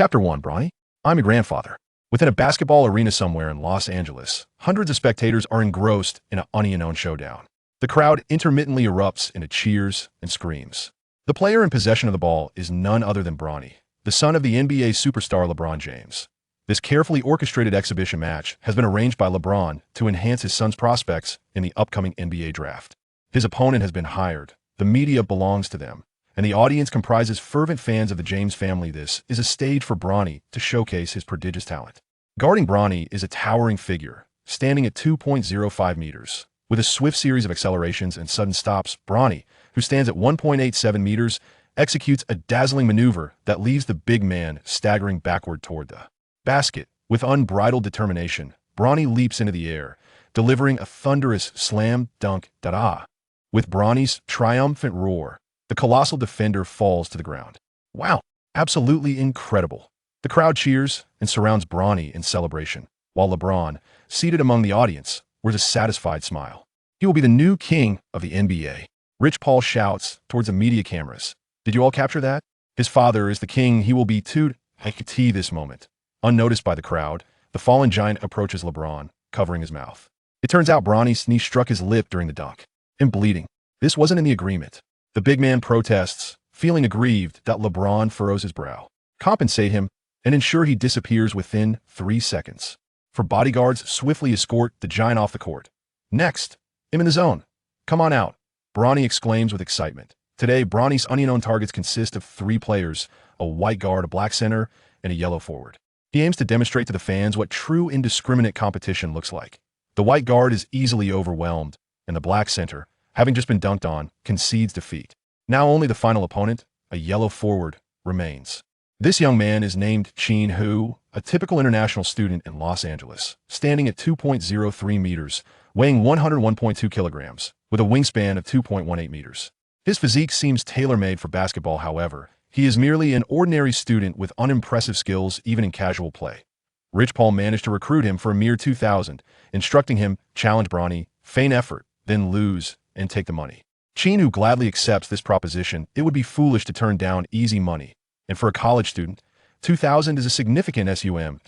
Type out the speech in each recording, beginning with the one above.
Chapter 1, Bronny. I'm a grandfather. Within a basketball arena somewhere in Los Angeles, hundreds of spectators are engrossed in an unknown showdown. The crowd intermittently erupts into cheers and screams. The player in possession of the ball is none other than Bronny, the son of the NBA superstar LeBron James. This carefully orchestrated exhibition match has been arranged by LeBron to enhance his son's prospects in the upcoming NBA draft. His opponent has been hired, the media belongs to them, and the audience comprises fervent fans of the James family. This is a stage for Bronny to showcase his prodigious talent. Guarding Bronny is a towering figure, standing at 2.05 meters. With a swift series of accelerations and sudden stops, Bronny, who stands at 1.87 meters, executes a dazzling maneuver that leaves the big man staggering backward toward the basket. With unbridled determination, Bronny leaps into the air, delivering a thunderous slam dunk da-da. With Bronny's triumphant roar, the colossal defender falls to the ground. Wow, absolutely incredible. The crowd cheers and surrounds Bronny in celebration, while LeBron, seated among the audience, wears a satisfied smile. He will be the new king of the NBA. Rich Paul shouts towards the media cameras. Did you all capture that? His father is the king. He will be too. I could see this moment. Unnoticed by the crowd, the fallen giant approaches LeBron, covering his mouth. It turns out Bronny's knee struck his lip during the dunk, and bleeding. This wasn't in the agreement. The big man protests, feeling aggrieved that LeBron furrows his brow. Compensate him and ensure he disappears within 3 seconds. For bodyguards swiftly escort the giant off the court. Next, him in the zone. Come on out, Bronny exclaims with excitement. Today, Bronny's unknown targets consist of 3 players, a white guard, a black center, and a yellow forward. He aims to demonstrate to the fans what true indiscriminate competition looks like. The white guard is easily overwhelmed, and the black center, having just been dunked on, concedes defeat. Now only the final opponent, a yellow forward, remains. This young man is named Qin Hu, a typical international student in Los Angeles, standing at 2.03 meters, weighing 101.2 kilograms, with a wingspan of 2.18 meters. His physique seems tailor-made for basketball, however. He is merely an ordinary student with unimpressive skills even in casual play. Rich Paul managed to recruit him for a mere $2,000, instructing him, challenge Bronny, feign effort, then lose, and take the money. Qin Hu gladly accepts this proposition. It would be foolish to turn down easy money. And for a college student, $2,000 is a significant sum.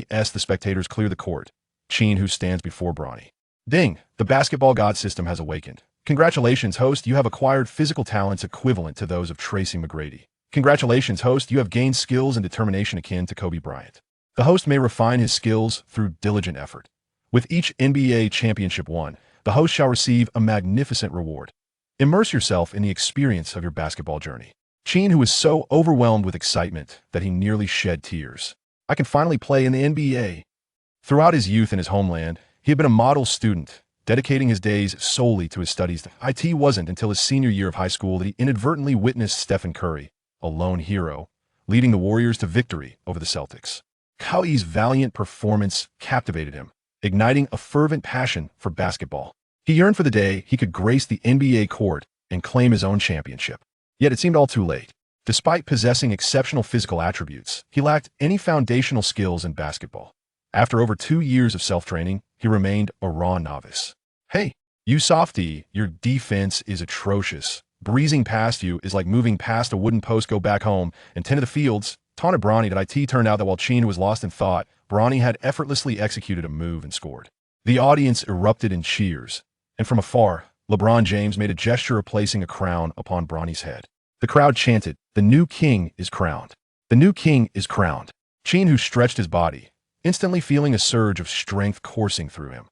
As the spectators clear the court, Qin Hu stands before Bronny. Ding! The basketball god system has awakened. Congratulations, host, you have acquired physical talents equivalent to those of Tracy McGrady. Congratulations, host, you have gained skills and determination akin to Kobe Bryant. The host may refine his skills through diligent effort. With each NBA championship won, the host shall receive a magnificent reward. Immerse yourself in the experience of your basketball journey. Qin Hu was so overwhelmed with excitement that he nearly shed tears. I can finally play in the NBA. Throughout his youth in his homeland, he had been a model student, dedicating his days solely to his studies. It wasn't until his senior year of high school that he inadvertently witnessed Stephen Curry, a lone hero, leading the Warriors to victory over the Celtics. Curry's valiant performance captivated him, igniting a fervent passion for basketball. He yearned for the day he could grace the NBA court and claim his own championship. Yet it seemed all too late. Despite possessing exceptional physical attributes, he lacked any foundational skills in basketball. After over 2 years of self-training, he remained a raw novice. Hey, you softy, your defense is atrocious. Breezing past you is like moving past a wooden post. Go back home and tend to the fields. Taunted Bronny. It turned out that while Qin was lost in thought, Bronny had effortlessly executed a move and scored. The audience erupted in cheers, and from afar, LeBron James made a gesture of placing a crown upon Bronny's head. The crowd chanted, "The new king is crowned. The new king is crowned." Qin Hu stretched his body, instantly feeling a surge of strength coursing through him.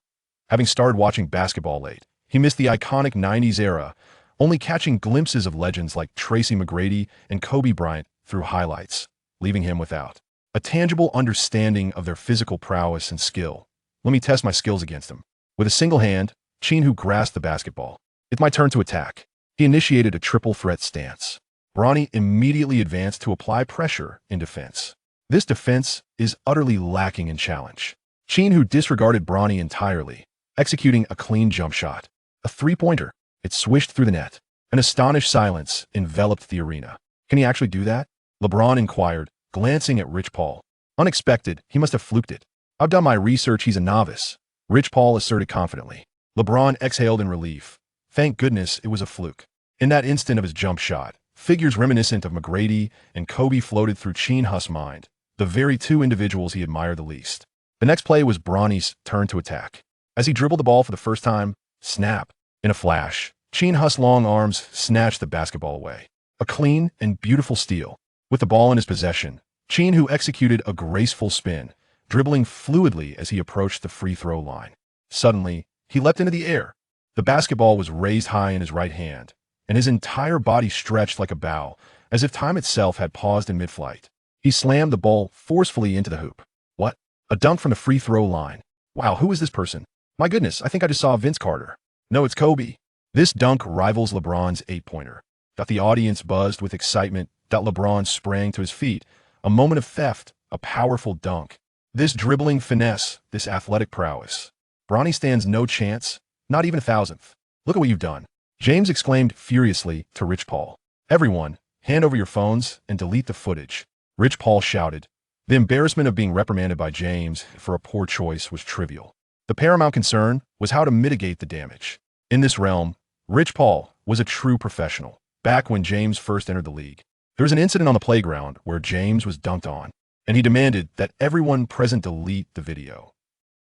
Having started watching basketball late, he missed the iconic 90s era, only catching glimpses of legends like Tracy McGrady and Kobe Bryant through highlights, leaving him without a tangible understanding of their physical prowess and skill. Let me test my skills against them. With a single hand, Qin Hu grasped the basketball. It's my turn to attack. He initiated a triple threat stance. Bronny immediately advanced to apply pressure in defense. This defense is utterly lacking in challenge. Qin Hu disregarded Bronny entirely, executing a clean jump shot. A three-pointer. It swished through the net. An astonished silence enveloped the arena. Can he actually do that? LeBron inquired, glancing at Rich Paul. Unexpected, he must have fluked it. I've done my research, he's a novice, Rich Paul asserted confidently. LeBron exhaled in relief. Thank goodness it was a fluke. In that instant of his jump shot, figures reminiscent of McGrady and Kobe floated through Qin Hu's mind. the very two individuals he admired the least. The next play was Bronny's turn to attack. As he dribbled the ball for the first time, snap! In a flash, Qin Hu's long arms snatched the basketball away. A clean and beautiful steal. With the ball in his possession, Qin Hu executed a graceful spin, dribbling fluidly as he approached the free throw line. Suddenly, he leapt into the air. The basketball was raised high in his right hand, and his entire body stretched like a bow, as if time itself had paused in mid-flight. He slammed the ball forcefully into the hoop. What? A dunk from the free throw line. Wow, who is this person? My goodness, I think I just saw Vince Carter. No, it's Kobe. This dunk rivals LeBron's 8-pointer. The audience buzzed with excitement. LeBron sprang to his feet. A moment of theft, a powerful dunk. This dribbling finesse, this athletic prowess. Bronny stands no chance, not even a thousandth. Look at what you've done. James exclaimed furiously to Rich Paul. Everyone, hand over your phones and delete the footage. Rich Paul shouted. The embarrassment of being reprimanded by James for a poor choice was trivial. The paramount concern was how to mitigate the damage. In this realm, Rich Paul was a true professional. Back when James first entered the league, there was an incident on the playground where James was dunked on, and he demanded that everyone present delete the video,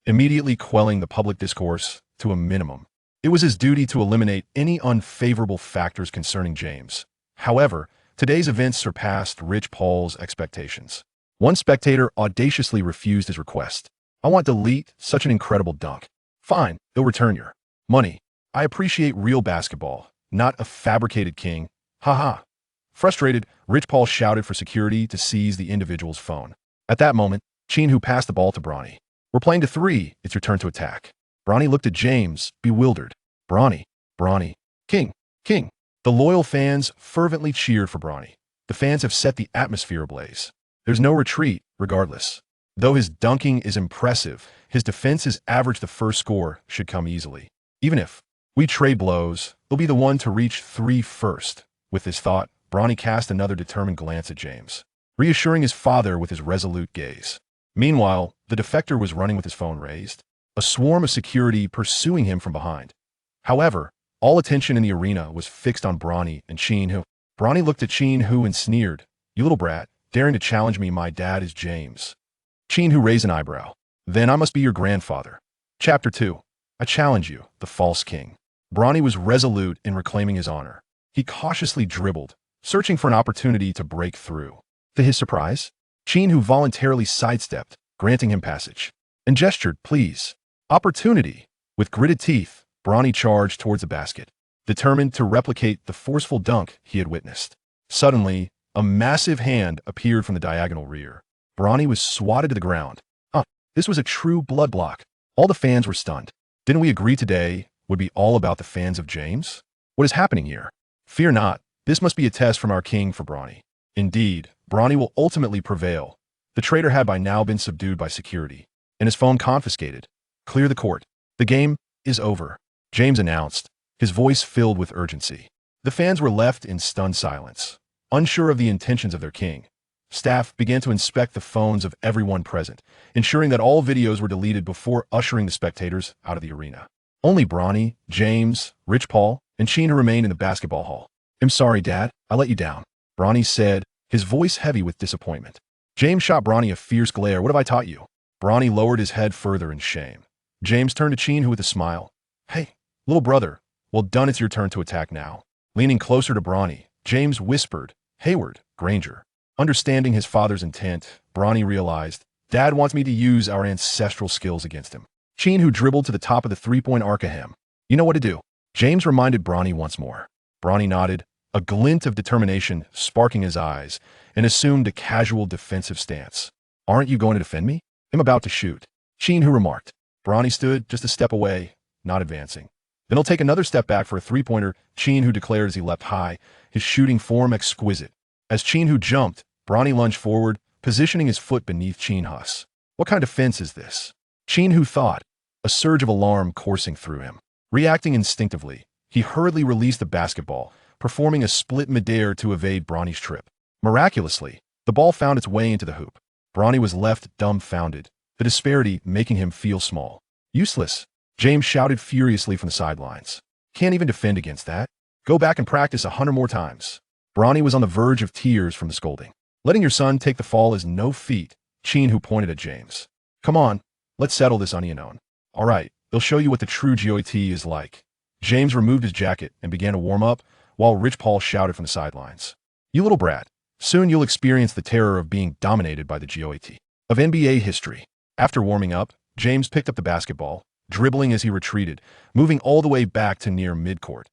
immediately quelling the public discourse to a minimum. It was his duty to eliminate any unfavorable factors concerning James. However, today's events surpassed Rich Paul's expectations. One spectator audaciously refused his request. I want to delete such an incredible dunk. Fine, they'll return your money. I appreciate real basketball, not a fabricated king. Ha. Frustrated, Rich Paul shouted for security to seize the individual's phone. At that moment, Qin Hu passed the ball to Bronny. We're playing to 3, it's your turn to attack. Bronny looked at James, bewildered. Bronny, King. The loyal fans fervently cheered for Bronny. The fans have set the atmosphere ablaze. There's no retreat, regardless. Though his dunking is impressive, his defense's average the first score should come easily. Even if we trade blows, they'll be the one to reach 3 first. With this thought, Bronny cast another determined glance at James, reassuring his father with his resolute gaze. Meanwhile, the defector was running with his phone raised, a swarm of security pursuing him from behind. However, all attention in the arena was fixed on Bronny and Qin Hu. Bronny looked at Qin Hu and sneered, "You little brat, daring to challenge me, my dad is James." Qin Hu raised an eyebrow. "Then I must be your grandfather." Chapter 2. I challenge you, the false king. Bronny was resolute in reclaiming his honor. He cautiously dribbled, searching for an opportunity to break through. To his surprise, Qin Hu voluntarily sidestepped, granting him passage, and gestured, "Please." Opportunity. With gritted teeth, Bronny charged towards the basket, determined to replicate the forceful dunk he had witnessed. Suddenly, a massive hand appeared from the diagonal rear. Bronny was swatted to the ground. This was a true blood block. All the fans were stunned. Didn't we agree today would be all about the fans of James? What is happening here? Fear not, this must be a test from our king for Bronny. Indeed, Bronny will ultimately prevail. The traitor had by now been subdued by security, and his phone confiscated. Clear the court. The game is over, James announced, his voice filled with urgency. The fans were left in stunned silence, unsure of the intentions of their king. Staff began to inspect the phones of everyone present, ensuring that all videos were deleted before ushering the spectators out of the arena. Only Bronny, James, Rich Paul, and Qin Hu remained in the basketball hall. "I'm sorry, Dad, I let you down," Bronny said, his voice heavy with disappointment. James shot Bronny a fierce glare. "What have I taught you?" Bronny lowered his head further in shame. James turned to Qin Hu with a smile. "Hey, little brother, well done, it's your turn to attack now." Leaning closer to Bronny, James whispered, "Hayward, Granger." Understanding his father's intent, Bronny realized, Dad wants me to use our ancestral skills against him. Qin Hu dribbled to the top of the three-point arc ahead. "You know what to do." James reminded Bronny once more. Bronny nodded, a glint of determination sparking his eyes, and assumed a casual defensive stance. "Aren't you going to defend me?" "I'm about to shoot," Qin Hu remarked. Bronny stood just a step away, not advancing. "Then he'll take another step back for a three-pointer," Qin Hu declared as he leapt high, his shooting form exquisite. As Qin Hu jumped, Bronny lunged forward, positioning his foot beneath Qin Hu's. What kind of fence is this? Qin Hu thought, a surge of alarm coursing through him. Reacting instinctively, he hurriedly released the basketball, performing a split midair to evade Bronny's trip. Miraculously, the ball found its way into the hoop. Bronny was left dumbfounded, the disparity making him feel small. "Useless," James shouted furiously from the sidelines. "Can't even defend against that. Go back and practice 100 more times." Bronny was on the verge of tears from the scolding. "Letting your son take the fall is no feat," Qin Hu pointed at James. Come on, let's settle this unknown. All right, they'll show you what the true GOAT is like. James removed his jacket and began to warm up, while Rich Paul shouted from the sidelines. You little brat, soon you'll experience the terror of being dominated by the GOAT of NBA history. After warming up, James picked up the basketball, dribbling as he retreated, moving all the way back to near midcourt.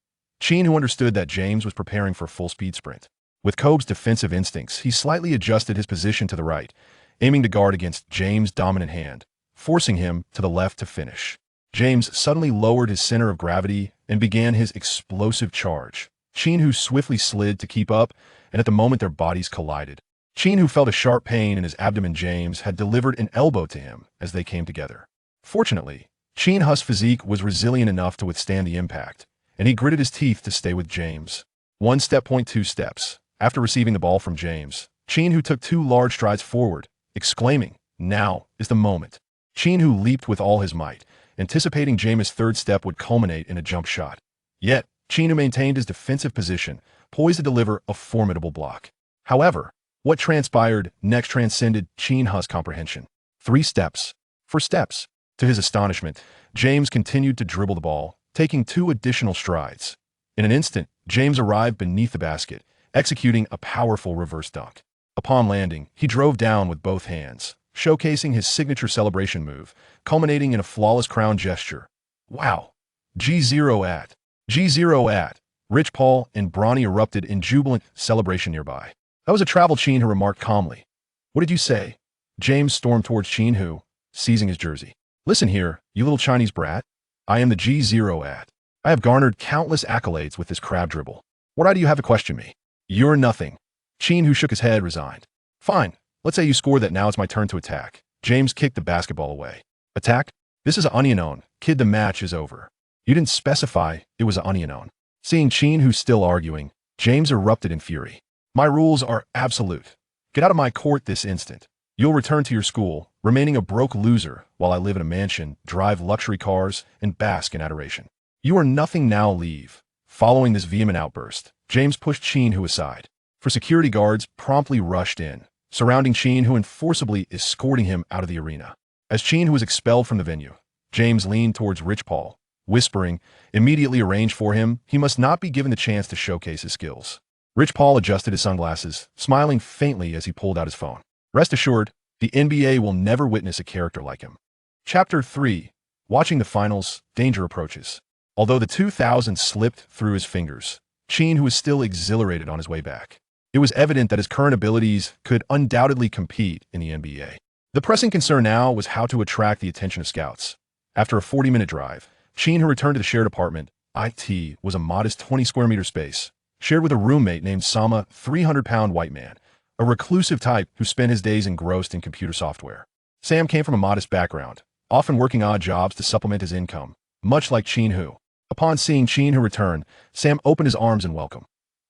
Qin Hu understood that James was preparing for a full-speed sprint. With Kobe's defensive instincts, he slightly adjusted his position to the right, aiming to guard against James' dominant hand, forcing him to the left to finish. James suddenly lowered his center of gravity and began his explosive charge. Qin Hu swiftly slid to keep up, and at the moment their bodies collided. Qin Hu felt a sharp pain in his abdomen. James had delivered an elbow to him as they came together. Fortunately, Qin Hu's physique was resilient enough to withstand the impact, and he gritted his teeth to stay with James. 1 step, 2 steps. After receiving the ball from James, Qin Hu took 2 large strides forward, exclaiming, "Now is the moment." Qin Hu leaped with all his might, anticipating James' third step would culminate in a jump shot. Yet, Qin Hu maintained his defensive position, poised to deliver a formidable block. However, what transpired next transcended Qin Hu's comprehension. 3 steps. 4 steps. To his astonishment, James continued to dribble the ball, taking 2 additional strides. In an instant, James arrived beneath the basket, executing a powerful reverse dunk. Upon landing, he drove down with both hands, showcasing his signature celebration move, culminating in a flawless crown gesture. Wow! G0 at. Rich Paul and Bronny erupted in jubilant celebration nearby. That was a travel, Qin Hu remarked calmly. What did you say? James stormed towards Qin Hu, seizing his jersey. Listen here, you little Chinese brat. I am the G0 at. I have garnered countless accolades with this crab dribble. What right do you have to question me? You're nothing. Qin Hu shook his head, resigned. Fine, let's say you scored that. Now it's my turn to attack. James kicked the basketball away. Attack? This is a unknown. Kid, the match is over. You didn't specify it was a unknown. Seeing Qin Hu still arguing, James erupted in fury. My rules are absolute. Get out of my court this instant. You'll return to your school, remaining a broke loser while I live in a mansion, drive luxury cars, and bask in adoration. You are nothing now, leave. Following this vehement outburst, James pushed Qin Hu aside. For security guards promptly rushed in, surrounding Qin Hu and forcibly escorting him out of the arena. As Qin Hu was expelled from the venue, James leaned towards Rich Paul, whispering, immediately arrange for him, he must not be given the chance to showcase his skills. Rich Paul adjusted his sunglasses, smiling faintly as he pulled out his phone. Rest assured, the NBA will never witness a character like him. Chapter 3. Watching the finals, danger approaches. Although the 2000 slipped through his fingers, Qin Hu was still exhilarated on his way back. It was evident that his current abilities could undoubtedly compete in the NBA. The pressing concern now was how to attract the attention of scouts. After a 40-minute drive, Qin Hu returned to the shared apartment. It was a modest 20 square meter space, shared with a roommate named Sama, 300-pound white man, a reclusive type who spent his days engrossed in computer software. Sam came from a modest background, often working odd jobs to supplement his income, much like Qin Hu. Upon seeing Qin Hu return, Sam opened his arms in welcome.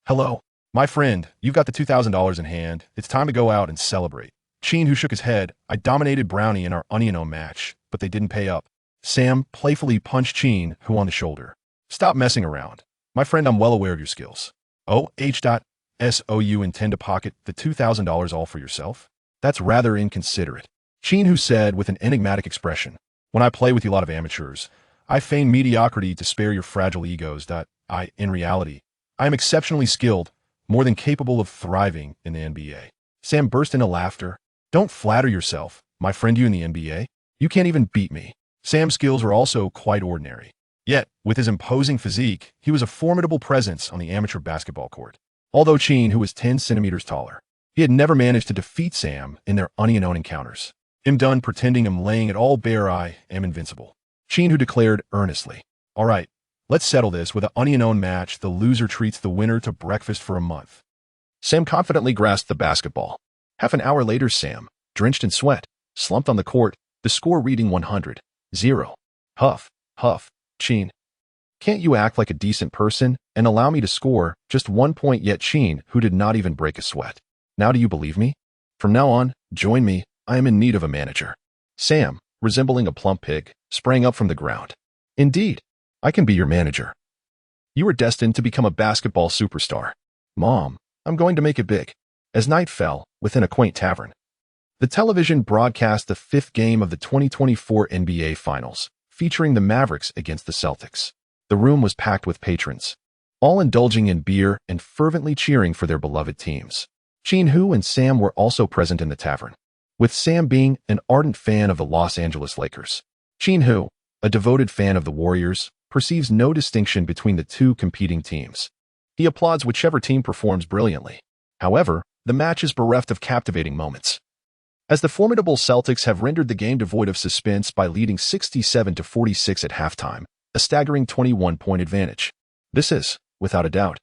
Hello, my friend, you've got the $2,000 in hand. It's time to go out and celebrate. Qin Hu shook his head. I dominated Bronny in our unknown match, but they didn't pay up. Sam playfully punched Qin Hu on the shoulder. Stop messing around. My friend, I'm well aware of your skills. So you intend to pocket the $2,000 all for yourself? That's rather inconsiderate. Qin Hu said with an enigmatic expression. When I play with you, a lot of amateurs, I feign mediocrity to spare your fragile egos. In reality, I am exceptionally skilled, more than capable of thriving in the NBA. Sam burst into laughter. Don't flatter yourself, my friend, you in the NBA. You can't even beat me. Sam's skills were also quite ordinary. Yet, with his imposing physique, he was a formidable presence on the amateur basketball court. Although Qin Hu was 10 centimeters taller, he had never managed to defeat Sam in their unknown encounters. I'm done pretending. I'm laying it all bare. I am invincible. Qin Hu declared earnestly. All right, let's settle this with an unknown match. The loser treats the winner to breakfast for a month. Sam confidently grasped the basketball. Half an hour later, Sam, drenched in sweat, slumped on the court, the score reading 100-0. Huff, Qin. Can't you act like a decent person and allow me to score just 1 point? Yet Qin Hu did not even break a sweat. Now do you believe me? From now on, join me. I am in need of a manager. Sam, resembling a plump pig, sprang up from the ground. Indeed, I can be your manager. You are destined to become a basketball superstar. Mom, I'm going to make it big. As night fell, within a quaint tavern, The television broadcast the fifth game of the 2024 NBA Finals, featuring the Mavericks against the Celtics. The room was packed with patrons, all indulging in beer and fervently cheering for their beloved teams. Qin Hu and Sam were also present in the tavern, with Sam being an ardent fan of the Los Angeles Lakers. Qin Hu, a devoted fan of the Warriors, perceives no distinction between the two competing teams. He applauds whichever team performs brilliantly. However, the match is bereft of captivating moments, as the formidable Celtics have rendered the game devoid of suspense by leading 67-46 at halftime, a staggering 21-point advantage. This is, without a doubt,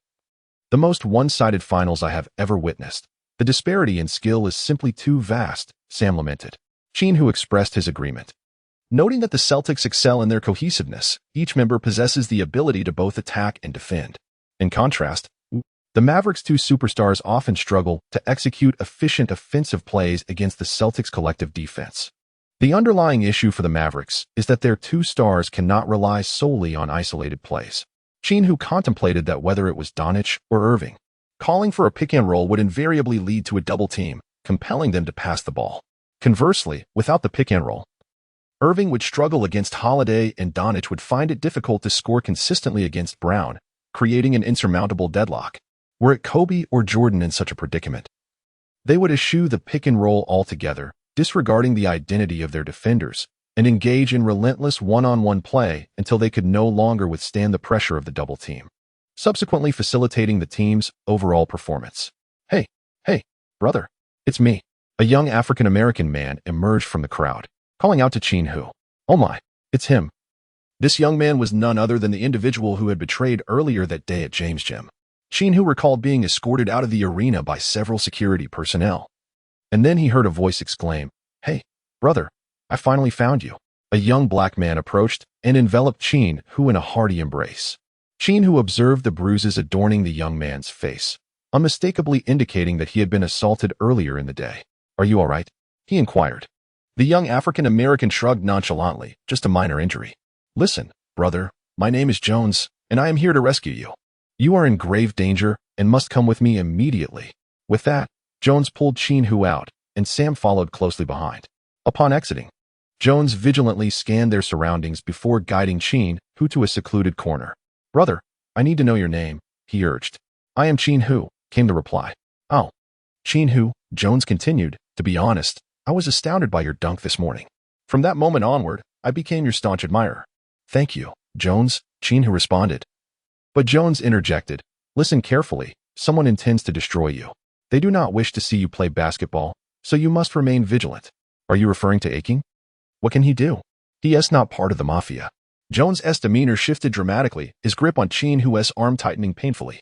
the most one-sided finals I have ever witnessed. The disparity in skill is simply too vast, Sam lamented. Qin Hu expressed his agreement, noting that the Celtics excel in their cohesiveness. Each member possesses the ability to both attack and defend. In contrast, the Mavericks' two superstars often struggle to execute efficient offensive plays against the Celtics' collective defense. The underlying issue for the Mavericks is that their two stars cannot rely solely on isolated plays. Qin Hu contemplated that whether it was Doncic or Irving, calling for a pick-and-roll would invariably lead to a double team, compelling them to pass the ball. Conversely, without the pick-and-roll, Irving would struggle against Holiday and Doncic would find it difficult to score consistently against Brown, creating an insurmountable deadlock. Were it Kobe or Jordan in such a predicament, they would eschew the pick-and-roll altogether, disregarding the identity of their defenders, and engage in relentless one-on-one play until they could no longer withstand the pressure of the double team, subsequently facilitating the team's overall performance. Hey, brother, it's me. A young African-American man emerged from the crowd, calling out to Qin Hu. Oh my, it's him. This young man was none other than the individual who had betrayed earlier that day at James' gym. Qin Hu recalled being escorted out of the arena by several security personnel. And then he heard a voice exclaim, "Hey, brother, I finally found you." A young black man approached and enveloped Qin Hu in a hearty embrace. Qin Hu observed the bruises adorning the young man's face, unmistakably indicating that he had been assaulted earlier in the day. "Are you all right?" he inquired. The young African-American shrugged nonchalantly, "Just a minor injury." "Listen, brother, my name is Jones, and I am here to rescue you. You are in grave danger and must come with me immediately." With that, Jones pulled Qin Hu out, and Sam followed closely behind. Upon exiting, Jones vigilantly scanned their surroundings before guiding Qin Hu to a secluded corner. "Brother, I need to know your name," he urged. "I am Qin Hu," came the reply. "Oh, Qin Hu," Jones continued, "to be honest, I was astounded by your dunk this morning. From that moment onward, I became your staunch admirer." "Thank you, Jones," Qin Hu responded. But Jones interjected, "Listen carefully, someone intends to destroy you. They do not wish to see you play basketball, so you must remain vigilant." "Are you referring to Aching? What can he do?" "He is not part of the mafia." Jones' demeanor shifted dramatically, his grip on Qin Hu's arm tightening painfully.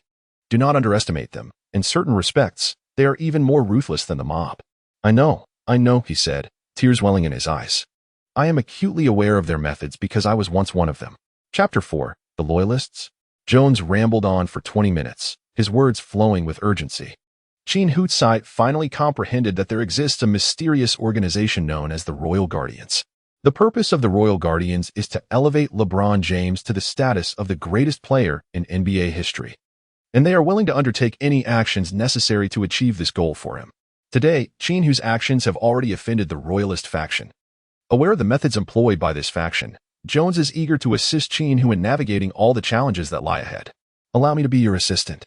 "Do not underestimate them. In certain respects, they are even more ruthless than the mob." I know, he said, tears welling in his eyes. "I am acutely aware of their methods because I was once one of them." Chapter 4, The Loyalists. Jones rambled on for 20 minutes, his words flowing with urgency. Qin Hu's sight finally comprehended that there exists a mysterious organization known as the Royal Guardians. The purpose of the Royal Guardians is to elevate LeBron James to the status of the greatest player in NBA history, and they are willing to undertake any actions necessary to achieve this goal for him. Today, Qin Hu's actions have already offended the Royalist faction. Aware of the methods employed by this faction, Jones is eager to assist Qin Hu in navigating all the challenges that lie ahead. "Allow me to be your assistant.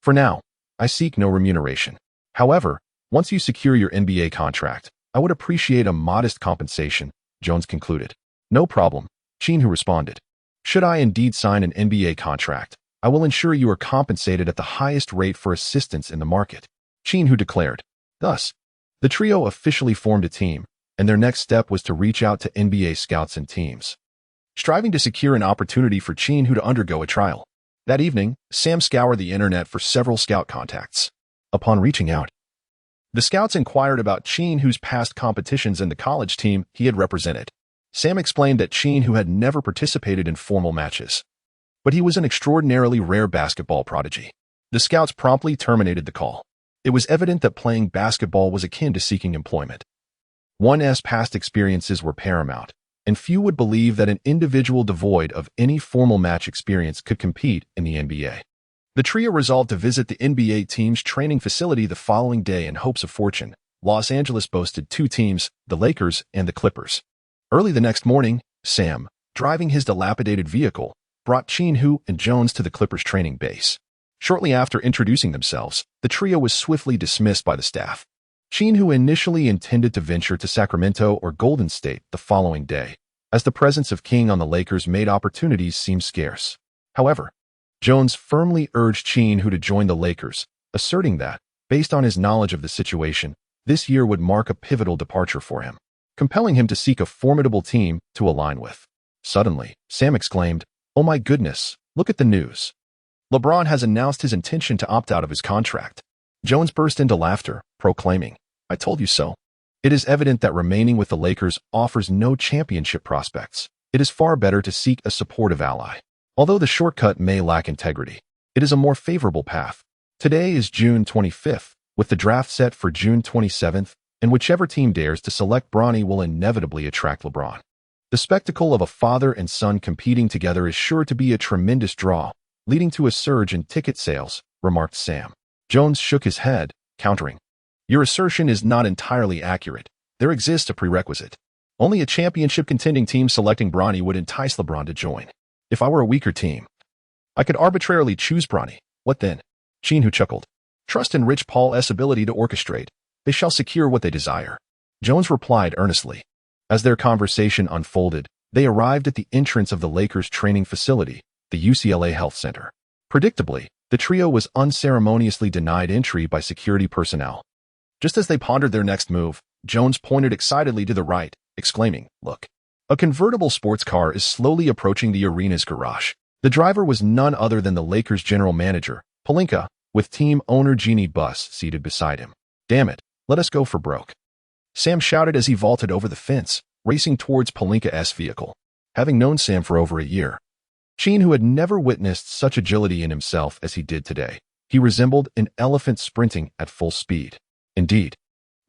For now, I seek no remuneration. However, once you secure your NBA contract, I would appreciate a modest compensation," Jones concluded. "No problem," Qin Hu responded. "Should I indeed sign an NBA contract, I will ensure you are compensated at the highest rate for assistance in the market," Qin Hu declared. Thus, the trio officially formed a team, and their next step was to reach out to NBA scouts and teams, striving to secure an opportunity for Qin Hu to undergo a trial. That evening, Sam scoured the internet for several scout contacts. Upon reaching out, the scouts inquired about Qin Hu's past competitions and the college team he had represented. Sam explained that Qin Hu had never participated in formal matches, but he was an extraordinarily rare basketball prodigy. The scouts promptly terminated the call. It was evident that playing basketball was akin to seeking employment. One's past experiences were paramount, and few would believe that an individual devoid of any formal match experience could compete in the NBA. The trio resolved to visit the NBA team's training facility the following day in hopes of fortune, Los Angeles boasted two teams, the Lakers and the Clippers. Early the next morning, Sam, driving his dilapidated vehicle, brought Qin Hu and Jones to the Clippers training base. Shortly after introducing themselves, the trio was swiftly dismissed by the staff. Qin Hu initially intended to venture to Sacramento or Golden State the following day, as the presence of King on the Lakers made opportunities seem scarce. However, Jones firmly urged Qin Hu to join the Lakers, asserting that, based on his knowledge of the situation, this year would mark a pivotal departure for him, compelling him to seek a formidable team to align with. Suddenly, Sam exclaimed, "Oh my goodness, look at the news. LeBron has announced his intention to opt out of his contract." Jones burst into laughter, proclaiming, "I told you so." It is evident that remaining with the Lakers offers no championship prospects. It is far better to seek a supportive ally. Although the shortcut may lack integrity, it is a more favorable path. Today is June 25th, with the draft set for June 27th, and whichever team dares to select Bronny will inevitably attract LeBron. The spectacle of a father and son competing together is sure to be a tremendous draw, leading to a surge in ticket sales, remarked Sam. Jones shook his head, countering, "Your assertion is not entirely accurate. There exists a prerequisite. Only a championship-contending team selecting Bronny would entice LeBron to join. If I were a weaker team, I could arbitrarily choose Bronny. What then?" Qin Hu chuckled. "Trust in Rich Paul's ability to orchestrate. They shall secure what they desire." Jones replied earnestly. As their conversation unfolded, they arrived at the entrance of the Lakers' training facility, the UCLA Health Center. Predictably, the trio was unceremoniously denied entry by security personnel. Just as they pondered their next move, Jones pointed excitedly to the right, exclaiming, "Look. A convertible sports car is slowly approaching the arena's garage." The driver was none other than the Lakers' general manager, Pelinka, with team owner Jeannie Buss seated beside him. "Damn it, let us go for broke," Sam shouted as he vaulted over the fence, racing towards Pelinka's vehicle. Having known Sam for over a year, Qin, who had never witnessed such agility in himself as he did today, he resembled an elephant sprinting at full speed. Indeed,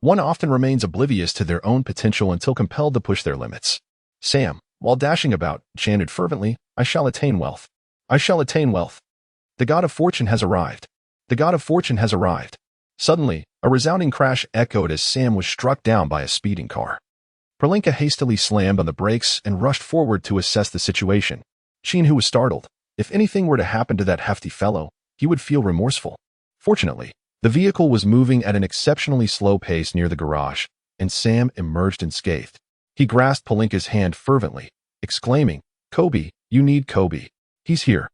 one often remains oblivious to their own potential until compelled to push their limits. Sam, while dashing about, chanted fervently, "I shall attain wealth. I shall attain wealth. The god of fortune has arrived. The god of fortune has arrived." Suddenly, a resounding crash echoed as Sam was struck down by a speeding car. Pelinka hastily slammed on the brakes and rushed forward to assess the situation. Qin Hu was startled. If anything were to happen to that hefty fellow, he would feel remorseful. Fortunately, the vehicle was moving at an exceptionally slow pace near the garage, and Sam emerged unscathed. He grasped Pelinka's hand fervently, exclaiming, "Kobe, you need Kobe. He's here.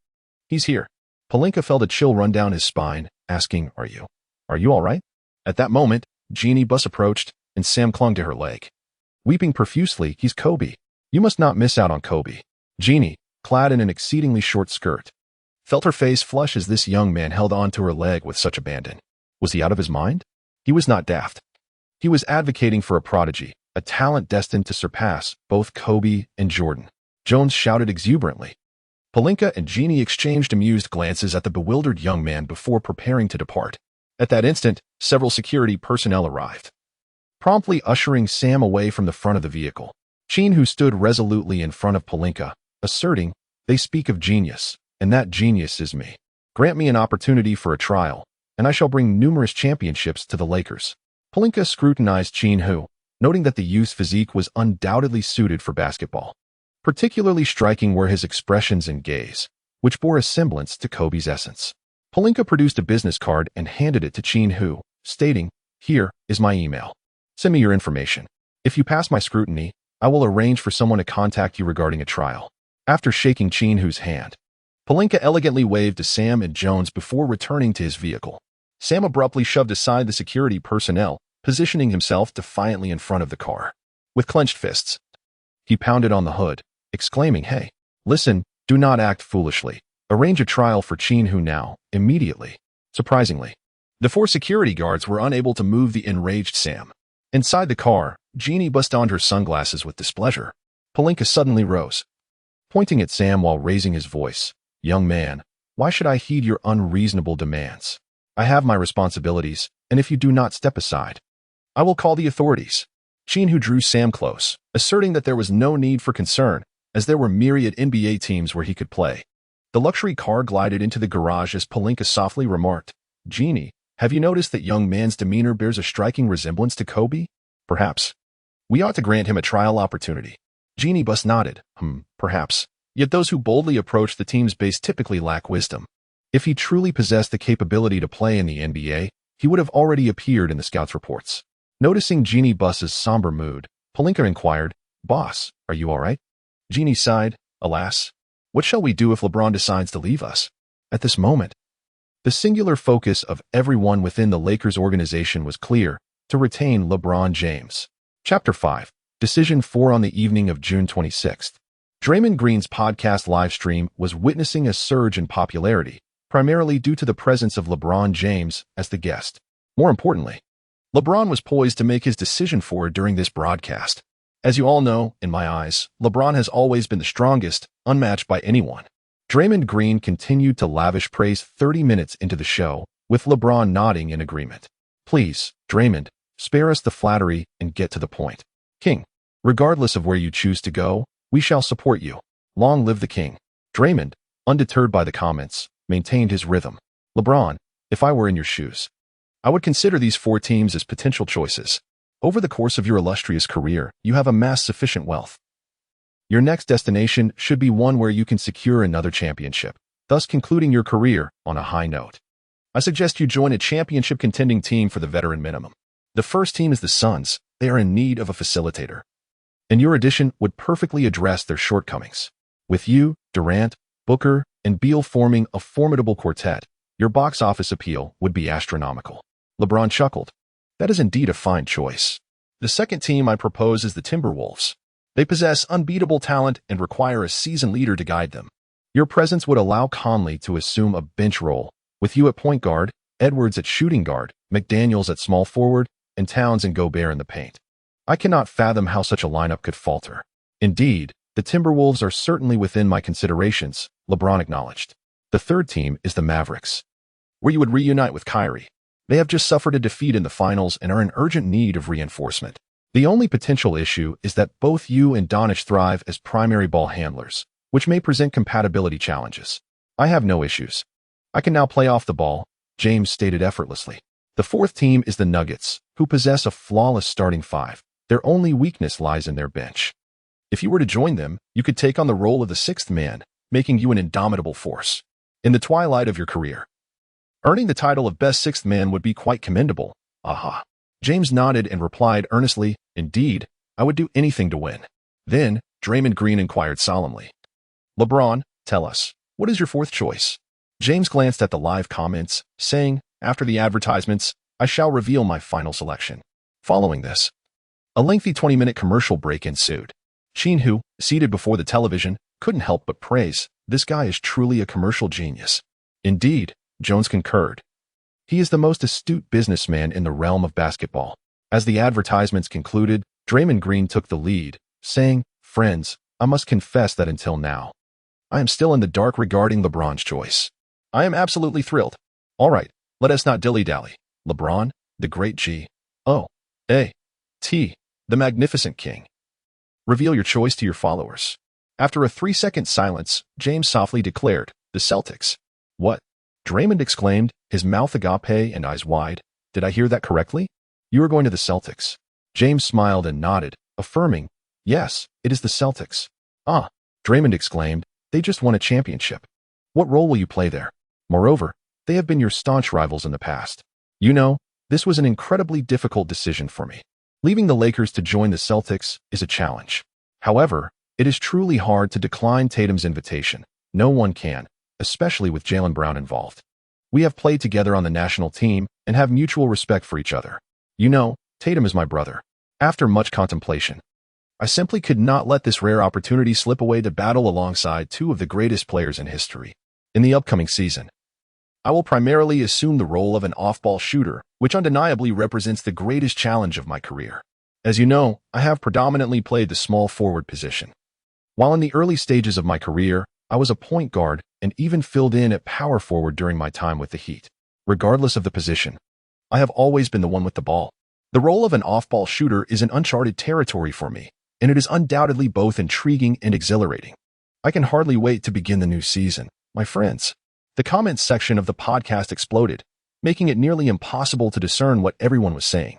He's here." Pelinka felt a chill run down his spine, asking, Are you all right?" At that moment, Jeannie Buss approached, and Sam clung to her leg. Weeping profusely, "He's Kobe. You must not miss out on Kobe." Jeannie, clad in an exceedingly short skirt, felt her face flush as this young man held on to her leg with such abandon. Was he out of his mind? He was not daft. He was advocating for a prodigy, a talent destined to surpass both Kobe and Jordan. Jones shouted exuberantly. Pelinka and Jeannie exchanged amused glances at the bewildered young man before preparing to depart. At that instant, several security personnel arrived, promptly ushering Sam away from the front of the vehicle. Qin Hu stood resolutely in front of Pelinka, asserting, "They speak of genius, and that genius is me. Grant me an opportunity for a trial, and I shall bring numerous championships to the Lakers." Pelinka scrutinized Qin Hu, noting that the youth's physique was undoubtedly suited for basketball. Particularly striking were his expressions and gaze, which bore a semblance to Kobe's essence. Pelinka produced a business card and handed it to Qin Hu, stating, "Here is my email. Send me your information. If you pass my scrutiny, I will arrange for someone to contact you regarding a trial." After shaking Qin Hu's hand, Pelinka elegantly waved to Sam and Jones before returning to his vehicle. Sam abruptly shoved aside the security personnel, positioning himself defiantly in front of the car. With clenched fists, he pounded on the hood, exclaiming, "Hey, listen, do not act foolishly. Arrange a trial for Qin Hu now, immediately." Surprisingly, the four security guards were unable to move the enraged Sam. Inside the car, Jeannie Buss donned her sunglasses with displeasure. Pelinka suddenly rose, pointing at Sam while raising his voice. "Young man, why should I heed your unreasonable demands? I have my responsibilities, and if you do not step aside, I will call the authorities." Qin Hu drew Sam close, asserting that there was no need for concern, as there were myriad NBA teams where he could play. The luxury car glided into the garage as Pelinka softly remarked, "Jeannie, Have you noticed that young man's demeanor bears a striking resemblance to Kobe? Perhaps. We ought to grant him a trial opportunity. Jeannie Buss nodded. Perhaps. Yet those who boldly approach the team's base typically lack wisdom. If he truly possessed the capability to play in the NBA, he would have already appeared in the scouts' reports. Noticing Jeannie Buss's somber mood, Pelinka inquired, "Boss, are you all right?" Jeannie sighed, "Alas. What shall we do if LeBron decides to leave us?" At this moment, the singular focus of everyone within the Lakers organization was clear: to retain LeBron James. Chapter 5. Decision 4. On the evening of June 26th, Draymond Green's podcast live stream was witnessing a surge in popularity, primarily due to the presence of LeBron James as the guest. More importantly, LeBron was poised to make his decision forward during this broadcast. As you all know, in my eyes, LeBron has always been the strongest, unmatched by anyone. Draymond Green continued to lavish praise 30 minutes into the show, with LeBron nodding in agreement. "Please, Draymond, spare us the flattery and get to the point. King, regardless of where you choose to go, we shall support you. Long live the king." Draymond, undeterred by the comments, maintained his rhythm. "LeBron, if I were in your shoes, I would consider these 4 teams as potential choices. Over the course of your illustrious career, you have amassed sufficient wealth. Your next destination should be one where you can secure another championship, thus concluding your career on a high note. I suggest you join a championship contending team for the veteran minimum. The first team is the Suns. They are in need of a facilitator, and your addition would perfectly address their shortcomings. With you, Durant, Booker, and Beal forming a formidable quartet, your box office appeal would be astronomical." LeBron chuckled. "That is indeed a fine choice. The second team I propose is the Timberwolves. They possess unbeatable talent and require a seasoned leader to guide them. Your presence would allow Conley to assume a bench role, with you at point guard, Edwards at shooting guard, McDaniels at small forward, and Towns and Gobert in the paint. I cannot fathom how such a lineup could falter. Indeed, the Timberwolves are certainly within my considerations," LeBron acknowledged. "The third team is the Mavericks, where you would reunite with Kyrie. They have just suffered a defeat in the finals and are in urgent need of reinforcement. The only potential issue is that both you and Doncic thrive as primary ball handlers, which may present compatibility challenges. I have no issues. I can now play off the ball," James stated effortlessly. "The fourth team is the Nuggets, who possess a flawless starting 5. Their only weakness lies in their bench. If you were to join them, you could take on the role of the 6th man, making you an indomitable force. In the twilight of your career, earning the title of best 6th man would be quite commendable." Aha. James nodded and replied earnestly, "Indeed, I would do anything to win." Then, Draymond Green inquired solemnly, "LeBron, tell us, what is your 4th choice?" James glanced at the live comments, saying, "After the advertisements, I shall reveal my final selection." Following this, a lengthy 20-minute commercial break ensued. Qin Hu, seated before the television, couldn't help but praise, "This guy is truly a commercial genius." Indeed, Jones concurred. He is the most astute businessman in the realm of basketball. As the advertisements concluded, Draymond Green took the lead, saying, "Friends, I must confess that until now, I am still in the dark regarding LeBron's choice. I am absolutely thrilled. All right, let us not dilly-dally. LeBron, the great G.O.A.T., the magnificent king. Reveal your choice to your followers." After a 3-second silence, James softly declared, "The Celtics." "What?" Draymond exclaimed, his mouth agape and eyes wide. "Did I hear that correctly? You are going to the Celtics." James smiled and nodded, affirming, "Yes, it is the Celtics." "Ah," Draymond exclaimed, "they just won a championship. What role will you play there? Moreover, they have been your staunch rivals in the past. You know, this was an incredibly difficult decision for me. Leaving the Lakers to join the Celtics is a challenge. However, it is truly hard to decline Tatum's invitation. No one can, especially with Jaylen Brown involved. We have played together on the national team and have mutual respect for each other. You know, Tatum is my brother." After much contemplation, "I simply could not let this rare opportunity slip away to battle alongside 2 of the greatest players in history. In the upcoming season, I will primarily assume the role of an off-ball shooter, which undeniably represents the greatest challenge of my career. As you know, I have predominantly played the small forward position. While in the early stages of my career, I was a point guard and even filled in at power forward during my time with the Heat. Regardless of the position, I have always been the one with the ball. The role of an off-ball shooter is an uncharted territory for me, and it is undoubtedly both intriguing and exhilarating. I can hardly wait to begin the new season, my friends." The comments section of the podcast exploded. making it nearly impossible to discern what everyone was saying.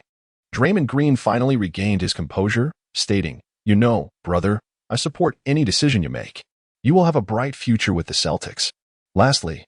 Draymond Green finally regained his composure, stating, "You know, brother, I support any decision you make. You will have a bright future with the Celtics." Lastly,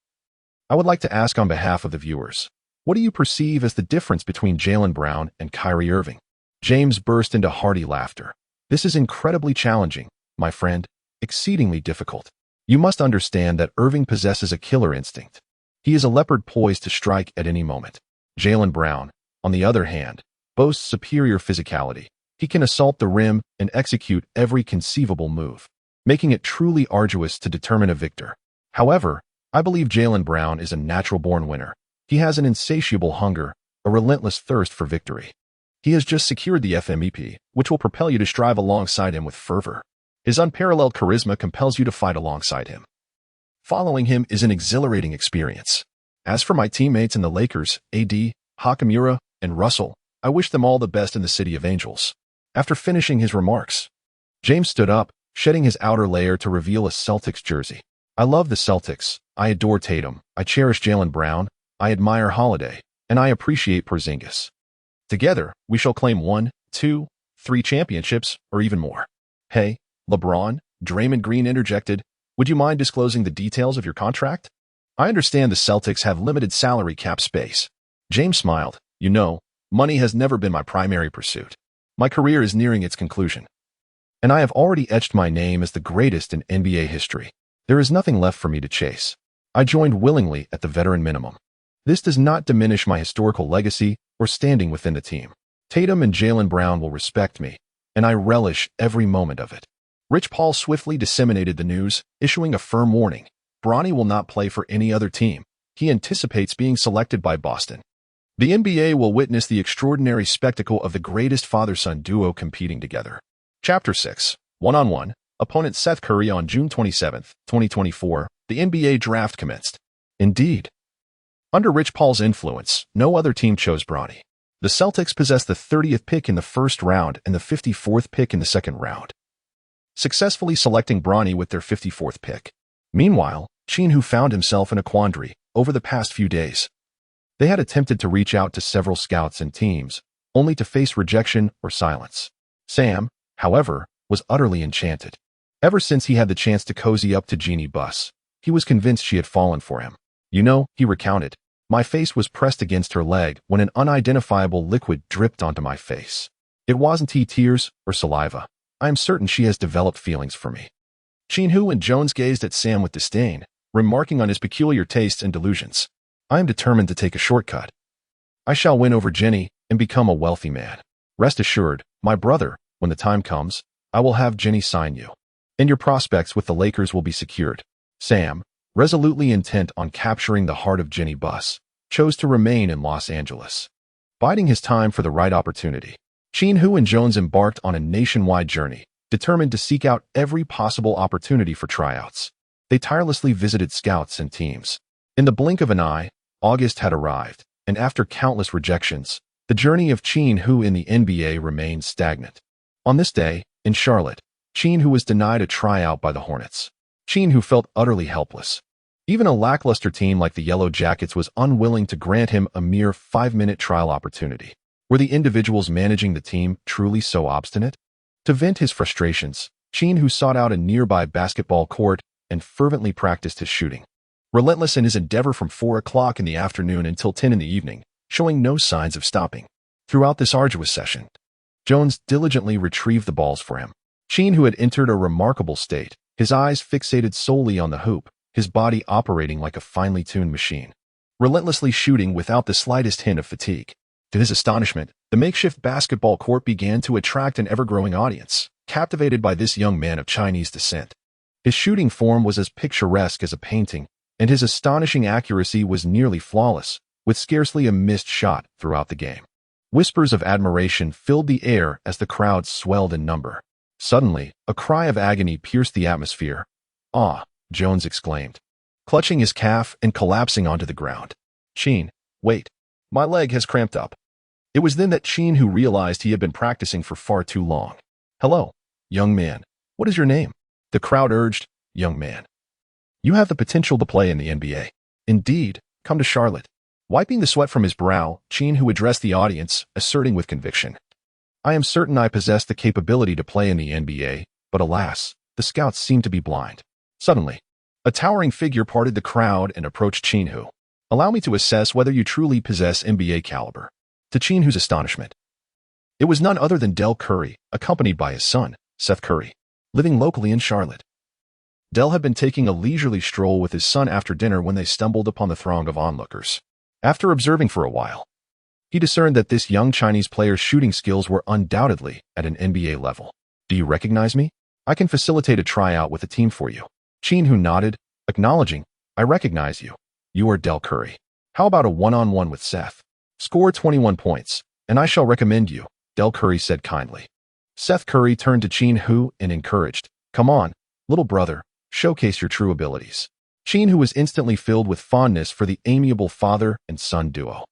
I would like to ask on behalf of the viewers, what do you perceive as the difference between Jaylen Brown and Kyrie Irving? James burst into hearty laughter. This is incredibly challenging, my friend, exceedingly difficult. You must understand that Irving possesses a killer instinct. He is a leopard poised to strike at any moment. Jaylen Brown, on the other hand, boasts superior physicality. He can assault the rim and execute every conceivable move, making it truly arduous to determine a victor. However, I believe Jaylen Brown is a natural-born winner. He has an insatiable hunger, a relentless thirst for victory. He has just secured the FMVP, which will propel you to strive alongside him with fervor. His unparalleled charisma compels you to fight alongside him. Following him is an exhilarating experience. As for my teammates in the Lakers, AD, Hachimura, and Russell, I wish them all the best in the City of Angels. After finishing his remarks, James stood up, shedding his outer layer to reveal a Celtics jersey. I love the Celtics. I adore Tatum. I cherish Jaylen Brown. I admire Holiday. And I appreciate Porzingis. Together, we shall claim 1, 2, 3 championships, or even more. Hey, LeBron, Draymond Green interjected, would you mind disclosing the details of your contract? I understand the Celtics have limited salary cap space. James smiled. You know, money has never been my primary pursuit. My career is nearing its conclusion, and I have already etched my name as the greatest in NBA history. There is nothing left for me to chase. I joined willingly at the veteran minimum. This does not diminish my historical legacy or standing within the team. Tatum and Jaylen Brown will respect me, and I relish every moment of it. Rich Paul swiftly disseminated the news, issuing a firm warning. Bronny will not play for any other team. He anticipates being selected by Boston. The NBA will witness the extraordinary spectacle of the greatest father-son duo competing together. Chapter 6. One-on-one. Opponent Seth Curry on June 27, 2024. The NBA draft commenced. Indeed. Under Rich Paul's influence, no other team chose Bronny. The Celtics possessed the 30th pick in the first round and the 54th pick in the second round, successfully selecting Bronny with their 54th pick. Meanwhile, Qin Hu found himself in a quandary over the past few days. They had attempted to reach out to several scouts and teams, only to face rejection or silence. Sam, however, was utterly enchanted. Ever since he had the chance to cozy up to Jeannie Buss, he was convinced she had fallen for him. You know, he recounted, my face was pressed against her leg when an unidentifiable liquid dripped onto my face. It wasn't tears or saliva. I am certain she has developed feelings for me. Qin Hu and Jones gazed at Sam with disdain, remarking on his peculiar tastes and delusions. I am determined to take a shortcut. I shall win over Jenny and become a wealthy man. Rest assured, my brother, when the time comes, I will have Jenny sign you, and your prospects with the Lakers will be secured. Sam, resolutely intent on capturing the heart of Jenny Buss, chose to remain in Los Angeles, biding his time for the right opportunity. Qin Hu and Jones embarked on a nationwide journey, determined to seek out every possible opportunity for tryouts. They tirelessly visited scouts and teams. In the blink of an eye, August had arrived, and after countless rejections, the journey of Qin Hu in the NBA remained stagnant. On this day, in Charlotte, Qin Hu was denied a tryout by the Hornets. Qin Hu felt utterly helpless. Even a lackluster team like the Yellow Jackets was unwilling to grant him a mere 5-minute trial opportunity. Were the individuals managing the team truly so obstinate? To vent his frustrations, Qin Hu sought out a nearby basketball court and fervently practiced his shooting. Relentless in his endeavor from 4 o'clock in the afternoon until 10 in the evening, showing no signs of stopping. Throughout this arduous session, Jones diligently retrieved the balls for him. Qin Hu had entered a remarkable state, his eyes fixated solely on the hoop, his body operating like a finely tuned machine, relentlessly shooting without the slightest hint of fatigue. To his astonishment, the makeshift basketball court began to attract an ever-growing audience, captivated by this young man of Chinese descent. His shooting form was as picturesque as a painting, and his astonishing accuracy was nearly flawless, with scarcely a missed shot throughout the game. Whispers of admiration filled the air as the crowd swelled in number. Suddenly, a cry of agony pierced the atmosphere. "Ah!" Jones exclaimed, clutching his calf and collapsing onto the ground. "Qin, wait. My leg has cramped up." It was then that Qin Hu realized he had been practicing for far too long. "Hello, young man. What is your name?" The crowd urged. "Young man, you have the potential to play in the NBA. Indeed, come to Charlotte. Wiping the sweat from his brow, Qin Hu addressed the audience, asserting with conviction, "I am certain I possess the capability to play in the NBA, but alas, the scouts seem to be blind." Suddenly, a towering figure parted the crowd and approached Qin Hu. "Allow me to assess whether you truly possess NBA caliber." To Qin Hu's astonishment, it was none other than Del Curry, accompanied by his son, Seth Curry, living locally in Charlotte. Del had been taking a leisurely stroll with his son after dinner when they stumbled upon the throng of onlookers. After observing for a while, he discerned that this young Chinese player's shooting skills were undoubtedly at an NBA level. "Do you recognize me? I can facilitate a tryout with the team for you." Qin Hu nodded, acknowledging, "I recognize you. You are Del Curry. How about a one-on-one with Seth? Score 21 points, and I shall recommend you," Del Curry said kindly. Seth Curry turned to Qin Hu and encouraged, "Come on, little brother, showcase your true abilities." Qin Hu was instantly filled with fondness for the amiable father and son duo.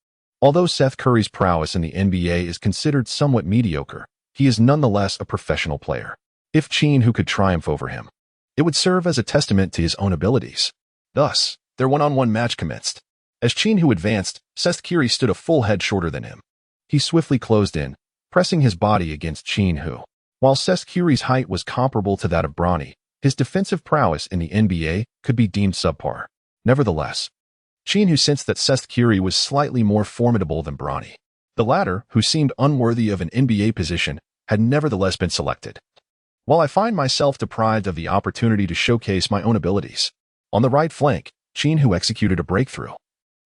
Although Seth Curry's prowess in the NBA is considered somewhat mediocre, he is nonetheless a professional player. If Qin Hu could triumph over him, it would serve as a testament to his own abilities. Thus, their one-on-one match commenced. As Qin Hu advanced, Seth Curry stood a full head shorter than him. He swiftly closed in, pressing his body against Qin Hu. While Seth Curry's height was comparable to that of Bronny, his defensive prowess in the NBA could be deemed subpar. Nevertheless, Qin Hu sensed that Seth Curry was slightly more formidable than Bronny. The latter, who seemed unworthy of an NBA position, had nevertheless been selected. "While I find myself deprived of the opportunity to showcase my own abilities." On the right flank, Qin Hu executed a breakthrough,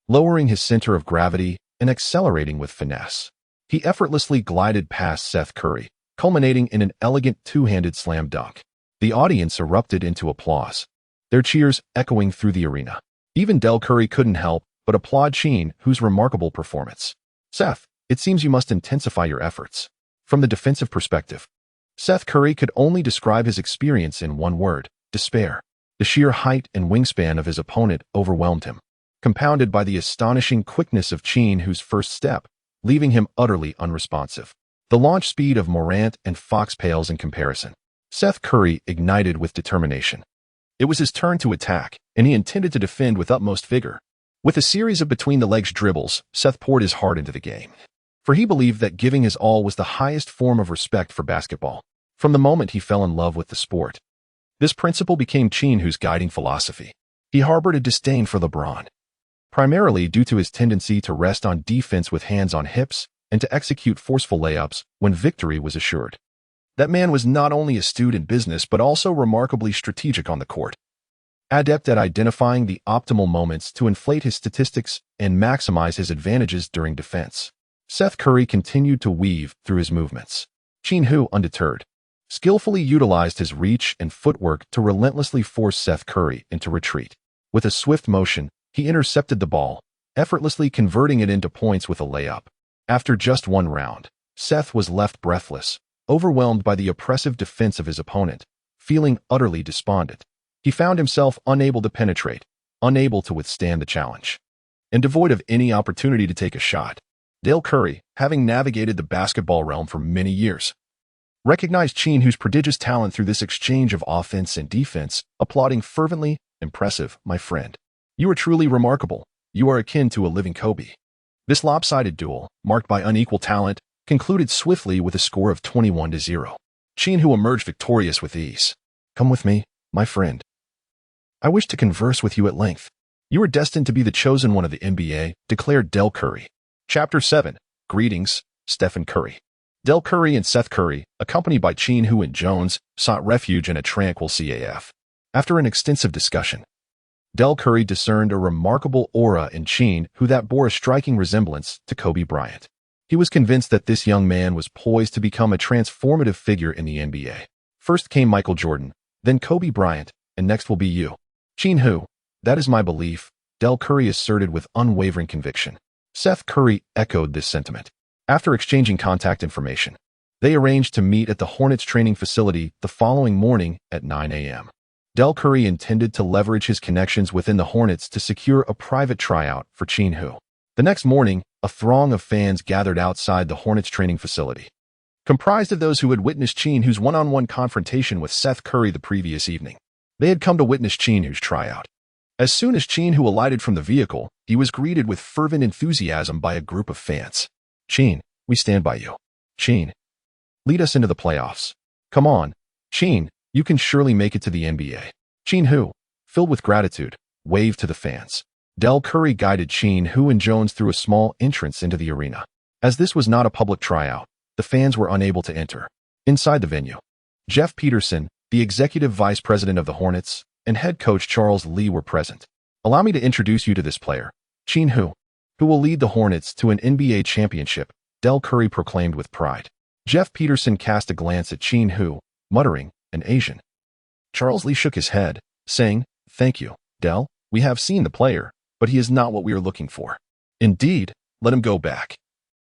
lowering his center of gravity and accelerating with finesse. He effortlessly glided past Seth Curry, culminating in an elegant two-handed slam dunk. The audience erupted into applause, their cheers echoing through the arena. Even Del Curry couldn't help but applaud Qin Hu's remarkable performance. "Seth, it seems you must intensify your efforts." From the defensive perspective, Seth Curry could only describe his experience in one word: despair. The sheer height and wingspan of his opponent overwhelmed him, compounded by the astonishing quickness of Qin Hu's first step, leaving him utterly unresponsive. The launch speed of Morant and Fox pales in comparison. Seth Curry ignited with determination. It was his turn to attack, and he intended to defend with utmost vigor. With a series of between-the-legs dribbles, Seth poured his heart into the game, for he believed that giving his all was the highest form of respect for basketball. From the moment he fell in love with the sport, this principle became Qin Hu's guiding philosophy. He harbored a disdain for LeBron, primarily due to his tendency to rest on defense with hands on hips and to execute forceful layups when victory was assured. That man was not only astute in business but also remarkably strategic on the court, adept at identifying the optimal moments to inflate his statistics and maximize his advantages during defense. Seth Curry continued to weave through his movements. Qin Hu, undeterred, skillfully utilized his reach and footwork to relentlessly force Seth Curry into retreat. With a swift motion, he intercepted the ball, effortlessly converting it into points with a layup. After just one round, Seth was left breathless, overwhelmed by the oppressive defense of his opponent, feeling utterly despondent. He found himself unable to penetrate, unable to withstand the challenge, and devoid of any opportunity to take a shot. Del Curry, having navigated the basketball realm for many years, recognized Qin Hu's prodigious talent through this exchange of offense and defense, applauding fervently, "Impressive, my friend. You are truly remarkable. You are akin to a living Kobe." This lopsided duel, marked by unequal talent, concluded swiftly with a score of 21-0. Qin Hu emerged victorious with ease. "Come with me, my friend. I wish to converse with you at length. You are destined to be the chosen one of the NBA," declared Del Curry. Chapter 7. Greetings, Stephen Curry. Del Curry and Seth Curry, accompanied by Qin Hu and Jones, sought refuge in a tranquil CAF. After an extensive discussion, Del Curry discerned a remarkable aura in Qin Hu that bore a striking resemblance to Kobe Bryant. He was convinced that this young man was poised to become a transformative figure in the NBA. First came Michael Jordan, then Kobe Bryant, and next will be you. Qin Hu, that is my belief, Del Curry asserted with unwavering conviction. Seth Curry echoed this sentiment. After exchanging contact information, they arranged to meet at the Hornets training facility the following morning at 9 a.m. Del Curry intended to leverage his connections within the Hornets to secure a private tryout for Qin Hu. The next morning, a throng of fans gathered outside the Hornets training facility, comprised of those who had witnessed Qin Hu's one-on-one confrontation with Seth Curry the previous evening. They had come to witness Qin Hu's tryout. As soon as Qin Hu alighted from the vehicle, he was greeted with fervent enthusiasm by a group of fans. Qin, we stand by you. Qin, lead us into the playoffs. Come on, Qin, you can surely make it to the NBA. Qin Hu, filled with gratitude, waved to the fans. Del Curry guided Qin Hu and Jones through a small entrance into the arena. As this was not a public tryout, the fans were unable to enter. Inside the venue, Jeff Peterson, the executive vice president of the Hornets, and head coach Charles Lee were present. Allow me to introduce you to this player, Qin Hu, who will lead the Hornets to an NBA championship, Del Curry proclaimed with pride. Jeff Peterson cast a glance at Qin Hu, muttering, an Asian. Charles Lee shook his head, saying, thank you, Del, we have seen the player, but he is not what we are looking for. Indeed, let him go back.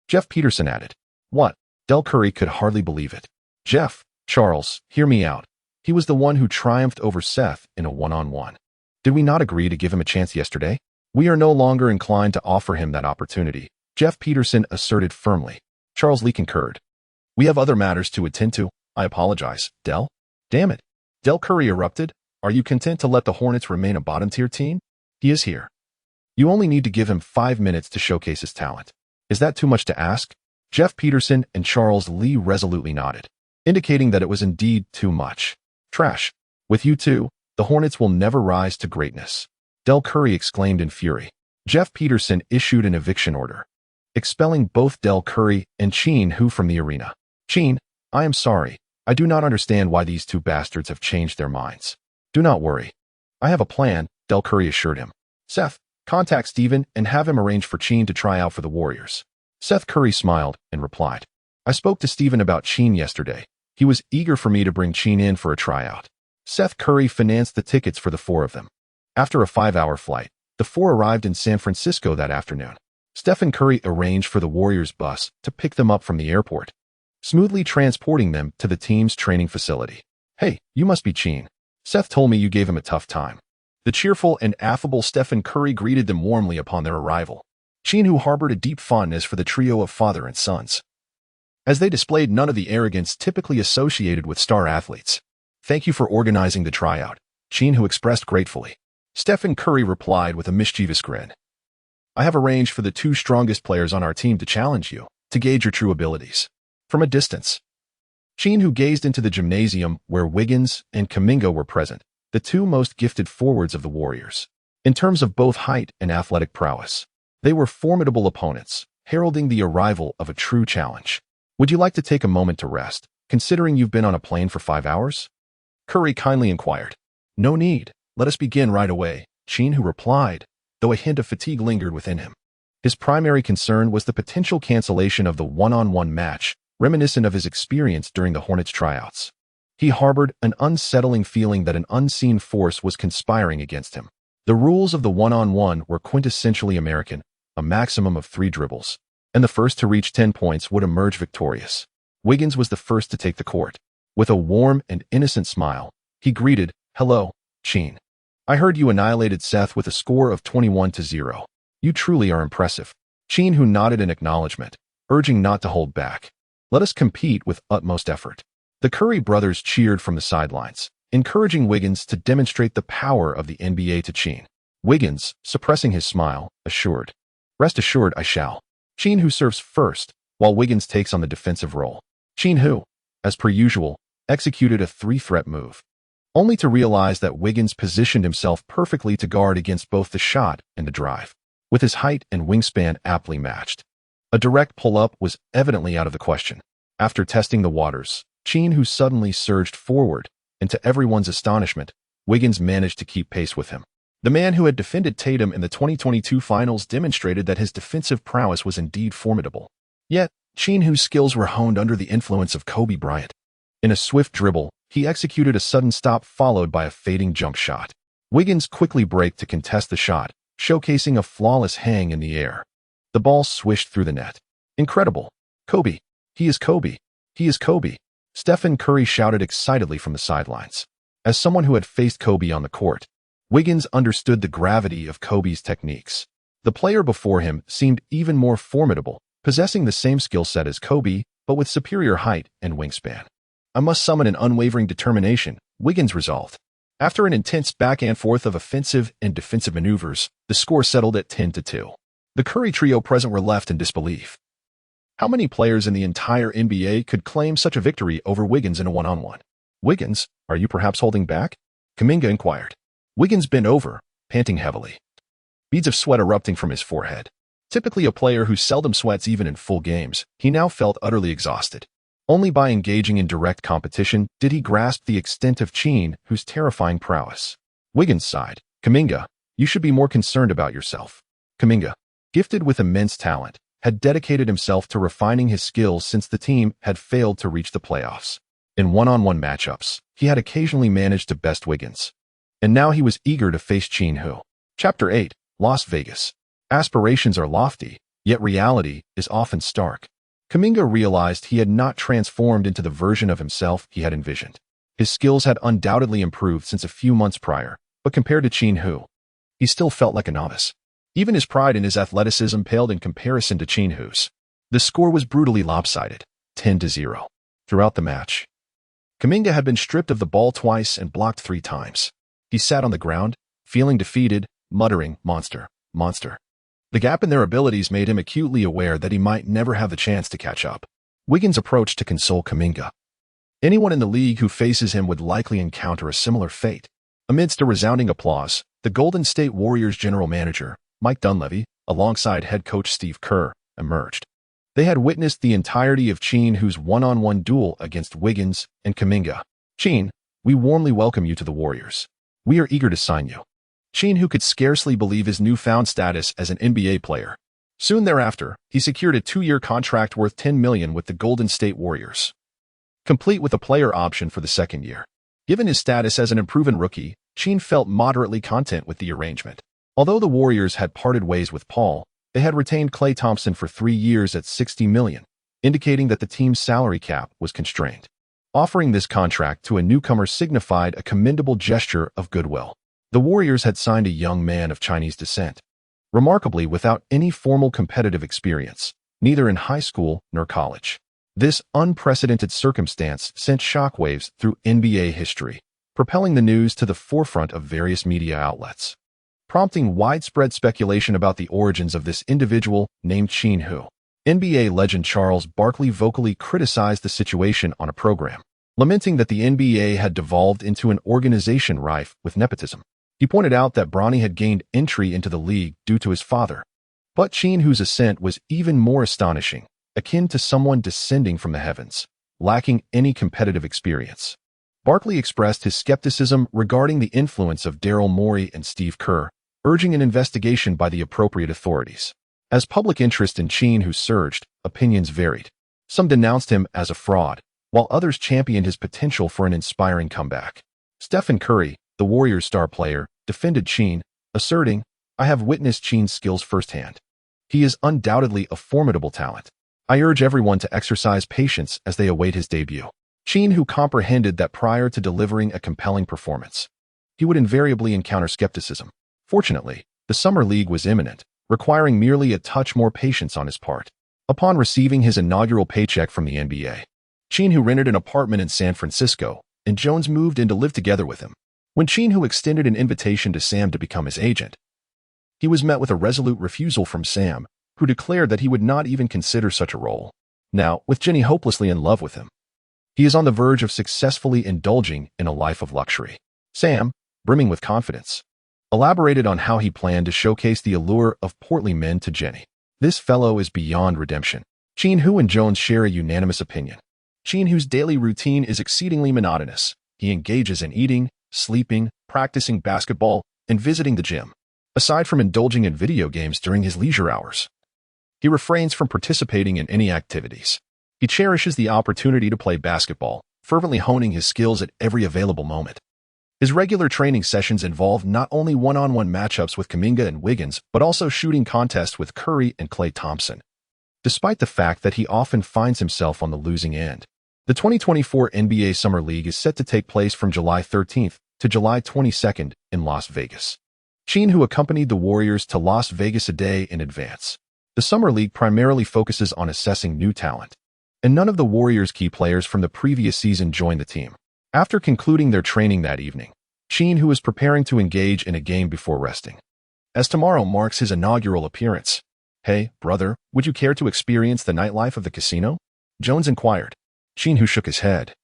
Jeff Peterson added. What? Del Curry could hardly believe it. Jeff, Charles, hear me out. He was the one who triumphed over Seth in a one-on-one. Did we not agree to give him a chance yesterday? We are no longer inclined to offer him that opportunity, Jeff Peterson asserted firmly. Charles Lee concurred. We have other matters to attend to. I apologize, Del. Damn it. Del Curry erupted. Are you content to let the Hornets remain a bottom-tier team? He is here. You only need to give him 5 minutes to showcase his talent. Is that too much to ask? Jeff Peterson and Charles Lee resolutely nodded, indicating that it was indeed too much. Trash. With you two, the Hornets will never rise to greatness, Del Curry exclaimed in fury. Jeff Peterson issued an eviction order, expelling both Del Curry and Qin Hu from the arena. Qin, I am sorry. I do not understand why these two bastards have changed their minds. Do not worry. I have a plan, Del Curry assured him. Seth, contact Steven and have him arrange for Qin to try out for the Warriors. Seth Curry smiled and replied. I spoke to Steven about Qin yesterday. He was eager for me to bring Qin in for a tryout. Seth Curry financed the tickets for the four of them. After a 5-hour flight, the four arrived in San Francisco that afternoon. Stephen Curry arranged for the Warriors bus to pick them up from the airport, smoothly transporting them to the team's training facility. Hey, you must be Qin. Seth told me you gave him a tough time. The cheerful and affable Stephen Curry greeted them warmly upon their arrival. Qin Hu harbored a deep fondness for the trio of father and sons, as they displayed none of the arrogance typically associated with star athletes. Thank you for organizing the tryout, Qin Hu expressed gratefully. Stephen Curry replied with a mischievous grin. I have arranged for the two strongest players on our team to challenge you, to gauge your true abilities. From a distance, Qin Hu gazed into the gymnasium where Wiggins and Kuminga were present, the two most gifted forwards of the Warriors. In terms of both height and athletic prowess, they were formidable opponents, heralding the arrival of a true challenge. Would you like to take a moment to rest, considering you've been on a plane for 5 hours? Curry kindly inquired. No need. Let us begin right away, Qin Hu replied, though a hint of fatigue lingered within him. His primary concern was the potential cancellation of the one-on-one match, reminiscent of his experience during the Hornets tryouts. He harbored an unsettling feeling that an unseen force was conspiring against him. The rules of the one-on-one were quintessentially American, a maximum of 3 dribbles, and the first to reach 10 points would emerge victorious. Wiggins was the first to take the court. With a warm and innocent smile, he greeted, Hello, Qin. I heard you annihilated Seth with a score of 21-0. You truly are impressive. Qin Hu nodded in acknowledgement, urging not to hold back. Let us compete with utmost effort. The Curry brothers cheered from the sidelines, encouraging Wiggins to demonstrate the power of the NBA to Qin. Wiggins, suppressing his smile, assured, Rest assured I shall. Qin Hu serves first, while Wiggins takes on the defensive role. Qin Hu, as per usual, executed a 3-threat move, only to realize that Wiggins positioned himself perfectly to guard against both the shot and the drive, with his height and wingspan aptly matched. A direct pull-up was evidently out of the question. After testing the waters, Qin Hu suddenly surged forward, and to everyone's astonishment, Wiggins managed to keep pace with him. The man who had defended Tatum in the 2022 finals demonstrated that his defensive prowess was indeed formidable. Yet, Qin Hu's skills were honed under the influence of Kobe Bryant. In a swift dribble, he executed a sudden stop followed by a fading jump shot. Wiggins quickly braked to contest the shot, showcasing a flawless hang in the air. The ball swished through the net. Incredible. Kobe. He is Kobe. He is Kobe. Stephen Curry shouted excitedly from the sidelines. As someone who had faced Kobe on the court, Wiggins understood the gravity of Kobe's techniques. The player before him seemed even more formidable, possessing the same skill set as Kobe, but with superior height and wingspan. I must summon an unwavering determination, Wiggins resolved. After an intense back and forth of offensive and defensive maneuvers, the score settled at 10-2. The Curry trio present were left in disbelief. How many players in the entire NBA could claim such a victory over Wiggins in a one-on-one? Wiggins, are you perhaps holding back? Kuminga inquired. Wiggins bent over, panting heavily. Beads of sweat erupting from his forehead. Typically a player who seldom sweats even in full games, he now felt utterly exhausted. Only by engaging in direct competition did he grasp the extent of Qin Hu's terrifying prowess. Wiggins sighed. Kuminga, you should be more concerned about yourself. Kuminga, gifted with immense talent, had dedicated himself to refining his skills since the team had failed to reach the playoffs. In one-on-one matchups, he had occasionally managed to best Wiggins. And now he was eager to face Qin Hu. Chapter 8, Las Vegas. Aspirations are lofty, yet reality is often stark. Kuminga realized he had not transformed into the version of himself he had envisioned. His skills had undoubtedly improved since a few months prior, but compared to Qin Hu, he still felt like a novice. Even his pride in his athleticism paled in comparison to Qin Hu's. The score was brutally lopsided, 10-0. Throughout the match, Kuminga had been stripped of the ball twice and blocked 3 times. He sat on the ground, feeling defeated, muttering, "Monster, monster." The gap in their abilities made him acutely aware that he might never have the chance to catch up. Wiggins approached to console Kuminga. Anyone in the league who faces him would likely encounter a similar fate. Amidst a resounding applause, the Golden State Warriors general manager, Mike Dunleavy, alongside head coach Steve Kerr, emerged. They had witnessed the entirety of Qin Hu's one-on-one duel against Wiggins and Kuminga. "Qin, we warmly welcome you to the Warriors. We are eager to sign you." Qin Hu could scarcely believe his newfound status as an NBA player. Soon thereafter, he secured a 2-year contract worth $10 million with the Golden State Warriors, complete with a player option for the second year. Given his status as an unproven rookie, Qin felt moderately content with the arrangement. Although the Warriors had parted ways with Paul, they had retained Klay Thompson for 3 years at $60 million, indicating that the team's salary cap was constrained. Offering this contract to a newcomer signified a commendable gesture of goodwill. The Warriors had signed a young man of Chinese descent, remarkably without any formal competitive experience, neither in high school nor college. This unprecedented circumstance sent shockwaves through NBA history, propelling the news to the forefront of various media outlets, prompting widespread speculation about the origins of this individual named Qin Hu. NBA legend Charles Barkley vocally criticized the situation on a program, lamenting that the NBA had devolved into an organization rife with nepotism. He pointed out that Bronny had gained entry into the league due to his father. But Qin Hu's ascent was even more astonishing, akin to someone descending from the heavens, lacking any competitive experience. Barkley expressed his skepticism regarding the influence of Daryl Morey and Steve Kerr, urging an investigation by the appropriate authorities. As public interest in Qin Hu surged, opinions varied. Some denounced him as a fraud, while others championed his potential for an inspiring comeback. Stephen Curry, the Warriors' star player, defended Qin, asserting, "I have witnessed Qin's skills firsthand. He is undoubtedly a formidable talent. I urge everyone to exercise patience as they await his debut." Qin Hu comprehended that prior to delivering a compelling performance, he would invariably encounter skepticism. Fortunately, the Summer League was imminent, requiring merely a touch more patience on his part. Upon receiving his inaugural paycheck from the NBA, Qin Hu rented an apartment in San Francisco, and Jones moved in to live together with him. When Qin Hu extended an invitation to Sam to become his agent, he was met with a resolute refusal from Sam, who declared that he would not even consider such a role. Now, with Jenny hopelessly in love with him, he is on the verge of successfully indulging in a life of luxury. Sam, brimming with confidence, elaborated on how he planned to showcase the allure of portly men to Jenny. "This fellow is beyond redemption." Qin Hu and Jones share a unanimous opinion. Qin Hu's daily routine is exceedingly monotonous. He engages in eating, sleeping, practicing basketball, and visiting the gym. Aside from indulging in video games during his leisure hours, he refrains from participating in any activities. He cherishes the opportunity to play basketball, fervently honing his skills at every available moment. His regular training sessions involve not only one-on-one matchups with Kuminga and Wiggins, but also shooting contests with Curry and Klay Thompson, despite the fact that he often finds himself on the losing end. The 2024 NBA Summer League is set to take place from July 13th to July 22nd in Las Vegas. Qin Hu accompanied the Warriors to Las Vegas a day in advance. The Summer League primarily focuses on assessing new talent, and none of the Warriors' key players from the previous season joined the team. After concluding their training that evening, Qin Hu is preparing to engage in a game before resting, as tomorrow marks his inaugural appearance. "Hey, brother, would you care to experience the nightlife of the casino?" Jones inquired. Qin Hu shook his head,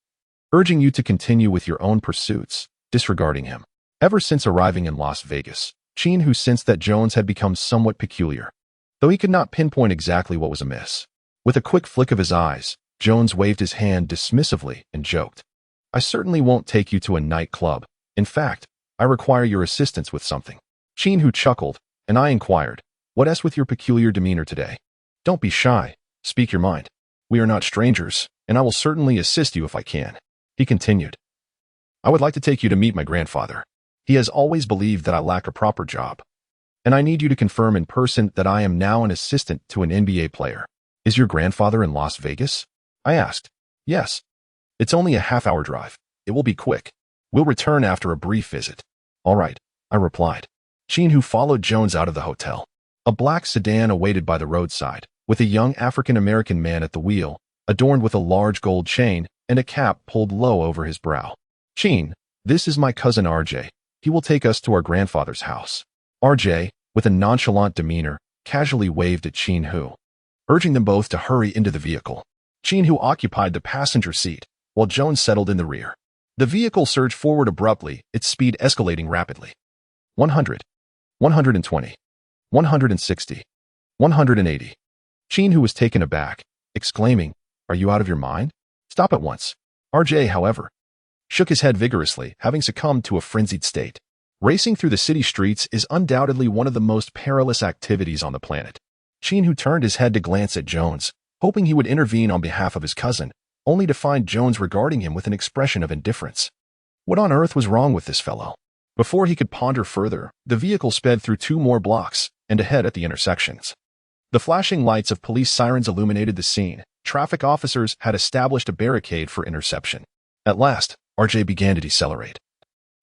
urging you to continue with your own pursuits, disregarding him. Ever since arriving in Las Vegas, Qin Hu sensed that Jones had become somewhat peculiar, though he could not pinpoint exactly what was amiss. With a quick flick of his eyes, Jones waved his hand dismissively and joked, "I certainly won't take you to a nightclub. In fact, I require your assistance with something." Qin Hu chuckled, and I inquired, "What's with your peculiar demeanor today?" "Don't be shy. Speak your mind. We are not strangers, and I will certainly assist you if I can." He continued, "I would like to take you to meet my grandfather. He has always believed that I lack a proper job, and I need you to confirm in person that I am now an assistant to an NBA player." "Is your grandfather in Las Vegas?" I asked. "Yes. It's only a half-hour drive. It will be quick. We'll return after a brief visit." "All right," I replied. Qin Hu followed Jones out of the hotel. A black sedan awaited by the roadside, with a young African-American man at the wheel, adorned with a large gold chain and a cap pulled low over his brow. "Qin, this is my cousin RJ. He will take us to our grandfather's house." RJ, with a nonchalant demeanor, casually waved at Qin Hu, urging them both to hurry into the vehicle. Qin Hu occupied the passenger seat, while Jones settled in the rear. The vehicle surged forward abruptly, its speed escalating rapidly. 100, 120, 160, 180. Qin Hu was taken aback, exclaiming, "Are you out of your mind? Stop at once." RJ, however, shook his head vigorously, having succumbed to a frenzied state. Racing through the city streets is undoubtedly one of the most perilous activities on the planet. Qin Hu turned his head to glance at Jones, hoping he would intervene on behalf of his cousin, only to find Jones regarding him with an expression of indifference. What on earth was wrong with this fellow? Before he could ponder further, the vehicle sped through 2 more blocks and ahead at the intersections. The flashing lights of police sirens illuminated the scene. Traffic officers had established a barricade for interception. At last, RJ began to decelerate,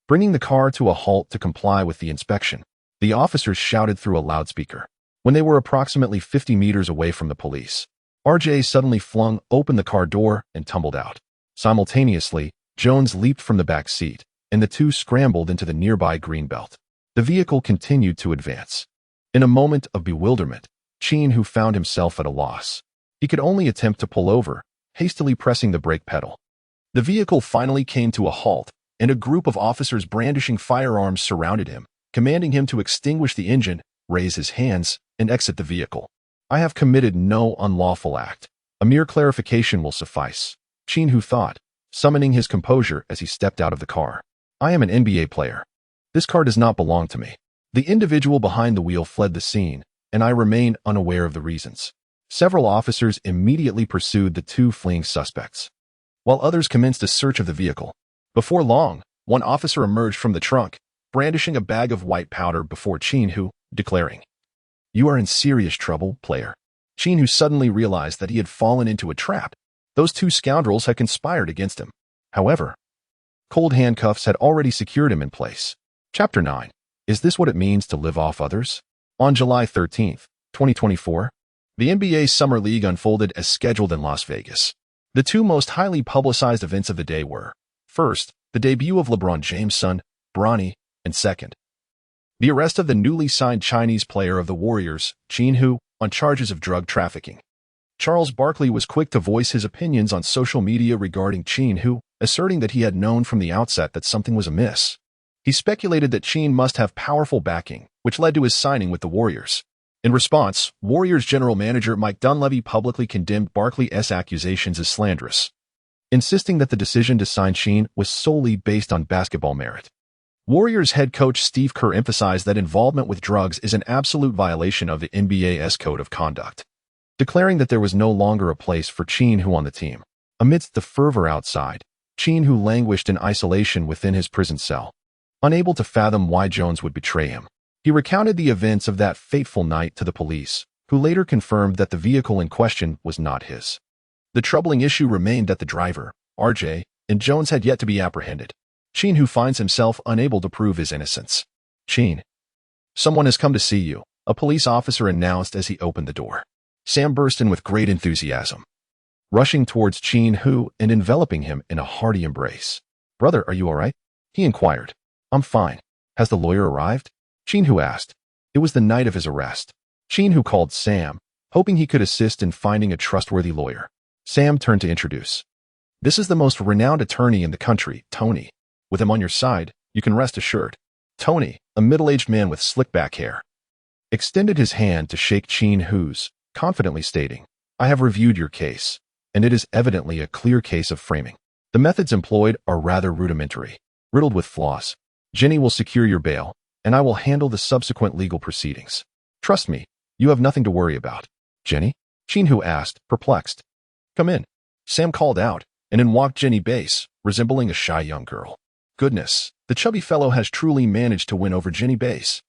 bringing the car to a halt to comply with the inspection. The officers shouted through a loudspeaker. When they were approximately 50 meters away from the police, RJ suddenly flung open the car door and tumbled out. Simultaneously, Jones leaped from the back seat, and the two scrambled into the nearby greenbelt. The vehicle continued to advance. In a moment of bewilderment, Qin Hu found himself at a loss. He could only attempt to pull over, hastily pressing the brake pedal. The vehicle finally came to a halt, and a group of officers brandishing firearms surrounded him, commanding him to extinguish the engine, raise his hands, and exit the vehicle. "I have committed no unlawful act. A mere clarification will suffice," Qin Hu thought, summoning his composure as he stepped out of the car. "I am an NBA player. This car does not belong to me." The individual behind the wheel fled the scene, and I remain unaware of the reasons. Several officers immediately pursued the 2 fleeing suspects, while others commenced a search of the vehicle. Before long, one officer emerged from the trunk, brandishing a bag of white powder before Qin Hu, declaring, "You are in serious trouble, player." Qin Hu suddenly realized that he had fallen into a trap. Those 2 scoundrels had conspired against him. However, cold handcuffs had already secured him in place. Chapter 9. Is this what it means to live off others? On July 13, 2024, the NBA Summer League unfolded as scheduled in Las Vegas. The 2 most highly publicized events of the day were, first, the debut of LeBron James' son, Bronny, and second, the arrest of the newly signed Chinese player of the Warriors, Qin Hu, on charges of drug trafficking. Charles Barkley was quick to voice his opinions on social media regarding Qin Hu, asserting that he had known from the outset that something was amiss. He speculated that Qin must have powerful backing, which led to his signing with the Warriors. In response, Warriors general manager Mike Dunleavy publicly condemned Barkley's accusations as slanderous, insisting that the decision to sign Qin was solely based on basketball merit. Warriors head coach Steve Kerr emphasized that involvement with drugs is an absolute violation of the NBA's code of conduct, declaring that there was no longer a place for Qin Hu on the team. Amidst the fervor outside, Qin Hu languished in isolation within his prison cell, unable to fathom why Jones would betray him. He recounted the events of that fateful night to the police, who later confirmed that the vehicle in question was not his. The troubling issue remained that the driver, RJ, and Jones had yet to be apprehended. Qin Hu finds himself unable to prove his innocence. "Qin, someone has come to see you," a police officer announced as he opened the door. Sam burst in with great enthusiasm, rushing towards Qin Hu and enveloping him in a hearty embrace. "Brother, are you all right?" he inquired. I'm fine. Has the lawyer arrived? Qin Hu asked. It was the night of his arrest. Qin Hu called Sam, hoping he could assist in finding a trustworthy lawyer. Sam turned to introduce. This is the most renowned attorney in the country, Tony. With him on your side, you can rest assured. Tony, a middle-aged man with slick-back hair, extended his hand to shake Qin Hu's, confidently stating, I have reviewed your case, and it is evidently a clear case of framing. The methods employed are rather rudimentary, riddled with flaws. Jenny will secure your bail, and I will handle the subsequent legal proceedings. Trust me, you have nothing to worry about. Jenny? Qin Hu asked, perplexed. Come in. Sam called out, and in walked Jenny Bass, resembling a shy young girl. Goodness, the chubby fellow has truly managed to win over Jenny Bass.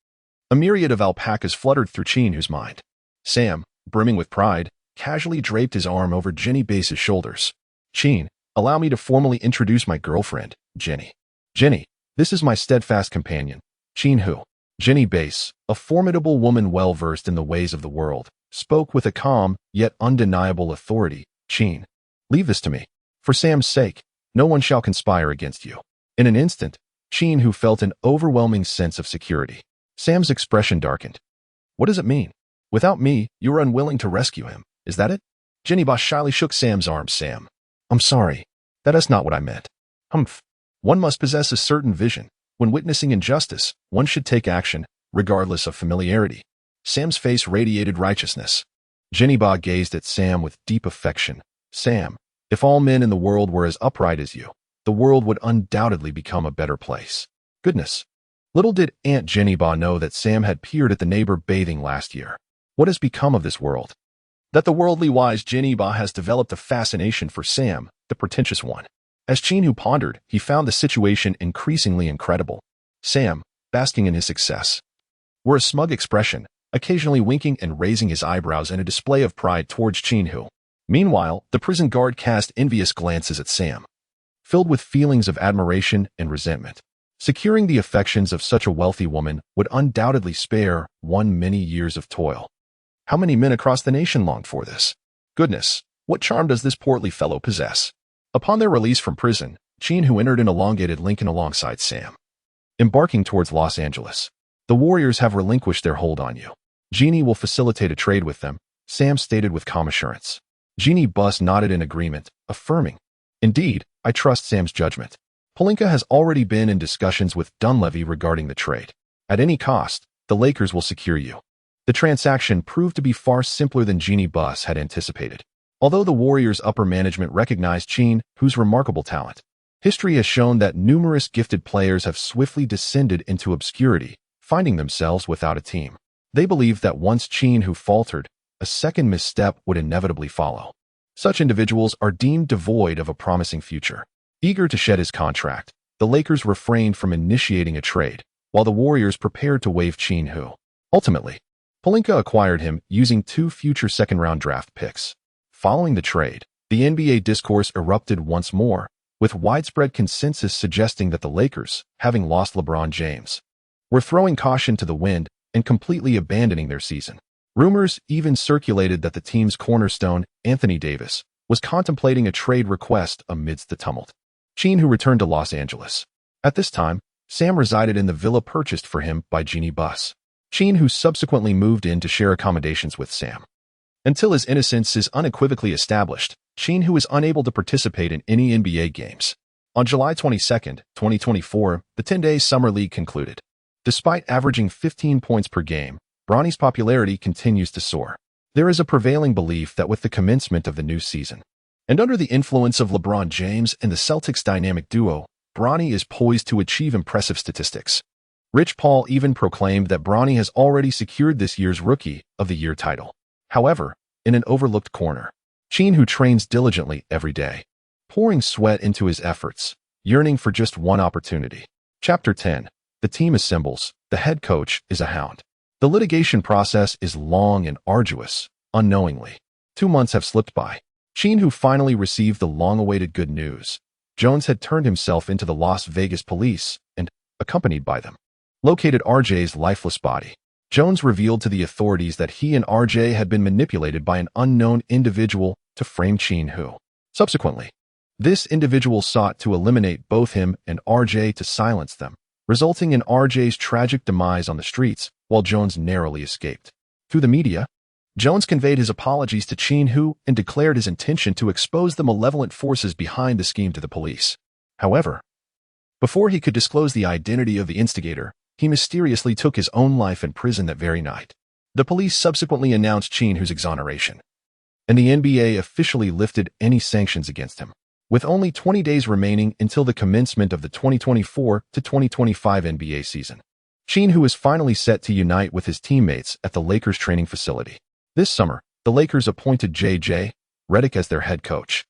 A myriad of alpacas fluttered through Qin Hu's mind. Sam, brimming with pride, casually draped his arm over Jenny Bass's shoulders. Qin, allow me to formally introduce my girlfriend, Jenny. Jenny, this is my steadfast companion, Qin Hu. Jenny Bass, a formidable woman well-versed in the ways of the world, spoke with a calm, yet undeniable authority. Qin, leave this to me. For Sam's sake, no one shall conspire against you. In an instant, Qin Hu felt an overwhelming sense of security. Sam's expression darkened. What does it mean? Without me, you are unwilling to rescue him. Is that it? Jenny Bass shyly shook Sam's arm. Sam, I'm sorry. That is not what I meant. Humph. One must possess a certain vision. When witnessing injustice, one should take action, regardless of familiarity. Sam's face radiated righteousness. Jenny Bass gazed at Sam with deep affection. Sam, if all men in the world were as upright as you, the world would undoubtedly become a better place. Goodness. Little did Aunt Jenny Bass know that Sam had peered at the neighbor bathing last year. What has become of this world? That the worldly wise Jenny Bass has developed a fascination for Sam, the pretentious one. As Qin Hu pondered, he found the situation increasingly incredible. Sam, basking in his success, wore a smug expression, occasionally winking and raising his eyebrows in a display of pride towards Qin Hu. Meanwhile, the prison guard cast envious glances at Sam, filled with feelings of admiration and resentment. Securing the affections of such a wealthy woman would undoubtedly spare one many years of toil. How many men across the nation longed for this? Goodness, what charm does this portly fellow possess? Upon their release from prison, Qin Hu entered an elongated Lincoln alongside Sam, embarking towards Los Angeles. The Warriors have relinquished their hold on you. Jeannie will facilitate a trade with them, Sam stated with calm assurance. Jeannie Bass nodded in agreement, affirming, Indeed, I trust Sam's judgment. Pelinka has already been in discussions with Dunleavy regarding the trade. At any cost, the Lakers will secure you. The transaction proved to be far simpler than Jeannie Bass had anticipated. Although the Warriors' upper management recognized Qin Hu's remarkable talent, history has shown that numerous gifted players have swiftly descended into obscurity, finding themselves without a team. They believed that once Qin Hu faltered, a second misstep would inevitably follow. Such individuals are deemed devoid of a promising future. Eager to shed his contract, the Lakers refrained from initiating a trade, while the Warriors prepared to waive Qin Hu. Ultimately, Pelinka acquired him using 2 future second-round draft picks. Following the trade, the NBA discourse erupted once more, with widespread consensus suggesting that the Lakers, having lost LeBron James, were throwing caution to the wind and completely abandoning their season. Rumors even circulated that the team's cornerstone, Anthony Davis, was contemplating a trade request amidst the tumult. Qin Hu returned to Los Angeles. At this time, Sam resided in the villa purchased for him by Jeannie Bass. Qin Hu subsequently moved in to share accommodations with Sam. Until his innocence is unequivocally established, Qin Hu is unable to participate in any NBA games. On July 22, 2024, the 10-day Summer League concluded. Despite averaging 15 points per game, Bronny's popularity continues to soar. There is a prevailing belief that with the commencement of the new season, and under the influence of LeBron James and the Celtics' dynamic duo, Bronny is poised to achieve impressive statistics. Rich Paul even proclaimed that Bronny has already secured this year's Rookie of the Year title. However, in an overlooked corner, Qin Hu trains diligently every day, pouring sweat into his efforts, yearning for just one opportunity. Chapter 10. The team assembles. The head coach is a hound. The litigation process is long and arduous. Unknowingly, 2 months have slipped by. Qin Hu finally received the long-awaited good news. Jones had turned himself into the Las Vegas police and, accompanied by them, located RJ's lifeless body. Jones revealed to the authorities that he and RJ had been manipulated by an unknown individual to frame Qin Hu. Subsequently, this individual sought to eliminate both him and RJ to silence them, resulting in RJ's tragic demise on the streets, while Jones narrowly escaped. Through the media, Jones conveyed his apologies to Qin Hu and declared his intention to expose the malevolent forces behind the scheme to the police. However, before he could disclose the identity of the instigator, he mysteriously took his own life in prison that very night. The police subsequently announced Qin Hu's exoneration, and the NBA officially lifted any sanctions against him. With only 20 days remaining until the commencement of the 2024 to 2025 NBA season, Qin Hu is finally set to unite with his teammates at the Lakers training facility. This summer, the Lakers appointed J.J. Redick as their head coach,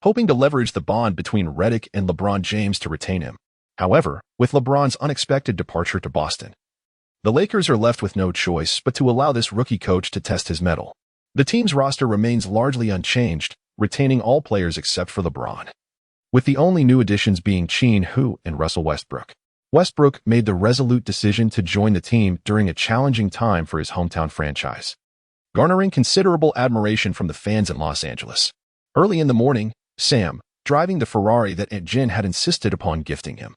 hoping to leverage the bond between Redick and LeBron James to retain him. However, with LeBron's unexpected departure to Boston, the Lakers are left with no choice but to allow this rookie coach to test his mettle. The team's roster remains largely unchanged, retaining all players except for LeBron, with the only new additions being Qin Hu and Russell Westbrook. Westbrook made the resolute decision to join the team during a challenging time for his hometown franchise, garnering considerable admiration from the fans in Los Angeles. Early in the morning, Sam, driving the Ferrari that Aunt Jen had insisted upon gifting him,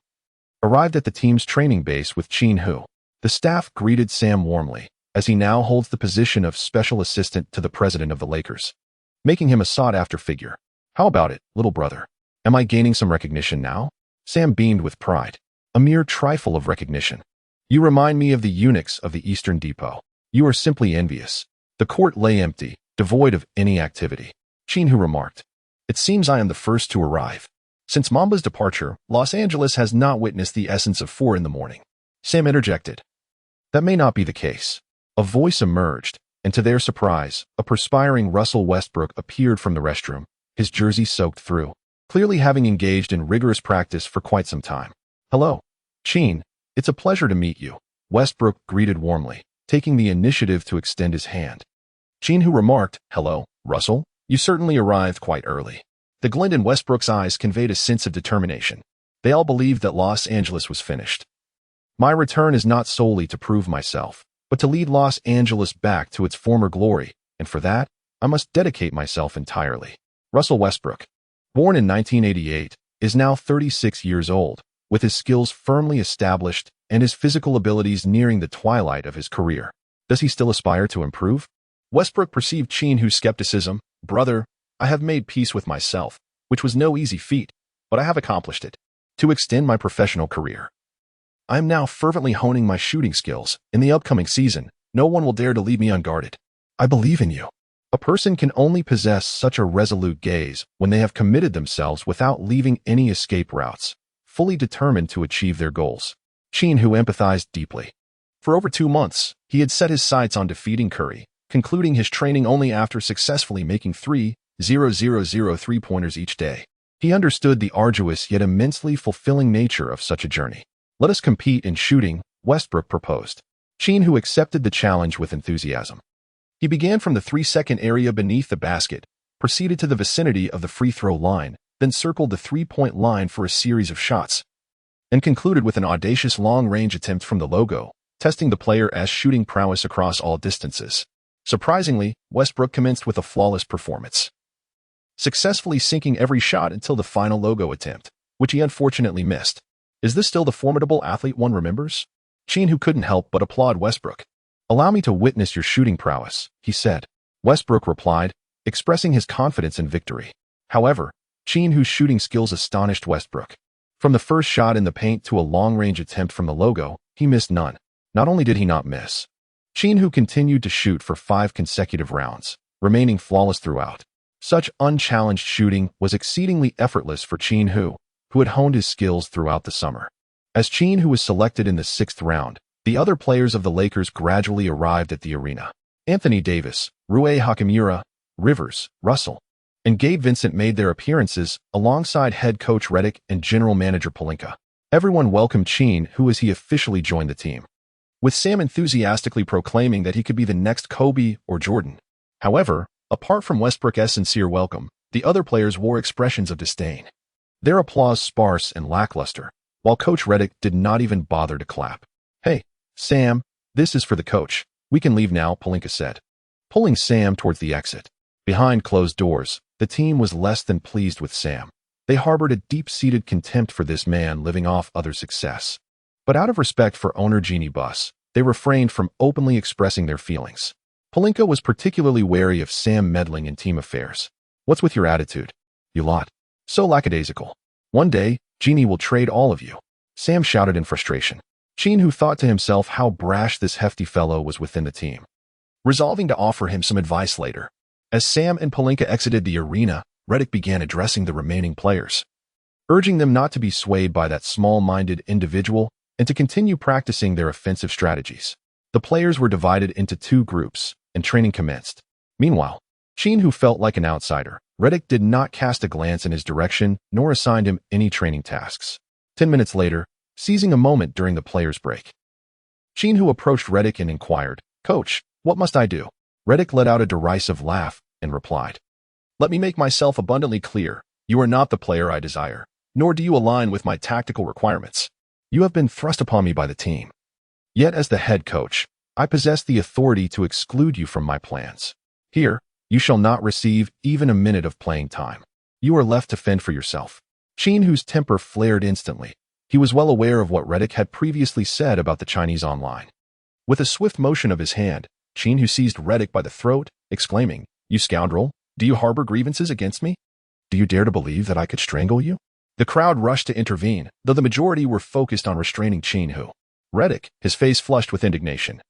arrived at the team's training base with Qin Hu. The staff greeted Sam warmly, as he now holds the position of special assistant to the president of the Lakers, making him a sought-after figure. "How about it, little brother? Am I gaining some recognition now?" Sam beamed with pride. "A mere trifle of recognition. You remind me of the eunuchs of the Eastern Depot. You are simply envious." The court lay empty, devoid of any activity. Qin Hu remarked, "It seems I am the first to arrive. Since Mamba's departure, Los Angeles has not witnessed the essence of 4 in the morning." Sam interjected, "That may not be the case." A voice emerged, and to their surprise, a perspiring Russell Westbrook appeared from the restroom, his jersey soaked through, clearly having engaged in rigorous practice for quite some time. "Hello, Qin. It's a pleasure to meet you," Westbrook greeted warmly, taking the initiative to extend his hand. Qin Hu remarked, "Hello, Russell. You certainly arrived quite early." The glint in Westbrook's eyes conveyed a sense of determination. They all believed that Los Angeles was finished. "My return is not solely to prove myself, but to lead Los Angeles back to its former glory, and for that, I must dedicate myself entirely." Russell Westbrook, born in 1988, is now 36 years old, with his skills firmly established and his physical abilities nearing the twilight of his career. Does he still aspire to improve? Westbrook perceived Qin Hu's skepticism. "Brother, I have made peace with myself, which was no easy feat, but I have accomplished it. To extend my professional career, I am now fervently honing my shooting skills. In the upcoming season, no one will dare to leave me unguarded. I believe in you." A person can only possess such a resolute gaze when they have committed themselves without leaving any escape routes, fully determined to achieve their goals. Qin Hu empathized deeply. For over 2 months, he had set his sights on defeating Curry, concluding his training only after successfully making 3,000 three-pointers each day. He understood the arduous yet immensely fulfilling nature of such a journey. "Let us compete in shooting," Westbrook proposed. Qin Hu accepted the challenge with enthusiasm. He began from the 3-second area beneath the basket, proceeded to the vicinity of the free throw line, then circled the 3-point line for a series of shots, and concluded with an audacious long-range attempt from the logo, testing the player's shooting prowess across all distances. Surprisingly, Westbrook commenced with a flawless performance, successfully sinking every shot until the final logo attempt, which he unfortunately missed. Is this still the formidable athlete one remembers? Qin Hu couldn't help but applaud Westbrook. "Allow me to witness your shooting prowess," he said. Westbrook replied, expressing his confidence in victory. However, Qin Hu's shooting skills astonished Westbrook. From the first shot in the paint to a long-range attempt from the logo, he missed none. Not only did he not miss, Qin Hu continued to shoot for 5 consecutive rounds, remaining flawless throughout. Such unchallenged shooting was exceedingly effortless for Qin Hu, who had honed his skills throughout the summer. As Qin Hu was selected in the 6th round, the other players of the Lakers gradually arrived at the arena. Anthony Davis, Rui Hachimura, Rivers, Russell, and Gabe Vincent made their appearances alongside head coach Redick and general manager Pelinka. Everyone welcomed Qin Hu as he officially joined the team, with Sam enthusiastically proclaiming that he could be the next Kobe or Jordan. However, apart from Westbrook's sincere welcome, the other players wore expressions of disdain, their applause sparse and lackluster, while Coach Redick did not even bother to clap. "Hey, Sam, this is for the coach. We can leave now," Pelinka said, pulling Sam towards the exit. Behind closed doors, the team was less than pleased with Sam. They harbored a deep-seated contempt for this man living off other success. But out of respect for owner Jeanie Buss, they refrained from openly expressing their feelings. Pelinka was particularly wary of Sam meddling in team affairs. "What's with your attitude, you lot? So lackadaisical. One day, Jeanie will trade all of you," Sam shouted in frustration. Qin Hu thought to himself how brash this hefty fellow was within the team, resolving to offer him some advice later. As Sam and Pelinka exited the arena, Redick began addressing the remaining players, urging them not to be swayed by that small-minded individual and to continue practicing their offensive strategies. The players were divided into two groups, and training commenced. Meanwhile, Qin Hu felt like an outsider. Redick did not cast a glance in his direction nor assigned him any training tasks. 10 minutes later, seizing a moment during the players' break, Qin Hu approached Redick and inquired, "Coach, what must I do?" Redick let out a derisive laugh and replied, "Let me make myself abundantly clear. You are not the player I desire, nor do you align with my tactical requirements. You have been thrust upon me by the team. Yet as the head coach, I possess the authority to exclude you from my plans. Here, you shall not receive even a minute of playing time. You are left to fend for yourself." Qin Hu's temper flared instantly. He was well aware of what Redick had previously said about the Chinese online. With a swift motion of his hand, Qin Hu seized Redick by the throat, exclaiming, "You scoundrel, do you harbor grievances against me? Do you dare to believe that I could strangle you?" The crowd rushed to intervene, though the majority were focused on restraining Qin Hu. Redick, his face flushed with indignation,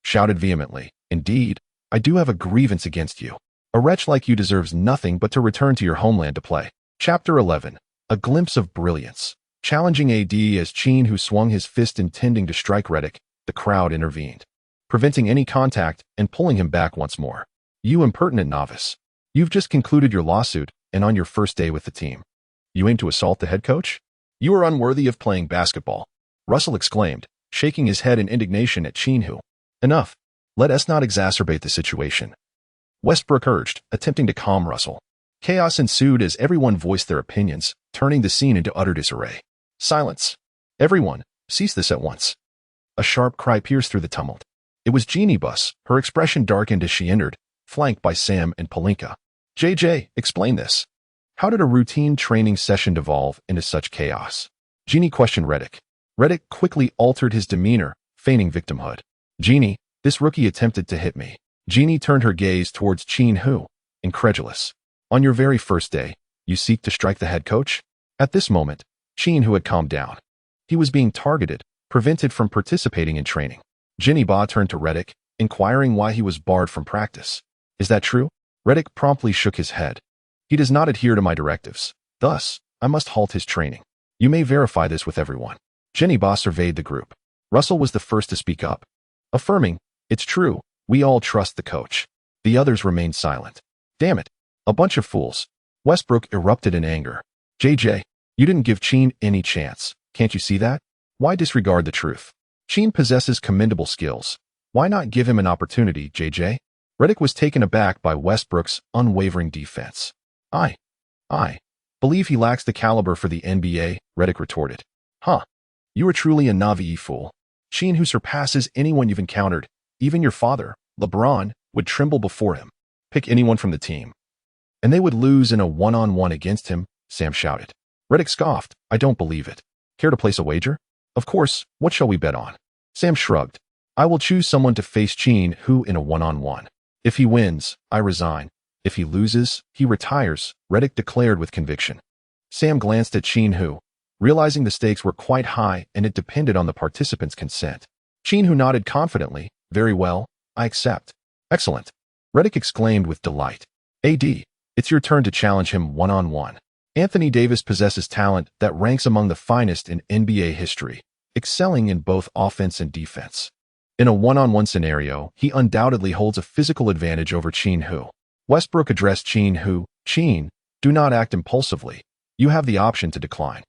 shouted vehemently, "Indeed, I do have a grievance against you. A wretch like you deserves nothing but to return to your homeland to play." Chapter 11. A glimpse of brilliance. Challenging AD as Qin Hu swung his fist intending to strike Redick, the crowd intervened, preventing any contact and pulling him back once more. "You impertinent novice. You've just concluded your lawsuit, and on your first day with the team, you aim to assault the head coach? You are unworthy of playing basketball," Russell exclaimed, shaking his head in indignation at Qin Hu. "Enough. Let us not exacerbate the situation," Westbrook urged, attempting to calm Russell. Chaos ensued as everyone voiced their opinions, turning the scene into utter disarray. "Silence. Everyone, cease this at once." A sharp cry pierced through the tumult. It was Jeanie Buss. Her expression darkened as she entered, flanked by Sam and Pelinka. "JJ, explain this. How did a routine training session devolve into such chaos?" Jeanie questioned Redick. Redick quickly altered his demeanor, feigning victimhood. "Jeanie, this rookie attempted to hit me." Jeanie turned her gaze towards Qin Hu, incredulous. "On your very first day, you seek to strike the head coach?" At this moment, Qin Hu had calmed down. He was being targeted, prevented from participating in training. Jeanie Buss turned to Redick, inquiring why he was barred from practice. "Is that true?" Redick promptly shook his head. "He does not adhere to my directives. Thus, I must halt his training. You may verify this with everyone." Jeanie Buss surveyed the group. Russell was the first to speak up, affirming, "It's true, we all trust the coach." The others remained silent. "Damn it, a bunch of fools." Westbrook erupted in anger. "JJ, you didn't give Qin any chance. Can't you see that? Why disregard the truth? Qin possesses commendable skills. Why not give him an opportunity, JJ?" Redick was taken aback by Westbrook's unwavering defense. I believe he lacks the caliber for the NBA," Redick retorted. "Huh. You are truly a Navi fool. Qin Hu surpasses anyone you've encountered. Even your father, LeBron, would tremble before him. Pick anyone from the team, and they would lose in a one-on-one against him," Sam shouted. Redick scoffed. "I don't believe it. Care to place a wager?" "Of course, what shall we bet on?" Sam shrugged. "I will choose someone to face Qin Hu in a one-on-one. If he wins, I resign. If he loses, he retires," Redick declared with conviction. Sam glanced at Qin Hu, realizing the stakes were quite high and it depended on the participants' consent. Qin Hu nodded confidently. "Very well, I accept." "Excellent," Redick exclaimed with delight. "AD, it's your turn to challenge him one-on-one." Anthony Davis possesses talent that ranks among the finest in NBA history, excelling in both offense and defense. In a one-on-one scenario, he undoubtedly holds a physical advantage over Qin Hu. Westbrook addressed Qin Hu. "Qin, do not act impulsively. You have the option to decline.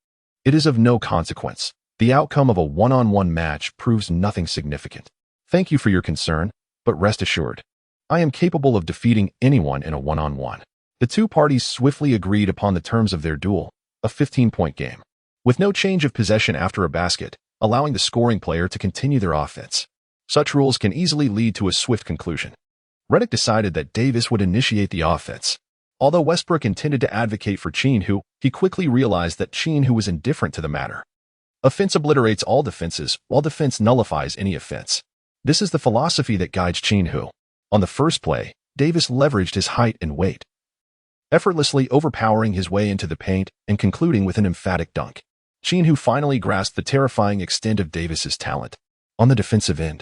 It is of no consequence. The outcome of a one-on-one match proves nothing significant. Thank you for your concern, but rest assured, I am capable of defeating anyone in a one-on-one." The two parties swiftly agreed upon the terms of their duel, a 15-point game, with no change of possession after a basket, allowing the scoring player to continue their offense. Such rules can easily lead to a swift conclusion. Redick decided that Davis would initiate the offense. Although Westbrook intended to advocate for Qin Hu, he quickly realized that Qin Hu was indifferent to the matter. Offense obliterates all defenses, while defense nullifies any offense. This is the philosophy that guides Qin Hu. On the first play, Davis leveraged his height and weight, effortlessly overpowering his way into the paint and concluding with an emphatic dunk. Qin Hu finally grasped the terrifying extent of Davis's talent. On the defensive end,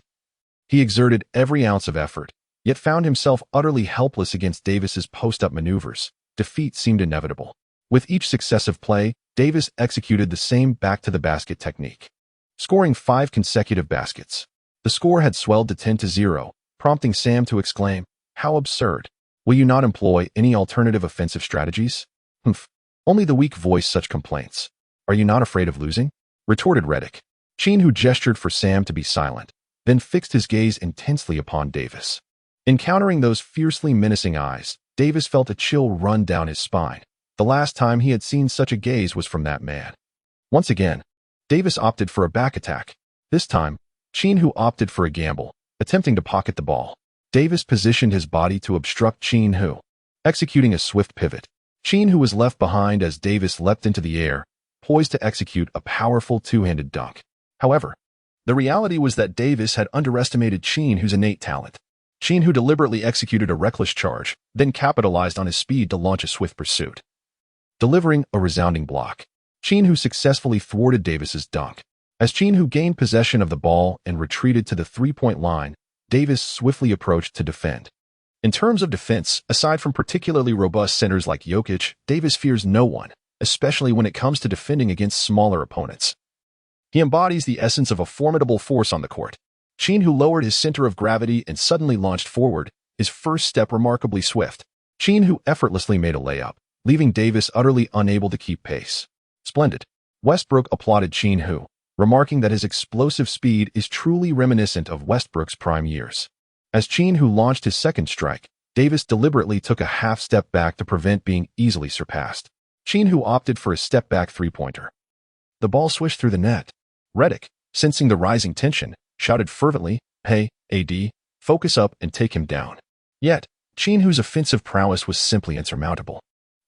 he exerted every ounce of effort, yet found himself utterly helpless against Davis's post-up maneuvers. Defeat seemed inevitable. With each successive play, Davis executed the same back-to-the-basket technique, scoring 5 consecutive baskets. The score had swelled to 10-0, prompting Sam to exclaim, "How absurd! Will you not employ any alternative offensive strategies?" "Humph. Only the weak voice such complaints. Are you not afraid of losing?" retorted Reddick. Qin Hu gestured for Sam to be silent, then fixed his gaze intensely upon Davis. Encountering those fiercely menacing eyes, Davis felt a chill run down his spine. The last time he had seen such a gaze was from that man. Once again, Davis opted for a back attack. This time, Qin Hu opted for a gamble, attempting to pocket the ball. Davis positioned his body to obstruct Qin Hu, executing a swift pivot. Qin Hu was left behind as Davis leapt into the air, poised to execute a powerful two-handed dunk. However, the reality was that Davis had underestimated Qin Hu's innate talent. Qin Hu deliberately executed a reckless charge, then capitalized on his speed to launch a swift pursuit, delivering a resounding block. Qin Hu successfully thwarted Davis's dunk. As Qin Hu gained possession of the ball and retreated to the three-point line, Davis swiftly approached to defend. In terms of defense, aside from particularly robust centers like Jokic, Davis fears no one, especially when it comes to defending against smaller opponents. He embodies the essence of a formidable force on the court. Qin Hu lowered his center of gravity and suddenly launched forward, his first step remarkably swift. Qin Hu effortlessly made a layup, leaving Davis utterly unable to keep pace. "Splendid." Westbrook applauded Qin Hu, remarking that his explosive speed is truly reminiscent of Westbrook's prime years. As Qin Hu launched his second strike, Davis deliberately took a half step back to prevent being easily surpassed. Qin Hu opted for a step-back three-pointer. The ball swished through the net. Reddick, sensing the rising tension, shouted fervently, "Hey, AD, focus up and take him down." Yet, Qin Hu's offensive prowess was simply insurmountable.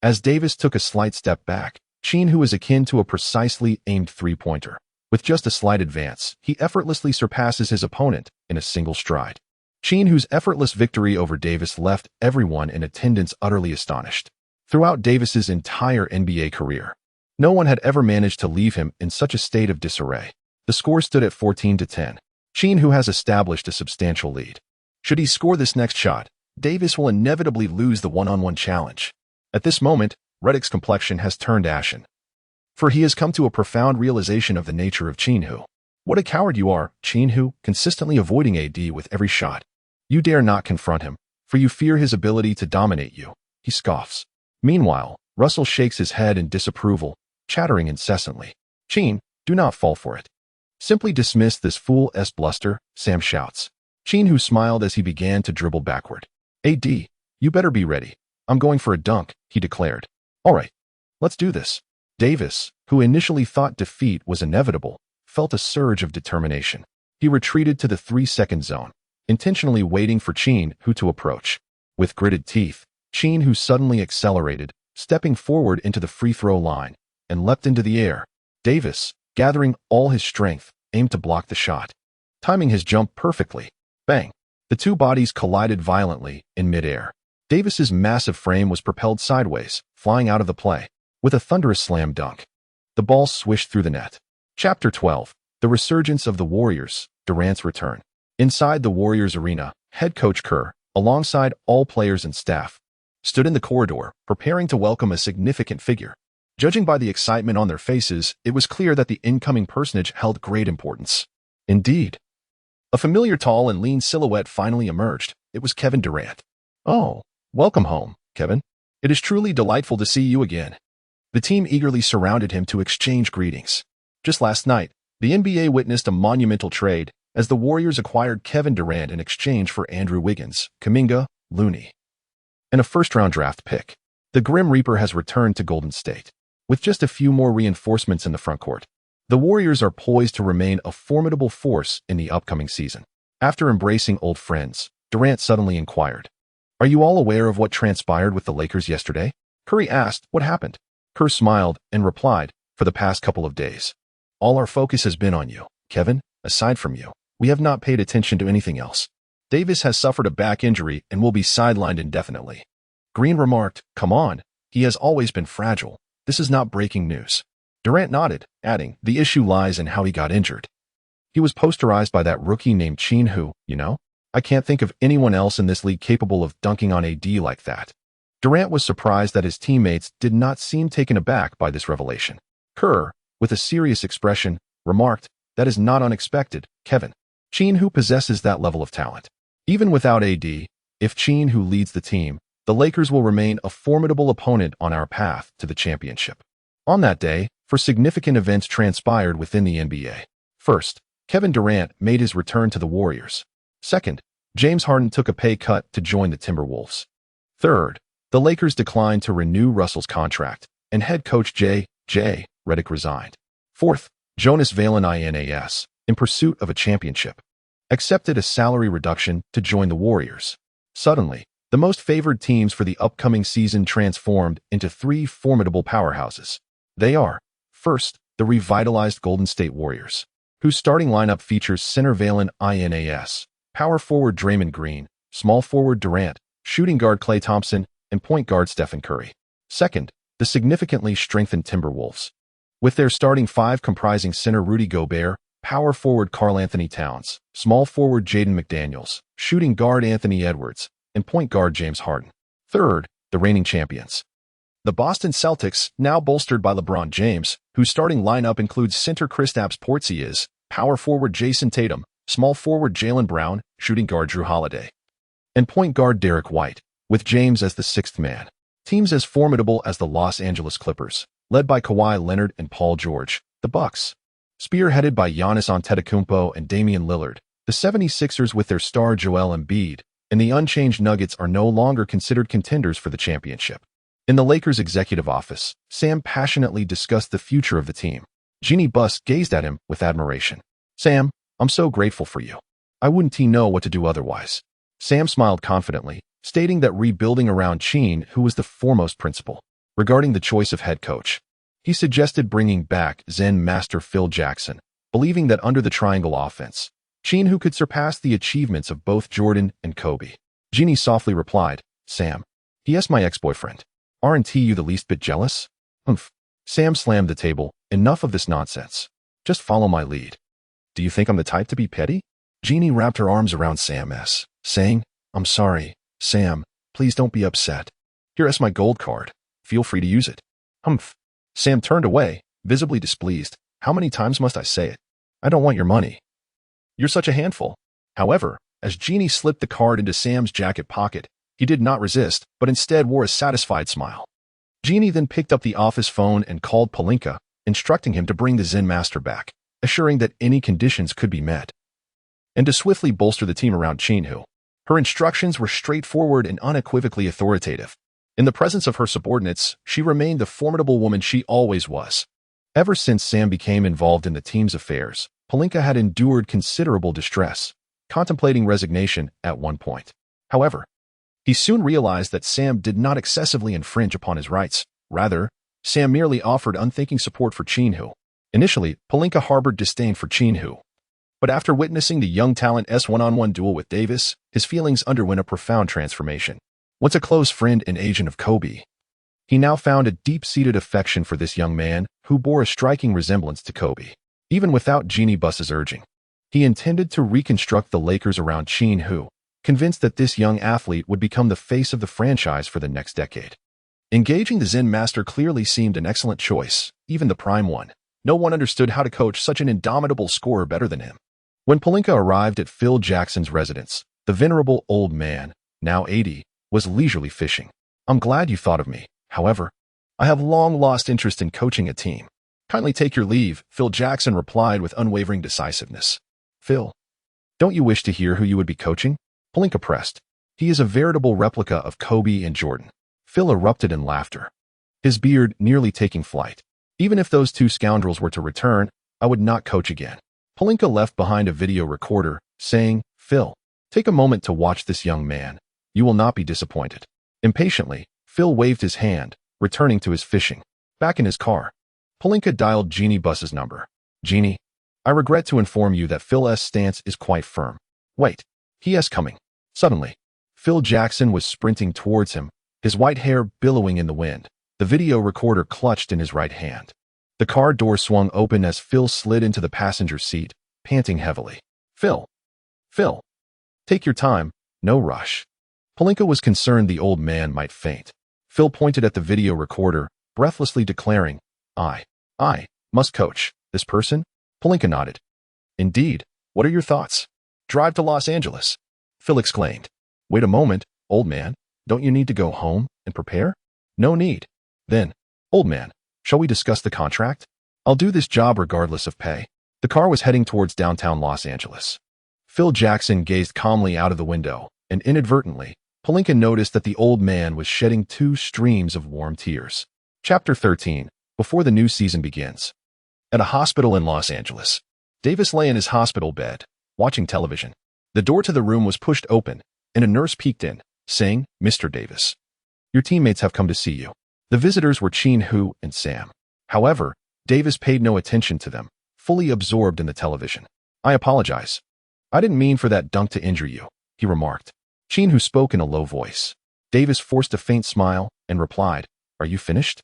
As Davis took a slight step back, Qin Hu is akin to a precisely aimed three-pointer. With just a slight advance, he effortlessly surpasses his opponent in a single stride. Qin Hu's effortless victory over Davis left everyone in attendance utterly astonished. Throughout Davis's entire NBA career, no one had ever managed to leave him in such a state of disarray. The score stood at 14-10. Qin Hu has established a substantial lead. Should he score this next shot, Davis will inevitably lose the one-on-one challenge. At this moment, Reddick's complexion has turned ashen, for he has come to a profound realization of the nature of Qin Hu. "What a coward you are, Qin Hu, consistently avoiding AD with every shot. You dare not confront him, for you fear his ability to dominate you," he scoffs. Meanwhile, Russell shakes his head in disapproval, chattering incessantly. "Qin, do not fall for it. Simply dismiss this fool's bluster," Sam shouts. Qin Hu smiled as he began to dribble backward. "AD, you better be ready. I'm going for a dunk," he declared. "All right, let's do this." Davis, who initially thought defeat was inevitable, felt a surge of determination. He retreated to the 3-second zone, intentionally waiting for Qin Hu to approach. With gritted teeth, Qin Hu suddenly accelerated, stepping forward into the free throw line, and leapt into the air. Davis, gathering all his strength, aimed to block the shot, timing his jump perfectly. Bang! The two bodies collided violently in midair. Davis's massive frame was propelled sideways, flying out of the play. With a thunderous slam dunk, the ball swished through the net. Chapter 12. The Resurgence of the Warriors, Durant's Return. Inside the Warriors arena, head coach Kerr, alongside all players and staff, stood in the corridor, preparing to welcome a significant figure. Judging by the excitement on their faces, it was clear that the incoming personage held great importance. Indeed, a familiar tall and lean silhouette finally emerged. It was Kevin Durant. "Oh, welcome home, Kevin. It is truly delightful to see you again." The team eagerly surrounded him to exchange greetings. Just last night, the NBA witnessed a monumental trade as the Warriors acquired Kevin Durant in exchange for Andrew Wiggins, Kuminga, Looney, and a first-round draft pick. The Grim Reaper has returned to Golden State. With just a few more reinforcements in the frontcourt, the Warriors are poised to remain a formidable force in the upcoming season. After embracing old friends, Durant suddenly inquired, "Are you all aware of what transpired with the Lakers yesterday?" Curry asked, "What happened?" Kerr smiled and replied, "For the past couple of days, All our focus has been on you, Kevin. Aside from you, we have not paid attention to anything else. Davis has suffered a back injury and will be sidelined indefinitely. Green remarked, come on, he has always been fragile. This is not breaking news. Durant nodded, adding, the issue lies in how he got injured. He was posterized by that rookie named Qin Hu, you know? I can't think of anyone else in this league capable of dunking on AD like that. Durant was surprised that his teammates did not seem taken aback by this revelation. Kerr, with a serious expression, remarked, that is not unexpected, Kevin. Qin Hu possesses that level of talent. Even without AD, if Qin Hu leads the team, the Lakers will remain a formidable opponent on our path to the championship. On that day, significant events transpired within the NBA. First, Kevin Durant made his return to the Warriors. Second, James Harden took a pay cut to join the Timberwolves. Third, the Lakers declined to renew Russell's contract, and head coach J. Redick resigned. Fourth, Jonas Valanciunas, in pursuit of a championship, accepted a salary reduction to join the Warriors. Suddenly, the most favored teams for the upcoming season transformed into three formidable powerhouses. They are, first, the revitalized Golden State Warriors, whose starting lineup features center Valanciunas, power forward Draymond Green, small forward Durant, shooting guard Klay Thompson, and point guard Stephen Curry. Second, the significantly strengthened Timberwolves, with their starting five comprising center Rudy Gobert, power forward Karl Anthony Towns, small forward Jaden McDaniels, shooting guard Anthony Edwards, and point guard James Harden. Third, the reigning champions, the Boston Celtics, now bolstered by LeBron James, whose starting lineup includes center Kristaps Porzingis, power forward Jason Tatum, small forward Jaylen Brown, shooting guard Drew Holiday, and point guard Derek White, with James as the sixth man. Teams as formidable as the Los Angeles Clippers, led by Kawhi Leonard and Paul George, the Bucks, spearheaded by Giannis Antetokounmpo and Damian Lillard, the 76ers with their star Joel Embiid, and the unchanged Nuggets are no longer considered contenders for the championship. In the Lakers' executive office, Sam passionately discussed the future of the team. Jeannie Buss gazed at him with admiration. Sam, I'm so grateful for you. I wouldn't know what to do otherwise. Sam smiled confidently, stating that rebuilding around Qin, who was the foremost principle. Regarding the choice of head coach, he suggested bringing back Zen master Phil Jackson, believing that under the triangle offense, Qin Hu could surpass the achievements of both Jordan and Kobe. Jeannie softly replied, Sam, he.s. my ex-boyfriend. Aren't you the least bit jealous? Humph. Sam slammed the table. Enough of this nonsense. Just follow my lead. Do you think I'm the type to be petty? Jeannie wrapped her arms around Sam's, saying, I'm sorry, Sam, please don't be upset. Here's my gold card. Feel free to use it. Humph. Sam turned away, visibly displeased. How many times must I say it? I don't want your money. You're such a handful. However, as Jeannie slipped the card into Sam's jacket pocket, he did not resist, but instead wore a satisfied smile. Jeannie then picked up the office phone and called Pelinka, instructing him to bring the Zen master back, assuring that any conditions could be met, and to swiftly bolster the team around Qin Hu. Her instructions were straightforward and unequivocally authoritative. In the presence of her subordinates, she remained the formidable woman she always was. Ever since Sam became involved in the team's affairs, Pelinka had endured considerable distress, contemplating resignation at one point. However, he soon realized that Sam did not excessively infringe upon his rights. Rather, Sam merely offered unthinking support for Qin Hu. Initially, Pelinka harbored disdain for Qin Hu, but after witnessing the young talent's one-on-one duel with Davis, his feelings underwent a profound transformation. Once a close friend and agent of Kobe, he now found a deep-seated affection for this young man who bore a striking resemblance to Kobe. Even without Jeannie Buss's urging, he intended to reconstruct the Lakers around Qin Hu, convinced that this young athlete would become the face of the franchise for the next decade. Engaging the Zen master clearly seemed an excellent choice, even the prime one. No one understood how to coach such an indomitable scorer better than him. When Pelinka arrived at Phil Jackson's residence, the venerable old man, now 80, was leisurely fishing. I'm glad you thought of me. However, I have long lost interest in coaching a team. Kindly take your leave, Phil Jackson replied with unwavering decisiveness. Phil, don't you wish to hear who you would be coaching? Pelinka pressed. He is a veritable replica of Kobe and Jordan. Phil erupted in laughter, his beard nearly taking flight. Even if those two scoundrels were to return, I would not coach again. Pelinka left behind a video recorder, saying, Phil, take a moment to watch this young man. You will not be disappointed. Impatiently, Phil waved his hand, returning to his fishing. Back in his car, Pelinka dialed Jeannie Buss's number. Genie, I regret to inform you that Phil's stance is quite firm. Wait, he is coming. Suddenly, Phil Jackson was sprinting towards him, his white hair billowing in the wind, the video recorder clutched in his right hand. The car door swung open as Phil slid into the passenger seat, panting heavily. Phil, take your time, no rush. Pelinka was concerned the old man might faint. Phil pointed at the video recorder, breathlessly declaring, I must coach this person? Pelinka nodded. Indeed, what are your thoughts? Drive to Los Angeles, Phil exclaimed. Wait a moment, old man, don't you need to go home and prepare? No need. Then, old man, shall we discuss the contract? I'll do this job regardless of pay. The car was heading towards downtown Los Angeles. Phil Jackson gazed calmly out of the window, and inadvertently, Pelinka noticed that the old man was shedding 2 streams of warm tears. Chapter 13. Before the new season begins. At a hospital in Los Angeles, Davis lay in his hospital bed, watching television. The door to the room was pushed open, and a nurse peeked in, saying, Mr. Davis, your teammates have come to see you. The visitors were Qin Hu and Sam. However, Davis paid no attention to them, fully absorbed in the television. I apologize. I didn't mean for that dunk to injure you, he remarked. Qin Hu spoke in a low voice. Davis forced a faint smile and replied, Are you finished?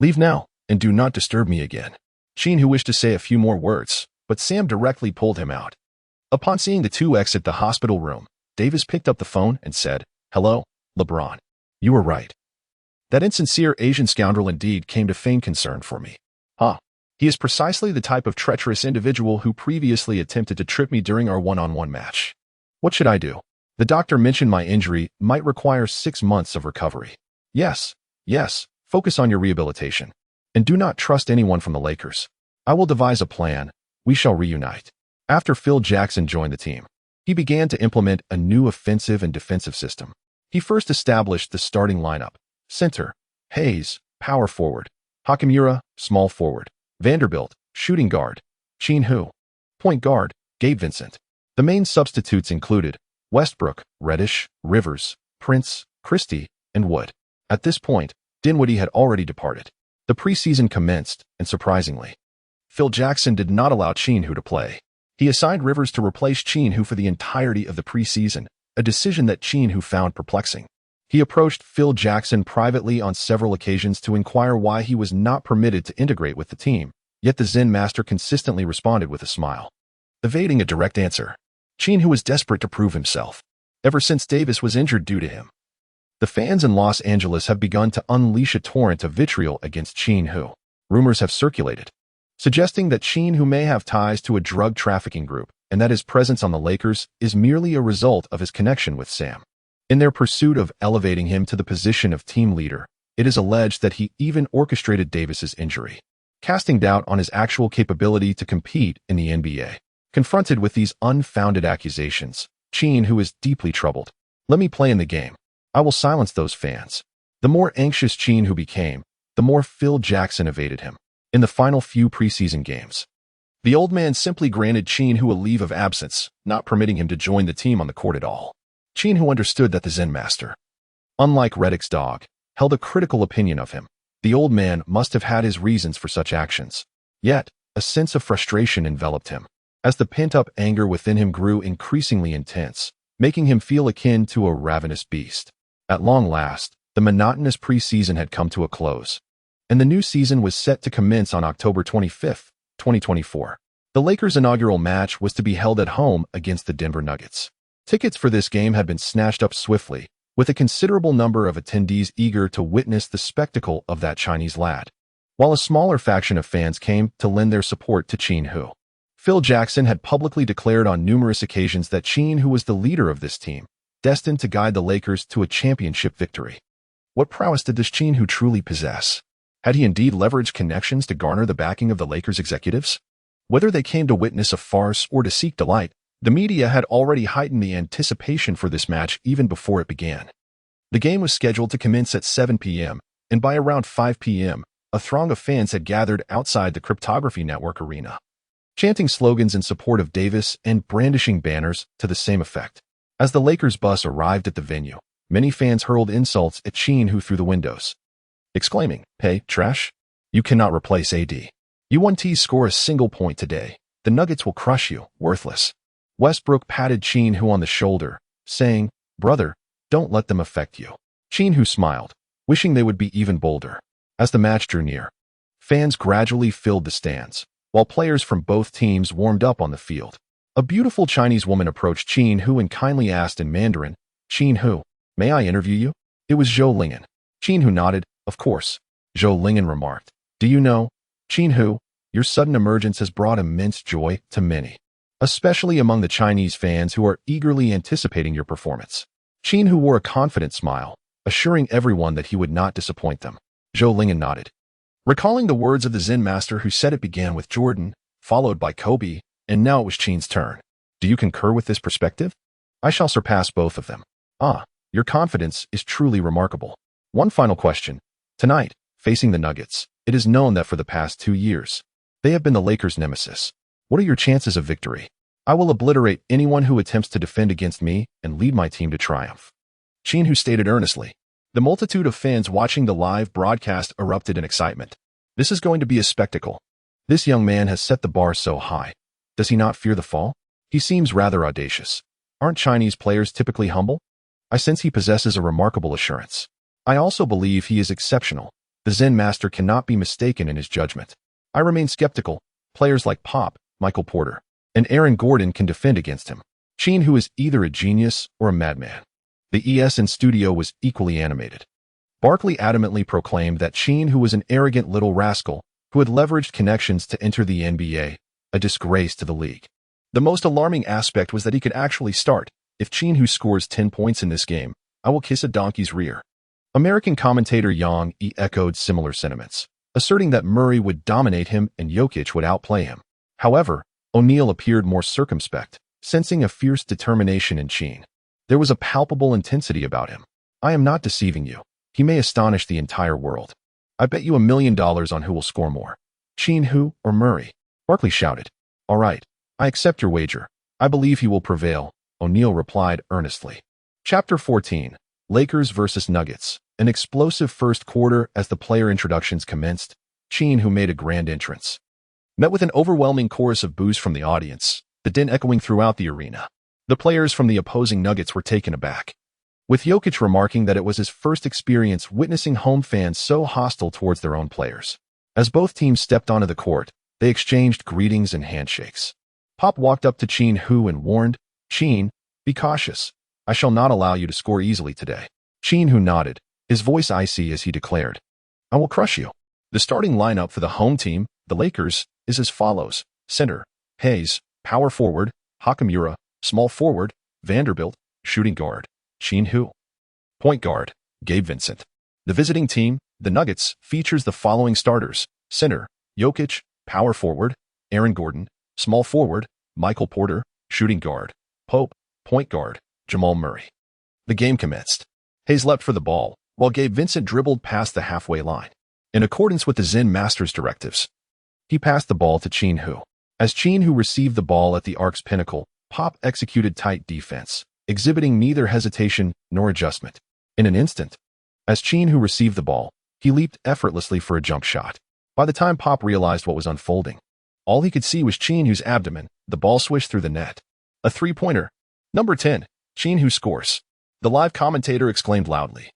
Leave now, and do not disturb me again. Qin Hu wished to say a few more words, but Sam directly pulled him out. Upon seeing the two exit the hospital room, Davis picked up the phone and said, Hello, LeBron. You were right. That insincere Asian scoundrel indeed came to feign concern for me. He is precisely the type of treacherous individual who previously attempted to trip me during our one-on-one match. What should I do? The doctor mentioned my injury might require 6 months of recovery. Yes, focus on your rehabilitation. And do not trust anyone from the Lakers. I will devise a plan. We shall reunite. After Phil Jackson joined the team, he began to implement a new offensive and defensive system. He first established the starting lineup. Center, Hayes, power forward. Hachimura, small forward. Vanderbilt, shooting guard. Qin Hu, point guard. Gabe Vincent. The main substitutes included Westbrook, Reddish, Rivers, Prince, Christie, and Wood. At this point, Dinwiddie had already departed. The preseason commenced, and surprisingly, Phil Jackson did not allow Qin Hu to play. He assigned Rivers to replace Qin Hu for the entirety of the preseason, a decision that Qin Hu found perplexing. He approached Phil Jackson privately on several occasions to inquire why he was not permitted to integrate with the team, yet the Zen master consistently responded with a smile. Evading a direct answer, Qin Hu was desperate to prove himself, ever since Davis was injured due to him. The fans in Los Angeles have begun to unleash a torrent of vitriol against Qin Hu. Rumors have circulated, suggesting that Qin Hu may have ties to a drug trafficking group and that his presence on the Lakers is merely a result of his connection with Sam. In their pursuit of elevating him to the position of team leader, it is alleged that he even orchestrated Davis's injury, casting doubt on his actual capability to compete in the NBA. Confronted with these unfounded accusations, Qin Hu is deeply troubled. Let me play in the game. I will silence those fans. The more anxious Qin Hu became, the more Phil Jackson evaded him. In the final few preseason games, the old man simply granted Qin Hu a leave of absence, not permitting him to join the team on the court at all. Qin Hu understood that the Zen master, unlike Reddick's dog, held a critical opinion of him. The old man must have had his reasons for such actions. Yet, a sense of frustration enveloped him, as the pent-up anger within him grew increasingly intense, making him feel akin to a ravenous beast. At long last, the monotonous preseason had come to a close, and the new season was set to commence on October 25, 2024. The Lakers' inaugural match was to be held at home against the Denver Nuggets. Tickets for this game had been snatched up swiftly, with a considerable number of attendees eager to witness the spectacle of that Chinese lad, while a smaller faction of fans came to lend their support to Qin Hu. Phil Jackson had publicly declared on numerous occasions that Qin Hu was the leader of this team, destined to guide the Lakers to a championship victory. What prowess did this Qin Hu truly possess? Had he indeed leveraged connections to garner the backing of the Lakers executives? Whether they came to witness a farce or to seek delight, the media had already heightened the anticipation for this match even before it began. The game was scheduled to commence at 7 p.m., and by around 5 p.m., a throng of fans had gathered outside the Cryptography Network arena, chanting slogans in support of Davis and brandishing banners to the same effect. As the Lakers bus arrived at the venue, many fans hurled insults at Qin Hu through the windows, exclaiming, "Hey, trash! You cannot replace AD. You won't score a single point today. The Nuggets will crush you, worthless. Westbrook patted Qin Hu on the shoulder, saying, "Brother, don't let them affect you." Qin Hu smiled, wishing they would be even bolder. As the match drew near, fans gradually filled the stands, while players from both teams warmed up on the field. A beautiful Chinese woman approached Qin Hu and kindly asked in Mandarin, "Qin Hu, may I interview you?" It was Zhou Lingen. Qin Hu nodded, "Of course." Zhou Lingen remarked, "Do you know, Qin Hu, your sudden emergence has brought immense joy to many, especially among the Chinese fans who are eagerly anticipating your performance." Qin Hu wore a confident smile, assuring everyone that he would not disappoint them. Zhou Lingen nodded, recalling the words of the Zen master who said it began with Jordan, followed by Kobe, and now it was Qin's turn. "Do you concur with this perspective? I shall surpass both of them." "Ah, your confidence is truly remarkable." One final question. Tonight, facing the Nuggets, it is known that for the past 2 years, they have been the Lakers' nemesis. What are your chances of victory? "I will obliterate anyone who attempts to defend against me and lead my team to triumph," Qin Hu stated earnestly. The multitude of fans watching the live broadcast erupted in excitement. This is going to be a spectacle. This young man has set the bar so high. Does he not fear the fall? He seems rather audacious. Aren't Chinese players typically humble? I sense he possesses a remarkable assurance. I also believe he is exceptional. The Zen master cannot be mistaken in his judgment. I remain skeptical. Players like Pop, Michael Porter, and Aaron Gordon can defend against him. Qin Hu is either a genius or a madman. The ESN studio was equally animated. Barkley adamantly proclaimed that Qin Hu was an arrogant little rascal who had leveraged connections to enter the NBA, a disgrace to the league. The most alarming aspect was that he could actually start. "If Qin Hu scores 10 points in this game, I will kiss a donkey's rear." American commentator Yang E echoed similar sentiments, asserting that Murray would dominate him and Jokic would outplay him. However, O'Neal appeared more circumspect, sensing a fierce determination in Qin. There was a palpable intensity about him. "I am not deceiving you. He may astonish the entire world. I bet you $1 million on who will score more, Qin Hu or Murray." Barkley shouted. "All right, I accept your wager. I believe he will prevail," O'Neal replied earnestly. Chapter 14, Lakers vs. Nuggets. An explosive first quarter as the player introductions commenced. Qin Hu made a grand entrance, met with an overwhelming chorus of boos from the audience, the din echoing throughout the arena. The players from the opposing Nuggets were taken aback, with Jokic remarking that it was his first experience witnessing home fans so hostile towards their own players. As both teams stepped onto the court, they exchanged greetings and handshakes. Pop walked up to Qin Hu and warned, "Qin, be cautious. I shall not allow you to score easily today." Qin Hu nodded, his voice icy as he declared, "I will crush you." The starting lineup for the home team, the Lakers, is as follows. Center, Hayes. Power forward, Hakamura. Small forward, Vanderbilt. Shooting guard, Qin Hu. Point guard, Gabe Vincent. The visiting team, the Nuggets, features the following starters. Center, Jokic. Power forward, Aaron Gordon. Small forward, Michael Porter. Shooting guard, Pope. Point guard, Jamal Murray. The game commenced. Hayes leapt for the ball, while Gabe Vincent dribbled past the halfway line. In accordance with the Zen master's directives, he passed the ball to Qin Hu. As Qin Hu received the ball at the arc's pinnacle, Pop executed tight defense, exhibiting neither hesitation nor adjustment. In an instant, as Qin Hu received the ball, he leaped effortlessly for a jump shot. By the time Pop realized what was unfolding, all he could see was Qin Hu's abdomen. The ball swished through the net. A three-pointer. Number 10, Qin Hu scores. The live commentator exclaimed loudly,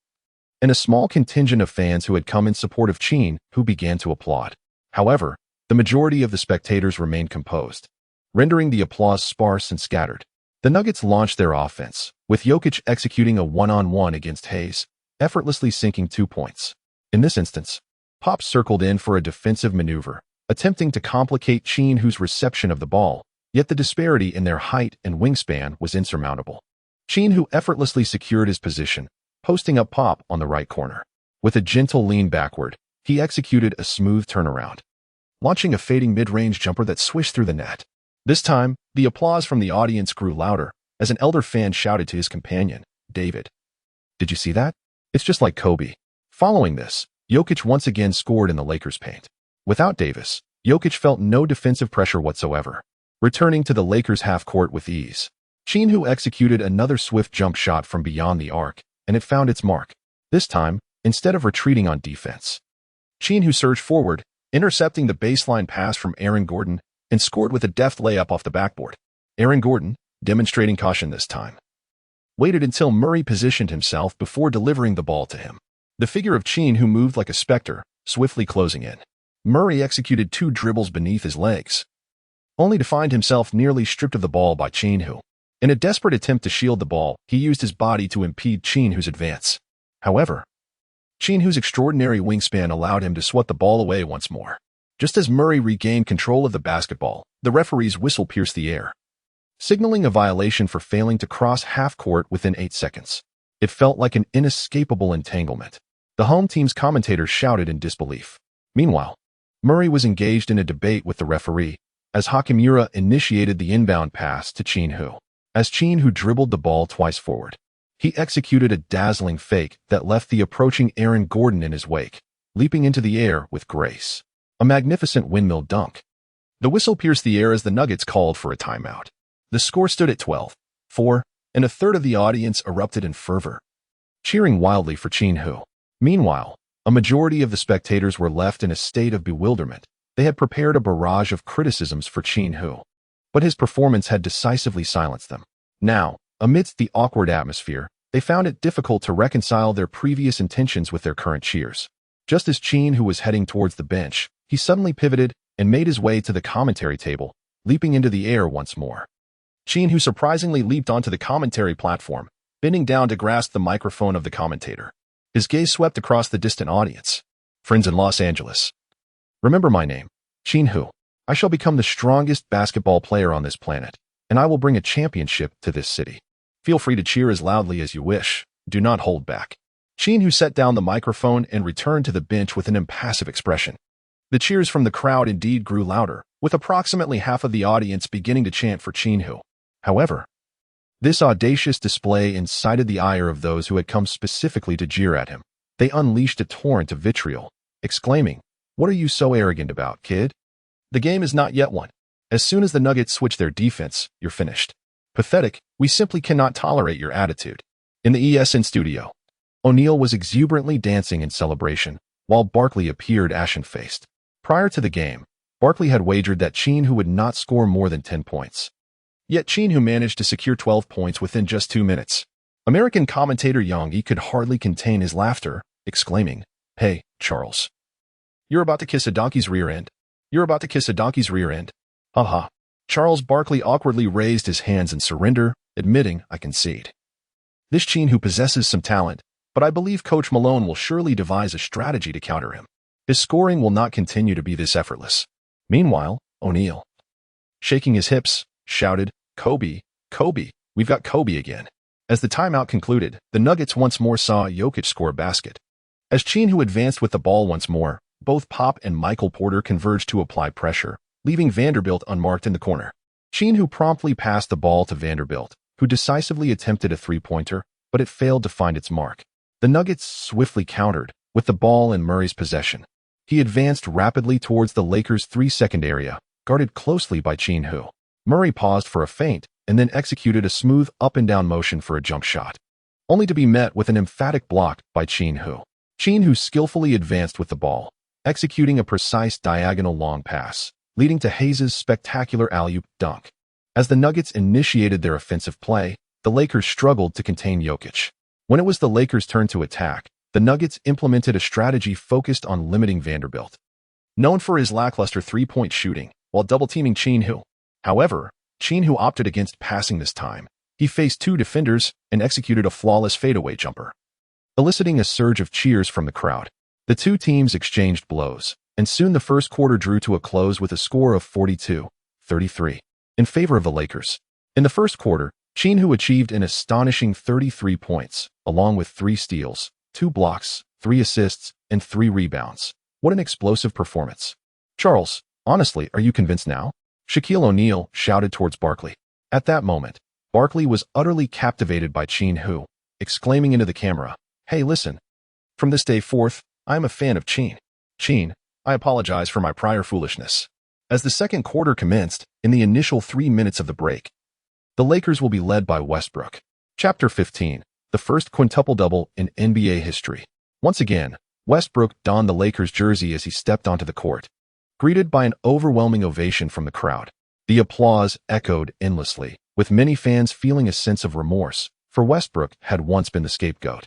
and a small contingent of fans who had come in support of Qin Hu began to applaud. However, the majority of the spectators remained composed, rendering the applause sparse and scattered. The Nuggets launched their offense, with Jokic executing a one-on-one against Hayes, effortlessly sinking 2 points. In this instance, Pop circled in for a defensive maneuver, attempting to complicate Qin Hu's reception of the ball, yet the disparity in their height and wingspan was insurmountable. Qin Hu effortlessly secured his position, posting up Pop on the right corner. With a gentle lean backward, he executed a smooth turnaround, launching a fading mid-range jumper that swished through the net. This time, the applause from the audience grew louder as an elder fan shouted to his companion, "David, did you see that? It's just like Kobe." Following this, Jokic once again scored in the Lakers' paint. Without Davis, Jokic felt no defensive pressure whatsoever, returning to the Lakers' half-court with ease. Qin Hu executed another swift jump shot from beyond the arc, and it found its mark. This time, instead of retreating on defense, Qin Hu surged forward, intercepting the baseline pass from Aaron Gordon and scored with a deft layup off the backboard. Aaron Gordon, demonstrating caution this time, waited until Murray positioned himself before delivering the ball to him. The figure of Qin Hu moved like a specter, swiftly closing in. Murray executed 2 dribbles beneath his legs, only to find himself nearly stripped of the ball by Qin Hu. In a desperate attempt to shield the ball, he used his body to impede Qin Hu's advance. However, Qin Hu's extraordinary wingspan allowed him to swat the ball away once more. Just as Murray regained control of the basketball, the referee's whistle pierced the air, signaling a violation for failing to cross half-court within 8 seconds. It felt like an inescapable entanglement. The home team's commentators shouted in disbelief. Meanwhile, Murray was engaged in a debate with the referee as Hakimura initiated the inbound pass to Qin Hu. As Qin Hu dribbled the ball twice forward, he executed a dazzling fake that left the approaching Aaron Gordon in his wake, leaping into the air with grace. A magnificent windmill dunk. The whistle pierced the air as the Nuggets called for a timeout. The score stood at 12-4, and a third of the audience erupted in fervor, cheering wildly for Qin Hu. Meanwhile, a majority of the spectators were left in a state of bewilderment. They had prepared a barrage of criticisms for Qin Hu, but his performance had decisively silenced them. Now, amidst the awkward atmosphere, they found it difficult to reconcile their previous intentions with their current cheers. Just as Qin Hu was heading towards the bench, he suddenly pivoted and made his way to the commentary table, leaping into the air once more. Qin Hu surprisingly leaped onto the commentary platform, bending down to grasp the microphone of the commentator. His gaze swept across the distant audience. Friends in Los Angeles, remember my name, Qin Hu. I shall become the strongest basketball player on this planet, and I will bring a championship to this city. Feel free to cheer as loudly as you wish. Do not hold back. Qin Hu set down the microphone and returned to the bench with an impassive expression. The cheers from the crowd indeed grew louder, with approximately half of the audience beginning to chant for Qin Hu. However, this audacious display incited the ire of those who had come specifically to jeer at him. They unleashed a torrent of vitriol, exclaiming, "What are you so arrogant about, kid? The game is not yet won. As soon as the Nuggets switch their defense, you're finished. Pathetic, we simply cannot tolerate your attitude." In the ESN studio, O'Neal was exuberantly dancing in celebration, while Barkley appeared ashen-faced. Prior to the game, Barkley had wagered that Qin Hu would not score more than 10 points. Yet Qin Hu managed to secure 12 points within just 2 minutes. American commentator Yang Yi could hardly contain his laughter, exclaiming, "Hey, Charles. You're about to kiss a donkey's rear end. You're about to kiss a donkey's rear end. Haha." Charles Barkley awkwardly raised his hands in surrender, admitting, "I concede. This Qin Hu possesses some talent, but I believe Coach Malone will surely devise a strategy to counter him. His scoring will not continue to be this effortless." Meanwhile, O'Neal, shaking his hips, shouted, "Kobe, Kobe, we've got Kobe again." As the timeout concluded, the Nuggets once more saw Jokic score a basket. As Qin Hu advanced with the ball once more, both Pop and Michael Porter converged to apply pressure, leaving Vanderbilt unmarked in the corner. Qin Hu promptly passed the ball to Vanderbilt, who decisively attempted a three-pointer, but it failed to find its mark. The Nuggets swiftly countered, with the ball in Murray's possession. He advanced rapidly towards the Lakers' 3-second area, guarded closely by Qin Hu. Murray paused for a feint and then executed a smooth up-and-down motion for a jump shot, only to be met with an emphatic block by Qin Hu. Qin Hu skillfully advanced with the ball, executing a precise diagonal long pass, leading to Hayes' spectacular alley-oop dunk. As the Nuggets initiated their offensive play, the Lakers struggled to contain Jokic. When it was the Lakers' turn to attack, the Nuggets implemented a strategy focused on limiting Vanderbilt, known for his lackluster three-point shooting, while double-teaming Qin Hu. However, Qin Hu opted against passing this time. He faced 2 defenders and executed a flawless fadeaway jumper, eliciting a surge of cheers from the crowd. The two teams exchanged blows, and soon the first quarter drew to a close with a score of 42-33 in favor of the Lakers. In the first quarter, Qin Hu achieved an astonishing 33 points, along with 3 steals, 2 blocks, 3 assists, and 3 rebounds. What an explosive performance. "Charles, honestly, are you convinced now?" Shaquille O'Neal shouted towards Barkley. At that moment, Barkley was utterly captivated by Qin Hu, exclaiming into the camera, "Hey, listen. From this day forth, I am a fan of Qin. Qin, I apologize for my prior foolishness." As the second quarter commenced, in the initial 3 minutes of the break, the Lakers will be led by Westbrook. Chapter 15, the first quintuple-double in NBA history. Once again, Westbrook donned the Lakers jersey as he stepped onto the court. greeted by an overwhelming ovation from the crowd. The applause echoed endlessly, with many fans feeling a sense of remorse, for Westbrook had once been the scapegoat.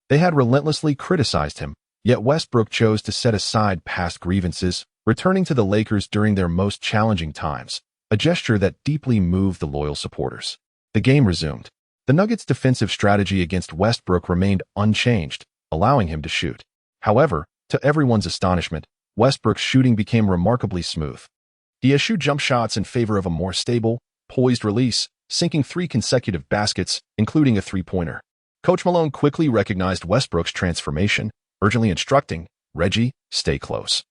They had relentlessly criticized him, yet Westbrook chose to set aside past grievances, returning to the Lakers during their most challenging times, a gesture that deeply moved the loyal supporters. The game resumed. The Nuggets' defensive strategy against Westbrook remained unchanged, allowing him to shoot. However, to everyone's astonishment, Westbrook's shooting became remarkably smooth. He eschewed jump shots in favor of a more stable, poised release, sinking 3 consecutive baskets, including a three-pointer. Coach Malone quickly recognized Westbrook's transformation, urgently instructing, "Reggie, stay close.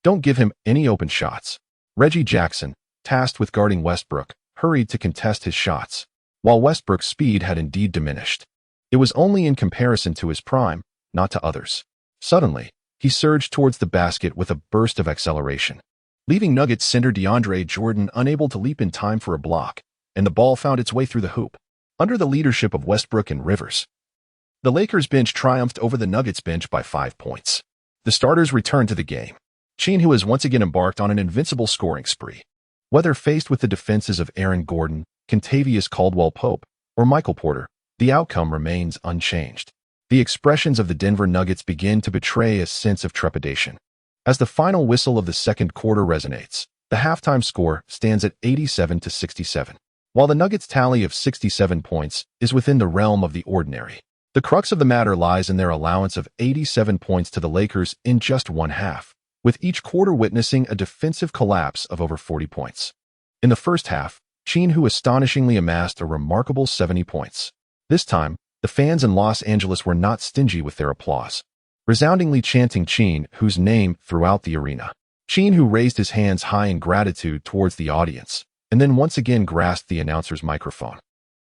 Don't give him any open shots." Reggie Jackson, tasked with guarding Westbrook, hurried to contest his shots. While Westbrook's speed had indeed diminished, it was only in comparison to his prime, not to others. Suddenly, he surged towards the basket with a burst of acceleration, leaving Nuggets center DeAndre Jordan unable to leap in time for a block, and the ball found its way through the hoop. Under the leadership of Westbrook and Rivers, the Lakers bench triumphed over the Nuggets bench by 5 points. The starters returned to the game. Qin Hu has once again embarked on an invincible scoring spree. Whether faced with the defenses of Aaron Gordon, Kentavious Caldwell-Pope, or Michael Porter, the outcome remains unchanged. The expressions of the Denver Nuggets begin to betray a sense of trepidation. As the final whistle of the second quarter resonates, the halftime score stands at 87-67. While the Nuggets' tally of 67 points is within the realm of the ordinary, the crux of the matter lies in their allowance of 87 points to the Lakers in just one half, with each quarter witnessing a defensive collapse of over 40 points. In the first half, Qin Hu astonishingly amassed a remarkable 70 points. This time, the fans in Los Angeles were not stingy with their applause, resoundingly chanting Qin Hu's name throughout the arena. Qin Hu raised his hands high in gratitude towards the audience, and then once again grasped the announcer's microphone.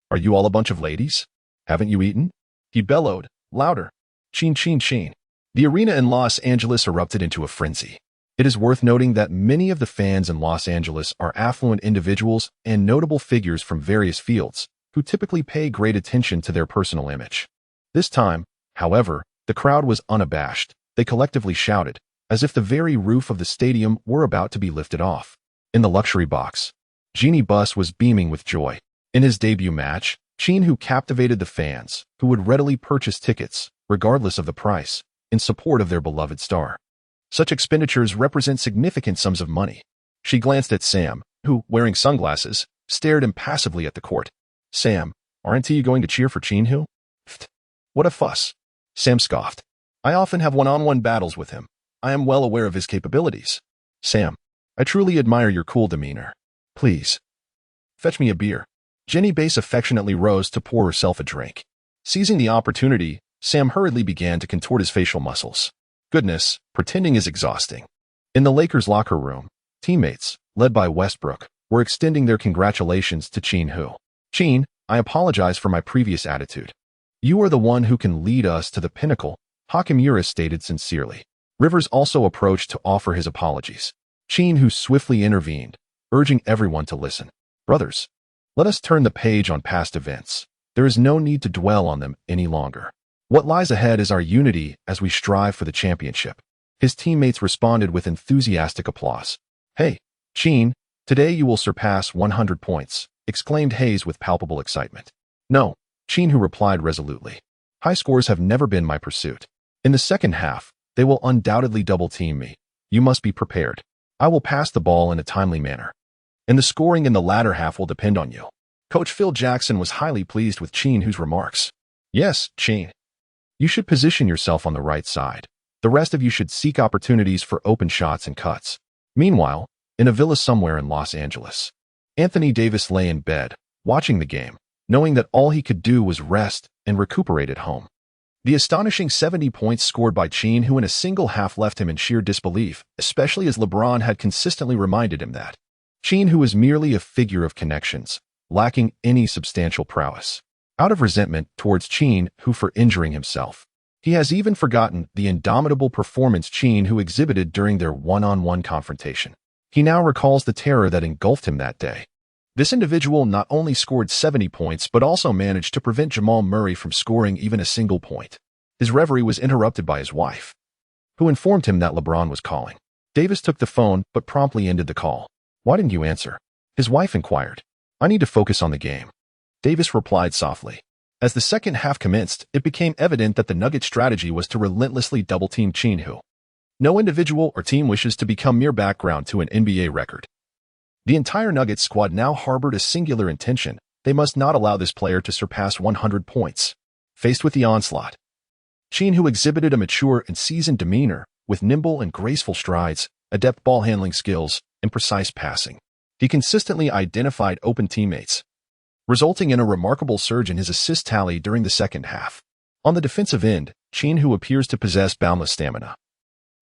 "Are you all a bunch of ladies? Haven't you eaten?" He bellowed, louder. "Qin, Qin, Qin." The arena in Los Angeles erupted into a frenzy. It is worth noting that many of the fans in Los Angeles are affluent individuals and notable figures from various fields, who typically pay great attention to their personal image. This time, however, the crowd was unabashed. They collectively shouted, as if the very roof of the stadium were about to be lifted off. In the luxury box, Jeanie Buss was beaming with joy. In his debut match, Qin Hu captivated the fans, who would readily purchase tickets, regardless of the price, in support of their beloved star. Such expenditures represent significant sums of money. She glanced at Sam, who, wearing sunglasses, stared impassively at the court. "Sam, aren't you going to cheer for Qin Hu?" "Pfft, what a fuss." Sam scoffed. "I often have one-on-one battles with him. I am well aware of his capabilities." "Sam, I truly admire your cool demeanor. Please, fetch me a beer." Jenny Bass affectionately rose to pour herself a drink. Seizing the opportunity, Sam hurriedly began to contort his facial muscles. Goodness, pretending is exhausting. In the Lakers' locker room, teammates, led by Westbrook, were extending their congratulations to Qin Hu. "Qin, I apologize for my previous attitude. You are the one who can lead us to the pinnacle," Hachimura stated sincerely. Rivers also approached to offer his apologies. Qin Hu swiftly intervened, urging everyone to listen. "Brothers, let us turn the page on past events. There is no need to dwell on them any longer. What lies ahead is our unity as we strive for the championship." His teammates responded with enthusiastic applause. "Hey, Qin, today you will surpass 100 points, exclaimed Hayes with palpable excitement. "No," Qin Hu replied resolutely. "High scores have never been my pursuit. In the second half, they will undoubtedly double-team me. You must be prepared. I will pass the ball in a timely manner, and the scoring in the latter half will depend on you." Coach Phil Jackson was highly pleased with Qin Hu's remarks. "Yes, Qin. You should position yourself on the right side. The rest of you should seek opportunities for open shots and cuts." Meanwhile, in a villa somewhere in Los Angeles, Anthony Davis lay in bed, watching the game, knowing that all he could do was rest and recuperate at home. The astonishing 70 points scored by Qin Hu in a single half left him in sheer disbelief, especially as LeBron had consistently reminded him that Qin Hu is merely a figure of connections, lacking any substantial prowess. Out of resentment towards Qin Hu for injuring himself, he has even forgotten the indomitable performance Qin Hu exhibited during their one-on-one confrontation. He now recalls the terror that engulfed him that day. This individual not only scored 70 points but also managed to prevent Jamal Murray from scoring even a single point. His reverie was interrupted by his wife, who informed him that LeBron was calling. Davis took the phone but promptly ended the call. "Why didn't you answer?" his wife inquired. "I need to focus on the game," Davis replied softly. As the second half commenced, it became evident that the Nuggets' strategy was to relentlessly double-team Qin Hu. No individual or team wishes to become mere background to an NBA record. The entire Nuggets squad now harbored a singular intention: they must not allow this player to surpass 100 points. Faced with the onslaught, Qin Hu exhibited a mature and seasoned demeanor, with nimble and graceful strides, adept ball-handling skills, and precise passing. He consistently identified open teammates, resulting in a remarkable surge in his assist tally during the second half. On the defensive end, Qin Hu appears to possess boundless stamina.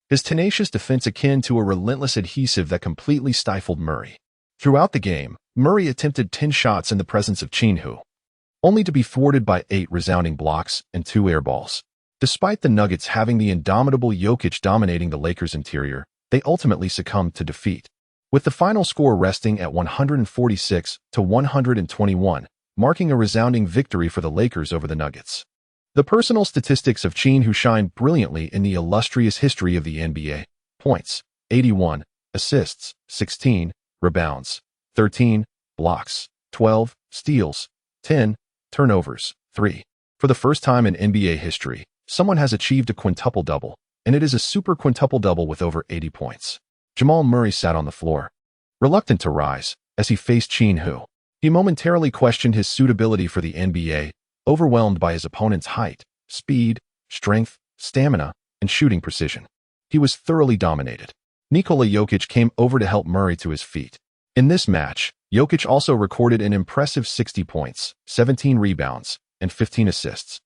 His tenacious defense akin to a relentless adhesive that completely stifled Murray. Throughout the game, Murray attempted 10 shots in the presence of Qin Hu, only to be thwarted by 8 resounding blocks and 2 air balls. Despite the Nuggets having the indomitable Jokic dominating the Lakers' interior, they ultimately succumbed to defeat, with the final score resting at 146-121, marking a resounding victory for the Lakers over the Nuggets. The personal statistics of Qin Hu shine brilliantly in the illustrious history of the NBA. Points: 81, assists, 16, rebounds, 13, blocks, 12, steals, 10, turnovers, 3. For the first time in NBA history, someone has achieved a quintuple-double, and it is a super quintuple-double with over 80 points. Jamal Murray sat on the floor, reluctant to rise, as he faced Qin Hu. He momentarily questioned his suitability for the NBA, overwhelmed by his opponent's height, speed, strength, stamina, and shooting precision. He was thoroughly dominated. Nikola Jokic came over to help Murray to his feet. In this match, Jokic also recorded an impressive 60 points, 17 rebounds, and 15 assists.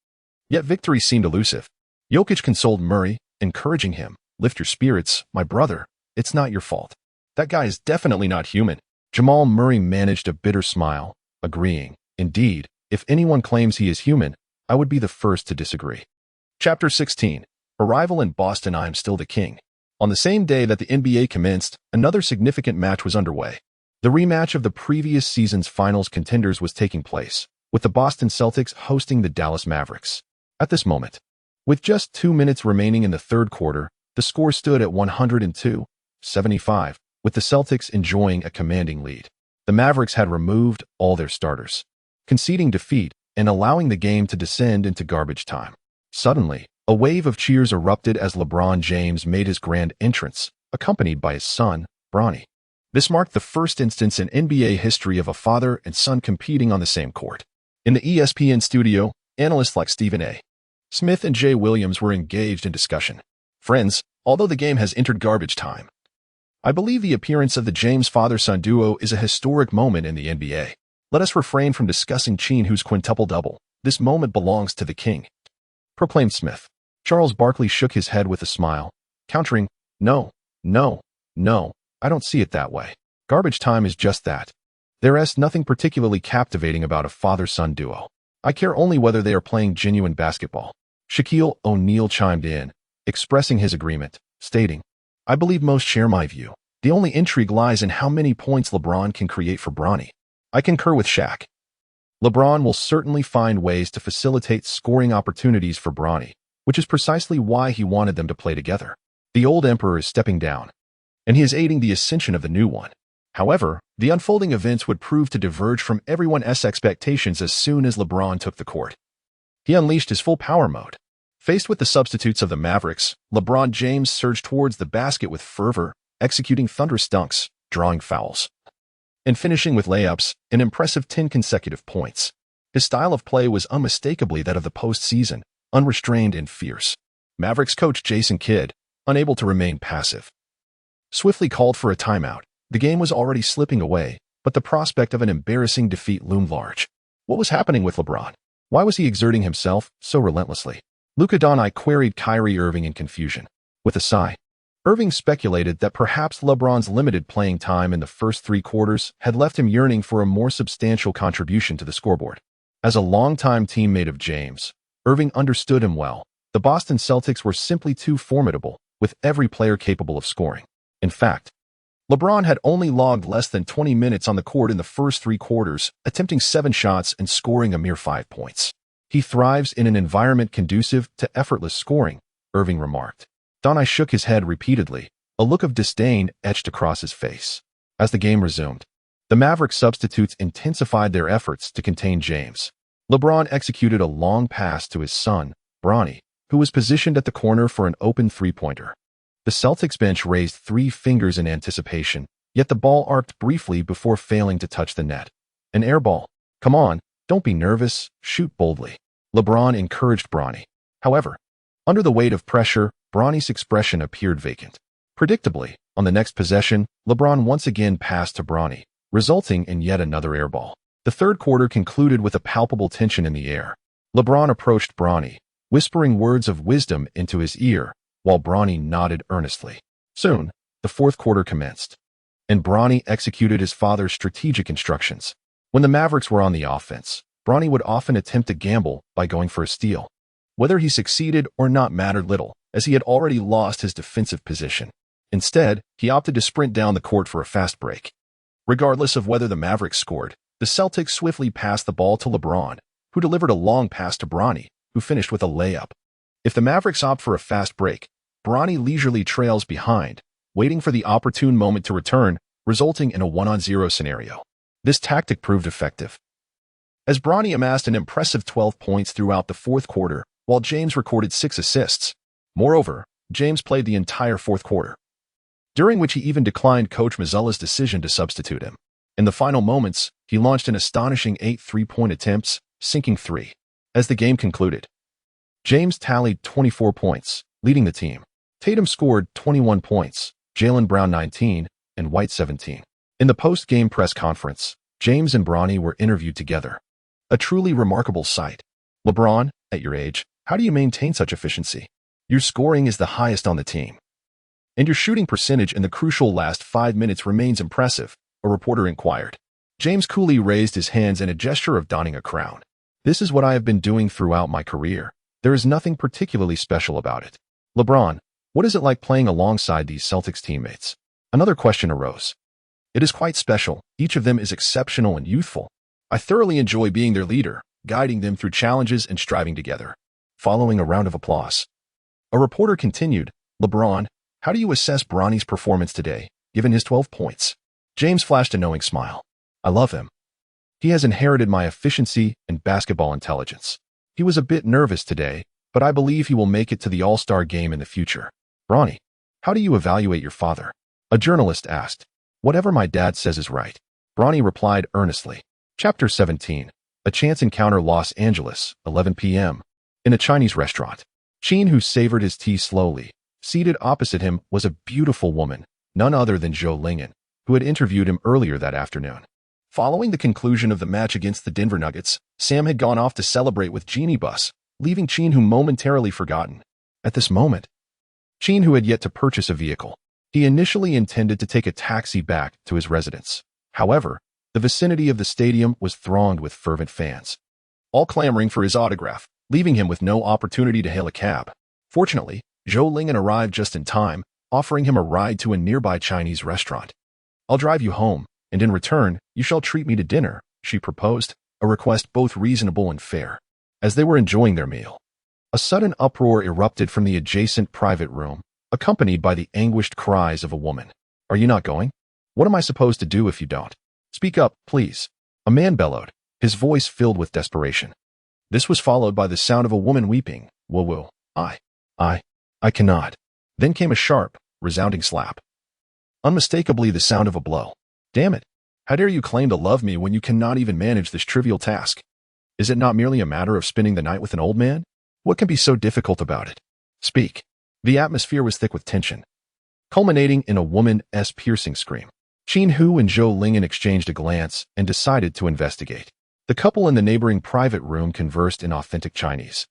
Yet victory seemed elusive. Jokic consoled Murray, encouraging him, "Lift your spirits, my brother. It's not your fault. That guy is definitely not human." Jamal Murray managed a bitter smile, agreeing, "Indeed, if anyone claims he is human, I would be the first to disagree." Chapter 16. Arrival in Boston. I am still the king. On the same day that the NBA commenced, another significant match was underway. The rematch of the previous season's finals contenders was taking place, with the Boston Celtics hosting the Dallas Mavericks. At this moment, with just 2 minutes remaining in the third quarter, the score stood at 102-75, with the Celtics enjoying a commanding lead. The Mavericks had removed all their starters, conceding defeat and allowing the game to descend into garbage time. Suddenly, a wave of cheers erupted as LeBron James made his grand entrance, accompanied by his son, Bronny. This marked the first instance in NBA history of a father and son competing on the same court. In the ESPN studio, analysts like Stephen A. Smith and Jay Williams were engaged in discussion. "Friends, although the game has entered garbage time, I believe the appearance of the James father-son duo is a historic moment in the NBA. Let us refrain from discussing Qin Hu's quintuple-double. This moment belongs to the king," proclaimed Smith. Charles Barkley shook his head with a smile, countering, No, I don't see it that way. Garbage time is just that. There is nothing particularly captivating about a father-son duo. I care only whether they are playing genuine basketball." Shaquille O'Neal chimed in, expressing his agreement, stating, "I believe most share my view. The only intrigue lies in how many points LeBron can create for Bronny." "I concur with Shaq. LeBron will certainly find ways to facilitate scoring opportunities for Bronny, which is precisely why he wanted them to play together. The old emperor is stepping down, and he is aiding the ascension of the new one." However, the unfolding events would prove to diverge from everyone's expectations as soon as LeBron took the court. He unleashed his full power mode. Faced with the substitutes of the Mavericks, LeBron James surged towards the basket with fervor, executing thunderous dunks, drawing fouls, and finishing with layups, an impressive 10 consecutive points. His style of play was unmistakably that of the postseason, unrestrained and fierce. Mavericks coach Jason Kidd, unable to remain passive, swiftly called for a timeout. The game was already slipping away, but the prospect of an embarrassing defeat loomed large. What was happening with LeBron? Why was he exerting himself so relentlessly? Luka Doncic queried Kyrie Irving in confusion. With a sigh, Irving speculated that perhaps LeBron's limited playing time in the first 3 quarters had left him yearning for a more substantial contribution to the scoreboard. As a longtime teammate of James, Irving understood him well. The Boston Celtics were simply too formidable, with every player capable of scoring. In fact, LeBron had only logged less than 20 minutes on the court in the first 3 quarters, attempting 7 shots and scoring a mere 5 points. "He thrives in an environment conducive to effortless scoring," Irving remarked. Doncic shook his head repeatedly, A look of disdain etched across his face. As the game resumed, the Mavericks substitutes intensified their efforts to contain James. LeBron executed a long pass to his son, Bronny, who was positioned at the corner for an open three-pointer. The Celtics bench raised 3 fingers in anticipation, yet the ball arced briefly before failing to touch the net. An air ball. Come on, don't be nervous, shoot boldly. LeBron encouraged Bronny. However, under the weight of pressure, Bronny's expression appeared vacant. Predictably, on the next possession, LeBron once again passed to Bronny, resulting in yet another air ball. The third quarter concluded with a palpable tension in the air. LeBron approached Bronny, whispering words of wisdom into his ear, while Bronny nodded earnestly. Soon, the fourth quarter commenced, and Bronny executed his father's strategic instructions. When the Mavericks were on the offense, Bronny would often attempt to gamble by going for a steal. Whether he succeeded or not mattered little, as he had already lost his defensive position. Instead, he opted to sprint down the court for a fast break. Regardless of whether the Mavericks scored, the Celtics swiftly passed the ball to LeBron, who delivered a long pass to Bronny, who finished with a layup. If the Mavericks opt for a fast break, Bronny leisurely trails behind, waiting for the opportune moment to return, resulting in a 1-on-0 scenario. This tactic proved effective, as Bronny amassed an impressive 12 points throughout the fourth quarter, while James recorded 6 assists. Moreover, James played the entire fourth quarter, during which he even declined Coach Mazzulla's decision to substitute him. In the final moments, he launched an astonishing 8 3-point attempts, sinking 3. As the game concluded, James tallied 24 points, leading the team. Tatum scored 21 points, Jaylen Brown 19, and White 17. In the post-game press conference, James and Bronny were interviewed together. A truly remarkable sight. LeBron, at your age, how do you maintain such efficiency? Your scoring is the highest on the team, and your shooting percentage in the crucial last 5 minutes remains impressive, a reporter inquired. James coolly raised his hands in a gesture of donning a crown. This is what I have been doing throughout my career. There is nothing particularly special about it. LeBron, what is it like playing alongside these Celtics teammates? Another question arose. It is quite special. Each of them is exceptional and youthful. I thoroughly enjoy being their leader, guiding them through challenges and striving together. Following a round of applause, a reporter continued, LeBron, how do you assess Bronny's performance today, given his 12 points? James flashed a knowing smile. I love him. He has inherited my efficiency and basketball intelligence. He was a bit nervous today, but I believe he will make it to the All-Star game in the future. Bronny, how do you evaluate your father? A journalist asked. Whatever my dad says is right. Bronny replied earnestly. Chapter 17. A chance encounter, Los Angeles, 11 p.m. In a Chinese restaurant. Qin Hu savored his tea slowly. Seated opposite him was a beautiful woman, none other than Zhou Lingen, who had interviewed him earlier that afternoon. Following the conclusion of the match against the Denver Nuggets, Sam had gone off to celebrate with Genie Bus, leaving Qin Hu momentarily forgotten. At this moment, Qin Hu had yet to purchase a vehicle. He initially intended to take a taxi back to his residence. However, the vicinity of the stadium was thronged with fervent fans, all clamoring for his autograph, leaving him with no opportunity to hail a cab. Fortunately, Zhou Lingen arrived just in time, offering him a ride to a nearby Chinese restaurant. I'll drive you home, and in return, you shall treat me to dinner, she proposed, a request both reasonable and fair. As they were enjoying their meal, a sudden uproar erupted from the adjacent private room, accompanied by the anguished cries of a woman. Are you not going? What am I supposed to do if you don't? Speak up, please. A man bellowed, his voice filled with desperation. This was followed by the sound of a woman weeping. Whoa, I cannot. Then came a sharp, resounding slap. Unmistakably the sound of a blow. Damn it. How dare you claim to love me when you cannot even manage this trivial task? Is it not merely a matter of spending the night with an old man? What can be so difficult about it? Speak. The atmosphere was thick with tension, culminating in a woman's piercing scream. Qin Hu and Zhou Lingen exchanged a glance and decided to investigate. The couple in the neighboring private room conversed in authentic Chinese,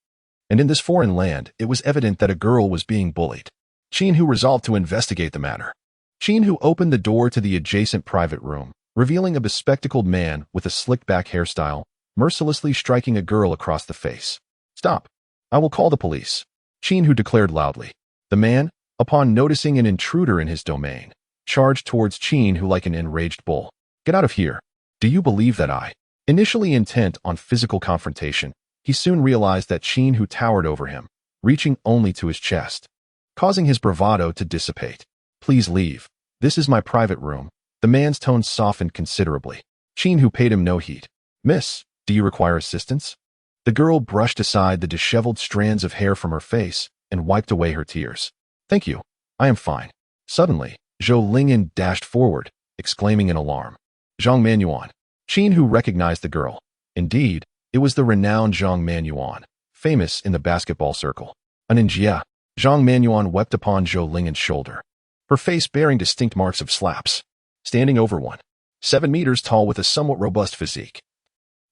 and in this foreign land, it was evident that a girl was being bullied. Qin Hu resolved to investigate the matter. Qin Hu opened the door to the adjacent private room, revealing a bespectacled man with a slicked-back hairstyle, mercilessly striking a girl across the face. Stop. I will call the police, Qin Hu declared loudly. The man, upon noticing an intruder in his domain, charged towards Qin Hu like an enraged bull. Get out of here. Do you believe that I? Initially intent on physical confrontation, he soon realized that Qin Hu towered over him, reaching only to his chest, causing his bravado to dissipate. Please leave. This is my private room. The man's tone softened considerably. Qin Hu paid him no heed. Miss, do you require assistance? The girl brushed aside the disheveled strands of hair from her face and wiped away her tears. Thank you. I am fine. Suddenly, Zhou Lingyan dashed forward, exclaiming in alarm. Zhang Manuan. Qin Hu recognized the girl. Indeed, it was the renowned Zhang Manuan, famous in the basketball circle. An ninja. Zhang Manuan wept upon Zhou Lingyan's shoulder, her face bearing distinct marks of slaps. Standing over 7 meters tall with a somewhat robust physique.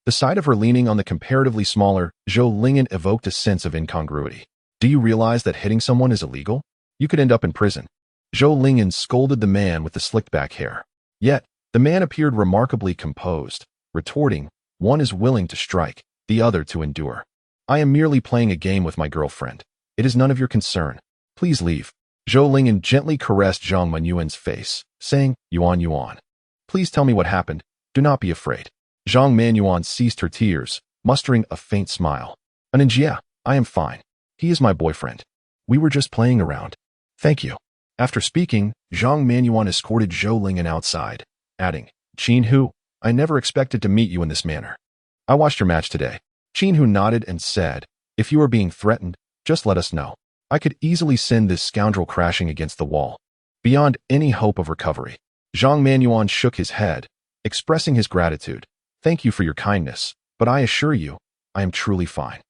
The sight of her leaning on the comparatively smaller Zhou Lingyan evoked a sense of incongruity. Do you realize that hitting someone is illegal? You could end up in prison. Zhou Lingyan scolded the man with the slicked back hair. Yet, the man appeared remarkably composed, retorting, one is willing to strike, the other to endure. I am merely playing a game with my girlfriend. It is none of your concern. Please leave. Zhou Lingyan gently caressed Zhang Manuan's face, saying, Yuan. Please tell me what happened. Do not be afraid. Zhang Manuan ceased her tears, mustering a faint smile. A ninja, I am fine. He is my boyfriend. We were just playing around. Thank you. After speaking, Zhang Manuan escorted Zhou Lingyan outside, adding, Qin Hu, I never expected to meet you in this manner. I watched your match today. Qin Hu nodded and said, if you are being threatened, just let us know. I could easily send this scoundrel crashing against the wall. Beyond any hope of recovery. Zhang Manuan shook his head, expressing his gratitude. Thank you for your kindness, but I assure you, I am truly fine.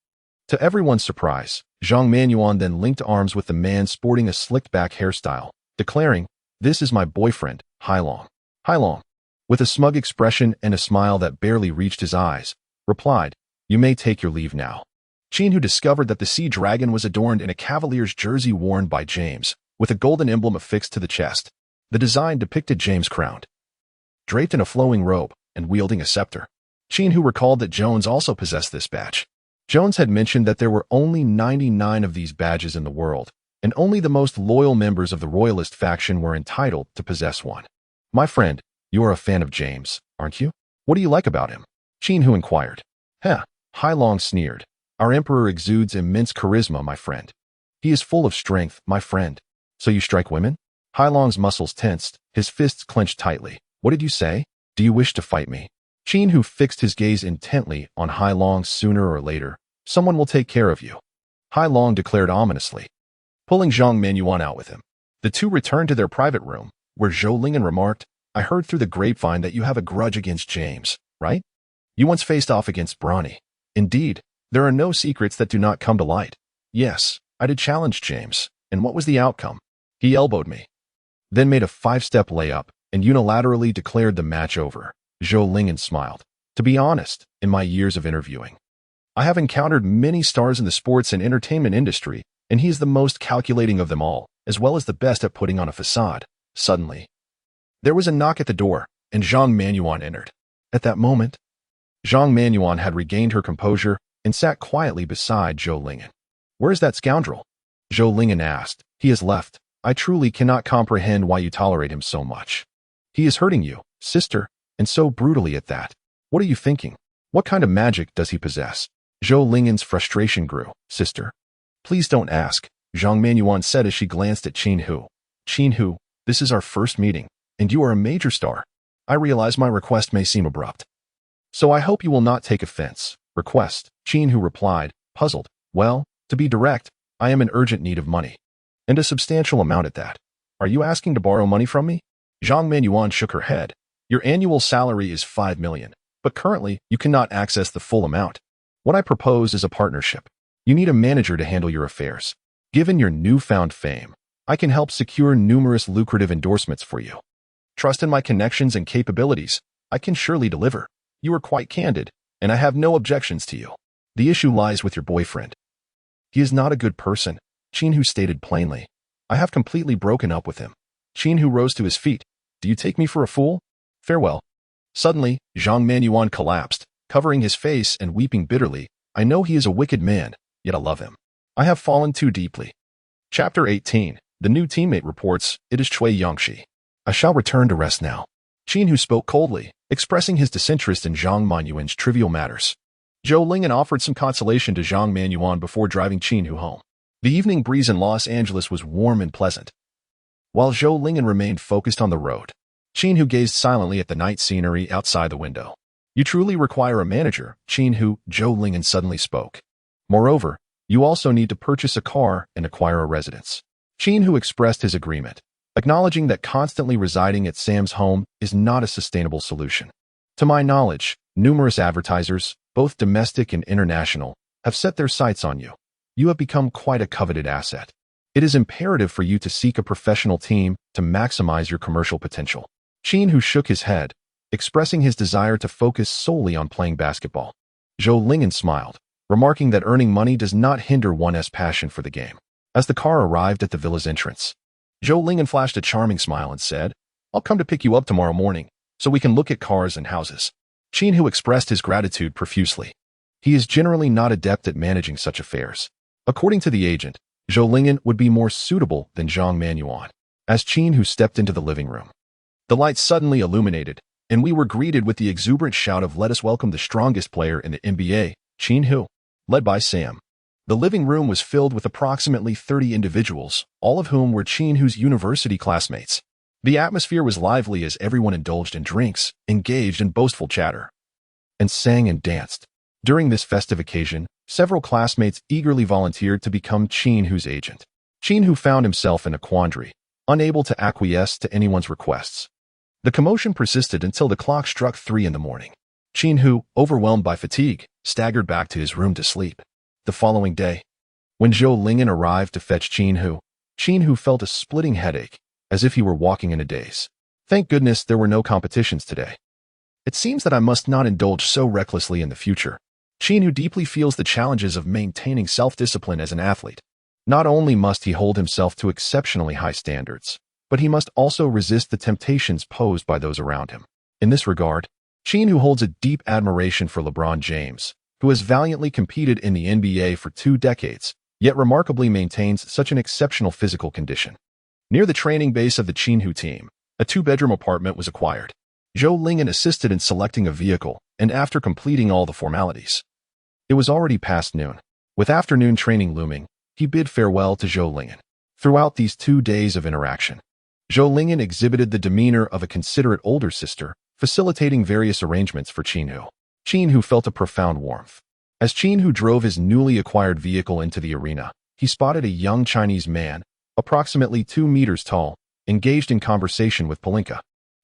To everyone's surprise, Zhang Manuan then linked arms with the man sporting a slicked-back hairstyle, declaring, this is my boyfriend, Hailong. Hailong, with a smug expression and a smile that barely reached his eyes, replied, you may take your leave now. Qin Hu discovered that the sea dragon was adorned in a Cavalier's jersey worn by James, with a golden emblem affixed to the chest. The design depicted James crowned, draped in a flowing robe, and wielding a scepter. Qin Hu recalled that Jones also possessed this badge. Jones had mentioned that there were only 99 of these badges in the world, and only the most loyal members of the royalist faction were entitled to possess one. My friend, you are a fan of James, aren't you? What do you like about him? Qin Hu inquired. Hailong sneered. Our emperor exudes immense charisma, my friend. He is full of strength, my friend. So you strike women? Hailong's muscles tensed, his fists clenched tightly. What did you say? Do you wish to fight me? Qin Hu fixed his gaze intently on Hailong. Sooner or later, someone will take care of you. Hailong declared ominously, pulling Zhang Manuan out with him. The two returned to their private room, where Zhou Lingyan remarked, I heard through the grapevine that you have a grudge against James, right? You once faced off against Bronny. Indeed, there are no secrets that do not come to light. Yes, I did challenge James, and what was the outcome? He elbowed me, then made a 5-step layup, and unilaterally declared the match over. Zhou Lingyan smiled. To be honest, in my years of interviewing, I have encountered many stars in the sports and entertainment industry, and he is the most calculating of them all, as well as the best at putting on a facade. Suddenly, there was a knock at the door, and Zhang Manuan entered. At that moment, Zhang Manuan had regained her composure and sat quietly beside Zhou Lingyan. Where is that scoundrel? Zhou Lingyan asked. He has left. I truly cannot comprehend why you tolerate him so much. He is hurting you, sister, and so brutally at that. What are you thinking? What kind of magic does he possess? Zhou Lingyan's frustration grew. Sister, please don't ask, Zhang Manuan said as she glanced at Qin Hu. Qin Hu, this is our first meeting, and you are a major star. I realize my request may seem abrupt, so I hope you will not take offense. Request, Qin Hu replied, puzzled. Well, to be direct, I am in urgent need of money, and a substantial amount at that. Are you asking to borrow money from me? Zhang Manuan shook her head. Your annual salary is 5 million, but currently you cannot access the full amount. What I propose is a partnership. You need a manager to handle your affairs. Given your newfound fame, I can help secure numerous lucrative endorsements for you. Trust in my connections and capabilities. I can surely deliver. You are quite candid, and I have no objections to you. The issue lies with your boyfriend. He is not a good person, Qin Hu stated plainly. I have completely broken up with him. Qin Hu rose to his feet. Do you take me for a fool? Farewell. Suddenly, Zhang Manuan collapsed, covering his face and weeping bitterly. I know he is a wicked man, yet I love him. I have fallen too deeply. Chapter 18. The new teammate reports, it is Cui Yongxi. I shall return to rest now. Qin Hu spoke coldly, expressing his disinterest in Zhang Manuan's trivial matters. Zhou Lingyan offered some consolation to Zhang Manuan before driving Qin Hu home. The evening breeze in Los Angeles was warm and pleasant. while Zhou Lingen remained focused on the road. Qin Hu gazed silently at the night scenery outside the window. You truly require a manager, Qin Hu, Zhou Lingen suddenly spoke. Moreover, you also need to purchase a car and acquire a residence. Qin Hu expressed his agreement, acknowledging that constantly residing at Sam's home is not a sustainable solution. To my knowledge, numerous advertisers, both domestic and international, have set their sights on you. You have become quite a coveted asset. It is imperative for you to seek a professional team to maximize your commercial potential. Qin Hu shook his head, expressing his desire to focus solely on playing basketball. Zhou Lingen smiled, remarking that earning money does not hinder one's passion for the game. As the car arrived at the villa's entrance, Zhou Lingen flashed a charming smile and said, I'll come to pick you up tomorrow morning, so we can look at cars and houses. Qin Hu expressed his gratitude profusely. He is generally not adept at managing such affairs. According to the agent, Zhou Lingen would be more suitable than Zhang Manuan. As Qin Hu stepped into the living room, the lights suddenly illuminated, and we were greeted with the exuberant shout of let us welcome the strongest player in the NBA, Qin Hu, led by Sam. The living room was filled with approximately 30 individuals, all of whom were Qin Hu's university classmates. The atmosphere was lively as everyone indulged in drinks, engaged in boastful chatter, and sang and danced. During this festive occasion, several classmates eagerly volunteered to become Qin Hu's agent. Qin Hu found himself in a quandary, unable to acquiesce to anyone's requests. The commotion persisted until the clock struck 3 in the morning. Qin Hu, overwhelmed by fatigue, staggered back to his room to sleep. The following day, when Zhou Lingen arrived to fetch Qin Hu felt a splitting headache, as if he were walking in a daze. Thank goodness there were no competitions today. It seems that I must not indulge so recklessly in the future. Qin Hu deeply feels the challenges of maintaining self-discipline as an athlete. Not only must he hold himself to exceptionally high standards, but he must also resist the temptations posed by those around him. In this regard, Qin Hu holds a deep admiration for LeBron James, who has valiantly competed in the NBA for 2 decades, yet remarkably maintains such an exceptional physical condition. Near the training base of the Qin Hu team, a 2-bedroom apartment was acquired. Zhou Lingen assisted in selecting a vehicle, and after completing all the formalities, it was already past noon. With afternoon training looming, he bid farewell to Zhou Lingen. Throughout these 2 days of interaction, Zhou Lingen exhibited the demeanor of a considerate older sister, facilitating various arrangements for Qin Hu. Qin Hu felt a profound warmth. As Qin Hu drove his newly acquired vehicle into the arena, he spotted a young Chinese man, approximately 2 meters tall, engaged in conversation with Pelinka.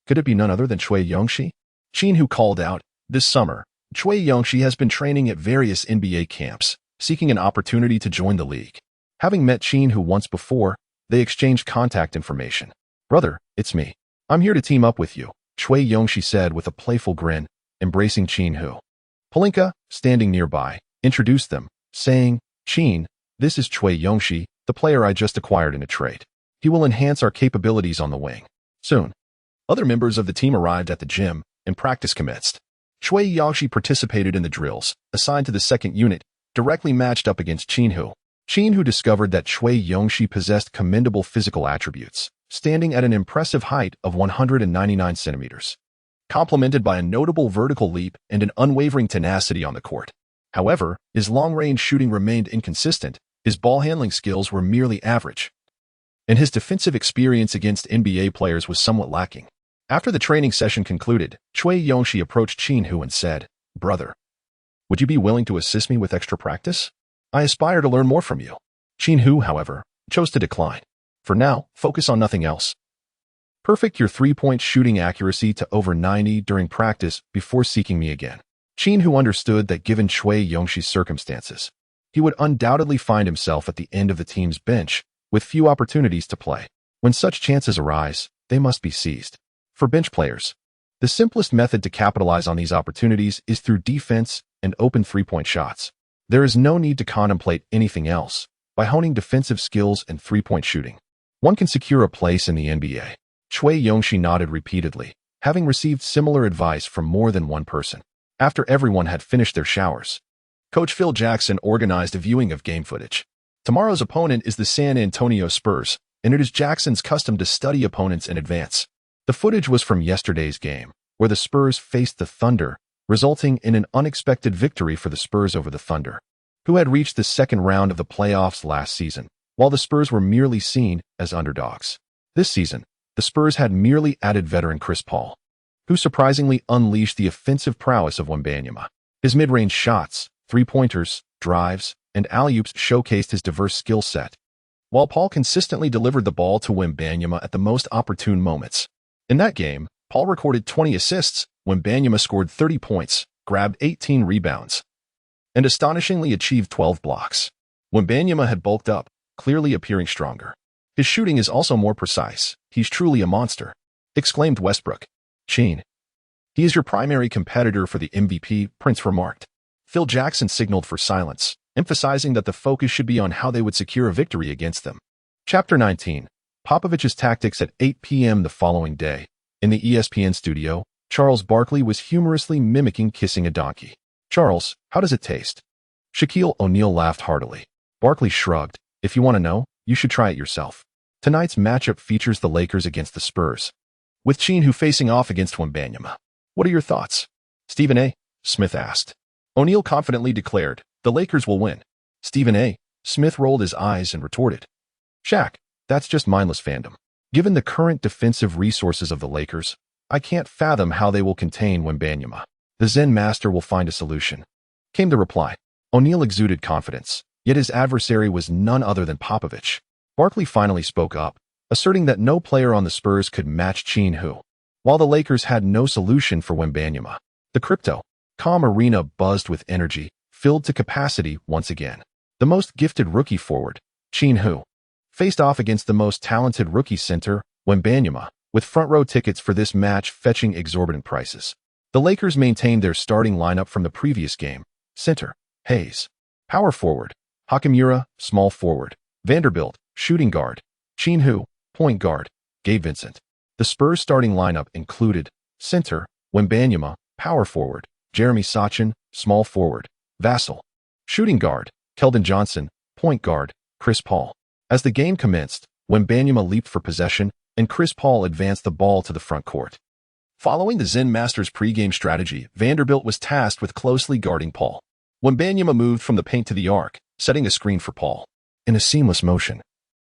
Could it be none other than Cui Yongxi? Qin Hu called out, this summer, Cui Yongxi has been training at various NBA camps, seeking an opportunity to join the league. Having met Qin Hu once before, they exchanged contact information. Brother, it's me. I'm here to team up with you, Cui Yongxi said with a playful grin, embracing Qin Hu. Pelinka, standing nearby, introduced them, saying, Qin, this is Cui Yongxi, the player I just acquired in a trade. He will enhance our capabilities on the wing. Soon. Other members of the team arrived at the gym, and practice commenced. Cui Yongxi participated in the drills, assigned to the second unit, directly matched up against Qin Hu. Qin Hu discovered that Cui Yongxi possessed commendable physical attributes, standing at an impressive height of 199 centimeters, complemented by a notable vertical leap and an unwavering tenacity on the court. However, his long-range shooting remained inconsistent, his ball-handling skills were merely average, and his defensive experience against NBA players was somewhat lacking. After the training session concluded, Cui Yongxi approached Qin Hu and said, Brother, would you be willing to assist me with extra practice? I aspire to learn more from you. Qin Hu, however, chose to decline. For now, focus on nothing else. Perfect your 3-point shooting accuracy to over 90 during practice before seeking me again. Qin Hu understood that given Cui Yongxi's circumstances, he would undoubtedly find himself at the end of the team's bench, with few opportunities to play. When such chances arise, they must be seized. For bench players, the simplest method to capitalize on these opportunities is through defense and open 3-point shots. There is no need to contemplate anything else. By honing defensive skills and 3-point shooting, one can secure a place in the NBA. Cui Yongxi nodded repeatedly, having received similar advice from more than one person. After everyone had finished their showers, Coach Phil Jackson organized a viewing of game footage. Tomorrow's opponent is the San Antonio Spurs, and it is Jackson's custom to study opponents in advance. The footage was from yesterday's game, where the Spurs faced the Thunder, resulting in an unexpected victory for the Spurs over the Thunder, who had reached the second round of the playoffs last season, while the Spurs were merely seen as underdogs. This season, the Spurs had merely added veteran Chris Paul, who surprisingly unleashed the offensive prowess of Wembanyama. His mid-range shots, three-pointers, drives, and alley-oops showcased his diverse skill set, while Paul consistently delivered the ball to Wembanyama at the most opportune moments. In that game, Paul recorded 20 assists, Wembanyama scored 30 points, grabbed 18 rebounds, and astonishingly achieved 12 blocks. Wembanyama had bulked up, clearly appearing stronger. His shooting is also more precise. He's truly a monster, exclaimed Westbrook. Qin. He is your primary competitor for the MVP, Prince remarked. Phil Jackson signaled for silence, emphasizing that the focus should be on how they would secure a victory against them. Chapter 19. Popovich's tactics at 8 p.m. the following day. In the ESPN studio, Charles Barkley was humorously mimicking kissing a donkey. Charles, how does it taste? Shaquille O'Neal laughed heartily. Barkley shrugged. If you want to know, you should try it yourself. Tonight's matchup features the Lakers against the Spurs, with Qin Hu facing off against Wembanyama. What are your thoughts? Stephen A. Smith asked. O'Neal confidently declared, the Lakers will win. Stephen A. Smith rolled his eyes and retorted, Shaq, that's just mindless fandom. Given the current defensive resources of the Lakers, I can't fathom how they will contain Wembanyama. The Zen Master will find a solution, came the reply. O'Neal exuded confidence, yet his adversary was none other than Popovich. Barkley finally spoke up, asserting that no player on the Spurs could match Qin Hu. While the Lakers had no solution for Wembanyama, the crypto.com arena buzzed with energy, filled to capacity once again. The most gifted rookie forward, Qin Hu, faced off against the most talented rookie center, Wembanyama, with front-row tickets for this match fetching exorbitant prices. The Lakers maintained their starting lineup from the previous game. Center, Hayes. Power forward, Hachimura, small forward. Vanderbilt, shooting guard. Qin Hu, point guard. Gabe Vincent. The Spurs starting lineup included center, Wembanyama, power forward. Jeremy Sochan, small forward. Vassell. Shooting guard, Keldon Johnson, point guard. Chris Paul. As the game commenced, Wembanyama leaped for possession, and Chris Paul advanced the ball to the front court. Following the Zen Master's pregame strategy, Vanderbilt was tasked with closely guarding Paul. Wembanyama moved from the paint to the arc, setting a screen for Paul. In a seamless motion,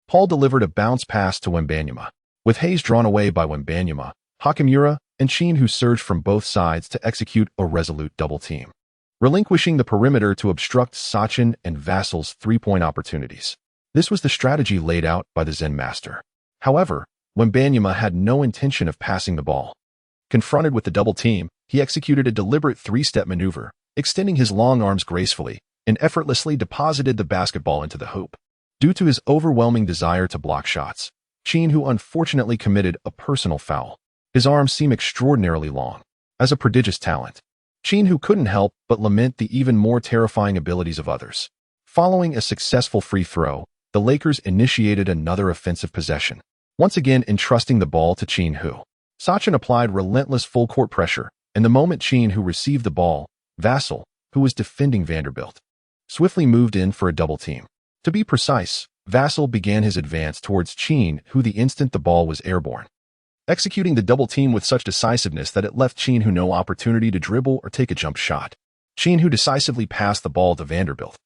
Paul delivered a bounce pass to Wembanyama. With Hayes drawn away by Wembanyama, Hachimura and Qin Hu surged from both sides to execute a resolute double team, relinquishing the perimeter to obstruct Sochan and Vassell's three-point opportunities. This was the strategy laid out by the Zen Master. However, Wembanyama had no intention of passing the ball. Confronted with the double team, he executed a deliberate three-step maneuver, extending his long arms gracefully, and effortlessly deposited the basketball into the hoop. Due to his overwhelming desire to block shots, Qin Hu unfortunately committed a personal foul. His arms seem extraordinarily long. As a prodigious talent, Qin Hu couldn't help but lament the even more terrifying abilities of others. Following a successful free throw, the Lakers initiated another offensive possession, once again entrusting the ball to Qin Hu. Sochan applied relentless full-court pressure, and the moment Qin Hu received the ball, Vassell, who was defending Vanderbilt, swiftly moved in for a double team. To be precise, Vassell began his advance towards Qin Hu the instant the ball was airborne, executing the double team with such decisiveness that it left Qin Hu no opportunity to dribble or take a jump shot. Qin Hu decisively passed the ball to Vanderbilt,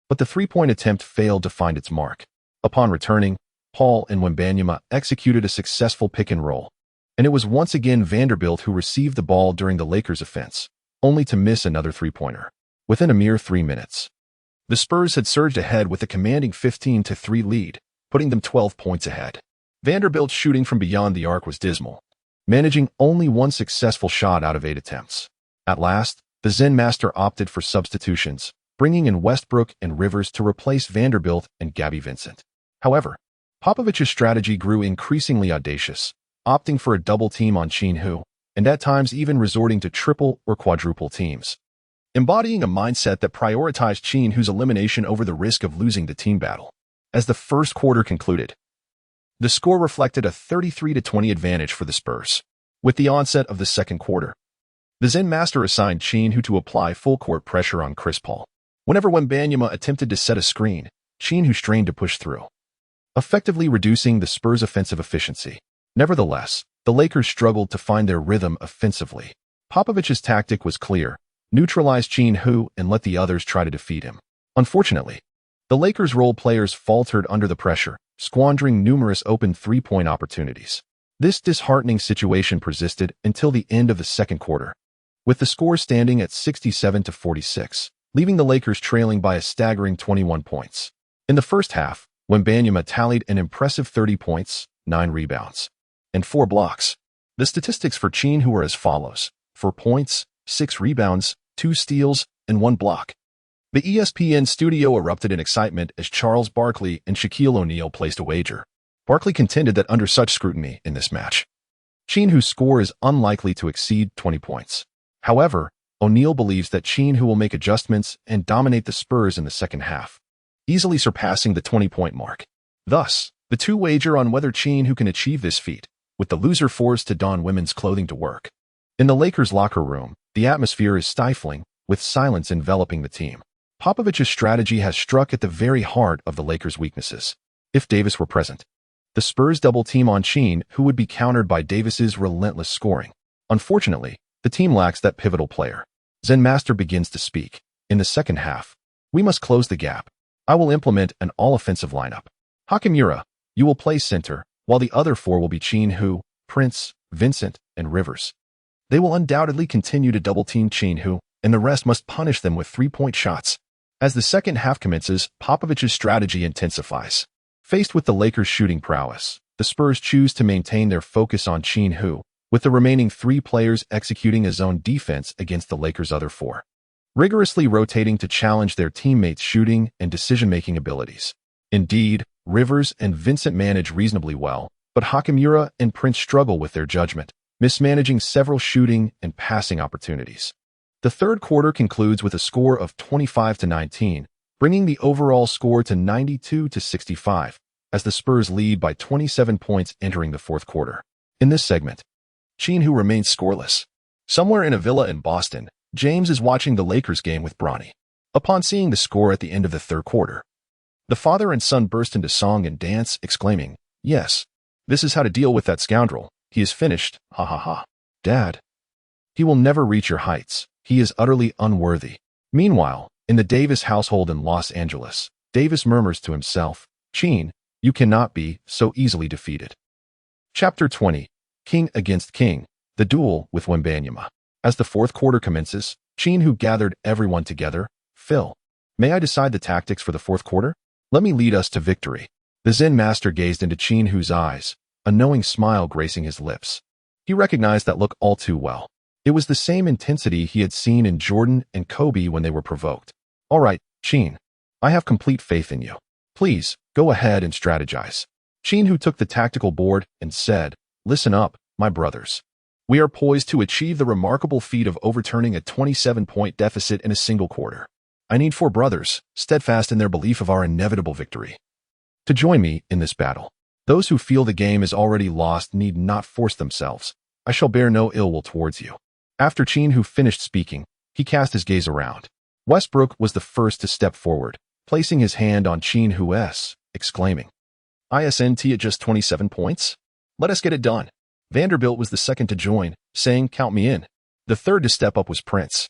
but the three-point attempt failed to find its mark. Upon returning, Paul and Wembanyama executed a successful pick-and-roll, and it was once again Vanderbilt who received the ball during the Lakers' offense, only to miss another three-pointer. Within a mere 3 minutes, the Spurs had surged ahead with a commanding 15-3 lead, putting them 12 points ahead. Vanderbilt's shooting from beyond the arc was dismal, managing only one successful shot out of 8 attempts. At last, the Zen Master opted for substitutions, bringing in Westbrook and Rivers to replace Vanderbilt and Gabe Vincent. However, Popovich's strategy grew increasingly audacious, opting for a double team on Qin Hu, and at times even resorting to triple or quadruple teams, embodying a mindset that prioritized Qin Hu's elimination over the risk of losing the team battle. As the first quarter concluded, the score reflected a 33-20 advantage for the Spurs. With the onset of the second quarter, the Zen Master assigned Qin Hu to apply full-court pressure on Chris Paul. Whenever Wembanyama attempted to set a screen, Qin Hu strained to push through, effectively reducing the Spurs' offensive efficiency. Nevertheless, the Lakers struggled to find their rhythm offensively. Popovich's tactic was clear: neutralize Qin Hu and let the others try to defeat him. Unfortunately, the Lakers' role players faltered under the pressure, squandering numerous open three-point opportunities. This disheartening situation persisted until the end of the second quarter, with the score standing at 67-46, leaving the Lakers trailing by a staggering 21 points. In the first half, Wembanyama tallied an impressive 30 points, 9 rebounds, and 4 blocks. The statistics for Qin Hu are as follows: 4 points, 6 rebounds, 2 steals, and 1 block. The ESPN studio erupted in excitement as Charles Barkley and Shaquille O'Neal placed a wager. Barkley contended that under such scrutiny in this match, Qin Hu's score is unlikely to exceed 20 points. However, O'Neal believes that Qin Hu will make adjustments and dominate the Spurs in the second half, easily surpassing the 20-point mark. Thus, the two wager on whether Qin Hu can achieve this feat, with the loser forced to don women's clothing to work. In the Lakers' locker room, the atmosphere is stifling, with silence enveloping the team. Popovich's strategy has struck at the very heart of the Lakers' weaknesses. If Davis were present, the Spurs double team on Qin Hu would be countered by Davis's relentless scoring. Unfortunately, the team lacks that pivotal player. Zen Master begins to speak. In the second half, we must close the gap. I will implement an all-offensive lineup. Hachimura, you will play center, while the other 4 will be Qin Hu, Prince, Vincent, and Rivers. They will undoubtedly continue to double-team Qin Hu, and the rest must punish them with three-point shots. As the second half commences, Popovich's strategy intensifies. Faced with the Lakers' shooting prowess, the Spurs choose to maintain their focus on Qin Hu, with the remaining 3 players executing a zone defense against the Lakers' other 4, rigorously rotating to challenge their teammates' shooting and decision-making abilities. Indeed, Rivers and Vincent manage reasonably well, but Hachimura and Prince struggle with their judgment, mismanaging several shooting and passing opportunities. The third quarter concludes with a score of 25-19, bringing the overall score to 92-65, as the Spurs lead by 27 points entering the fourth quarter. In this segment, Qin Hu remains scoreless. Somewhere in a villa in Boston, James is watching the Lakers game with Bronny. Upon seeing the score at the end of the third quarter, the father and son burst into song and dance, exclaiming, "Yes, this is how to deal with that scoundrel. He is finished, ha ha ha. Dad, he will never reach your heights. He is utterly unworthy." Meanwhile, in the Davis household in Los Angeles, Davis murmurs to himself, "Qin, you cannot be so easily defeated." Chapter 20, King Against King, the duel with Wembanyama. As the fourth quarter commences, Qin Hu gathered everyone together. "Phil, may I decide the tactics for the fourth quarter? Let me lead us to victory." The Zen master gazed into Qin Hu's eyes, a knowing smile gracing his lips. He recognized that look all too well. It was the same intensity he had seen in Jordan and Kobe when they were provoked. "All right, Qin, I have complete faith in you. Please, go ahead and strategize." Qin Hu took the tactical board and said, "Listen up, my brothers. We are poised to achieve the remarkable feat of overturning a 27-point deficit in a single quarter. I need 4 brothers, steadfast in their belief of our inevitable victory, to join me in this battle. Those who feel the game is already lost need not force themselves. I shall bear no ill will towards you." After Qin Hu finished speaking, he cast his gaze around. Westbrook was the first to step forward, placing his hand on Qin Hu's, exclaiming, "ISNT at just 27 points? Let us get it done." Vanderbilt was the second to join, saying, "Count me in." The third to step up was Prince.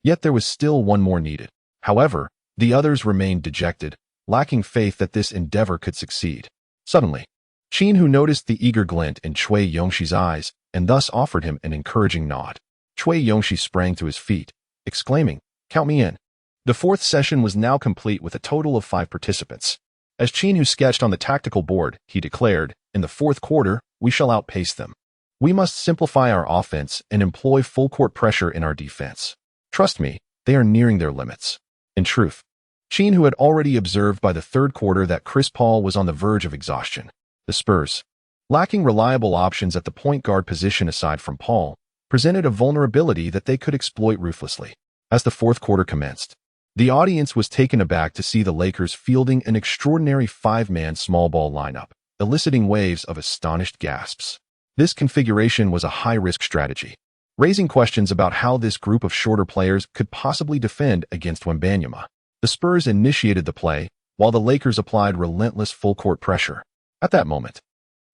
Yet there was still one more needed. However, the others remained dejected, lacking faith that this endeavor could succeed. Suddenly, Qin Hu noticed the eager glint in Cui Yongshi's eyes and thus offered him an encouraging nod. Cui Yongshi sprang to his feet, exclaiming, "Count me in." The fourth session was now complete with a total of 5 participants. As Qin Hu sketched on the tactical board, he declared, "In the fourth quarter, we shall outpace them. We must simplify our offense and employ full-court pressure in our defense. Trust me, they are nearing their limits." In truth, Qin Hu had already observed by the third quarter that Chris Paul was on the verge of exhaustion. The Spurs, lacking reliable options at the point guard position aside from Paul, presented a vulnerability that they could exploit ruthlessly. As the fourth quarter commenced, the audience was taken aback to see the Lakers fielding an extraordinary 5-man small ball lineup, eliciting waves of astonished gasps. This configuration was a high-risk strategy, raising questions about how this group of shorter players could possibly defend against Wembanyama. The Spurs initiated the play, while the Lakers applied relentless full-court pressure. At that moment,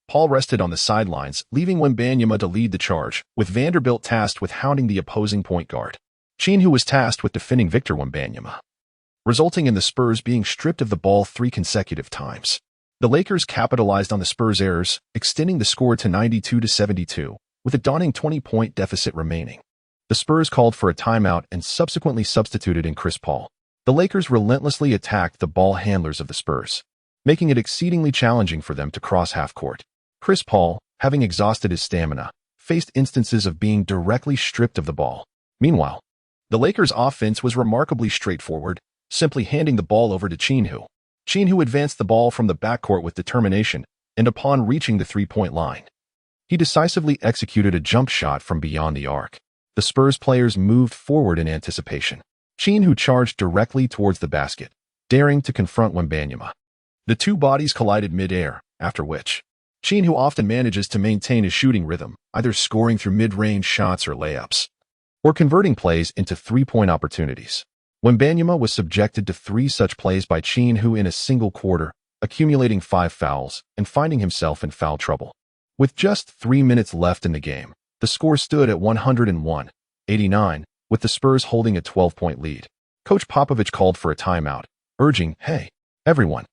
Paul rested on the sidelines, leaving Wembanyama to lead the charge, with Vanderbilt tasked with hounding the opposing point guard. Qin Hu was tasked with defending Victor Wembanyama, resulting in the Spurs being stripped of the ball 3 consecutive times. The Lakers capitalized on the Spurs' errors, extending the score to 92-72, with a daunting 20-point deficit remaining. The Spurs called for a timeout and subsequently substituted in Chris Paul. The Lakers relentlessly attacked the ball handlers of the Spurs, making it exceedingly challenging for them to cross half-court. Chris Paul, having exhausted his stamina, faced instances of being directly stripped of the ball. Meanwhile, the Lakers' offense was remarkably straightforward, simply handing the ball over to Qin Hu. Qin Hu advanced the ball from the backcourt with determination, and upon reaching the three-point line, he decisively executed a jump shot from beyond the arc. The Spurs players moved forward in anticipation. Qin Hu charged directly towards the basket, daring to confront Wembanyama. The two bodies collided mid-air, after which Qin Hu often manages to maintain his shooting rhythm, either scoring through mid-range shots or layups, or converting plays into three-point opportunities. Wembanyama was subjected to 3 such plays by Qin Hu in a single quarter, accumulating 5 fouls and finding himself in foul trouble. With just 3 minutes left in the game, the score stood at 101-89, with the Spurs holding a 12-point lead. Coach Popovich called for a timeout, urging, "Hey, everyone,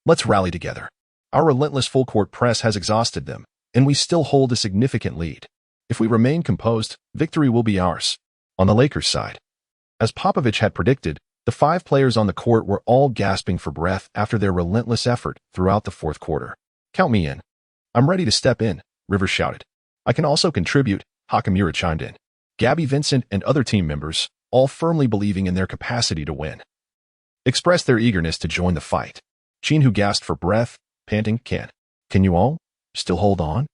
let's rally together. Our relentless full-court press has exhausted them, and we still hold a significant lead. If we remain composed, victory will be ours." On the Lakers' side, as Popovich had predicted, the 5 players on the court were all gasping for breath after their relentless effort throughout the fourth quarter. "Count me in. I'm ready to step in," Rivers shouted. "I can also contribute," Hakamura chimed in. Gabby Vincent and other team members, all firmly believing in their capacity to win, expressed their eagerness to join the fight. Qin Hu gasped for breath, panting, Can you all still hold on?"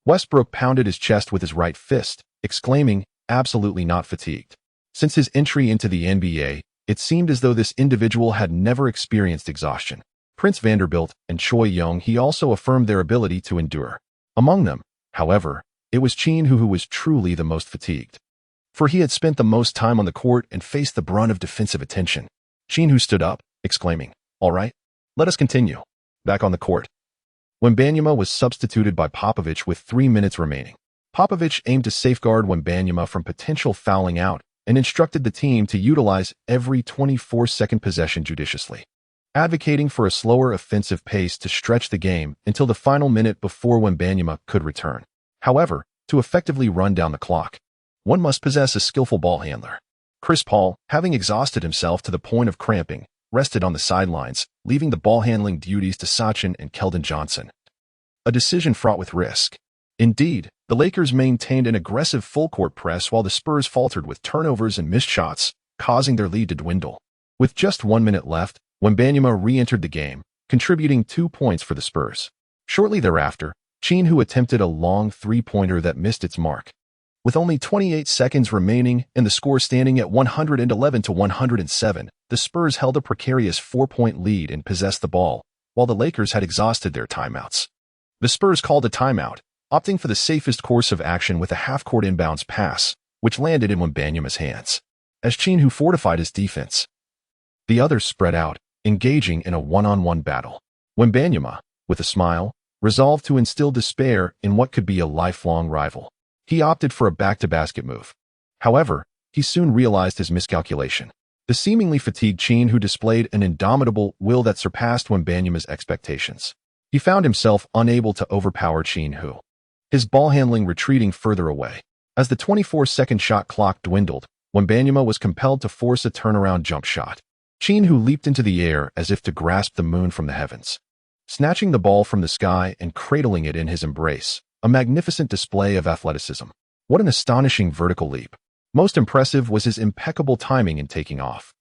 Westbrook pounded his chest with his right fist, exclaiming, "Absolutely not fatigued." Since his entry into the NBA, it seemed as though this individual had never experienced exhaustion. Prince Vanderbilt and Choi Young-hee also affirmed their ability to endure. Among them, however, it was Qin Hu who was truly the most fatigued, for he had spent the most time on the court and faced the brunt of defensive attention. Qin Hu stood up, exclaiming, "All right, let us continue." Back on the court, Wembanyama was substituted by Popovich with 3 minutes remaining. Popovich aimed to safeguard Wembanyama from potential fouling out and instructed the team to utilize every 24-second possession judiciously, advocating for a slower offensive pace to stretch the game until the final minute before Wembanyama could return. However, to effectively run down the clock, one must possess a skillful ball handler. Chris Paul, having exhausted himself to the point of cramping, rested on the sidelines, leaving the ball-handling duties to Sachin and Keldon Johnson. A decision fraught with risk. Indeed, the Lakers maintained an aggressive full-court press while the Spurs faltered with turnovers and missed shots, causing their lead to dwindle. With just 1 minute left, Wembanyama re-entered the game, contributing 2 points for the Spurs. Shortly thereafter, Qin Hu attempted a long three-pointer that missed its mark. With only 28 seconds remaining and the score standing at 111-107, the Spurs held a precarious 4-point lead and possessed the ball, while the Lakers had exhausted their timeouts. The Spurs called a timeout, opting for the safest course of action with a half-court inbounds pass, which landed in Wembanyama's hands. As Qin Hu fortified his defense, the others spread out, engaging in a one-on-one battle. Wembanyama, with a smile, resolved to instill despair in what could be a lifelong rival. He opted for a back-to-basket move. However, he soon realized his miscalculation. The seemingly fatigued Qin Hu displayed an indomitable will that surpassed Wembanyama's expectations. He found himself unable to overpower Qin Hu, his ball handling retreating further away. As the 24-second shot clock dwindled, Wembanyama was compelled to force a turnaround jump shot. Qin Hu leaped into the air as if to grasp the moon from the heavens, snatching the ball from the sky and cradling it in his embrace, a magnificent display of athleticism. What an astonishing vertical leap. Most impressive was his impeccable timing in taking off.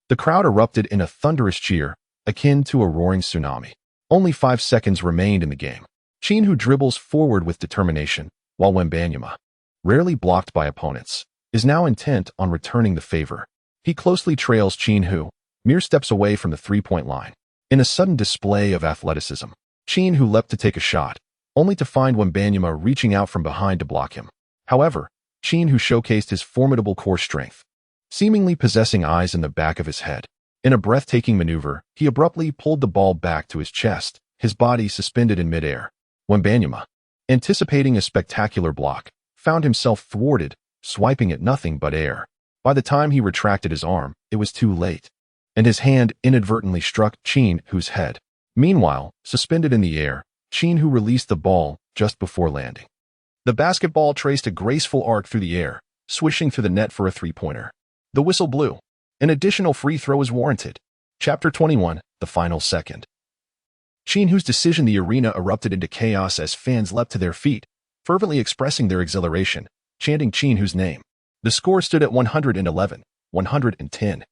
The crowd erupted in a thunderous cheer, akin to a roaring tsunami. Only 5 seconds remained in the game. Qin Hu dribbles forward with determination, while Wembanyama, rarely blocked by opponents, is now intent on returning the favor. He closely trails Qin Hu, mere steps away from the three-point line. In a sudden display of athleticism, Qin Hu leapt to take a shot, only to find Wembanyama reaching out from behind to block him. However, Qin Hu showcased his formidable core strength, seemingly possessing eyes in the back of his head. In a breathtaking maneuver, he abruptly pulled the ball back to his chest, his body suspended in midair. Wembanyama, anticipating a spectacular block, found himself thwarted, swiping at nothing but air. By the time he retracted his arm, it was too late, and his hand inadvertently struck Qin Hu's head. Meanwhile, suspended in the air, Qin Hu released the ball just before landing. The basketball traced a graceful arc through the air, swishing through the net for a three-pointer. The whistle blew. An additional free throw was warranted. Chapter 21, the final second. Qin Hu's decision. The arena erupted into chaos as fans leapt to their feet, fervently expressing their exhilaration, chanting Qin Hu's name. The score stood at 111-110.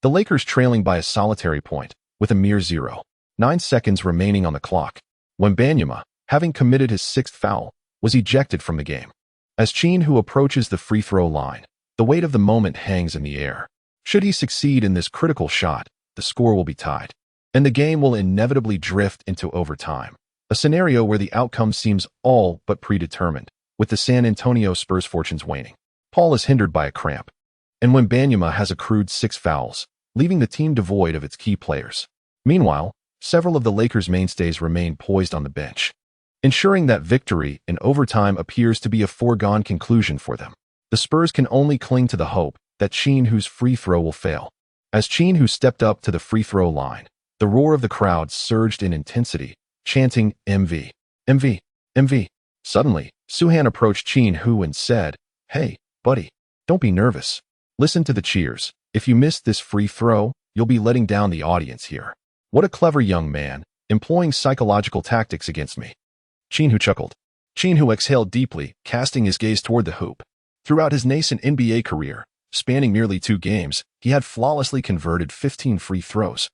The Lakers trailing by a solitary point, with a mere 0.9 seconds remaining on the clock, when Wembanyama, having committed his sixth foul, was ejected from the game. As Qin Hu approaches the free throw line, the weight of the moment hangs in the air. Should he succeed in this critical shot, the score will be tied, and the game will inevitably drift into overtime, a scenario where the outcome seems all but predetermined, with the San Antonio Spurs' fortunes waning. Paul is hindered by a cramp, and Wembanyama has accrued 6 fouls, leaving the team devoid of its key players. Meanwhile, several of the Lakers' mainstays remain poised on the bench, ensuring that victory in overtime appears to be a foregone conclusion for them. The Spurs can only cling to the hope that Qin Hu's free throw will fail. As Qin Hu stepped up to the free throw line, the roar of the crowd surged in intensity, chanting MV, MV, MV. Suddenly, Suhan approached Qin Hu and said, "Hey, buddy, don't be nervous. Listen to the cheers. If you miss this free throw, you'll be letting down the audience here." What a clever young man, employing psychological tactics against me. Qin Hu chuckled. Qin Hu exhaled deeply, casting his gaze toward the hoop. Throughout his nascent NBA career, spanning merely 2 games, he had flawlessly converted 15 free throws,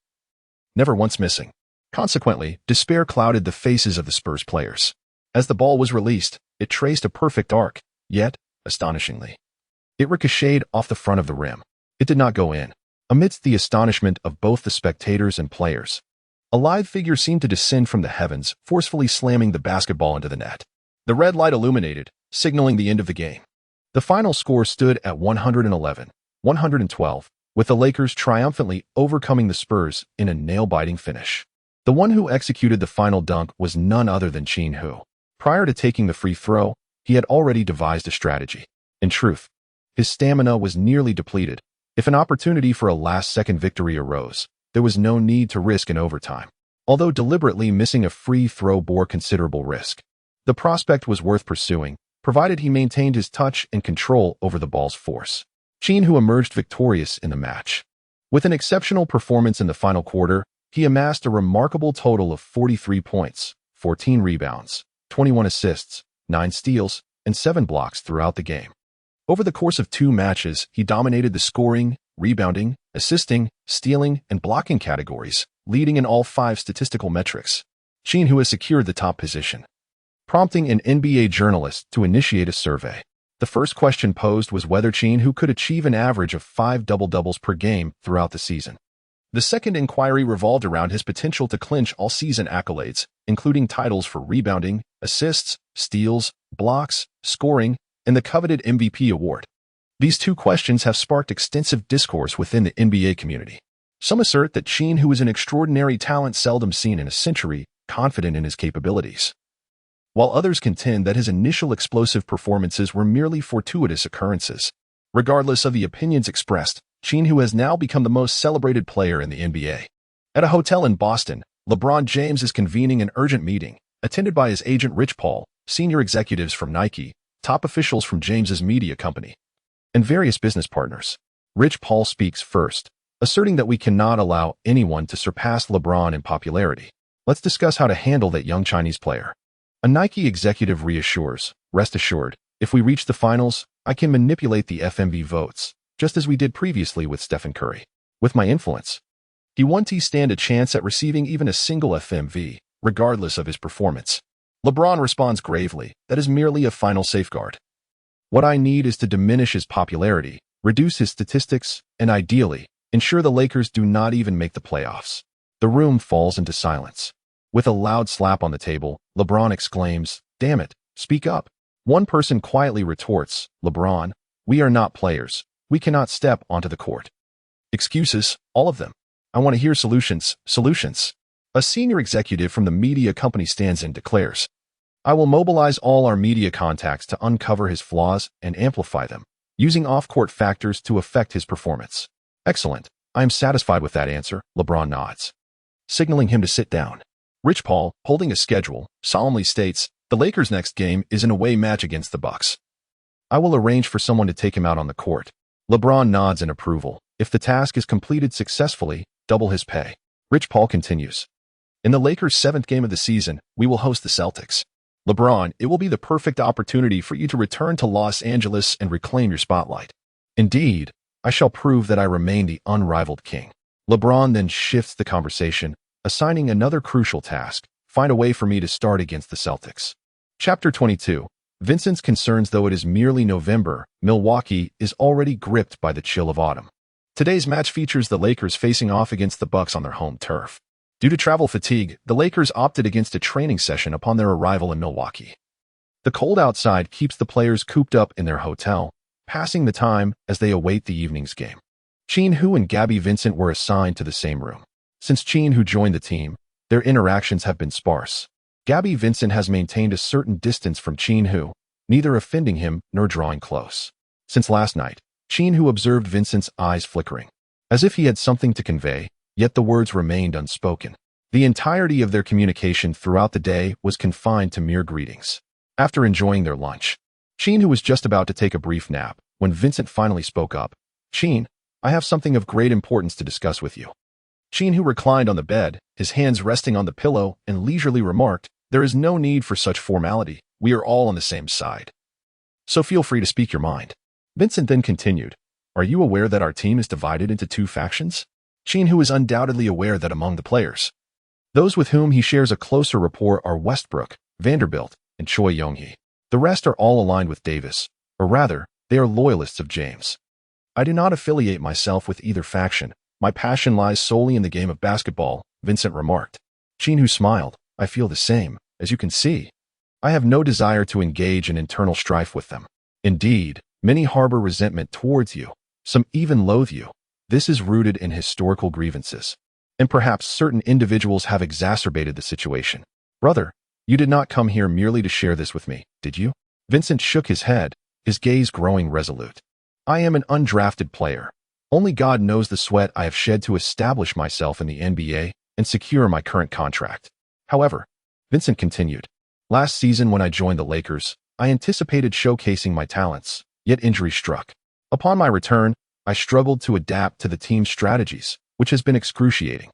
never once missing. Consequently, despair clouded the faces of the Spurs players. As the ball was released, it traced a perfect arc, yet, astonishingly, it ricocheted off the front of the rim. It did not go in. Amidst the astonishment of both the spectators and players, a live figure seemed to descend from the heavens, forcefully slamming the basketball into the net. The red light illuminated, signaling the end of the game. The final score stood at 111-112, with the Lakers triumphantly overcoming the Spurs in a nail-biting finish. The one who executed the final dunk was none other than Qin Hu. Prior to taking the free throw, he had already devised a strategy. In truth, his stamina was nearly depleted. If an opportunity for a last-second victory arose, there was no need to risk an overtime. Although deliberately missing a free throw bore considerable risk, the prospect was worth pursuing, provided he maintained his touch and control over the ball's force. Qin Hu emerged victorious in the match. With an exceptional performance in the final quarter, he amassed a remarkable total of 43 points, 14 rebounds, 21 assists, 9 steals, and 7 blocks throughout the game. Over the course of 2 matches, he dominated the scoring, rebounding, assisting, stealing, and blocking categories, leading in all 5 statistical metrics. Qin Hu has secured the top position, prompting an NBA journalist to initiate a survey. The first question posed was whether Qin Hu could achieve an average of 5 double-doubles per game throughout the season. The second inquiry revolved around his potential to clinch all-season accolades, including titles for rebounding, assists, steals, blocks, scoring, and the coveted MVP award. These 2 questions have sparked extensive discourse within the NBA community. Some assert that Qin Hu is an extraordinary talent seldom seen in a century, confident in his capabilities, while others contend that his initial explosive performances were merely fortuitous occurrences. Regardless of the opinions expressed, Qin Hu has now become the most celebrated player in the NBA. At a hotel in Boston, LeBron James is convening an urgent meeting, attended by his agent Rich Paul, senior executives from Nike, top officials from James's media company, and various business partners. Rich Paul speaks first, asserting that we cannot allow anyone to surpass LeBron in popularity. Let's discuss how to handle that young Chinese player. A Nike executive reassures, "Rest assured, if we reach the finals, I can manipulate the FMV votes, just as we did previously with Stephen Curry. With my influence, he won't stand a chance at receiving even a single FMV, regardless of his performance." LeBron responds gravely, "That is merely a final safeguard. What I need is to diminish his popularity, reduce his statistics, and ideally, ensure the Lakers do not even make the playoffs." The room falls into silence. With a loud slap on the table, LeBron exclaims, "Damn it, speak up." One person quietly retorts, "LeBron, we are not players. We cannot step onto the court." Excuses, all of them. I want to hear solutions. A senior executive from the media company stands and declares, "I will mobilize all our media contacts to uncover his flaws and amplify them, using off-court factors to affect his performance." "Excellent. I am satisfied with that answer," LeBron nods. signaling him to sit down. Rich Paul, holding a schedule, solemnly states, "The Lakers' next game is an away match against the Bucks. I will arrange for someone to take him out on the court." LeBron nods in approval. If the task is completed successfully, double his pay. Rich Paul continues, "In the Lakers' 7th game of the season, we will host the Celtics. LeBron, it will be the perfect opportunity for you to return to Los Angeles and reclaim your spotlight. Indeed, I shall prove that I remain the unrivaled king." LeBron then shifts the conversation, assigning another crucial task: find a way for me to start against the Celtics. Chapter 22. Vincent's concerns. Though it is merely November, Milwaukee is already gripped by the chill of autumn. Today's match features the Lakers facing off against the Bucks on their home turf. Due to travel fatigue, the Lakers opted against a training session upon their arrival in Milwaukee. The cold outside keeps the players cooped up in their hotel, passing the time as they await the evening's game. Qin Hu and Gabby Vincent were assigned to the same room. Since Qin Hu joined the team, their interactions have been sparse. Gabby Vincent has maintained a certain distance from Qin Hu, neither offending him nor drawing close. Since last night, Qin Hu observed Vincent's eyes flickering, as if he had something to convey, yet the words remained unspoken. The entirety of their communication throughout the day was confined to mere greetings. After enjoying their lunch, Qin Hu was just about to take a brief nap when Vincent finally spoke up. "Qin, I have something of great importance to discuss with you." Qin Hu reclined on the bed, his hands resting on the pillow, and leisurely remarked, "There is no need for such formality. We are all on the same side. So feel free to speak your mind." Vincent then continued, "Are you aware that our team is divided into two factions?" Qin Hu is undoubtedly aware that among the players, those with whom he shares a closer rapport are Westbrook, Vanderbilt, and Choi Young-hee. The rest are all aligned with Davis, or rather, they are loyalists of James. "I do not affiliate myself with either faction. My passion lies solely in the game of basketball," Vincent remarked. Qin Hu smiled. "I feel the same, as you can see. I have no desire to engage in internal strife with them. Indeed, many harbor resentment towards you. Some even loathe you. This is rooted in historical grievances. And perhaps certain individuals have exacerbated the situation. Brother, you did not come here merely to share this with me, did you?" Vincent shook his head, his gaze growing resolute. "I am an undrafted player. Only God knows the sweat I have shed to establish myself in the NBA and secure my current contract. However," Vincent continued, "last season when I joined the Lakers, I anticipated showcasing my talents, yet injury struck. Upon my return, I struggled to adapt to the team's strategies, which has been excruciating.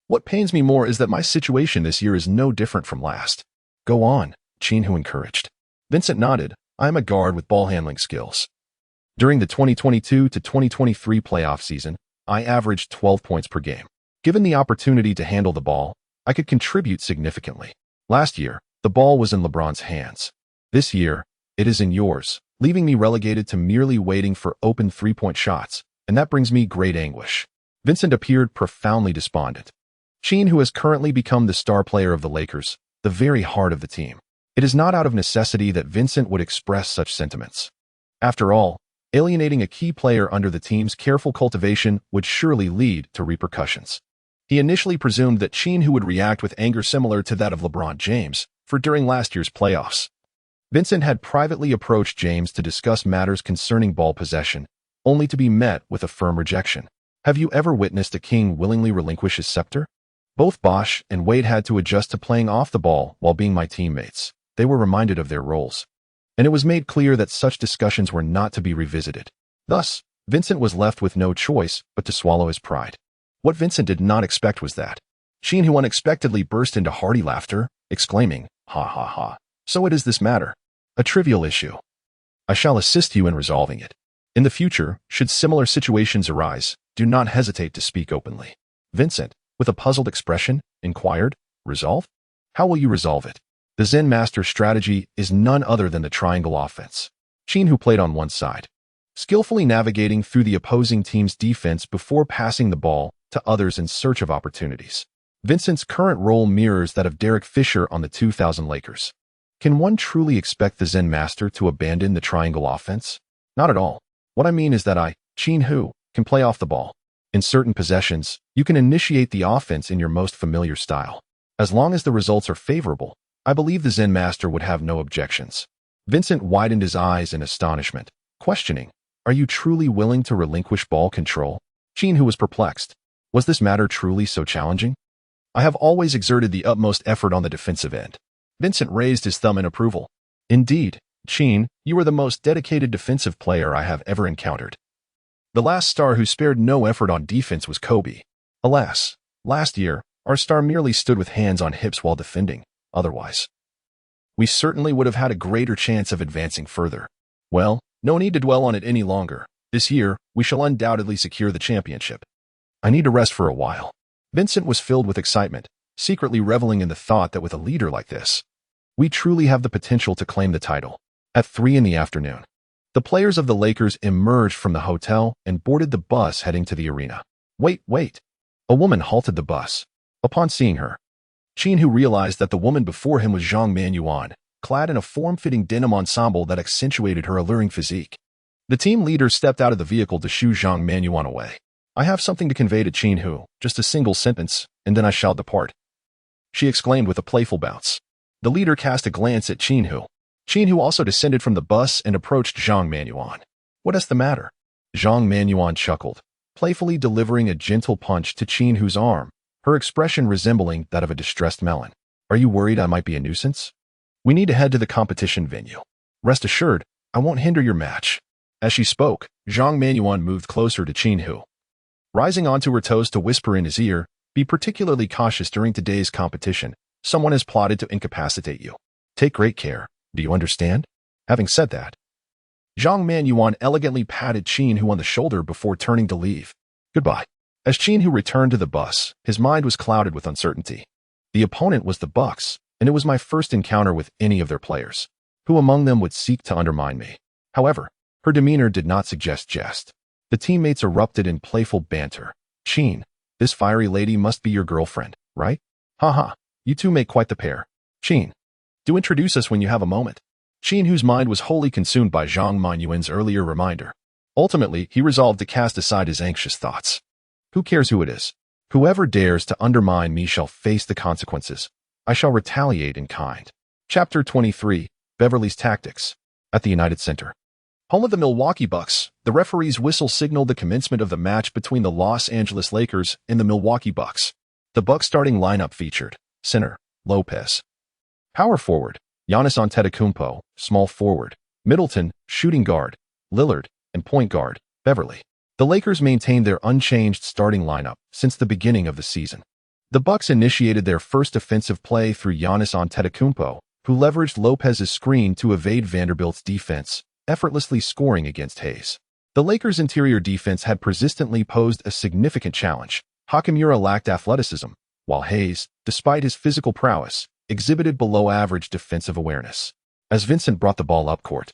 What pains me more is that my situation this year is no different from last." "Go on," Qin Hu encouraged. Vincent nodded. "I am a guard with ball handling skills. During the 2022 to 2023 playoff season, I averaged 12 points per game. Given the opportunity to handle the ball, I could contribute significantly. Last year, the ball was in LeBron's hands. This year, it is in yours, leaving me relegated to merely waiting for open three-point shots, and that brings me great anguish." Vincent appeared profoundly despondent. Qin Hu has currently become the star player of the Lakers, the very heart of the team. It is not out of necessity that Vincent would express such sentiments. After all, alienating a key player under the team's careful cultivation would surely lead to repercussions. He initially presumed that Qin Hu would react with anger similar to that of LeBron James, for during last year's playoffs, Vincent had privately approached James to discuss matters concerning ball possession, only to be met with a firm rejection. Have you ever witnessed a king willingly relinquish his scepter? Both Bosh and Wade had to adjust to playing off the ball while being my teammates. They were reminded of their roles, and it was made clear that such discussions were not to be revisited. Thus, Vincent was left with no choice but to swallow his pride. What Vincent did not expect was that Qin Hu unexpectedly burst into hearty laughter, exclaiming, "Ha ha ha. So it is this matter. A trivial issue. I shall assist you in resolving it. In the future, should similar situations arise, do not hesitate to speak openly." Vincent, with a puzzled expression, inquired, "Resolve? How will you resolve it?" The Zen master's strategy is none other than the triangle offense. Qin Hu played on one side, skillfully navigating through the opposing team's defense before passing the ball to others in search of opportunities. Vincent's current role mirrors that of Derek Fisher on the 2000 Lakers. Can one truly expect the Zen master to abandon the triangle offense? Not at all. What I mean is that Qin Hu, can play off the ball. In certain possessions, you can initiate the offense in your most familiar style. As long as the results are favorable, I believe the Zen master would have no objections. Vincent widened his eyes in astonishment, questioning, "Are you truly willing to relinquish ball control?" Qin Hu was perplexed. Was this matter truly so challenging? I have always exerted the utmost effort on the defensive end. Vincent raised his thumb in approval. Indeed, Qin, you are the most dedicated defensive player I have ever encountered. The last star who spared no effort on defense was Kobe. Alas, last year, our star merely stood with hands on hips while defending. Otherwise, we certainly would have had a greater chance of advancing further. Well, no need to dwell on it any longer. This year, we shall undoubtedly secure the championship. I need to rest for a while. Vincent was filled with excitement, secretly reveling in the thought that with a leader like this, we truly have the potential to claim the title. At 3 in the afternoon, the players of the Lakers emerged from the hotel and boarded the bus heading to the arena. Wait. A woman halted the bus. Upon seeing her, Qin Hu realized that the woman before him was Zhang Manyuan, clad in a form-fitting denim ensemble that accentuated her alluring physique. The team leader stepped out of the vehicle to shoo Zhang Manyuan away. I have something to convey to Qin Hu, just a single sentence, and then I shall depart, she exclaimed with a playful bounce. The leader cast a glance at Qin Hu. Qin Hu also descended from the bus and approached Zhang Manyuan. What is the matter? Zhang Manyuan chuckled, playfully delivering a gentle punch to Qin Hu's arm, her expression resembling that of a distressed melon. Are you worried I might be a nuisance? We need to head to the competition venue. Rest assured, I won't hinder your match. As she spoke, Zhang Manyuan moved closer to Qin Hu, rising onto her toes to whisper in his ear, be particularly cautious during today's competition. Someone has plotted to incapacitate you. Take great care. Do you understand? Having said that, Zhang Manyuan elegantly patted Qin Hu on the shoulder before turning to leave. Goodbye. As Qin Hu returned to the bus, his mind was clouded with uncertainty. The opponent was the Bucks, and it was my first encounter with any of their players. Who among them would seek to undermine me? However, her demeanor did not suggest jest. The teammates erupted in playful banter. Qin, this fiery lady must be your girlfriend, right? Haha, you two make quite the pair. Qin, do introduce us when you have a moment. Qin Hu's mind was wholly consumed by Zhang Manyuan's earlier reminder. Ultimately, he resolved to cast aside his anxious thoughts. Who cares who it is? Whoever dares to undermine me shall face the consequences. I shall retaliate in kind. Chapter 23, Beverly's Tactics. At the United Center, home of the Milwaukee Bucks, the referee's whistle signaled the commencement of the match between the Los Angeles Lakers and the Milwaukee Bucks. The Bucks starting lineup featured center, Lopez. Power forward, Giannis Antetokounmpo, small forward, Middleton, shooting guard, Lillard, and point guard, Beverly. The Lakers maintained their unchanged starting lineup since the beginning of the season. The Bucks initiated their first offensive play through Giannis Antetokounmpo, who leveraged Lopez's screen to evade Vanderbilt's defense, effortlessly scoring against Hayes. The Lakers' interior defense had persistently posed a significant challenge. Hachimura lacked athleticism, while Hayes, despite his physical prowess, exhibited below-average defensive awareness. As Vincent brought the ball up court,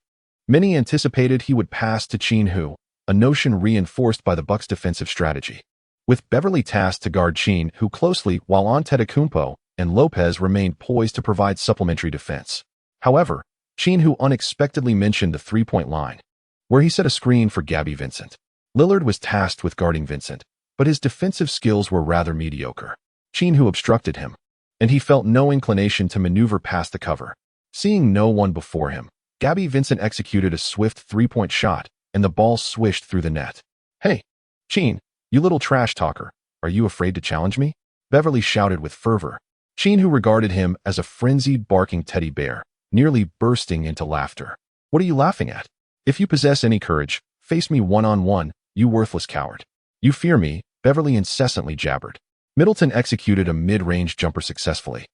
many anticipated he would pass to Qin Hu, a notion reinforced by the Bucks' defensive strategy. With Beverly tasked to guard Qin Hu closely while Antetokounmpo and Lopez remained poised to provide supplementary defense. However, Qin Hu unexpectedly mentioned the three-point line, where he set a screen for Gabby Vincent. Lillard was tasked with guarding Vincent, but his defensive skills were rather mediocre. Qin Hu obstructed him, and he felt no inclination to maneuver past the cover. Seeing no one before him, Gabby Vincent executed a swift three-point shot, and the ball swished through the net. Hey, Qin, you little trash talker, are you afraid to challenge me? Beverly shouted with fervor. Qin Hu regarded him as a frenzied barking teddy bear, nearly bursting into laughter. What are you laughing at? If you possess any courage, face me one-on-one, you worthless coward. You fear me, Beverly incessantly jabbered. Middleton executed a mid-range jumper successfully,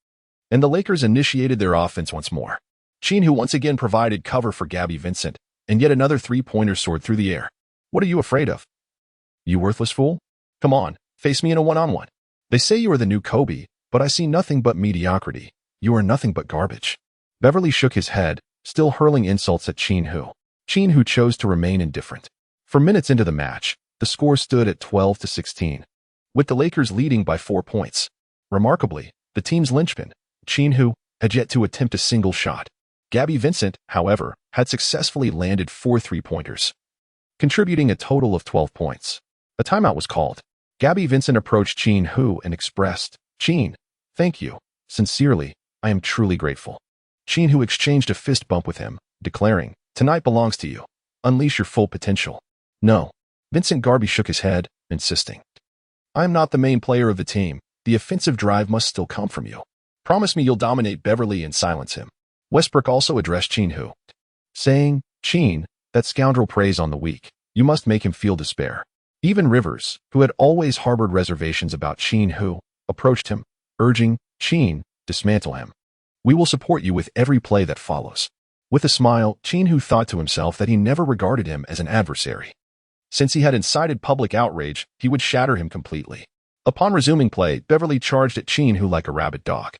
and the Lakers initiated their offense once more. Qin Hu once again provided cover for Gabby Vincent, and yet another three-pointer soared through the air. What are you afraid of? You worthless fool? Come on, face me in a one-on-one. They say you are the new Kobe, but I see nothing but mediocrity. You are nothing but garbage. Beverly shook his head, still hurling insults at Qin Hu. Qin Hu chose to remain indifferent. For minutes into the match, the score stood at 12-16, with the Lakers leading by 4 points. Remarkably, the team's linchpin, Qin Hu, had yet to attempt a single shot. Gabby Vincent, however, had successfully landed 4 three-pointers, contributing a total of 12 points. A timeout was called. Gabby Vincent approached Qin Hu and expressed, "Qin, thank you. Sincerely, I am truly grateful." Qin Hu exchanged a fist bump with him, declaring, "Tonight belongs to you. Unleash your full potential." "No." Vincent Garby shook his head, insisting, "I am not the main player of the team. the offensive drive must still come from you. Promise me you'll dominate Beverly and silence him. Westbrook also addressed Qin Hu, saying, Qin, that scoundrel preys on the weak. You must make him feel despair. Even Rivers, who had always harbored reservations about Qin Hu, approached him, urging, Qin, dismantle him. We will support you with every play that follows. With a smile, Qin Hu thought to himself that he never regarded him as an adversary. Since he had incited public outrage, he would shatter him completely. Upon resuming play, Beverly charged at Qin Hu like a rabid dog,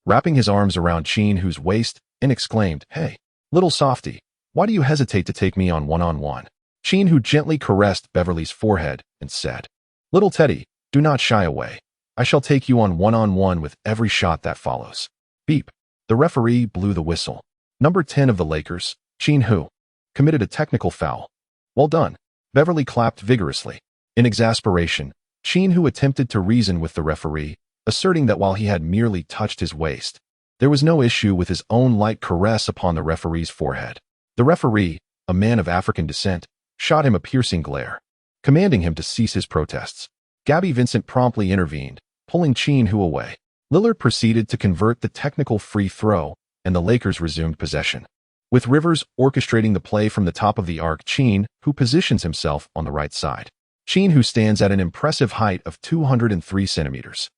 wrapping his arms around Qin Hu's waist, and exclaimed, Hey, little softy, why do you hesitate to take me on one-on-one? Qin Hu gently caressed Beverly's forehead and said, Little Teddy, do not shy away. I shall take you on one-on-one with every shot that follows. Beep. The referee blew the whistle. Number 10 of the Lakers, Qin Hu, committed a technical foul. Well done. Beverly clapped vigorously. In exasperation, Qin Hu attempted to reason with the referee, asserting that while he had merely touched his waist, there was no issue with his own light caress upon the referee's forehead. The referee, a man of African descent, shot him a piercing glare, commanding him to cease his protests. Gabby Vincent promptly intervened, pulling Qin Hu away. Lillard proceeded to convert the technical free throw, and the Lakers resumed possession. With Rivers orchestrating the play from the top of the arc, Qin Hu positions himself on the right side. Qin Hu stands at an impressive height of 203 centimeters,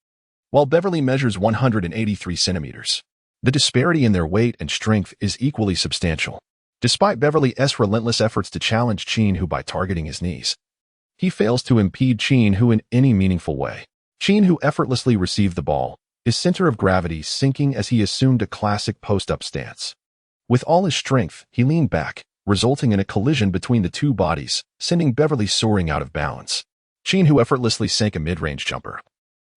while Beverly measures 183 centimeters. The disparity in their weight and strength is equally substantial. Despite Beverly's relentless efforts to challenge Qin Hu by targeting his knees, he fails to impede Qin Hu in any meaningful way. Qin Hu effortlessly received the ball, his center of gravity sinking as he assumed a classic post-up stance. With all his strength, he leaned back, resulting in a collision between the two bodies, sending Beverly soaring out of balance. Qin Hu effortlessly sank a mid-range jumper,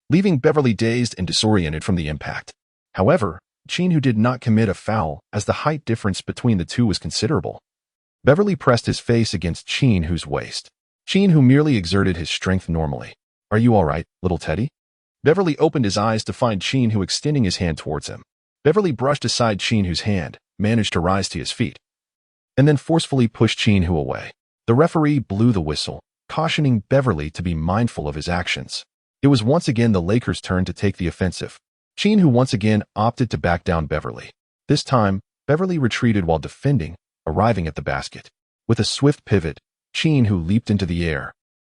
leaving Beverly dazed and disoriented from the impact. However, Qin Hu did not commit a foul as the height difference between the two was considerable. Beverly pressed his face against Qin Hu's waist. Qin Hu merely exerted his strength normally. Are you all right, little Teddy? Beverly opened his eyes to find Qin Hu extending his hand towards him. Beverly brushed aside Qin Hu's hand, managed to rise to his feet, and then forcefully pushed Qin Hu away. The referee blew the whistle, cautioning Beverly to be mindful of his actions. It was once again the Lakers' turn to take the offensive. Qin Hu once again opted to back down Beverly. This time, Beverly retreated while defending, arriving at the basket. With a swift pivot, Qin Hu leaped into the air,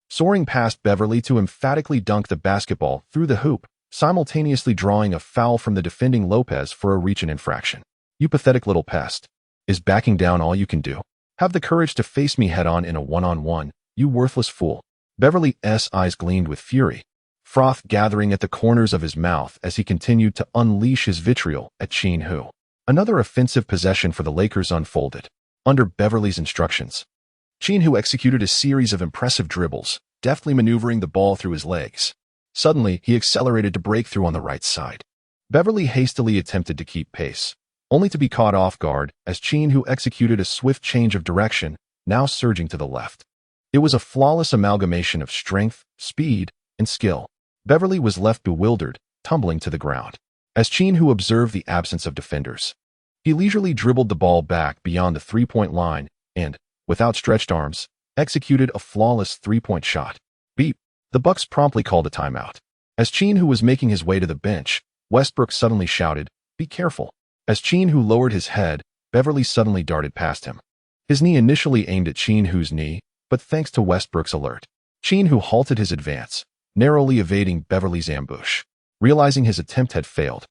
soaring past Beverly to emphatically dunk the basketball through the hoop, simultaneously drawing a foul from the defending Lopez for a reach and infraction. You pathetic little pest. Is backing down all you can do? Have the courage to face me head-on in a one-on-one, you worthless fool. Beverly's eyes gleamed with fury, froth gathering at the corners of his mouth as he continued to unleash his vitriol at Qin Hu. Another offensive possession for the Lakers unfolded. Under Beverly's instructions, Qin Hu executed a series of impressive dribbles, deftly maneuvering the ball through his legs. Suddenly, he accelerated to break through on the right side. Beverly hastily attempted to keep pace, only to be caught off guard as Qin Hu executed a swift change of direction, now surging to the left. It was a flawless amalgamation of strength, speed, and skill. Beverly was left bewildered, tumbling to the ground. As Qin Hu observed the absence of defenders, he leisurely dribbled the ball back beyond the three-point line and, with outstretched arms, executed a flawless three-point shot. Beep. The Bucks promptly called a timeout. As Qin Hu was making his way to the bench, Westbrook suddenly shouted, "Be careful." As Qin Hu lowered his head, Beverly suddenly darted past him. His knee initially aimed at Qin Hu's knee, but thanks to Westbrook's alert, Qin Hu halted his advance, narrowly evading Beverly's ambush. Realizing his attempt had failed,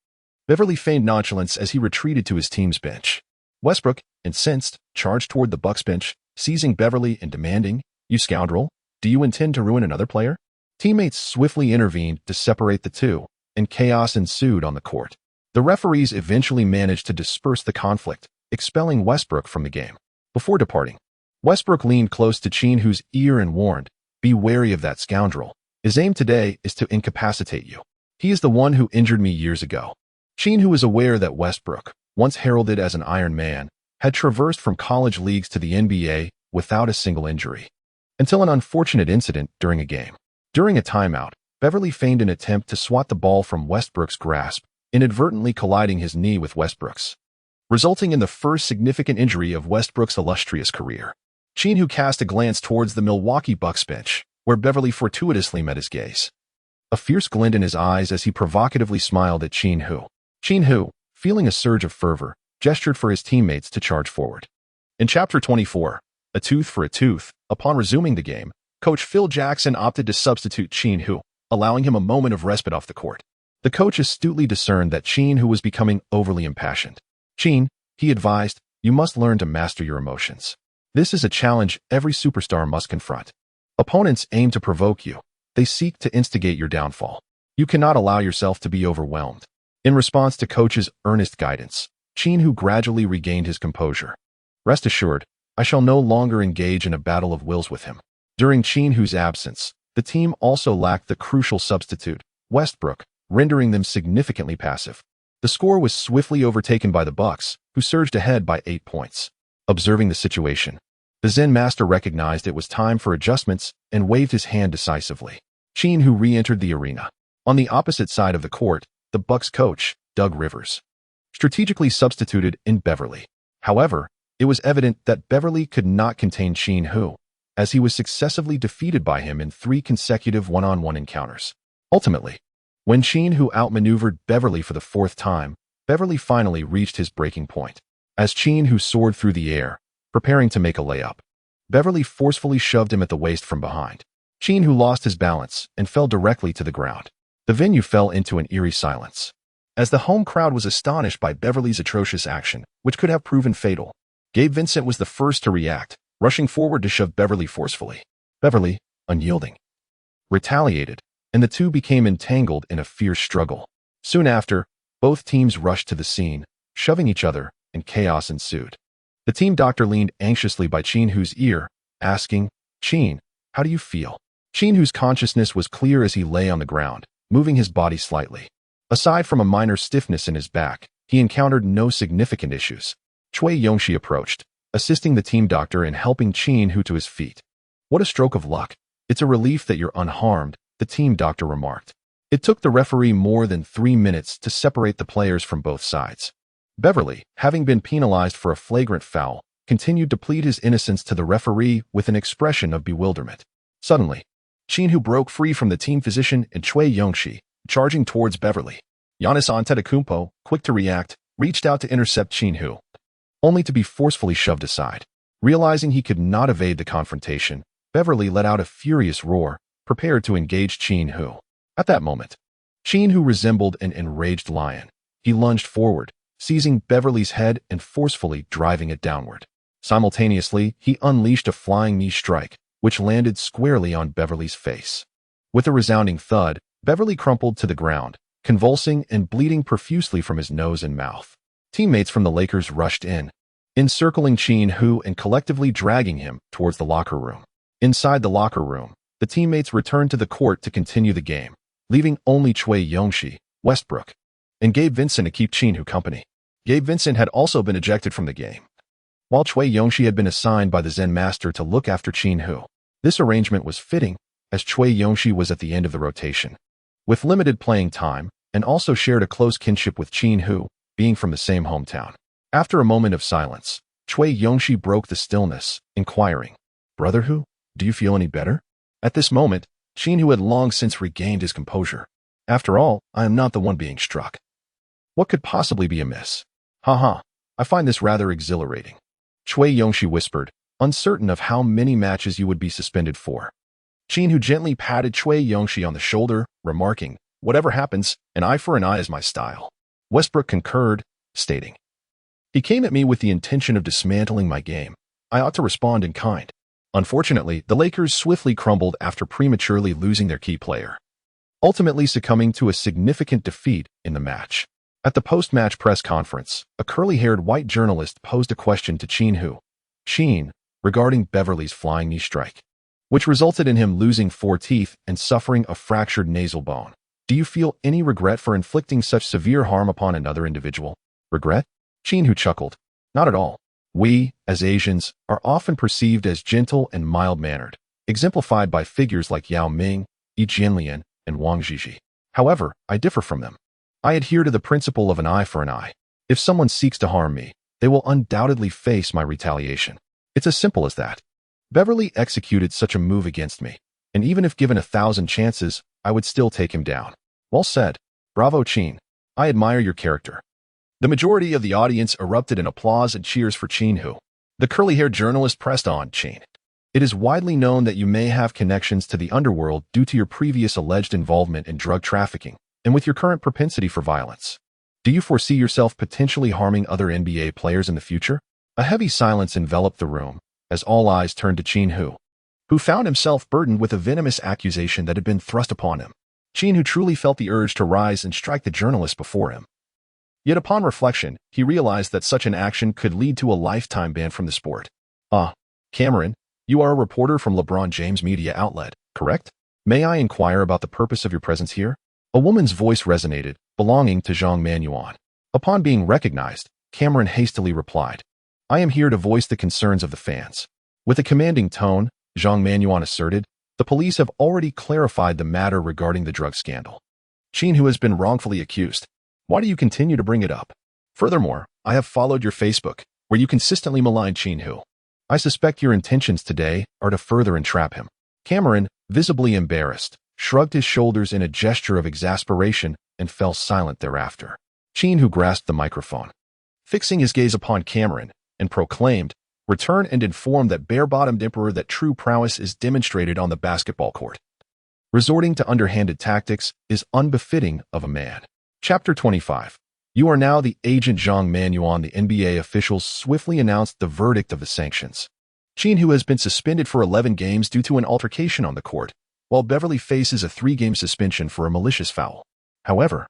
Beverly feigned nonchalance as he retreated to his team's bench. Westbrook, incensed, charged toward the Bucks bench, seizing Beverly and demanding, "You scoundrel, do you intend to ruin another player?" Teammates swiftly intervened to separate the two, and chaos ensued on the court. The referees eventually managed to disperse the conflict, expelling Westbrook from the game. Before departing, Westbrook leaned close to Qin Hu's ear and warned, "Be wary of that scoundrel. His aim today is to incapacitate you. He is the one who injured me years ago." Qin Hu was aware that Westbrook, once heralded as an Iron Man, had traversed from college leagues to the NBA without a single injury, until an unfortunate incident during a game. During a timeout, Beverly feigned an attempt to swat the ball from Westbrook's grasp, inadvertently colliding his knee with Westbrook's, resulting in the first significant injury of Westbrook's illustrious career. Qin Hu cast a glance towards the Milwaukee Bucks bench, where Beverly fortuitously met his gaze. a fierce glint in his eyes as he provocatively smiled at Qin Hu. Qin Hu, feeling a surge of fervor, gestured for his teammates to charge forward. In Chapter 24, A Tooth for a Tooth, upon resuming the game, Coach Phil Jackson opted to substitute Qin Hu, allowing him a moment of respite off the court. The coach astutely discerned that Qin Hu was becoming overly impassioned. "Qin," he advised, "you must learn to master your emotions. This is a challenge every superstar must confront. Opponents aim to provoke you. They seek to instigate your downfall. You cannot allow yourself to be overwhelmed." In response to Coach's earnest guidance, Qin Hu gradually regained his composure. "Rest assured, I shall no longer engage in a battle of wills with him." During Qin Hu's absence, the team also lacked the crucial substitute, Westbrook, rendering them significantly passive. The score was swiftly overtaken by the Bucks, who surged ahead by 8 points. Observing the situation, the Zen master recognized it was time for adjustments and waved his hand decisively. Qin Hu re-entered the arena. On the opposite side of the court, the Bucks coach, Doug Rivers, strategically substituted in Beverly. However, it was evident that Beverly could not contain Qin Hu, as he was successively defeated by him in 3 consecutive one-on-one encounters. Ultimately, when Qin Hu outmaneuvered Beverly for the 4th time, Beverly finally reached his breaking point. As Qin Hu soared through the air, preparing to make a layup, Beverly forcefully shoved him at the waist from behind. Qin Hu lost his balance and fell directly to the ground. The venue fell into an eerie silence, as the home crowd was astonished by Beverly's atrocious action, which could have proven fatal. Gabe Vincent was the first to react, rushing forward to shove Beverly forcefully. Beverly, unyielding, retaliated, and the two became entangled in a fierce struggle. Soon after, both teams rushed to the scene, shoving each other, and chaos ensued. The team doctor leaned anxiously by Qin Hu's ear, asking, "Qin, how do you feel?" Qin Hu's consciousness was clear as he lay on the ground, moving his body slightly. Aside from a minor stiffness in his back, he encountered no significant issues. Cui Yongxi approached, assisting the team doctor in helping Qin Hu to his feet. "What a stroke of luck. It's a relief that you're unharmed," the team doctor remarked. It took the referee more than 3 minutes to separate the players from both sides. Beverly, having been penalized for a flagrant foul, continued to plead his innocence to the referee with an expression of bewilderment. Suddenly, Qin Hu broke free from the team physician and Cui Yongxi, charging towards Beverly. Giannis Antetokounmpo, quick to react, reached out to intercept Qin Hu, only to be forcefully shoved aside. Realizing he could not evade the confrontation, Beverly let out a furious roar, prepared to engage Qin Hu. At that moment, Qin Hu resembled an enraged lion. He lunged forward, seizing Beverly's head and forcefully driving it downward. Simultaneously, he unleashed a flying knee strike, which landed squarely on Beverly's face. With a resounding thud, Beverly crumpled to the ground, convulsing and bleeding profusely from his nose and mouth. Teammates from the Lakers rushed in, encircling Qin Hu and collectively dragging him towards the locker room. Inside the locker room, the teammates returned to the court to continue the game, leaving only Cui Yongxi, Westbrook, and Gabe Vincent to keep Qin Hu company. Gabe Vincent had also been ejected from the game, while Cui Yongxi had been assigned by the Zen master to look after Qin Hu. This arrangement was fitting, as Cui Yongxi was at the end of the rotation, with limited playing time, and also shared a close kinship with Qin Hu, being from the same hometown. After a moment of silence, Cui Yongxi broke the stillness, inquiring, "Brother Hu, do you feel any better?" At this moment, Qin Hu had long since regained his composure. "After all, I am not the one being struck. What could possibly be amiss? Haha, I find this rather exhilarating," Cui Yongxi whispered, uncertain of how many matches you would be suspended for. Qin Hu gently patted Cui Yongxi on the shoulder, remarking, "Whatever happens, an eye for an eye is my style." Westbrook concurred, stating, "He came at me with the intention of dismantling my game. I ought to respond in kind." Unfortunately, the Lakers swiftly crumbled after prematurely losing their key player, ultimately succumbing to a significant defeat in the match. At the post-match press conference, a curly-haired white journalist posed a question to Qin Hu, "Qin, regarding Beverly's flying knee strike, which resulted in him losing 4 teeth and suffering a fractured nasal bone. Do you feel any regret for inflicting such severe harm upon another individual?" "Regret?" Qin Hu chuckled. "Not at all. We, as Asians, are often perceived as gentle and mild-mannered, exemplified by figures like Yao Ming, Yi Jianlian, and Wang Zhizhi. However, I differ from them. I adhere to the principle of an eye for an eye. If someone seeks to harm me, they will undoubtedly face my retaliation. It's as simple as that. Beverly executed such a move against me. and even if given 1,000 chances, I would still take him down. Well said. Bravo, Qin. I admire your character. The majority of the audience erupted in applause and cheers for Qin Hu. The curly-haired journalist pressed on, Qin. It is widely known that you may have connections to the underworld due to your previous alleged involvement in drug trafficking, and with your current propensity for violence. Do you foresee yourself potentially harming other NBA players in the future? A heavy silence enveloped the room, as all eyes turned to Qin Hu, who found himself burdened with a venomous accusation that had been thrust upon him. Qin Hu truly felt the urge to rise and strike the journalist before him. Yet upon reflection, he realized that such an action could lead to a lifetime ban from the sport. Cameron, you are a reporter from LeBron James' media outlet, correct? May I inquire about the purpose of your presence here? A woman's voice resonated, belonging to Zhang Manuan. Upon being recognized, Cameron hastily replied, I am here to voice the concerns of the fans. With a commanding tone, Zhang Manuan asserted, the police have already clarified the matter regarding the drug scandal. Qin Hu has been wrongfully accused. Why do you continue to bring it up? Furthermore, I have followed your Facebook, where you consistently malign Qin Hu. I suspect your intentions today are to further entrap him. Cameron, visibly embarrassed, shrugged his shoulders in a gesture of exasperation and fell silent thereafter. Qin Hu grasped the microphone, fixing his gaze upon Cameron, and proclaimed, return and inform that bare-bottomed emperor that true prowess is demonstrated on the basketball court. Resorting to underhanded tactics is unbefitting of a man. Chapter 25. You are now the agent Zhang Manuan. The NBA officials swiftly announced the verdict of the sanctions. Qin Hu has been suspended for 11 games due to an altercation on the court, while Beverly faces a 3-game suspension for a malicious foul. However,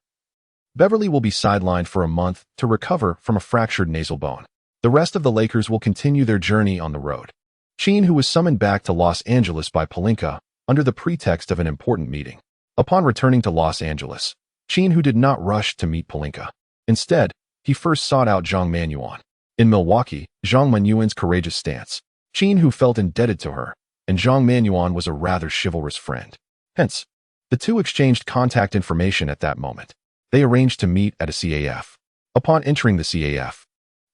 Beverly will be sidelined for a month to recover from a fractured nasal bone. The rest of the Lakers will continue their journey on the road. Qin Hu was summoned back to Los Angeles by Pelinka under the pretext of an important meeting. Upon returning to Los Angeles, Qin Hu did not rush to meet Pelinka. Instead, he first sought out Zhang Manuan. In Milwaukee, Zhang Manuan's courageous stance. Qin Hu felt indebted to her, and Zhang Manuan was a rather chivalrous friend. Hence, the two exchanged contact information at that moment. They arranged to meet at a CAF. Upon entering the CAF,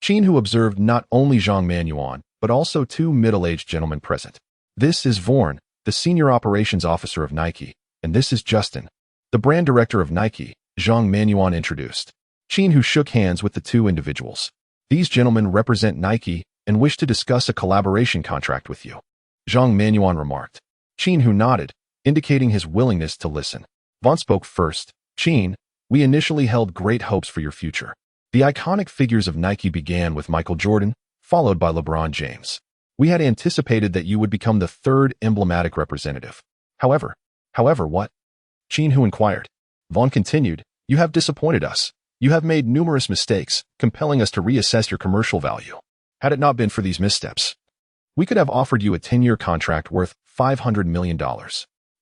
Qin Hu observed not only Zhang Manuan, but also 2 middle-aged gentlemen present. This is Vorn, the senior operations officer of Nike, and this is Justin, the brand director of Nike. Zhang Manuan introduced. Qin Hu shook hands with the 2 individuals. These gentlemen represent Nike and wish to discuss a collaboration contract with you, Zhang Manuan remarked. Qin Hu nodded, indicating his willingness to listen. Vaughn spoke first. Qin, we initially held great hopes for your future. The iconic figures of Nike began with Michael Jordan, followed by LeBron James. We had anticipated that you would become the 3rd emblematic representative. However, what? Qin Hu inquired. Vaughn continued, you have disappointed us. You have made numerous mistakes, compelling us to reassess your commercial value. Had it not been for these missteps, we could have offered you a 10-year contract worth $500 million.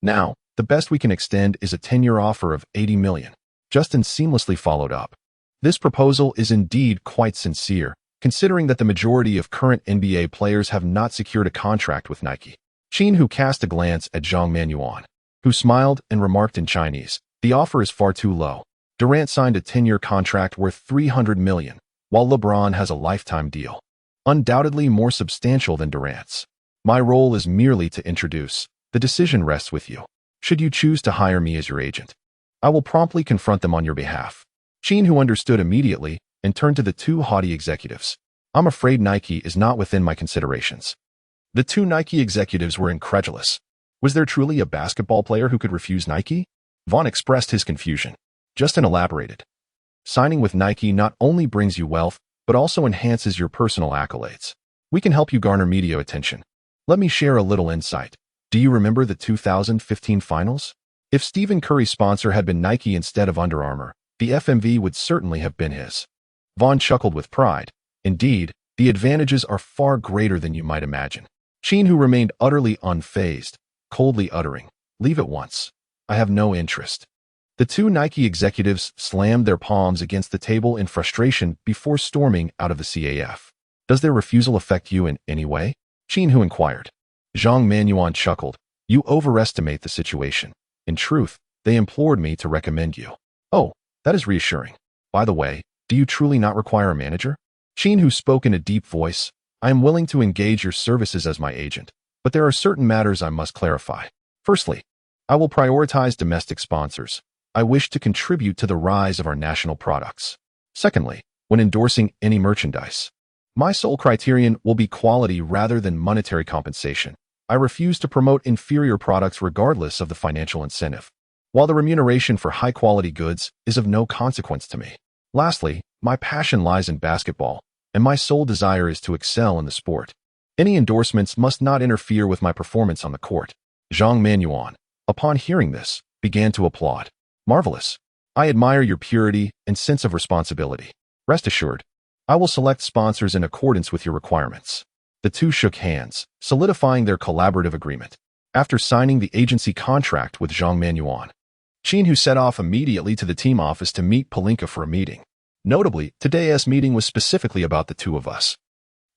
Now, the best we can extend is a 10-year offer of $80 million. Justin seamlessly followed up. This proposal is indeed quite sincere, considering that the majority of current NBA players have not secured a contract with Nike. Qin Hu cast a glance at Zhang Manuan, who smiled and remarked in Chinese, the offer is far too low. Durant signed a 10-year contract worth $300 million, while LeBron has a lifetime deal, undoubtedly more substantial than Durant's. My role is merely to introduce. The decision rests with you. Should you choose to hire me as your agent, I will promptly confront them on your behalf. Qin Hu understood immediately and turned to the 2 haughty executives. I'm afraid Nike is not within my considerations. The 2 Nike executives were incredulous. Was there truly a basketball player who could refuse Nike? Vaughn expressed his confusion. Justin elaborated. Signing with Nike not only brings you wealth, but also enhances your personal accolades. We can help you garner media attention. Let me share a little insight. Do you remember the 2015 finals? If Stephen Curry's sponsor had been Nike instead of Under Armour, the FMV would certainly have been his. Vaughn chuckled with pride. Indeed, the advantages are far greater than you might imagine. Qin Hu remained utterly unfazed, coldly uttering, leave at once. I have no interest. The 2 Nike executives slammed their palms against the table in frustration before storming out of the CAF. Does their refusal affect you in any way? Qin Hu inquired. Zhang Manuan chuckled. You overestimate the situation. In truth, they implored me to recommend you. Oh, that is reassuring. By the way, do you truly not require a manager? Qin Hu spoke in a deep voice. I am willing to engage your services as my agent, but there are certain matters I must clarify. Firstly, I will prioritize domestic sponsors. I wish to contribute to the rise of our national products. Secondly, when endorsing any merchandise, my sole criterion will be quality rather than monetary compensation. I refuse to promote inferior products regardless of the financial incentive, while the remuneration for high-quality goods is of no consequence to me. Lastly, my passion lies in basketball, and my sole desire is to excel in the sport. Any endorsements must not interfere with my performance on the court. Zhang Manuan, upon hearing this, began to applaud. Marvelous. I admire your purity and sense of responsibility. Rest assured, I will select sponsors in accordance with your requirements. The two shook hands, solidifying their collaborative agreement. After signing the agency contract with Zhang Manuan, Qin Hu set off immediately to the team office to meet Pelinka for a meeting. Notably, today's meeting was specifically about the two of us.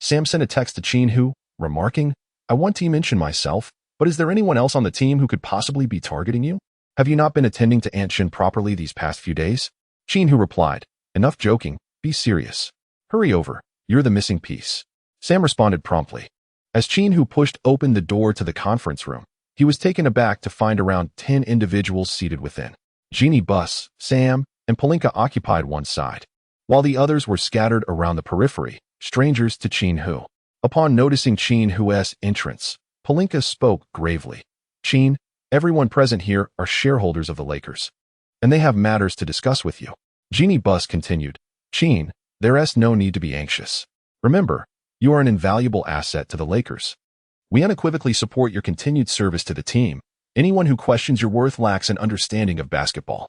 Sam sent a text to Qin Hu, remarking, I want to mention myself, but is there anyone else on the team who could possibly be targeting you? Have you not been attending to Anshin properly these past few days? Qin Hu replied, enough joking, be serious. Hurry over, you're the missing piece. Sam responded promptly. As Qin Hu pushed open the door to the conference room, he was taken aback to find around 10 individuals seated within. Jeannie Buss, Sam, and Pelinka occupied one side, while the others were scattered around the periphery, strangers to Qin Hu. Upon noticing Qin Hu's entrance, Pelinka spoke gravely. Qin, everyone present here are shareholders of the Lakers, and they have matters to discuss with you. Jeannie Buss continued, Qin, there's no need to be anxious. Remember, you are an invaluable asset to the Lakers. We unequivocally support your continued service to the team. Anyone who questions your worth lacks an understanding of basketball.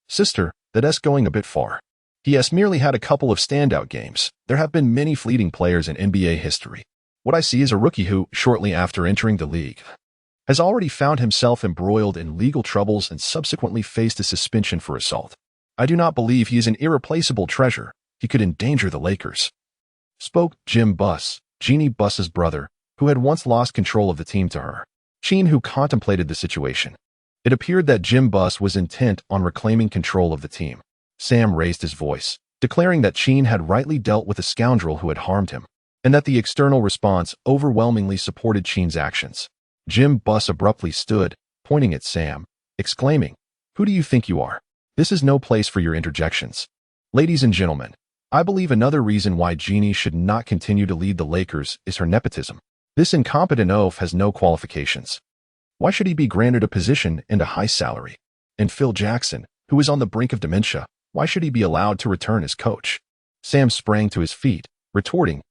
Sister, that's going a bit far. He has merely had a couple of standout games. There have been many fleeting players in NBA history. What I see is a rookie who, shortly after entering the league, has already found himself embroiled in legal troubles and subsequently faced a suspension for assault. I do not believe he is an irreplaceable treasure. He could endanger the Lakers. Spoke Jim Buss, Jeannie Buss's brother, who had once lost control of the team to her. Qin Hu contemplated the situation. It appeared that Jim Buss was intent on reclaiming control of the team. Sam raised his voice, declaring that Qin had rightly dealt with a scoundrel who had harmed him, and that the external response overwhelmingly supported Qin's actions. Jim Buss abruptly stood, pointing at Sam, exclaiming, Who do you think you are? This is no place for your interjections. Ladies and gentlemen, I believe another reason why Jeannie should not continue to lead the Lakers is her nepotism. This incompetent oaf has no qualifications. Why should he be granted a position and a high salary? And Phil Jackson, who is on the brink of dementia, why should he be allowed to return as coach? Sam sprang to his feet, retorting,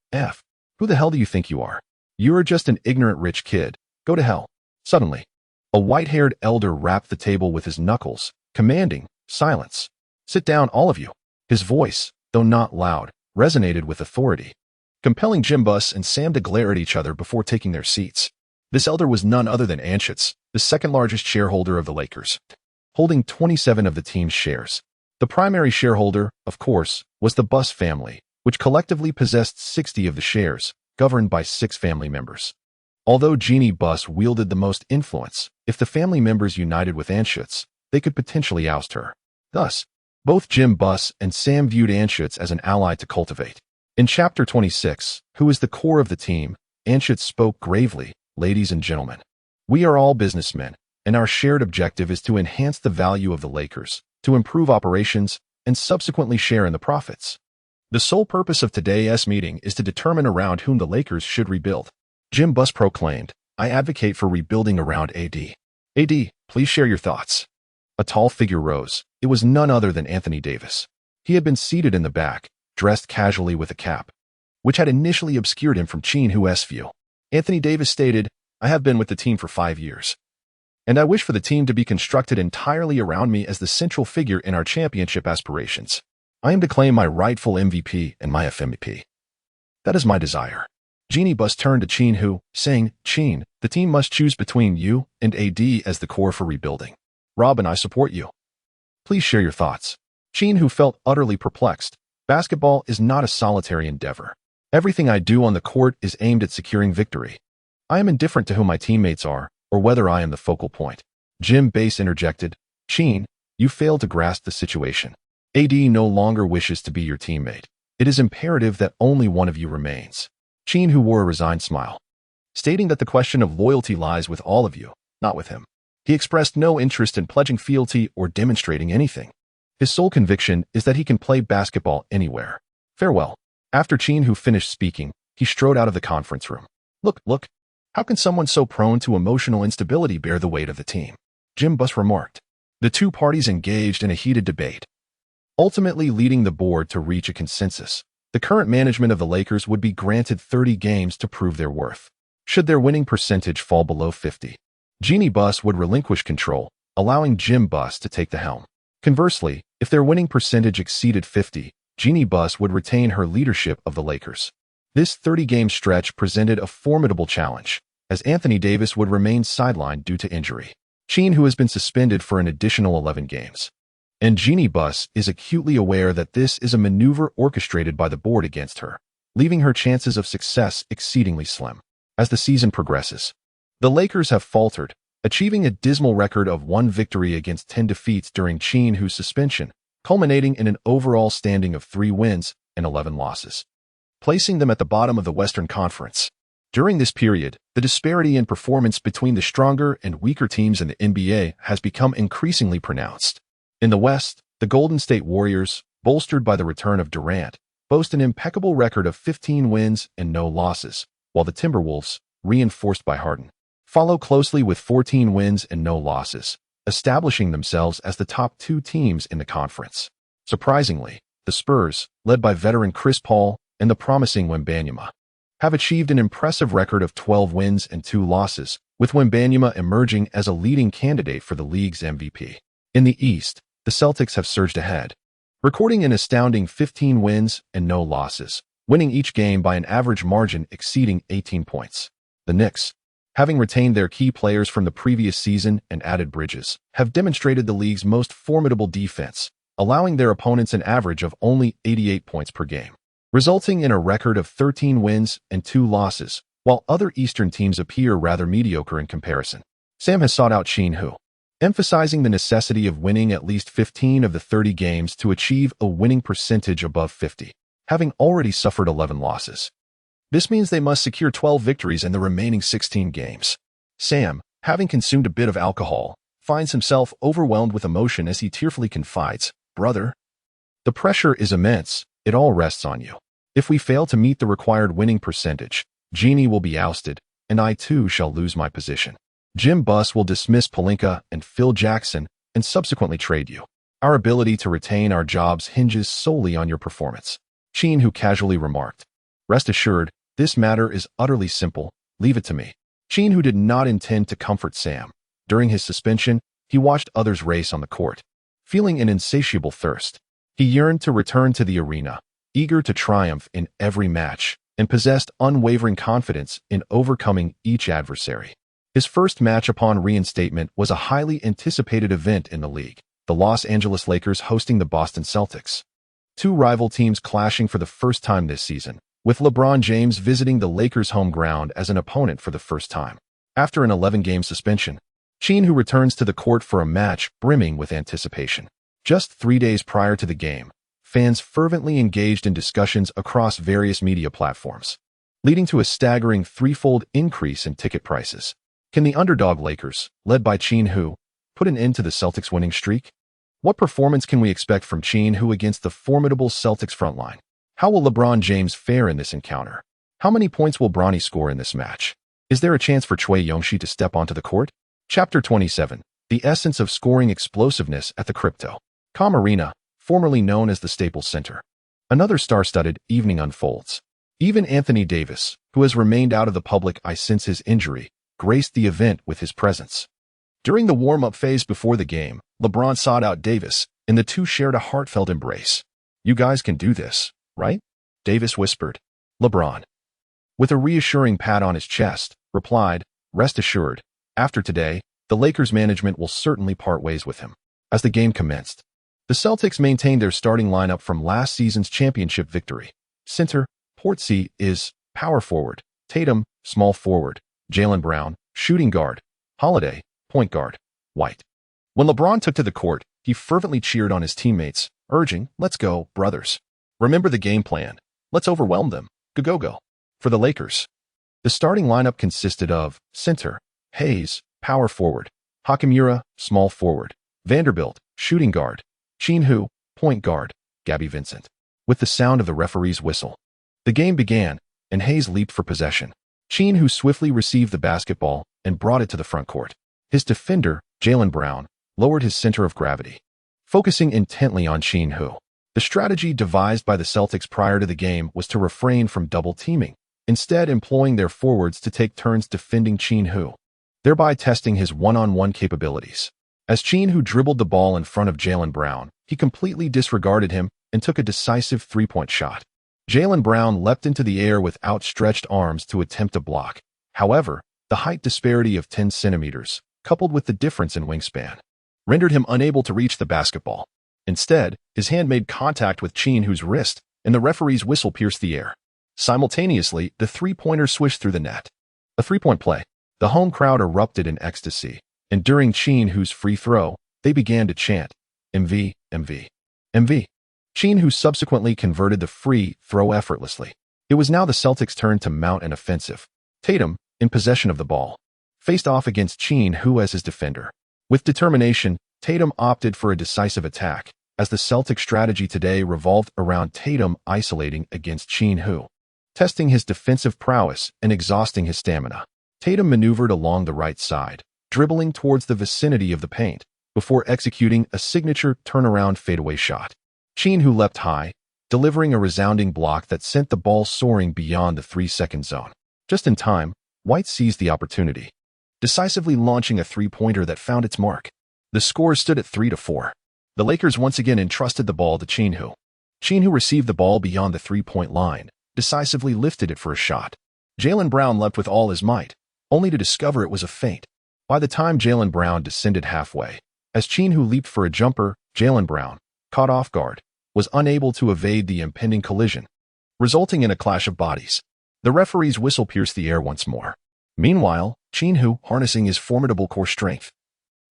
Who the hell do you think you are? You are just an ignorant rich kid. Go to hell. Suddenly, a white-haired elder rapped the table with his knuckles, commanding, silence. Sit down, all of you. His voice, though not loud, resonated with authority, compelling Jim Buss and Sam to glare at each other before taking their seats. This elder was none other than Anschutz, the second-largest shareholder of the Lakers, holding 27 of the team's shares. The primary shareholder, of course, was the Buss family, which collectively possessed 60 of the shares, governed by 6 family members. Although Jeannie Buss wielded the most influence, if the family members united with Anschutz, they could potentially oust her. Thus, both Jim Buss and Sam viewed Anschutz as an ally to cultivate. In Chapter 26, who is the core of the team, Anschutz spoke gravely, Ladies and gentlemen, we are all businessmen, and our shared objective is to enhance the value of the Lakers, to improve operations, and subsequently share in the profits. The sole purpose of today's meeting is to determine around whom the Lakers should rebuild. Jim Buss proclaimed, I advocate for rebuilding around AD. AD, please share your thoughts. A tall figure rose. It was none other than Anthony Davis. He had been seated in the back, dressed casually with a cap, which had initially obscured him from Qin Hu's view. Anthony Davis stated, I have been with the team for 5 years, and I wish for the team to be constructed entirely around me as the central figure in our championship aspirations. I am to claim my rightful MVP and my FMVP. That is my desire. Jeannie Buss turned to Qin Hu, saying, Qin, the team must choose between you and AD as the core for rebuilding. Rob and I support you. Please share your thoughts. Qin Hu felt utterly perplexed. Basketball is not a solitary endeavor. Everything I do on the court is aimed at securing victory. I am indifferent to who my teammates are, or whether I am the focal point. Jim Buss interjected, Qin, you fail to grasp the situation. AD no longer wishes to be your teammate. It is imperative that only one of you remains. Qin Hu wore a resigned smile, stating that the question of loyalty lies with all of you. Not with him. He expressed no interest in pledging fealty or demonstrating anything. His sole conviction is that he can play basketball anywhere. Farewell. After Qin Hu finished speaking, he strode out of the conference room. Look, how can someone so prone to emotional instability bear the weight of the team? Jim Buss remarked. The two parties engaged in a heated debate, ultimately leading the board to reach a consensus. The current management of the Lakers would be granted 30 games to prove their worth. Should their winning percentage fall below 50, Jeanie Buss would relinquish control, allowing Jim Buss to take the helm. Conversely, if their winning percentage exceeded 50, Jeanie Buss would retain her leadership of the Lakers. This 30-game stretch presented a formidable challenge, as Anthony Davis would remain sidelined due to injury. Qin Hu has been suspended for an additional 11 games. And Jeanie Buss is acutely aware that this is a maneuver orchestrated by the board against her, leaving her chances of success exceedingly slim. As the season progresses, the Lakers have faltered, achieving a dismal record of 1 victory against 10 defeats during Qin Hu's suspension, culminating in an overall standing of 3 wins and 11 losses, placing them at the bottom of the Western Conference. During this period, the disparity in performance between the stronger and weaker teams in the NBA has become increasingly pronounced. In the West, the Golden State Warriors, bolstered by the return of Durant, boast an impeccable record of 15 wins and no losses, while the Timberwolves, reinforced by Harden, follow closely with 14 wins and no losses, establishing themselves as the top 2 teams in the conference. Surprisingly, the Spurs, led by veteran Chris Paul and the promising Wembanyama, have achieved an impressive record of 12 wins and 2 losses, with Wembanyama emerging as a leading candidate for the league's MVP. In the East, the Celtics have surged ahead, recording an astounding 15 wins and no losses, winning each game by an average margin exceeding 18 points. The Knicks, having retained their key players from the previous season and added Bridges, have demonstrated the league's most formidable defense, allowing their opponents an average of only 88 points per game, resulting in a record of 13 wins and 2 losses, while other Eastern teams appear rather mediocre in comparison. Sam has sought out Qin Hu, emphasizing the necessity of winning at least 15 of the 30 games to achieve a winning percentage above 50, having already suffered 11 losses. This means they must secure 12 victories in the remaining 16 games. Sam, having consumed a bit of alcohol, finds himself overwhelmed with emotion as he tearfully confides, "Brother, the pressure is immense. It all rests on you. If we fail to meet the required winning percentage, Jeanie will be ousted, and I too shall lose my position. Jim Buss will dismiss Pelinka and Phil Jackson and subsequently trade you. Our ability to retain our jobs hinges solely on your performance." Qin Hu casually remarked. "Rest assured, this matter is utterly simple. Leave it to me." Qin Hu did not intend to comfort Sam. During his suspension, he watched others race on the court, feeling an insatiable thirst. He yearned to return to the arena, eager to triumph in every match, and possessed unwavering confidence in overcoming each adversary. His first match upon reinstatement was a highly anticipated event in the league, the Los Angeles Lakers hosting the Boston Celtics. 2 rival teams clashing for the first time this season, with LeBron James visiting the Lakers' home ground as an opponent for the first time. After an 11-game suspension, Qin Hu returns to the court for a match brimming with anticipation. Just 3 days prior to the game, fans fervently engaged in discussions across various media platforms, leading to a staggering 3-fold increase in ticket prices. Can the underdog Lakers, led by Qin Hu, put an end to the Celtics' winning streak? What performance can we expect from Qin Hu against the formidable Celtics frontline? How will LeBron James fare in this encounter? How many points will Bronny score in this match? Is there a chance for Choi Youngshi to step onto the court? Chapter 27. The essence of scoring explosiveness at the Crypto.com Arena, formerly known as the Staples Center. Another star-studded evening unfolds. Even Anthony Davis, who has remained out of the public eye since his injury, graced the event with his presence. During the warm-up phase before the game, LeBron sought out Davis, and the two shared a heartfelt embrace. "You guys can do this, right?" Davis whispered. LeBron, with a reassuring pat on his chest, replied, "Rest assured, after today, the Lakers management will certainly part ways with him." As the game commenced, the Celtics maintained their starting lineup from last season's championship victory. Center, Portsea is power forward, Tatum, small forward, Jaylen Brown, shooting guard, Holiday, point guard, White. When LeBron took to the court, he fervently cheered on his teammates, urging, "Let's go, brothers. Remember the game plan. Let's overwhelm them. Go, go, go." For the Lakers, the starting lineup consisted of center, Hayes, power forward; Hachimura, small forward; Vanderbilt, shooting guard; Qin Hu, point guard; Gabby Vincent. With the sound of the referee's whistle, the game began, and Hayes leaped for possession. Qin Hu swiftly received the basketball and brought it to the front court. His defender, Jaylen Brown, lowered his center of gravity, focusing intently on Qin Hu. The strategy devised by the Celtics prior to the game was to refrain from double teaming, instead employing their forwards to take turns defending Qin Hu, thereby testing his one-on-one capabilities. As Qin Hu dribbled the ball in front of Jaylen Brown, he completely disregarded him and took a decisive three-point shot. Jaylen Brown leapt into the air with outstretched arms to attempt a block. However, the height disparity of 10 centimeters, coupled with the difference in wingspan, rendered him unable to reach the basketball. Instead, his hand made contact with Qin Hu's wrist, and the referee's whistle pierced the air. Simultaneously, the three-pointer swished through the net. A three-point play. The home crowd erupted in ecstasy, and during Qin Hu's free throw, they began to chant, "MV, MV, MV." Qin Hu subsequently converted the free throw effortlessly. It was now the Celtics' turn to mount an offensive. Tatum, in possession of the ball, faced off against Qin Hu as his defender. With determination, Tatum opted for a decisive attack, as the Celtics' strategy today revolved around Tatum isolating against Qin Hu, testing his defensive prowess and exhausting his stamina. Tatum maneuvered along the right side, dribbling towards the vicinity of the paint, before executing a signature turnaround fadeaway shot. Qin Hu leapt high, delivering a resounding block that sent the ball soaring beyond the 3-second zone. Just in time, White seized the opportunity, decisively launching a three-pointer that found its mark. The score stood at 3-4. The Lakers once again entrusted the ball to Qin Hu. Qin Hu received the ball beyond the three-point line, decisively lifted it for a shot. Jaylen Brown leapt with all his might, only to discover it was a feint. By the time Jaylen Brown descended halfway, as Qin Hu leaped for a jumper, Jaylen Brown, caught off guard, was unable to evade the impending collision, resulting in a clash of bodies. The referee's whistle pierced the air once more. Meanwhile, Qin Hu, harnessing his formidable core strength,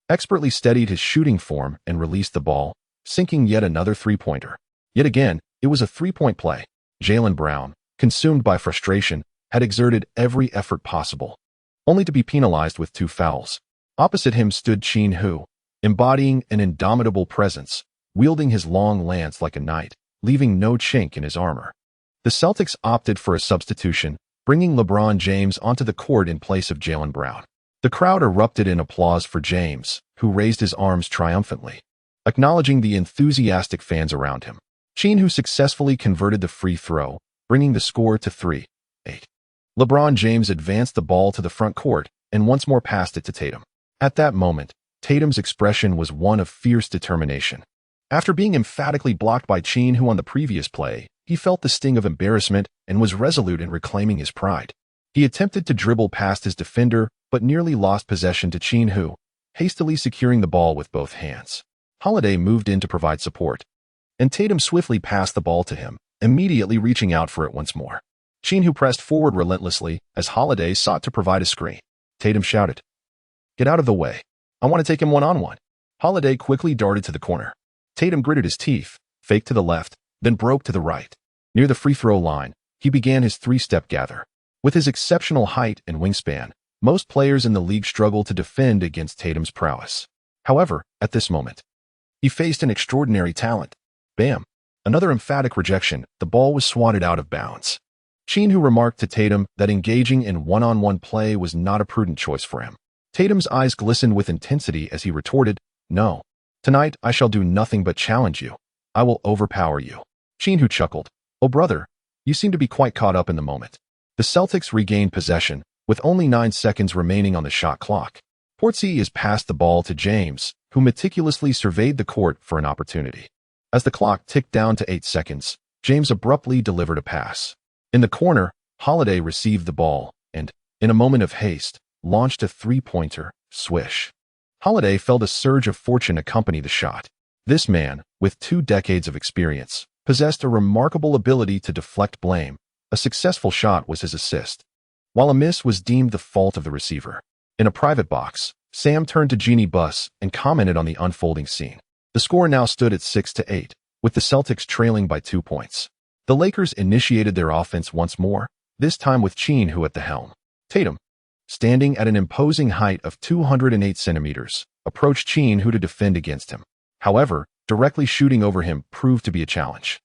expertly steadied his shooting form and released the ball, sinking yet another three-pointer. Yet again, it was a three-point play. Jaylen Brown, consumed by frustration, had exerted every effort possible, only to be penalized with 2 fouls. Opposite him stood Qin Hu, embodying an indomitable presence, wielding his long lance like a knight, leaving no chink in his armor. The Celtics opted for a substitution, bringing LeBron James onto the court in place of Jaylen Brown. The crowd erupted in applause for James, who raised his arms triumphantly, acknowledging the enthusiastic fans around him. Qin Hu successfully converted the free throw, bringing the score to 3-8. LeBron James advanced the ball to the front court and once more passed it to Tatum. At that moment, Tatum's expression was one of fierce determination. After being emphatically blocked by Qin Hu on the previous play, he felt the sting of embarrassment and was resolute in reclaiming his pride. He attempted to dribble past his defender, but nearly lost possession to Qin Hu, hastily securing the ball with both hands. Holiday moved in to provide support, and Tatum swiftly passed the ball to him, immediately reaching out for it once more. Qin Hu pressed forward relentlessly as Holiday sought to provide a screen. Tatum shouted, "Get out of the way. I want to take him one-on-one." Holiday quickly darted to the corner. Tatum gritted his teeth, faked to the left, then broke to the right. Near the free throw line, he began his three-step gather. With his exceptional height and wingspan, most players in the league struggle to defend against Tatum's prowess. However, at this moment, he faced an extraordinary talent. Bam! Another emphatic rejection. The ball was swatted out of bounds. Qin Hu remarked to Tatum that engaging in one-on-one play was not a prudent choice for him. Tatum's eyes glistened with intensity as he retorted, "No. Tonight I shall do nothing but challenge you. I will overpower you." Qin Hu chuckled. "Oh brother, you seem to be quite caught up in the moment." The Celtics regained possession, with only 9 seconds remaining on the shot clock. Porzingis passed the ball to James, who meticulously surveyed the court for an opportunity. As the clock ticked down to 8 seconds, James abruptly delivered a pass. In the corner, Holiday received the ball and, in a moment of haste, launched a three-pointer, swish. Holiday felt a surge of fortune accompany the shot. This man, with 2 decades of experience, possessed a remarkable ability to deflect blame. A successful shot was his assist, while a miss was deemed the fault of the receiver. In a private box, Sam turned to Jeannie Buss and commented on the unfolding scene. The score now stood at 6-8, with the Celtics trailing by 2 points. The Lakers initiated their offense once more, this time with Qin Hu at the helm. "Tatum, standing at an imposing height of 208 centimeters, approached Qin Hu to defend against him. However, directly shooting over him proved to be a challenge.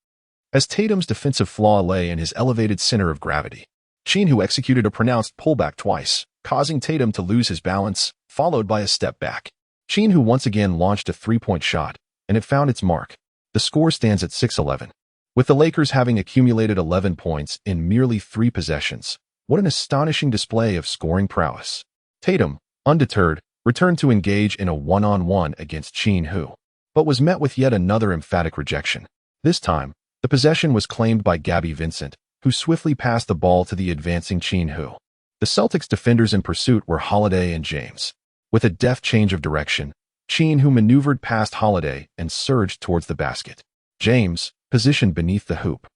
As Tatum's defensive flaw lay in his elevated center of gravity, Qin Hu executed a pronounced pullback twice, causing Tatum to lose his balance, followed by a step back. Qin Hu once again launched a three-point shot, and it found its mark. The score stands at 6-11. With the Lakers having accumulated 11 points in merely 3 possessions, what an astonishing display of scoring prowess. Tatum, undeterred, returned to engage in a one-on-one against Qin Hu, but was met with yet another emphatic rejection. This time, the possession was claimed by Gabby Vincent, who swiftly passed the ball to the advancing Qin Hu. The Celtics defenders in pursuit were Holiday and James. With a deft change of direction, Qin Hu maneuvered past Holiday and surged towards the basket. James, positioned beneath the hoop,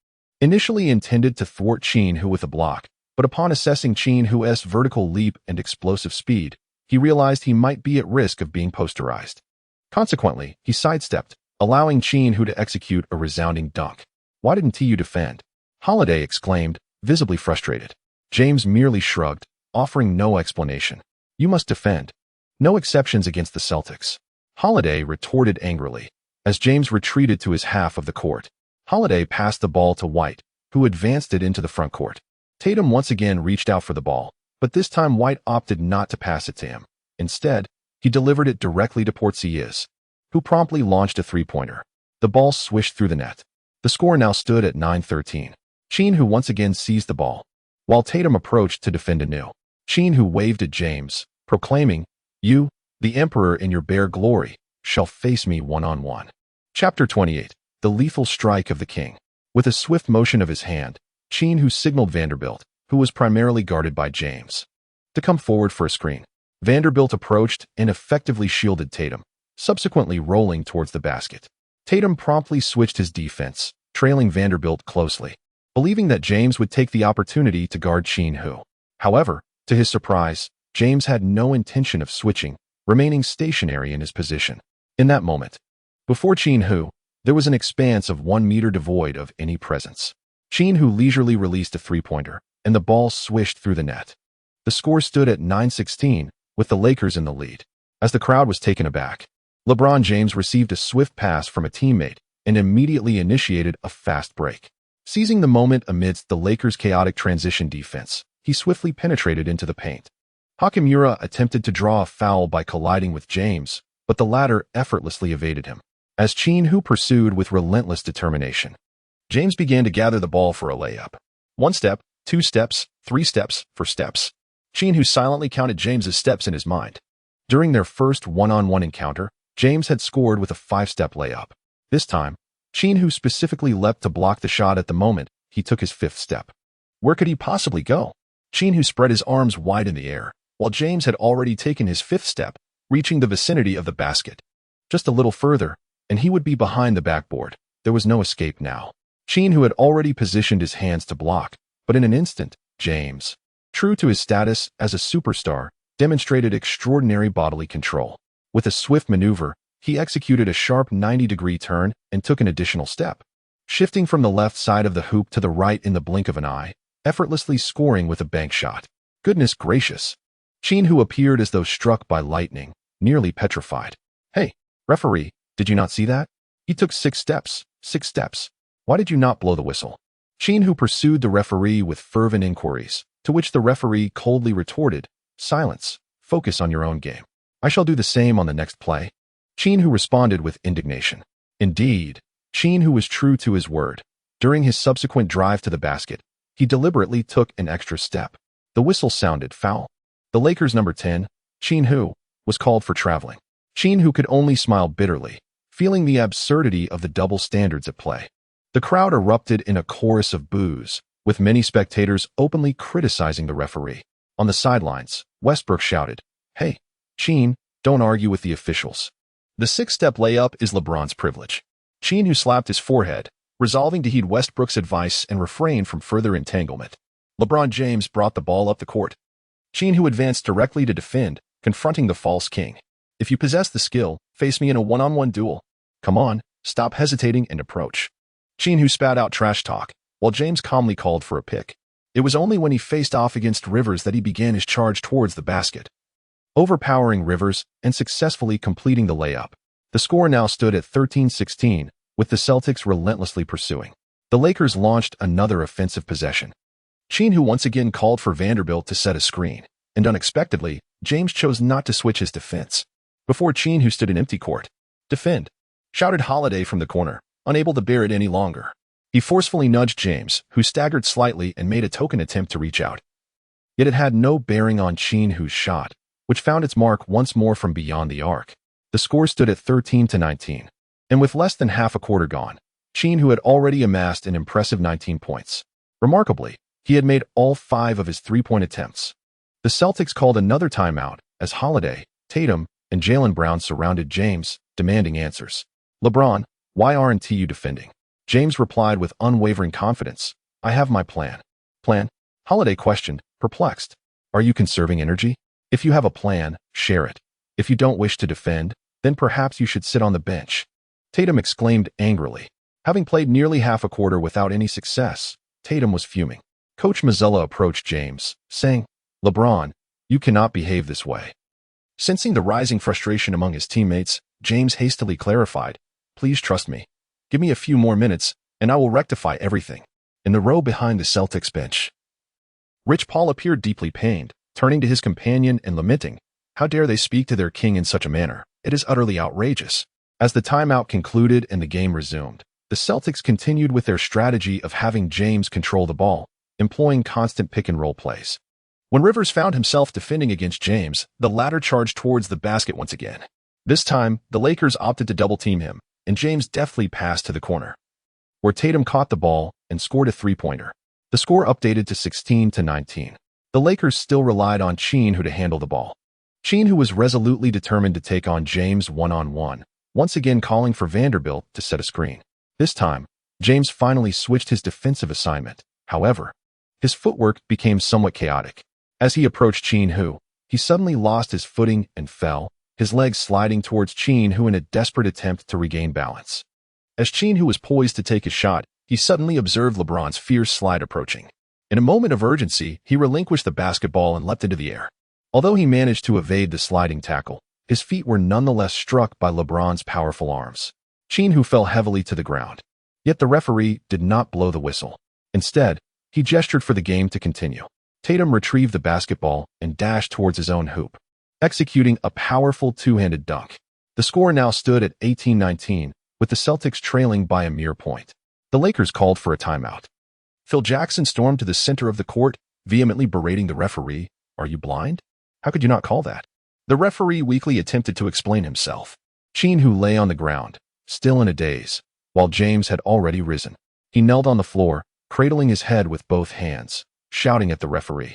initially intended to thwart Qin Hu with a block, but upon assessing Qin Hu's vertical leap and explosive speed, he realized he might be at risk of being posterized. Consequently, he sidestepped, allowing Qin Hu to execute a resounding dunk. "Why didn't you defend?" Holiday exclaimed, visibly frustrated. James merely shrugged, offering no explanation. "You must defend. No exceptions against the Celtics." Holiday retorted angrily. As James retreated to his half of the court, Holiday passed the ball to White, who advanced it into the front court. Tatum once again reached out for the ball, but this time White opted not to pass it to him. Instead, he delivered it directly to Preseason, who promptly launched a three-pointer. The ball swished through the net. The score now stood at 9-13. Qin Hu once again seized the ball, while Tatum approached to defend anew. Qin Hu waved at James, proclaiming, "You, the Emperor in your bare glory, shall face me one-on-one." Chapter 28. The Lethal Strike of the King. With a swift motion of his hand, Qin Hu signaled Vanderbilt, who was primarily guarded by James, to come forward for a screen. Vanderbilt approached and effectively shielded Tatum, subsequently rolling towards the basket. Tatum promptly switched his defense, trailing Vanderbilt closely, believing that James would take the opportunity to guard Qin Hu. However, to his surprise, James had no intention of switching, remaining stationary in his position. In that moment, before Qin Hu, there was an expanse of 1 meter devoid of any presence. Qin Hu leisurely released a three-pointer, and the ball swished through the net. The score stood at 9-16, with the Lakers in the lead. As the crowd was taken aback, LeBron James received a swift pass from a teammate and immediately initiated a fast break. Seizing the moment amidst the Lakers' chaotic transition defense, he swiftly penetrated into the paint. Hachimura attempted to draw a foul by colliding with James, but the latter effortlessly evaded him. As Qin Hu pursued with relentless determination, James began to gather the ball for a layup. 1 step, 2 steps, 3 steps, 4 steps. Qin Hu silently counted James's steps in his mind. During their first one-on-one encounter, James had scored with a 5-step layup. This time, Qin Hu specifically leapt to block the shot at the moment he took his 5th step. Where could he possibly go? Qin Hu spread his arms wide in the air, while James had already taken his 5th step, reaching the vicinity of the basket. Just a little further, and he would be behind the backboard. There was no escape now. Qin Hu had already positioned his hands to block, but in an instant, James, true to his status as a superstar, demonstrated extraordinary bodily control. With a swift maneuver, he executed a sharp 90-degree turn and took an additional step, shifting from the left side of the hoop to the right in the blink of an eye, effortlessly scoring with a bank shot. Goodness gracious! Qin Hu appeared as though struck by lightning, nearly petrified. "Hey, referee, did you not see that? He took 6 steps, 6 steps. Why did you not blow the whistle?" Qin Hu pursued the referee with fervent inquiries, to which the referee coldly retorted, "Silence. Focus on your own game. I shall do the same on the next play." Qin Hu responded with indignation. Indeed, Qin Hu was true to his word. During his subsequent drive to the basket, he deliberately took an extra step. The whistle sounded foul. The Lakers' number 10, Qin Hu, was called for traveling. Qin Hu could only smile bitterly, feeling the absurdity of the double standards at play. The crowd erupted in a chorus of boos, with many spectators openly criticizing the referee. On the sidelines, Westbrook shouted, "Hey, Qin, don't argue with the officials. The 6-step layup is LeBron's privilege." Qin Hu slapped his forehead, resolving to heed Westbrook's advice and refrain from further entanglement. LeBron James brought the ball up the court. Qin Hu advanced directly to defend, confronting the false king. "If you possess the skill, face me in a one-on-one duel. Come on, stop hesitating and approach." Qin Hu spat out trash talk, while James calmly called for a pick. It was only when he faced off against Rivers that he began his charge towards the basket, overpowering Rivers and successfully completing the layup. The score now stood at 13-16, with the Celtics relentlessly pursuing. The Lakers launched another offensive possession. Qin Hu once again called for Vanderbilt to set a screen, and unexpectedly, James chose not to switch his defense. Before Qin Hu stood in empty court. "Defend!" shouted Holiday from the corner, unable to bear it any longer. He forcefully nudged James, who staggered slightly and made a token attempt to reach out. Yet it had no bearing on Qin Hu's shot, which found its mark once more from beyond the arc. The score stood at 13-19, and with less than half a quarter gone, Qin Hu had already amassed an impressive 19 points. Remarkably, he had made all 5 of his three-point attempts. The Celtics called another timeout as Holiday, Tatum, and Jaylen Brown surrounded James, demanding answers. "LeBron, why aren't you defending?" James replied with unwavering confidence, "I have my plan." "Plan?" Holiday questioned, perplexed. "Are you conserving energy? If you have a plan, share it. If you don't wish to defend, then perhaps you should sit on the bench." Tatum exclaimed angrily. Having played nearly half a quarter without any success, Tatum was fuming. Coach Mazzella approached James, saying, "LeBron, you cannot behave this way." Sensing the rising frustration among his teammates, James hastily clarified, "Please trust me. Give me a few more minutes, and I will rectify everything." In the row behind the Celtics bench, Rich Paul appeared deeply pained, turning to his companion and lamenting, "How dare they speak to their king in such a manner? It is utterly outrageous." As the timeout concluded and the game resumed, the Celtics continued with their strategy of having James control the ball, employing constant pick-and-roll plays. When Rivers found himself defending against James, the latter charged towards the basket once again. This time, the Lakers opted to double-team him, and James deftly passed to the corner, where Tatum caught the ball and scored a three-pointer. The score updated to 16-19. The Lakers still relied on Qin Hu to handle the ball. Qin Hu was resolutely determined to take on James one-on-one, once again calling for Vanderbilt to set a screen. This time, James finally switched his defensive assignment. However, his footwork became somewhat chaotic. As he approached Qin Hu, he suddenly lost his footing and fell, his legs sliding towards Qin Hu in a desperate attempt to regain balance. As Qin Hu was poised to take his shot, he suddenly observed LeBron's fierce slide approaching. In a moment of urgency, he relinquished the basketball and leapt into the air. Although he managed to evade the sliding tackle, his feet were nonetheless struck by LeBron's powerful arms. Qin Hu fell heavily to the ground. Yet the referee did not blow the whistle. Instead, he gestured for the game to continue. Tatum retrieved the basketball and dashed towards his own hoop, executing a powerful two-handed dunk. The score now stood at 18-19, with the Celtics trailing by a mere point. The Lakers called for a timeout. Phil Jackson stormed to the center of the court, vehemently berating the referee. "Are you blind? How could you not call that?" The referee weakly attempted to explain himself. Qin Hu lay on the ground, still in a daze, while James had already risen. He knelt on the floor, cradling his head with both hands, shouting at the referee.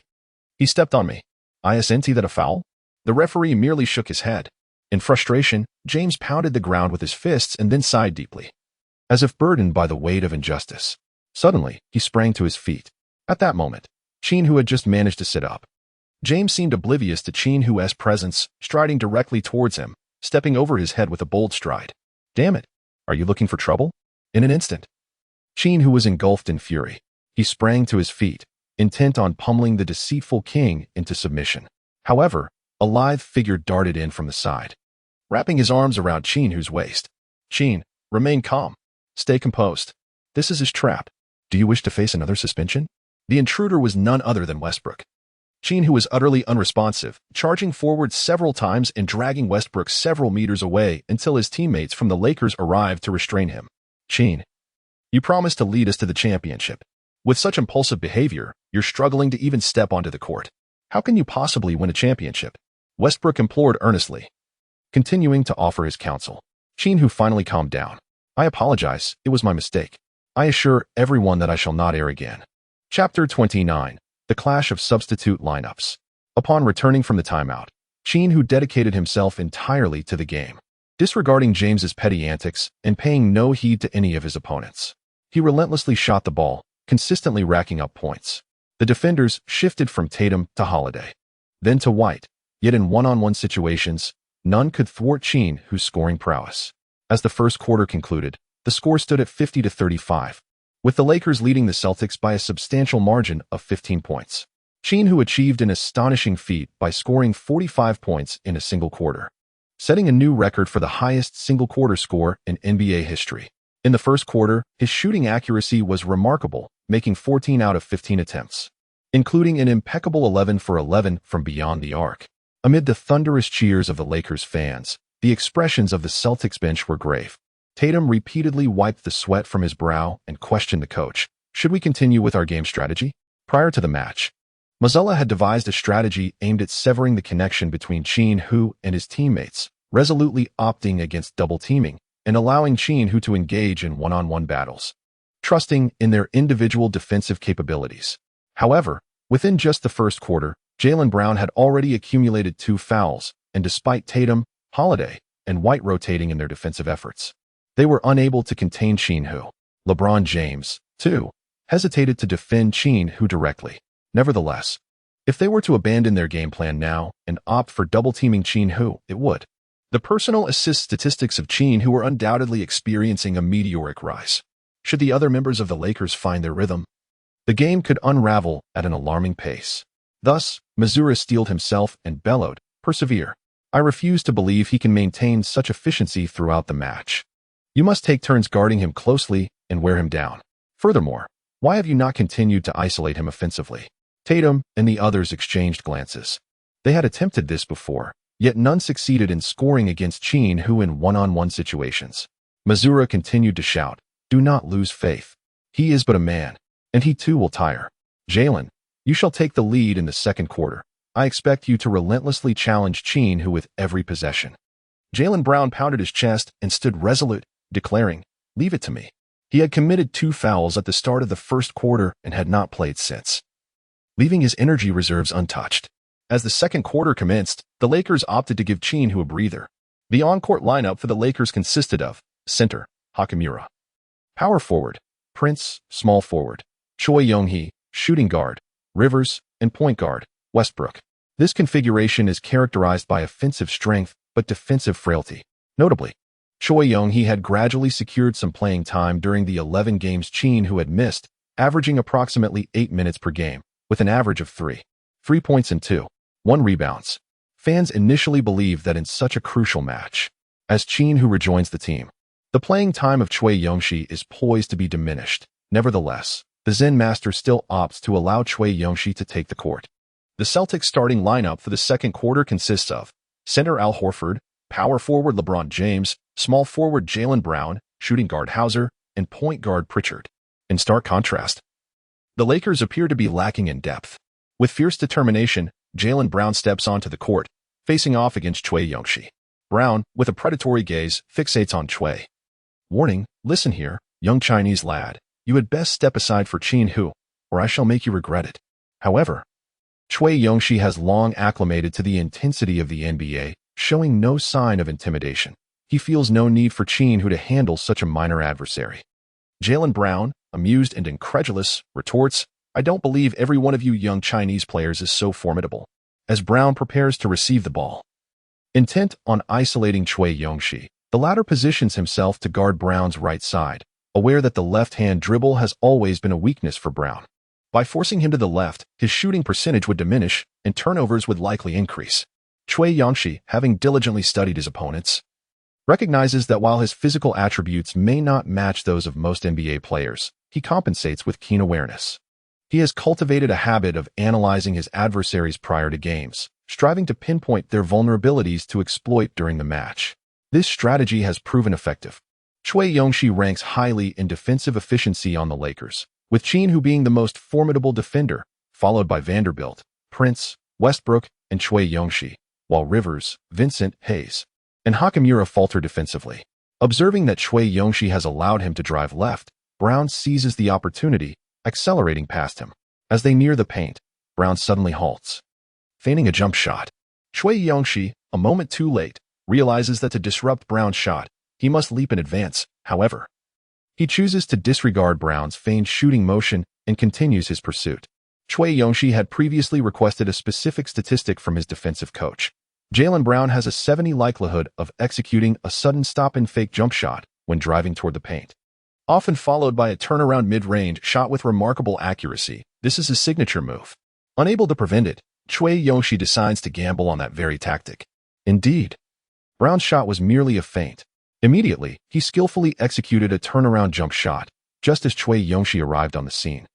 "He stepped on me. Isn't that a foul?" The referee merely shook his head. In frustration, James pounded the ground with his fists and then sighed deeply, as if burdened by the weight of injustice. Suddenly, he sprang to his feet. At that moment, Qin Hu had just managed to sit up. James seemed oblivious to Qin Hu's presence, striding directly towards him, stepping over his head with a bold stride. "Damn it! Are you looking for trouble?" In an instant, Qin Hu was engulfed in fury. He sprang to his feet, intent on pummeling the deceitful king into submission. However, a lithe figure darted in from the side, wrapping his arms around Qin Hu's waist. "Qin, remain calm. Stay composed. This is his trap. Do you wish to face another suspension?" The intruder was none other than Westbrook. Qin Hu was utterly unresponsive, charging forward several times and dragging Westbrook several meters away until his teammates from the Lakers arrived to restrain him. "Qin, you promised to lead us to the championship. With such impulsive behavior, you're struggling to even step onto the court. How can you possibly win a championship?" Westbrook implored earnestly, continuing to offer his counsel. Qin Hu finally calmed down. "I apologize, it was my mistake. I assure everyone that I shall not err again." Chapter 29. The Clash of Substitute Lineups. Upon returning from the timeout, Qin Hu dedicated himself entirely to the game, disregarding James's petty antics and paying no heed to any of his opponents. He relentlessly shot the ball, consistently racking up points. The defenders shifted from Tatum to Holiday, then to White, yet in one-on-one situations, none could thwart Qin Hu's scoring prowess. As the first quarter concluded, the score stood at 50-35. with the Lakers leading the Celtics by a substantial margin of 15 points. Qin Hu achieved an astonishing feat by scoring 45 points in a single quarter, setting a new record for the highest single-quarter score in NBA history. In the first quarter, his shooting accuracy was remarkable, making 14 out of 15 attempts, including an impeccable 11 for 11 from beyond the arc. Amid the thunderous cheers of the Lakers fans, the expressions of the Celtics bench were grave. Tatum repeatedly wiped the sweat from his brow and questioned the coach. Should we continue with our game strategy? Prior to the match, Mazzulla had devised a strategy aimed at severing the connection between Qin Hu and his teammates, resolutely opting against double-teaming and allowing Qin Hu to engage in one-on-one battles, trusting in their individual defensive capabilities. However, within just the first quarter, Jaylen Brown had already accumulated 2 fouls, and despite Tatum, Holiday, and White rotating in their defensive efforts, they were unable to contain Qin Hu. LeBron James, too, hesitated to defend Qin Hu directly. Nevertheless, if they were to abandon their game plan now and opt for double-teaming Qin Hu, it would. The personal assist statistics of Qin Hu were undoubtedly experiencing a meteoric rise. Should the other members of the Lakers find their rhythm, the game could unravel at an alarming pace. Thus, Mazzulla steeled himself and bellowed, "Persevere. I refuse to believe he can maintain such efficiency throughout the match. You must take turns guarding him closely and wear him down. Furthermore, why have you not continued to isolate him offensively?" Tatum and the others exchanged glances. They had attempted this before, yet none succeeded in scoring against Qin Hu in one-on-one situations. Mazzulla continued to shout, "Do not lose faith. He is but a man, and he too will tire. Jaylen, you shall take the lead in the second quarter. I expect you to relentlessly challenge Qin Hu with every possession." Jaylen Brown pounded his chest and stood resolute, declaring, "Leave it to me." He had committed 2 fouls at the start of the first quarter and had not played since, leaving his energy reserves untouched. As the second quarter commenced, the Lakers opted to give Qin Hu a breather. The on-court lineup for the Lakers consisted of center, Hachimura; power forward, Prince; small forward, Choi Young-hee; shooting guard, Rivers; and point guard, Westbrook. This configuration is characterized by offensive strength but defensive frailty. Notably, Choi Young-hee had gradually secured some playing time during the 11 games Qin Hu had missed, averaging approximately 8 minutes per game, with an average of 3 points and 1 rebounds. Fans initially believed that in such a crucial match, as Qin Hu rejoins the team, the playing time of Choi Young-hee is poised to be diminished. Nevertheless, the Zen master still opts to allow Choi Young-hee to take the court. The Celtics starting lineup for the second quarter consists of center Al Horford, power forward LeBron James, small forward Jaylen Brown, shooting guard Hauser, and point guard Pritchard. In stark contrast, the Lakers appear to be lacking in depth. With fierce determination, Jaylen Brown steps onto the court, facing off against Choi Young-hee. Brown, with a predatory gaze, fixates on Choi. "Warning, listen here, young Chinese lad. You had best step aside for Qin Hu, or I shall make you regret it." However, Choi Young-hee has long acclimated to the intensity of the NBA, showing no sign of intimidation. He feels no need for Qin Hu to handle such a minor adversary. Jaylen Brown, amused and incredulous, retorts, "I don't believe every one of you young Chinese players is so formidable," as Brown prepares to receive the ball. Intent on isolating Choi Young-hee, the latter positions himself to guard Brown's right side, aware that the left-hand dribble has always been a weakness for Brown. By forcing him to the left, his shooting percentage would diminish and turnovers would likely increase. Choi Young-hee, having diligently studied his opponents, recognizes that while his physical attributes may not match those of most NBA players, he compensates with keen awareness. He has cultivated a habit of analyzing his adversaries prior to games, striving to pinpoint their vulnerabilities to exploit during the match. This strategy has proven effective. Choi Young-hee ranks highly in defensive efficiency on the Lakers, with Qin Hu being the most formidable defender, followed by Vanderbilt, Prince, Westbrook, and Choi Young-hee, while Rivers, Vincent, Hayes, and Hachimura falter defensively. Observing that Choi Young-hee has allowed him to drive left, Brown seizes the opportunity, accelerating past him. As they near the paint, Brown suddenly halts, feigning a jump shot. Choi Young-hee, a moment too late, realizes that to disrupt Brown's shot, he must leap in advance. However, he chooses to disregard Brown's feigned shooting motion and continues his pursuit. Choi Young-hee had previously requested a specific statistic from his defensive coach. Jaylen Brown has a 70% likelihood of executing a sudden stop-and-fake jump shot when driving toward the paint. often followed by a turnaround mid-range shot with remarkable accuracy. This is his signature move. Unable to prevent it, Cui Yongxi decides to gamble on that very tactic. Indeed, Brown's shot was merely a feint. Immediately, he skillfully executed a turnaround jump shot, just as Cui Yongxi arrived on the scene,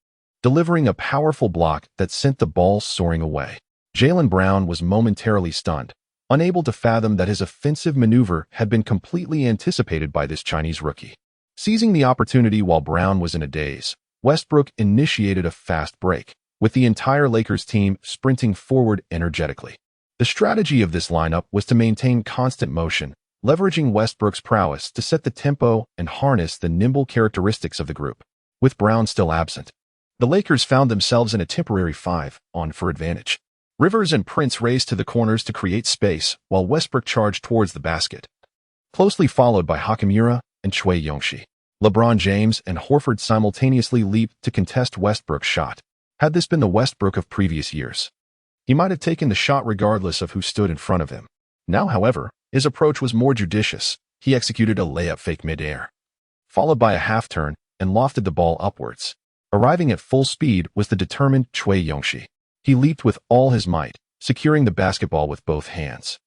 delivering a powerful block that sent the ball soaring away. Jaylen Brown was momentarily stunned, unable to fathom that his offensive maneuver had been completely anticipated by this Chinese rookie. Seizing the opportunity while Brown was in a daze, Westbrook initiated a fast break, with the entire Lakers team sprinting forward energetically. The strategy of this lineup was to maintain constant motion, leveraging Westbrook's prowess to set the tempo and harness the nimble characteristics of the group. With Brown still absent, the Lakers found themselves in a temporary 5-on-4 advantage. Rivers and Prince raced to the corners to create space, while Westbrook charged towards the basket, closely followed by Hachimura and Cui Yongxi. LeBron James and Horford simultaneously leaped to contest Westbrook's shot. Had this been the Westbrook of previous years, he might have taken the shot regardless of who stood in front of him. Now, however, his approach was more judicious. He executed a layup fake mid-air, followed by a half-turn, and lofted the ball upwards. Arriving at full speed was the determined Cui Yongxi. He leaped with all his might, securing the basketball with both hands,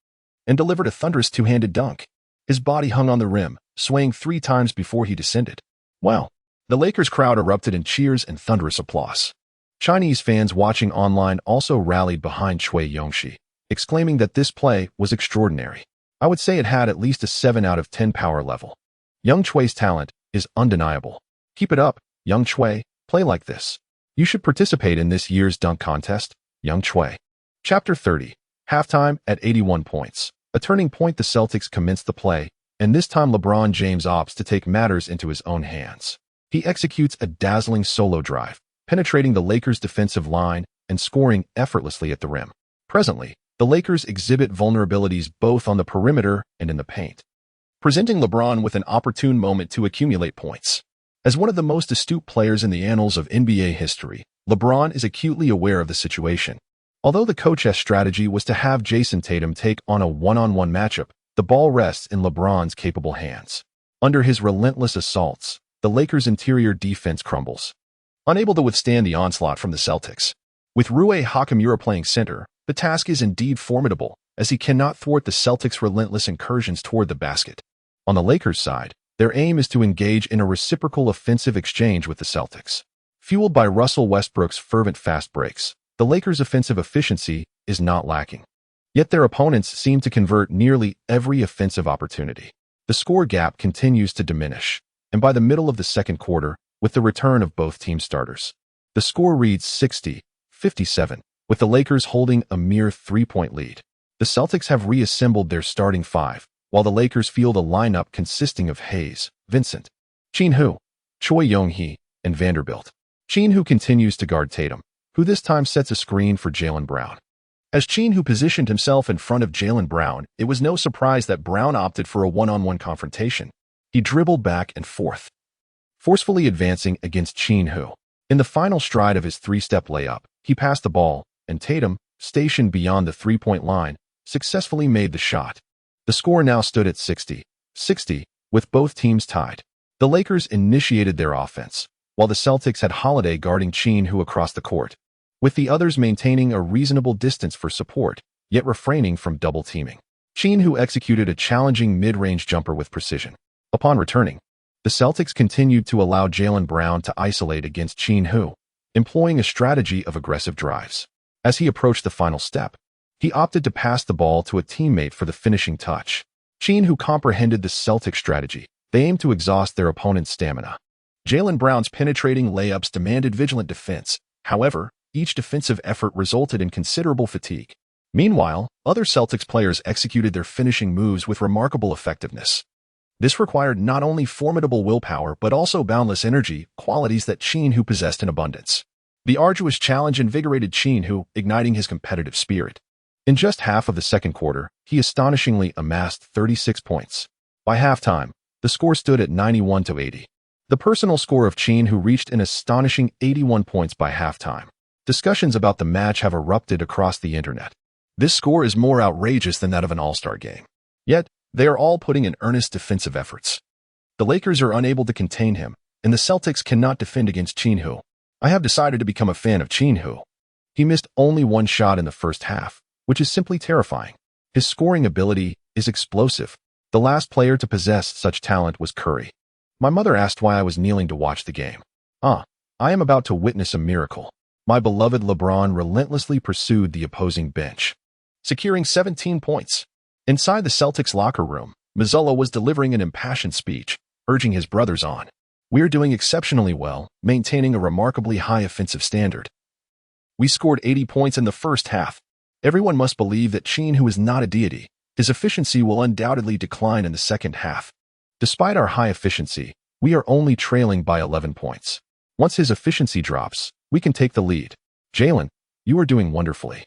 and delivered a thunderous two-handed dunk. His body hung on the rim, swaying 3 times before he descended. Wow! The Lakers crowd erupted in cheers and thunderous applause. Chinese fans watching online also rallied behind Cui Yongxi, exclaiming that this play was extraordinary. I would say it had at least a 7 out of 10 power level. Young Chui's talent is undeniable. Keep it up, Young Chui. Play like this. You should participate in this year's dunk contest, Young Chui. Chapter 30. Halftime at 81 points. A turning point. The Celtics commenced the play, and this time LeBron James opts to take matters into his own hands. He executes a dazzling solo drive, penetrating the Lakers' defensive line and scoring effortlessly at the rim. Presently, the Lakers exhibit vulnerabilities both on the perimeter and in the paint, presenting LeBron with an opportune moment to accumulate points. As one of the most astute players in the annals of NBA history, LeBron is acutely aware of the situation. Although the coach's strategy was to have Jason Tatum take on a one-on-one matchup, the ball rests in LeBron's capable hands. Under his relentless assaults, the Lakers' interior defense crumbles, unable to withstand the onslaught from the Celtics. With Rui Hachimura playing center, the task is indeed formidable, as he cannot thwart the Celtics' relentless incursions toward the basket. On the Lakers' side, their aim is to engage in a reciprocal offensive exchange with the Celtics. Fueled by Russell Westbrook's fervent fast breaks, the Lakers' offensive efficiency is not lacking. Yet their opponents seem to convert nearly every offensive opportunity. The score gap continues to diminish, and by the middle of the second quarter, with the return of both team starters, the score reads 60-57, with the Lakers holding a mere 3-point lead. The Celtics have reassembled their starting 5, while the Lakers field a lineup consisting of Hayes, Vincent, Qin Hu, Cui Yongxi, and Vanderbilt. Qin Hu continues to guard Tatum, who this time sets a screen for Jaylen Brown. As Qin Hu positioned himself in front of Jaylen Brown, it was no surprise that Brown opted for a one-on-one confrontation. He dribbled back and forth, forcefully advancing against Qin Hu. In the final stride of his 3-step layup, he passed the ball, and Tatum, stationed beyond the 3-point line, successfully made the shot. The score now stood at 60-60, with both teams tied. The Lakers initiated their offense, while the Celtics had Holiday guarding Qin Hu across the court, with the others maintaining a reasonable distance for support, yet refraining from double-teaming. Qin Hu executed a challenging mid-range jumper with precision. Upon returning, the Celtics continued to allow Jaylen Brown to isolate against Qin Hu, employing a strategy of aggressive drives. As he approached the final step, he opted to pass the ball to a teammate for the finishing touch. Qin Hu comprehended the Celtics strategy. They aimed to exhaust their opponent's stamina. Jaylen Brown's penetrating layups demanded vigilant defense. However, each defensive effort resulted in considerable fatigue. Meanwhile, other Celtics players executed their finishing moves with remarkable effectiveness. This required not only formidable willpower but also boundless energy, qualities that Qin Hu possessed in abundance. The arduous challenge invigorated Qin Hu, igniting his competitive spirit. In just half of the second quarter, he astonishingly amassed 36 points. By halftime, the score stood at 91-80. The personal score of Qin Hu reached an astonishing 81 points by halftime. Discussions about the match have erupted across the internet. This score is more outrageous than that of an all-star game. Yet, they are all putting in earnest defensive efforts. The Lakers are unable to contain him, and the Celtics cannot defend against Qin Hu. I have decided to become a fan of Qin Hu. He missed only one shot in the first half, which is simply terrifying. His scoring ability is explosive. The last player to possess such talent was Curry. My mother asked why I was kneeling to watch the game. I am about to witness a miracle. My beloved LeBron relentlessly pursued the opposing bench, securing 17 points. Inside the Celtics locker room, Mazzulla was delivering an impassioned speech, urging his brothers on. "We're doing exceptionally well, maintaining a remarkably high offensive standard. We scored 80 points in the first half. Everyone must believe that Qin Hu is not a deity. His efficiency will undoubtedly decline in the second half. Despite our high efficiency, we are only trailing by 11 points. Once his efficiency drops, we can take the lead. Jalen, you are doing wonderfully.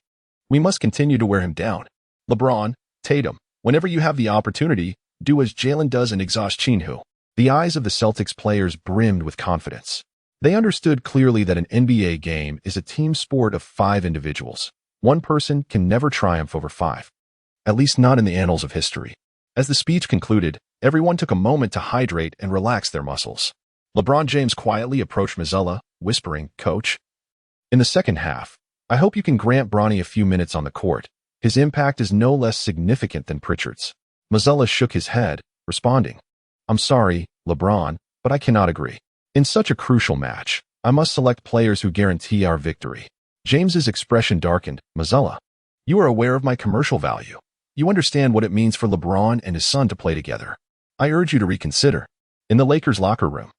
We must continue to wear him down. LeBron, Tatum, whenever you have the opportunity, do as Jalen does and exhaust Qin Hu." The eyes of the Celtics players brimmed with confidence. They understood clearly that an NBA game is a team sport of 5 individuals. One person can never triumph over 5. At least not in the annals of history. As the speech concluded, everyone took a moment to hydrate and relax their muscles. LeBron James quietly approached Mazzulla, whispering, "Coach, in the second half, I hope you can grant Bronny a few minutes on the court. His impact is no less significant than Pritchard's." Mazzulla shook his head, responding, "I'm sorry, LeBron, but I cannot agree. In such a crucial match, I must select players who guarantee our victory." James's expression darkened. "Mazzulla, you are aware of my commercial value. You understand what it means for LeBron and his son to play together. I urge you to reconsider." In the Lakers locker room,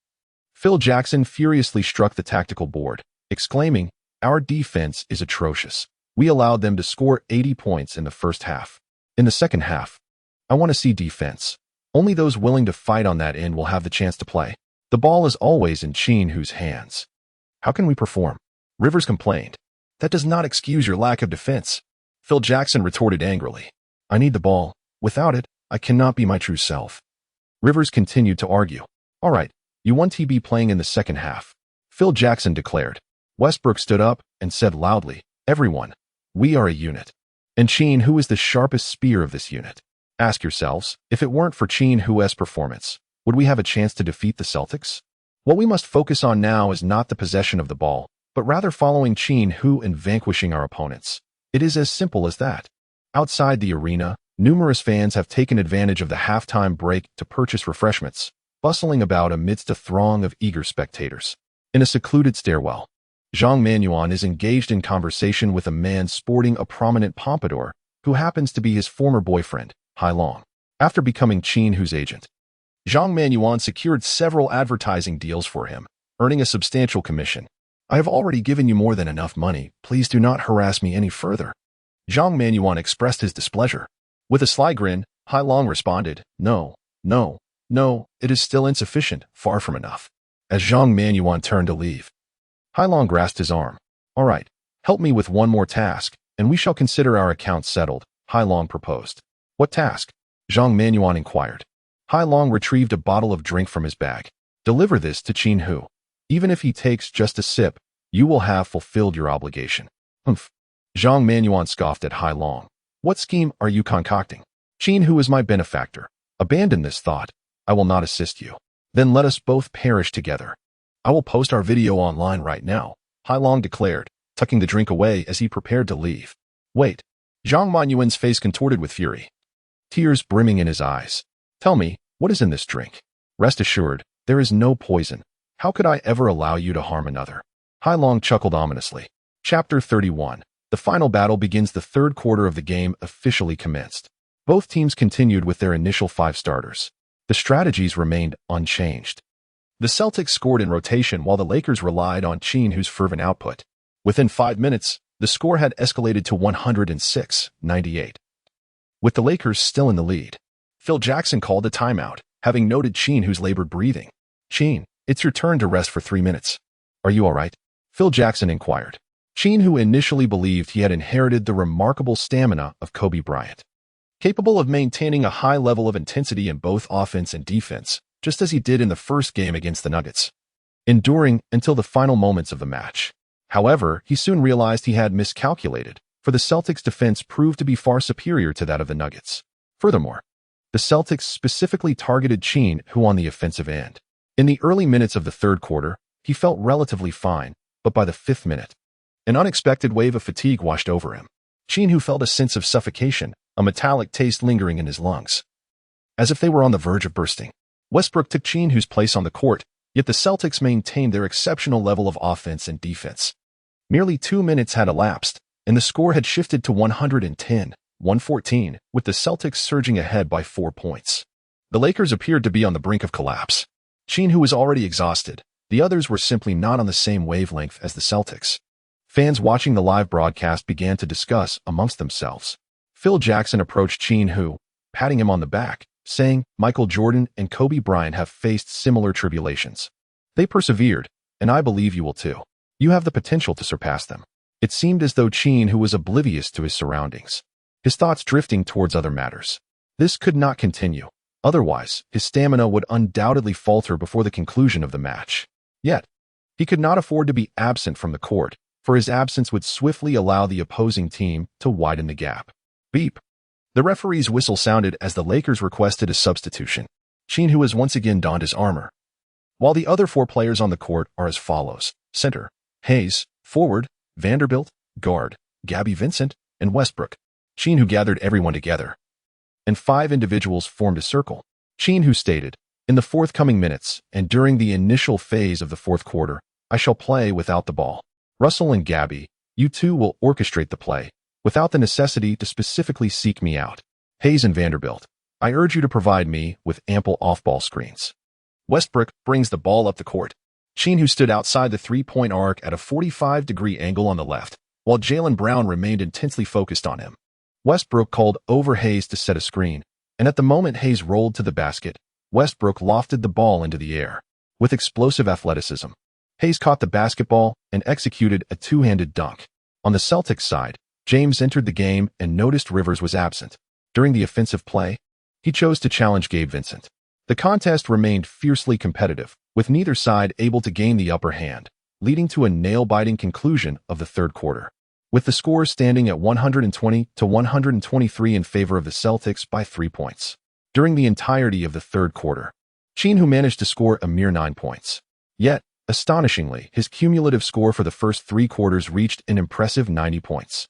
Phil Jackson furiously struck the tactical board, exclaiming, "Our defense is atrocious. We allowed them to score 80 points in the first half. In the second half, I want to see defense. Only those willing to fight on that end will have the chance to play. The ball is always in Qin Hu's hands. How can we perform?" Rivers complained. "That does not excuse your lack of defense." Phil Jackson retorted angrily, "I need the ball. Without it, I cannot be my true self." Rivers continued to argue. "All right, you want to be playing in the second half," Phil Jackson declared. Westbrook stood up and said loudly, "Everyone, we are a unit. And Qin Hu is the sharpest spear of this unit. Ask yourselves, if it weren't for Qin Hu's performance, would we have a chance to defeat the Celtics? What we must focus on now is not the possession of the ball, but rather following Qin Hu and vanquishing our opponents. It is as simple as that." Outside the arena, numerous fans have taken advantage of the halftime break to purchase refreshments, bustling about amidst a throng of eager spectators. In a secluded stairwell, Zhang Manuan is engaged in conversation with a man sporting a prominent pompadour who happens to be his former boyfriend, Hai Long. After becoming Qin Hu's agent, Zhang Manuan secured several advertising deals for him, earning a substantial commission. "I have already given you more than enough money. Please do not harass me any further." Zhang Manuan expressed his displeasure. With a sly grin, Hai Long responded, No, it is still insufficient, far from enough." As Zhang Manuan turned to leave, Hai Long grasped his arm. "All right, help me with one more task, and we shall consider our accounts settled," Hai Long proposed. "What task?" Zhang Manuan inquired. Hai Long retrieved a bottle of drink from his bag. "Deliver this to Qin Hu. Even if he takes just a sip, you will have fulfilled your obligation." "Humph." Zhang Manuan scoffed at Hai Long. "What scheme are you concocting? Qin Hu is my benefactor. Abandon this thought. I will not assist you. Then let us both perish together." "I will post our video online right now," Hai Long declared, tucking the drink away as he prepared to leave. "Wait." Zhang Manuan's face contorted with fury, tears brimming in his eyes. "Tell me, what is in this drink? Rest assured, there is no poison. How could I ever allow you to harm another?" Hai Long chuckled ominously. Chapter 31. The final battle begins. The third quarter of the game officially commenced. Both teams continued with their initial 5 starters. The strategies remained unchanged. The Celtics scored in rotation while the Lakers relied on Qin Hu's fervent output. Within 5 minutes, the score had escalated to 106-98. With the Lakers still in the lead, Phil Jackson called a timeout, having noted Qin Hu's labored breathing. "Qin, it's your turn to rest for 3 minutes. Are you all right?" Phil Jackson inquired. Qin Hu initially believed he had inherited the remarkable stamina of Kobe Bryant, capable of maintaining a high level of intensity in both offense and defense, just as he did in the first game against the Nuggets, enduring until the final moments of the match. However, he soon realized he had miscalculated, for the Celtics' defense proved to be far superior to that of the Nuggets. Furthermore, the Celtics specifically targeted Qin Hu on the offensive end. In the early minutes of the third quarter, he felt relatively fine, but by the fifth minute, an unexpected wave of fatigue washed over him. Qin Hu felt a sense of suffocation, a metallic taste lingering in his lungs, as if they were on the verge of bursting. Westbrook took Qin Hu's place on the court, yet the Celtics maintained their exceptional level of offense and defense. Merely 2 minutes had elapsed, and the score had shifted to 110-114, with the Celtics surging ahead by 4 points. The Lakers appeared to be on the brink of collapse. Qin Hu was already exhausted. The others were simply not on the same wavelength as the Celtics. Fans watching the live broadcast began to discuss amongst themselves. Phil Jackson approached Qin Hu, patting him on the back, saying, "Michael Jordan and Kobe Bryant have faced similar tribulations. They persevered, and I believe you will too. You have the potential to surpass them." It seemed as though Qin Hu was oblivious to his surroundings, his thoughts drifting towards other matters. This could not continue. Otherwise, his stamina would undoubtedly falter before the conclusion of the match. Yet, he could not afford to be absent from the court, for his absence would swiftly allow the opposing team to widen the gap. Beep. The referee's whistle sounded as the Lakers requested a substitution. Qin Hu has once again donned his armor. While the other 4 players on the court are as follows: center, Hayes; forward, Vanderbilt; guard, Gabby Vincent; and Westbrook. Qin Hu gathered everyone together, and 5 individuals formed a circle. Qin Hu stated, "In the forthcoming minutes, and during the initial phase of the fourth quarter, I shall play without the ball. Russell and Gabby, you two will orchestrate the play, without the necessity to specifically seek me out. Hayes and Vanderbilt, I urge you to provide me with ample off-ball screens." Westbrook brings the ball up the court. Qin Hu stood outside the three-point arc at a 45-degree angle on the left, while Jaylen Brown remained intensely focused on him. Westbrook called over Hayes to set a screen, and at the moment Hayes rolled to the basket, Westbrook lofted the ball into the air. With explosive athleticism, Hayes caught the basketball and executed a two-handed dunk. On the Celtics side, James entered the game and noticed Rivers was absent. During the offensive play, he chose to challenge Gabe Vincent. The contest remained fiercely competitive, with neither side able to gain the upper hand, leading to a nail-biting conclusion of the third quarter, with the score standing at 120-123 in favor of the Celtics by 3 points. During the entirety of the third quarter, Qin Hu managed to score a mere 9 points. Yet, astonishingly, his cumulative score for the first 3 quarters reached an impressive 90 points.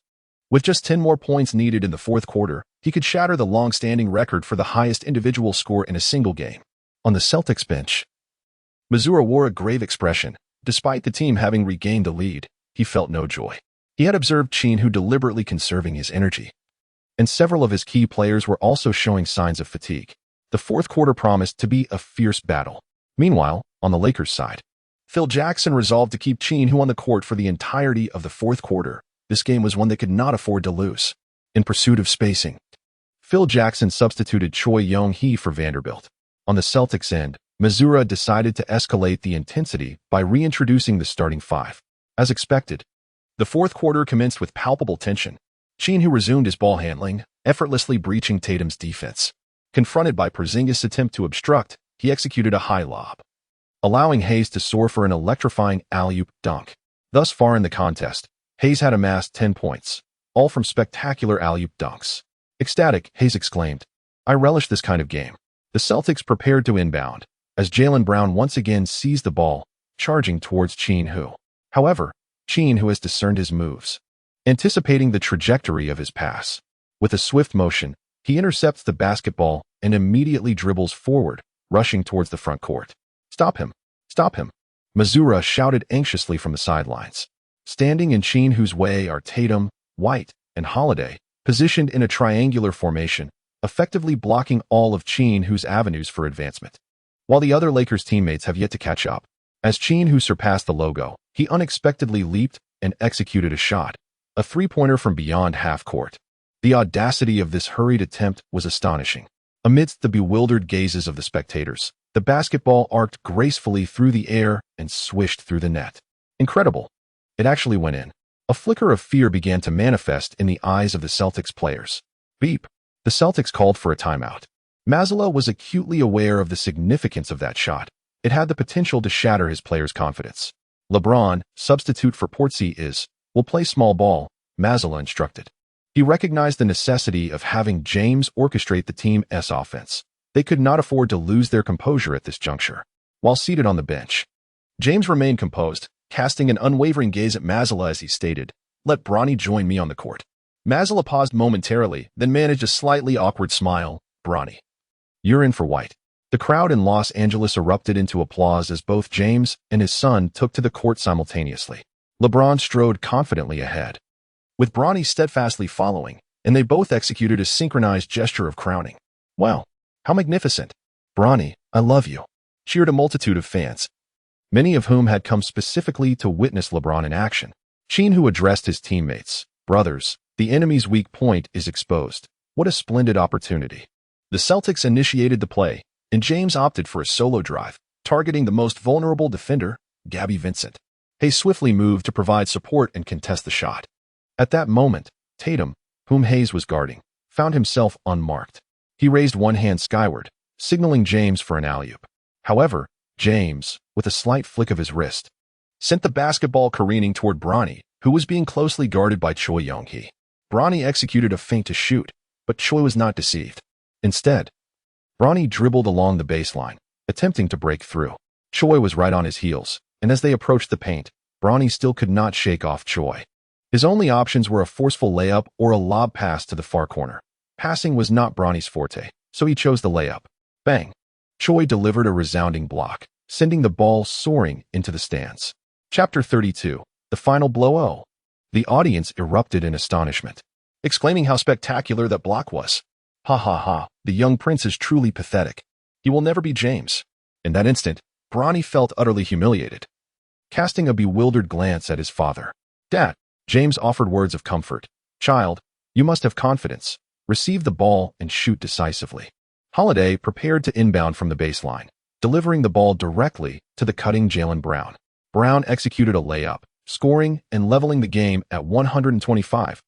With just 10 more points needed in the fourth quarter, he could shatter the long-standing record for the highest individual score in a single game. On the Celtics bench, Mazzulla wore a grave expression. Despite the team having regained the lead, he felt no joy. He had observed Qin Hu deliberately conserving his energy, and several of his key players were also showing signs of fatigue. The fourth quarter promised to be a fierce battle. Meanwhile, on the Lakers side, Phil Jackson resolved to keep Qin Hu on the court for the entirety of the fourth quarter. This game was one they could not afford to lose. In pursuit of spacing, Phil Jackson substituted Choi Young-hee for Vanderbilt. On the Celtics end, Mazzulla decided to escalate the intensity by reintroducing the starting 5. As expected, the fourth quarter commenced with palpable tension. Qin Hu resumed his ball handling, effortlessly breaching Tatum's defense. Confronted by Porzingis' attempt to obstruct, he executed a high lob, allowing Hayes to soar for an electrifying alley-oop dunk. Thus far in the contest, Hayes had amassed 10 points, all from spectacular alley-oop dunks. Ecstatic, Hayes exclaimed, "I relish this kind of game." The Celtics prepared to inbound, as Jaylen Brown once again seized the ball, charging towards Qin Hu. However, Qin Hu has discerned his moves, anticipating the trajectory of his pass. With a swift motion, he intercepts the basketball and immediately dribbles forward, rushing towards the front court. "Stop him! Stop him!" Mazzulla shouted anxiously from the sidelines. Standing in Qin Hu's way are Tatum, White, and Holiday, positioned in a triangular formation, effectively blocking all of Qin Hu's avenues for advancement. While the other Lakers teammates have yet to catch up, as Qin Hu surpassed the logo, he unexpectedly leaped and executed a shot, a three-pointer from beyond half-court. The audacity of this hurried attempt was astonishing. Amidst the bewildered gazes of the spectators, the basketball arced gracefully through the air and swished through the net. Incredible! It actually went in. A flicker of fear began to manifest in the eyes of the Celtics players. Beep! The Celtics called for a timeout. Mazzulla was acutely aware of the significance of that shot. It had the potential to shatter his players' confidence. LeBron, substitute for Preseason, will play small ball, Mazzulla instructed. He recognized the necessity of having James orchestrate the team's offense. They could not afford to lose their composure at this juncture. while seated on the bench. James remained composed, casting an unwavering gaze at Mazzola as he stated, "Let Bronny join me on the court." Mazzola paused momentarily, then managed a slightly awkward smile. "Bronny, you're in for white." The crowd in Los Angeles erupted into applause as both James and his son took to the court simultaneously. LeBron strode confidently ahead, with Bronny steadfastly following, and they both executed a synchronized gesture of crowning. "Wow, how magnificent! Bronny, I love you," cheered a multitude of fans, many of whom had come specifically to witness LeBron in action. Qin Hu addressed his teammates. "Brothers, the enemy's weak point is exposed. What a splendid opportunity." The Celtics initiated the play, and James opted for a solo drive, targeting the most vulnerable defender, Gabby Vincent. Hayes swiftly moved to provide support and contest the shot. At that moment, Tatum, whom Hayes was guarding, found himself unmarked. He raised one hand skyward, signaling James for an alley-oop. However, James, with a slight flick of his wrist, sent the basketball careening toward Bronny, who was being closely guarded by Choi Young-hee. Bronny executed a feint to shoot, but Choi was not deceived. Instead, Bronny dribbled along the baseline, attempting to break through. Choi was right on his heels, and as they approached the paint, Bronny still could not shake off Choi. His only options were a forceful layup or a lob pass to the far corner. Passing was not Bronny's forte, so he chose the layup. Bang! Choi delivered a resounding block, sending the ball soaring into the stands. Chapter 32, The Final Blow. The audience erupted in astonishment, exclaiming how spectacular that block was. "Ha ha ha, the young prince is truly pathetic. He will never be James." In that instant, Bronny felt utterly humiliated. Casting a bewildered glance at his father, "Dad," James offered words of comfort. "Child, you must have confidence. Receive the ball and shoot decisively." Holiday prepared to inbound from the baseline, delivering the ball directly to the cutting Jaylen Brown. Brown executed a layup, scoring and leveling the game at 125.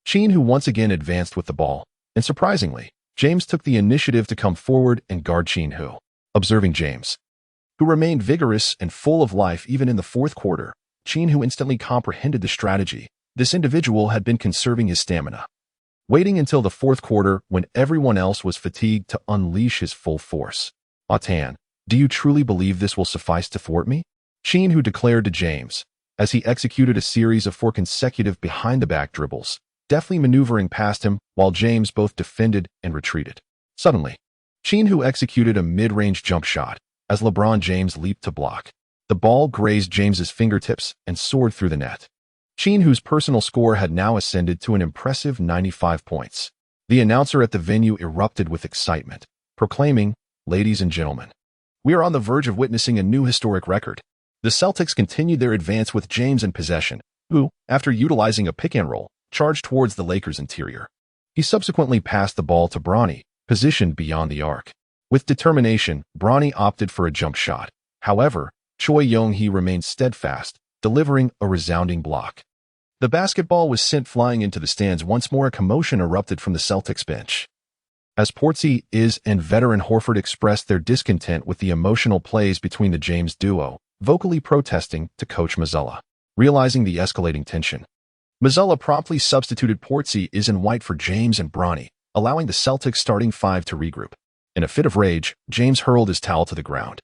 Qin Hu once again advanced with the ball, and surprisingly, James took the initiative to come forward and guard Qin Hu. Observing James, who remained vigorous and full of life even in the fourth quarter, Qin Hu instantly comprehended the strategy. This individual had been conserving his stamina, waiting until the fourth quarter when everyone else was fatigued to unleash his full force. "Atan, do you truly believe this will suffice to thwart me?" Qin Hu declared to James, as he executed a series of 4 consecutive behind-the-back dribbles, deftly maneuvering past him while James both defended and retreated. Suddenly, Qin Hu executed a mid-range jump shot as LeBron James leaped to block. The ball grazed James's fingertips and soared through the net. Qin Hu's personal score had now ascended to an impressive 95 points. The announcer at the venue erupted with excitement, proclaiming, "Ladies and gentlemen, we are on the verge of witnessing a new historic record." The Celtics continued their advance with James in possession, who, after utilizing a pick-and-roll, charged towards the Lakers' interior. He subsequently passed the ball to Bronny, positioned beyond the arc. With determination, Bronny opted for a jump shot. However, Choi Young-hee remained steadfast, delivering a resounding block. The basketball was sent flying into the stands. Once more, a commotion erupted from the Celtics bench, as Preseason and veteran Horford expressed their discontent with the emotional plays between the James duo, vocally protesting to Coach Mazzola. Realizing the escalating tension, Mazzola promptly substituted Preseason in white for James and Bronny, allowing the Celtics starting 5 to regroup. In a fit of rage, James hurled his towel to the ground,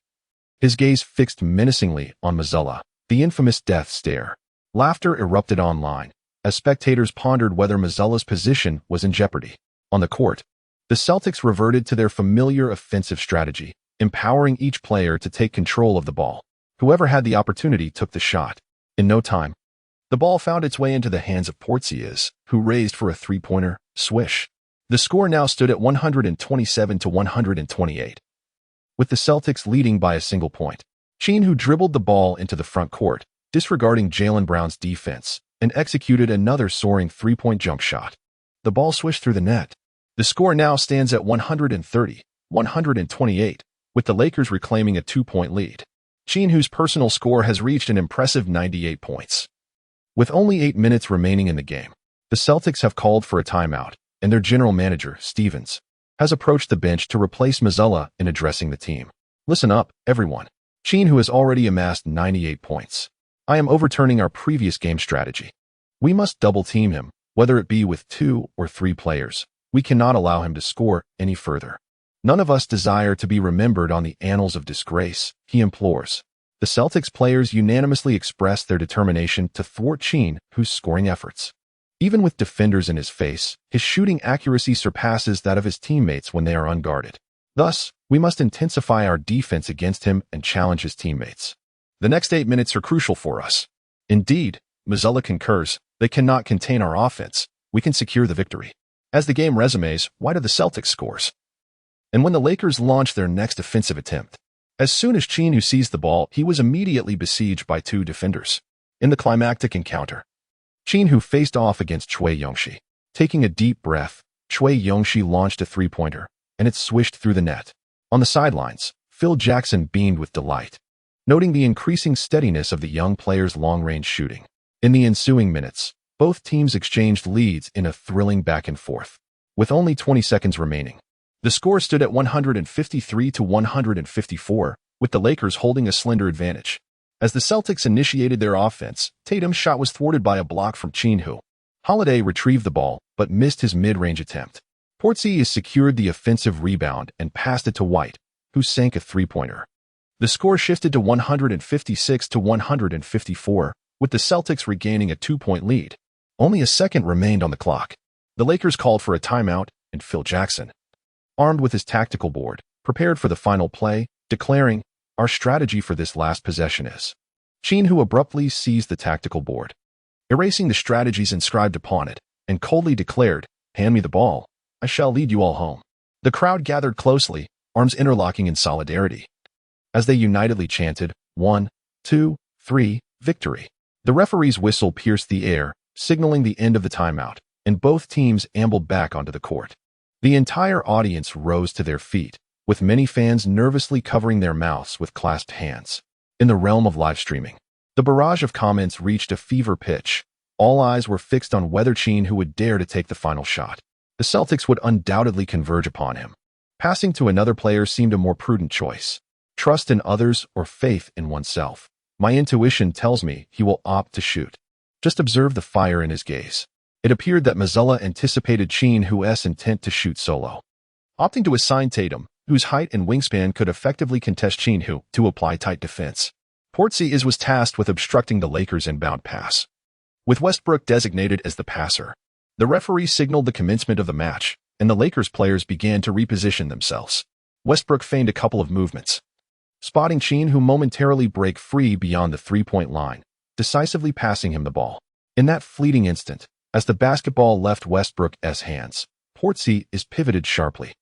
his gaze fixed menacingly on Mazzola, the infamous death stare. Laughter erupted online, as spectators pondered whether Mazzola's position was in jeopardy. On the court, the Celtics reverted to their familiar offensive strategy, empowering each player to take control of the ball. Whoever had the opportunity took the shot. In no time, the ball found its way into the hands of Preseason, who raised for a three-pointer. Swish. The score now stood at 127-128, with the Celtics leading by a single point. Qin Hu dribbled the ball into the front court, disregarding Jaylen Brown's defense, and executed another soaring three-point jump shot. The ball swished through the net. The score now stands at 130-128, with the Lakers reclaiming a 2-point lead. Qin Hu's personal score has reached an impressive 98 points. With only 8 minutes remaining in the game, the Celtics have called for a timeout, and their general manager, Stevens, has approached the bench to replace Mazzola in addressing the team. "Listen up, everyone. Qin Hu has already amassed 98 points. I am overturning our previous game strategy. We must double-team him, whether it be with 2 or 3 players. We cannot allow him to score any further." None of us desire to be remembered on the annals of disgrace, he implores. The Celtics players unanimously express their determination to thwart Qin Hu's scoring efforts. Even with defenders in his face, his shooting accuracy surpasses that of his teammates when they are unguarded. Thus, we must intensify our defense against him and challenge his teammates. The next 8 minutes are crucial for us. Indeed, Mazzulla concurs, they cannot contain our offense. We can secure the victory. As the game resumes, why do the Celtics scores? And when the Lakers launch their next offensive attempt, as soon as Qin Hu seized the ball, he was immediately besieged by 2 defenders. In the climactic encounter, Qin Hu faced off against Cui Yongxi. Taking a deep breath, Cui Yongxi launched a three-pointer, and it swished through the net. On the sidelines, Phil Jackson beamed with delight, noting the increasing steadiness of the young player's long-range shooting. In the ensuing minutes, both teams exchanged leads in a thrilling back-and-forth. With only 20 seconds remaining, the score stood at 153-154, with the Lakers holding a slender advantage. As the Celtics initiated their offense, Tatum's shot was thwarted by a block from Qin Hu. Holiday retrieved the ball, but missed his mid-range attempt. Preseason secured the offensive rebound and passed it to White, who sank a three-pointer. The score shifted to 156-154, with the Celtics regaining a 2-point lead. Only a second remained on the clock. The Lakers called for a timeout, and Phil Jackson, armed with his tactical board, prepared for the final play, declaring, "Our strategy for this last possession is." Qin Hu abruptly seized the tactical board, erasing the strategies inscribed upon it, and coldly declared, "Hand me the ball. I shall lead you all home." The crowd gathered closely, arms interlocking in solidarity, as they unitedly chanted, 1, 2, 3, victory. The referee's whistle pierced the air, signaling the end of the timeout, and both teams ambled back onto the court. The entire audience rose to their feet, with many fans nervously covering their mouths with clasped hands. In the realm of live streaming, the barrage of comments reached a fever pitch. All eyes were fixed on whether Qin Hu would dare to take the final shot. The Celtics would undoubtedly converge upon him. Passing to another player seemed a more prudent choice. Trust in others or faith in oneself. My intuition tells me he will opt to shoot. Just observe the fire in his gaze. It appeared that Mazzulla anticipated Qin Hu's intent to shoot solo, opting to assign Tatum, whose height and wingspan could effectively contest Qin Hu, to apply tight defense. Preseason was tasked with obstructing the Lakers' inbound pass, with Westbrook designated as the passer. The referee signaled the commencement of the match, and the Lakers players began to reposition themselves. Westbrook feigned a couple of movements, spotting Qin Hu momentarily break free beyond the three-point line, decisively passing him the ball. In that fleeting instant, as the basketball left Westbrook's hands, Preseason pivoted sharply,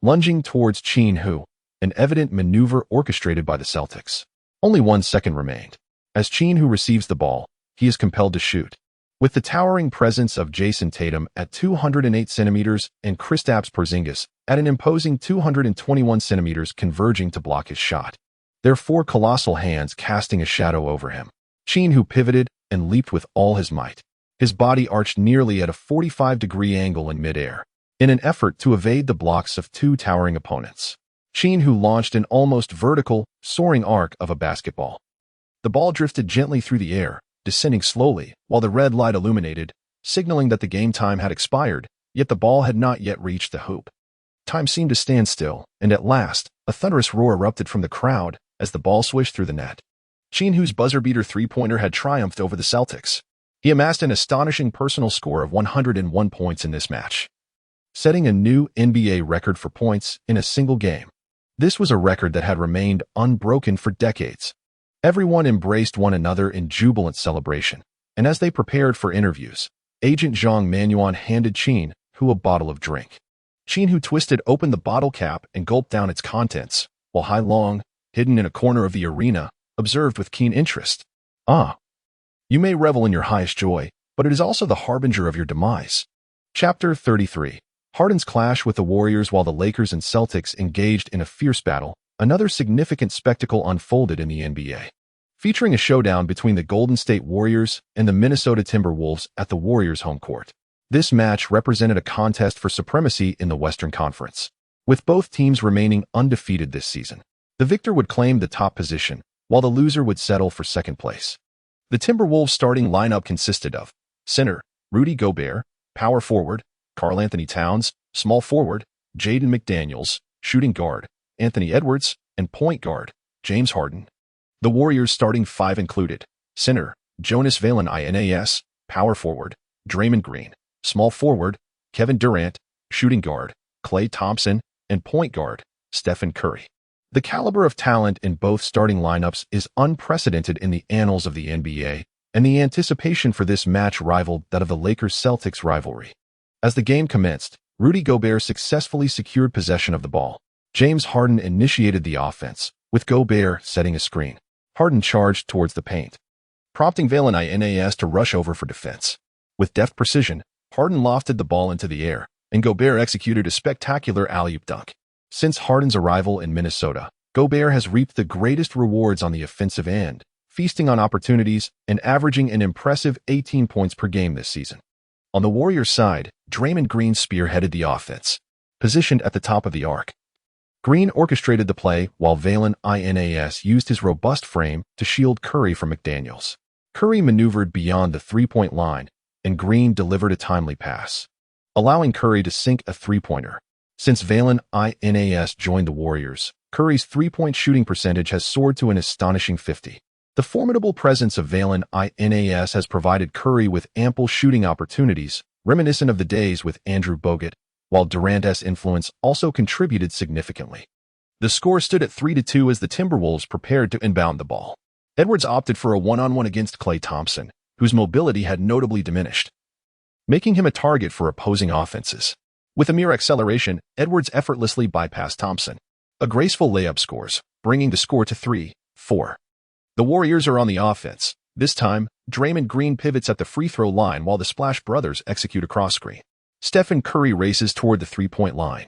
lunging towards Qin Hu, an evident maneuver orchestrated by the Celtics. Only 1 second remained. As Qin Hu receives the ball, he is compelled to shoot. With the towering presence of Jason Tatum at 208 centimeters and Kristaps Porzingis at an imposing 221 centimeters converging to block his shot, their 4 colossal hands casting a shadow over him, Qin Hu pivoted and leaped with all his might. His body arched nearly at a 45-degree angle in midair, in an effort to evade the blocks of 2 towering opponents. Qin Hu launched an almost vertical, soaring arc of a basketball. The ball drifted gently through the air, descending slowly, while the red light illuminated, signaling that the game time had expired, yet the ball had not yet reached the hoop. Time seemed to stand still, and at last, a thunderous roar erupted from the crowd as the ball swished through the net. Qin Hu's buzzer-beater three-pointer had triumphed over the Celtics. He amassed an astonishing personal score of 101 points in this match, setting a new NBA record for points in a single game. This was a record that had remained unbroken for decades. Everyone embraced one another in jubilant celebration, and as they prepared for interviews, Agent Zhang Manuan handed Qin Hu a bottle of drink. Qin Hu twisted open the bottle cap and gulped down its contents, while Hai Long, hidden in a corner of the arena, observed with keen interest. "Ah, you may revel in your highest joy, but it is also the harbinger of your demise." Chapter 33. Harden's clash with the Warriors. While the Lakers and Celtics engaged in a fierce battle, another significant spectacle unfolded in the NBA, featuring a showdown between the Golden State Warriors and the Minnesota Timberwolves at the Warriors' home court. This match represented a contest for supremacy in the Western Conference, with both teams remaining undefeated this season. The victor would claim the top position, while the loser would settle for second place. The Timberwolves' starting lineup consisted of center, Rudy Gobert; power forward, Karl Anthony Towns; small forward, Jaden McDaniels; shooting guard, Anthony Edwards, and point guard, James Harden. The Warriors' starting five included center, Jonas Valanciunas, power forward, Draymond Green, small forward, Kevin Durant, shooting guard, Klay Thompson, and point guard, Stephen Curry. The caliber of talent in both starting lineups is unprecedented in the annals of the NBA, and the anticipation for this match rivaled that of the Lakers-Celtics rivalry. As the game commenced, Rudy Gobert successfully secured possession of the ball. James Harden initiated the offense, with Gobert setting a screen. Harden charged towards the paint, prompting Valanciunas to rush over for defense. With deft precision, Harden lofted the ball into the air, and Gobert executed a spectacular alley-oop dunk. Since Harden's arrival in Minnesota, Gobert has reaped the greatest rewards on the offensive end, feasting on opportunities and averaging an impressive 18 points per game this season. On the Warriors' side, Draymond Green spearheaded the offense. Positioned at the top of the arc, Green orchestrated the play while Valanciunas used his robust frame to shield Curry from McDaniels. Curry maneuvered beyond the three-point line, and Green delivered a timely pass, allowing Curry to sink a three-pointer. Since Valanciunas joined the Warriors, Curry's three-point shooting percentage has soared to an astonishing 50%. The formidable presence of Valanciunas has provided Curry with ample shooting opportunities, reminiscent of the days with Andrew Bogut, while Durant's influence also contributed significantly. The score stood at 3-2 as the Timberwolves prepared to inbound the ball. Edwards opted for a one-on-one against Klay Thompson, whose mobility had notably diminished, making him a target for opposing offenses. With a mere acceleration, Edwards effortlessly bypassed Thompson. A graceful layup scores, bringing the score to 3-4. The Warriors are on the offense. This time, Draymond Green pivots at the free throw line while the Splash Brothers execute a cross screen. Stephen Curry races toward the three-point line,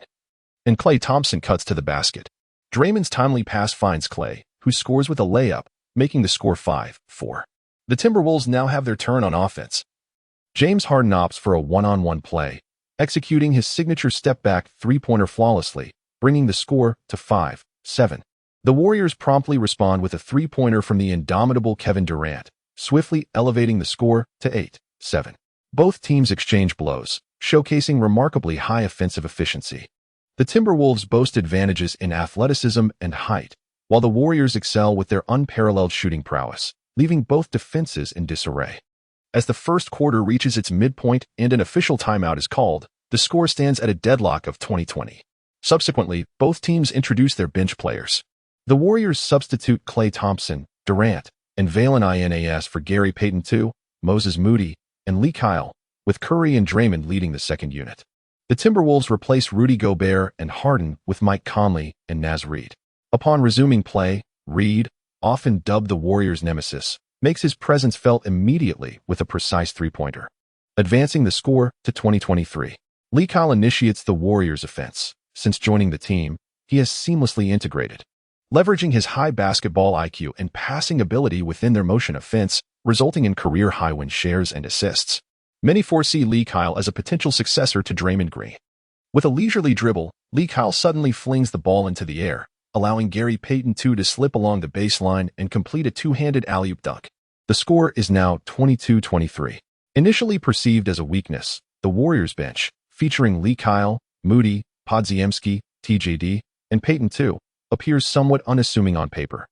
and Klay Thompson cuts to the basket. Draymond's timely pass finds Klay, who scores with a layup, making the score 5-4. The Timberwolves now have their turn on offense. James Harden opts for a one-on-one play, executing his signature step-back three-pointer flawlessly, bringing the score to 5-7. The Warriors promptly respond with a three-pointer from the indomitable Kevin Durant, swiftly elevating the score to 8-7. Both teams exchange blows, showcasing remarkably high offensive efficiency. The Timberwolves boast advantages in athleticism and height, while the Warriors excel with their unparalleled shooting prowess, leaving both defenses in disarray. As the first quarter reaches its midpoint and an official timeout is called, the score stands at a deadlock of 20-20. Subsequently, both teams introduce their bench players. The Warriors substitute Klay Thompson, Durant, and Valanciunas for Gary Payton II, Moses Moody, and Lee Kyle, with Curry and Draymond leading the second unit. The Timberwolves replace Rudy Gobert and Harden with Mike Conley and Naz Reid. Upon resuming play, Reid, often dubbed the Warriors' nemesis, makes his presence felt immediately with a precise three-pointer, advancing the score to 20-23. Lee Kyle initiates the Warriors' offense. Since joining the team, he has seamlessly integrated, leveraging his high basketball IQ and passing ability within their motion offense, resulting in career-high win shares and assists. Many foresee Lee Kyle as a potential successor to Draymond Green. With a leisurely dribble, Lee Kyle suddenly flings the ball into the air, allowing Gary Payton II to slip along the baseline and complete a two-handed alley-oop dunk. The score is now 22-23. Initially perceived as a weakness, the Warriors bench, featuring Lee Kyle, Moody, Podziemski, TJD, and Payton II, appears somewhat unassuming on paper.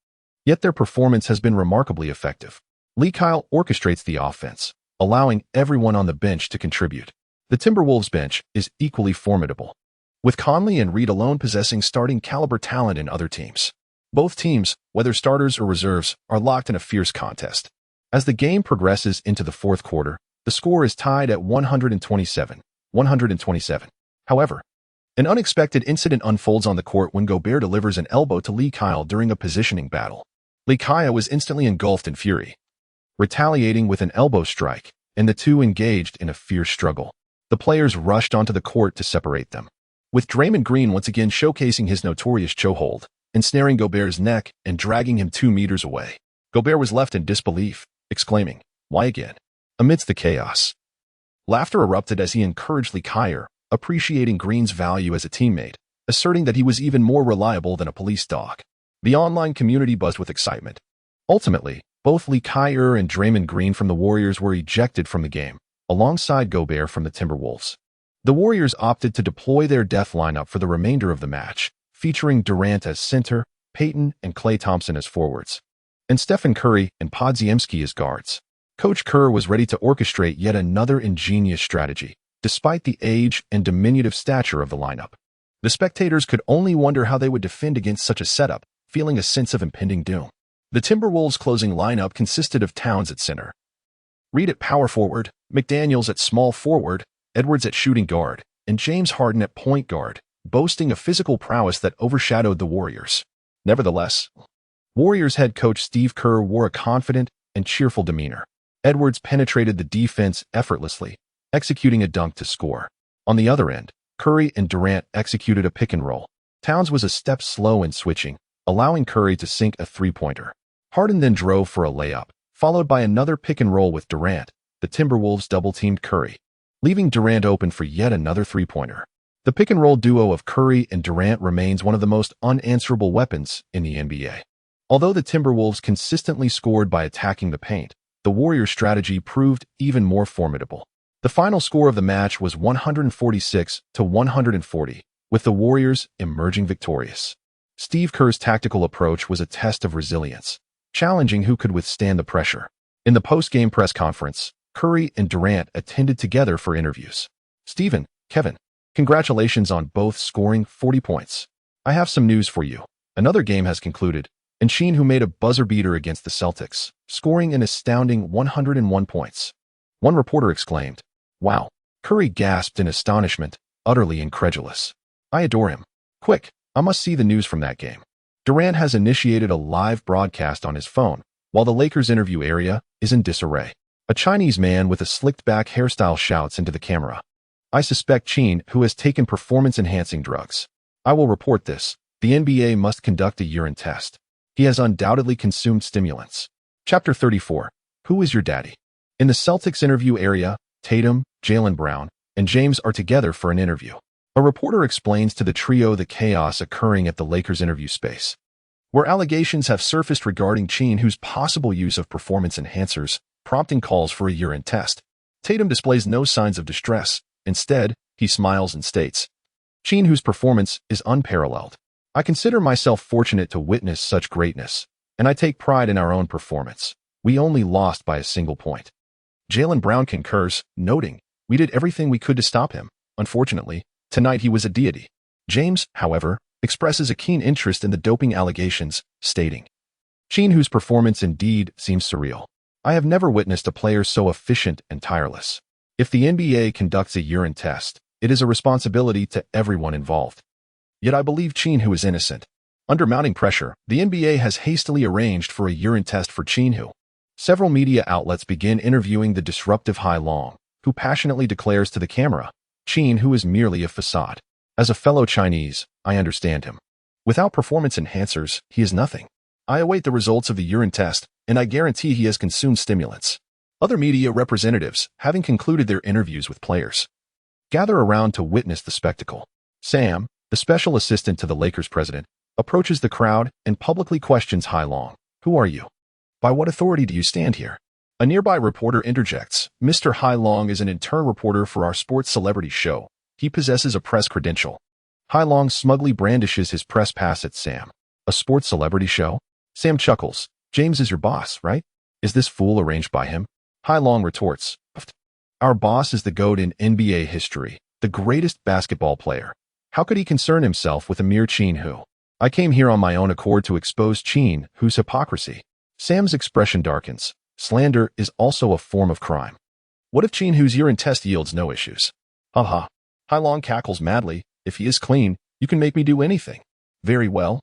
Yet their performance has been remarkably effective. Lee Kyle orchestrates the offense, allowing everyone on the bench to contribute. The Timberwolves bench is equally formidable, with Conley and Reid alone possessing starting caliber talent in other teams. Both teams, whether starters or reserves, are locked in a fierce contest. As the game progresses into the fourth quarter, the score is tied at 127. However, an unexpected incident unfolds on the court when Gobert delivers an elbow to Lee Kyle during a positioning battle. Lee Kyle was instantly engulfed in fury, retaliating with an elbow strike, and the two engaged in a fierce struggle. The players rushed onto the court to separate them, with Draymond Green once again showcasing his notorious chokehold, ensnaring Gobert's neck and dragging him 2 meters away. Gobert was left in disbelief, exclaiming, "Why again?" Amidst the chaos, laughter erupted as he encouraged Lee Kyle, appreciating Green's value as a teammate, asserting that he was even more reliable than a police dog. The online community buzzed with excitement. Ultimately, both Lee Kyle and Draymond Green from the Warriors were ejected from the game, alongside Gobert from the Timberwolves. The Warriors opted to deploy their death lineup for the remainder of the match, featuring Durant as center, Peyton and Klay Thompson as forwards, and Stephen Curry and Podziemski as guards. Coach Kerr was ready to orchestrate yet another ingenious strategy, despite the age and diminutive stature of the lineup. The spectators could only wonder how they would defend against such a setup, feeling a sense of impending doom. The Timberwolves' closing lineup consisted of Towns at center, Reed at power forward, McDaniels at small forward, Edwards at shooting guard, and James Harden at point guard, boasting a physical prowess that overshadowed the Warriors. Nevertheless, Warriors head coach Steve Kerr wore a confident and cheerful demeanor. Edwards penetrated the defense effortlessly, executing a dunk to score. On the other end, Curry and Durant executed a pick and roll. Towns was a step slow in switching, allowing Curry to sink a three-pointer. Harden then drove for a layup, followed by another pick and roll with Durant. The Timberwolves double-teamed Curry, leaving Durant open for yet another three-pointer. The pick-and-roll duo of Curry and Durant remains one of the most unanswerable weapons in the NBA. Although the Timberwolves consistently scored by attacking the paint, the Warriors' strategy proved even more formidable. The final score of the match was 146-140, with the Warriors emerging victorious. Steve Kerr's tactical approach was a test of resilience, challenging who could withstand the pressure. In the post-game press conference, Curry and Durant attended together for interviews. "Steven, Kevin, congratulations on both scoring 40 points. I have some news for you. Another game has concluded, and Qin Hu made a buzzer beater against the Celtics, scoring an astounding 101 points. One reporter exclaimed, "Wow." Curry gasped in astonishment, utterly incredulous. "I adore him. Quick, I must see the news from that game." Durant has initiated a live broadcast on his phone, while the Lakers interview area is in disarray. A Chinese man with a slicked-back hairstyle shouts into the camera, "I suspect Qin Hu has taken performance-enhancing drugs. I will report this. The NBA must conduct a urine test. He has undoubtedly consumed stimulants." Chapter 34. Who is your daddy? In the Celtics interview area, Tatum, Jaylen Brown, and James are together for an interview. A reporter explains to the trio the chaos occurring at the Lakers interview space, where allegations have surfaced regarding Qin Hu's possible use of performance enhancers, prompting calls for a urine test. Tatum displays no signs of distress. Instead, he smiles and states, "Qin Hu's performance is unparalleled. I consider myself fortunate to witness such greatness, and I take pride in our own performance. We only lost by a single point." Jaylen Brown concurs, noting, "We did everything we could to stop him. Unfortunately, tonight he was a deity." James, however, expresses a keen interest in the doping allegations, stating, "Qin Hu's performance indeed seems surreal. I have never witnessed a player so efficient and tireless. If the NBA conducts a urine test, it is a responsibility to everyone involved. Yet I believe Qin Hu is innocent." Under mounting pressure, the NBA has hastily arranged for a urine test for Qin Hu. Several media outlets begin interviewing the disruptive Hai Long, who passionately declares to the camera, "Qin Hu is merely a facade. As a fellow Chinese, I understand him. Without performance enhancers, he is nothing. I await the results of the urine test, and I guarantee he has consumed stimulants." Other media representatives, having concluded their interviews with players, gather around to witness the spectacle. Sam, the special assistant to the Lakers president, approaches the crowd and publicly questions Hai Long. "Who are you? By what authority do you stand here?" A nearby reporter interjects, "Mr. Hai Long is an intern reporter for our sports celebrity show. He possesses a press credential." Hai Long smugly brandishes his press pass at Sam. "A sports celebrity show?" Sam chuckles. "James is your boss, right? Is this fool arranged by him?" Hai Long retorts, "Our boss is the GOAT in NBA history, the greatest basketball player. How could he concern himself with a mere Qin Hu? I came here on my own accord to expose Qin Hu's hypocrisy." Sam's expression darkens. Slander is also a form of crime. "What if Qin Hu's urine test yields no issues?" "Ha." Hai Long cackles madly. "If he is clean, you can make me do anything." "Very well.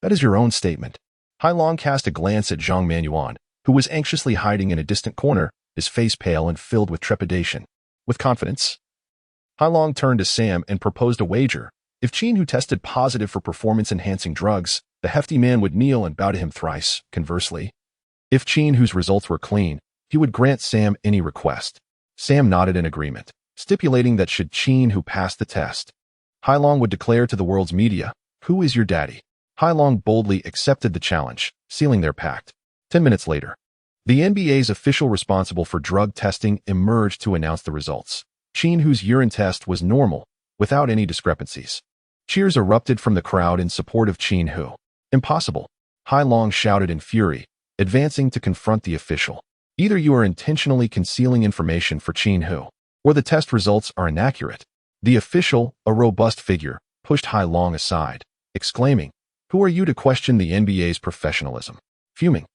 That is your own statement." Hai Long cast a glance at Zhang Manuan, who was anxiously hiding in a distant corner, his face pale and filled with trepidation. With confidence, Hai Long turned to Sam and proposed a wager. If Qin Hu tested positive for performance-enhancing drugs, the hefty man would kneel and bow to him thrice. Conversely, if Qin Hu's results were clean, he would grant Sam any request. Sam nodded in agreement, stipulating that should Qin Hu pass the test, Hai Long would declare to the world's media, "Who is your daddy?" Hai Long boldly accepted the challenge, sealing their pact. 10 minutes later, the NBA's official responsible for drug testing emerged to announce the results. Qin Hu's urine test was normal, without any discrepancies. Cheers erupted from the crowd in support of Qin Hu. Impossible, Hai Long shouted in fury, advancing to confront the official. Either you are intentionally concealing information for Qin Hu, or the test results are inaccurate. The official, a robust figure, pushed Hai Long aside, exclaiming, "Who are you to question the NBA's professionalism?" Fuming,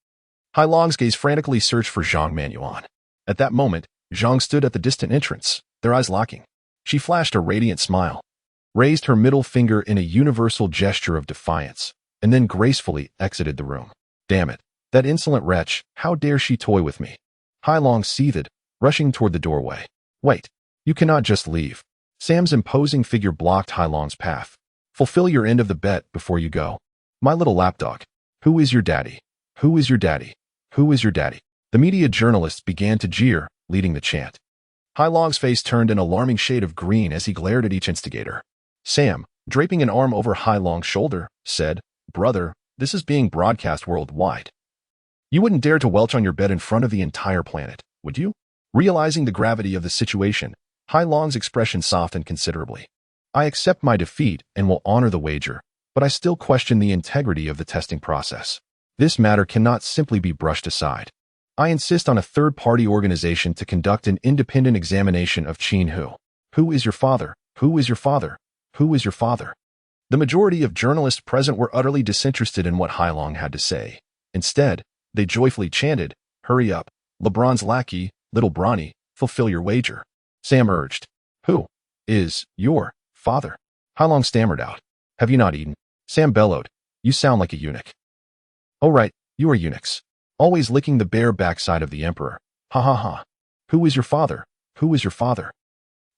Hai Long's gaze frantically searched for Zhang Manuan. At that moment, Zhang stood at the distant entrance, their eyes locking. She flashed a radiant smile, raised her middle finger in a universal gesture of defiance, and then gracefully exited the room. Damn it, that insolent wretch, how dare she toy with me? Hai Long seethed, rushing toward the doorway. Wait, you cannot just leave. Sam's imposing figure blocked Hai Long's path. Fulfill your end of the bet before you go. My little lapdog. Who is your daddy? Who is your daddy? Who is your daddy? The media journalists began to jeer, leading the chant. Hai Long's face turned an alarming shade of green as he glared at each instigator. Sam, draping an arm over Hai Long's shoulder, said, "Brother, this is being broadcast worldwide. You wouldn't dare to welch on your bed in front of the entire planet, would you?" Realizing the gravity of the situation, Hai Long's expression softened considerably. "I accept my defeat and will honor the wager, but I still question the integrity of the testing process. This matter cannot simply be brushed aside. I insist on a third-party organization to conduct an independent examination of Qin Hu. Who is your father? Who is your father? Who is your father?" The majority of journalists present were utterly disinterested in what Hai Long had to say. Instead, they joyfully chanted, "Hurry up, LeBron's lackey, little Bronny, fulfill your wager." Sam urged, "Who is your father?" Hai Long stammered out, "Have you not eaten?" Sam bellowed, "You sound like a eunuch." "Oh right, you are eunuchs. Always licking the bare backside of the emperor. Ha ha ha. Who is your father? Who is your father?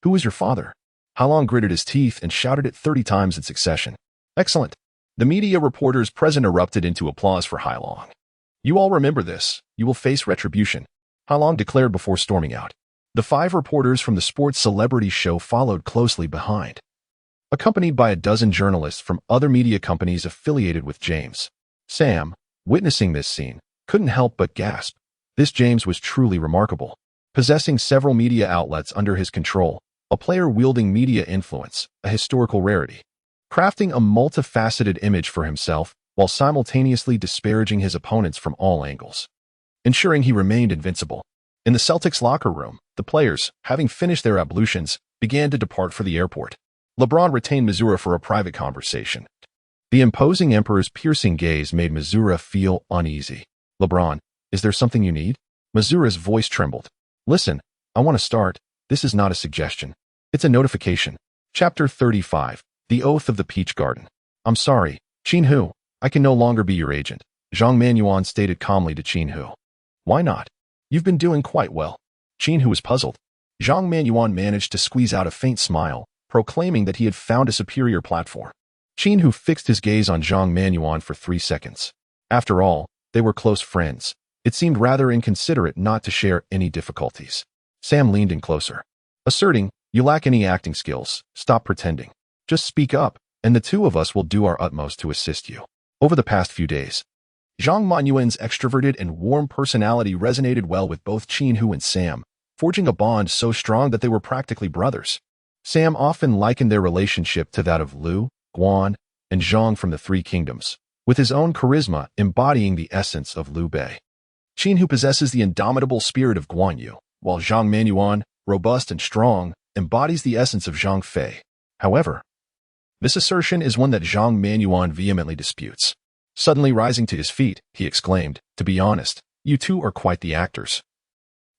Who is your father?" Hai Long gritted his teeth and shouted it 30 times in succession. "Excellent." The media reporters present erupted into applause for Hai Long. "You all remember this. You will face retribution," Hai Long declared before storming out. The 5 reporters from the sports celebrity show followed closely behind, accompanied by a dozen journalists from other media companies affiliated with James. Sam, witnessing this scene, couldn't help but gasp. This James was truly remarkable. Possessing several media outlets under his control, a player wielding media influence, a historical rarity. Crafting a multifaceted image for himself while simultaneously disparaging his opponents from all angles, ensuring he remained invincible. In the Celtics locker room, the players, having finished their ablutions, began to depart for the airport. LeBron retained Missouri for a private conversation. The imposing emperor's piercing gaze made Missouri feel uneasy. "LeBron, is there something you need?" Missouri's voice trembled. "Listen, I want to start. This is not a suggestion. It's a notification." Chapter 35, The Oath of the Peach Garden. "I'm sorry, Qin Hu. I can no longer be your agent," Zhang Manuan stated calmly to Qin Hu. "Why not? You've been doing quite well." Qin Hu was puzzled. Zhang Manuan managed to squeeze out a faint smile, proclaiming that he had found a superior platform. Qin Hu fixed his gaze on Zhang Manuan for 3 seconds. After all, they were close friends. It seemed rather inconsiderate not to share any difficulties. Sam leaned in closer, asserting, "You lack any acting skills. Stop pretending. Just speak up, and the 2 of us will do our utmost to assist you." Over the past few days, Zhang Manuan's extroverted and warm personality resonated well with both Qin Hu and Sam, forging a bond so strong that they were practically brothers. Sam often likened their relationship to that of Liu, Guan, and Zhang from the Three Kingdoms, with his own charisma embodying the essence of Liu Bei. Qin Hu possesses the indomitable spirit of Guan Yu, while Zhang Manuan, robust and strong, embodies the essence of Zhang Fei. However, this assertion is one that Zhang Manuan vehemently disputes. Suddenly rising to his feet, he exclaimed, "To be honest, you 2 are quite the actors,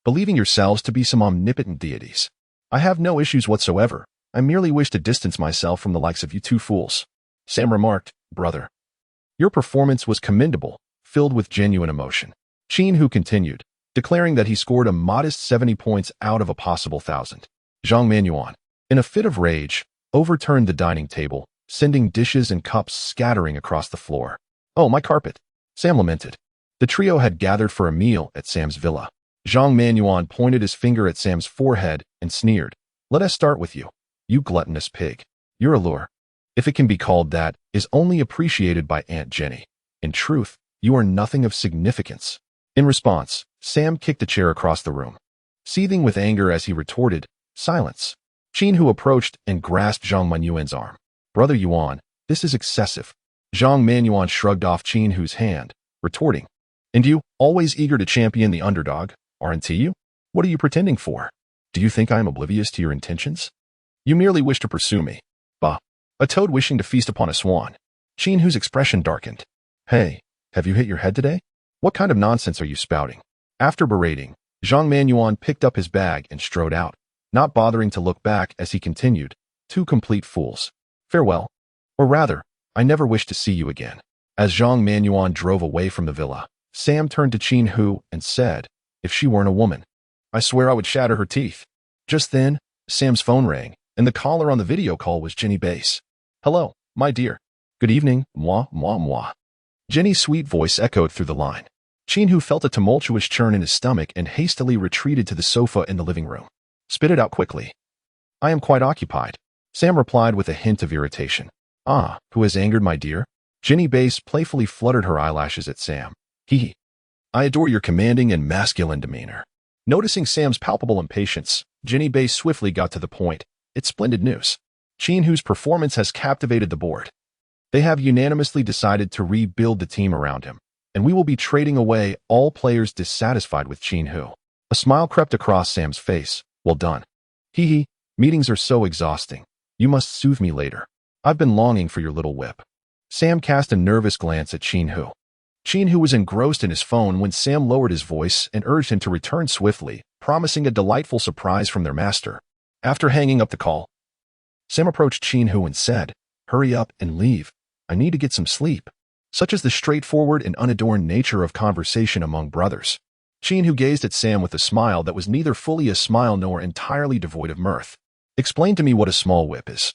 believing yourselves to be some omnipotent deities. I have no issues whatsoever. I merely wish to distance myself from the likes of you 2 fools." Sam remarked, "Brother, your performance was commendable, filled with genuine emotion." Qin Hu continued, declaring that he scored a modest 70 points out of a possible 1,000. Zhang Manuan, in a fit of rage, overturned the dining table, sending dishes and cups scattering across the floor. "Oh, my carpet," Sam lamented. The trio had gathered for a meal at Sam's villa. Zhang Manuan pointed his finger at Sam's forehead and sneered, "Let us start with you, you gluttonous pig. Your allure, if it can be called that, is only appreciated by Aunt Jenny. In truth, you are nothing of significance." In response, Sam kicked a chair across the room, seething with anger as he retorted, "Silence." Qin Hu approached and grasped Zhang Manuan's arm. Brother Yuan, this is excessive. Zhang Manuan shrugged off Qin Hu's hand, retorting. And you, always eager to champion the underdog, aren't you? What are you pretending for? Do you think I am oblivious to your intentions? You merely wish to pursue me. Bah. A toad wishing to feast upon a swan. Qin Hu's expression darkened. Hey, have you hit your head today? What kind of nonsense are you spouting? After berating, Zhang Manuan picked up his bag and strode out, not bothering to look back as he continued, two complete fools. Farewell. Or rather, I never wish to see you again. As Zhang Manuan drove away from the villa, Sam turned to Qin Hu and said, if she weren't a woman, I swear I would shatter her teeth. Just then, Sam's phone rang, and the caller on the video call was Jenny Bass. Hello, my dear. Good evening, moi, moi, moi. Jenny's sweet voice echoed through the line. Qin Hu felt a tumultuous churn in his stomach and hastily retreated to the sofa in the living room. Spit it out quickly. I am quite occupied, Sam replied with a hint of irritation. Ah, who has angered my dear? Jenny Bass playfully fluttered her eyelashes at Sam. Hee. I adore your commanding and masculine demeanor. Noticing Sam's palpable impatience, Jenny Bass swiftly got to the point. It's splendid news. Qin Hu's performance has captivated the board. They have unanimously decided to rebuild the team around him, and we will be trading away all players dissatisfied with Qin Hu. A smile crept across Sam's face. Well done. Hee hee, meetings are so exhausting. You must soothe me later. I've been longing for your little whip. Sam cast a nervous glance at Qin Hu. Qin Hu was engrossed in his phone when Sam lowered his voice and urged him to return swiftly, promising a delightful surprise from their master. After hanging up the call, Sam approached Qin Hu and said, hurry up and leave. I need to get some sleep. Such is the straightforward and unadorned nature of conversation among brothers. Qin Hu gazed at Sam with a smile that was neither fully a smile nor entirely devoid of mirth. Explain to me what a small whip is,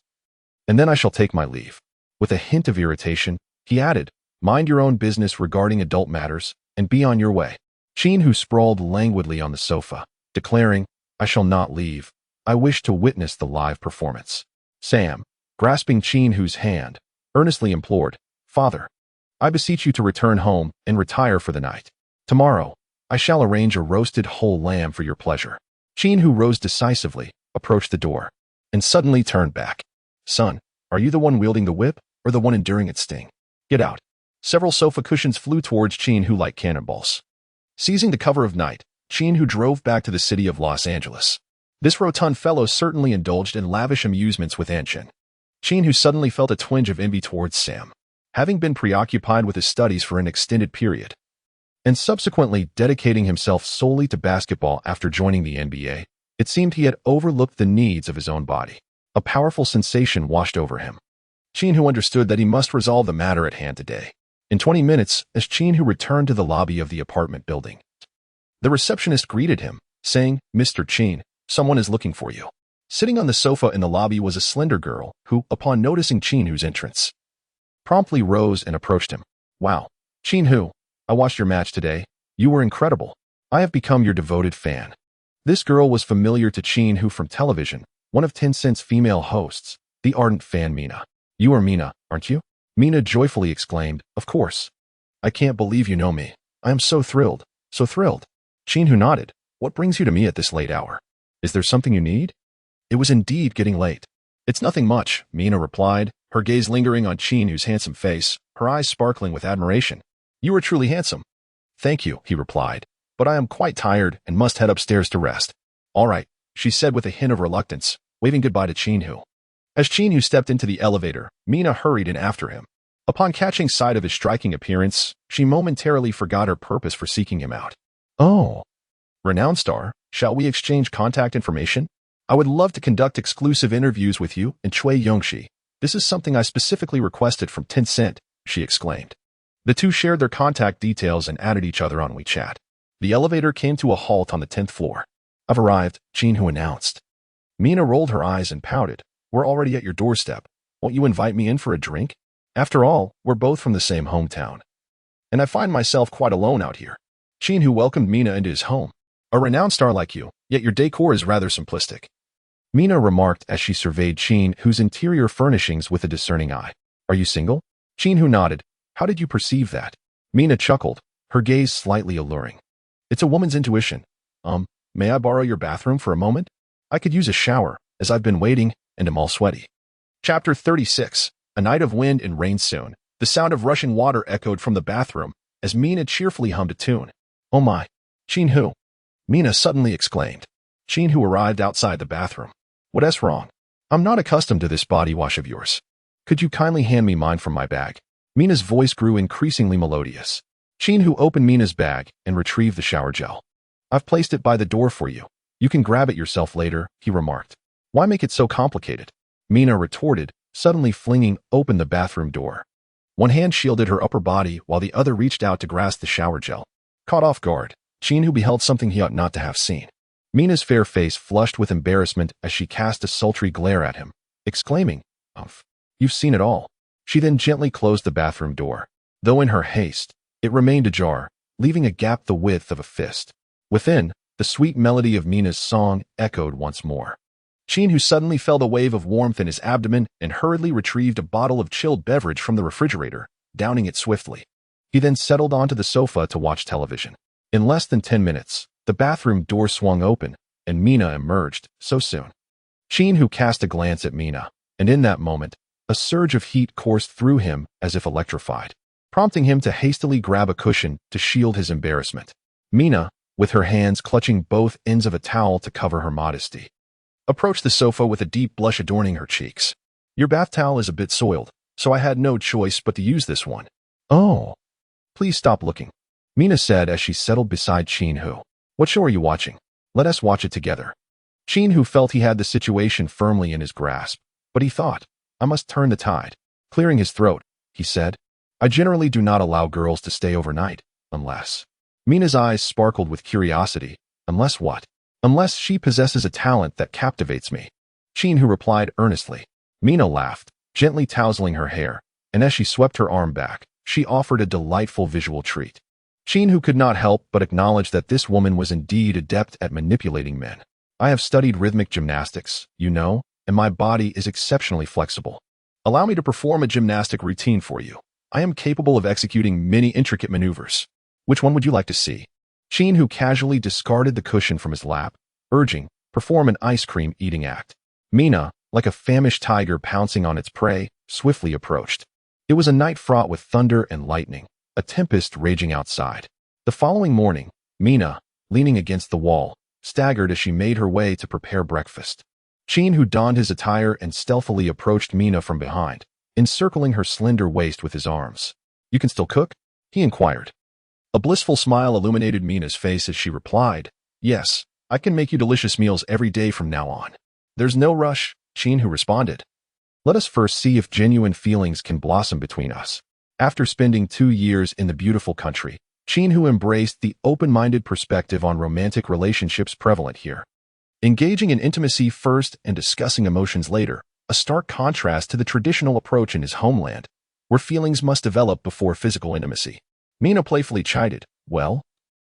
and then I shall take my leave. With a hint of irritation, he added, mind your own business regarding adult matters, and be on your way. Qin Hu sprawled languidly on the sofa, declaring, I shall not leave. I wish to witness the live performance. Sam, grasping Qin Hu's hand, earnestly implored, Father, I beseech you to return home and retire for the night. Tomorrow, I shall arrange a roasted whole lamb for your pleasure. Qin Hu rose decisively, approached the door, and suddenly turned back. Son, are you the one wielding the whip, or the one enduring its sting? Get out. Several sofa cushions flew towards Qin Hu like cannonballs. Seizing the cover of night, Qin Hu drove back to the city of Los Angeles. This rotund fellow certainly indulged in lavish amusements with Anshin. Qin Hu suddenly felt a twinge of envy towards Sam. Having been preoccupied with his studies for an extended period, and subsequently dedicating himself solely to basketball after joining the NBA, it seemed he had overlooked the needs of his own body. A powerful sensation washed over him. Qin Hu understood that he must resolve the matter at hand today. In 20 minutes, as Qin Hu returned to the lobby of the apartment building, the receptionist greeted him, saying, Mr. Qin, someone is looking for you. Sitting on the sofa in the lobby was a slender girl who, upon noticing Qin Hu's entrance, promptly rose and approached him. Wow, Qin Hu, I watched your match today. You were incredible. I have become your devoted fan. This girl was familiar to Qin Hu from television, one of Tencent's female hosts, the ardent fan Mina. You are Mina, aren't you? Mina joyfully exclaimed, Of course. I can't believe you know me. I am so thrilled, so thrilled. Qin Hu nodded. What brings you to me at this late hour? Is there something you need? It was indeed getting late. It's nothing much, Mina replied, her gaze lingering on Qin Hu's handsome face, her eyes sparkling with admiration. You are truly handsome. Thank you, he replied, but I am quite tired and must head upstairs to rest. All right, she said with a hint of reluctance, waving goodbye to Qin Hu. As Qin Hu stepped into the elevator, Mina hurried in after him. Upon catching sight of his striking appearance, she momentarily forgot her purpose for seeking him out. Oh, renowned star, shall we exchange contact information? I would love to conduct exclusive interviews with you and Cui Yongxi. This is something I specifically requested from Tencent, she exclaimed. The two shared their contact details and added each other on WeChat. The elevator came to a halt on the 10th floor. I've arrived, Qin Hu announced. Mina rolled her eyes and pouted. We're already at your doorstep. Won't you invite me in for a drink? After all, we're both from the same hometown. And I find myself quite alone out here. Qin Hu welcomed Mina into his home. A renowned star like you, yet your decor is rather simplistic. Mina remarked as she surveyed Qin Hu's interior furnishings with a discerning eye. Are you single? Qin Hu nodded. How did you perceive that? Mina chuckled, her gaze slightly alluring. It's a woman's intuition. May I borrow your bathroom for a moment? I could use a shower, as I've been waiting and am all sweaty. Chapter 36. A night of wind and rain soon. The sound of rushing water echoed from the bathroom as Mina cheerfully hummed a tune. "Oh my, Qin Hu," Mina suddenly exclaimed. Qin Hu arrived outside the bathroom. "What's wrong? I'm not accustomed to this body wash of yours. Could you kindly hand me mine from my bag?" Mina's voice grew increasingly melodious. Qin Hu opened Mina's bag and retrieved the shower gel. "I've placed it by the door for you. You can grab it yourself later," he remarked. "Why make it so complicated?" Mina retorted, suddenly flinging open the bathroom door. One hand shielded her upper body while the other reached out to grasp the shower gel. Caught off guard, Qin Hu beheld something he ought not to have seen. Mina's fair face flushed with embarrassment as she cast a sultry glare at him, exclaiming, "Umph, you've seen it all." She then gently closed the bathroom door. Though in her haste, it remained ajar, leaving a gap the width of a fist. Within, the sweet melody of Mina's song echoed once more. Qin Hu suddenly felt a wave of warmth in his abdomen and hurriedly retrieved a bottle of chilled beverage from the refrigerator, downing it swiftly. He then settled onto the sofa to watch television. In less than 10 minutes, the bathroom door swung open, and Mina emerged, so soon. Qin Hu cast a glance at Mina, and in that moment, a surge of heat coursed through him as if electrified, prompting him to hastily grab a cushion to shield his embarrassment. Mina, with her hands clutching both ends of a towel to cover her modesty, approached the sofa with a deep blush adorning her cheeks. "Your bath towel is a bit soiled, so I had no choice but to use this one." "Oh, please stop looking," Mina said as she settled beside Qin Hu. "What show are you watching? Let us watch it together." Qin Hu felt he had the situation firmly in his grasp, but he thought, "I must turn the tide." Clearing his throat, he said, "I generally do not allow girls to stay overnight, unless—" Mina's eyes sparkled with curiosity. "Unless what?" "Unless she possesses a talent that captivates me," Qin Hu replied earnestly. Mina laughed, gently tousling her hair, and as she swept her arm back, she offered a delightful visual treat. Qin Hu could not help but acknowledge that this woman was indeed adept at manipulating men. "I have studied rhythmic gymnastics, you know, and my body is exceptionally flexible. Allow me to perform a gymnastic routine for you. I am capable of executing many intricate maneuvers. Which one would you like to see?" Qin Hu casually discarded the cushion from his lap, urging, "Perform an ice cream eating act." Mina, like a famished tiger pouncing on its prey, swiftly approached. It was a night fraught with thunder and lightning, a tempest raging outside. The following morning, Mina, leaning against the wall, staggered as she made her way to prepare breakfast. Qin Hu donned his attire and stealthily approached Mina from behind, encircling her slender waist with his arms. "You can still cook?" he inquired. A blissful smile illuminated Mina's face as she replied, "Yes, I can make you delicious meals every day from now on." "There's no rush," Qin Hu responded. "Let us first see if genuine feelings can blossom between us." After spending 2 years in the beautiful country, Qin Hu embraced the open-minded perspective on romantic relationships prevalent here. Engaging in intimacy first and discussing emotions later, a stark contrast to the traditional approach in his homeland, where feelings must develop before physical intimacy. Mina playfully chided, "Well,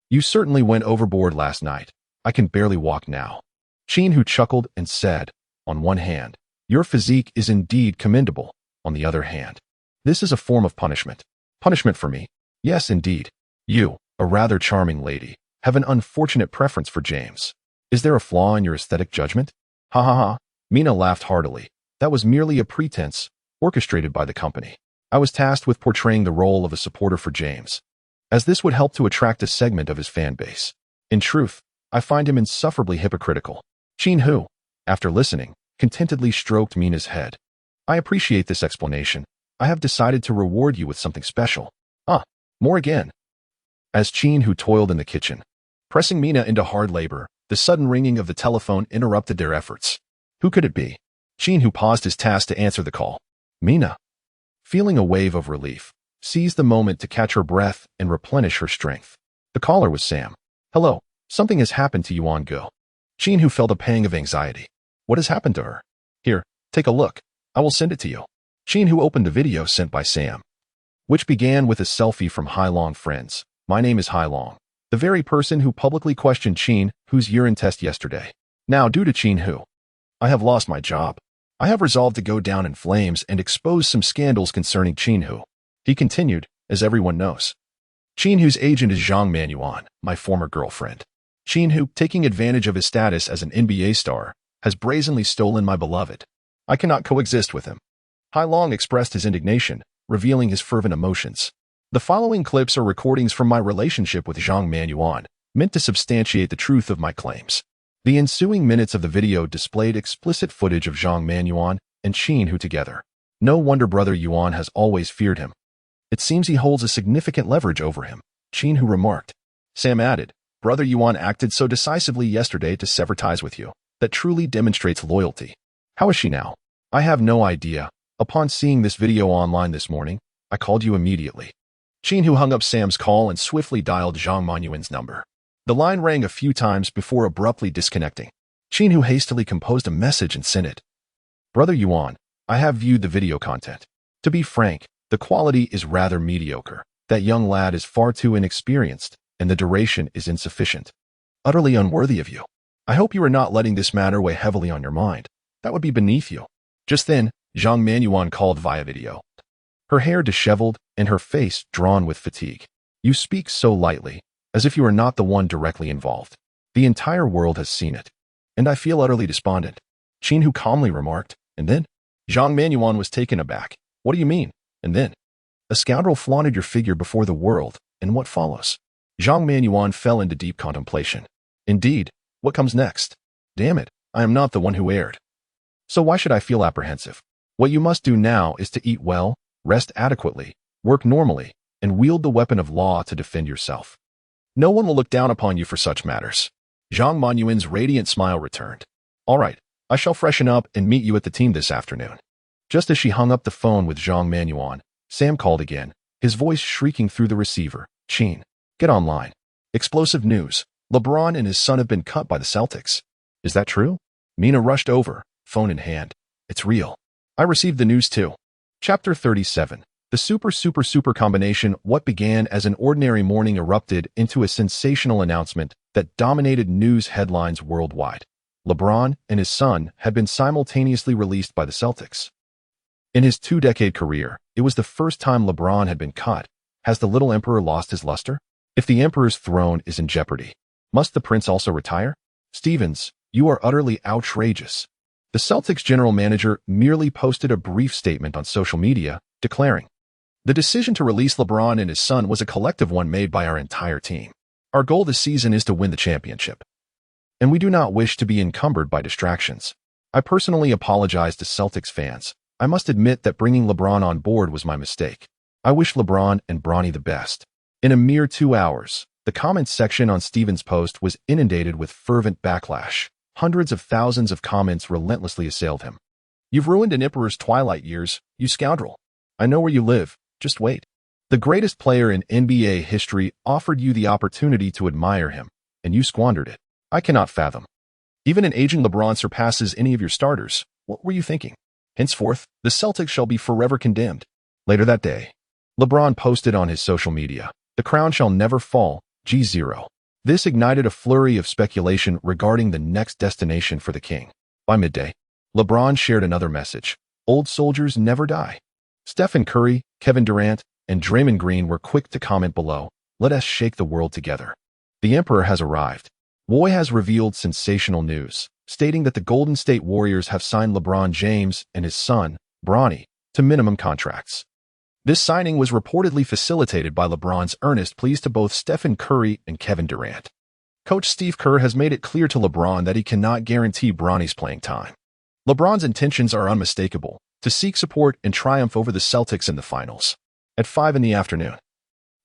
you certainly went overboard last night. I can barely walk now." Qin Hu chuckled and said, "On one hand, your physique is indeed commendable. On the other hand, this is a form of punishment." "Punishment for me?" "Yes, indeed. You, a rather charming lady, have an unfortunate preference for James. Is there a flaw in your aesthetic judgment?" "Ha ha ha." Mina laughed heartily. "That was merely a pretense, orchestrated by the company. I was tasked with portraying the role of a supporter for James, as this would help to attract a segment of his fan base. In truth, I find him insufferably hypocritical." Qin Hu, after listening, contentedly stroked Mina's head. "I appreciate this explanation. I have decided to reward you with something special." "Ah, more again." As Qin Hu toiled in the kitchen, pressing Mina into hard labor, the sudden ringing of the telephone interrupted their efforts. Who could it be? Qin Hu paused his task to answer the call. Mina, feeling a wave of relief, seized the moment to catch her breath and replenish her strength. The caller was Sam. "Hello, something has happened to Yuan Go." Qin Hu felt a pang of anxiety. "What has happened to her?" "Here, take a look. I will send it to you." Qin Hu opened the video sent by Sam, which began with a selfie from Hailong friends. "My name is Hailong, the very person who publicly questioned Qin Hu's urine test yesterday. Now, due to Qin Hu, I have lost my job. I have resolved to go down in flames and expose some scandals concerning Qin Hu." He continued, "As everyone knows, Qin Hu's agent is Zhang Manuan, my former girlfriend. Qin Hu, taking advantage of his status as an NBA star, has brazenly stolen my beloved I cannot coexist with him. Hai Long expressed his indignation, revealing his fervent emotions. The following clips are recordings from my relationship with Zhang Manuan, meant to substantiate the truth of my claims. The ensuing minutes of the video displayed explicit footage of Zhang Manuan and Qin Hu together. No wonder brother Yuan has always feared him. It seems he holds a significant leverage over him, Qin Hu remarked. Sam added, brother Yuan acted so decisively yesterday to sever ties with you. That truly demonstrates loyalty. How is she now? I have no idea. Upon seeing this video online this morning, I called you immediately. Qin Hu hung up Sam's call and swiftly dialed Zhang Manuan's number. The line rang a few times before abruptly disconnecting. Qin Hu hastily composed a message and sent it. Brother Yuan, I have viewed the video content. To be frank, the quality is rather mediocre. That young lad is far too inexperienced, and the duration is insufficient. Utterly unworthy of you. I hope you are not letting this matter weigh heavily on your mind. That would be beneath you. Just then, Zhang Manuan called via video. Her hair disheveled and her face drawn with fatigue. You speak so lightly, as if you are not the one directly involved. The entire world has seen it. And I feel utterly despondent. Qin Hu calmly remarked, and then? Zhang Manuan was taken aback. What do you mean? And then? A scoundrel flaunted your figure before the world, and what follows? Zhang Manuan fell into deep contemplation. Indeed. What comes next? Damn it, I am not the one who erred. So why should I feel apprehensive? What you must do now is to eat well, rest adequately, work normally, and wield the weapon of law to defend yourself. No one will look down upon you for such matters. Zhang Manuan's radiant smile returned. All right, I shall freshen up and meet you at the team this afternoon. Just as she hung up the phone with Zhang Manuan, Sam called again, his voice shrieking through the receiver. Qin, get online. Explosive news. LeBron and his son have been cut by the Celtics. Is that true? Mina rushed over, phone in hand. It's real. I received the news too. Chapter 37. The super combination. What began as an ordinary morning erupted into a sensational announcement that dominated news headlines worldwide. LeBron and his son had been simultaneously released by the Celtics. In his 2-decade career, it was the first time LeBron had been cut. Has the little emperor lost his luster? If the emperor's throne is in jeopardy, must the prince also retire? Stevens, you are utterly outrageous. The Celtics general manager merely posted a brief statement on social media, declaring, the decision to release LeBron and his son was a collective one made by our entire team. Our goal this season is to win the championship. And we do not wish to be encumbered by distractions. I personally apologize to Celtics fans. I must admit that bringing LeBron on board was my mistake. I wish LeBron and Bronny the best. In a mere 2 hours, the comments section on Stevens' post was inundated with fervent backlash. Hundreds of thousands of comments relentlessly assailed him. You've ruined an emperor's twilight years, you scoundrel. I know where you live, just wait. The greatest player in NBA history offered you the opportunity to admire him, and you squandered it. I cannot fathom. Even an aging LeBron surpasses any of your starters. What were you thinking? Henceforth, the Celtics shall be forever condemned. Later that day, LeBron posted on his social media, the crown shall never fall, G0. This ignited a flurry of speculation regarding the next destination for the king. By midday, LeBron shared another message. Old soldiers never die. Stephen Curry, Kevin Durant, and Draymond Green were quick to comment below, let us shake the world together. The emperor has arrived. Roy has revealed sensational news, stating that the Golden State Warriors have signed LeBron James and his son, Bronny, to minimum contracts. This signing was reportedly facilitated by LeBron's earnest pleas to both Stephen Curry and Kevin Durant. Coach Steve Kerr has made it clear to LeBron that he cannot guarantee Bronny's playing time. LeBron's intentions are unmistakable, to seek support and triumph over the Celtics in the finals. At 5 in the afternoon,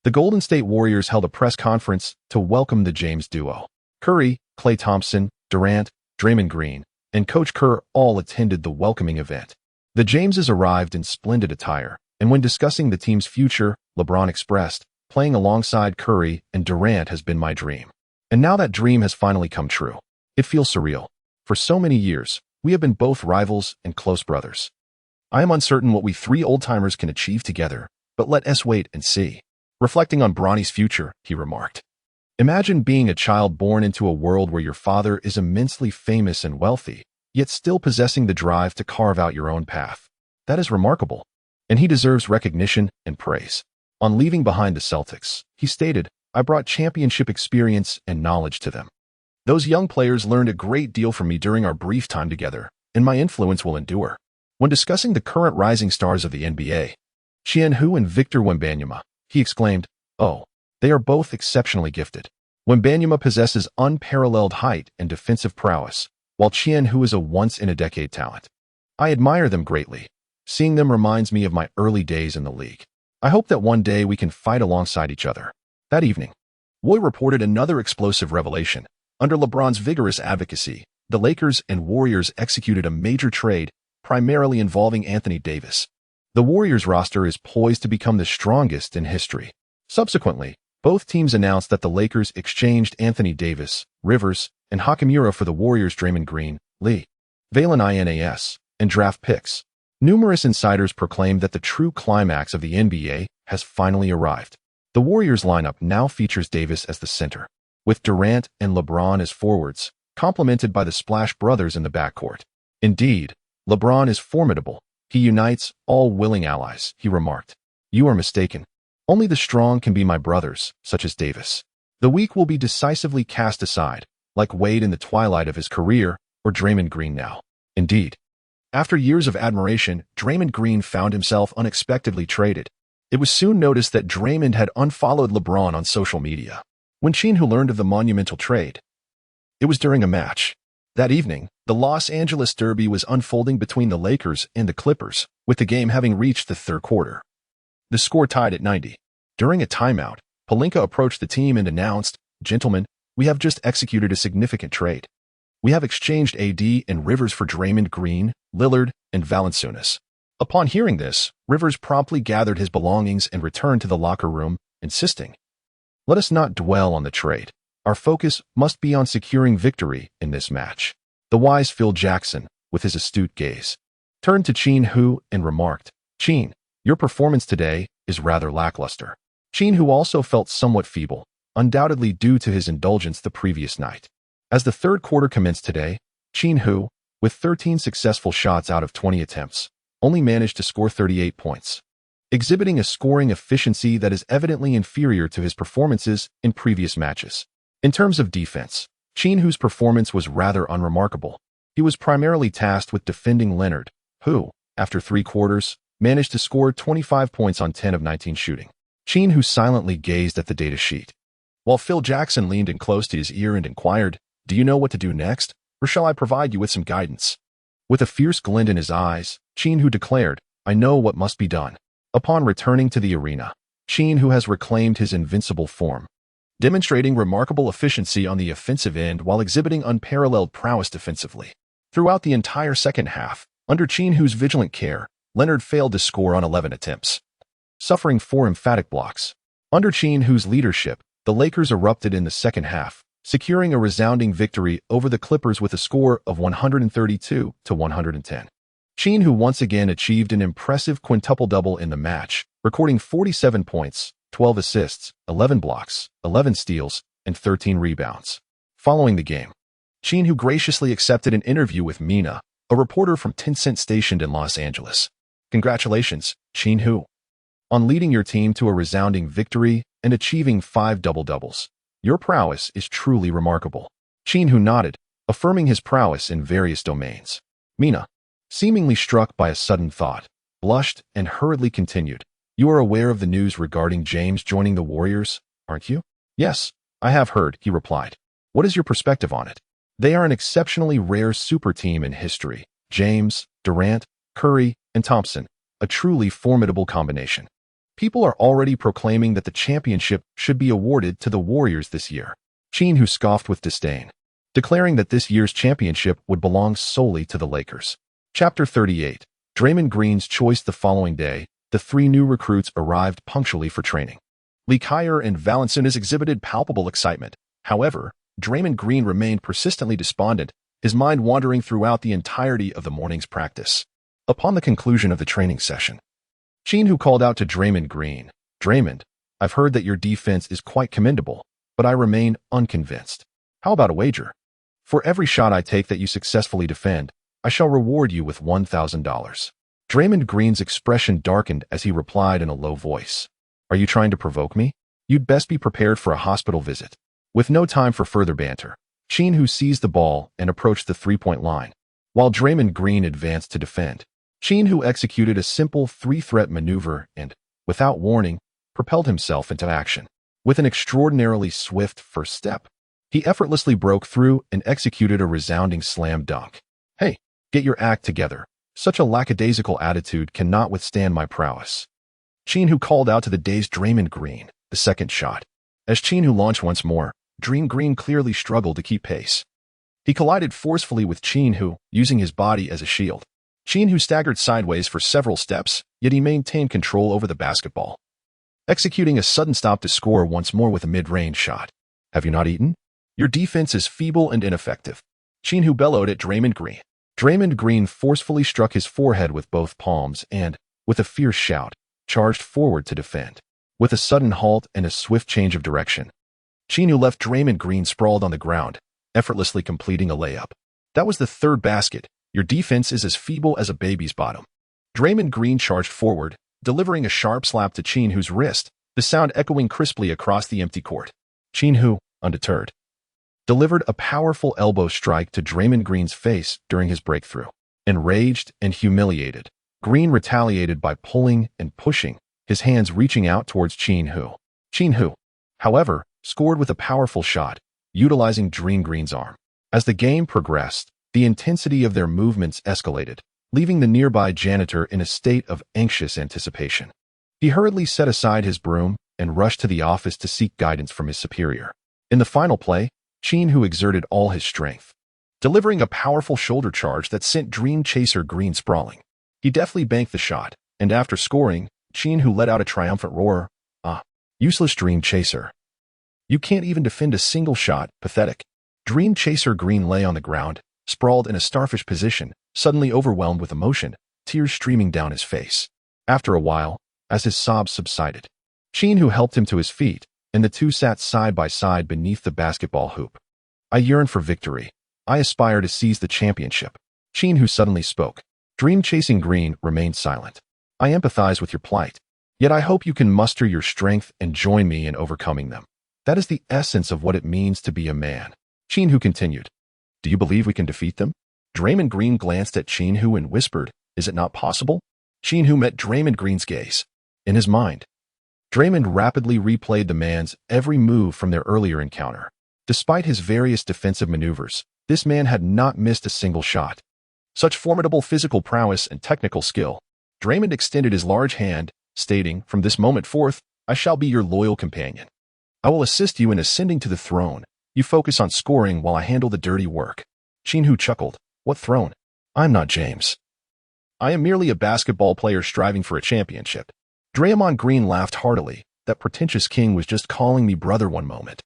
the Golden State Warriors held a press conference to welcome the James duo. Curry, Klay Thompson, Durant, Draymond Green, and Coach Kerr all attended the welcoming event. The Jameses arrived in splendid attire, and when discussing the team's future, LeBron expressed, playing alongside Curry and Durant has been my dream. And now that dream has finally come true. It feels surreal. For so many years, we have been both rivals and close brothers. I am uncertain what we three old-timers can achieve together, but let us wait and see. Reflecting on Bronny's future, he remarked, imagine being a child born into a world where your father is immensely famous and wealthy, yet still possessing the drive to carve out your own path. That is remarkable, and he deserves recognition and praise. On leaving behind the Celtics, he stated, I brought championship experience and knowledge to them. Those young players learned a great deal from me during our brief time together, and my influence will endure. When discussing the current rising stars of the NBA, Qin Hu and Victor Wembanyama, he exclaimed, "Oh, they are both exceptionally gifted. Wembanyama possesses unparalleled height and defensive prowess, while Qin Hu is a once-in-a-decade talent. I admire them greatly. Seeing them reminds me of my early days in the league. I hope that one day we can fight alongside each other." That evening, Roy reported another explosive revelation. Under LeBron's vigorous advocacy, the Lakers and Warriors executed a major trade, primarily involving Anthony Davis. The Warriors roster is poised to become the strongest in history. Subsequently, both teams announced that the Lakers exchanged Anthony Davis, Rivers, and Hachimura for the Warriors' Draymond Green, Lee, Valen Inas, and draft picks. Numerous insiders proclaimed that the true climax of the NBA has finally arrived. The Warriors lineup now features Davis as the center, with Durant and LeBron as forwards, complemented by the Splash Brothers in the backcourt. Indeed, LeBron is formidable. He unites all willing allies, he remarked. "You are mistaken. Only the strong can be my brothers, such as Davis. The weak will be decisively cast aside, like Wade in the twilight of his career or Draymond Green now." Indeed, after years of admiration, Draymond Green found himself unexpectedly traded. It was soon noticed that Draymond had unfollowed LeBron on social media. When Qin Hu learned of the monumental trade, it was during a match. That evening, the Los Angeles Derby was unfolding between the Lakers and the Clippers, with the game having reached the third quarter. The score tied at 90. During a timeout, Pelinka approached the team and announced, "Gentlemen, we have just executed a significant trade. We have exchanged AD and Rivers for Draymond Green, Lillard, and Valanciunas." Upon hearing this, Rivers promptly gathered his belongings and returned to the locker room, insisting, "Let us not dwell on the trade. Our focus must be on securing victory in this match." The wise Phil Jackson, with his astute gaze, turned to Qin Hu and remarked, "Qin, your performance today is rather lackluster." Qin Hu also felt somewhat feeble, undoubtedly due to his indulgence the previous night. As the third quarter commenced today, Qin Hu, with 13 successful shots out of 20 attempts, only managed to score 38 points, exhibiting a scoring efficiency that is evidently inferior to his performances in previous matches. In terms of defense, Qin Hu's performance was rather unremarkable. He was primarily tasked with defending Leonard, who, after 3 quarters, managed to score 25 points on 10 of 19 shooting. Qin Hu silently gazed at the data sheet, while Phil Jackson leaned in close to his ear and inquired, "Do you know what to do next, or shall I provide you with some guidance?" With a fierce glint in his eyes, Qin Hu declared, "I know what must be done." Upon returning to the arena, Qin Hu has reclaimed his invincible form, demonstrating remarkable efficiency on the offensive end while exhibiting unparalleled prowess defensively. Throughout the entire second half, under Qin Hu's vigilant care, Leonard failed to score on 11 attempts, suffering 4 emphatic blocks. Under Qin Hu's leadership, the Lakers erupted in the second half, securing a resounding victory over the Clippers with a score of 132-110. Qin Hu once again achieved an impressive quintuple-double in the match, recording 47 points, 12 assists, 11 blocks, 11 steals, and 13 rebounds. Following the game, Qin Hu graciously accepted an interview with Mina, a reporter from Tencent stationed in Los Angeles. "Congratulations, Qin Hu, on leading your team to a resounding victory and achieving 5 double-doubles. Your prowess is truly remarkable." Qin Hu nodded, affirming his prowess in various domains. Mina, seemingly struck by a sudden thought, blushed and hurriedly continued, "You are aware of the news regarding James joining the Warriors, aren't you?" "Yes, I have heard," he replied. "What is your perspective on it?" "They are an exceptionally rare super team in history. James, Durant, Curry, and Thompson, a truly formidable combination. People are already proclaiming that the championship should be awarded to the Warriors this year." Qin Hu scoffed with disdain, declaring that this year's championship would belong solely to the Lakers. Chapter 38. Draymond Green's choice. The following day, the 3 new recruits arrived punctually for training. Lee and Valanciunas exhibited palpable excitement. However, Draymond Green remained persistently despondent, his mind wandering throughout the entirety of the morning's practice. Upon the conclusion of the training session, Qin Hu called out to Draymond Green, "Draymond, I've heard that your defense is quite commendable, but I remain unconvinced. How about a wager? For every shot I take that you successfully defend, I shall reward you with $1,000. Draymond Green's expression darkened as he replied in a low voice, "Are you trying to provoke me? You'd best be prepared for a hospital visit." With no time for further banter, Qin Hu seized the ball and approached the 3-point line, while Draymond Green advanced to defend. Qin Hu executed a simple three-threat maneuver and, without warning, propelled himself into action. With an extraordinarily swift first step, he effortlessly broke through and executed a resounding slam dunk. "Hey, get your act together. Such a lackadaisical attitude cannot withstand my prowess." Qin Hu called out to the dazed Draymond Green, the second shot. As Qin Hu launched once more, Draymond Green clearly struggled to keep pace. He collided forcefully with Qin Hu, using his body as a shield. Qin Hu staggered sideways for several steps, yet he maintained control over the basketball, executing a sudden stop to score once more with a mid-range shot. "Have you not eaten? Your defense is feeble and ineffective," Qin Hu bellowed at Draymond Green. Draymond Green forcefully struck his forehead with both palms and, with a fierce shout, charged forward to defend. With a sudden halt and a swift change of direction, Qin Hu left Draymond Green sprawled on the ground, effortlessly completing a layup. "That was the third basket. Your defense is as feeble as a baby's bottom." Draymond Green charged forward, delivering a sharp slap to Qin Hu's wrist, the sound echoing crisply across the empty court. Qin Hu, undeterred, delivered a powerful elbow strike to Draymond Green's face during his breakthrough. Enraged and humiliated, Green retaliated by pulling and pushing, his hands reaching out towards Qin Hu. Qin Hu, however, scored with a powerful shot, utilizing Draymond Green's arm. As the game progressed, the intensity of their movements escalated, leaving the nearby janitor in a state of anxious anticipation. He hurriedly set aside his broom and rushed to the office to seek guidance from his superior. In the final play, Qin Hu exerted all his strength, delivering a powerful shoulder charge that sent Dream Chaser Green sprawling. He deftly banked the shot, and after scoring, Qin Hu let out a triumphant roar. "Ah, useless Dream Chaser. You can't even defend a single shot, pathetic." Dream Chaser Green lay on the ground, sprawled in a starfish position, suddenly overwhelmed with emotion, tears streaming down his face. After a while, as his sobs subsided, Qin Hu helped him to his feet, and the two sat side by side beneath the basketball hoop. "I yearn for victory. I aspire to seize the championship." Qin Hu suddenly spoke. Dream Chasing Green remained silent. "I empathize with your plight, yet I hope you can muster your strength and join me in overcoming them. That is the essence of what it means to be a man." Qin Hu continued. "Do you believe we can defeat them?" Draymond Green glanced at Qin Hu and whispered, "Is it not possible?" Qin Hu met Draymond Green's gaze. In his mind, Draymond rapidly replayed the man's every move from their earlier encounter. Despite his various defensive maneuvers, this man had not missed a single shot. Such formidable physical prowess and technical skill. Draymond extended his large hand, stating, "From this moment forth, I shall be your loyal companion. I will assist you in ascending to the throne. You focus on scoring while I handle the dirty work." Qin Hu chuckled. "What throne? I'm not James. I am merely a basketball player striving for a championship." Draymond Green laughed heartily. "That pretentious king was just calling me brother one moment,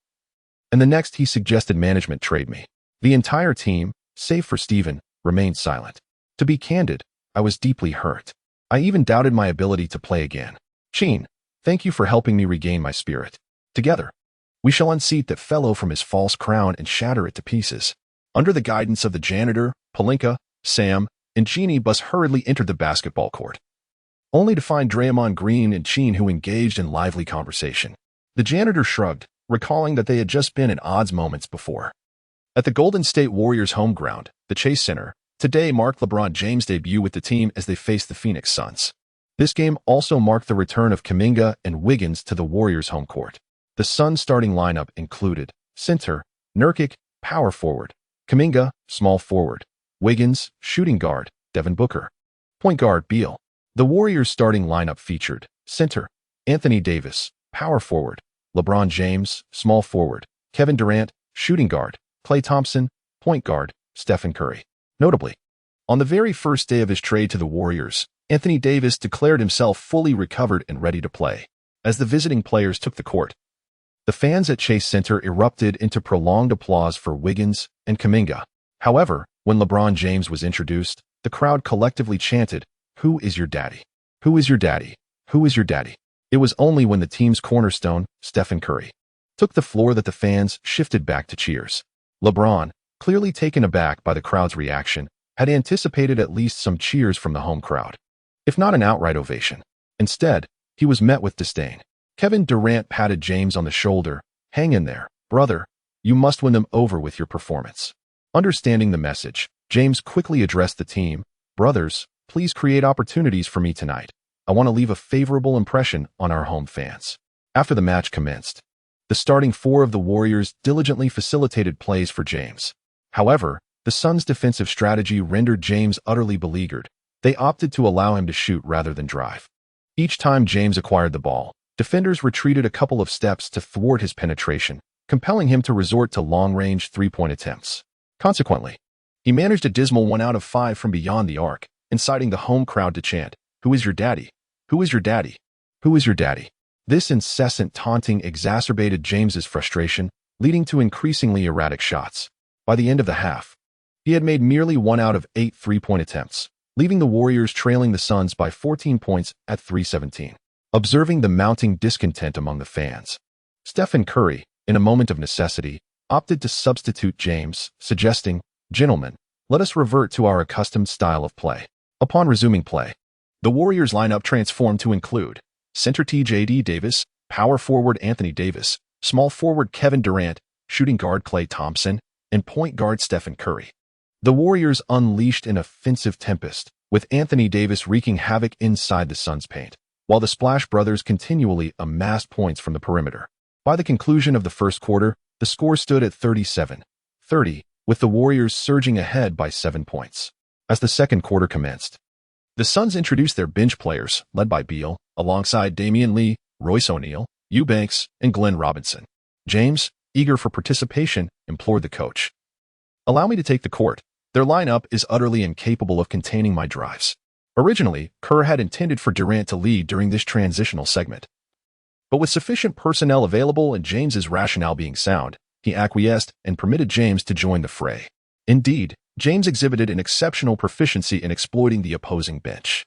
and the next he suggested management trade me." The entire team, save for Steven, remained silent. To be candid, I was deeply hurt. I even doubted my ability to play again. "Qin, thank you for helping me regain my spirit. Together, we shall unseat that fellow from his false crown and shatter it to pieces." Under the guidance of the janitor, Palinka, Sam, and Jeannie, Bus hurriedly entered the basketball court, only to find Draymond Green and Qin Hu engaged in lively conversation. The janitor shrugged, recalling that they had just been at odds moments before. At the Golden State Warriors' home ground, the Chase Center, today marked LeBron James' debut with the team as they faced the Phoenix Suns. This game also marked the return of Kuminga and Wiggins to the Warriors' home court. The Suns' starting lineup included center, Nurkic, power forward, Kuminga, small forward, Wiggins, shooting guard, Devin Booker, point guard, Beal. The Warriors' starting lineup featured center, Anthony Davis, power forward, LeBron James, small forward, Kevin Durant, shooting guard, Klay Thompson, point guard, Stephen Curry. Notably, on the very first day of his trade to the Warriors, Anthony Davis declared himself fully recovered and ready to play. As the visiting players took the court, the fans at Chase Center erupted into prolonged applause for Wiggins and Kuminga. However, when LeBron James was introduced, the crowd collectively chanted, "Who is your daddy? Who is your daddy? Who is your daddy?" It was only when the team's cornerstone, Stephen Curry, took the floor that the fans shifted back to cheers. LeBron, clearly taken aback by the crowd's reaction, had anticipated at least some cheers from the home crowd, if not an outright ovation. Instead, he was met with disdain. Kevin Durant patted James on the shoulder. "Hang in there, brother. You must win them over with your performance." Understanding the message, James quickly addressed the team. "Brothers, please create opportunities for me tonight. I want to leave a favorable impression on our home fans. After the match commenced, the starting four of the Warriors diligently facilitated plays for James. However, the Suns' defensive strategy rendered James utterly beleaguered. They opted to allow him to shoot rather than drive. Each time James acquired the ball, defenders retreated a couple of steps to thwart his penetration, compelling him to resort to long-range three-point attempts. Consequently, he managed a dismal 1 out of 5 from beyond the arc, inciting the home crowd to chant, "Who is your daddy? Who is your daddy? Who is your daddy?" This incessant taunting exacerbated James's frustration, leading to increasingly erratic shots. By the end of the half, he had made merely 1 out of 8 three-point attempts, leaving the Warriors trailing the Suns by 14 points at 3:17. Observing the mounting discontent among the fans, Stephen Curry, in a moment of necessity, opted to substitute James, suggesting, "Gentlemen, let us revert to our accustomed style of play." Upon resuming play, the Warriors lineup transformed to include center T.J.D. Davis, power forward Anthony Davis, small forward Kevin Durant, shooting guard Klay Thompson, and point guard Stephen Curry. The Warriors unleashed an offensive tempest, with Anthony Davis wreaking havoc inside the Suns' paint, while the Splash Brothers continually amassed points from the perimeter. By the conclusion of the first quarter, the score stood at 37-30, with the Warriors surging ahead by 7 points. As the second quarter commenced, the Suns introduced their bench players, led by Beal, alongside Damian Lee, Royce O'Neal, Eubanks, and Glenn Robinson. James, eager for participation, implored the coach, "Allow me to take the court. Their lineup is utterly incapable of containing my drives." Originally, Kerr had intended for Durant to lead during this transitional segment. But with sufficient personnel available and James's rationale being sound, he acquiesced and permitted James to join the fray. Indeed, James exhibited an exceptional proficiency in exploiting the opposing bench.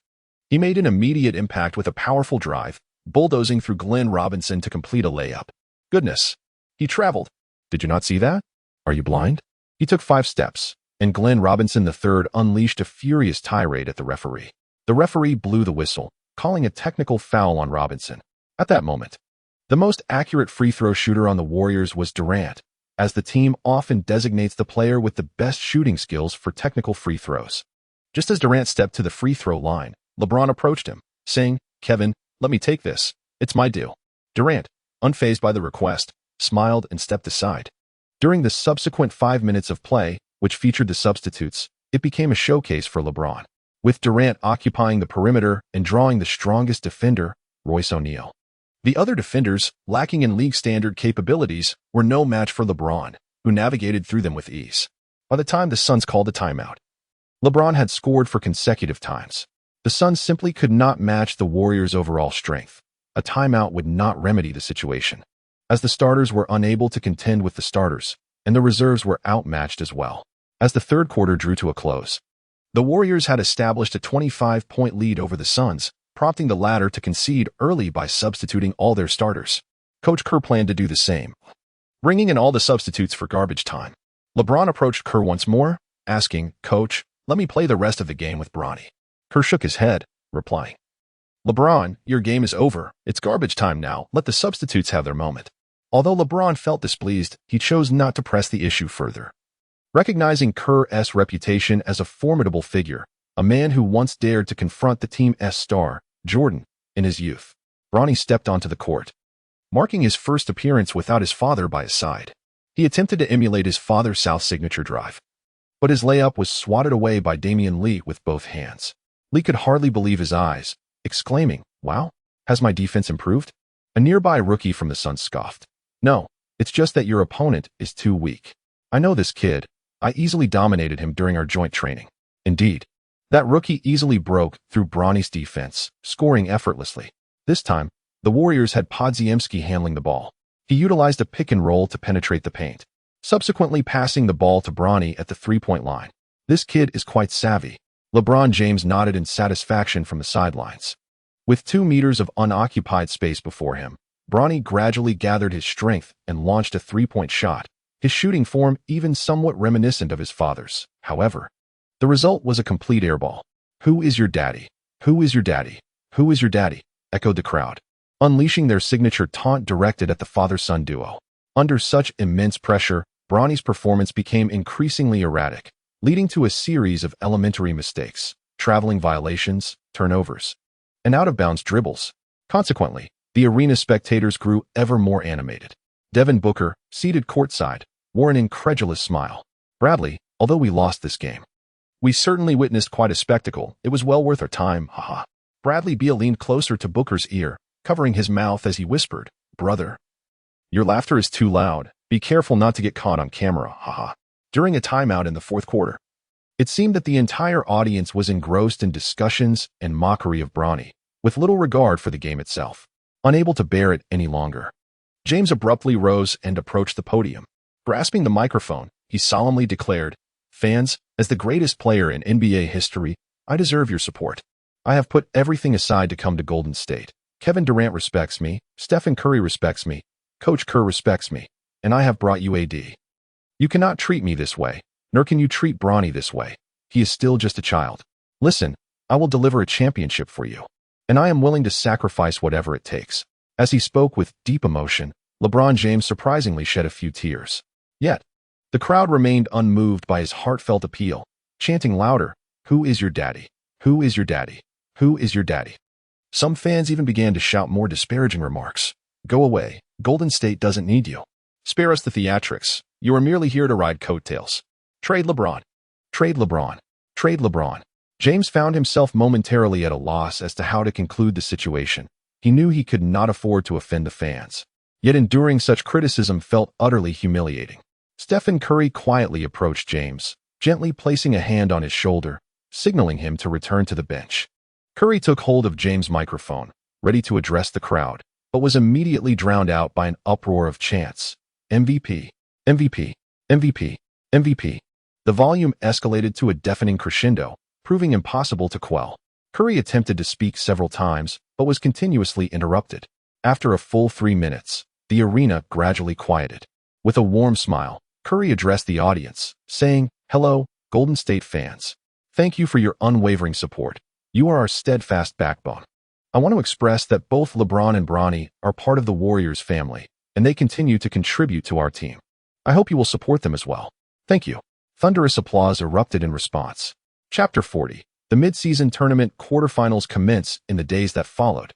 He made an immediate impact with a powerful drive, bulldozing through Glenn Robinson to complete a layup. Goodness, he traveled. Did you not see that? Are you blind? He took 5 steps, and Glenn Robinson III unleashed a furious tirade at the referee. The referee blew the whistle, calling a technical foul on Robinson. At that moment, the most accurate free throw shooter on the Warriors was Durant, as the team often designates the player with the best shooting skills for technical free throws. Just as Durant stepped to the free throw line, LeBron approached him, saying, "Kevin, let me take this. It's my deal." Durant, unfazed by the request, smiled and stepped aside. During the subsequent 5 minutes of play, which featured the substitutes, it became a showcase for LeBron, with Durant occupying the perimeter and drawing the strongest defender, Royce O'Neal. The other defenders, lacking in league standard capabilities, were no match for LeBron, who navigated through them with ease. By the time the Suns called a timeout, LeBron had scored for consecutive times. The Suns simply could not match the Warriors' overall strength. A timeout would not remedy the situation, as the starters were unable to contend with the starters, and the reserves were outmatched as well. As the third quarter drew to a close, the Warriors had established a 25-point lead over the Suns, prompting the latter to concede early by substituting all their starters. Coach Kerr planned to do the same, bringing in all the substitutes for garbage time. LeBron approached Kerr once more, asking, "Coach, let me play the rest of the game with Bronny." Kerr shook his head, replying, "LeBron, your game is over. It's garbage time now. Let the substitutes have their moment." Although LeBron felt displeased, he chose not to press the issue further. Recognizing Kerr's reputation as a formidable figure, a man who once dared to confront the team's star, Jordan, in his youth, Bronny stepped onto the court, marking his first appearance without his father by his side. He attempted to emulate his father's South signature drive, but his layup was swatted away by Damian Lee with both hands. Lee could hardly believe his eyes, exclaiming, "Wow, has my defense improved?" A nearby rookie from the Suns scoffed, "No, it's just that your opponent is too weak. I know this kid. I easily dominated him during our joint training." Indeed, that rookie easily broke through Bronny's defense, scoring effortlessly. This time, the Warriors had Podziemski handling the ball. He utilized a pick and roll to penetrate the paint, subsequently passing the ball to Bronny at the three-point line. "This kid is quite savvy." LeBron James nodded in satisfaction from the sidelines. With 2 meters of unoccupied space before him, Bronny gradually gathered his strength and launched a three-point shot, his shooting form even somewhat reminiscent of his father's. However, the result was a complete airball. "Who is your daddy? Who is your daddy? Who is your daddy?" echoed the crowd, unleashing their signature taunt directed at the father-son duo. Under such immense pressure, Bronny's performance became increasingly erratic, leading to a series of elementary mistakes. traveling violations, turnovers, and out-of-bounds dribbles. Consequently, the arena's spectators grew ever more animated. Devin Booker, seated courtside, wore an incredulous smile. "Bradley, although we lost this game, we certainly witnessed quite a spectacle. It was well worth our time, haha." Bradley Beal leaned closer to Booker's ear, covering his mouth as he whispered, "Brother, your laughter is too loud. Be careful not to get caught on camera, haha." During a timeout in the fourth quarter, it seemed that the entire audience was engrossed in discussions and mockery of Bronny, with little regard for the game itself. Unable to bear it any longer, James abruptly rose and approached the podium. Grasping the microphone, he solemnly declared, "Fans, as the greatest player in NBA history, I deserve your support. I have put everything aside to come to Golden State. Kevin Durant respects me, Stephen Curry respects me, Coach Kerr respects me, and I have brought you AD. You cannot treat me this way, nor can you treat Bronny this way. He is still just a child. Listen, I will deliver a championship for you, and I am willing to sacrifice whatever it takes." As he spoke with deep emotion, LeBron James surprisingly shed a few tears. Yet, the crowd remained unmoved by his heartfelt appeal, chanting louder, "Who is your daddy? Who is your daddy? Who is your daddy?" Some fans even began to shout more disparaging remarks. "Go away. Golden State doesn't need you. Spare us the theatrics. You are merely here to ride coattails. Trade LeBron. Trade LeBron. Trade LeBron." James found himself momentarily at a loss as to how to conclude the situation. He knew he could not afford to offend the fans. Yet enduring such criticism felt utterly humiliating. Stephen Curry quietly approached James, gently placing a hand on his shoulder, signaling him to return to the bench. Curry took hold of James' microphone, ready to address the crowd, but was immediately drowned out by an uproar of chants. "MVP, MVP, MVP, MVP." The volume escalated to a deafening crescendo, proving impossible to quell. Curry attempted to speak several times, but was continuously interrupted. After a full 3 minutes, the arena gradually quieted. With a warm smile, Curry addressed the audience, saying, "Hello, Golden State fans. Thank you for your unwavering support. You are our steadfast backbone. I want to express that both LeBron and Bronny are part of the Warriors family, and they continue to contribute to our team. I hope you will support them as well. Thank you." Thunderous applause erupted in response. Chapter 40. The mid-season tournament quarterfinals commence in the days that followed.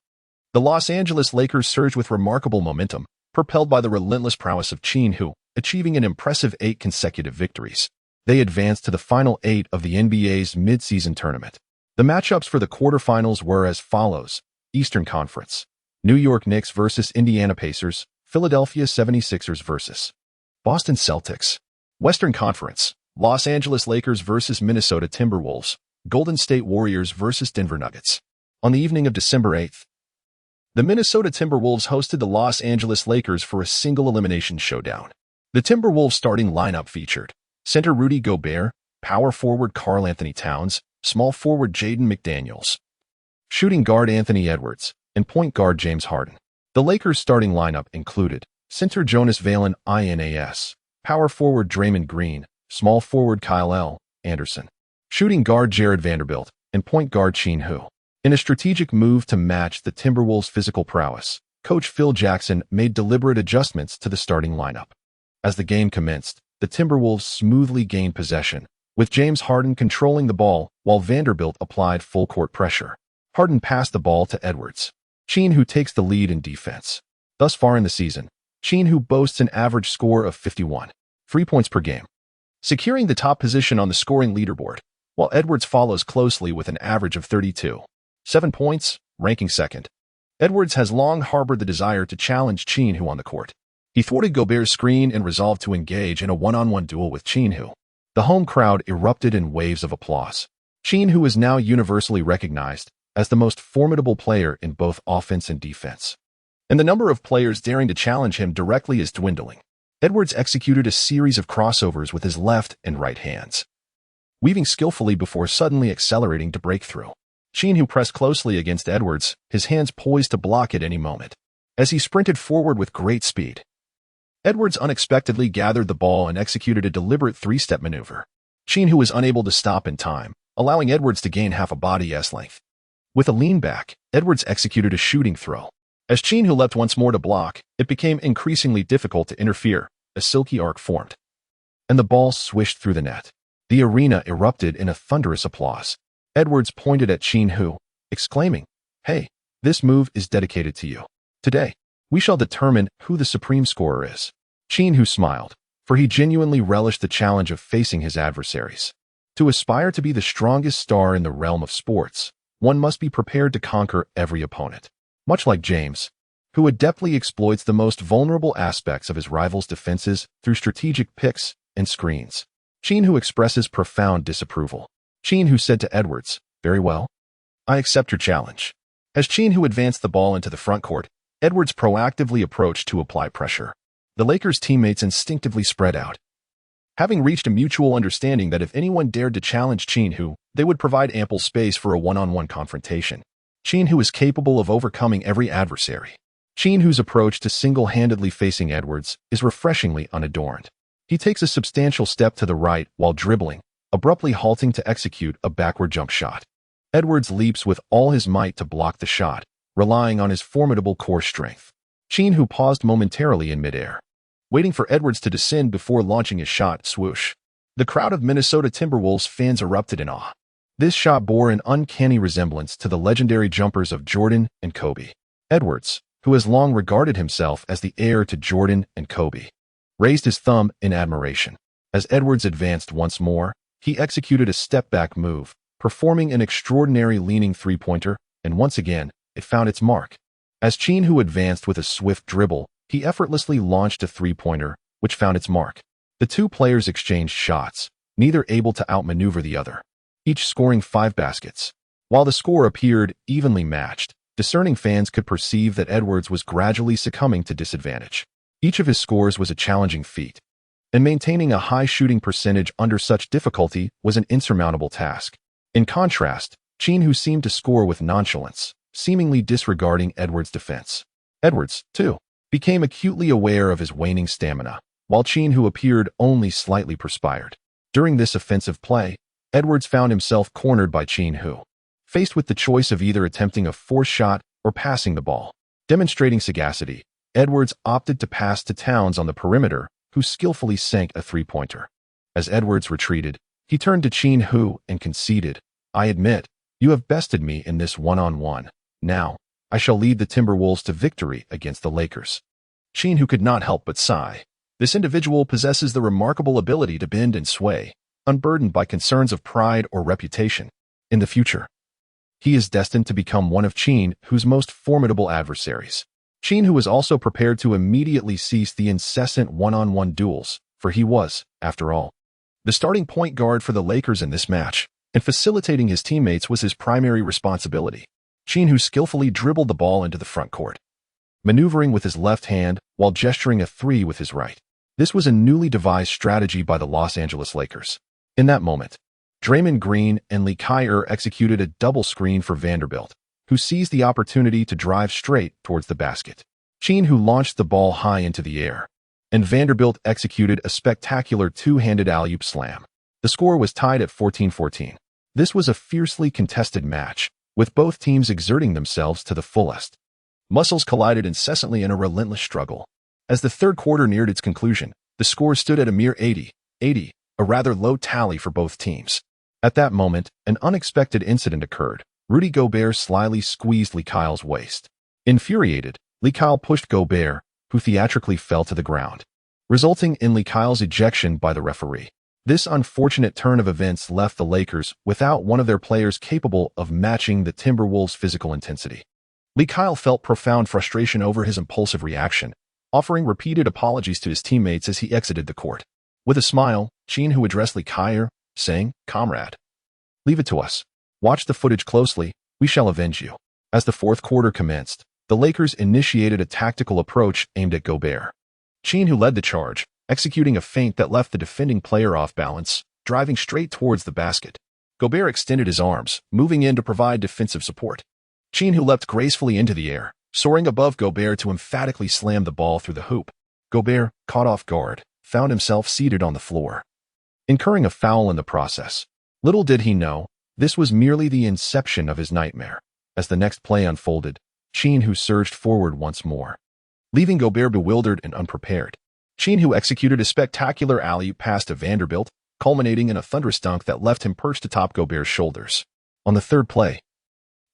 The Los Angeles Lakers surged with remarkable momentum, propelled by the relentless prowess of Qin Hu, achieving an impressive 8 consecutive victories. They advanced to the final 8 of the NBA's mid-season tournament. The matchups for the quarterfinals were as follows. Eastern Conference: New York Knicks versus Indiana Pacers, Philadelphia 76ers versus Boston Celtics. Western Conference: Los Angeles Lakers versus Minnesota Timberwolves, Golden State Warriors versus Denver Nuggets. On the evening of December 8th, the Minnesota Timberwolves hosted the Los Angeles Lakers for a single elimination showdown. The Timberwolves starting lineup featured center Rudy Gobert, power forward Karl Anthony Towns, small forward Jaden McDaniels, shooting guard Anthony Edwards, and point guard James Harden. The Lakers starting lineup included center Jonas Valanciunas, power forward Draymond Green, small forward Kyle L. Anderson, shooting guard Jared Vanderbilt, and point guard Qin Hu. In a strategic move to match the Timberwolves' physical prowess, Coach Phil Jackson made deliberate adjustments to the starting lineup. As the game commenced, the Timberwolves smoothly gained possession, with James Harden controlling the ball while Vanderbilt applied full-court pressure. Harden passed the ball to Edwards. Qin Hu takes the lead in defense. Thus far in the season, Qin Hu boasts an average score of 51.3 points per game, securing the top position on the scoring leaderboard, while Edwards follows closely with an average of 32.7 points, ranking second. Edwards has long harbored the desire to challenge Qin Hu on the court. He thwarted Gobert's screen and resolved to engage in a one-on-one duel with Qin Hu. The home crowd erupted in waves of applause. Qin Hu is now universally recognized as the most formidable player in both offense and defense, and the number of players daring to challenge him directly is dwindling. Edwards executed a series of crossovers with his left and right hands, weaving skillfully before suddenly accelerating to break through. Qin Hu pressed closely against Edwards, his hands poised to block at any moment. As he sprinted forward with great speed, Edwards unexpectedly gathered the ball and executed a deliberate three-step maneuver. Qin Hu was unable to stop in time, allowing Edwards to gain half a body's length. With a lean back, Edwards executed a shooting throw. As Qin Hu leapt once more to block, it became increasingly difficult to interfere. A silky arc formed, and the ball swished through the net. The arena erupted in a thunderous applause. Edwards pointed at Qin Hu, exclaiming, "Hey, this move is dedicated to you. Today, we shall determine who the supreme scorer is." Qin Hu smiled, for he genuinely relished the challenge of facing his adversaries. To aspire to be the strongest star in the realm of sports, one must be prepared to conquer every opponent. Much like James, who adeptly exploits the most vulnerable aspects of his rival's defenses through strategic picks and screens. Qin Hu expresses profound disapproval. Qin Hu said to Edwards, "Very well. I accept your challenge." As Qin Hu advanced the ball into the front court, Edwards proactively approached to apply pressure. The Lakers' teammates instinctively spread out, having reached a mutual understanding that if anyone dared to challenge Qin Hu, they would provide ample space for a one-on-one confrontation. Qin Hu is capable of overcoming every adversary. Qin Hu's approach to single-handedly facing Edwards is refreshingly unadorned. He takes a substantial step to the right while dribbling, abruptly halting to execute a backward jump shot. Edwards leaps with all his might to block the shot, relying on his formidable core strength. Qin Hu paused momentarily in midair, waiting for Edwards to descend before launching his shot. Swoosh. The crowd of Minnesota Timberwolves fans erupted in awe. This shot bore an uncanny resemblance to the legendary jumpers of Jordan and Kobe. Edwards, who has long regarded himself as the heir to Jordan and Kobe, raised his thumb in admiration. As Edwards advanced once more, he executed a step-back move, performing an extraordinary leaning three-pointer, and once again, it found its mark. As Qin Hu advanced with a swift dribble, he effortlessly launched a three-pointer, which found its mark. The two players exchanged shots, neither able to outmaneuver the other, each scoring 5 baskets. While the score appeared evenly matched, discerning fans could perceive that Edwards was gradually succumbing to disadvantage. Each of his scores was a challenging feat, and maintaining a high shooting percentage under such difficulty was an insurmountable task. In contrast, Qin Hu seemed to score with nonchalance, seemingly disregarding Edwards' defense. Edwards, too, became acutely aware of his waning stamina, while Qin Hu appeared only slightly perspired. During this offensive play, Edwards found himself cornered by Qin Hu, faced with the choice of either attempting a forced shot or passing the ball. Demonstrating sagacity, Edwards opted to pass to Towns on the perimeter, who skillfully sank a three-pointer. As Edwards retreated, he turned to Qin Hu and conceded, "I admit, you have bested me in this one-on-one. Now, I shall lead the Timberwolves to victory against the Lakers." Qin Hu could not help but sigh. This individual possesses the remarkable ability to bend and sway, unburdened by concerns of pride or reputation. In the future, he is destined to become one of Qin Hu's most formidable adversaries. Qin Hu was also prepared to immediately cease the incessant one-on-one duels, for he was, after all, the starting point guard for the Lakers in this match, and facilitating his teammates was his primary responsibility. Qin Hu skillfully dribbled the ball into the front court, maneuvering with his left hand while gesturing a three with his right. This was a newly devised strategy by the Los Angeles Lakers. In that moment, Draymond Green and Lee Kyer executed a double screen for Vanderbilt, who seized the opportunity to drive straight towards the basket. Qin Hu launched the ball high into the air, and Vanderbilt executed a spectacular two-handed alley-oop slam. The score was tied at 14-14. This was a fiercely contested match, with both teams exerting themselves to the fullest. Muscles collided incessantly in a relentless struggle. As the third quarter neared its conclusion, the score stood at a mere 80, a rather low tally for both teams. At that moment, an unexpected incident occurred. Rudy Gobert slyly squeezed Lee Kyle's waist. Infuriated, Lee Kyle pushed Gobert, who theatrically fell to the ground, resulting in Lee Kyle's ejection by the referee. This unfortunate turn of events left the Lakers without one of their players capable of matching the Timberwolves' physical intensity. Lee Kyle felt profound frustration over his impulsive reaction, offering repeated apologies to his teammates as he exited the court. With a smile, Qin Hu addressed Lee Kyer, saying, "Comrade, leave it to us. Watch the footage closely, we shall avenge you." As the fourth quarter commenced, the Lakers initiated a tactical approach aimed at Gobert. Qin Hu led the charge, executing a feint that left the defending player off balance, driving straight towards the basket. Gobert extended his arms, moving in to provide defensive support. Qin Hu leapt gracefully into the air, soaring above Gobert to emphatically slam the ball through the hoop. Gobert, caught off guard, found himself seated on the floor, incurring a foul in the process. Little did he know, this was merely the inception of his nightmare. As the next play unfolded, Qin Hu surged forward once more, leaving Gobert bewildered and unprepared. Qin Hu executed a spectacular alley-oop pass to Vanderbilt, culminating in a thunderous dunk that left him perched atop Gobert's shoulders. On the third play,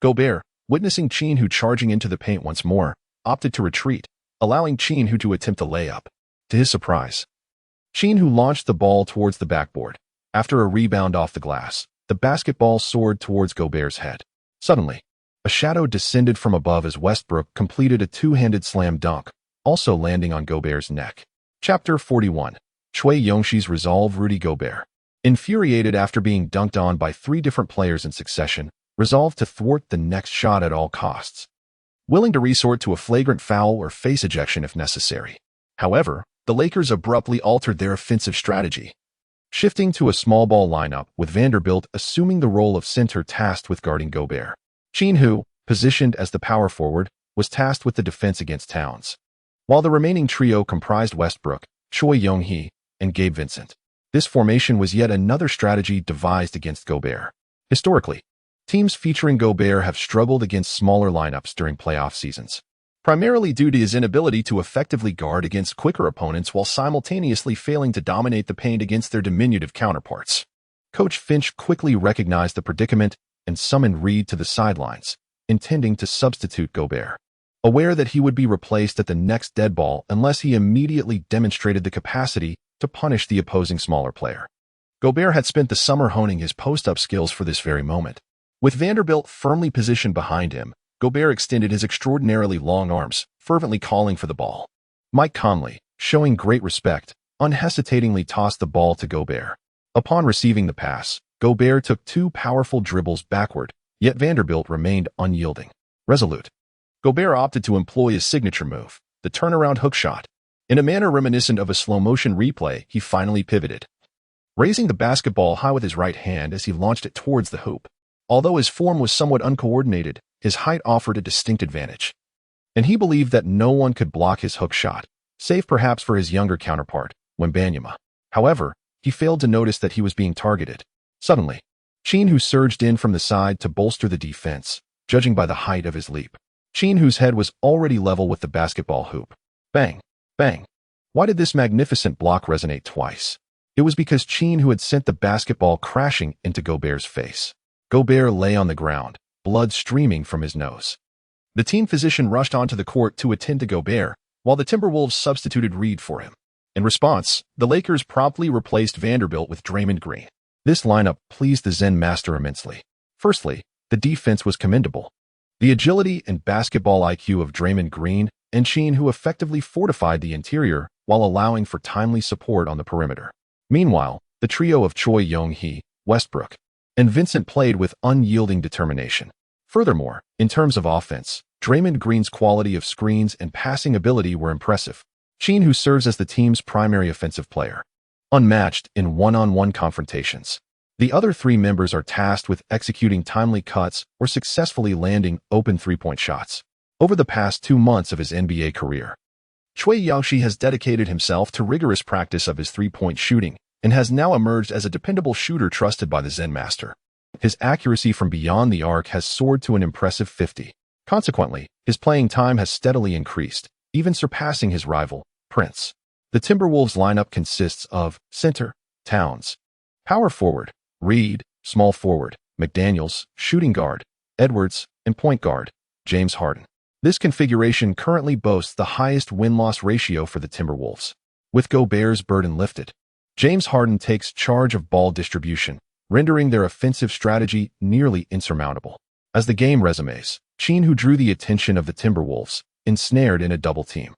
Gobert, witnessing Qin Hu charging into the paint once more, opted to retreat, allowing Qin Hu to attempt a layup. To his surprise, Qin Hu launched the ball towards the backboard. After a rebound off the glass, the basketball soared towards Gobert's head. Suddenly, a shadow descended from above as Westbrook completed a two-handed slam dunk, also landing on Gobert's neck. Chapter 41. Chui Yongshi's Resolve. Rudy Gobert, infuriated after being dunked on by 3 different players in succession, resolved to thwart the next shot at all costs, willing to resort to a flagrant foul or face ejection if necessary. However, the Lakers abruptly altered their offensive strategy, shifting to a small ball lineup with Vanderbilt assuming the role of center tasked with guarding Gobert. Qin Hu, positioned as the power forward, was tasked with the defense against Towns, while the remaining trio comprised Westbrook, Choi Young-hee, and Gabe Vincent. This formation was yet another strategy devised against Gobert. Historically, teams featuring Gobert have struggled against smaller lineups during playoff seasons, primarily due to his inability to effectively guard against quicker opponents while simultaneously failing to dominate the paint against their diminutive counterparts. Coach Finch quickly recognized the predicament and summoned Reed to the sidelines, intending to substitute Gobert, aware that he would be replaced at the next dead ball unless he immediately demonstrated the capacity to punish the opposing smaller player. Gobert had spent the summer honing his post-up skills for this very moment. With Vanderbilt firmly positioned behind him, Gobert extended his extraordinarily long arms, fervently calling for the ball. Mike Conley, showing great respect, unhesitatingly tossed the ball to Gobert. Upon receiving the pass, Gobert took 2 powerful dribbles backward, yet Vanderbilt remained unyielding. Resolute, Gobert opted to employ his signature move, the turnaround hook shot. In a manner reminiscent of a slow-motion replay, he finally pivoted, raising the basketball high with his right hand as he launched it towards the hoop. Although his form was somewhat uncoordinated, his height offered a distinct advantage, and he believed that no one could block his hook shot, save perhaps for his younger counterpart, Wembanyama. However, he failed to notice that he was being targeted. Suddenly, Qin Hu surged in from the side to bolster the defense, judging by the height of his leap. Qin Hu's head was already level with the basketball hoop. Bang! Bang! Why did this magnificent block resonate twice? It was because Qin Hu had sent the basketball crashing into Gobert's face. Gobert lay on the ground, blood streaming from his nose. The team physician rushed onto the court to attend to Gobert, while the Timberwolves substituted Reed for him. In response, the Lakers promptly replaced Vanderbilt with Draymond Green. This lineup pleased the Zen master immensely. Firstly, the defense was commendable. The agility and basketball IQ of Draymond Green and Qin Hu effectively fortified the interior while allowing for timely support on the perimeter. Meanwhile, the trio of Choi Young-hee, Westbrook, and Vincent played with unyielding determination. Furthermore, in terms of offense, Draymond Green's quality of screens and passing ability were impressive. Qin Hu serves as the team's primary offensive player, unmatched in one-on-one confrontations. The other 3 members are tasked with executing timely cuts or successfully landing open 3-point shots. Over the past 2 months of his NBA career, Chui Youngshi has dedicated himself to rigorous practice of his 3-point shooting and has now emerged as a dependable shooter trusted by the Zen master. His accuracy from beyond the arc has soared to an impressive 50. Consequently, his playing time has steadily increased, even surpassing his rival, Prince. The Timberwolves lineup consists of center, Towns, power forward, Reed, small forward, McDaniels, shooting guard, Edwards, and point guard, James Harden. This configuration currently boasts the highest win-loss ratio for the Timberwolves. With Gobert's burden lifted, James Harden takes charge of ball distribution, rendering their offensive strategy nearly insurmountable. As the game resumes, Qin Hu drew the attention of the Timberwolves, ensnared in a double team.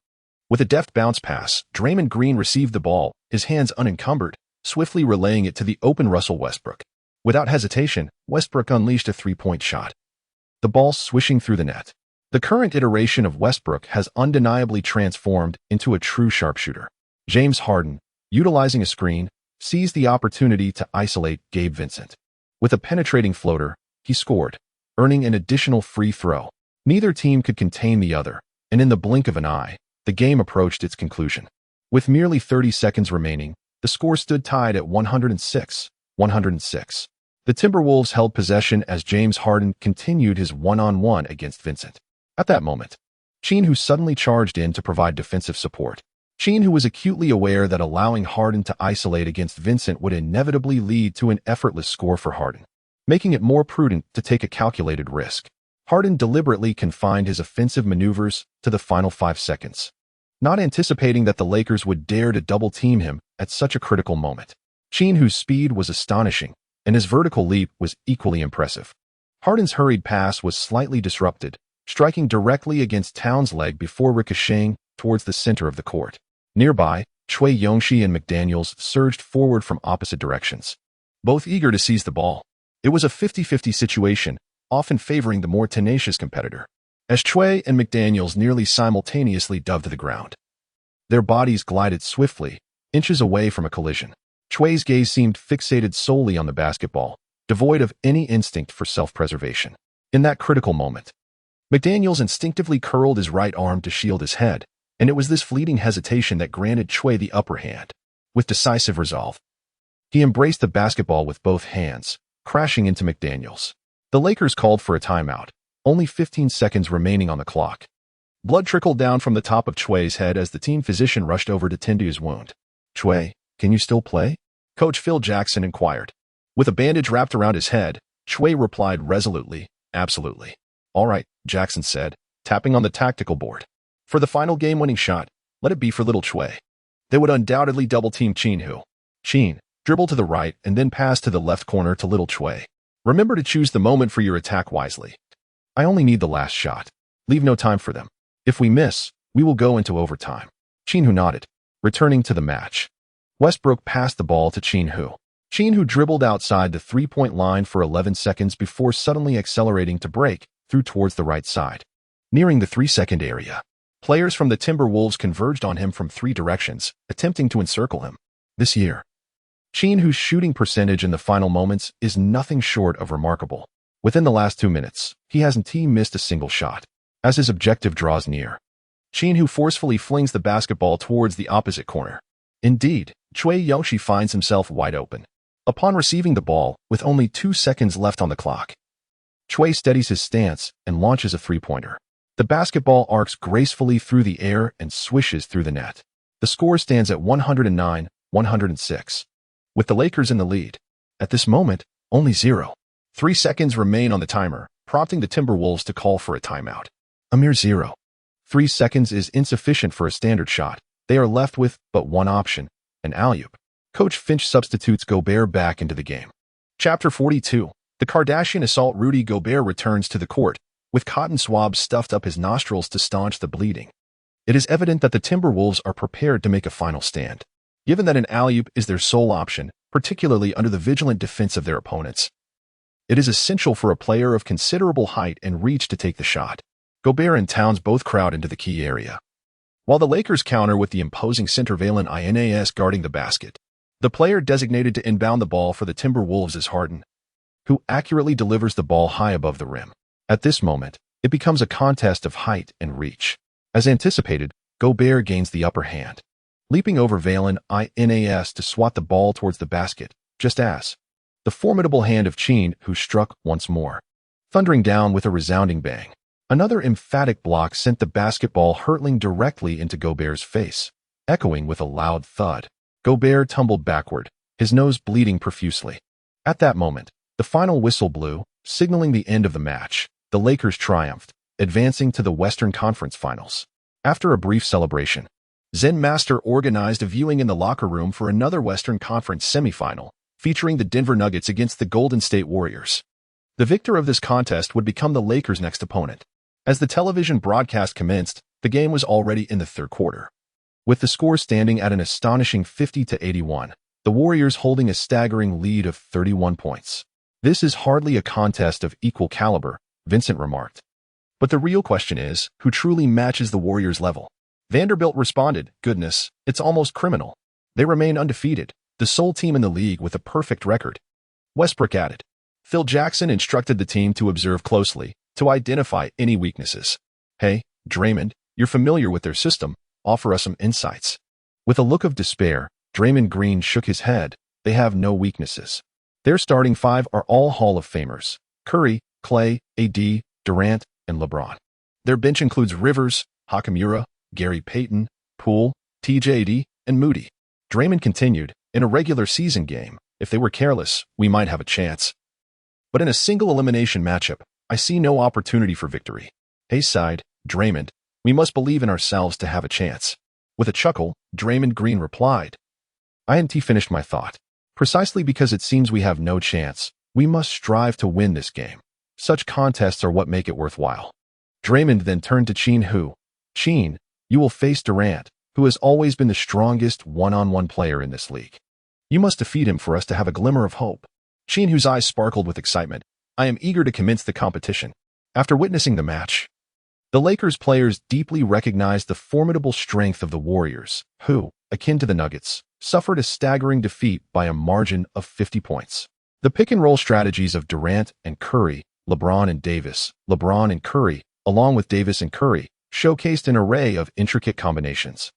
With a deft bounce pass, Draymond Green received the ball, his hands unencumbered, swiftly relaying it to the open Russell Westbrook. Without hesitation, Westbrook unleashed a 3-point shot, the ball swishing through the net. The current iteration of Westbrook has undeniably transformed into a true sharpshooter. James Harden, utilizing a screen, seized the opportunity to isolate Gabe Vincent. With a penetrating floater, he scored, earning an additional free throw. Neither team could contain the other, and in the blink of an eye, the game approached its conclusion. With merely 30 seconds remaining, the score stood tied at 106-106. The Timberwolves held possession as James Harden continued his one-on-one against Vincent. At that moment, Qin Hu suddenly charged in to provide defensive support. Qin Hu was acutely aware that allowing Harden to isolate against Vincent would inevitably lead to an effortless score for Harden. making it more prudent to take a calculated risk. Harden deliberately confined his offensive maneuvers to the final 5 seconds, not anticipating that the Lakers would dare to double-team him at such a critical moment. Qin Hu's speed was astonishing, and his vertical leap was equally impressive. Harden's hurried pass was slightly disrupted, striking directly against Towns' leg before ricocheting towards the center of the court. Nearby, Chui Yongxi and McDaniels surged forward from opposite directions, both eager to seize the ball. It was a 50-50 situation, often favoring the more tenacious competitor, as Chui and McDaniels nearly simultaneously dove to the ground. Their bodies glided swiftly, inches away from a collision. Chui's gaze seemed fixated solely on the basketball, devoid of any instinct for self-preservation. In that critical moment, McDaniels instinctively curled his right arm to shield his head, and it was this fleeting hesitation that granted Chui the upper hand. With decisive resolve, he embraced the basketball with both hands, crashing into McDaniels. The Lakers called for a timeout, only 15 seconds remaining on the clock. Blood trickled down from the top of Chui's head as the team physician rushed over to tend to his wound. "Chui, can you still play?" Coach Phil Jackson inquired. With a bandage wrapped around his head, Chui replied resolutely, "Absolutely." "All right," Jackson said, tapping on the tactical board. "For the final game-winning shot, let it be for little Chui." They would undoubtedly double-team Qin Hu. Qin, dribble to the right and then pass to the left corner to little Chui. "Remember to choose the moment for your attack wisely. I only need the last shot. Leave no time for them. If we miss, we will go into overtime." Qin Hu nodded, returning to the match. Westbrook passed the ball to Qin Hu. Qin Hu dribbled outside the three-point line for 11 seconds before suddenly accelerating to break through towards the right side. Nearing the 3-second area, players from the Timberwolves converged on him from 3 directions, attempting to encircle him. This year, Qin Hu's shooting percentage in the final moments is nothing short of remarkable. Within the last 2 minutes, he hasn't missed a single shot. As his objective draws near, Qin Hu forcefully flings the basketball towards the opposite corner. Indeed, Chui Yongxi finds himself wide open. Upon receiving the ball, with only 2 seconds left on the clock, Chui steadies his stance and launches a three-pointer. The basketball arcs gracefully through the air and swishes through the net. The score stands at 109-106. With the Lakers in the lead. At this moment, only 0.3 seconds remain on the timer, prompting the Timberwolves to call for a timeout. A mere 0.3 seconds is insufficient for a standard shot. They are left with but one option, an alley-oop. Coach Finch substitutes Gobert back into the game. Chapter 42. The Kardashian assault. Rudy Gobert returns to the court, with cotton swabs stuffed up his nostrils to staunch the bleeding. It is evident that the Timberwolves are prepared to make a final stand. Given that an alley-oop is their sole option, particularly under the vigilant defense of their opponents, it is essential for a player of considerable height and reach to take the shot. Gobert and Towns both crowd into the key area, while the Lakers counter with the imposing center Valen Ins guarding the basket. The player designated to inbound the ball for the Timberwolves is Harden, who accurately delivers the ball high above the rim. At this moment, it becomes a contest of height and reach. As anticipated, Gobert gains the upper hand, leaping over Valen Ins to swat the ball towards the basket, just as the formidable hand of Qin Hu struck once more, thundering down with a resounding bang. Another emphatic block sent the basketball hurtling directly into Gobert's face, echoing with a loud thud. Gobert tumbled backward, his nose bleeding profusely. At that moment, the final whistle blew, signaling the end of the match. The Lakers triumphed, advancing to the Western Conference Finals. After a brief celebration, Zen Master organized a viewing in the locker room for another Western Conference semifinal, featuring the Denver Nuggets against the Golden State Warriors. The victor of this contest would become the Lakers' next opponent. As the television broadcast commenced, the game was already in the third quarter, with the score standing at an astonishing 50-81, the Warriors holding a staggering lead of 31 points. "This is hardly a contest of equal caliber," Vincent remarked. "But the real question is, who truly matches the Warriors' level?" Vanderbilt responded, "Goodness, it's almost criminal. They remain undefeated, the sole team in the league with a perfect record." Westbrook added. Phil Jackson instructed the team to observe closely, to identify any weaknesses. "Hey, Draymond, you're familiar with their system. Offer us some insights." With a look of despair, Draymond Green shook his head. "They have no weaknesses. Their starting 5 are all Hall of Famers: Curry, Clay, AD, Durant, and LeBron. Their bench includes Rivers, Hachimura, Gary Payton, Poole, TJD, and Moody." Draymond continued, "In a regular season game, if they were careless, we might have a chance. But in a single elimination matchup, I see no opportunity for victory. Hayes sighed, Draymond, we must believe in ourselves to have a chance. With a chuckle, Draymond Green replied, I hadn't finished my thought. Precisely because it seems we have no chance, we must strive to win this game. Such contests are what make it worthwhile. Draymond then turned to Qin Hu. Qin, you will face Durant, who has always been the strongest one-on-one player in this league. You must defeat him for us to have a glimmer of hope. Qin Hu's eyes sparkled with excitement. I am eager to commence the competition. After witnessing the match, the Lakers players deeply recognized the formidable strength of the Warriors, who, akin to the Nuggets, suffered a staggering defeat by a margin of 50 points. The pick-and-roll strategies of Durant and Curry, LeBron and Davis, LeBron and Curry, along with Davis and Curry, showcased an array of intricate combinations.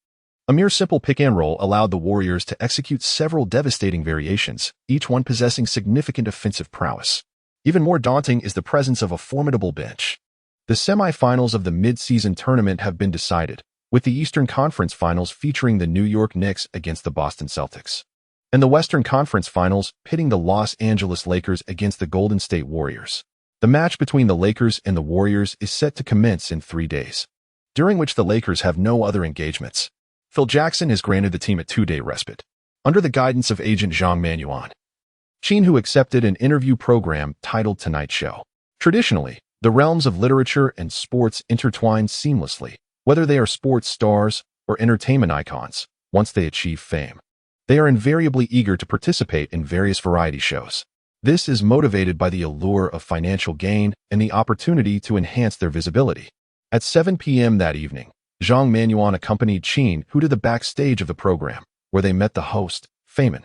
A mere simple pick-and-roll allowed the Warriors to execute several devastating variations, each one possessing significant offensive prowess. Even more daunting is the presence of a formidable bench. The semifinals of the mid-season tournament have been decided, with the Eastern Conference Finals featuring the New York Knicks against the Boston Celtics, and the Western Conference Finals pitting the Los Angeles Lakers against the Golden State Warriors. The match between the Lakers and the Warriors is set to commence in 3 days, during which the Lakers have no other engagements. Phil Jackson has granted the team a 2-day respite, under the guidance of agent Zhang Manuan. Qin Hu accepted an interview program titled Tonight Show. Traditionally, the realms of literature and sports intertwine seamlessly, whether they are sports stars or entertainment icons. Once they achieve fame, they are invariably eager to participate in various variety shows. This is motivated by the allure of financial gain and the opportunity to enhance their visibility. At 7 p.m. that evening, Zhang Manuan accompanied Qin Hu to the backstage of the program, where they met the host, Feynman.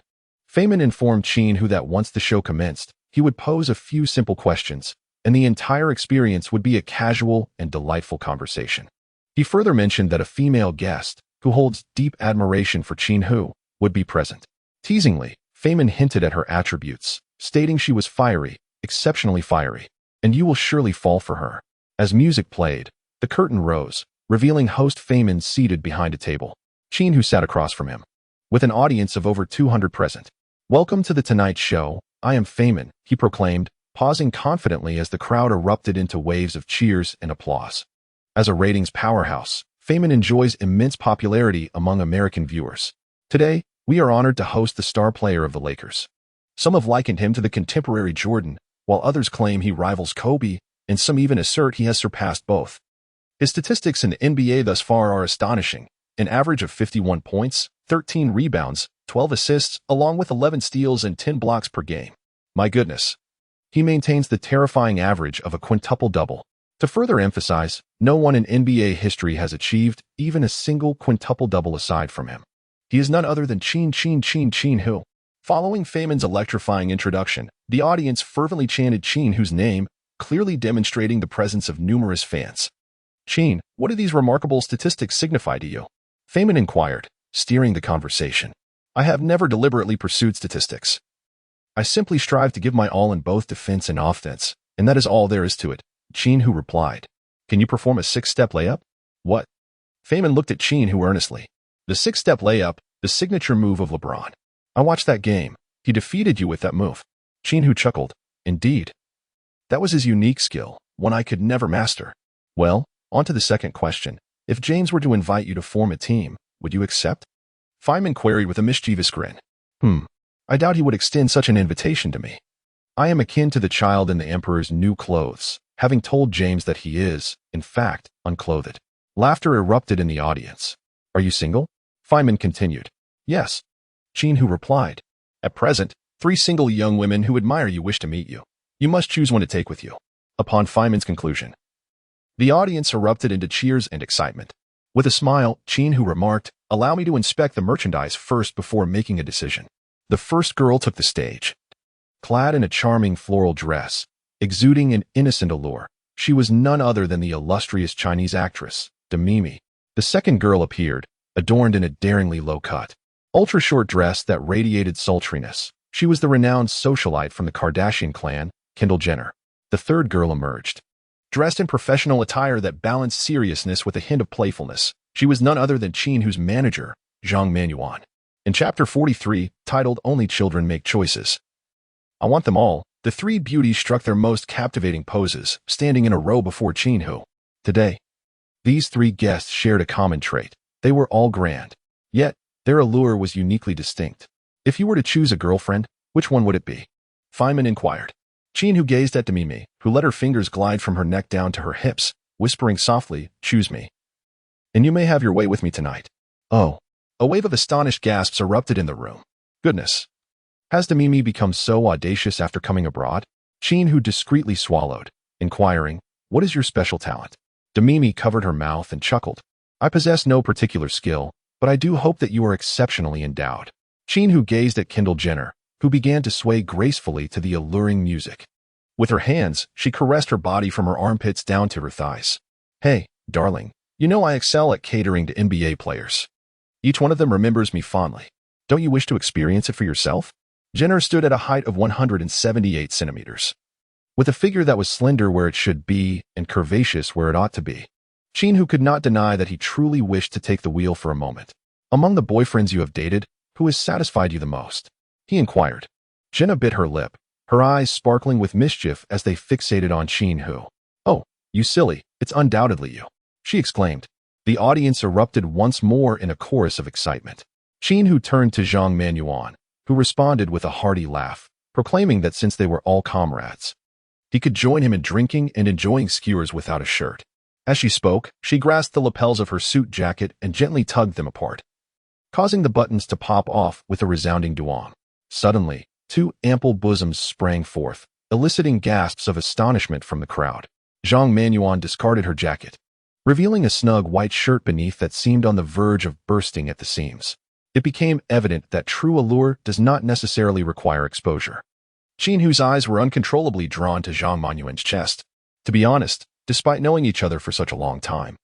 Feynman informed Qin Hu that once the show commenced, he would pose a few simple questions, and the entire experience would be a casual and delightful conversation. He further mentioned that a female guest, who holds deep admiration for Qin Hu, would be present. Teasingly, Feynman hinted at her attributes, stating she was fiery, exceptionally fiery, and you will surely fall for her. As music played, the curtain rose, revealing host Feynman seated behind a table. Qin Hu sat across from him, with an audience of over 200 present. Welcome to the Tonight Show, I am Feynman, he proclaimed, pausing confidently as the crowd erupted into waves of cheers and applause. As a ratings powerhouse, Feynman enjoys immense popularity among American viewers. Today, we are honored to host the star player of the Lakers. Some have likened him to the contemporary Jordan, while others claim he rivals Kobe, and some even assert he has surpassed both. His statistics in the NBA thus far are astonishing, an average of 51 points, 13 rebounds, 12 assists, along with 11 steals and 10 blocks per game. My goodness. He maintains the terrifying average of a quintuple-double. To further emphasize, no one in NBA history has achieved even a single quintuple-double aside from him. He is none other than Qin Hu. Following Feynman's electrifying introduction, the audience fervently chanted Qin Hu's name, clearly demonstrating the presence of numerous fans. Qin, what do these remarkable statistics signify to you? Feynman inquired, steering the conversation. I have never deliberately pursued statistics. I simply strive to give my all in both defense and offense, and that is all there is to it, Qin Hu replied. Can you perform a 6-step layup? What? Feynman looked at Qin Hu earnestly. The 6-step layup, the signature move of LeBron. I watched that game. He defeated you with that move. Qin Hu chuckled. Indeed. That was his unique skill, one I could never master. Well, on to the second question. If James were to invite you to form a team, would you accept? Feynman queried with a mischievous grin. I doubt he would extend such an invitation to me. I am akin to the child in the emperor's new clothes, having told James that he is, in fact, unclothed. Laughter erupted in the audience. Are you single? Feynman continued. Yes. Qin Hu replied. At present, 3 single young women who admire you wish to meet you. You must choose one to take with you. Upon Feynman's conclusion, the audience erupted into cheers and excitement. With a smile, Qin Hu remarked, allow me to inspect the merchandise first before making a decision. The first girl took the stage. Clad in a charming floral dress, exuding an innocent allure, she was none other than the illustrious Chinese actress, Mimi. The second girl appeared, adorned in a daringly low-cut, ultra-short dress that radiated sultriness. She was the renowned socialite from the Kardashian clan, Kendall Jenner. The third girl emerged, dressed in professional attire that balanced seriousness with a hint of playfulness. She was none other than Qin Hu's manager, Zhang Manuan. In Chapter 43, titled Only Children Make Choices, I want them all, The three beauties struck their most captivating poses, standing in a row before Qin Hu. Today, these three guests shared a common trait. They were all grand. Yet, their allure was uniquely distinct. If you were to choose a girlfriend, which one would it be? Feynman inquired. Qin Hu gazed at Demimi, who let her fingers glide from her neck down to her hips, whispering softly, "Choose me. And you may have your way with me tonight." Oh. A wave of astonished gasps erupted in the room. Goodness. Has Demimi become so audacious after coming abroad? Qin Hu discreetly swallowed, inquiring, "What is your special talent?" Demimi covered her mouth and chuckled. "I possess no particular skill, but I do hope that you are exceptionally endowed." Qin Hu gazed at Kendall Jenner, who began to sway gracefully to the alluring music. With her hands, she caressed her body from her armpits down to her thighs. "Hey, darling, you know I excel at catering to NBA players. Each one of them remembers me fondly. Don't you wish to experience it for yourself?" Jenner stood at a height of 178 centimeters. With a figure that was slender where it should be and curvaceous where it ought to be. Qin Hu could not deny that he truly wished to take the wheel for a moment. "Among the boyfriends you have dated, who has satisfied you the most?" he inquired. Jenna bit her lip, her eyes sparkling with mischief as they fixated on Qin Hu. "Oh, you silly, it's undoubtedly you," she exclaimed. The audience erupted once more in a chorus of excitement. Qin Hu turned to Zhang Manuan, who responded with a hearty laugh, proclaiming that since they were all comrades, he could join him in drinking and enjoying skewers without a shirt. As she spoke, she grasped the lapels of her suit jacket and gently tugged them apart, causing the buttons to pop off with a resounding duong. Suddenly, two ample bosoms sprang forth, eliciting gasps of astonishment from the crowd. Zhang Manuan discarded her jacket, revealing a snug white shirt beneath that seemed on the verge of bursting at the seams. It became evident that true allure does not necessarily require exposure. Qin Hu's eyes were uncontrollably drawn to Zhang Manuan's chest. "To be honest, despite knowing each other for such a long time,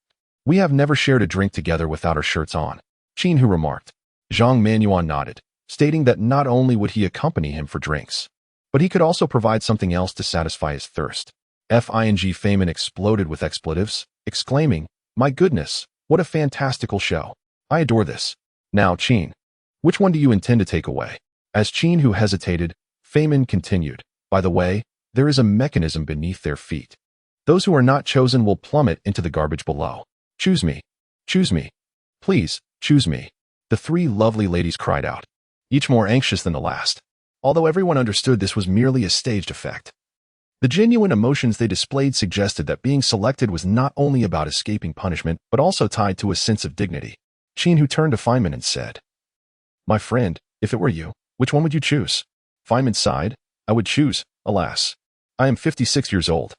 we have never shared a drink together without our shirts on," Qin Hu remarked. Zhang Manuan nodded, stating that not only would he accompany him for drinks, but he could also provide something else to satisfy his thirst. Feynman exploded with expletives, exclaiming, "My goodness, what a fantastical show. I adore this. Now, Qin, which one do you intend to take away?" As Qin Hu hesitated, Feynman continued, "By the way, there is a mechanism beneath their feet. Those who are not chosen will plummet into the garbage below. Choose me. Choose me. Please, choose me." The three lovely ladies cried out, each more anxious than the last, although everyone understood this was merely a staged effect. The genuine emotions they displayed suggested that being selected was not only about escaping punishment, but also tied to a sense of dignity. Qin Hu turned to Feynman and said, "My friend, if it were you, which one would you choose?" Feynman sighed. "I would choose, alas. I am 56 years old.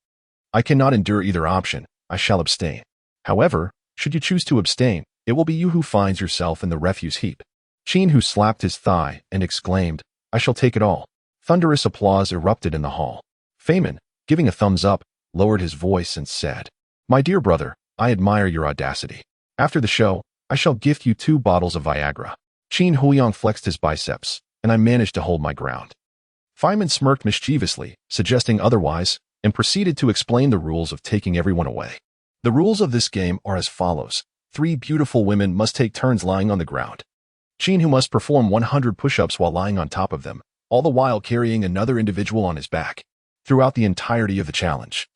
I cannot endure either option. I shall abstain. However, should you choose to abstain, it will be you who finds yourself in the refuse heap." Qin Hu slapped his thigh and exclaimed, "I shall take it all." Thunderous applause erupted in the hall. Feynman, giving a thumbs up, lowered his voice and said, "My dear brother, I admire your audacity. After the show, I shall gift you 2 bottles of Viagra." Qin Huiyang flexed his biceps, and I managed to hold my ground. Feynman smirked mischievously, suggesting otherwise, and proceeded to explain the rules of taking everyone away. The rules of this game are as follows. 3 beautiful women must take turns lying on the ground. Qin Hu must perform 100 push-ups while lying on top of them, all the while carrying another individual on his back, throughout the entirety of the challenge.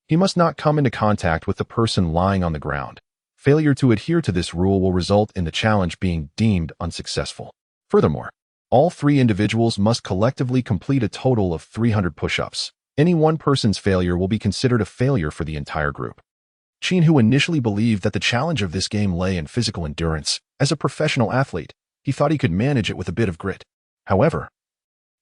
He must not come into contact with the person lying on the ground. Failure to adhere to this rule will result in the challenge being deemed unsuccessful. Furthermore, all 3 individuals must collectively complete a total of 300 push-ups. Any one person's failure will be considered a failure for the entire group. Qin Hu initially believed that the challenge of this game lay in physical endurance. As a professional athlete, he thought he could manage it with a bit of grit. However,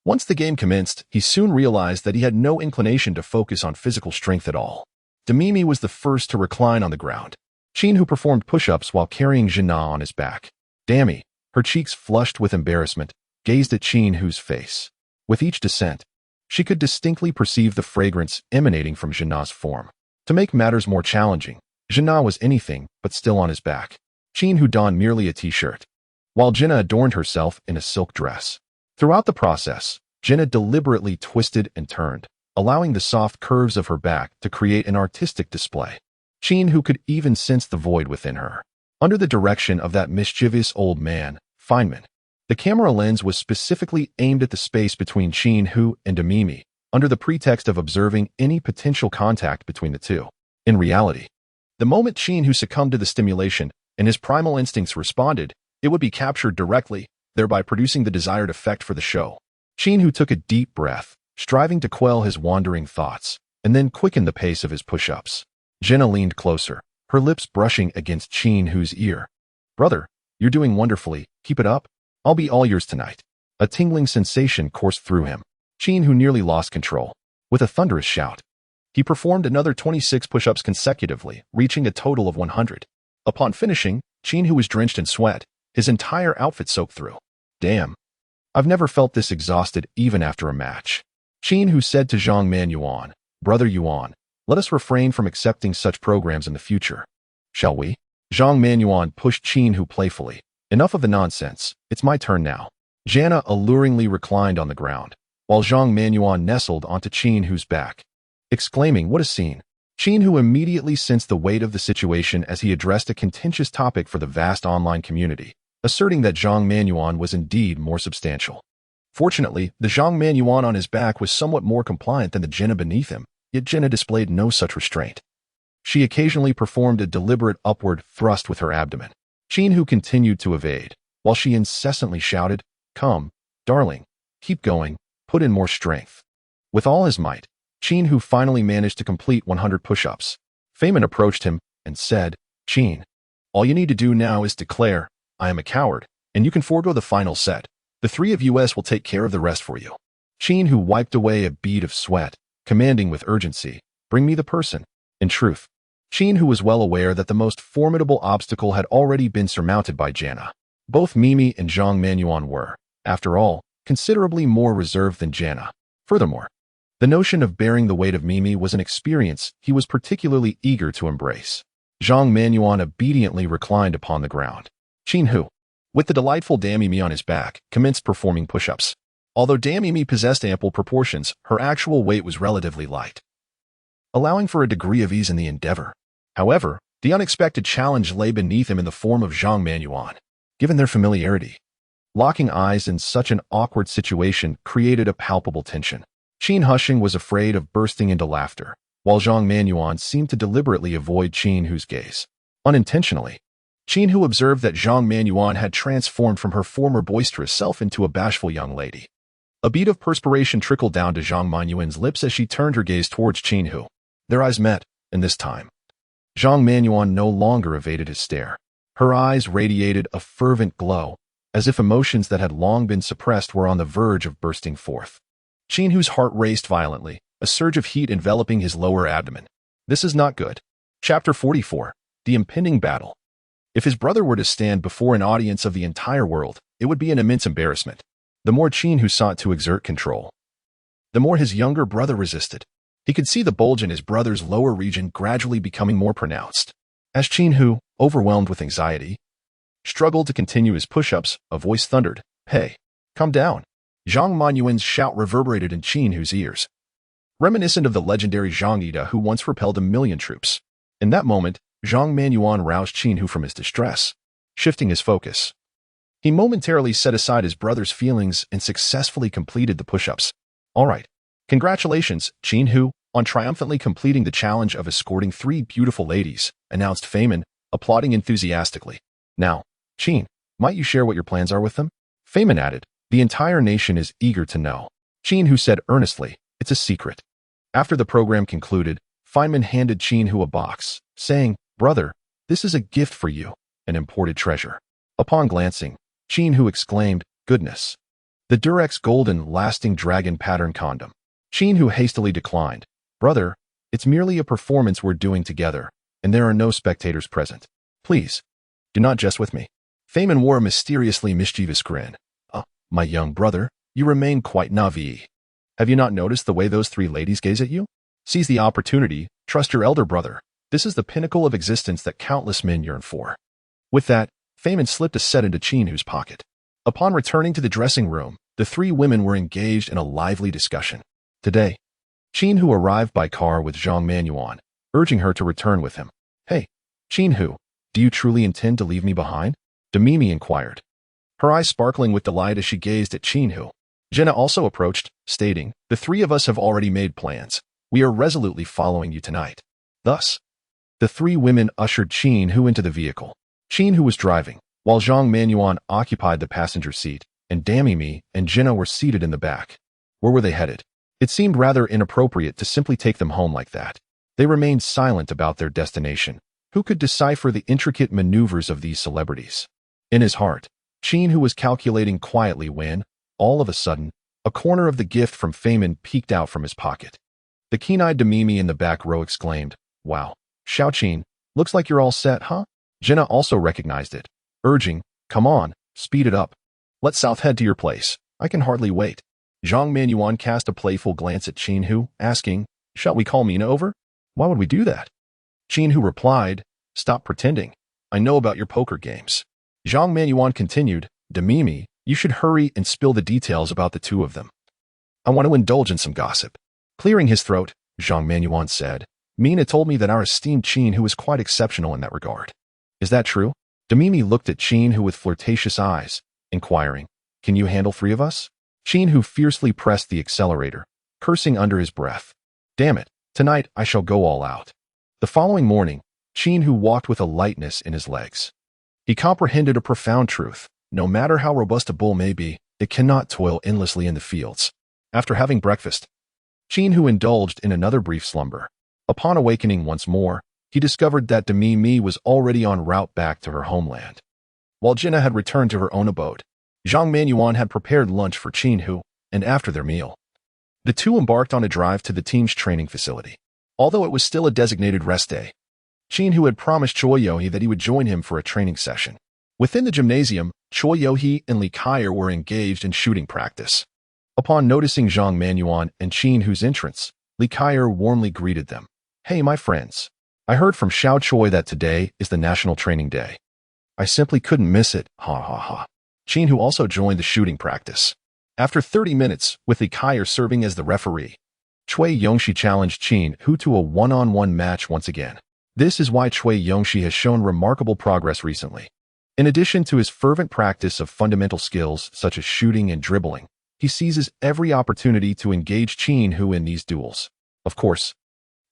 once the game commenced, he soon realized that he had no inclination to focus on physical strength at all. Demimi was the first to recline on the ground. Qin Hu performed push-ups while carrying Jina on his back. Dami, her cheeks flushed with embarrassment, gazed at Qin Hu's face. With each descent, she could distinctly perceive the fragrance emanating from Jina's form. To make matters more challenging, Jina was anything but still on his back. Qin Hu donned merely a t-shirt, while Jina adorned herself in a silk dress. Throughout the process, Jina deliberately twisted and turned, allowing the soft curves of her back to create an artistic display. Qin Hu could even sense the void within her. Under the direction of that mischievous old man, Feynman, the camera lens was specifically aimed at the space between Qin Hu and Demimi, under the pretext of observing any potential contact between the two. In reality, the moment Qin Hu succumbed to the stimulation and his primal instincts responded, it would be captured directly, thereby producing the desired effect for the show. Qin Hu took a deep breath, striving to quell his wandering thoughts, and then quickened the pace of his push-ups. Jenna leaned closer, her lips brushing against Qin Hu's ear. "Brother, you're doing wonderfully. Keep it up. I'll be all yours tonight." A tingling sensation coursed through him. Qin Hu nearly lost control. With a thunderous shout, he performed another 26 push-ups consecutively, reaching a total of 100. Upon finishing, Qin Hu was drenched in sweat, his entire outfit soaked through. "Damn. I've never felt this exhausted even after a match." Qin Hu said to Zhang Man Yuan, "Brother Yuan, let us refrain from accepting such programs in the future. Shall we?" Zhang Man Yuan pushed Qin Hu playfully. "Enough of the nonsense. It's my turn now." Jana alluringly reclined on the ground, while Zhang Man Yuan nestled onto Qin Hu's back, exclaiming, "What a scene." Qin Hu immediately sensed the weight of the situation as he addressed a contentious topic for the vast online community, asserting that Zhang Man Yuan was indeed more substantial. Fortunately, the Zhang Man Yuan on his back was somewhat more compliant than the Jenna beneath him, yet Jenna displayed no such restraint. She occasionally performed a deliberate upward thrust with her abdomen. Qin Hu continued to evade, while she incessantly shouted, "Come, darling, keep going, put in more strength." With all his might, Qin Hu finally managed to complete 100 push-ups. Feynman approached him and said, "Qin, all you need to do now is declare, 'I am a coward,' and you can forego the final set. The three of us will take care of the rest for you." Qin Hu wiped away a bead of sweat, commanding with urgency, "Bring me the person." In truth, Qin Hu was well aware that the most formidable obstacle had already been surmounted by Jana. Both Mimi and Zhang Man Yuan were, after all, considerably more reserved than Jana. Furthermore, the notion of bearing the weight of Mimi was an experience he was particularly eager to embrace. Zhang Man Yuan obediently reclined upon the ground. Qin Hu, with the delightful Mimi on his back, commenced performing push-ups. Although Mimi possessed ample proportions, her actual weight was relatively light, allowing for a degree of ease in the endeavor. However, the unexpected challenge lay beneath him in the form of Zhang Man Yuan. Given their familiarity, locking eyes in such an awkward situation created a palpable tension. Qin Hushing was afraid of bursting into laughter, while Zhang Man Yuan seemed to deliberately avoid Qin Hu's gaze. Unintentionally, Qin Hu observed that Zhang Man Yuan had transformed from her former boisterous self into a bashful young lady. A bead of perspiration trickled down to Zhang Man Yuan's lips as she turned her gaze towards Qin Hu. Their eyes met, and this time, Zhang Man Yuan no longer evaded his stare. Her eyes radiated a fervent glow, as if emotions that had long been suppressed were on the verge of bursting forth. Qin Hu's heart raced violently, a surge of heat enveloping his lower abdomen. This is not good. Chapter 44. The Impending Battle. If his brother were to stand before an audience of the entire world, it would be an immense embarrassment. The more Qin Hu sought to exert control, the more his younger brother resisted. He could see the bulge in his brother's lower region gradually becoming more pronounced. As Qin Hu, overwhelmed with anxiety, struggled to continue his push-ups, a voice thundered, "Hey, calm down." Zhang Man Yuan's shout reverberated in Qin Hu's ears, reminiscent of the legendary Zhang Yida who once repelled 1,000,000 troops. In that moment, Zhang Man Yuan roused Qin Hu from his distress, shifting his focus. He momentarily set aside his brother's feelings and successfully completed the push-ups. "All right. Congratulations, Qin Hu, on triumphantly completing the challenge of escorting 3 beautiful ladies," announced Feynman, applauding enthusiastically. "Now, Qin, might you share what your plans are with them?" Feynman added, "The entire nation is eager to know." Qin Hu said earnestly, "It's a secret." After the program concluded, Feynman handed Qin Hu a box, saying, "Brother, this is a gift for you, an imported treasure." Upon glancing, Qin Hu exclaimed, "Goodness." The Durex Golden Lasting Dragon Pattern Condom. Qin Hu hastily declined. "Brother, it's merely a performance we're doing together, and there are no spectators present. Please, do not jest with me." Feynman wore a mysteriously mischievous grin. My young brother, you remain quite naive. Have you not noticed the way those 3 ladies gaze at you? Seize the opportunity, trust your elder brother. This is the pinnacle of existence that countless men yearn for." With that, Feynman slipped a set into Qin Hu's pocket. Upon returning to the dressing room, the 3 women were engaged in a lively discussion. Today, Qin Hu arrived by car with Zhang Man Yuan, urging her to return with him. "Hey, Qin Hu, do you truly intend to leave me behind?" Mimi inquired, her eyes sparkling with delight as she gazed at Qin Hu. Jenna also approached, stating, "The three of us have already made plans. We are resolutely following you tonight." Thus, the three women ushered Qin Hu into the vehicle. Qin Hu was driving, while Zhang Manuan occupied the passenger seat, and Damimi and Jenna were seated in the back. Where were they headed? It seemed rather inappropriate to simply take them home like that. They remained silent about their destination. Who could decipher the intricate maneuvers of these celebrities? In his heart, Qin Hu was calculating quietly when, all of a sudden, a corner of the gift from Feynman peeked out from his pocket. The keen-eyed Damimi in the back row exclaimed, "Wow, Xiaoqin, looks like you're all set, huh?" Jenna also recognized it, urging, "Come on, speed it up. Let South head to your place. I can hardly wait." Zhang Manuan cast a playful glance at Qin Hu, asking, "Shall we call Mina over?" "Why would we do that?" Qin Hu replied, "Stop pretending. I know about your poker games." Zhang Manuan continued, "Damimi, you should hurry and spill the details about the two of them. I want to indulge in some gossip." Clearing his throat, Zhang Manuan said, "Mina told me that our esteemed Qin Hu is quite exceptional in that regard. Is that true?" Damimi looked at Qin Hu with flirtatious eyes, inquiring, "Can you handle three of us?" Qin Hu fiercely pressed the accelerator, cursing under his breath. "Damn it, tonight I shall go all out." The following morning, Qin Hu walked with a lightness in his legs. He comprehended a profound truth. No matter how robust a bull may be, it cannot toil endlessly in the fields. After having breakfast, Qin Hu indulged in another brief slumber. Upon awakening once more, he discovered that Damimi was already en route back to her homeland. While Jenna had returned to her own abode, Zhang Manuan had prepared lunch for Qin Hu, and after their meal, the two embarked on a drive to the team's training facility. Although it was still a designated rest day, Qin Hu had promised Choi Yohee that he would join him for a training session. Within the gymnasium, Choi Yohee and Li Kaier were engaged in shooting practice. Upon noticing Zhang Manuan and Qin Hu's entrance, Li Kaier warmly greeted them. "Hey, my friends. I heard from Xiao Choi that today is the National Training Day. I simply couldn't miss it, ha ha ha." Qin Hu also joined the shooting practice. After 30 minutes, with Li Kaier serving as the referee, Cui Yongxi challenged Qin Hu to a one-on-one match once again. This is why Cui Yongxi has shown remarkable progress recently. In addition to his fervent practice of fundamental skills such as shooting and dribbling, he seizes every opportunity to engage Qin Hu in these duels. Of course,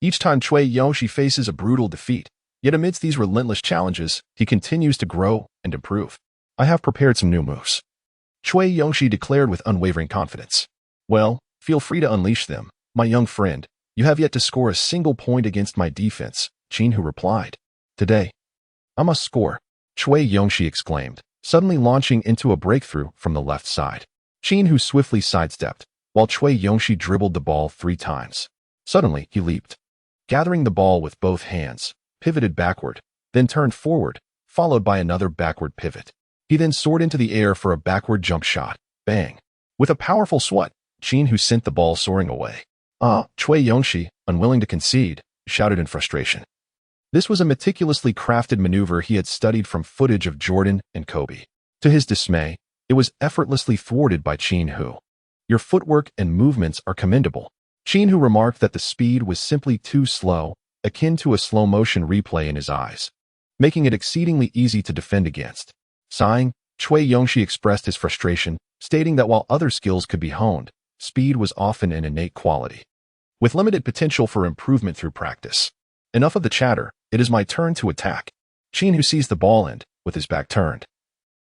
each time Cui Yongxi faces a brutal defeat, yet amidst these relentless challenges, he continues to grow and improve. "I have prepared some new moves," Cui Yongxi declared with unwavering confidence. "Well, feel free to unleash them, my young friend. You have yet to score a single point against my defense," Qin Hu replied. "Today, I must score," Cui Yongxi exclaimed, suddenly launching into a breakthrough from the left side. Qin Hu swiftly sidestepped, while Cui Yongxi dribbled the ball 3 times. Suddenly, he leaped, gathering the ball with both hands, pivoted backward, then turned forward, followed by another backward pivot. He then soared into the air for a backward jump shot. Bang! With a powerful swat, Qin Hu sent the ball soaring away. Cui Yongxi, unwilling to concede, shouted in frustration. This was a meticulously crafted maneuver he had studied from footage of Jordan and Kobe. To his dismay, it was effortlessly thwarted by Qin Hu. "Your footwork and movements are commendable." Qin Hu remarked that the speed was simply too slow, akin to a slow-motion replay in his eyes, making it exceedingly easy to defend against. Sighing, Cui Yongxi expressed his frustration, stating that while other skills could be honed, speed was often an innate quality, with limited potential for improvement through practice. Enough of the chatter, it is my turn to attack. Qin Hu seized the ball and, with his back turned,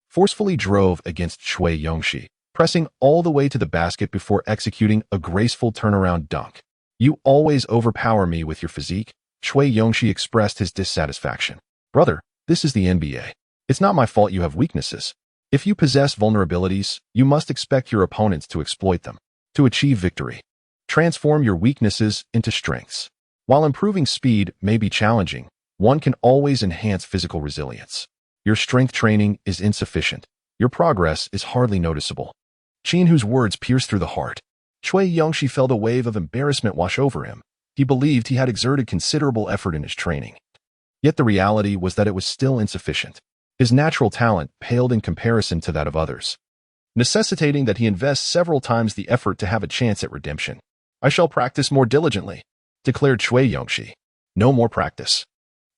forcefully drove against Cui Yongxi, pressing all the way to the basket before executing a graceful turnaround dunk. "You always overpower me with your physique," Cui Yongxi expressed his dissatisfaction. "Brother, this is the NBA. It's not my fault you have weaknesses. If you possess vulnerabilities, you must expect your opponents to exploit them. To achieve victory, transform your weaknesses into strengths. While improving speed may be challenging, one can always enhance physical resilience. Your strength training is insufficient. Your progress is hardly noticeable." Qin Hu's words pierced through the heart. Cui Yongxi felt a wave of embarrassment wash over him. He believed he had exerted considerable effort in his training. Yet the reality was that it was still insufficient. His natural talent paled in comparison to that of others, necessitating that he invest several times the effort to have a chance at redemption. "I shall practice more diligently," declared Cui Yongxi. "No more practice."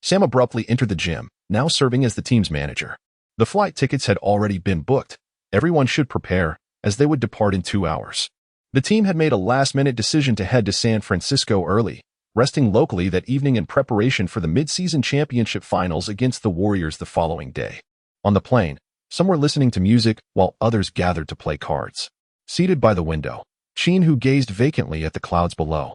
Sam abruptly entered the gym, now serving as the team's manager. The flight tickets had already been booked. Everyone should prepare, as they would depart in 2 hours. The team had made a last-minute decision to head to San Francisco early, resting locally that evening in preparation for the mid-season championship finals against the Warriors the following day. On the plane, some were listening to music while others gathered to play cards. Seated by the window, Qin Hu gazed vacantly at the clouds below,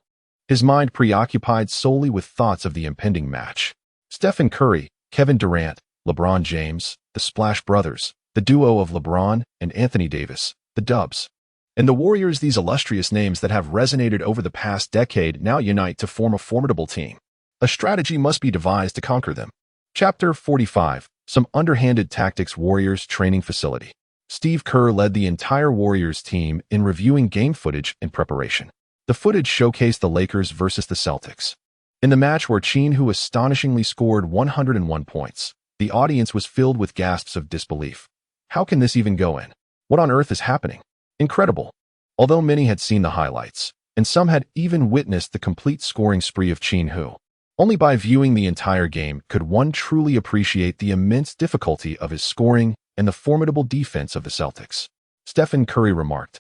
his mind preoccupied solely with thoughts of the impending match. Stephen Curry, Kevin Durant, LeBron James, the Splash Brothers, the duo of LeBron and Anthony Davis, the Dubs. And the Warriors, these illustrious names that have resonated over the past decade, now unite to form a formidable team. A strategy must be devised to conquer them. Chapter 45. Some underhanded tactics. Warriors training facility. Steve Kerr led the entire Warriors team in reviewing game footage in preparation. The footage showcased the Lakers versus the Celtics. In the match where Qin Hu astonishingly scored 101 points, the audience was filled with gasps of disbelief. How can this even go in? What on earth is happening? Incredible. Although many had seen the highlights, and some had even witnessed the complete scoring spree of Qin Hu, only by viewing the entire game could one truly appreciate the immense difficulty of his scoring and the formidable defense of the Celtics. Stephen Curry remarked,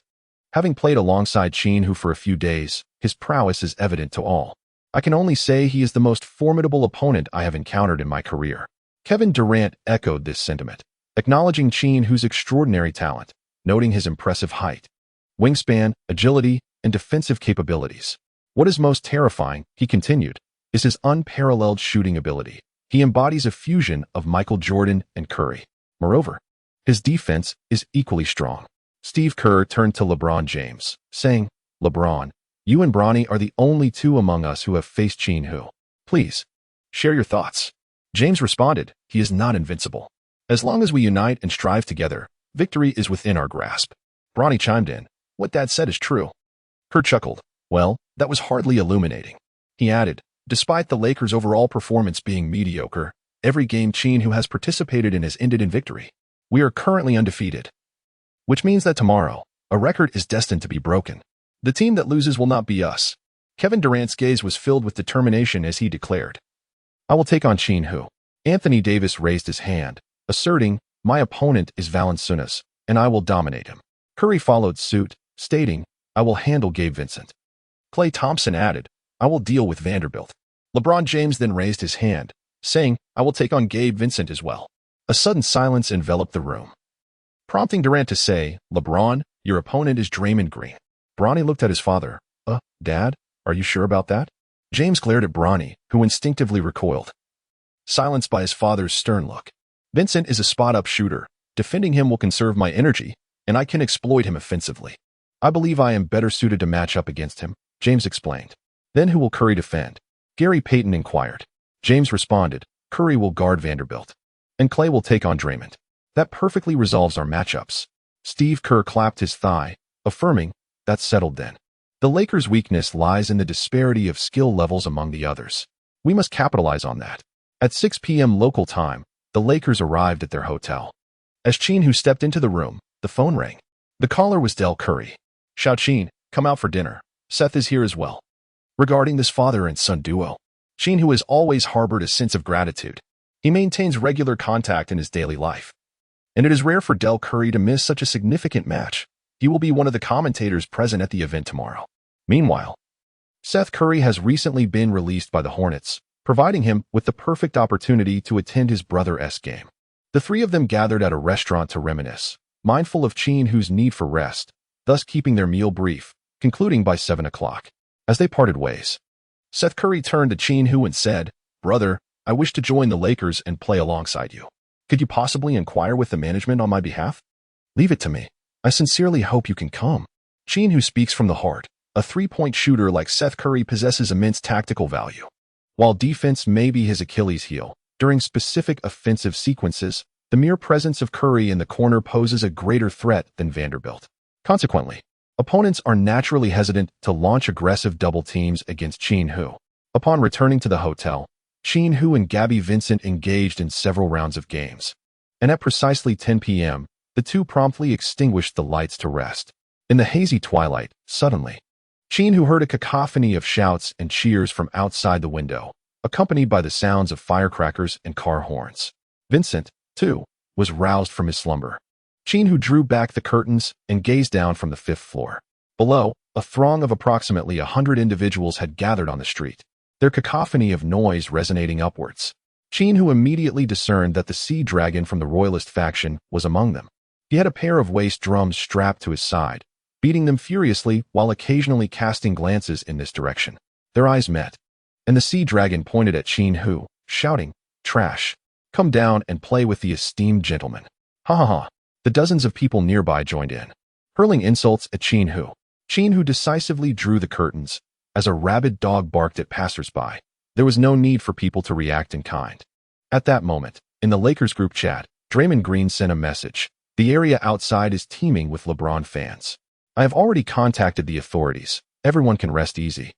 "Having played alongside Qin Hu for a few days, his prowess is evident to all. I can only say he is the most formidable opponent I have encountered in my career." Kevin Durant echoed this sentiment, acknowledging Qin Hu's extraordinary talent, noting his impressive height, wingspan, agility, and defensive capabilities. "What is most terrifying," he continued, "is his unparalleled shooting ability. He embodies a fusion of Michael Jordan and Curry. Moreover, his defense is equally strong." Steve Kerr turned to LeBron James, saying, "LeBron, you and Bronny are the only two among us who have faced Qin Hu. Please, share your thoughts." James responded, "He is not invincible. As long as we unite and strive together, victory is within our grasp." Bronny chimed in, "What Dad said is true." Kerr chuckled, "Well, that was hardly illuminating." He added, "Despite the Lakers' overall performance being mediocre, every game Qin Hu has participated in has ended in victory. We are currently undefeated, which means that tomorrow, a record is destined to be broken. The team that loses will not be us." Kevin Durant's gaze was filled with determination as he declared, "I will take on Qin Hu." Anthony Davis raised his hand, asserting, "My opponent is Valanciunas, and I will dominate him." Curry followed suit, stating, "I will handle Gabe Vincent." Klay Thompson added, "I will deal with Vanderbilt." LeBron James then raised his hand, saying, "I will take on Gabe Vincent as well." A sudden silence enveloped the room, prompting Durant to say, "LeBron, your opponent is Draymond Green." Bronny looked at his father. Dad, are you sure about that?" James glared at Bronny, who instinctively recoiled, silenced by his father's stern look. "Vincent is a spot-up shooter. Defending him will conserve my energy, and I can exploit him offensively. I believe I am better suited to match up against him," James explained. "Then who will Curry defend?" Gary Payton inquired. James responded, "Curry will guard Vanderbilt, and Klay will take on Draymond. That perfectly resolves our matchups." Steve Kerr clapped his thigh, affirming, "That's settled then. The Lakers' weakness lies in the disparity of skill levels among the others. We must capitalize on that." At 6 p.m. local time, the Lakers arrived at their hotel. As Qin Hu stepped into the room, the phone rang. The caller was Del Curry. "Xiao Qin, come out for dinner. Seth is here as well." Regarding this father and son duo, Qin Hu has always harbored a sense of gratitude. He maintains regular contact in his daily life, and it is rare for Del Curry to miss such a significant match. He will be one of the commentators present at the event tomorrow. Meanwhile, Seth Curry has recently been released by the Hornets, providing him with the perfect opportunity to attend his brother's game. The three of them gathered at a restaurant to reminisce, mindful of Qin Hu's need for rest, thus keeping their meal brief, concluding by 7 o'clock. As they parted ways, Seth Curry turned to Qin Hu and said, "Brother, I wish to join the Lakers and play alongside you. Could you possibly inquire with the management on my behalf?" "Leave it to me. I sincerely hope you can come." Qin Hu speaks from the heart. A three-point shooter like Seth Curry possesses immense tactical value. While defense may be his Achilles heel, during specific offensive sequences, the mere presence of Curry in the corner poses a greater threat than Vanderbilt. Consequently, opponents are naturally hesitant to launch aggressive double teams against Qin Hu. Upon returning to the hotel, Qin Hu and Gabby Vincent engaged in several rounds of games, and at precisely 10 p.m., the two promptly extinguished the lights to rest. In the hazy twilight, suddenly, Qin Hu heard a cacophony of shouts and cheers from outside the window, accompanied by the sounds of firecrackers and car horns. Vincent, too, was roused from his slumber. Qin Hu drew back the curtains and gazed down from the 5th floor. Below, a throng of approximately 100 individuals had gathered on the street, their cacophony of noise resonating upwards. Qin Hu immediately discerned that the sea dragon from the royalist faction was among them. He had a pair of waist drums strapped to his side, beating them furiously while occasionally casting glances in this direction. Their eyes met, and the sea dragon pointed at Qin Hu, shouting, "Trash! Come down and play with the esteemed gentleman." Ha ha ha. The dozens of people nearby joined in, hurling insults at Qin Hu. Qin Hu decisively drew the curtains as a rabid dog barked at passersby. There was no need for people to react in kind. At that moment, in the Lakers group chat, Draymond Green sent a message. "The area outside is teeming with LeBron fans. I have already contacted the authorities. Everyone can rest easy.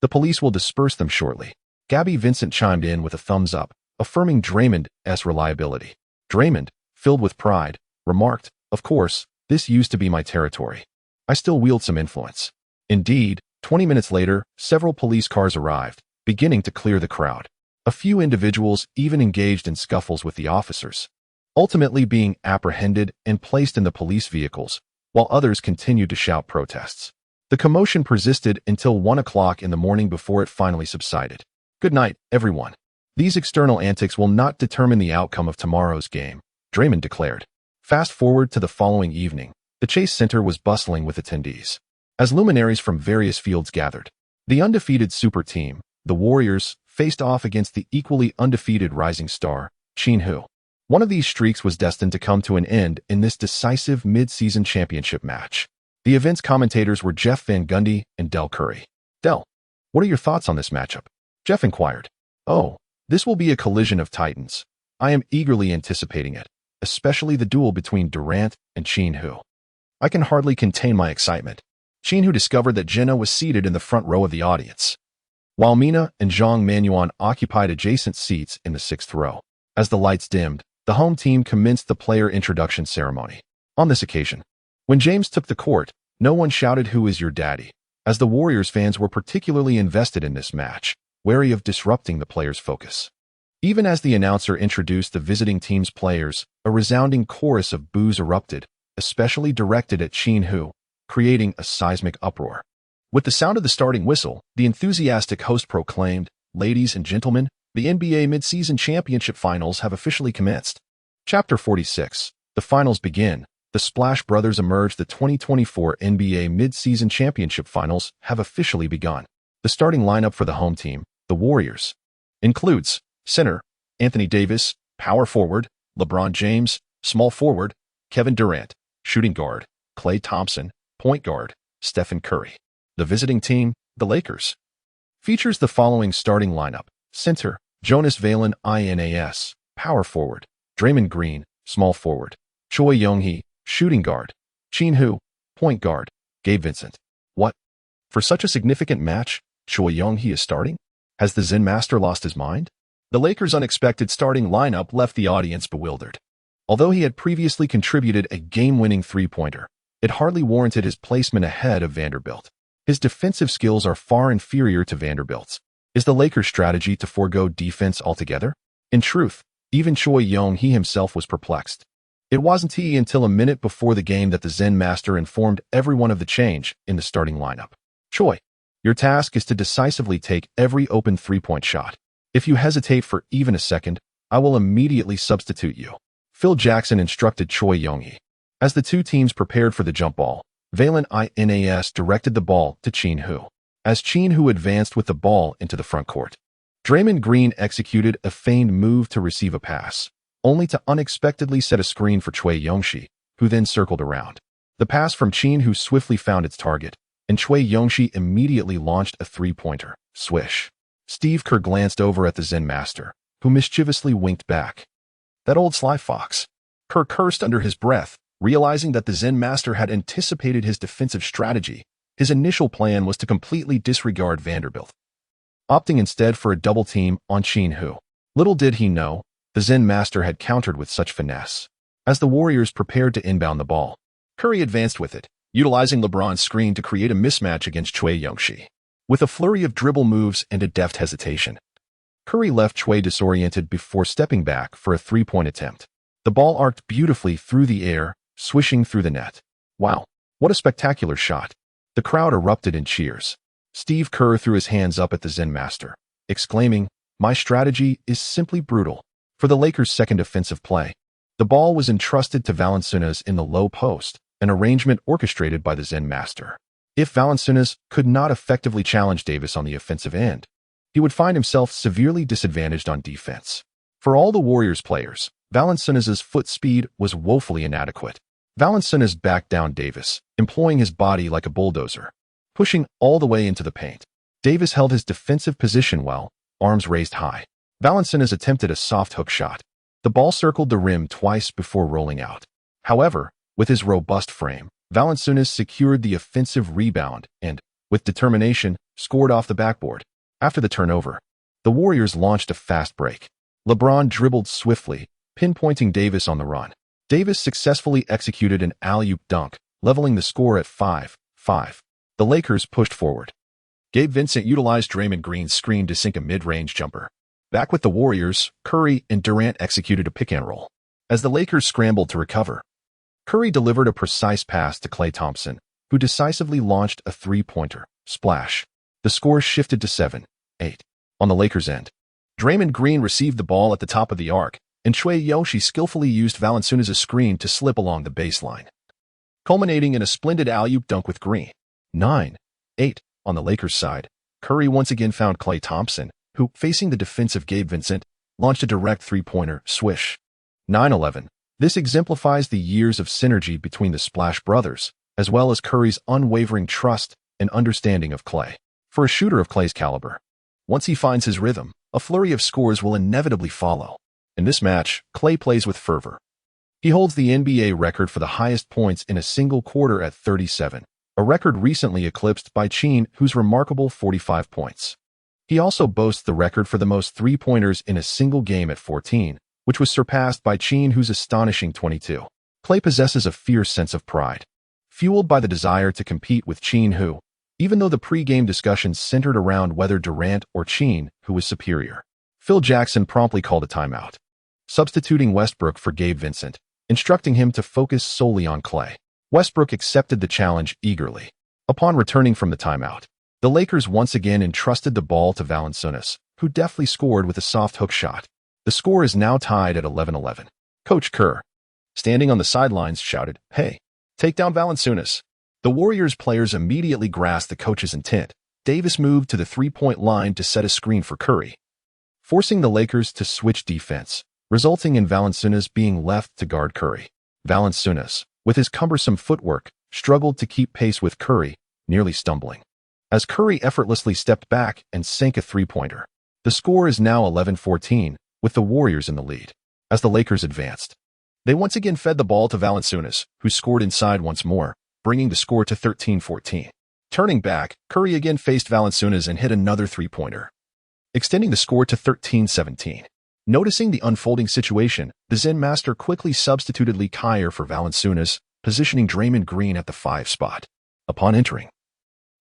The police will disperse them shortly." Gabby Vincent chimed in with a thumbs up, affirming Draymond's reliability. Draymond, filled with pride, remarked, "Of course, this used to be my territory. I still wield some influence." Indeed, 20 minutes later, several police cars arrived, beginning to clear the crowd. A few individuals even engaged in scuffles with the officers, ultimately being apprehended and placed in the police vehicles, while others continued to shout protests. The commotion persisted until 1 o'clock in the morning before it finally subsided. "Good night, everyone. These external antics will not determine the outcome of tomorrow's game," Draymond declared. Fast forward to the following evening, the Chase Center was bustling with attendees, as luminaries from various fields gathered. The undefeated super team, the Warriors, faced off against the equally undefeated rising star, Qin Hu. One of these streaks was destined to come to an end in this decisive mid-season championship match. The event's commentators were Jeff Van Gundy and Del Curry. "Del, what are your thoughts on this matchup?" Jeff inquired. "Oh, this will be a collision of titans. I am eagerly anticipating it, especially the duel between Durant and Qin Hu. I can hardly contain my excitement." Qin Hu discovered that Jenna was seated in the front row of the audience, while Mina and Zhang Manuan occupied adjacent seats in the 6th row. As the lights dimmed, the home team commenced the player introduction ceremony. On this occasion, when James took the court, no one shouted "Who is your daddy?" as the Warriors fans were particularly invested in this match, wary of disrupting the players' focus. Even as the announcer introduced the visiting team's players, a resounding chorus of boos erupted, especially directed at Qin Hu, creating a seismic uproar. With the sound of the starting whistle, the enthusiastic host proclaimed, "Ladies and gentlemen, the NBA Mid-Season Championship Finals have officially commenced." Chapter 46. The finals begin. The Splash Brothers emerge. The 2024 NBA Mid-Season Championship Finals have officially begun. The starting lineup for the home team, the Warriors, includes center, Anthony Davis; power forward, LeBron James; small forward, Kevin Durant; shooting guard, Klay Thompson; point guard, Stephen Curry. The visiting team, the Lakers, features the following starting lineup: center, Jonas Valen INAS; power forward, Draymond Green; small forward, Choi Young-hee; shooting guard, Qin Hu; point guard, Gabe Vincent. What? For such a significant match, Choi Young-hee is starting? Has the Zen Master lost his mind? The Lakers' unexpected starting lineup left the audience bewildered. Although he had previously contributed a game-winning three-pointer, it hardly warranted his placement ahead of Vanderbilt. His defensive skills are far inferior to Vanderbilt's. Is the Lakers' strategy to forego defense altogether? In truth, even Choi Young-hee himself was perplexed. It wasn't until a minute before the game that the Zen Master informed everyone of the change in the starting lineup. "Choi, your task is to decisively take every open three-point shot. If you hesitate for even a second, I will immediately substitute you," Phil Jackson instructed Choi Young-hee. As the two teams prepared for the jump ball, Valen INAS directed the ball to Qin Hu. As Qin Hu advanced with the ball into the front court, Draymond Green executed a feigned move to receive a pass, only to unexpectedly set a screen for Choi Young-hee, who then circled around. The pass from Qin Hu swiftly found its target, and Choi Young-hee immediately launched a three-pointer. Swish. Steve Kerr glanced over at the Zen Master, who mischievously winked back. "That old sly fox." Kerr cursed under his breath, realizing that the Zen Master had anticipated his defensive strategy. His initial plan was to completely disregard Vanderbilt, opting instead for a double team on Qin Hu. Little did he know, the Zen Master had countered with such finesse. As the Warriors prepared to inbound the ball, Curry advanced with it, utilizing LeBron's screen to create a mismatch against Choi Young-hee. With a flurry of dribble moves and a deft hesitation, Curry left Choi disoriented before stepping back for a three-point attempt. The ball arced beautifully through the air, swishing through the net. Wow, what a spectacular shot. The crowd erupted in cheers. Steve Kerr threw his hands up at the Zen master, exclaiming, "My strategy is simply brutal." For the Lakers' second offensive play, the ball was entrusted to Valanciunas in the low post, an arrangement orchestrated by the Zen master. If Valanciunas could not effectively challenge Davis on the offensive end, he would find himself severely disadvantaged on defense. For all the Warriors players, Valanciunas' foot speed was woefully inadequate. Valanciunas backed down Davis, employing his body like a bulldozer, pushing all the way into the paint. Davis held his defensive position well, arms raised high. Valanciunas attempted a soft hook shot. The ball circled the rim twice before rolling out. However, with his robust frame, Valanciunas secured the offensive rebound and, with determination, scored off the backboard. After the turnover, the Warriors launched a fast break. LeBron dribbled swiftly, pinpointing Davis on the run. Davis successfully executed an alley-oop dunk, leveling the score at 5-5. The Lakers pushed forward. Gabe Vincent utilized Draymond Green's screen to sink a mid-range jumper. Back with the Warriors, Curry and Durant executed a pick-and-roll. As the Lakers scrambled to recover, Curry delivered a precise pass to Klay Thompson, who decisively launched a three-pointer. Splash. The score shifted to 7-8. On the Lakers' end, Draymond Green received the ball at the top of the arc, and Chui Yoshi skillfully used Valanciunas' screen to slip along the baseline, culminating in a splendid alley-oop dunk with Green. 9-8. On the Lakers' side, Curry once again found Klay Thompson, who, facing the defensive Gabe Vincent, launched a direct three-pointer. Swish. 9-11. This exemplifies the years of synergy between the Splash brothers, as well as Curry's unwavering trust and understanding of Klay. For a shooter of Klay's caliber, once he finds his rhythm, a flurry of scores will inevitably follow. In this match, Klay plays with fervor. He holds the NBA record for the highest points in a single quarter at 37, a record recently eclipsed by Qin Hu's remarkable 45 points. He also boasts the record for the most three-pointers in a single game at 14, which was surpassed by Qin Hu's astonishing 22. Klay possesses a fierce sense of pride, fueled by the desire to compete with Qin Hu, even though the pre-game discussions centered around whether Durant or Qin Hu was superior. Phil Jackson promptly called a timeout, substituting Westbrook for Gabe Vincent, instructing him to focus solely on Klay. Westbrook accepted the challenge eagerly. Upon returning from the timeout, the Lakers once again entrusted the ball to Valanciunas, who deftly scored with a soft hook shot. The score is now tied at 11-11. Coach Kerr, standing on the sidelines, shouted, "Hey, take down Valanciunas." The Warriors players immediately grasped the coach's intent. Davis moved to the three-point line to set a screen for Curry, forcing the Lakers to switch defense, resulting in Valanciunas being left to guard Curry. Valanciunas, with his cumbersome footwork, struggled to keep pace with Curry, nearly stumbling, as Curry effortlessly stepped back and sank a three-pointer. The score is now 11-14, with the Warriors in the lead. As the Lakers advanced, they once again fed the ball to Valanciunas, who scored inside once more, bringing the score to 13-14. Turning back, Curry again faced Valanciunas and hit another three-pointer, extending the score to 13-17. Noticing the unfolding situation, the Zen master quickly substituted Lee Kyer for Valanciunas, positioning Draymond Green at the 5 spot. Upon entering,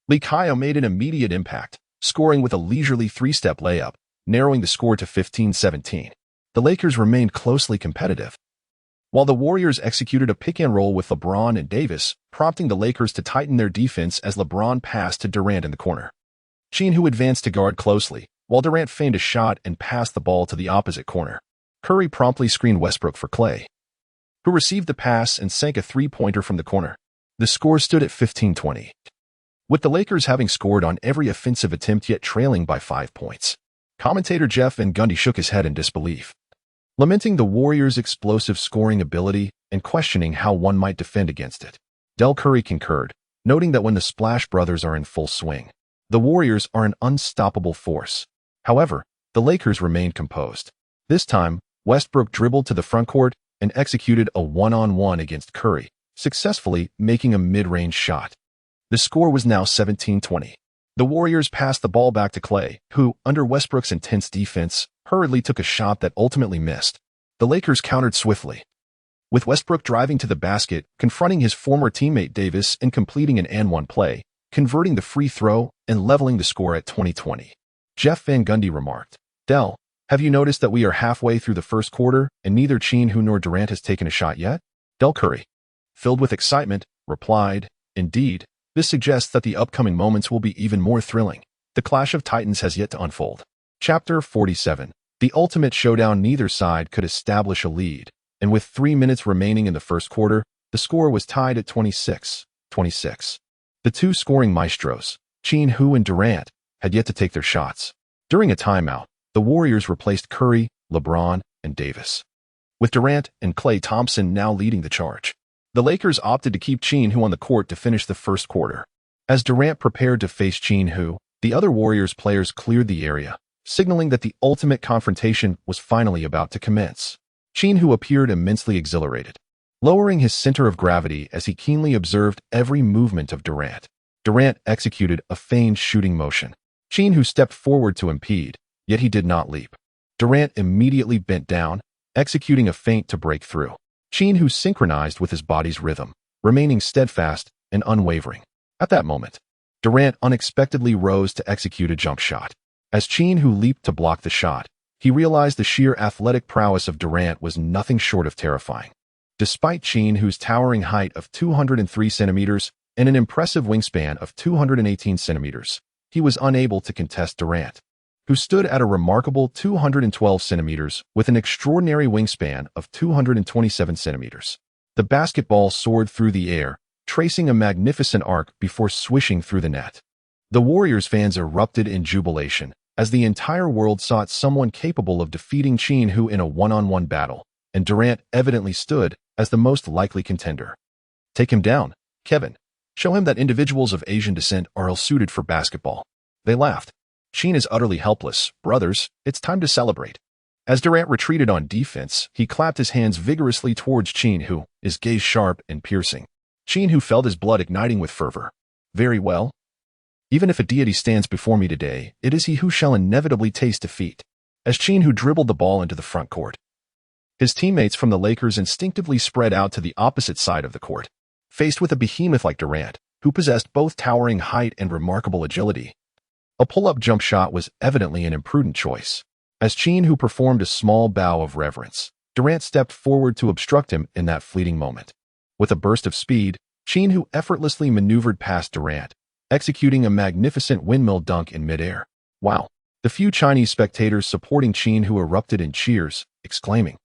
Lee Kyer made an immediate impact, scoring with a leisurely three-step layup, narrowing the score to 15-17. The Lakers remained closely competitive, while the Warriors executed a pick-and-roll with LeBron and Davis, prompting the Lakers to tighten their defense as LeBron passed to Durant in the corner. Qin Hu advanced to guard closely, while Durant feigned a shot and passed the ball to the opposite corner. Curry promptly screened Westbrook for Klay, who received the pass and sank a three-pointer from the corner. The score stood at 15-20, with the Lakers having scored on every offensive attempt yet trailing by 5 points. Commentator Jeff Van Gundy shook his head in disbelief, lamenting the Warriors' explosive scoring ability and questioning how one might defend against it. Del Curry concurred, noting that when the Splash brothers are in full swing, the Warriors are an unstoppable force. However, the Lakers remained composed. This time, Westbrook dribbled to the frontcourt and executed a one-on-one against Curry, successfully making a mid-range shot. The score was now 17-20. The Warriors passed the ball back to Klay, who, under Westbrook's intense defense, hurriedly took a shot that ultimately missed. The Lakers countered swiftly, with Westbrook driving to the basket, confronting his former teammate Davis and completing an and-one play, converting the free throw and leveling the score at 20-20. Jeff Van Gundy remarked, "Del, have you noticed that we are halfway through the first quarter and neither Qin Hu nor Durant has taken a shot yet?" Del Curry, filled with excitement, replied, "Indeed, this suggests that the upcoming moments will be even more thrilling. The clash of titans has yet to unfold." Chapter 47. The ultimate showdown. Neither side could establish a lead, and with 3 minutes remaining in the first quarter, the score was tied at 26-26. The two scoring maestros, Qin Hu and Durant, had yet to take their shots. During a timeout, the Warriors replaced Curry, LeBron, and Davis, with Durant and Klay Thompson now leading the charge. The Lakers opted to keep Qin Hu on the court to finish the first quarter. As Durant prepared to face Qin Hu, the other Warriors players cleared the area, signaling that the ultimate confrontation was finally about to commence. Qin Hu appeared immensely exhilarated, lowering his center of gravity as he keenly observed every movement of Durant. Durant executed a feigned shooting motion. Qin Hu stepped forward to impede, yet he did not leap. Durant immediately bent down, executing a feint to break through. Qin Hu synchronized with his body's rhythm, remaining steadfast and unwavering. At that moment, Durant unexpectedly rose to execute a jump shot. As Qin Hu leaped to block the shot, he realized the sheer athletic prowess of Durant was nothing short of terrifying. Despite Qin Hu's towering height of 203 centimeters and an impressive wingspan of 218 centimeters, he was unable to contest Durant, who stood at a remarkable 212 centimeters with an extraordinary wingspan of 227 centimeters. The basketball soared through the air, tracing a magnificent arc before swishing through the net. The Warriors fans erupted in jubilation as the entire world sought someone capable of defeating Qin Hu in a one-on-one battle, and Durant evidently stood as the most likely contender. "Take him down, Kevin. Show him that individuals of Asian descent are ill-suited for basketball." They laughed. "Qin is utterly helpless. Brothers, it's time to celebrate." As Durant retreated on defense, he clapped his hands vigorously towards Qin Hu, his gaze sharp and piercing. Qin Hu felt his blood igniting with fervor. "Very well. Even if a deity stands before me today, it is he who shall inevitably taste defeat." As Qin Hu dribbled the ball into the front court, his teammates from the Lakers instinctively spread out to the opposite side of the court. Faced with a behemoth like Durant, who possessed both towering height and remarkable agility, a pull-up jump shot was evidently an imprudent choice. As Qin Hu performed a small bow of reverence, Durant stepped forward to obstruct him in that fleeting moment. With a burst of speed, Qin Hu effortlessly maneuvered past Durant, executing a magnificent windmill dunk in midair. "Wow." The few Chinese spectators supporting Qin Hu erupted in cheers, exclaiming,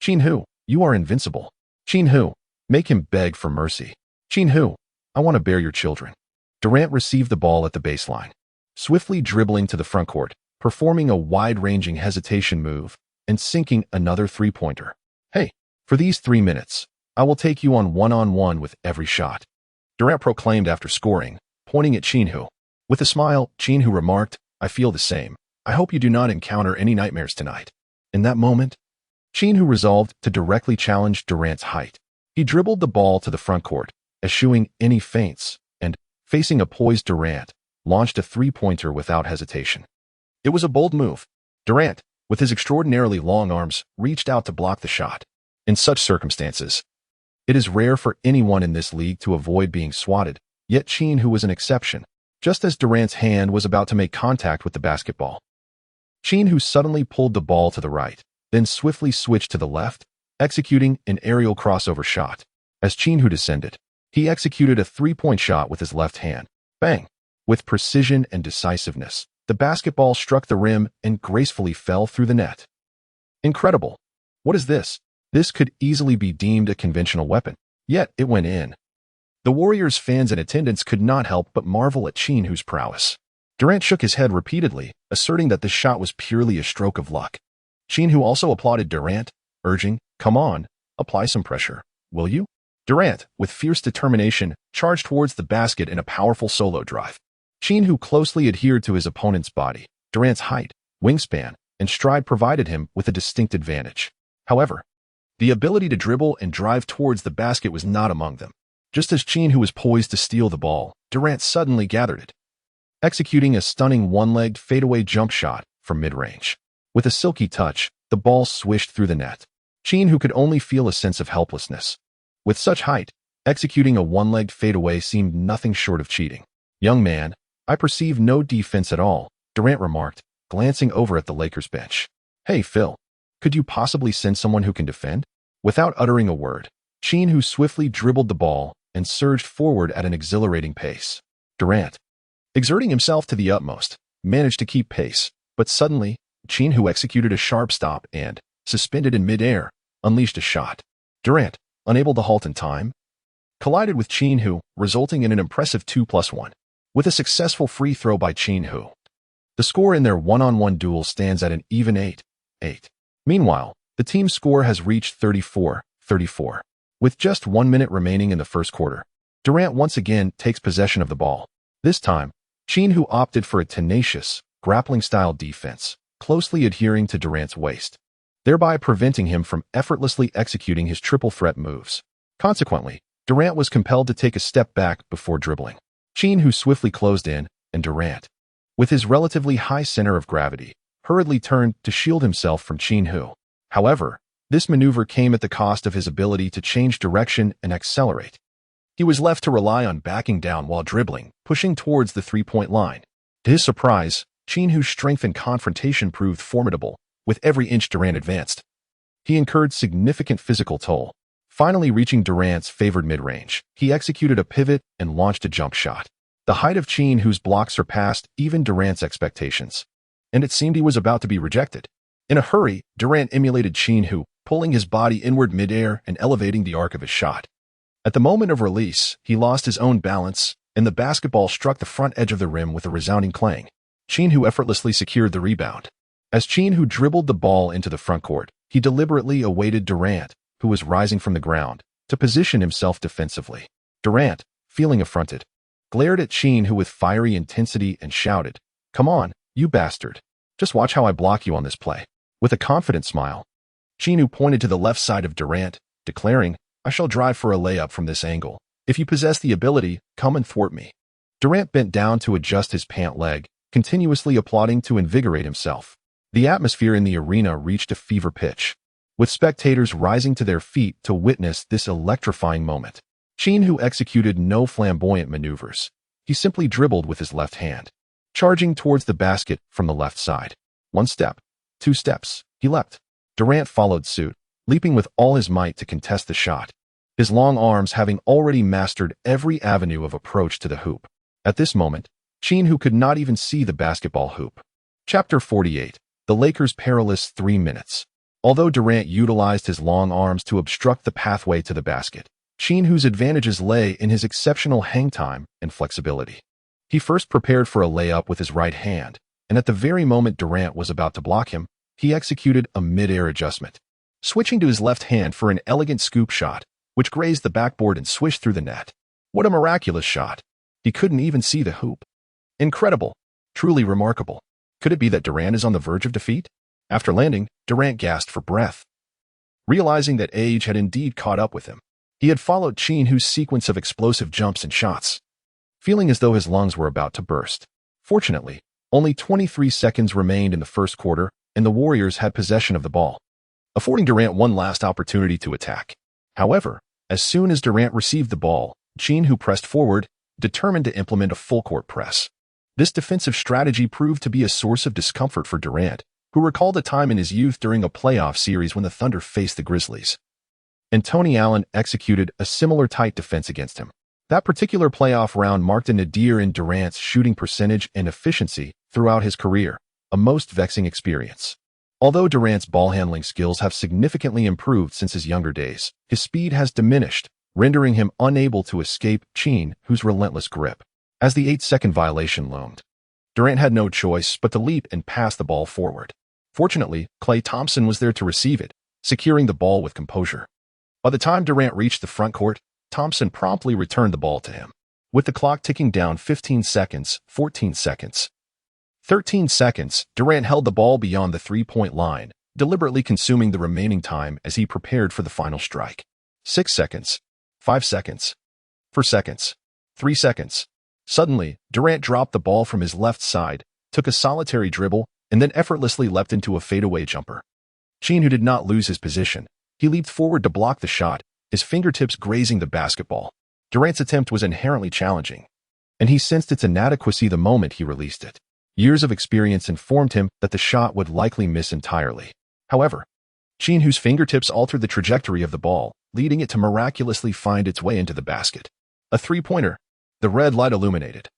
"Qin Hu, you are invincible. Qin Hu, make him beg for mercy. Qin Hu, I want to bear your children." Durant received the ball at the baseline, swiftly dribbling to the front court, performing a wide-ranging hesitation move, and sinking another three-pointer. "Hey, for these 3 minutes, I will take you on one-on-one with every shot," Durant proclaimed after scoring, pointing at Qin Hu. With a smile, Qin Hu remarked, "I feel the same. I hope you do not encounter any nightmares tonight." In that moment, Qin Hu resolved to directly challenge Durant's height. He dribbled the ball to the front court, eschewing any feints, and, facing a poised Durant, launched a three-pointer without hesitation. It was a bold move. Durant, with his extraordinarily long arms, reached out to block the shot. In such circumstances, it is rare for anyone in this league to avoid being swatted, yet Qin Hu was an exception. Just as Durant's hand was about to make contact with the basketball, Qin Hu suddenly pulled the ball to the right, then swiftly switched to the left, executing an aerial crossover shot. As Qin Hu descended, he executed a three-point shot with his left hand. Bang! With precision and decisiveness, the basketball struck the rim and gracefully fell through the net. Incredible! What is this? This could easily be deemed a conventional weapon, yet it went in. The Warriors fans in attendance could not help but marvel at Qin Hu's prowess. Durant shook his head repeatedly, asserting that the shot was purely a stroke of luck. Qin Hu also applauded Durant, urging, "Come on, apply some pressure, will you?" Durant, with fierce determination, charged towards the basket in a powerful solo drive. Qin Hu closely adhered to his opponent's body. Durant's height, wingspan, and stride provided him with a distinct advantage. However, the ability to dribble and drive towards the basket was not among them. Just as Qin Hu was poised to steal the ball, Durant suddenly gathered it, executing a stunning one-legged fadeaway jump shot from mid-range. With a silky touch, the ball swished through the net. Qin Hu could only feel a sense of helplessness. With such height, executing a one-legged fadeaway seemed nothing short of cheating. "Young man, I perceive no defense at all," Durant remarked, glancing over at the Lakers bench. "Hey, Phil, could you possibly send someone who can defend?" Without uttering a word, Qin Hu swiftly dribbled the ball and surged forward at an exhilarating pace. Durant, exerting himself to the utmost, managed to keep pace, but suddenly, Qin Hu executed a sharp stop and, suspended in midair, unleashed a shot. Durant, unable to halt in time, collided with Qin Hu, resulting in an impressive 2+1, with a successful free throw by Qin Hu. The score in their one-on-one duel stands at an even 8-8. Meanwhile, the team's score has reached 34-34. With just 1 minute remaining in the first quarter, Durant once again takes possession of the ball. This time, Qin Hu opted for a tenacious, grappling-style defense, closely adhering to Durant's waist, thereby preventing him from effortlessly executing his triple threat moves. Consequently, Durant was compelled to take a step back before dribbling. Qin Hu swiftly closed in, and Durant, with his relatively high center of gravity, hurriedly turned to shield himself from Qin Hu. However, this maneuver came at the cost of his ability to change direction and accelerate. He was left to rely on backing down while dribbling, pushing towards the three-point line. To his surprise, Qin Hu's strength and confrontation proved formidable. With every inch Durant advanced, he incurred significant physical toll. Finally reaching Durant's favored mid-range, he executed a pivot and launched a jump shot. The height of Qin Hu's block surpassed even Durant's expectations, and it seemed he was about to be rejected. In a hurry, Durant emulated Qin Hu, pulling his body inward midair and elevating the arc of his shot. At the moment of release, he lost his own balance, and the basketball struck the front edge of the rim with a resounding clang. Qin Hu effortlessly secured the rebound. As Qin Hu dribbled the ball into the front court, he deliberately awaited Durant, who was rising from the ground, to position himself defensively. Durant, feeling affronted, glared at Qin Hu with fiery intensity and shouted, "Come on, you bastard. Just watch how I block you on this play." With a confident smile, Qin Hu pointed to the left side of Durant, declaring, "I shall drive for a layup from this angle. If you possess the ability, come and thwart me." Durant bent down to adjust his pant leg, continuously applauding to invigorate himself. The atmosphere in the arena reached a fever pitch, with spectators rising to their feet to witness this electrifying moment. Qin Hu executed no flamboyant maneuvers. He simply dribbled with his left hand, charging towards the basket from the left side. 1 step, 2 steps, he leapt. Durant followed suit, leaping with all his might to contest the shot, his long arms having already mastered every avenue of approach to the hoop. At this moment, Qin Hu could not even see the basketball hoop. Chapter 48. The Lakers' perilous 3 minutes. Although Durant utilized his long arms to obstruct the pathway to the basket, Qin Hu's advantages lay in his exceptional hang time and flexibility. He first prepared for a layup with his right hand, and at the very moment Durant was about to block him, he executed a mid-air adjustment, switching to his left hand for an elegant scoop shot, which grazed the backboard and swished through the net. What a miraculous shot! He couldn't even see the hoop. Incredible. Truly remarkable. Could it be that Durant is on the verge of defeat? After landing, Durant gasped for breath, realizing that age had indeed caught up with him. He had followed Qin Hu's sequence of explosive jumps and shots, feeling as though his lungs were about to burst. Fortunately, only 23 seconds remained in the first quarter, and the Warriors had possession of the ball, affording Durant one last opportunity to attack. However, as soon as Durant received the ball, Qin Hu pressed forward, determined to implement a full-court press. This defensive strategy proved to be a source of discomfort for Durant, who recalled a time in his youth during a playoff series when the Thunder faced the Grizzlies, and Tony Allen executed a similar tight defense against him. That particular playoff round marked a nadir in Durant's shooting percentage and efficiency throughout his career, a most vexing experience. Although Durant's ball-handling skills have significantly improved since his younger days, his speed has diminished, rendering him unable to escape Qin Hu's relentless grip. As the 8-second violation loomed, Durant had no choice but to leap and pass the ball forward. Fortunately, Klay Thompson was there to receive it, securing the ball with composure. By the time Durant reached the front court, Thompson promptly returned the ball to him. With the clock ticking down 15 seconds, 14 seconds, 13 seconds, Durant held the ball beyond the three-point line, deliberately consuming the remaining time as he prepared for the final strike. 6 seconds, 5 seconds, 4 seconds, 3 seconds. Suddenly, Durant dropped the ball from his left side, took a solitary dribble, and then effortlessly leapt into a fadeaway jumper. Qin Hu did not lose his position. He leaped forward to block the shot, his fingertips grazing the basketball. Durant's attempt was inherently challenging, and he sensed its inadequacy the moment he released it. Years of experience informed him that the shot would likely miss entirely. However, Qin Hu's fingertips altered the trajectory of the ball, leading it to miraculously find its way into the basket. A three-pointer. The red light illuminated,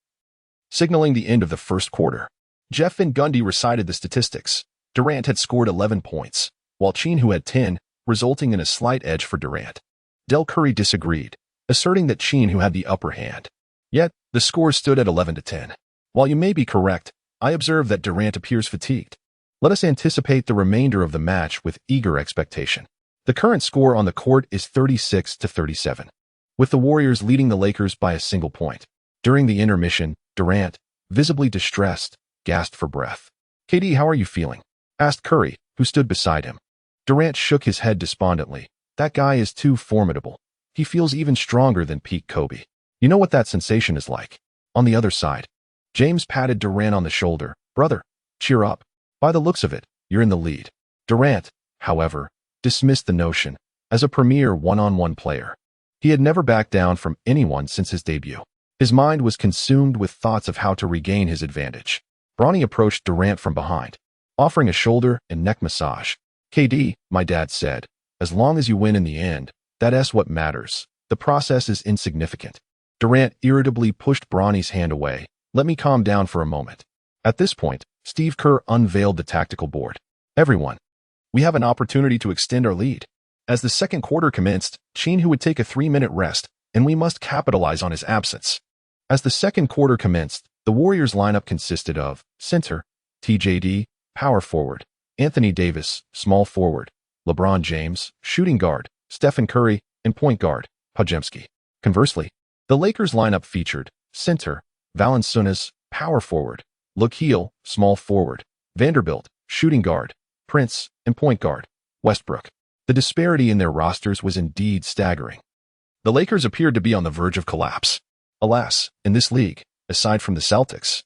signaling the end of the first quarter. Jeff Van Gundy recited the statistics. Durant had scored 11 points, while Qin Hu had 10, resulting in a slight edge for Durant. Del Curry disagreed, asserting that Qin Hu had the upper hand. Yet, the score stood at 11-10. While you may be correct, I observe that Durant appears fatigued. Let us anticipate the remainder of the match with eager expectation. The current score on the court is 36-37, with the Warriors leading the Lakers by a single point. During the intermission, Durant, visibly distressed, gasped for breath. "KD, how are you feeling?" asked Curry, who stood beside him. Durant shook his head despondently. "That guy is too formidable. He feels even stronger than peak Kobe. You know what that sensation is like." On the other side, James patted Durant on the shoulder. "Brother, cheer up. By the looks of it, you're in the lead." Durant, however, dismissed the notion. As a premier one-on-one player, he had never backed down from anyone since his debut. His mind was consumed with thoughts of how to regain his advantage. Bronny approached Durant from behind, offering a shoulder and neck massage. "KD," my dad said, "as long as you win in the end, that's what matters. The process is insignificant." Durant irritably pushed Bronny's hand away. "Let me calm down for a moment." At this point, Steve Kerr unveiled the tactical board. "Everyone, we have an opportunity to extend our lead. As the second quarter commenced, Qin Hu would take a 3-minute rest, and we must capitalize on his absence." As the second quarter commenced, the Warriors lineup consisted of center, TJD, power forward, Anthony Davis, small forward, LeBron James, shooting guard, Stephen Curry, and point guard, Podziemski. Conversely, the Lakers lineup featured center, Valanciunas, power forward, Luke, small forward, Vanderbilt, shooting guard, Prince, and point guard, Westbrook. The disparity in their rosters was indeed staggering. The Lakers appeared to be on the verge of collapse. Alas, in this league, aside from the Celtics,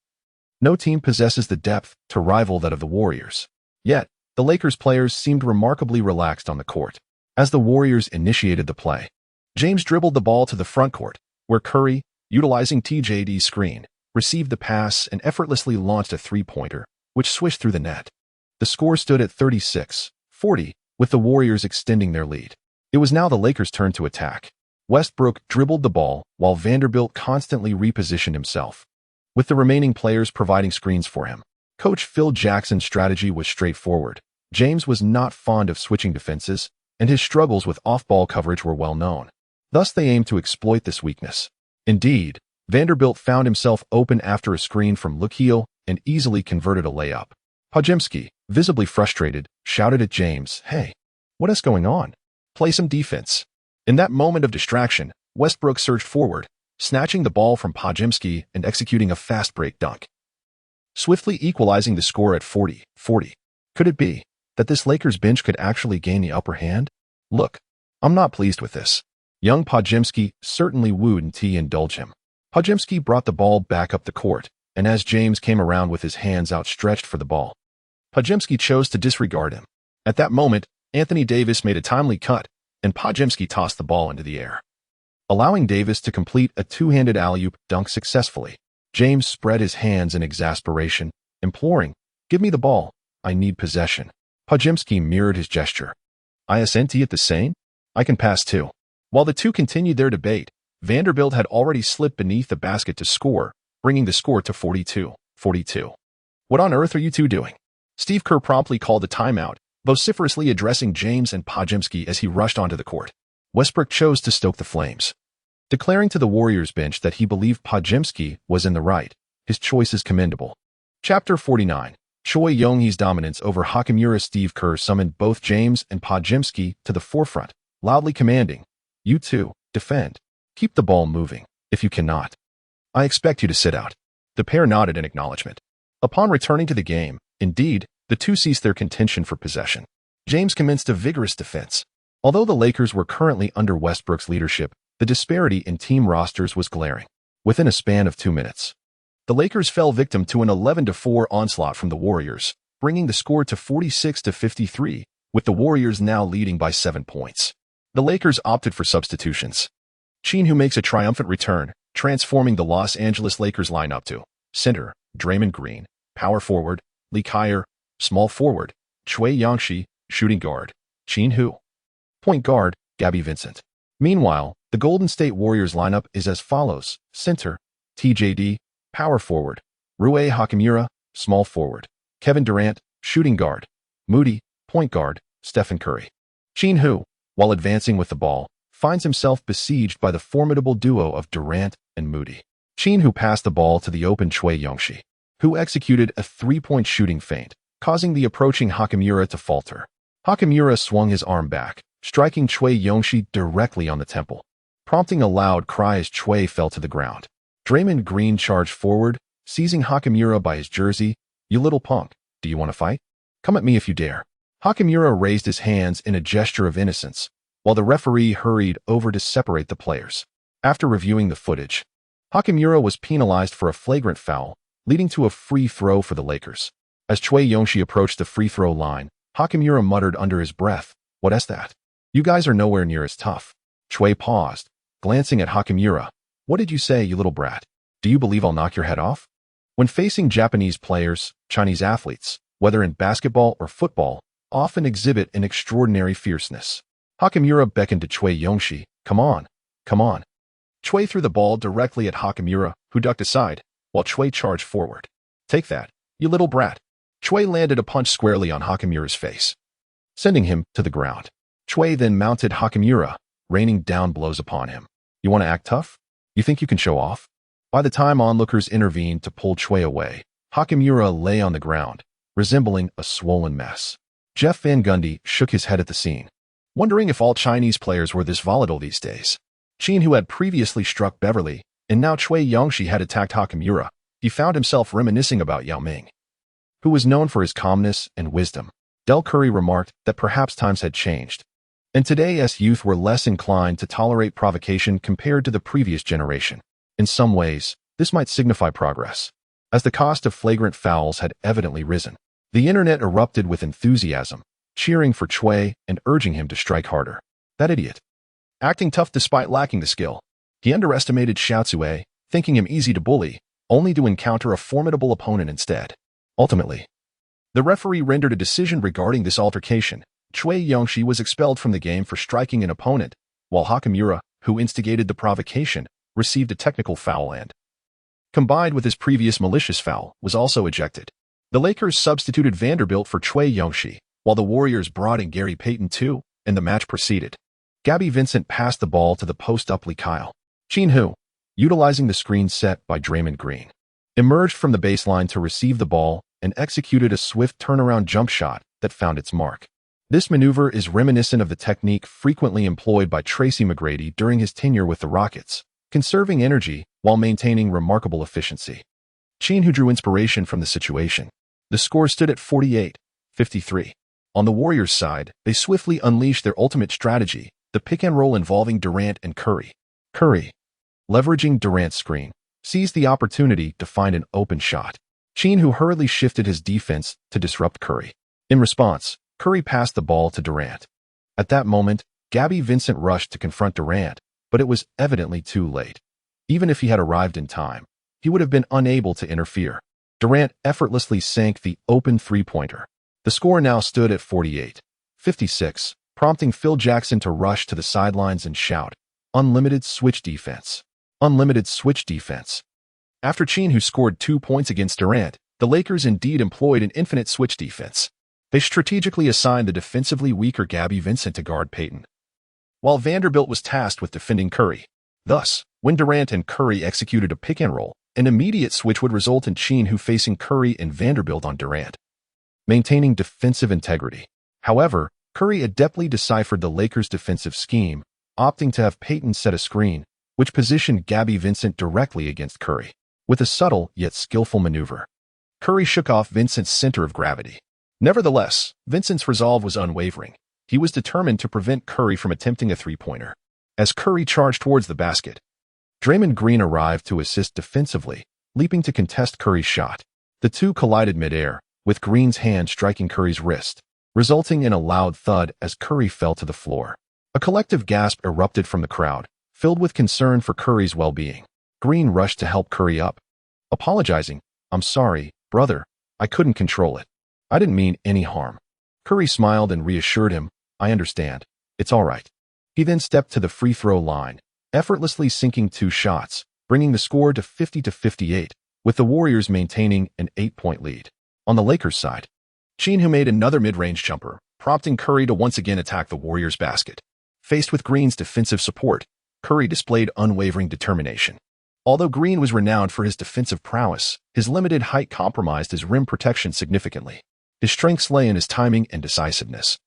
no team possesses the depth to rival that of the Warriors. Yet, the Lakers players seemed remarkably relaxed on the court. As the Warriors initiated the play, James dribbled the ball to the front court, where Curry, utilizing TJD's screen, received the pass and effortlessly launched a three-pointer, which swished through the net. The score stood at 36-40, with the Warriors extending their lead. It was now the Lakers' turn to attack. Westbrook dribbled the ball, while Vanderbilt constantly repositioned himself, with the remaining players providing screens for him. Coach Phil Jackson's strategy was straightforward. James was not fond of switching defenses, and his struggles with off-ball coverage were well known. Thus, they aimed to exploit this weakness. Indeed, Vanderbilt found himself open after a screen from Luke and easily converted a layup. Podziemski, visibly frustrated, shouted at James, "Hey, what is going on? Play some defense." In that moment of distraction, Westbrook surged forward, snatching the ball from Podziemski and executing a fast break dunk, swiftly equalizing the score at 40-40. Could it be that this Lakers bench could actually gain the upper hand? "Look, I'm not pleased with this." Young Podziemski certainly wouldn't indulge him. Podziemski brought the ball back up the court, and as James came around with his hands outstretched for the ball, Podziemski chose to disregard him. At that moment, Anthony Davis made a timely cut, and Podziemski tossed the ball into the air, allowing Davis to complete a two-handed alley-oop dunk successfully. James spread his hands in exasperation, imploring, "Give me the ball. I need possession." Podziemski mirrored his gesture. "Isn't it the same? I can pass too." While the two continued their debate, Vanderbilt had already slipped beneath the basket to score, bringing the score to 42-42. "What on earth are you two doing?" Steve Kerr promptly called a timeout, vociferously addressing James and Podziemski as he rushed onto the court. Westbrook chose to stoke the flames, declaring to the Warriors bench that he believed Podziemski was in the right. His choice is commendable. Chapter 49. Choi Young-hee's dominance over Hachimura. Steve Kerr summoned both James and Podziemski to the forefront, loudly commanding, "You two, defend. Keep the ball moving. If you cannot, I expect you to sit out." The pair nodded in acknowledgement. Upon returning to the game, indeed, the two ceased their contention for possession. James commenced a vigorous defense. Although the Lakers were currently under Westbrook's leadership, the disparity in team rosters was glaring. Within a span of 2 minutes, the Lakers fell victim to an 11-4 onslaught from the Warriors, bringing the score to 46-53, with the Warriors now leading by 7 points. The Lakers opted for substitutions. Qin Hu makes a triumphant return, transforming the Los Angeles Lakers lineup to center, Draymond Green, power forward, Lee Kyer, small forward, Choi Young-hee, shooting guard, Qin Hu, point guard, Gabby Vincent. Meanwhile, the Golden State Warriors lineup is as follows: center, TJD, power forward; Rui Hachimura, small forward; Kevin Durant, shooting guard; Moody, point guard; Stephen Curry. Qin Hu, while advancing with the ball, finds himself besieged by the formidable duo of Durant and Moody. Qin Hu passed the ball to the open Cui Yongxi, who executed a three-point shooting feint, causing the approaching Hachimura to falter. Hachimura swung his arm back, striking Cui Yongxi directly on the temple, prompting a loud cry as Cui fell to the ground. Draymond Green charged forward, seizing Hachimura by his jersey. "You little punk, do you want to fight? Come at me if you dare." Hachimura raised his hands in a gesture of innocence, while the referee hurried over to separate the players. After reviewing the footage, Hachimura was penalized for a flagrant foul, leading to a free throw for the Lakers. As Cui Yongxi approached the free throw line, Hachimura muttered under his breath, "What's that? You guys are nowhere near as tough." Cui paused, glancing at Hachimura. "What did you say, you little brat? Do you believe I'll knock your head off?" When facing Japanese players, Chinese athletes, whether in basketball or football, often exhibit an extraordinary fierceness. Hachimura beckoned to Cui Yongxi. "Come on, come on." Cui threw the ball directly at Hachimura, who ducked aside, while Cui charged forward. "Take that, you little brat." Cui landed a punch squarely on Hachimura's face, sending him to the ground. Cui then mounted Hachimura, raining down blows upon him. "You want to act tough? You think you can show off?" By the time onlookers intervened to pull Cui away, Hachimura lay on the ground, resembling a swollen mess. Jeff Van Gundy shook his head at the scene, wondering if all Chinese players were this volatile these days. Qin Hu had previously struck Beverly, and now Cui Yongxi had attacked Hachimura. He found himself reminiscing about Yao Ming, who was known for his calmness and wisdom. Del Curry remarked that perhaps times had changed, and today's youth were less inclined to tolerate provocation compared to the previous generation. In some ways, this might signify progress, as the cost of flagrant fouls had evidently risen. The internet erupted with enthusiasm, cheering for Cui and urging him to strike harder. That idiot. Acting tough despite lacking the skill. He underestimated Xiaozue, thinking him easy to bully, only to encounter a formidable opponent instead. Ultimately, the referee rendered a decision regarding this altercation. Cui Yongxi was expelled from the game for striking an opponent, while Hachimura, who instigated the provocation, received a technical foul and, combined with his previous malicious foul, was also ejected. The Lakers substituted Vanderbilt for Cui Yongxi, while the Warriors brought in Gary Payton too, and the match proceeded. Gabby Vincent passed the ball to the post-up Lee Kyle. Qin Hu, utilizing the screen set by Draymond Green, emerged from the baseline to receive the ball and executed a swift turnaround jump shot that found its mark. This maneuver is reminiscent of the technique frequently employed by Tracy McGrady during his tenure with the Rockets, conserving energy while maintaining remarkable efficiency. Qin Hu drew inspiration from the situation. The score stood at 48-53. On the Warriors' side, they swiftly unleashed their ultimate strategy, the pick-and-roll involving Durant and Curry. Curry, leveraging Durant's screen, seized the opportunity to find an open shot. Qin Hu hurriedly shifted his defense to disrupt Curry. In response, Curry passed the ball to Durant. At that moment, Gabby Vincent rushed to confront Durant, but it was evidently too late. Even if he had arrived in time, he would have been unable to interfere. Durant effortlessly sank the open three-pointer. The score now stood at 48-56, prompting Phil Jackson to rush to the sidelines and shout, "Unlimited switch defense! Unlimited switch defense!" After Qin Hu scored 2 points against Durant, the Lakers indeed employed an infinite switch defense. They strategically assigned the defensively weaker Gabby Vincent to guard Payton, while Vanderbilt was tasked with defending Curry. Thus, when Durant and Curry executed a pick-and-roll, an immediate switch would result in Qin Hu facing Curry and Vanderbilt on Durant, maintaining defensive integrity. However, Curry adeptly deciphered the Lakers' defensive scheme, opting to have Payton set a screen, which positioned Gabby Vincent directly against Curry. With a subtle yet skillful maneuver, Curry shook off Vincent's center of gravity. Nevertheless, Vincent's resolve was unwavering. He was determined to prevent Curry from attempting a three-pointer. As Curry charged towards the basket, Draymond Green arrived to assist defensively, leaping to contest Curry's shot. The two collided midair, with Green's hand striking Curry's wrist, resulting in a loud thud as Curry fell to the floor. A collective gasp erupted from the crowd, filled with concern for Curry's well-being. Green rushed to help Curry up, apologizing, "I'm sorry, brother, I couldn't control it. I didn't mean any harm." Curry smiled and reassured him, "I understand. It's all right." He then stepped to the free throw line, effortlessly sinking 2 shots, bringing the score to 50-58, with the Warriors maintaining an 8-point lead. On the Lakers side, Qin Hu made another mid-range jumper, prompting Curry to once again attack the Warriors' basket. Faced with Green's defensive support, Curry displayed unwavering determination. Although Green was renowned for his defensive prowess, his limited height compromised his rim protection significantly. His strengths lay in his timing and decisiveness,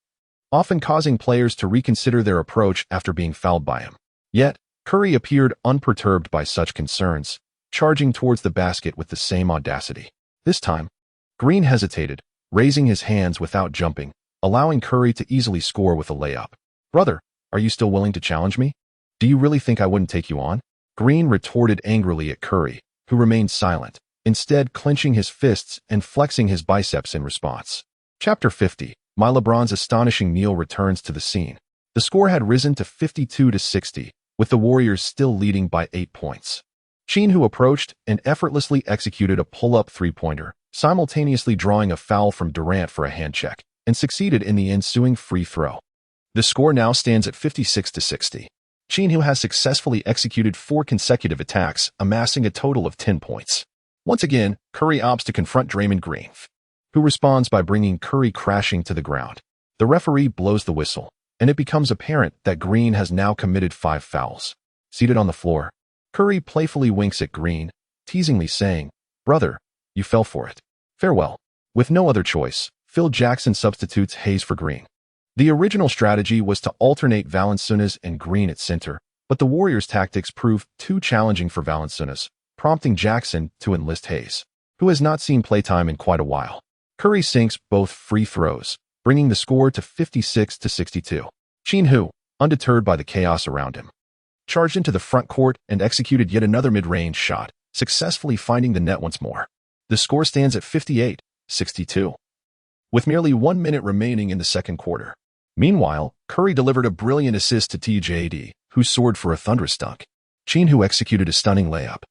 often causing players to reconsider their approach after being fouled by him. Yet, Curry appeared unperturbed by such concerns, charging towards the basket with the same audacity. This time, Green hesitated, raising his hands without jumping, allowing Curry to easily score with a layup. "Brother, are you still willing to challenge me? Do you really think I wouldn't take you on?" Green retorted angrily at Curry, who remained silent, instead clenching his fists and flexing his biceps in response. Chapter 50. My LeBron's astonishing kneel returns to the scene. The score had risen to 52-60, with the Warriors still leading by 8 points. Qin Hu approached and effortlessly executed a pull-up three-pointer, simultaneously drawing a foul from Durant for a hand check, and succeeded in the ensuing free throw. The score now stands at 56-60. Qin Hu has successfully executed 4 consecutive attacks, amassing a total of 10 points. Once again, Curry opts to confront Draymond Green, who responds by bringing Curry crashing to the ground. The referee blows the whistle, and it becomes apparent that Green has now committed 5 fouls. Seated on the floor, Curry playfully winks at Green, teasingly saying, "Brother, you fell for it. Farewell." With no other choice, Phil Jackson substitutes Hayes for Green. The original strategy was to alternate Valanciunas and Green at center, but the Warriors' tactics proved too challenging for Valanciunas, prompting Jackson to enlist Hayes, who has not seen playtime in quite a while. Curry sinks both free throws, bringing the score to 56-62. Qin Hu, undeterred by the chaos around him, charged into the front court and executed yet another mid-range shot, successfully finding the net once more. The score stands at 58-62, with merely 1 minute remaining in the second quarter. Meanwhile, Curry delivered a brilliant assist to TJD, who soared for a thunderous dunk. Qin Hu executed a stunning layup,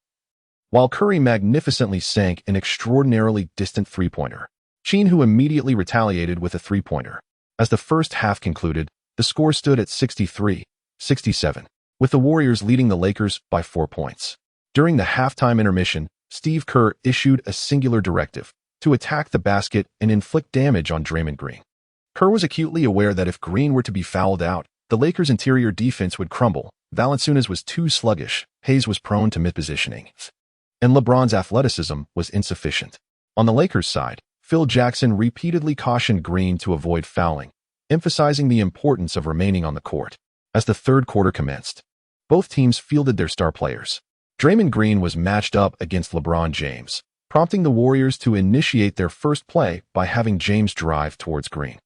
while Curry magnificently sank an extraordinarily distant three-pointer. Qin Hu immediately retaliated with a three-pointer. As the first half concluded, the score stood at 63-67, with the Warriors leading the Lakers by 4 points. During the halftime intermission, Steve Kerr issued a singular directive to attack the basket and inflict damage on Draymond Green. Kerr was acutely aware that if Green were to be fouled out, the Lakers' interior defense would crumble. Valanciunas was too sluggish, Hayes was prone to mispositioning, and LeBron's athleticism was insufficient. On the Lakers' side, Phil Jackson repeatedly cautioned Green to avoid fouling, emphasizing the importance of remaining on the court. As the third quarter commenced, both teams fielded their star players. Draymond Green was matched up against LeBron James, prompting the Warriors to initiate their first play by having James drive towards Green.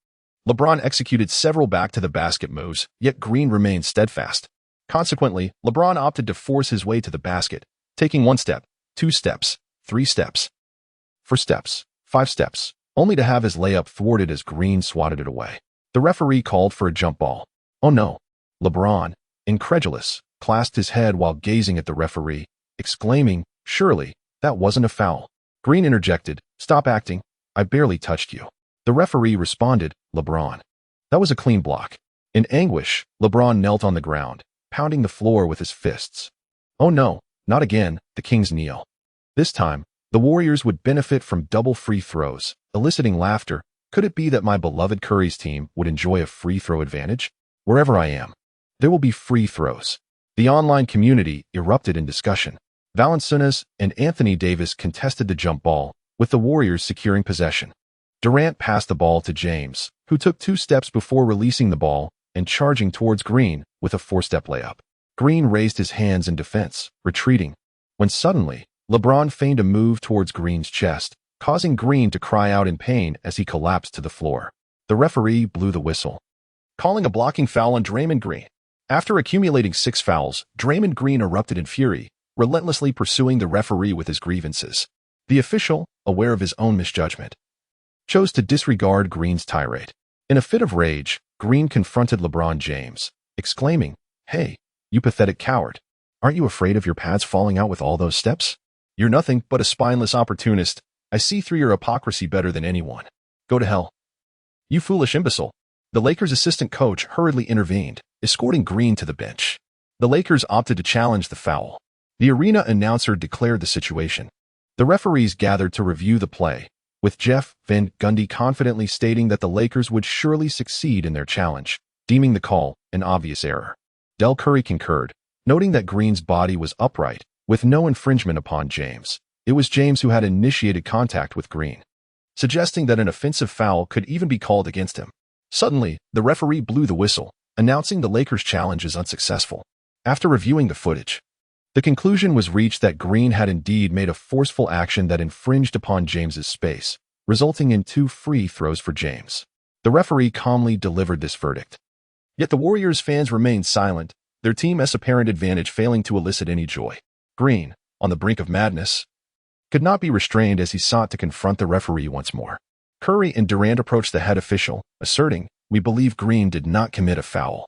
LeBron executed several back-to-the-basket moves, yet Green remained steadfast. Consequently, LeBron opted to force his way to the basket, taking 1 step, 2 steps, 3 steps, 4 steps, 5 steps, only to have his layup thwarted as Green swatted it away. The referee called for a jump ball. "Oh no." LeBron, incredulous, clasped his head while gazing at the referee, exclaiming, "Surely, that wasn't a foul." Green interjected, "Stop acting. I barely touched you." The referee responded, "LeBron, that was a clean block." In anguish, LeBron knelt on the ground, pounding the floor with his fists. "Oh no, not again," the Kings kneel. This time, the Warriors would benefit from double free throws, eliciting laughter. Could it be that my beloved Curry's team would enjoy a free throw advantage? Wherever I am, there will be free throws. The online community erupted in discussion. Valanciunas and Anthony Davis contested the jump ball, with the Warriors securing possession. Durant passed the ball to James, who took 2 steps before releasing the ball and charging towards Green with a 4-step layup. Green raised his hands in defense, retreating, when suddenly, LeBron feigned a move towards Green's chest, causing Green to cry out in pain as he collapsed to the floor. The referee blew the whistle, calling a blocking foul on Draymond Green. After accumulating 6 fouls, Draymond Green erupted in fury, relentlessly pursuing the referee with his grievances. The official, aware of his own misjudgment, chose to disregard Green's tirade. In a fit of rage, Green confronted LeBron James, exclaiming, "Hey, you pathetic coward. Aren't you afraid of your pads falling out with all those steps? You're nothing but a spineless opportunist. I see through your hypocrisy better than anyone. Go to hell. You foolish imbecile." The Lakers' assistant coach hurriedly intervened, escorting Green to the bench. The Lakers opted to challenge the foul. The arena announcer declared the situation. The referees gathered to review the play, with Jeff Van Gundy confidently stating that the Lakers would surely succeed in their challenge, deeming the call an obvious error. Del Curry concurred, noting that Green's body was upright, with no infringement upon James. It was James who had initiated contact with Green, suggesting that an offensive foul could even be called against him. Suddenly, the referee blew the whistle, announcing the Lakers' challenge as unsuccessful. After reviewing the footage, the conclusion was reached that Green had indeed made a forceful action that infringed upon James's space, resulting in 2 free throws for James. The referee calmly delivered this verdict. Yet the Warriors fans remained silent, their team's apparent advantage failing to elicit any joy. Green, on the brink of madness, could not be restrained as he sought to confront the referee once more. Curry and Durant approached the head official, asserting, "We believe Green did not commit a foul.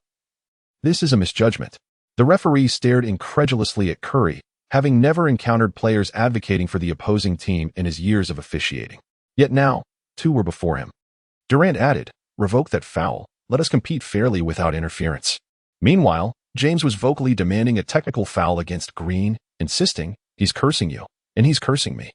This is a misjudgment." The referee stared incredulously at Curry, having never encountered players advocating for the opposing team in his years of officiating. Yet now, 2 were before him. Durant added, "Revoke that foul. Let us compete fairly without interference." Meanwhile, James was vocally demanding a technical foul against Green, insisting, "He's cursing you, and he's cursing me."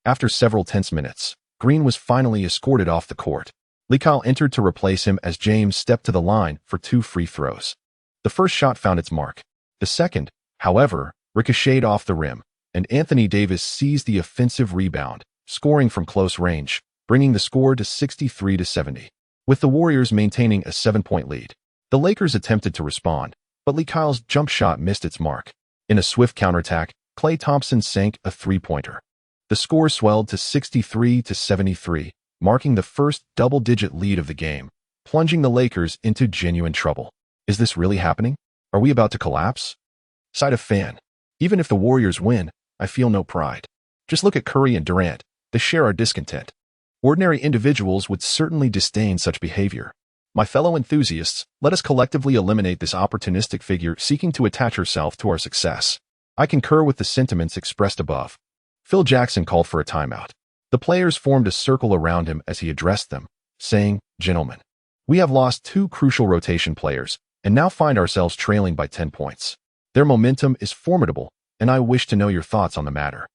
After several tense minutes, Green was finally escorted off the court. LeBron entered to replace him as James stepped to the line for 2 free throws. The first shot found its mark. The second, however, ricocheted off the rim, and Anthony Davis seized the offensive rebound, scoring from close range, bringing the score to 63-70. With the Warriors maintaining a 7-point lead, the Lakers attempted to respond, but LeBron's jump shot missed its mark. In a swift counterattack, Klay Thompson sank a 3-pointer. The score swelled to 63-73, marking the first double-digit lead of the game, plunging the Lakers into genuine trouble. Is this really happening? Are we about to collapse? Sighed a fan. Even if the Warriors win, I feel no pride. Just look at Curry and Durant. They share our discontent. Ordinary individuals would certainly disdain such behavior. My fellow enthusiasts, let us collectively eliminate this opportunistic figure seeking to attach herself to our success. I concur with the sentiments expressed above. Phil Jackson called for a timeout. The players formed a circle around him as he addressed them, saying, "Gentlemen, we have lost 2 crucial rotation players, and now find ourselves trailing by 10 points. Their momentum is formidable, and I wish to know your thoughts on the matter."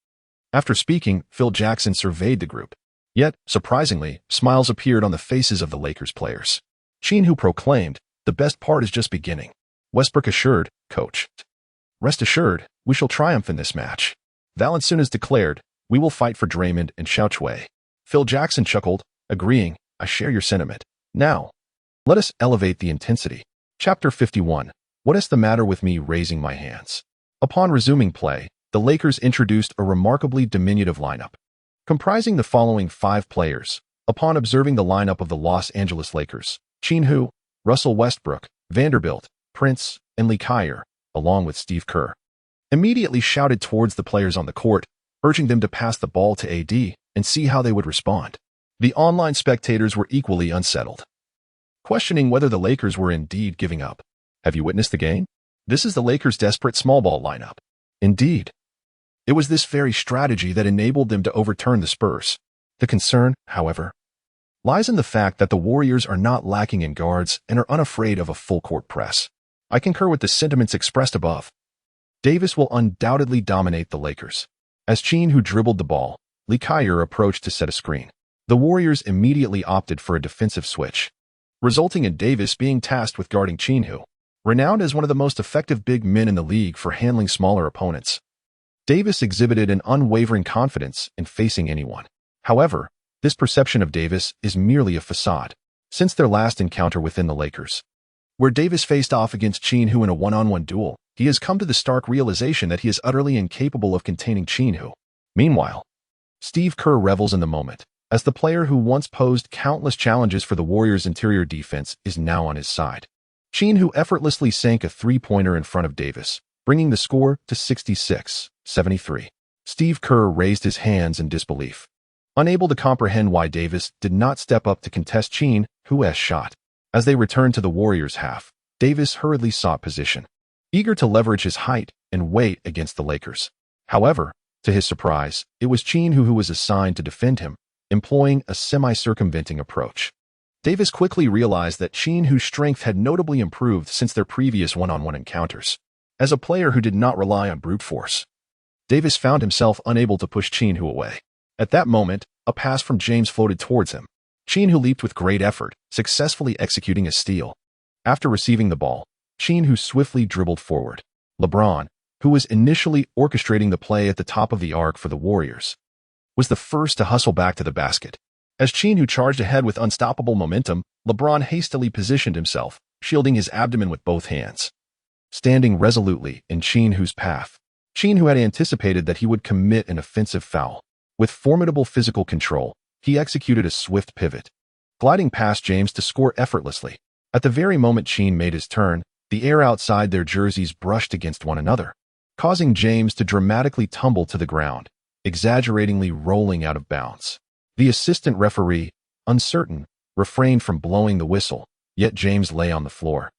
After speaking, Phil Jackson surveyed the group. Yet, surprisingly, smiles appeared on the faces of the Lakers players. Qin Hu proclaimed, "The best part is just beginning." Westbrook assured, "Coach, rest assured, we shall triumph in this match." Valanciunas declared, "We will fight for Draymond and Shouchway." Phil Jackson chuckled, agreeing, "I share your sentiment. Now, let us elevate the intensity." Chapter 51. What is the matter with me raising my hands? Upon resuming play, the Lakers introduced a remarkably diminutive lineup, comprising the following 5 players. Upon observing the lineup of the Los Angeles Lakers, Qin Hu, Russell Westbrook, Vanderbilt, Prince, and Lee Kyer, along with Steve Kerr, immediately shouted towards the players on the court, urging them to pass the ball to AD and see how they would respond. The online spectators were equally unsettled, questioning whether the Lakers were indeed giving up. Have you witnessed the game? This is the Lakers' desperate small ball lineup. Indeed, it was this very strategy that enabled them to overturn the Spurs. The concern, however, lies in the fact that the Warriors are not lacking in guards and are unafraid of a full-court press. I concur with the sentiments expressed above. Davis will undoubtedly dominate the Lakers. As Qin Hu dribbled the ball, Lee Kyer approached to set a screen. The Warriors immediately opted for a defensive switch, resulting in Davis being tasked with guarding Qin Hu. Renowned as one of the most effective big men in the league for handling smaller opponents, Davis exhibited an unwavering confidence in facing anyone. However, this perception of Davis is merely a facade. Since their last encounter within the Lakers, where Davis faced off against Qin Hu in a one-on-one duel, he has come to the stark realization that he is utterly incapable of containing Qin Hu. Meanwhile, Steve Kerr revels in the moment, as the player who once posed countless challenges for the Warriors' interior defense is now on his side. Qin Hu effortlessly sank a 3-pointer in front of Davis, bringing the score to 66-73. Steve Kerr raised his hands in disbelief, unable to comprehend why Davis did not step up to contest Qin Hu's shot. As they returned to the Warriors' half, Davis hurriedly sought position, eager to leverage his height and weight against the Lakers. However, to his surprise, it was Qin Hu was assigned to defend him, employing a semi-circumventing approach. Davis quickly realized that Qin Hu's strength had notably improved since their previous one-on-one encounters. As a player who did not rely on brute force, Davis found himself unable to push Qin Hu away. At that moment, a pass from James floated towards him. Qin Hu leaped with great effort, successfully executing a steal. After receiving the ball, Qin Hu swiftly dribbled forward. LeBron, who was initially orchestrating the play at the top of the arc for the Warriors, was the first to hustle back to the basket. As Qin Hu charged ahead with unstoppable momentum, LeBron hastily positioned himself, shielding his abdomen with both hands. Standing resolutely in Qin Hu's path, Qin Hu had anticipated that he would commit an offensive foul. With formidable physical control, he executed a swift pivot, gliding past James to score effortlessly. At the very moment Qin made his turn, the air outside their jerseys brushed against one another, causing James to dramatically tumble to the ground, exaggeratingly rolling out of bounds. The assistant referee, uncertain, refrained from blowing the whistle, yet James lay on the floor.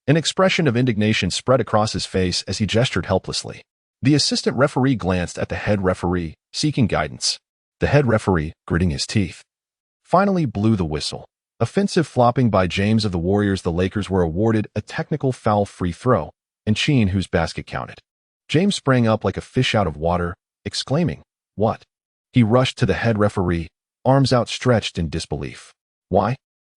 An expression of indignation spread across his face as he gestured helplessly. The assistant referee glanced at the head referee, seeking guidance. The head referee, gritting his teeth, finally blew the whistle. Offensive flopping by James of the Warriors. The Lakers were awarded a technical foul free throw, and Qin Hu's basket counted. James sprang up like a fish out of water, exclaiming, "What?" He rushed to the head referee, arms outstretched in disbelief. Why?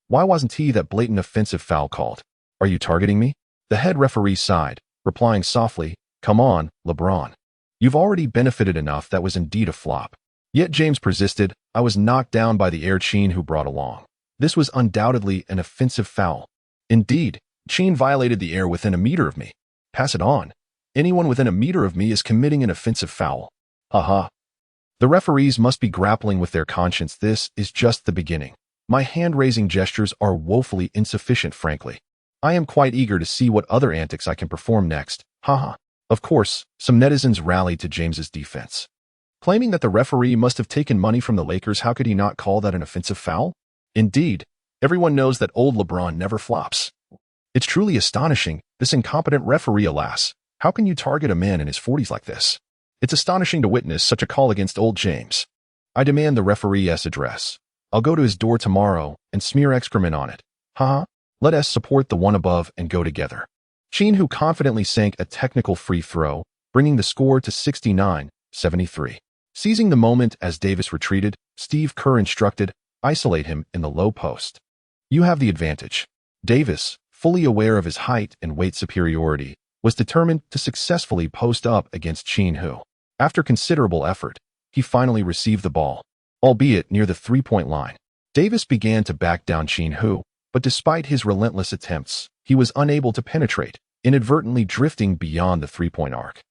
Why wasn't he that blatant offensive foul called? Are you targeting me? The head referee sighed, replying softly, "Come on, LeBron. You've already benefited enough. That was indeed a flop." Yet James persisted. "I was knocked down by the air Qin Hu brought along. This was undoubtedly an offensive foul. Indeed, Qin violated the air within a meter of me. Pass it on. Anyone within a meter of me is committing an offensive foul. Haha." The referees must be grappling with their conscience. This is just the beginning. My hand-raising gestures are woefully insufficient, frankly. I am quite eager to see what other antics I can perform next. Haha. Of course, some netizens rallied to James's defense, claiming that the referee must have taken money from the Lakers. How could he not call that an offensive foul? Indeed, everyone knows that old LeBron never flops. It's truly astonishing, this incompetent referee. Alas, how can you target a man in his 40s like this? It's astonishing to witness such a call against old James. I demand the referee's address. I'll go to his door tomorrow and smear excrement on it. Haha. Let us support the one above and go together. Qin Hu confidently sank a technical free throw, bringing the score to 69-73. Seizing the moment as Davis retreated, Steve Kerr instructed, "Isolate him in the low post. You have the advantage." Davis, fully aware of his height and weight superiority, was determined to successfully post up against Qin Hu. After considerable effort, he finally received the ball, albeit near the three-point line. Davis began to back down Qin Hu, but despite his relentless attempts, he was unable to penetrate, inadvertently drifting beyond the three-point arc.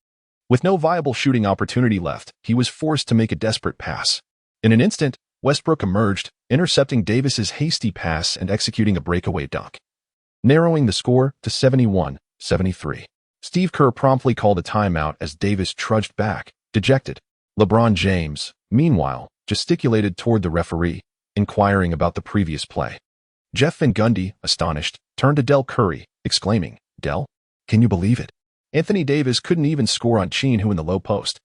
With no viable shooting opportunity left, he was forced to make a desperate pass. In an instant, Westbrook emerged, intercepting Davis's hasty pass and executing a breakaway dunk, narrowing the score to 71-73. Steve Kerr promptly called a timeout as Davis trudged back, dejected. LeBron James, meanwhile, gesticulated toward the referee, inquiring about the previous play. Jeff Van Gundy, astonished, turned to Del Curry, exclaiming, "Del, can you believe it? Anthony Davis couldn't even score on Qin Hu in the low post."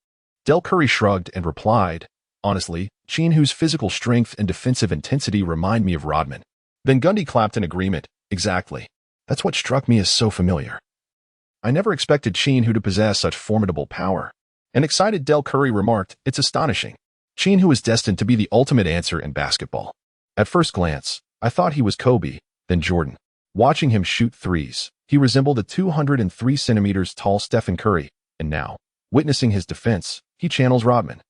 Del Curry shrugged and replied, "Honestly, Qin Hu's physical strength and defensive intensity remind me of Rodman." Van Gundy clapped in agreement. "Exactly. That's what struck me as so familiar. I never expected Qin Hu to possess such formidable power." An excited Del Curry remarked, "It's astonishing. Qin Hu is destined to be the ultimate answer in basketball. At first glance, I thought he was Kobe, then Jordan. Watching him shoot threes, he resembled a 203 centimeters tall Stephen Curry, and now, witnessing his defense, he channels Rodman.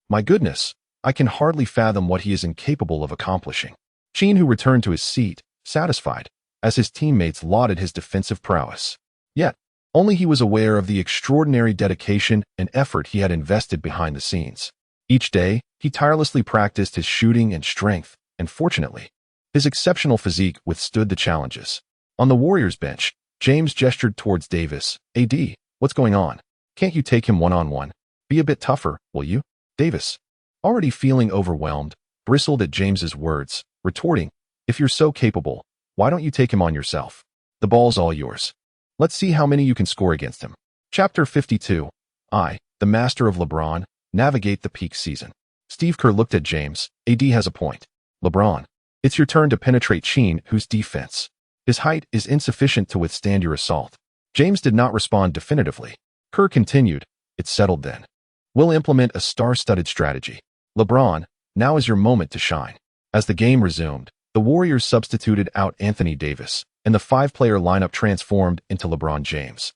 My goodness, I can hardly fathom what he is incapable of accomplishing." Qin Hu returned to his seat, satisfied, as his teammates lauded his defensive prowess. Yet, only he was aware of the extraordinary dedication and effort he had invested behind the scenes. Each day, he tirelessly practiced his shooting and strength, and fortunately, his exceptional physique withstood the challenges. On the Warriors bench, James gestured towards Davis. "AD, what's going on? Can't you take him one-on-one? Be a bit tougher, will you?" Davis, already feeling overwhelmed, bristled at James's words, retorting, "If you're so capable, why don't you take him on yourself? The ball's all yours. Let's see how many you can score against him." Chapter 52. I, the master of LeBron, navigate the peak season. Steve Kerr looked at James. "AD has a point. LeBron, It's your turn to penetrate Qin Hu's defense. His height is insufficient to withstand your assault. James did not respond definitively. Kerr continued, it's settled then. We'll implement a star-studded strategy. LeBron, now is your moment to shine. As the game resumed, the Warriors substituted out Anthony Davis, and the five-player lineup transformed into LeBron James,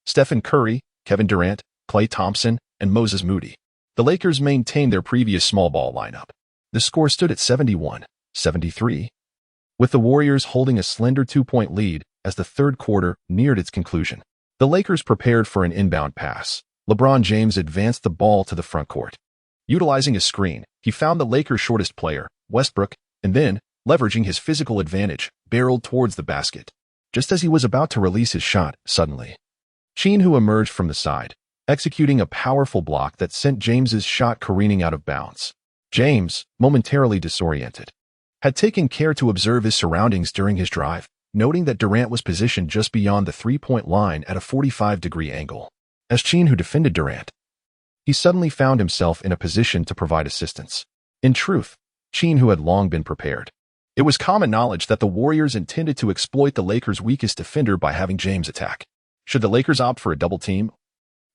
Stephen Curry, Kevin Durant, Klay Thompson, and Moses Moody. The Lakers maintained their previous small ball lineup. The score stood at 71-73, with the Warriors holding a slender 2-point lead as the third quarter neared its conclusion. The Lakers prepared for an inbound pass. LeBron James advanced the ball to the front court. Utilizing a screen, he found the Lakers' shortest player, Westbrook, and then, leveraging his physical advantage, barreled towards the basket. Just as he was about to release his shot, suddenly, Qin Hu emerged from the side, executing a powerful block that sent James's shot careening out of bounds. James, momentarily disoriented, had taken care to observe his surroundings during his drive, noting that Durant was positioned just beyond the three-point line at a 45-degree angle. As Qin Hu defended Durant, he suddenly found himself in a position to provide assistance. In truth, Qin Hu had long been prepared. It was common knowledge that the Warriors intended to exploit the Lakers' weakest defender by having James attack. Should the Lakers opt for a double team,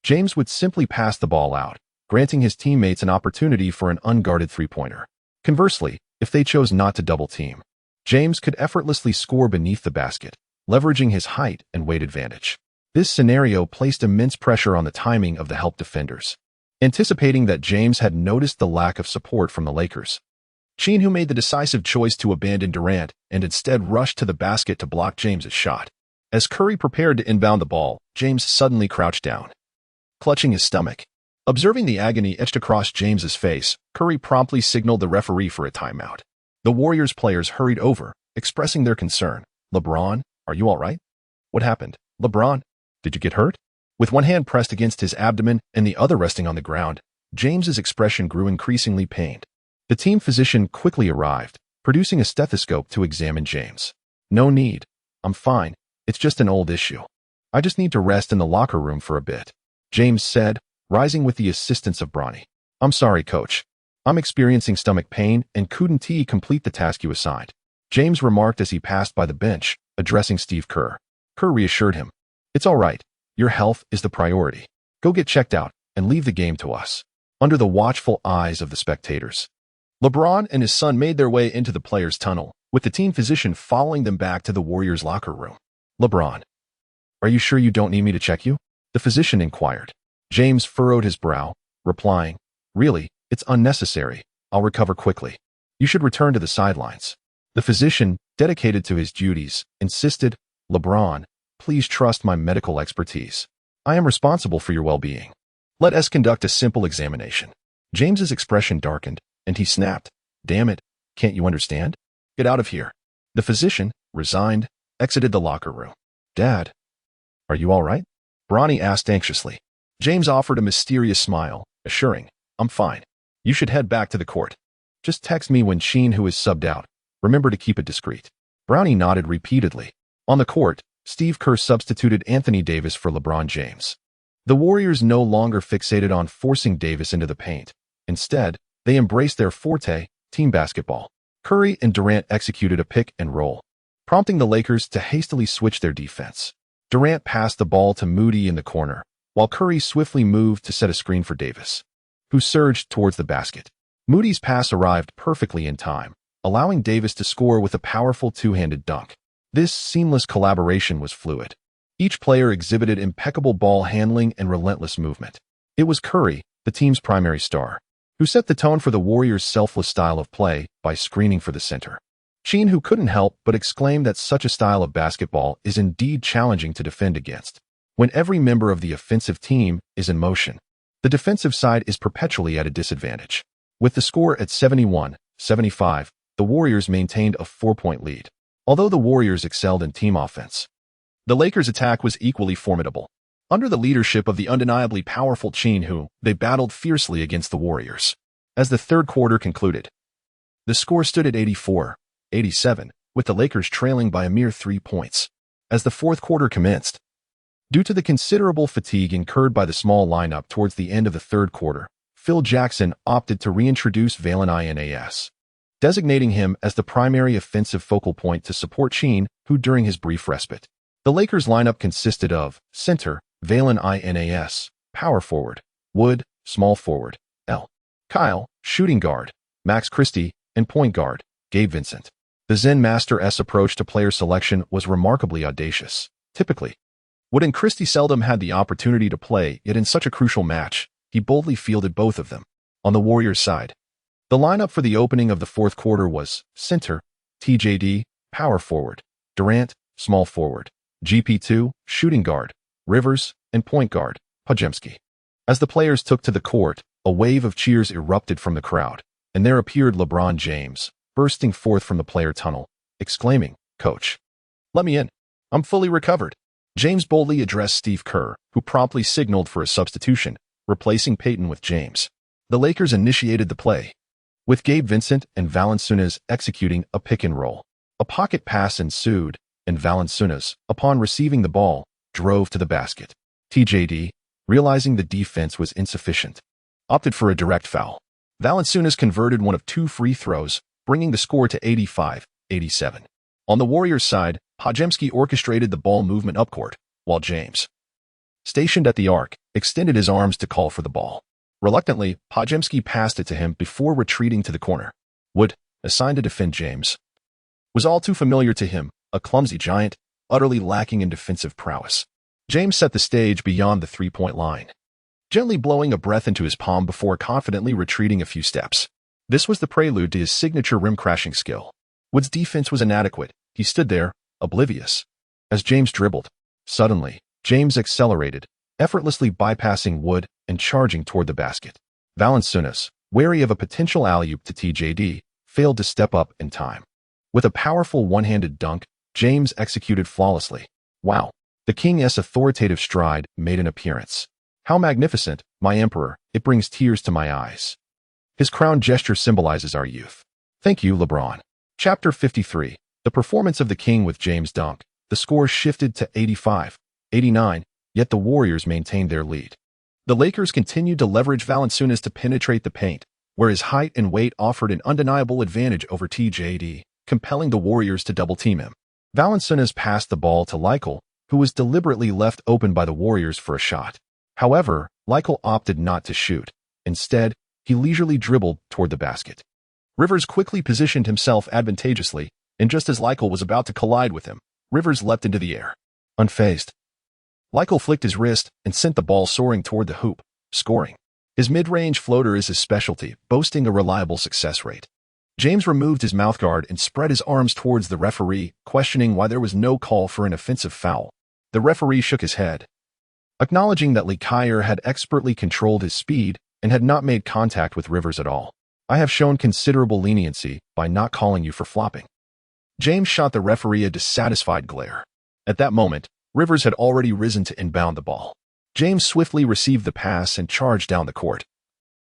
James would simply pass the ball out, granting his teammates an opportunity for an unguarded three-pointer. Conversely, if they chose not to double team, James could effortlessly score beneath the basket, leveraging his height and weight advantage. This scenario placed immense pressure on the timing of the help defenders. Anticipating that James had noticed the lack of support from the Lakers, Qin Hu made the decisive choice to abandon Durant and instead rushed to the basket to block James's shot. As Curry prepared to inbound the ball, James suddenly crouched down, clutching his stomach. Observing the agony etched across James's face, Curry promptly signaled the referee for a timeout. The Warriors players hurried over, expressing their concern. LeBron, are you all right? What happened? LeBron, did you get hurt? With one hand pressed against his abdomen and the other resting on the ground, James's expression grew increasingly pained. The team physician quickly arrived, producing a stethoscope to examine James. No need. I'm fine. It's just an old issue. I just need to rest in the locker room for a bit, James said, rising with the assistance of Bronny. I'm sorry, coach. I'm experiencing stomach pain and couldn't complete the task you assigned, James remarked as he passed by the bench, addressing Steve Kerr. Kerr reassured him. It's all right. Your health is the priority. Go get checked out and leave the game to us. Under the watchful eyes of the spectators, LeBron and his son made their way into the players' tunnel, with the team physician following them back to the Warriors' locker room. LeBron, are you sure you don't need me to check you? The physician inquired. James furrowed his brow, replying, really, it's unnecessary. I'll recover quickly. You should return to the sidelines. The physician, dedicated to his duties, insisted, LeBron, please trust my medical expertise. I am responsible for your well-being. Let us conduct a simple examination. James's expression darkened, and he snapped, damn it, can't you understand? Get out of here. The physician, resigned, exited the locker room. Dad, are you all right? Bronny asked anxiously. James offered a mysterious smile, assuring, I'm fine. You should head back to the court. Just text me when Qin Hu is subbed out. Remember to keep it discreet. Bronny nodded repeatedly. On the court, Steve Kerr substituted Anthony Davis for LeBron James. The Warriors no longer fixated on forcing Davis into the paint. Instead, they embraced their forte, team basketball. Curry and Durant executed a pick and roll, prompting the Lakers to hastily switch their defense. Durant passed the ball to Moody in the corner, while Curry swiftly moved to set a screen for Davis, who surged towards the basket. Moody's pass arrived perfectly in time, allowing Davis to score with a powerful two-handed dunk. This seamless collaboration was fluid. Each player exhibited impeccable ball handling and relentless movement. It was Curry, the team's primary star, who set the tone for the Warriors' selfless style of play by screening for the center. Qin Hu couldn't help but exclaim that such a style of basketball is indeed challenging to defend against. When every member of the offensive team is in motion, the defensive side is perpetually at a disadvantage. With the score at 71-75, the Warriors maintained a 4-point lead. Although the Warriors excelled in team offense, the Lakers' attack was equally formidable. Under the leadership of the undeniably powerful Qin Hu, they battled fiercely against the Warriors. As the third quarter concluded, the score stood at 84-87, with the Lakers trailing by a mere 3 points. As the fourth quarter commenced, due to the considerable fatigue incurred by the small lineup towards the end of the third quarter, Phil Jackson opted to reintroduce Valen Inas. designating him as the primary offensive focal point to support Qin Hu during his brief respite. The Lakers lineup consisted of center, Valen Inas, power forward, Wood, small forward, L. Kyle, shooting guard, Max Christie, and point guard, Gabe Vincent. The Zen Master's approach to player selection was remarkably audacious. Typically, Wood and Christie seldom had the opportunity to play, yet in such a crucial match, he boldly fielded both of them. On the Warriors' side, the lineup for the opening of the fourth quarter was center, TJD, power forward, Durant, small forward, GP2, shooting guard, Rivers, and point guard, Podziemski. As the players took to the court, a wave of cheers erupted from the crowd, and there appeared LeBron James, bursting forth from the player tunnel, exclaiming, "Coach, let me in. I'm fully recovered." James boldly addressed Steve Kerr, who promptly signaled for a substitution, replacing Peyton with James. The Lakers initiated the play, with Gabe Vincent and Valanciunas executing a pick and roll. A pocket pass ensued, and Valanciunas, upon receiving the ball, drove to the basket. TJD, realizing the defense was insufficient, opted for a direct foul. Valanciunas converted one of 2 free throws, bringing the score to 85-87. On the Warriors' side, Podziemski orchestrated the ball movement upcourt, while James, stationed at the arc, extended his arms to call for the ball. Reluctantly, Podziemski passed it to him before retreating to the corner. Wood, assigned to defend James, was all too familiar to him, a clumsy giant, utterly lacking in defensive prowess. James set the stage beyond the three-point line, gently blowing a breath into his palm before confidently retreating a few steps. This was the prelude to his signature rim-crashing skill. Wood's defense was inadequate. He stood there, oblivious. As James dribbled, suddenly, James accelerated, effortlessly bypassing Wood and charging toward the basket. Valanciunas, wary of a potential alley-oop to TJD, failed to step up in time. With a powerful one-handed dunk, James executed flawlessly. Wow! The King's authoritative stride made an appearance. How magnificent, my emperor, it brings tears to my eyes. His crown gesture symbolizes our youth. Thank you, LeBron. Chapter 53. The performance of the King with James' dunk. The score shifted to 85-89, yet the Warriors maintained their lead. The Lakers continued to leverage Valanciunas to penetrate the paint, where his height and weight offered an undeniable advantage over TJD, compelling the Warriors to double-team him. Valanciunas passed the ball to Lytle, who was deliberately left open by the Warriors for a shot. However, Lytle opted not to shoot. Instead, he leisurely dribbled toward the basket. Rivers quickly positioned himself advantageously, and just as Lytle was about to collide with him, Rivers leapt into the air. Unfazed, Lytle flicked his wrist and sent the ball soaring toward the hoop, scoring. His mid-range floater is his specialty, boasting a reliable success rate. James removed his mouthguard and spread his arms towards the referee, questioning why there was no call for an offensive foul. The referee shook his head, acknowledging that Lekaier had expertly controlled his speed and had not made contact with Rivers at all. I have shown considerable leniency by not calling you for flopping. James shot the referee a dissatisfied glare. At that moment, Rivers had already risen to inbound the ball. James swiftly received the pass and charged down the court,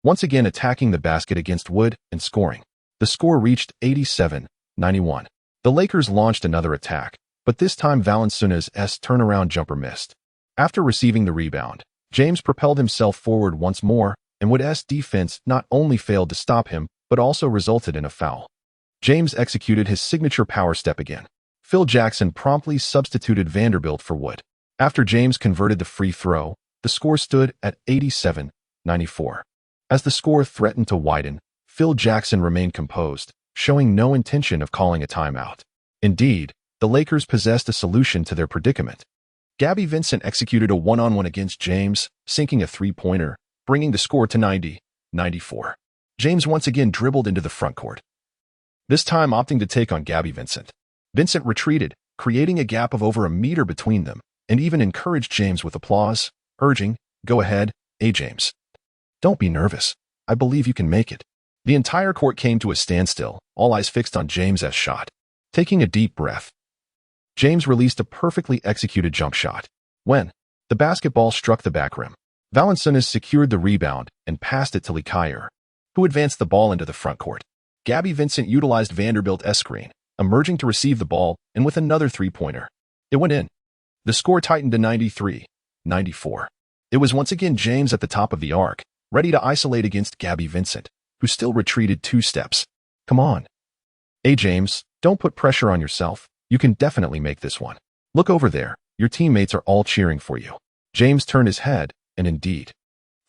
once again attacking the basket against Wood and scoring. The score reached 87-91. The Lakers launched another attack, but this time Valanciunas' turnaround jumper missed. After receiving the rebound, James propelled himself forward once more, and Wood's defense not only failed to stop him, but also resulted in a foul. James executed his signature power step again. Phil Jackson promptly substituted Vanderbilt for Wood. After James converted the free throw, the score stood at 87-94. As the score threatened to widen, Phil Jackson remained composed, showing no intention of calling a timeout. Indeed, the Lakers possessed a solution to their predicament. Gabe Vincent executed a one-on-one against James, sinking a three-pointer, bringing the score to 90-94. James once again dribbled into the front court, this time opting to take on Gabe Vincent. Vincent retreated, creating a gap of over a meter between them, and even encouraged James with applause, urging, "Go ahead, James. Don't be nervous. I believe you can make it." The entire court came to a standstill, all eyes fixed on James's shot. Taking a deep breath, James released a perfectly executed jump shot. When the basketball struck the back rim, Valanciunas secured the rebound and passed it to Lekaier, who advanced the ball into the front court. Gabe Vincent utilized Vanderbilt's screen, emerging to receive the ball, and with another three-pointer, it went in. The score tightened to 93-94. It was once again James at the top of the arc, ready to isolate against Gabe Vincent, who still retreated 2 steps. "Come on, Hey James, don't put pressure on yourself. You can definitely make this one. Look over there. Your teammates are all cheering for you. James turned his head, and indeed.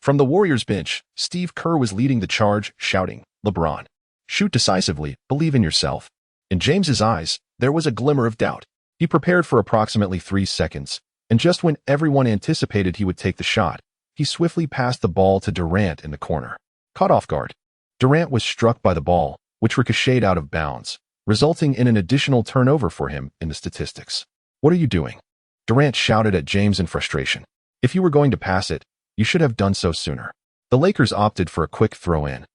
From the Warriors bench, Steve Kerr was leading the charge, shouting, "LeBron, shoot decisively, believe in yourself." In James's eyes, there was a glimmer of doubt. He prepared for approximately 3 seconds, and just when everyone anticipated he would take the shot, he swiftly passed the ball to Durant in the corner. Caught off guard, Durant was struck by the ball, which ricocheted out of bounds, resulting in an additional turnover for him in the statistics. "What are you doing?" Durant shouted at James in frustration. "If you were going to pass it, you should have done so sooner." The Lakers opted for a quick throw-in,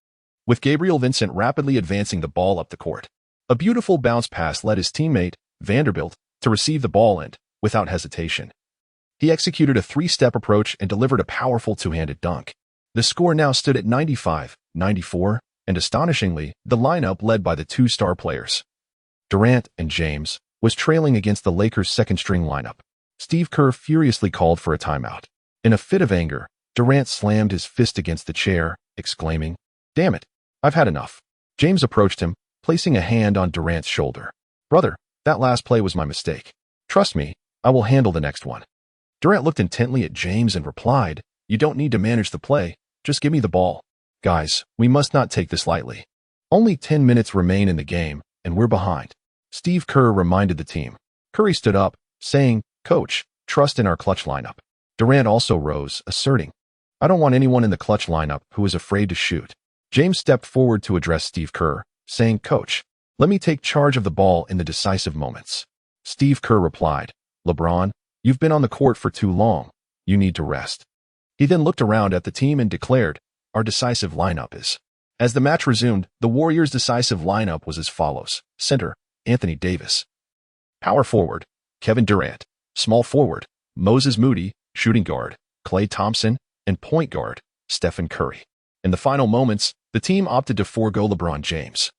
with Gabriel Vincent rapidly advancing the ball up the court. A beautiful bounce pass led his teammate, Vanderbilt, to receive the ball and, without hesitation, he executed a 3-step approach and delivered a powerful two-handed dunk. The score now stood at 95-94, and astonishingly, the lineup led by the 2 star players, Durant and James, was trailing against the Lakers' second-string lineup. Steve Kerr furiously called for a timeout. In a fit of anger, Durant slammed his fist against the chair, exclaiming, "Damn it, I've had enough." James approached him, placing a hand on Durant's shoulder. "Brother, that last play was my mistake. Trust me, I will handle the next one." Durant looked intently at James and replied, "You don't need to manage the play, just give me the ball. Guys, we must not take this lightly. Only 10 minutes remain in the game, and we're behind." Steve Kerr reminded the team. Curry stood up, saying, "Coach, trust in our clutch lineup." Durant also rose, asserting, "I don't want anyone in the clutch lineup who is afraid to shoot." James stepped forward to address Steve Kerr, saying, "Coach, let me take charge of the ball in the decisive moments." Steve Kerr replied, "LeBron, you've been on the court for too long. You need to rest." He then looked around at the team and declared, "Our decisive lineup is." As the match resumed, the Warriors' decisive lineup was as follows. Center, Anthony Davis. Power forward, Kevin Durant. Small forward, Moses Moody. Shooting guard, Klay Thompson. And point guard, Stephen Curry. In the final moments, the team opted to forego LeBron James,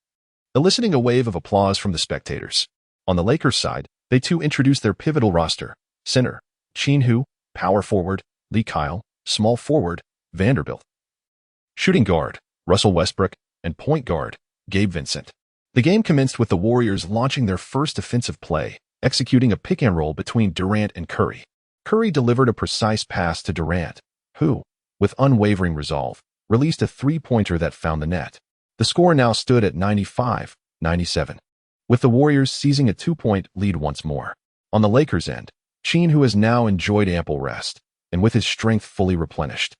eliciting a wave of applause from the spectators. On the Lakers side, they too introduced their pivotal roster. Center, Qin Hu. Power forward, Lee Kyle. Small forward, Vanderbilt. Shooting guard, Russell Westbrook. And point guard, Gabe Vincent. The game commenced with the Warriors launching their first offensive play, executing a pick-and-roll between Durant and Curry. Curry delivered a precise pass to Durant, who, with unwavering resolve, released a three-pointer that found the net. The score now stood at 95-97, with the Warriors seizing a 2-point lead once more. On the Lakers' end, Qin Hu has now enjoyed ample rest, and with his strength fully replenished,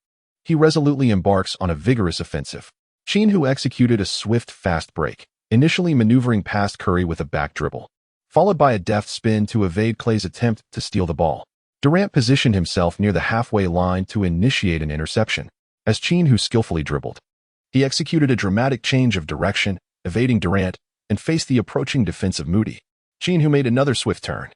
he resolutely embarks on a vigorous offensive. Qin Hu executed a swift, fast break, initially maneuvering past Curry with a back dribble, followed by a deft spin to evade Klay's attempt to steal the ball. Durant positioned himself near the halfway line to initiate an interception, as Qin Hu skillfully dribbled. He executed a dramatic change of direction, evading Durant, and faced the approaching defensive Moody. Qin Hu made another swift turn,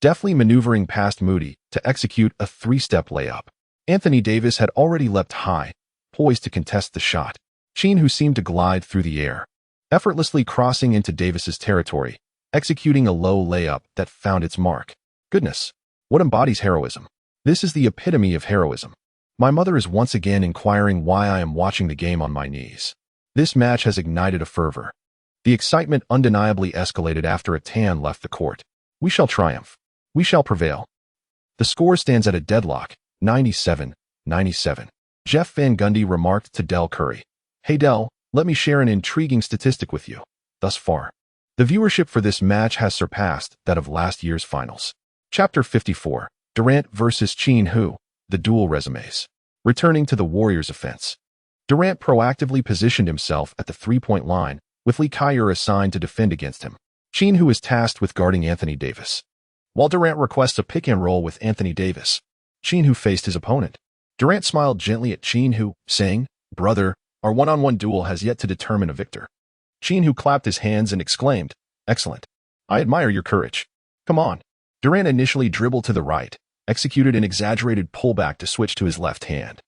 deftly maneuvering past Moody to execute a 3-step layup. Anthony Davis had already leapt high, poised to contest the shot. Qin Hu seemed to glide through the air, effortlessly crossing into Davis's territory, executing a low layup that found its mark. Goodness, what embodies heroism? This is the epitome of heroism. My mother is once again inquiring why I am watching the game on my knees. This match has ignited a fervor. The excitement undeniably escalated after a tan left the court. We shall triumph. We shall prevail. The score stands at a deadlock, 97-97. Jeff Van Gundy remarked to Del Curry, "Hey Del, let me share an intriguing statistic with you. Thus far, the viewership for this match has surpassed that of last year's finals." Chapter 54, Durant versus Qin Hu, the dual resumes. Returning to the Warriors' offense, Durant proactively positioned himself at the three-point line, with Lee Kyle assigned to defend against him. Qin Hu is tasked with guarding Anthony Davis. While Durant requests a pick-and-roll with Anthony Davis, Qin Hu faced his opponent. Durant smiled gently at Qin Hu, saying, "Brother, our one-on-one duel has yet to determine a victor." Qin Hu clapped his hands and exclaimed, "Excellent. I admire your courage. Come on." Durant initially dribbled to the right, executed an exaggerated pullback to switch to his left hand,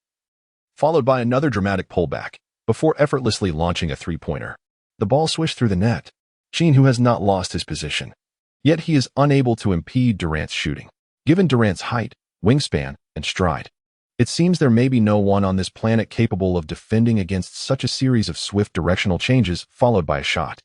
followed by another dramatic pullback, before effortlessly launching a three-pointer. The ball swished through the net. Qin Hu has not lost his position, yet he is unable to impede Durant's shooting. Given Durant's height, wingspan, and stride, it seems there may be no one on this planet capable of defending against such a series of swift directional changes followed by a shot.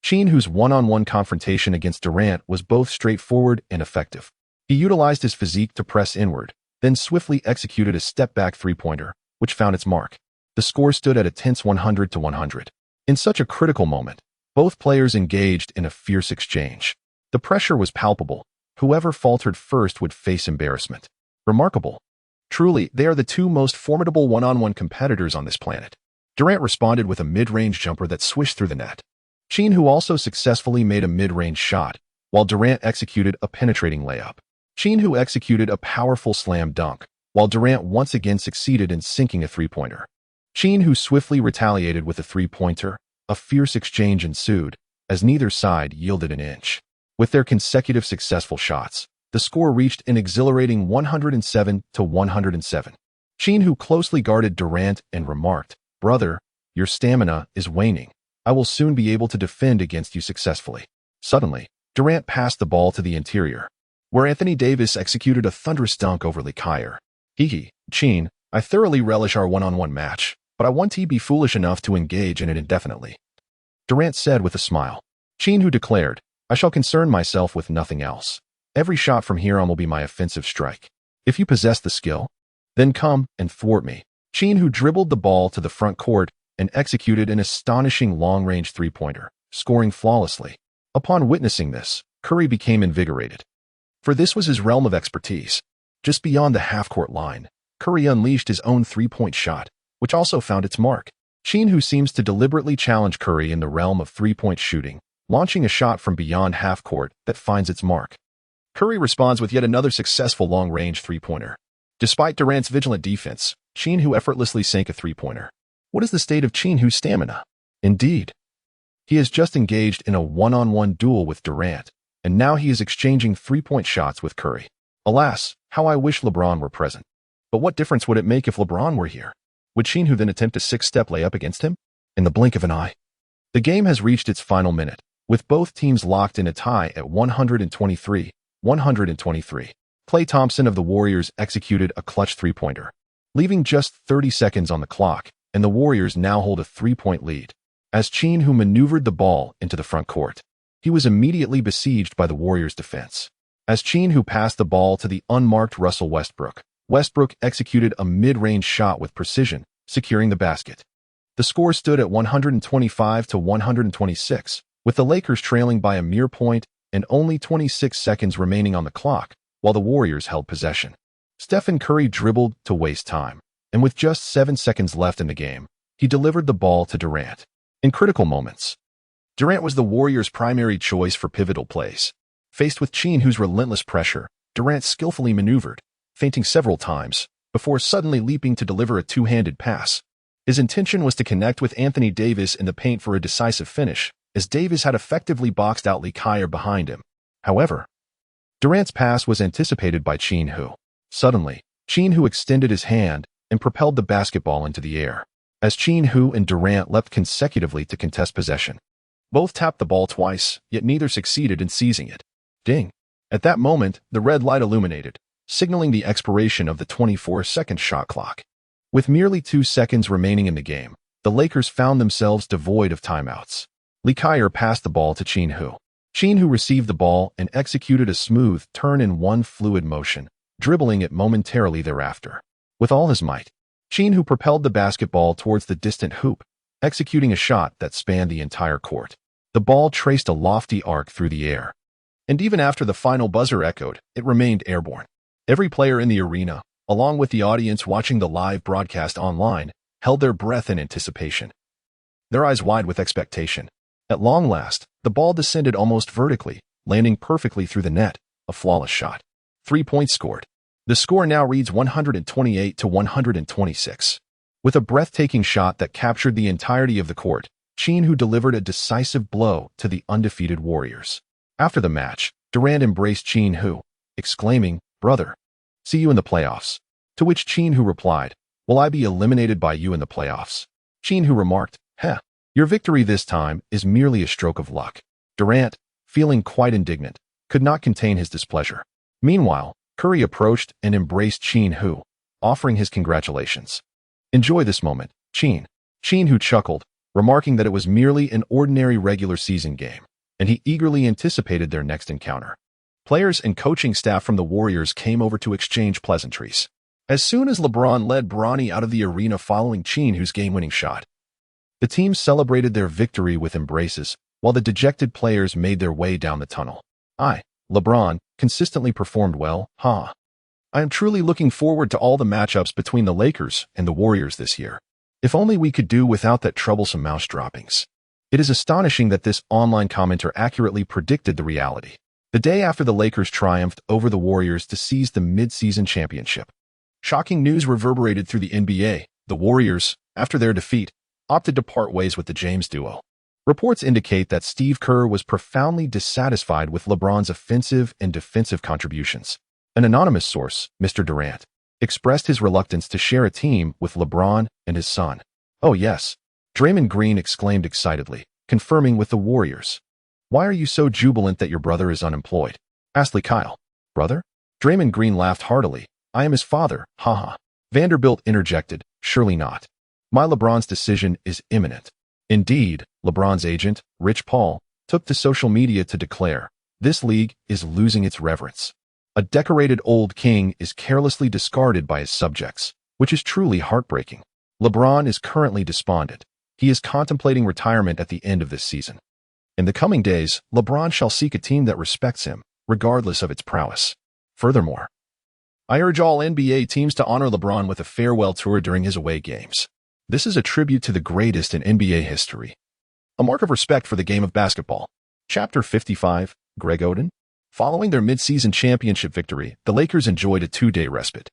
Qin Hu's one-on-one confrontation against Durant was both straightforward and effective. He utilized his physique to press inward, then swiftly executed a step-back three-pointer, which found its mark. The score stood at a tense 100-100. In such a critical moment, both players engaged in a fierce exchange. The pressure was palpable. Whoever faltered first would face embarrassment. Remarkable. Truly, they are the two most formidable one-on-one competitors on this planet. Durant responded with a mid-range jumper that swished through the net. Qin Hu also successfully made a mid-range shot, while Durant executed a penetrating layup. Qin Hu executed a powerful slam dunk, while Durant once again succeeded in sinking a three-pointer. Qin Hu swiftly retaliated with a three-pointer. A fierce exchange ensued, as neither side yielded an inch. With their consecutive successful shots, the score reached an exhilarating 107-107. Qin Hu closely guarded Durant and remarked, "Brother, your stamina is waning. I will soon be able to defend against you successfully." Suddenly, Durant passed the ball to the interior, where Anthony Davis executed a thunderous dunk over Qin. Qin, I thoroughly relish our one-on-one match, but I want to be foolish enough to engage in it indefinitely," Durant said with a smile. Qin Hu declared, "I shall concern myself with nothing else. Every shot from here on will be my offensive strike. If you possess the skill, then come and thwart me." Qin Hu dribbled the ball to the front court and executed an astonishing long-range three-pointer, scoring flawlessly. Upon witnessing this, Curry became invigorated, for this was his realm of expertise. Just beyond the half-court line, Curry unleashed his own three-point shot, which also found its mark. Qin Hu seems to deliberately challenge Curry in the realm of three-point shooting, launching a shot from beyond half-court that finds its mark. Curry responds with yet another successful long-range three-pointer. Despite Durant's vigilant defense, Qin Hu effortlessly sank a three-pointer. What is the state of Qin Hu's stamina? Indeed, he has just engaged in a one-on-one duel with Durant, and now he is exchanging three-point shots with Curry. Alas, how I wish LeBron were present. But what difference would it make if LeBron were here? Would Qin Hu then attempt a six-step layup against him? In the blink of an eye. The game has reached its final minute, with both teams locked in a tie at 123-123. Klay Thompson of the Warriors executed a clutch three-pointer, leaving just 30 seconds on the clock, and the Warriors now hold a three-point lead. As Qin Hu maneuvered the ball into the front court, he was immediately besieged by the Warriors' defense. As Qin Hu passed the ball to the unmarked Russell Westbrook, Westbrook executed a mid-range shot with precision, securing the basket. The score stood at 125-126, with the Lakers trailing by a mere point and only 26 seconds remaining on the clock, while the Warriors held possession. Stephen Curry dribbled to waste time, and with just 7 seconds left in the game, he delivered the ball to Durant. In critical moments, Durant was the Warriors' primary choice for pivotal plays. Faced with Qin Hu's relentless pressure, Durant skillfully maneuvered, feinting several times, before suddenly leaping to deliver a two-handed pass. His intention was to connect with Anthony Davis in the paint for a decisive finish, as Davis had effectively boxed out Qin behind him. However, Durant's pass was anticipated by Qin Hu. Suddenly, Qin Hu extended his hand and propelled the basketball into the air. As Qin Hu and Durant leapt consecutively to contest possession, both tapped the ball twice, yet neither succeeded in seizing it. Ding! At that moment, the red light illuminated, signaling the expiration of the 24-second shot clock. With merely 2 seconds remaining in the game, the Lakers found themselves devoid of timeouts. Qin passed the ball to Qin Hu. Qin Hu received the ball and executed a smooth turn in one fluid motion, dribbling it momentarily thereafter. With all his might, Qin Hu propelled the basketball towards the distant hoop, executing a shot that spanned the entire court. The ball traced a lofty arc through the air, and even after the final buzzer echoed, it remained airborne. Every player in the arena, along with the audience watching the live broadcast online, held their breath in anticipation, their eyes wide with expectation. At long last, the ball descended almost vertically, landing perfectly through the net, a flawless shot. 3 points scored. The score now reads 128-126. With a breathtaking shot that captured the entirety of the court, Qin Hu delivered a decisive blow to the undefeated Warriors. After the match, Durant embraced Qin Hu, exclaiming, "Brother, see you in the playoffs." To which Qin Hu replied, "Will I be eliminated by you in the playoffs?" Qin Hu remarked, "Heh, your victory this time is merely a stroke of luck." Durant, feeling quite indignant, could not contain his displeasure. Meanwhile, Curry approached and embraced Qin Hu, offering his congratulations. "Enjoy this moment, Qin." Qin Hu chuckled, remarking that it was merely an ordinary regular season game, and he eagerly anticipated their next encounter. Players and coaching staff from the Warriors came over to exchange pleasantries. As soon as LeBron led Bronny out of the arena following Qin Hu's game-winning shot, the team celebrated their victory with embraces, while the dejected players made their way down the tunnel. LeBron, consistently performed well, huh? I am truly looking forward to all the matchups between the Lakers and the Warriors this year. If only we could do without that troublesome mouse droppings. It is astonishing that this online commenter accurately predicted the reality. The day after the Lakers triumphed over the Warriors to seize the mid-season championship, shocking news reverberated through the NBA. The Warriors, after their defeat, opted to part ways with the James duo. Reports indicate that Steve Kerr was profoundly dissatisfied with LeBron's offensive and defensive contributions. An anonymous source, Mr. Durant, expressed his reluctance to share a team with LeBron and his son. "Oh yes," Draymond Green exclaimed excitedly, confirming with the Warriors. "Why are you so jubilant that your brother is unemployed?" asked Kyle. "Brother?" Draymond Green laughed heartily. "I am his father, haha." Vanderbilt interjected, "Surely not. My LeBron's decision is imminent." Indeed, LeBron's agent, Rich Paul, took to social media to declare, "This league is losing its reverence. A decorated old king is carelessly discarded by his subjects, which is truly heartbreaking. LeBron is currently despondent. He is contemplating retirement at the end of this season. In the coming days, LeBron shall seek a team that respects him, regardless of its prowess. Furthermore, I urge all NBA teams to honor LeBron with a farewell tour during his away games. This is a tribute to the greatest in NBA history. A mark of respect for the game of basketball." Chapter 55, Greg Oden. Following their mid-season championship victory, the Lakers enjoyed a 2-day respite.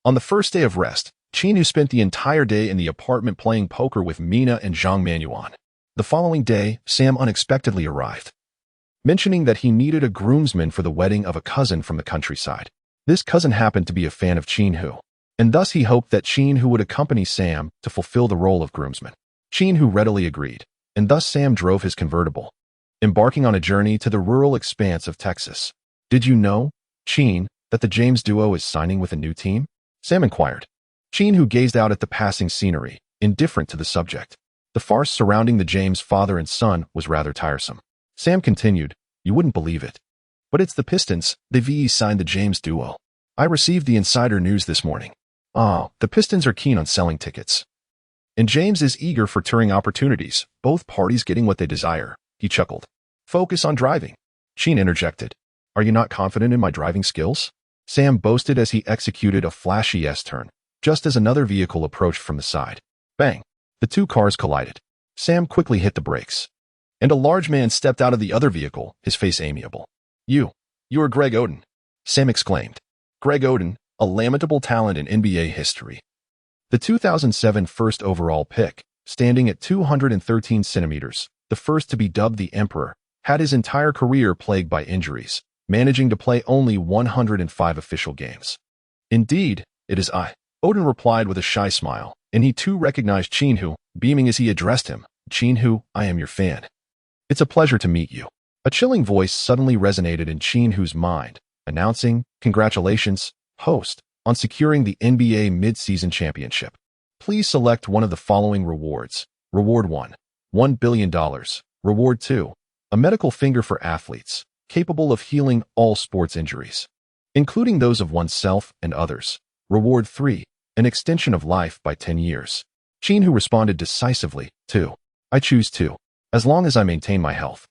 On the first day of rest, Qin Hu spent the entire day in the apartment playing poker with Mina and Zhang Manuan. The following day, Sam unexpectedly arrived, mentioning that he needed a groomsman for the wedding of a cousin from the countryside. This cousin happened to be a fan of Qin Hu, and thus he hoped that Qin Hu would accompany Sam to fulfill the role of groomsman. Qin Hu readily agreed, and thus Sam drove his convertible, embarking on a journey to the rural expanse of Texas. "Did you know, Qin, that the James duo is signing with a new team?" Sam inquired. Qin Hu gazed out at the passing scenery, indifferent to the subject. The farce surrounding the James father and son was rather tiresome. Sam continued, "You wouldn't believe it, but it's the Pistons. They've signed the James duo. I received the insider news this morning. The Pistons are keen on selling tickets, and James is eager for touring opportunities, both parties getting what they desire." He chuckled. "Focus on driving." Qin interjected, "Are you not confident in my driving skills?" Sam boasted as he executed a flashy S-turn, just as another vehicle approached from the side. Bang! The two cars collided. Sam quickly hit the brakes, and a large man stepped out of the other vehicle, his face amiable. You are Greg Oden," Sam exclaimed. Greg Oden, a lamentable talent in NBA history. The 2007 first overall pick, standing at 213 centimeters, the first to be dubbed the Emperor, had his entire career plagued by injuries, managing to play only 105 official games. "Indeed, it is I," Oden replied with a shy smile, and he too recognized Qin Hu, beaming as he addressed him. "Qin Hu, I am your fan. It's a pleasure to meet you." A chilling voice suddenly resonated in Qin Hu's mind, announcing, "Congratulations, host, on securing the NBA mid-season championship. Please select one of the following rewards. Reward 1, $1 billion. Reward 2, a medical finger for athletes, capable of healing all sports injuries, including those of oneself and others. Reward 3, an extension of life by 10 years. Qin Hu responded decisively, 2. I choose 2. As long as I maintain my health,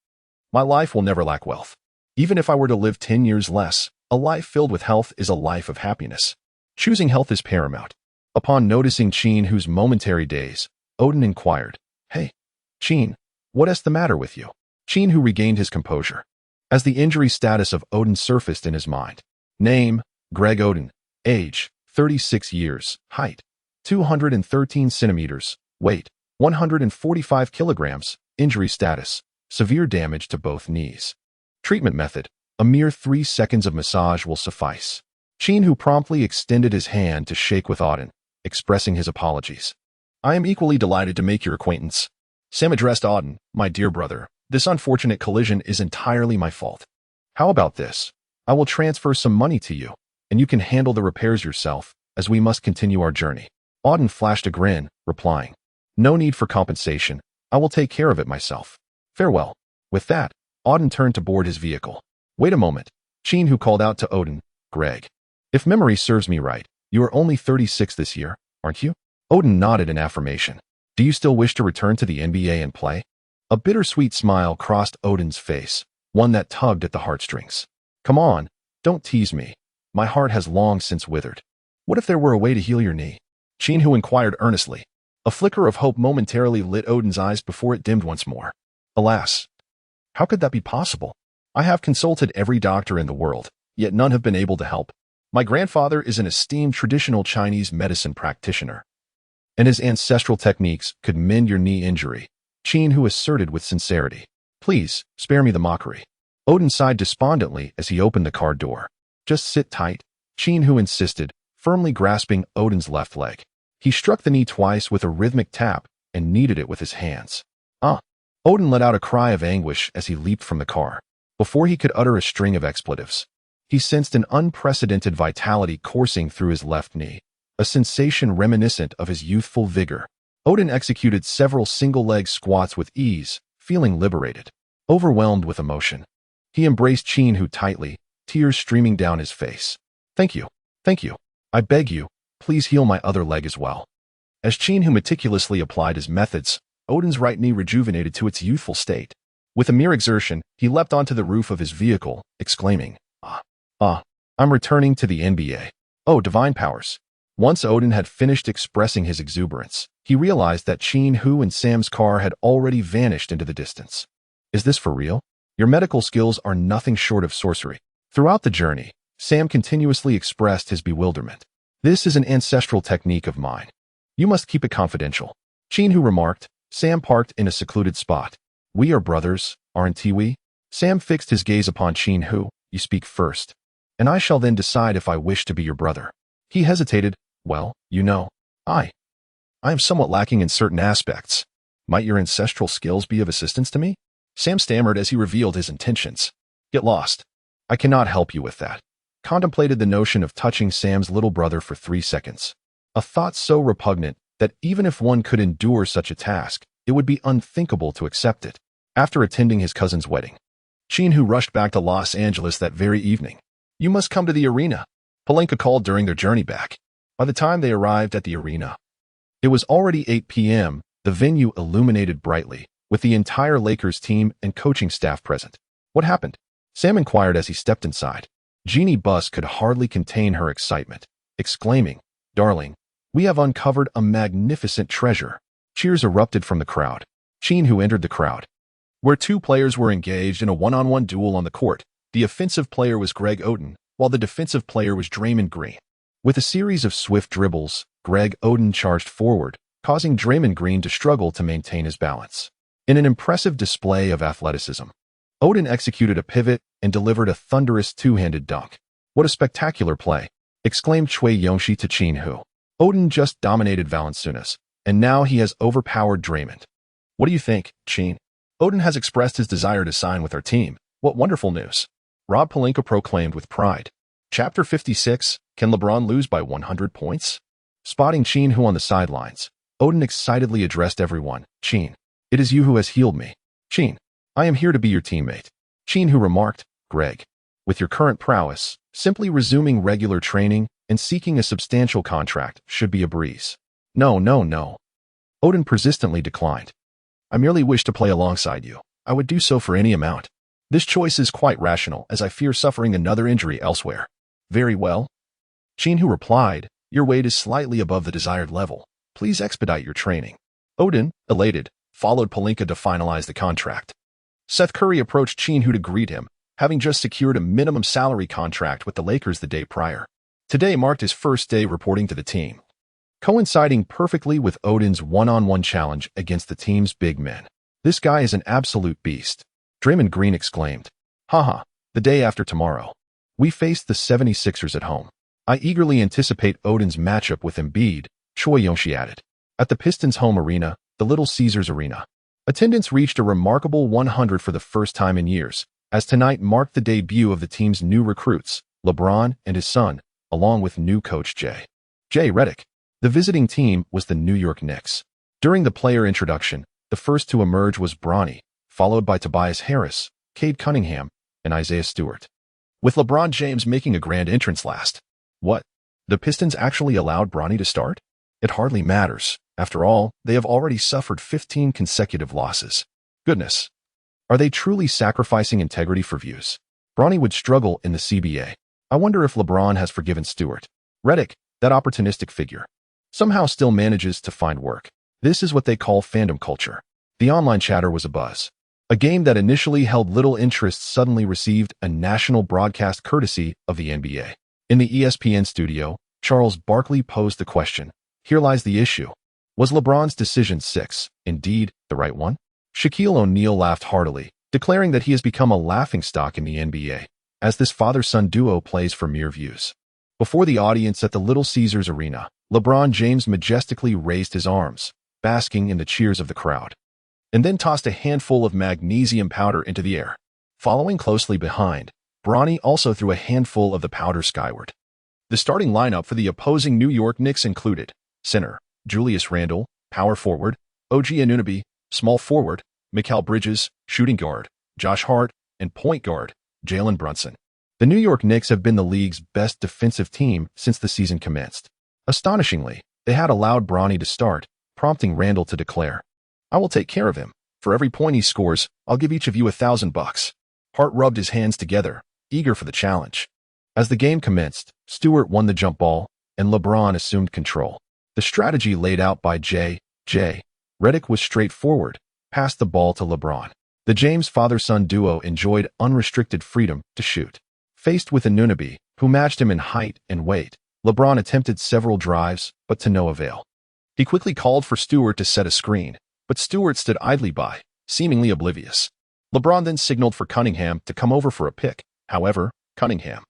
my life will never lack wealth. Even if I were to live 10 years less, a life filled with health is a life of happiness. Choosing health is paramount." Upon noticing Qin Hu's momentary daze, Oden inquired, "Hey, Qin, what is the matter with you?" Qin Hu regained his composure, as the injury status of Oden surfaced in his mind. Name, Greg Oden. Age, 36 years. Height, 213 centimeters. Weight, 145 kilograms. Injury status, severe damage to both knees. Treatment method, a mere 3 seconds of massage will suffice. Qin Hu promptly extended his hand to shake with Oden, expressing his apologies. "I am equally delighted to make your acquaintance." Sam addressed Oden, "My dear brother, this unfortunate collision is entirely my fault. How about this? I will transfer some money to you, and you can handle the repairs yourself, as we must continue our journey." Oden flashed a grin, replying, "No need for compensation. I will take care of it myself. Farewell. With that, Odin turned to board his vehicle. Wait a moment. Qin Hu called out to Odin, Greg. If memory serves me right, you are only 36 this year, aren't you? Odin nodded in affirmation. Do you still wish to return to the NBA and play? A bittersweet smile crossed Odin's face, one that tugged at the heartstrings. Come on, don't tease me. My heart has long since withered. What if there were a way to heal your knee? Qin Hu inquired earnestly. A flicker of hope momentarily lit Odin's eyes before it dimmed once more. Alas, how could that be possible? I have consulted every doctor in the world, yet none have been able to help. My grandfather is an esteemed traditional Chinese medicine practitioner, and his ancestral techniques could mend your knee injury, Qin Hu asserted with sincerity. Please, spare me the mockery. Odin sighed despondently as he opened the car door. Just sit tight, Qin Hu insisted, firmly grasping Odin's left leg. He struck the knee twice with a rhythmic tap and kneaded it with his hands. Odin let out a cry of anguish as he leaped from the car. Before he could utter a string of expletives, he sensed an unprecedented vitality coursing through his left knee, a sensation reminiscent of his youthful vigor. Odin executed several single-leg squats with ease, feeling liberated, overwhelmed with emotion. He embraced Qin Hu tightly, tears streaming down his face. Thank you. Thank you. I beg you, please heal my other leg as well. As Qin Hu meticulously applied his methods, Odin's right knee rejuvenated to its youthful state. With a mere exertion, he leapt onto the roof of his vehicle, exclaiming, I'm returning to the NBA. Oh, divine powers. Once Odin had finished expressing his exuberance, he realized that Qin Hu and Sam's car had already vanished into the distance. Is this for real? Your medical skills are nothing short of sorcery. Throughout the journey, Sam continuously expressed his bewilderment. This is an ancestral technique of mine. You must keep it confidential. Qin Hu remarked. Sam parked in a secluded spot. We are brothers, aren't we? Sam fixed his gaze upon Qin Hu. You speak first, and I shall then decide if I wish to be your brother. He hesitated. Well, you know, I am somewhat lacking in certain aspects. Might your ancestral skills be of assistance to me? Sam stammered as he revealed his intentions. Get lost. I cannot help you with that. Contemplated the notion of touching Sam's little brother for 3 seconds. A thought so repugnant that even if one could endure such a task, it would be unthinkable to accept it. After attending his cousin's wedding, Qin Hu rushed back to Los Angeles that very evening. You must come to the arena, Pelinka called during their journey back. By the time they arrived at the arena, it was already 8 p.m., the venue illuminated brightly, with the entire Lakers team and coaching staff present. What happened? Sam inquired as he stepped inside. Jeannie Buss could hardly contain her excitement, exclaiming, Darling, we have uncovered a magnificent treasure. Cheers erupted from the crowd. Qin Hu entered the crowd, where two players were engaged in a one-on-one duel on the court. The offensive player was Greg Oden, while the defensive player was Draymond Green. With a series of swift dribbles, Greg Oden charged forward, causing Draymond Green to struggle to maintain his balance. In an impressive display of athleticism, Oden executed a pivot and delivered a thunderous two-handed dunk. What a spectacular play, exclaimed Chui Yongxi to Qin Hu. Oden just dominated Valanciunas, and now he has overpowered Draymond. What do you think, Qin? Oden has expressed his desire to sign with our team. What wonderful news. Rob Pelinka proclaimed with pride. Chapter 56, Can LeBron lose by 100 points? Spotting Qin Hu on the sidelines, Oden excitedly addressed everyone. Qin, it is you who has healed me. Qin, I am here to be your teammate. Qin Hu remarked. Greg, with your current prowess, simply resuming regular training and seeking a substantial contract should be a breeze. No. Oden persistently declined. I merely wish to play alongside you. I would do so for any amount. This choice is quite rational, as I fear suffering another injury elsewhere. Very well. Qin Hu replied, Your weight is slightly above the desired level. Please expedite your training. Oden, elated, followed Pelinka to finalize the contract. Seth Curry approached Qin Hu to greet him, having just secured a minimum salary contract with the Lakers the day prior. Today marked his first day reporting to the team, coinciding perfectly with Oden's one-on-one challenge against the team's big men. This guy is an absolute beast, Draymond Green exclaimed. Haha, the day after tomorrow. We face the 76ers at home. I eagerly anticipate Oden's matchup with Embiid, Choi Yongxi added. At the Pistons' home arena, the Little Caesars Arena, attendance reached a remarkable 100 for the first time in years, as tonight marked the debut of the team's new recruits, LeBron and his son, along with new coach J. Redick. The visiting team was the New York Knicks. During the player introduction, The first to emerge was Bronny, followed by Tobias Harris, Cade Cunningham, and Isaiah Stewart. With LeBron James making a grand entrance last. What? The Pistons actually allowed Bronny to start? It hardly matters. After all, they have already suffered 15 consecutive losses. Goodness. Are they truly sacrificing integrity for views? Bronny would struggle in the CBA. I wonder if LeBron has forgiven Stewart. Redick, that opportunistic figure, somehow still manages to find work. This is what they call fandom culture. The online chatter was abuzz. A game that initially held little interest suddenly received a national broadcast courtesy of the NBA. In the ESPN studio, Charles Barkley posed the question. Here lies the issue. Was LeBron's decision 6 indeed the right one? Shaquille O'Neal laughed heartily, declaring that he has become a laughingstock in the NBA, as this father-son duo plays for mere views. Before the audience at the Little Caesars Arena, LeBron James majestically raised his arms, basking in the cheers of the crowd, and then tossed a handful of magnesium powder into the air. Following closely behind, Bronny also threw a handful of the powder skyward. The starting lineup for the opposing New York Knicks included center, Julius Randle, power forward, OG Anunoby, small forward, Mikal Bridges, shooting guard, Josh Hart, and point guard, Jalen Brunson. The New York Knicks have been the league's best defensive team since the season commenced. Astonishingly, they had allowed Bronny to start, prompting Randle to declare, "I will take care of him. For every point he scores, I'll give each of you $1,000. Hart rubbed his hands together, eager for the challenge. As the game commenced, Stewart won the jump ball, and LeBron assumed control. The strategy laid out by J.J. Redick was straightforward, passed the ball to LeBron. The James father-son duo enjoyed unrestricted freedom to shoot. Faced with Anunoby, who matched him in height and weight, LeBron attempted several drives, but to no avail. He quickly called for Stewart to set a screen, but Stewart stood idly by, seemingly oblivious. LeBron then signaled for Cunningham to come over for a pick. However, Cunningham,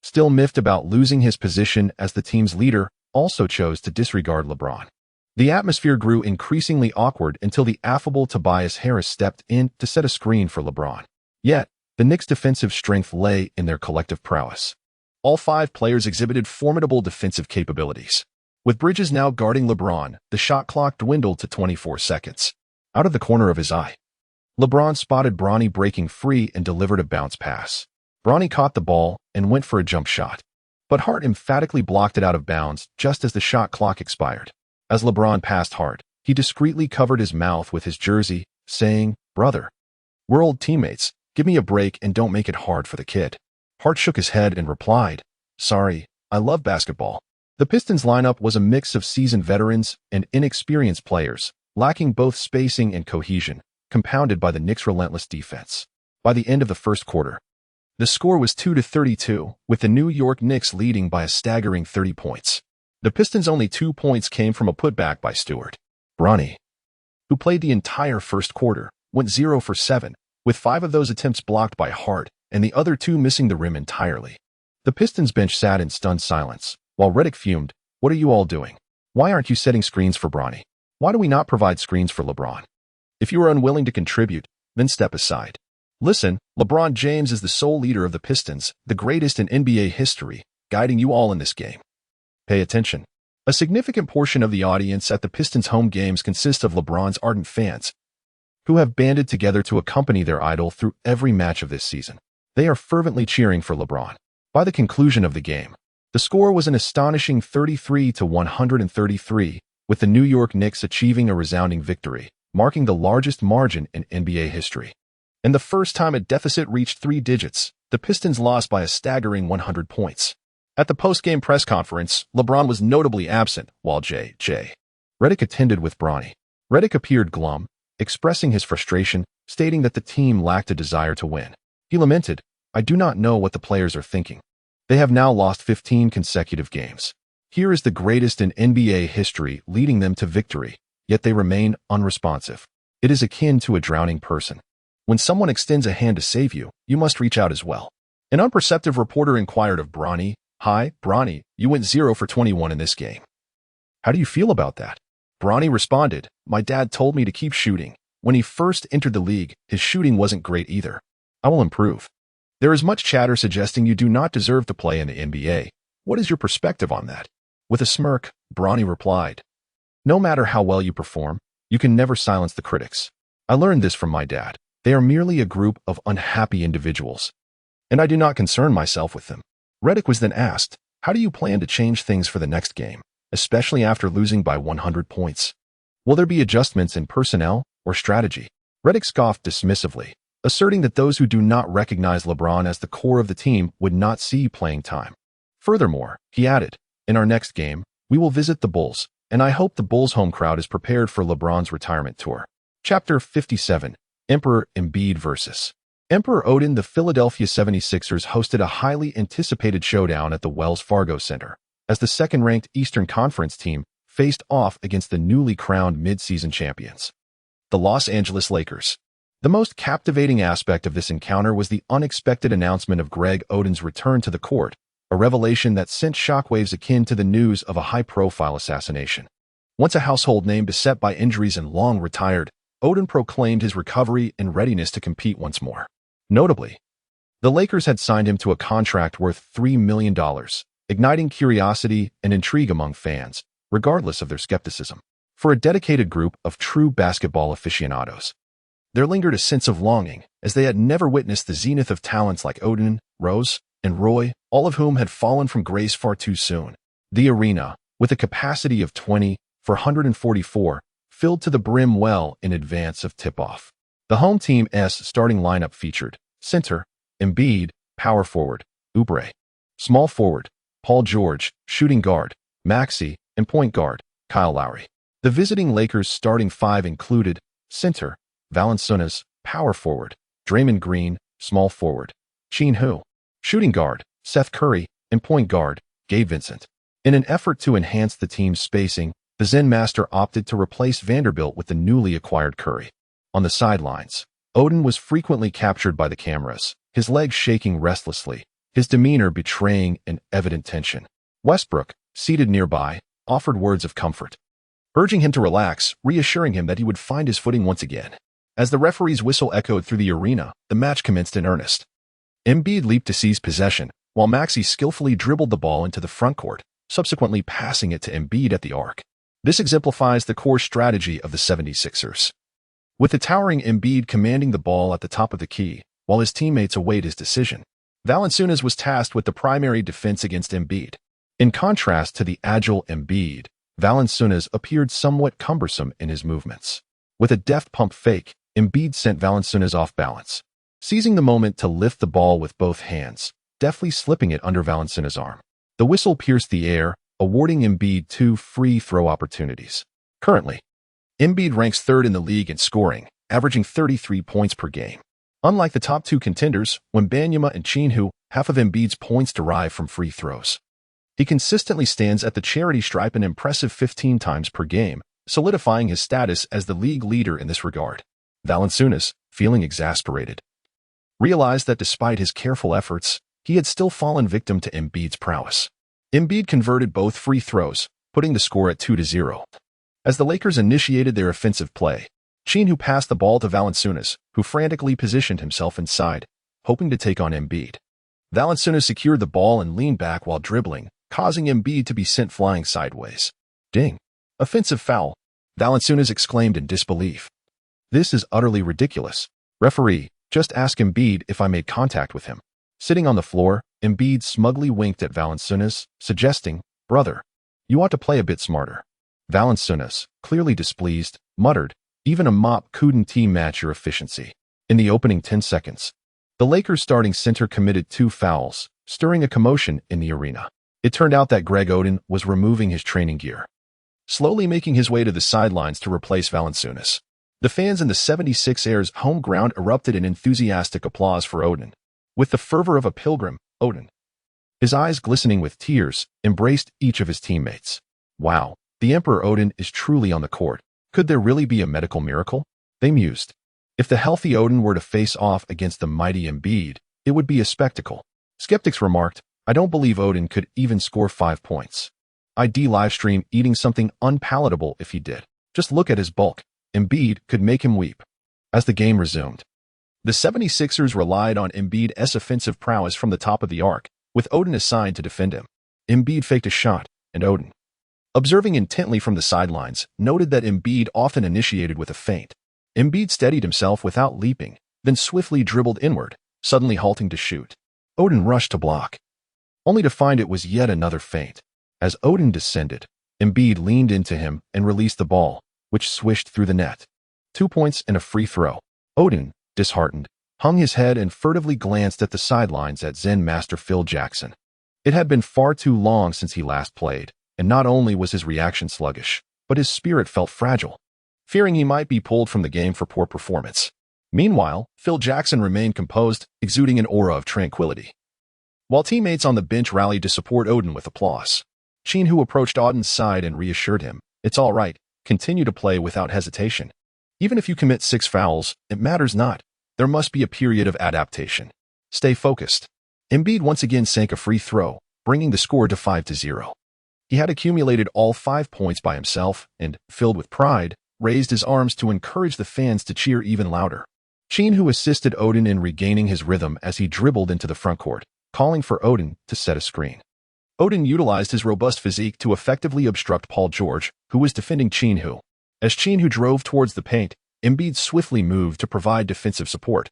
still miffed about losing his position as the team's leader, also chose to disregard LeBron. The atmosphere grew increasingly awkward until the affable Tobias Harris stepped in to set a screen for LeBron. Yet, the Knicks' defensive strength lay in their collective prowess. All 5 players exhibited formidable defensive capabilities. With Bridges now guarding LeBron, the shot clock dwindled to 24 seconds. Out of the corner of his eye, LeBron spotted Bronny breaking free and delivered a bounce pass. Bronny caught the ball and went for a jump shot, but Hart emphatically blocked it out of bounds just as the shot clock expired. As LeBron passed Hart, he discreetly covered his mouth with his jersey, saying, "Brother, we're old teammates. Give me a break and don't make it hard for the kid." Hart shook his head and replied, "Sorry, I love basketball." The Pistons lineup was a mix of seasoned veterans and inexperienced players, lacking both spacing and cohesion, compounded by the Knicks' relentless defense. By the end of the first quarter, the score was 2-32, with the New York Knicks leading by a staggering 30 points. The Pistons' only 2 points came from a putback by Stewart. Bronny, who played the entire first quarter, went 0 for 7, with 5 of those attempts blocked by Hart and the other 2 missing the rim entirely. The Pistons bench sat in stunned silence, while Redick fumed, "What are you all doing? Why aren't you setting screens for Bronny? Why do we not provide screens for LeBron? If you are unwilling to contribute, then step aside. Listen, LeBron James is the sole leader of the Pistons, the greatest in NBA history, guiding you all in this game. Pay attention." A significant portion of the audience at the Pistons' home games consists of LeBron's ardent fans, who have banded together to accompany their idol through every match of this season. They are fervently cheering for LeBron. By the conclusion of the game, the score was an astonishing 33-133, with the New York Knicks achieving a resounding victory, marking the largest margin in NBA history. And the first time a deficit reached 3 digits, the Pistons lost by a staggering 100 points. At the post-game press conference, LeBron was notably absent, while J.J. Redick attended with Bronny. Redick appeared glum, expressing his frustration, stating that the team lacked a desire to win. He lamented, "I do not know what the players are thinking. They have now lost 15 consecutive games. Here is the greatest in NBA history leading them to victory, yet they remain unresponsive. It is akin to a drowning person. When someone extends a hand to save you, you must reach out as well." An unperceptive reporter inquired of Bronny, "Hi, Bronny, you went 0 for 21 in this game. How do you feel about that?" Bronny responded, "My dad told me to keep shooting. When he first entered the league, his shooting wasn't great either. I will improve." There is much chatter suggesting you do not deserve to play in the NBA. What is your perspective on that? With a smirk, Bronny replied, "No matter how well you perform, You can never silence the critics. I learned this from my dad. They are merely a group of unhappy individuals, and I do not concern myself with them. Redick was then asked, how do you plan to change things for the next game, especially after losing by 100 points? Will there be adjustments in personnel or strategy? Redick scoffed dismissively, asserting that those who do not recognize LeBron as the core of the team would not see playing time. Furthermore, he added, in our next game, we will visit the Bulls, and I hope the Bulls' home crowd is prepared for LeBron's retirement tour. Chapter 57, Emperor Embiid vs. Emperor Odin. The Philadelphia 76ers hosted a highly anticipated showdown at the Wells Fargo Center, as the second-ranked Eastern Conference team faced off against the newly crowned mid-season champions, the Los Angeles Lakers. The most captivating aspect of this encounter was the unexpected announcement of Greg Oden's return to the court, a revelation that sent shockwaves akin to the news of a high-profile assassination. Once a household name beset by injuries and long retired, Oden proclaimed his recovery and readiness to compete once more. Notably, the Lakers had signed him to a contract worth $3 million, igniting curiosity and intrigue among fans, regardless of their skepticism. For a dedicated group of true basketball aficionados, there lingered a sense of longing, as they had never witnessed the zenith of talents like Oden, Rose, and Roy, all of whom had fallen from grace far too soon. The arena, with a capacity of 20,444, filled to the brim well in advance of tip-off. The home team's starting lineup featured center, Embiid, power forward, Oubre, small forward, Paul George, shooting guard, Maxey, and point guard, Kyle Lowry. The visiting Lakers starting five included center, Valanciunas, power forward, Draymond Green, small forward, Qin Hu, shooting guard, Seth Curry, and point guard, Gabe Vincent. In an effort to enhance the team's spacing, the Zen Master opted to replace Vanderbilt with the newly acquired Curry. On the sidelines, Oden was frequently captured by the cameras, his legs shaking restlessly, his demeanor betraying an evident tension. Westbrook, seated nearby, offered words of comfort, urging him to relax, reassuring him that he would find his footing once again. As the referee's whistle echoed through the arena, the match commenced in earnest. Embiid leaped to seize possession, while Maxey skillfully dribbled the ball into the front court, subsequently passing it to Embiid at the arc. This exemplifies the core strategy of the 76ers, with the towering Embiid commanding the ball at the top of the key, while his teammates await his decision. Valanciunas was tasked with the primary defense against Embiid. In contrast to the agile Embiid, Valanciunas appeared somewhat cumbersome in his movements. With a deft pump fake, Embiid sent Valanciunas off balance, seizing the moment to lift the ball with both hands, deftly slipping it under Valanciunas' arm. The whistle pierced the air, awarding Embiid 2 free throw opportunities. Currently, Embiid ranks third in the league in scoring, averaging 33 points per game. Unlike the top two contenders, Wembanyama and Qin Hu, half of Embiid's points derive from free throws. He consistently stands at the charity stripe an impressive 15 times per game, solidifying his status as the league leader in this regard. Valanciunas, feeling exasperated, realized that despite his careful efforts, he had still fallen victim to Embiid's prowess. Embiid converted both free throws, putting the score at 2-0. As the Lakers initiated their offensive play, Qin Hu passed the ball to Valanciunas, who frantically positioned himself inside, hoping to take on Embiid. Valanciunas secured the ball and leaned back while dribbling, causing Embiid to be sent flying sideways. Ding! Offensive foul, Valanciunas exclaimed in disbelief. This is utterly ridiculous. Referee, just ask Embiid if I made contact with him. Sitting on the floor, Embiid smugly winked at Valanciunas, suggesting, brother, you ought to play a bit smarter. Valanciunas, clearly displeased, muttered, even a mop couldn't match your efficiency. In the opening 10 seconds, the Lakers starting center committed 2 fouls, stirring a commotion in the arena. It turned out that Greg Oden was removing his training gear, slowly making his way to the sidelines to replace Valanciunas. The fans in the 76ers' home ground erupted in enthusiastic applause for Oden. With the fervor of a pilgrim, Oden, his eyes glistening with tears, embraced each of his teammates. Wow, the Emperor Oden is truly on the court. Could there really be a medical miracle? They mused. If the healthy Oden were to face off against the mighty Embiid, it would be a spectacle. Skeptics remarked, I don't believe Oden could even score 5 points. I'd livestream eating something unpalatable if he did. Just look at his bulk. Embiid could make him weep. As the game resumed, the 76ers relied on Embiid's offensive prowess from the top of the arc, with Oden assigned to defend him. Embiid faked a shot, and Oden, observing intently from the sidelines, noted that Embiid often initiated with a feint. Embiid steadied himself without leaping, then swiftly dribbled inward, suddenly halting to shoot. Odin rushed to block, only to find it was yet another feint. As Odin descended, Embiid leaned into him and released the ball, which swished through the net. 2 points and a free throw. Odin, disheartened, hung his head and furtively glanced at the sidelines at Zen master Phil Jackson. It had been far too long since he last played, and not only was his reaction sluggish, but his spirit felt fragile, fearing he might be pulled from the game for poor performance. Meanwhile, Phil Jackson remained composed, exuding an aura of tranquility. While teammates on the bench rallied to support Odin with applause, Qin Hu approached Odin's side and reassured him, "It's all right, continue to play without hesitation. Even if you commit 6 fouls, it matters not. There must be a period of adaptation. Stay focused." Embiid once again sank a free throw, bringing the score to 5-0. He had accumulated all 5 points by himself and, filled with pride, raised his arms to encourage the fans to cheer even louder. Qin Hu assisted Odin in regaining his rhythm as he dribbled into the frontcourt, calling for Odin to set a screen. Odin utilized his robust physique to effectively obstruct Paul George, who was defending Qin Hu. As Qin Hu drove towards the paint, Embiid swiftly moved to provide defensive support.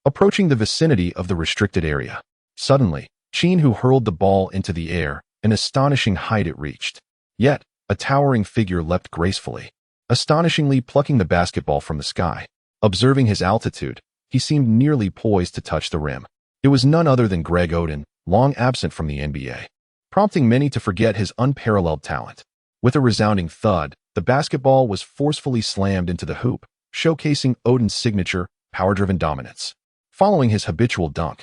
Approaching the vicinity of the restricted area, suddenly, Qin Hu hurled the ball into the air, an astonishing height it reached. Yet, a towering figure leapt gracefully, astonishingly plucking the basketball from the sky. Observing his altitude, he seemed nearly poised to touch the rim. It was none other than Greg Oden, long absent from the NBA, prompting many to forget his unparalleled talent. With a resounding thud, the basketball was forcefully slammed into the hoop, showcasing Odin's signature, power-driven dominance. Following his habitual dunk,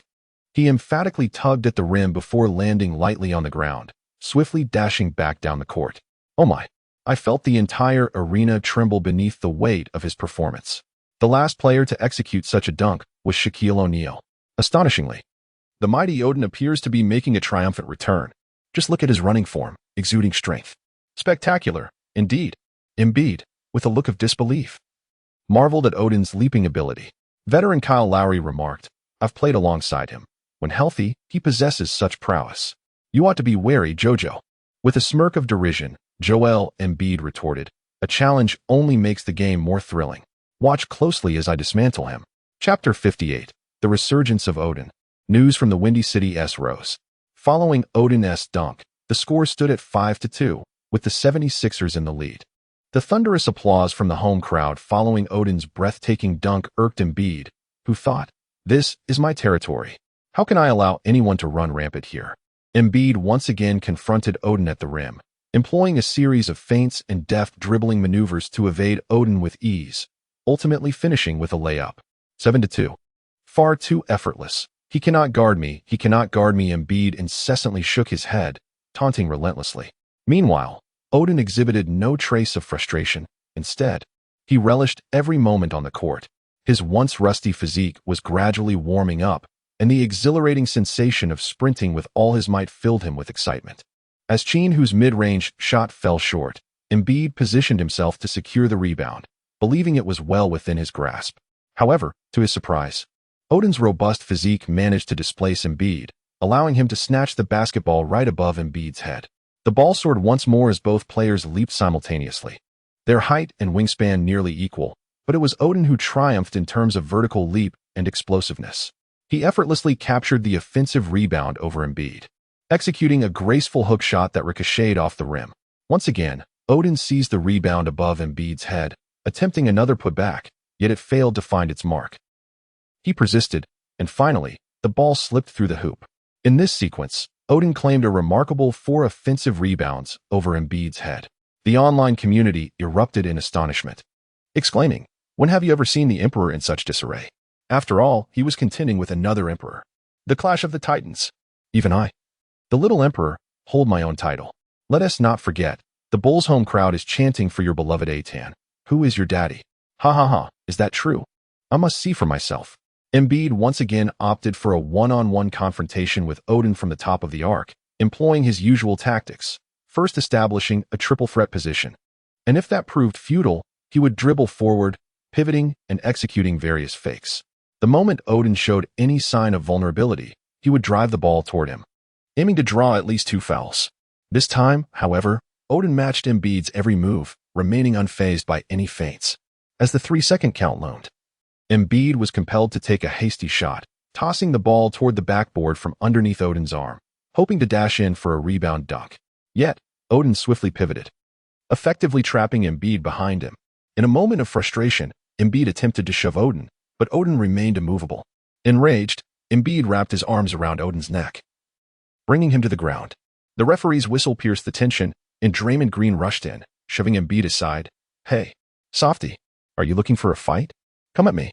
he emphatically tugged at the rim before landing lightly on the ground, swiftly dashing back down the court. Oh my! I felt the entire arena tremble beneath the weight of his performance. The last player to execute such a dunk was Shaquille O'Neal. Astonishingly, the mighty Odin appears to be making a triumphant return. Just look at his running form, exuding strength. Spectacular, indeed. Embiid, with a look of disbelief, marveled at Odin's leaping ability. Veteran Kyle Lowry remarked, "I've played alongside him. When healthy, he possesses such prowess. You ought to be wary, Jojo." With a smirk of derision, Joel Embiid retorted, "A challenge only makes the game more thrilling. Watch closely as I dismantle him." Chapter 58, The Resurgence of Odin. News from the Windy City S. Rose. Following Odin's dunk, the score stood at 5-2, with the 76ers in the lead. The thunderous applause from the home crowd following Odin's breathtaking dunk irked Embiid, who thought, "This is my territory. How can I allow anyone to run rampant here?" Embiid once again confronted Odin at the rim, employing a series of feints and deft dribbling maneuvers to evade Odin with ease, ultimately finishing with a layup. 7-2. Far too effortless. He cannot guard me, Embiid incessantly shook his head, taunting relentlessly. Meanwhile, Odin exhibited no trace of frustration. Instead, he relished every moment on the court. His once rusty physique was gradually warming up, and the exhilarating sensation of sprinting with all his might filled him with excitement. As Qin Hu's mid-range shot fell short, Embiid positioned himself to secure the rebound, believing it was well within his grasp. However, to his surprise, Odin's robust physique managed to displace Embiid, allowing him to snatch the basketball right above Embiid's head. The ball soared once more as both players leaped simultaneously. Their height and wingspan nearly equal, but it was Odin who triumphed in terms of vertical leap and explosiveness. He effortlessly captured the offensive rebound over Embiid, executing a graceful hook shot that ricocheted off the rim. Once again, Odin seized the rebound above Embiid's head, attempting another putback, yet it failed to find its mark. He persisted, and finally, the ball slipped through the hoop. In this sequence, Odin claimed a remarkable 4 offensive rebounds over Embiid's head. The online community erupted in astonishment, exclaiming, "When have you ever seen the Emperor in such disarray?" After all, he was contending with another Emperor. The clash of the Titans. Even I, the little Emperor, hold my own title. Let us not forget, the Bulls' home crowd is chanting for your beloved Atan. Who is your daddy? Ha ha ha, is that true? I must see for myself. Embiid once again opted for a one-on-one confrontation with Odin from the top of the arc, employing his usual tactics, first establishing a triple threat position. And if that proved futile, he would dribble forward, pivoting and executing various fakes. The moment Odin showed any sign of vulnerability, he would drive the ball toward him, aiming to draw at least 2 fouls. This time, however, Odin matched Embiid's every move, remaining unfazed by any feints. As the 3-second count loomed, Embiid was compelled to take a hasty shot, tossing the ball toward the backboard from underneath Odin's arm, hoping to dash in for a rebound dunk. Yet, Odin swiftly pivoted, effectively trapping Embiid behind him. In a moment of frustration, Embiid attempted to shove Odin, but Odin remained immovable. Enraged, Embiid wrapped his arms around Odin's neck, bringing him to the ground. The referee's whistle pierced the tension, and Draymond Green rushed in, shoving Embiid aside. "Hey, softy, are you looking for a fight? Come at me."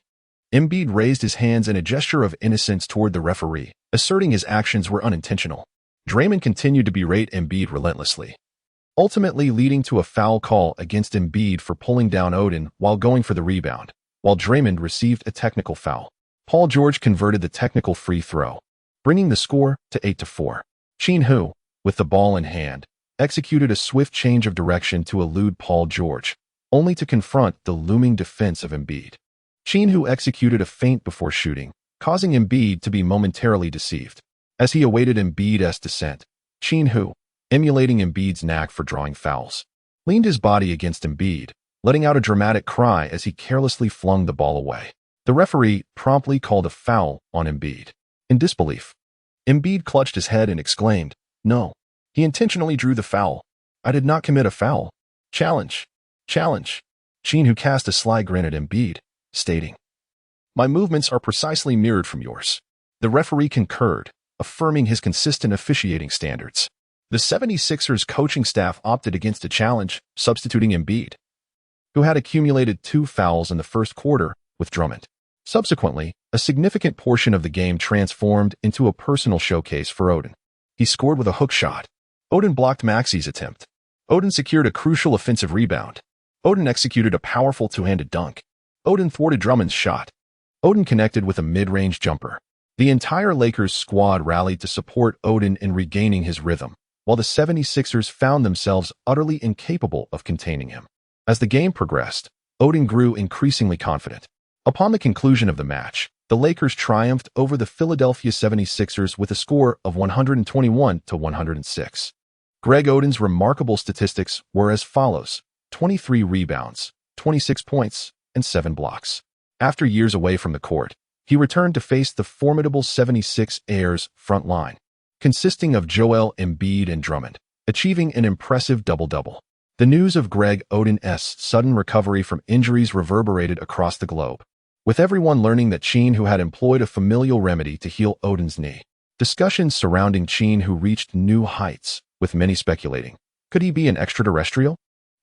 Embiid raised his hands in a gesture of innocence toward the referee, asserting his actions were unintentional. Draymond continued to berate Embiid relentlessly, ultimately leading to a foul call against Embiid for pulling down Odin while going for the rebound, while Draymond received a technical foul. Paul George converted the technical free throw, bringing the score to 8-4. Qin Hu, with the ball in hand, executed a swift change of direction to elude Paul George, only to confront the looming defense of Embiid. Qin Hu executed a feint before shooting, causing Embiid to be momentarily deceived. As he awaited Embiid's descent, Qin Hu, emulating Embiid's knack for drawing fouls, leaned his body against Embiid, letting out a dramatic cry as he carelessly flung the ball away. The referee promptly called a foul on Embiid. In disbelief, Embiid clutched his head and exclaimed, "No, he intentionally drew the foul. I did not commit a foul. Challenge. Challenge." Qin Hu cast a sly grin at Embiid, stating, "My movements are precisely mirrored from yours." The referee concurred, affirming his consistent officiating standards. The 76ers coaching staff opted against a challenge, substituting Embiid, who had accumulated 2 fouls in the first quarter, with Drummond. Subsequently, a significant portion of the game transformed into a personal showcase for Odin. He scored with a hook shot. Odin blocked Maxi's attempt. Odin secured a crucial offensive rebound. Odin executed a powerful two-handed dunk. Odin thwarted Drummond's shot. Odin connected with a mid-range jumper. The entire Lakers squad rallied to support Odin in regaining his rhythm, while the 76ers found themselves utterly incapable of containing him. As the game progressed, Odin grew increasingly confident. Upon the conclusion of the match, the Lakers triumphed over the Philadelphia 76ers with a score of 121-106. Greg Oden's remarkable statistics were as follows: 23 rebounds, 26 points, and 7 blocks. After years away from the court, he returned to face the formidable 76ers front line, consisting of Joel Embiid and Drummond, achieving an impressive double-double. The news of Greg Oden's sudden recovery from injuries reverberated across the globe, with everyone learning that Qin Hu had employed a familial remedy to heal Oden's knee. Discussions surrounding Qin Hu reached new heights, with many speculating, could he be an extraterrestrial?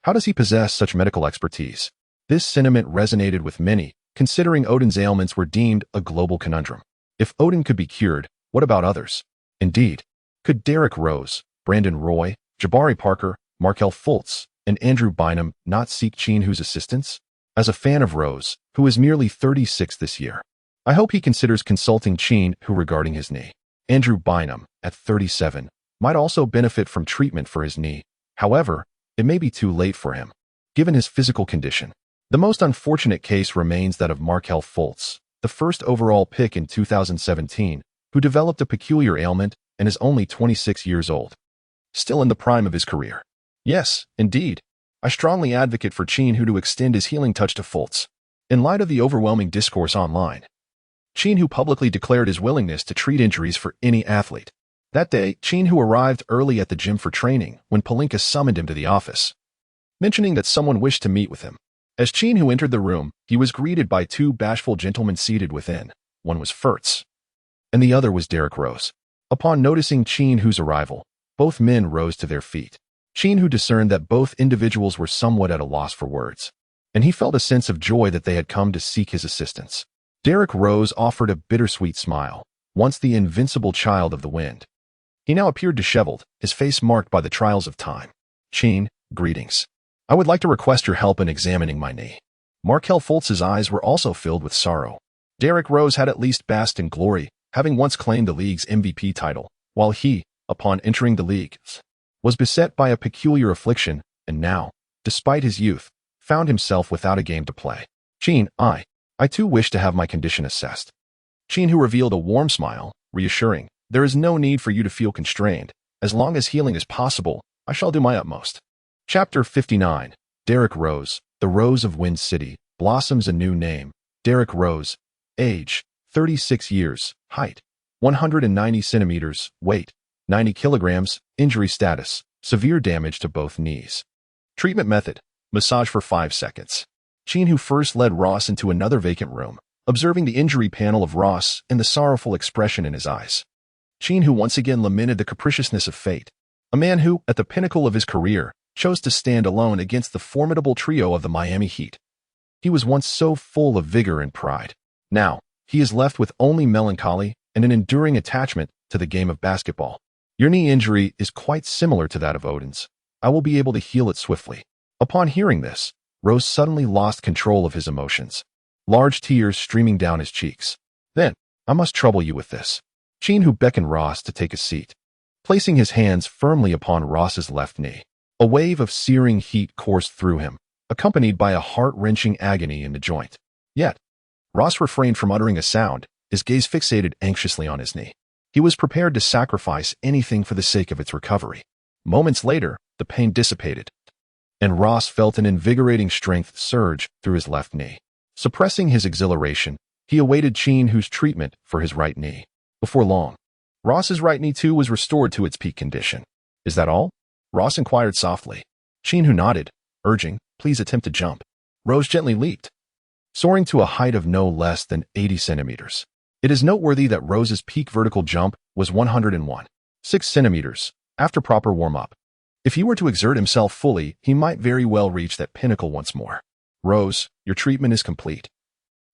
How does he possess such medical expertise? This sentiment resonated with many, considering Oden's ailments were deemed a global conundrum. If Odin could be cured, what about others? Indeed, could Derrick Rose, Brandon Roy, Jabari Parker, Markelle Fultz, and Andrew Bynum not seek Qin Hu's assistance? As a fan of Rose, who is merely 36 this year, I hope he considers consulting Qin Hu regarding his knee. Andrew Bynum, at 37, might also benefit from treatment for his knee. However, it may be too late for him, given his physical condition. The most unfortunate case remains that of Markelle Fultz, the first overall pick in 2017, who developed a peculiar ailment and is only 26 years old, still in the prime of his career. Yes, indeed, I strongly advocate for Qin Hu to extend his healing touch to Fultz. In light of the overwhelming discourse online, Qin Hu publicly declared his willingness to treat injuries for any athlete. That day, Qin Hu arrived early at the gym for training when Pelinka summoned him to the office, mentioning that someone wished to meet with him. As Qin Hu entered the room, he was greeted by 2 bashful gentlemen seated within. One was Fultz, and the other was Derrick Rose. Upon noticing Qin Hu's arrival, both men rose to their feet. Qin Hu discerned that both individuals were somewhat at a loss for words, and he felt a sense of joy that they had come to seek his assistance. Derrick Rose offered a bittersweet smile, once the invincible child of the wind. He now appeared disheveled, his face marked by the trials of time. "Qin, greetings. I would like to request your help in examining my knee." Markelle Fultz's eyes were also filled with sorrow. Derrick Rose had at least basked in glory, having once claimed the league's MVP title, while he, upon entering the league, was beset by a peculiar affliction, and now, despite his youth, found himself without a game to play. "Qin, I too wish to have my condition assessed." Qin Hu revealed a warm smile, reassuring, "There is no need for you to feel constrained. As long as healing is possible, I shall do my utmost." Chapter 59. Derrick Rose, the Rose of Wind City, blossoms a new name. Derrick Rose, age, 36 years, height, 190 centimeters, weight, 90 kilograms, injury status, severe damage to both knees. Treatment method, massage for 5 seconds. Qin Hu first led Ross into another vacant room, observing the injury panel of Ross and the sorrowful expression in his eyes. Qin Hu once again lamented the capriciousness of fate, a man who, at the pinnacle of his career, chose to stand alone against the formidable trio of the Miami Heat. He was once so full of vigor and pride. Now, he is left with only melancholy and an enduring attachment to the game of basketball. Your knee injury is quite similar to that of Odin's. I will be able to heal it swiftly. Upon hearing this, Rose suddenly lost control of his emotions, large tears streaming down his cheeks. Then, I must trouble you with this. Qin Hu beckoned Ross to take a seat, placing his hands firmly upon Ross's left knee. A wave of searing heat coursed through him, accompanied by a heart-wrenching agony in the joint. Yet, Ross refrained from uttering a sound, his gaze fixated anxiously on his knee. He was prepared to sacrifice anything for the sake of its recovery. Moments later, the pain dissipated, and Ross felt an invigorating strength surge through his left knee. Suppressing his exhilaration, he awaited Qin Hu's treatment for his right knee. Before long, Ross's right knee too was restored to its peak condition. Is that all? Ross inquired softly. Qin Hu nodded, urging, please attempt to jump. Rose gently leaped, soaring to a height of no less than 80 centimeters. It is noteworthy that Rose's peak vertical jump was 101.6 centimeters after proper warm-up. If he were to exert himself fully, he might very well reach that pinnacle once more. Rose, your treatment is complete.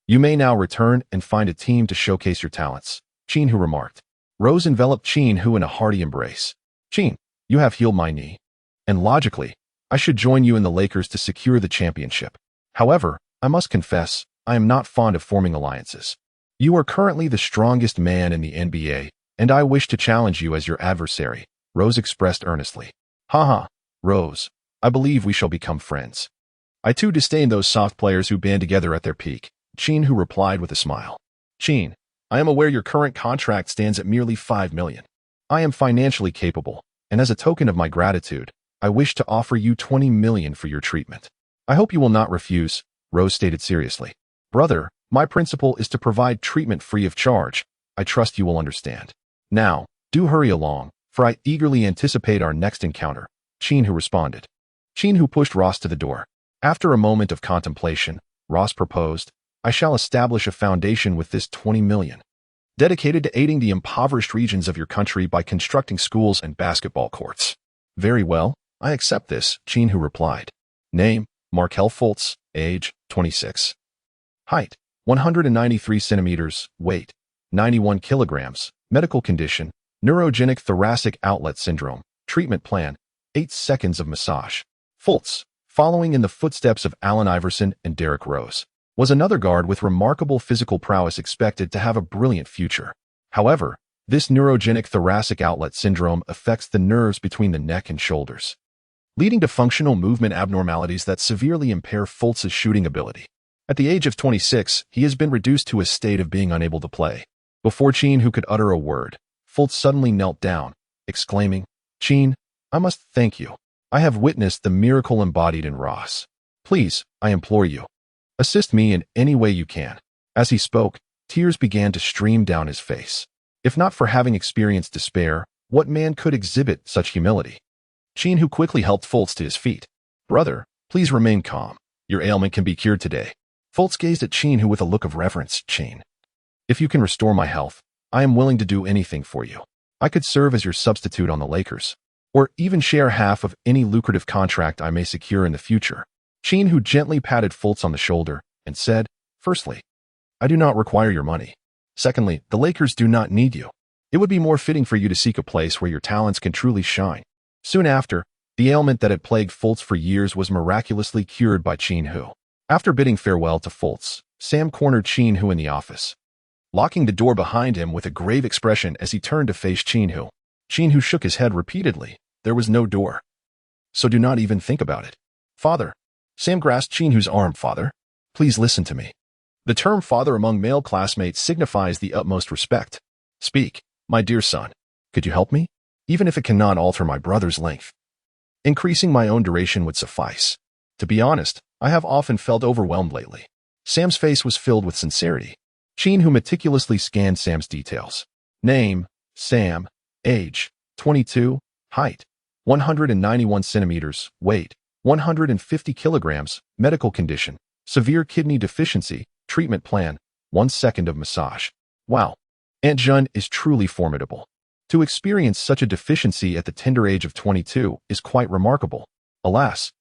You may now return and find a team to showcase your talents, Qin Hu remarked. Rose enveloped Qin Hu in a hearty embrace. Qin, you have healed my knee, and logically, I should join you in the Lakers to secure the championship. However, I must confess, I am not fond of forming alliances. You are currently the strongest man in the NBA, and I wish to challenge you as your adversary, Rose expressed earnestly. Haha, Rose, I believe we shall become friends. I too disdain those soft players who band together at their peak, Qin Hu replied with a smile. Qin, I am aware your current contract stands at merely $5 million. I am financially capable, and as a token of my gratitude, I wish to offer you $20 million for your treatment. I hope you will not refuse, Rose stated seriously. Brother, my principle is to provide treatment free of charge. I trust you will understand. Now, do hurry along, for I eagerly anticipate our next encounter, Qin Hu responded. Qin Hu pushed Ross to the door. After a moment of contemplation, Ross proposed, I shall establish a foundation with this $20 million, dedicated to aiding the impoverished regions of your country by constructing schools and basketball courts. Very well, I accept this, Qin Hu replied. Name, Markelle Fultz, age, 26. Height, 193 centimeters, weight, 91 kilograms, medical condition, neurogenic thoracic outlet syndrome, treatment plan, 8 seconds of massage. Fultz, following in the footsteps of Allen Iverson and Derrick Rose, was another guard with remarkable physical prowess expected to have a brilliant future. However, this neurogenic thoracic outlet syndrome affects the nerves between the neck and shoulders, leading to functional movement abnormalities that severely impair Fultz's shooting ability. At the age of 26, he has been reduced to a state of being unable to play. Before Qin Hu could utter a word, Fultz suddenly knelt down, exclaiming, Qin, I must thank you. I have witnessed the miracle embodied in Ross. Please, I implore you, assist me in any way you can. As he spoke, tears began to stream down his face. If not for having experienced despair, what man could exhibit such humility? Qin Hu quickly helped Fultz to his feet. Brother, please remain calm. Your ailment can be cured today. Fultz gazed at Qin Hu with a look of reverence. Qin, if you can restore my health, I am willing to do anything for you. I could serve as your substitute on the Lakers, or even share half of any lucrative contract I may secure in the future. Qin Hu gently patted Fultz on the shoulder and said, Firstly, I do not require your money. Secondly, the Lakers do not need you. It would be more fitting for you to seek a place where your talents can truly shine. Soon after, the ailment that had plagued Fultz for years was miraculously cured by Qin Hu. After bidding farewell to Fultz, Sam cornered Qin Hu in the office, locking the door behind him with a grave expression as he turned to face Qin Hu. Qin Hu shook his head repeatedly. There was no door. So do not even think about it. Father. Sam grasped Qin Hu's arm. Father, please listen to me. The term father among male classmates signifies the utmost respect. Speak, my dear son. Could you help me? Even if it cannot alter my brother's length. Increasing my own duration would suffice. To be honest, I have often felt overwhelmed lately. Sam's face was filled with sincerity. Qin Hu meticulously scanned Sam's details. Name, Sam. Age, 22. Height, 191 centimeters. Weight, 150 kilograms. Medical condition, severe kidney deficiency. Treatment plan, 1 second of massage. Wow. Aunt Jun is truly formidable. To experience such a deficiency at the tender age of 22 is quite remarkable. Alas,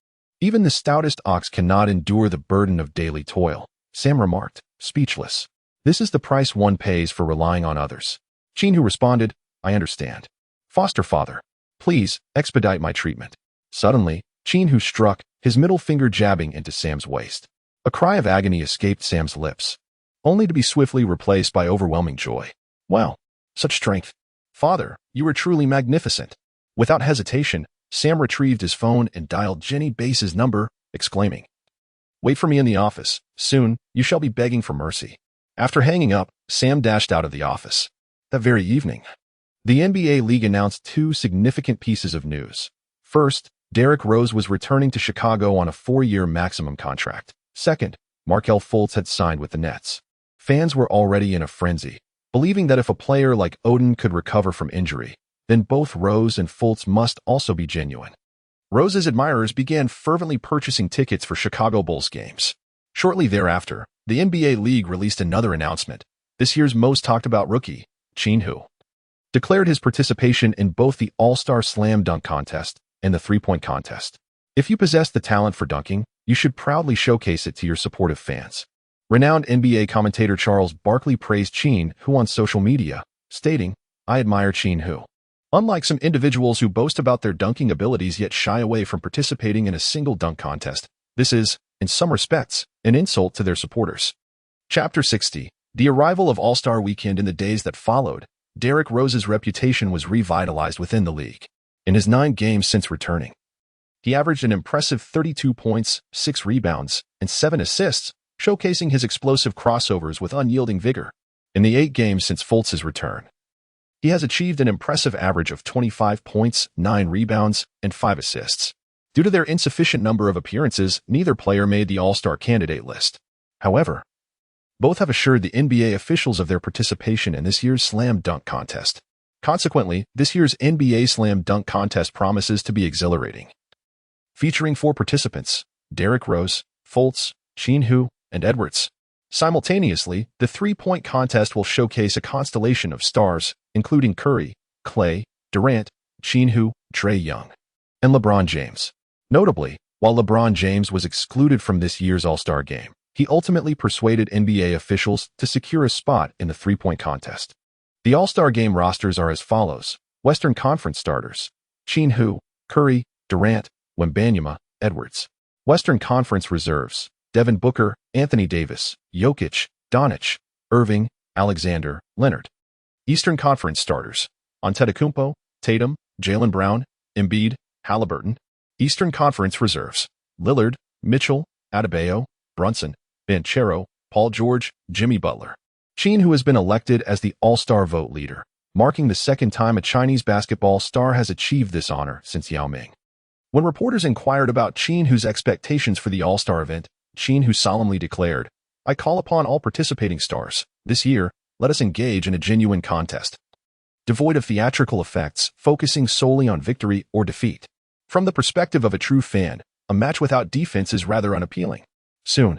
even the stoutest ox cannot endure the burden of daily toil, Sam remarked, speechless. This is the price one pays for relying on others. Qin Hu responded, I understand. Foster father, please expedite my treatment. Suddenly, Qin Hu struck, his middle finger jabbing into Sam's waist. A cry of agony escaped Sam's lips, only to be swiftly replaced by overwhelming joy. Wow, such strength. Father, you are truly magnificent. Without hesitation, Sam retrieved his phone and dialed Jenny Base's number, exclaiming, Wait for me in the office. Soon, you shall be begging for mercy. After hanging up, Sam dashed out of the office. That very evening, the NBA League announced 2 significant pieces of news. First, Derrick Rose was returning to Chicago on a 4-year maximum contract. Second, Markelle Fultz had signed with the Nets. Fans were already in a frenzy, believing that if a player like Odin could recover from injury, then both Rose and Fultz must also be genuine. Rose's admirers began fervently purchasing tickets for Chicago Bulls games. Shortly thereafter, the NBA League released another announcement. This year's most talked about rookie, Qin Hu, declared his participation in both the All-Star Slam Dunk Contest and the three-point contest. If you possess the talent for dunking, you should proudly showcase it to your supportive fans. Renowned NBA commentator Charles Barkley praised Qin Hu on social media, stating, I admire Qin Hu. Unlike some individuals who boast about their dunking abilities yet shy away from participating in a single dunk contest, this is, in some respects, an insult to their supporters. Chapter 60. The arrival of All-Star Weekend. In the days that followed, Derrick Rose's reputation was revitalized within the league. In his 9 games since returning, he averaged an impressive 32 points, 6 rebounds, and 7 assists, showcasing his explosive crossovers with unyielding vigor. In the 8 games since Fultz's return, he has achieved an impressive average of 25 points, 9 rebounds, and 5 assists. Due to their insufficient number of appearances, neither player made the All-Star candidate list. However, both have assured the NBA officials of their participation in this year's Slam Dunk Contest. Consequently, this year's NBA Slam Dunk Contest promises to be exhilarating. Featuring 4 participants, Derrick Rose, Fultz, Qin Hu, and Edwards. Simultaneously, the three-point contest will showcase a constellation of stars, including Curry, Klay, Durant, Qin Hu, Trae Young, and LeBron James. Notably, while LeBron James was excluded from this year's All-Star game, he ultimately persuaded NBA officials to secure a spot in the three-point contest. The All-Star game rosters are as follows. Western Conference starters: Qin Hu, Curry, Durant, Wembanyama, Edwards. Western Conference reserves: Devin Booker, Anthony Davis, Jokic, Doncic, Irving, Alexander, Leonard. Eastern Conference starters: Antetokounmpo, Tatum, Jaylen Brown, Embiid, Halliburton. Eastern Conference reserves: Lillard, Mitchell, Adebayo, Brunson, Banchero, Paul George, Jimmy Butler. Qin Hu has been elected as the All-Star vote leader, marking the second time a Chinese basketball star has achieved this honor since Yao Ming. When reporters inquired about Qin Hu's expectations for the All-Star event, Qin Hu solemnly declared, I call upon all participating stars, this year, let us engage in a genuine contest, devoid of theatrical effects, focusing solely on victory or defeat. From the perspective of a true fan, a match without defense is rather unappealing. Soon,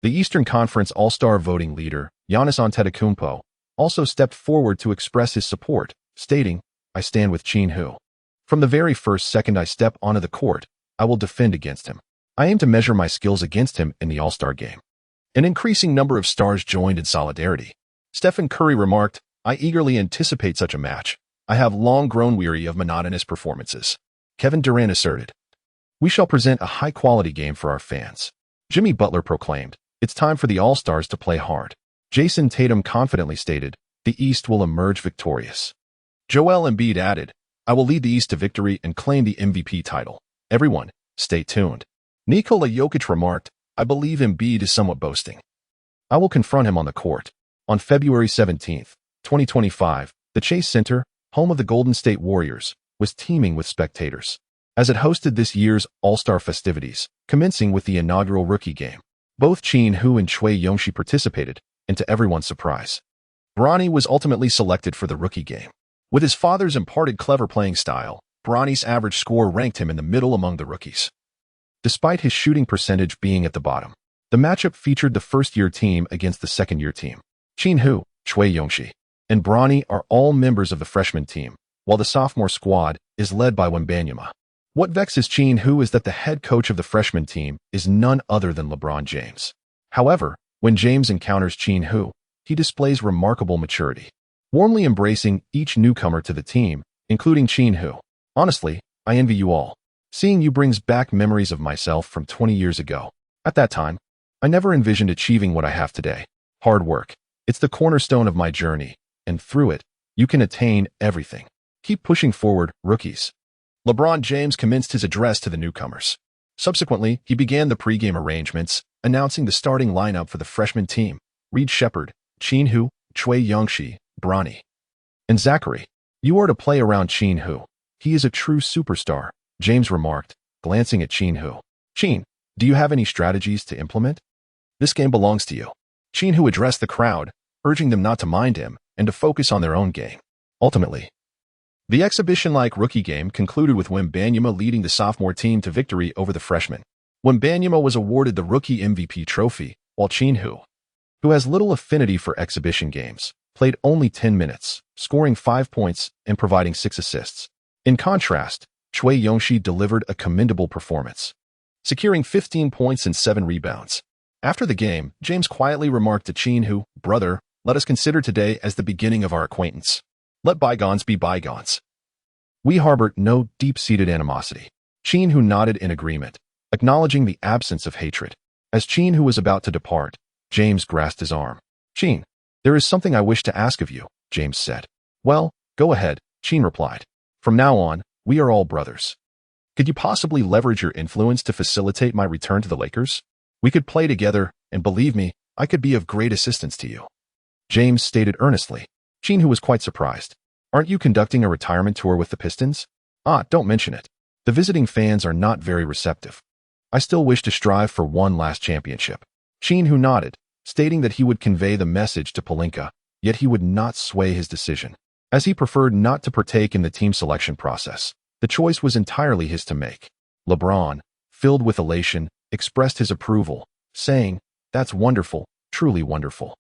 the Eastern Conference All-Star voting leader, Giannis Antetokounmpo, also stepped forward to express his support, stating, I stand with Qin Hu. From the very first second I step onto the court, I will defend against him. I aim to measure my skills against him in the All-Star game. An increasing number of stars joined in solidarity. Stephen Curry remarked, I eagerly anticipate such a match. I have long grown weary of monotonous performances. Kevin Durant asserted, we shall present a high-quality game for our fans. Jimmy Butler proclaimed, it's time for the All-Stars to play hard. Jason Tatum confidently stated, the East will emerge victorious. Joel Embiid added, I will lead the East to victory and claim the MVP title. Everyone, stay tuned. Nikola Jokic remarked, I believe Embiid is somewhat boasting. I will confront him on the court. On February 17, 2025, the Chase Center, home of the Golden State Warriors, was teeming with spectators. as it hosted this year's All-Star festivities, commencing with the inaugural rookie game. Both Qin Hu and Cui Yongxi participated, and to everyone's surprise, Bronny was ultimately selected for the rookie game. With his father's imparted clever playing style, Bronny's average score ranked him in the middle among the rookies, despite his shooting percentage being at the bottom. The matchup featured the first-year team against the second-year team. Qin Hu, Cui Yongxi, and Bronny are all members of the freshman team, while the sophomore squad is led by Wembanyama. What vexes Qin Hu is that the head coach of the freshman team is none other than LeBron James. However, when James encounters Qin Hu, he displays remarkable maturity, warmly embracing each newcomer to the team, including Qin Hu. Honestly, I envy you all. Seeing you brings back memories of myself from 20 years ago. At that time, I never envisioned achieving what I have today. Hard work. It's the cornerstone of my journey, and through it, you can attain everything. Keep pushing forward, rookies. LeBron James commenced his address to the newcomers. Subsequently, he began the pregame arrangements, announcing the starting lineup for the freshman team: Reed Shepherd, Qin Hu, Cui Yongxi, Bronny, and Zachary. You are to play around Qin Hu. He is a true superstar, James remarked, glancing at Qin Hu. Qin, do you have any strategies to implement? This game belongs to you. Qin Hu addressed the crowd, urging them not to mind him and to focus on their own game. Ultimately, the exhibition-like rookie game concluded with Wembanyama leading the sophomore team to victory over the freshmen. Wembanyama was awarded the Rookie MVP trophy, while Qin Hu, who has little affinity for exhibition games, played only 10 minutes, scoring 5 points and providing 6 assists. In contrast, Cui Yongxi delivered a commendable performance, securing 15 points and 7 rebounds. After the game, James quietly remarked to Qin Hu, "Brother, let us consider today as the beginning of our acquaintance. Let bygones be bygones. We harbor no deep-seated animosity." Qin Hu nodded in agreement, acknowledging the absence of hatred. As Qin Hu was about to depart, James grasped his arm. "Qin, there is something I wish to ask of you," James said. "Well, go ahead," Qin replied. "From now on, we are all brothers. Could you possibly leverage your influence to facilitate my return to the Lakers? We could play together, and believe me, I could be of great assistance to you," James stated earnestly. Qin Hu was quite surprised. "Aren't you conducting a retirement tour with the Pistons?" Don't mention it. The visiting fans are not very receptive. I still wish to strive for one last championship." Qin Hu nodded, stating that he would convey the message to Pelinka, yet he would not sway his decision. As he preferred not to partake in the team selection process, the choice was entirely his to make. LeBron, filled with elation, expressed his approval, saying, "That's wonderful, truly wonderful."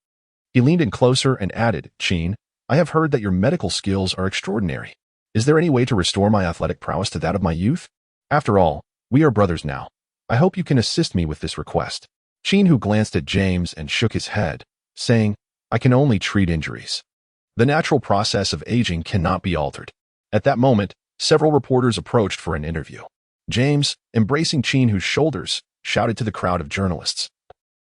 He leaned in closer and added, "Qin, I have heard that your medical skills are extraordinary. Is there any way to restore my athletic prowess to that of my youth? After all, we are brothers now. I hope you can assist me with this request." Qin Hu glanced at James and shook his head, saying, "I can only treat injuries. The natural process of aging cannot be altered." At that moment, several reporters approached for an interview. James, embracing Qin Hu's shoulders, shouted to the crowd of journalists,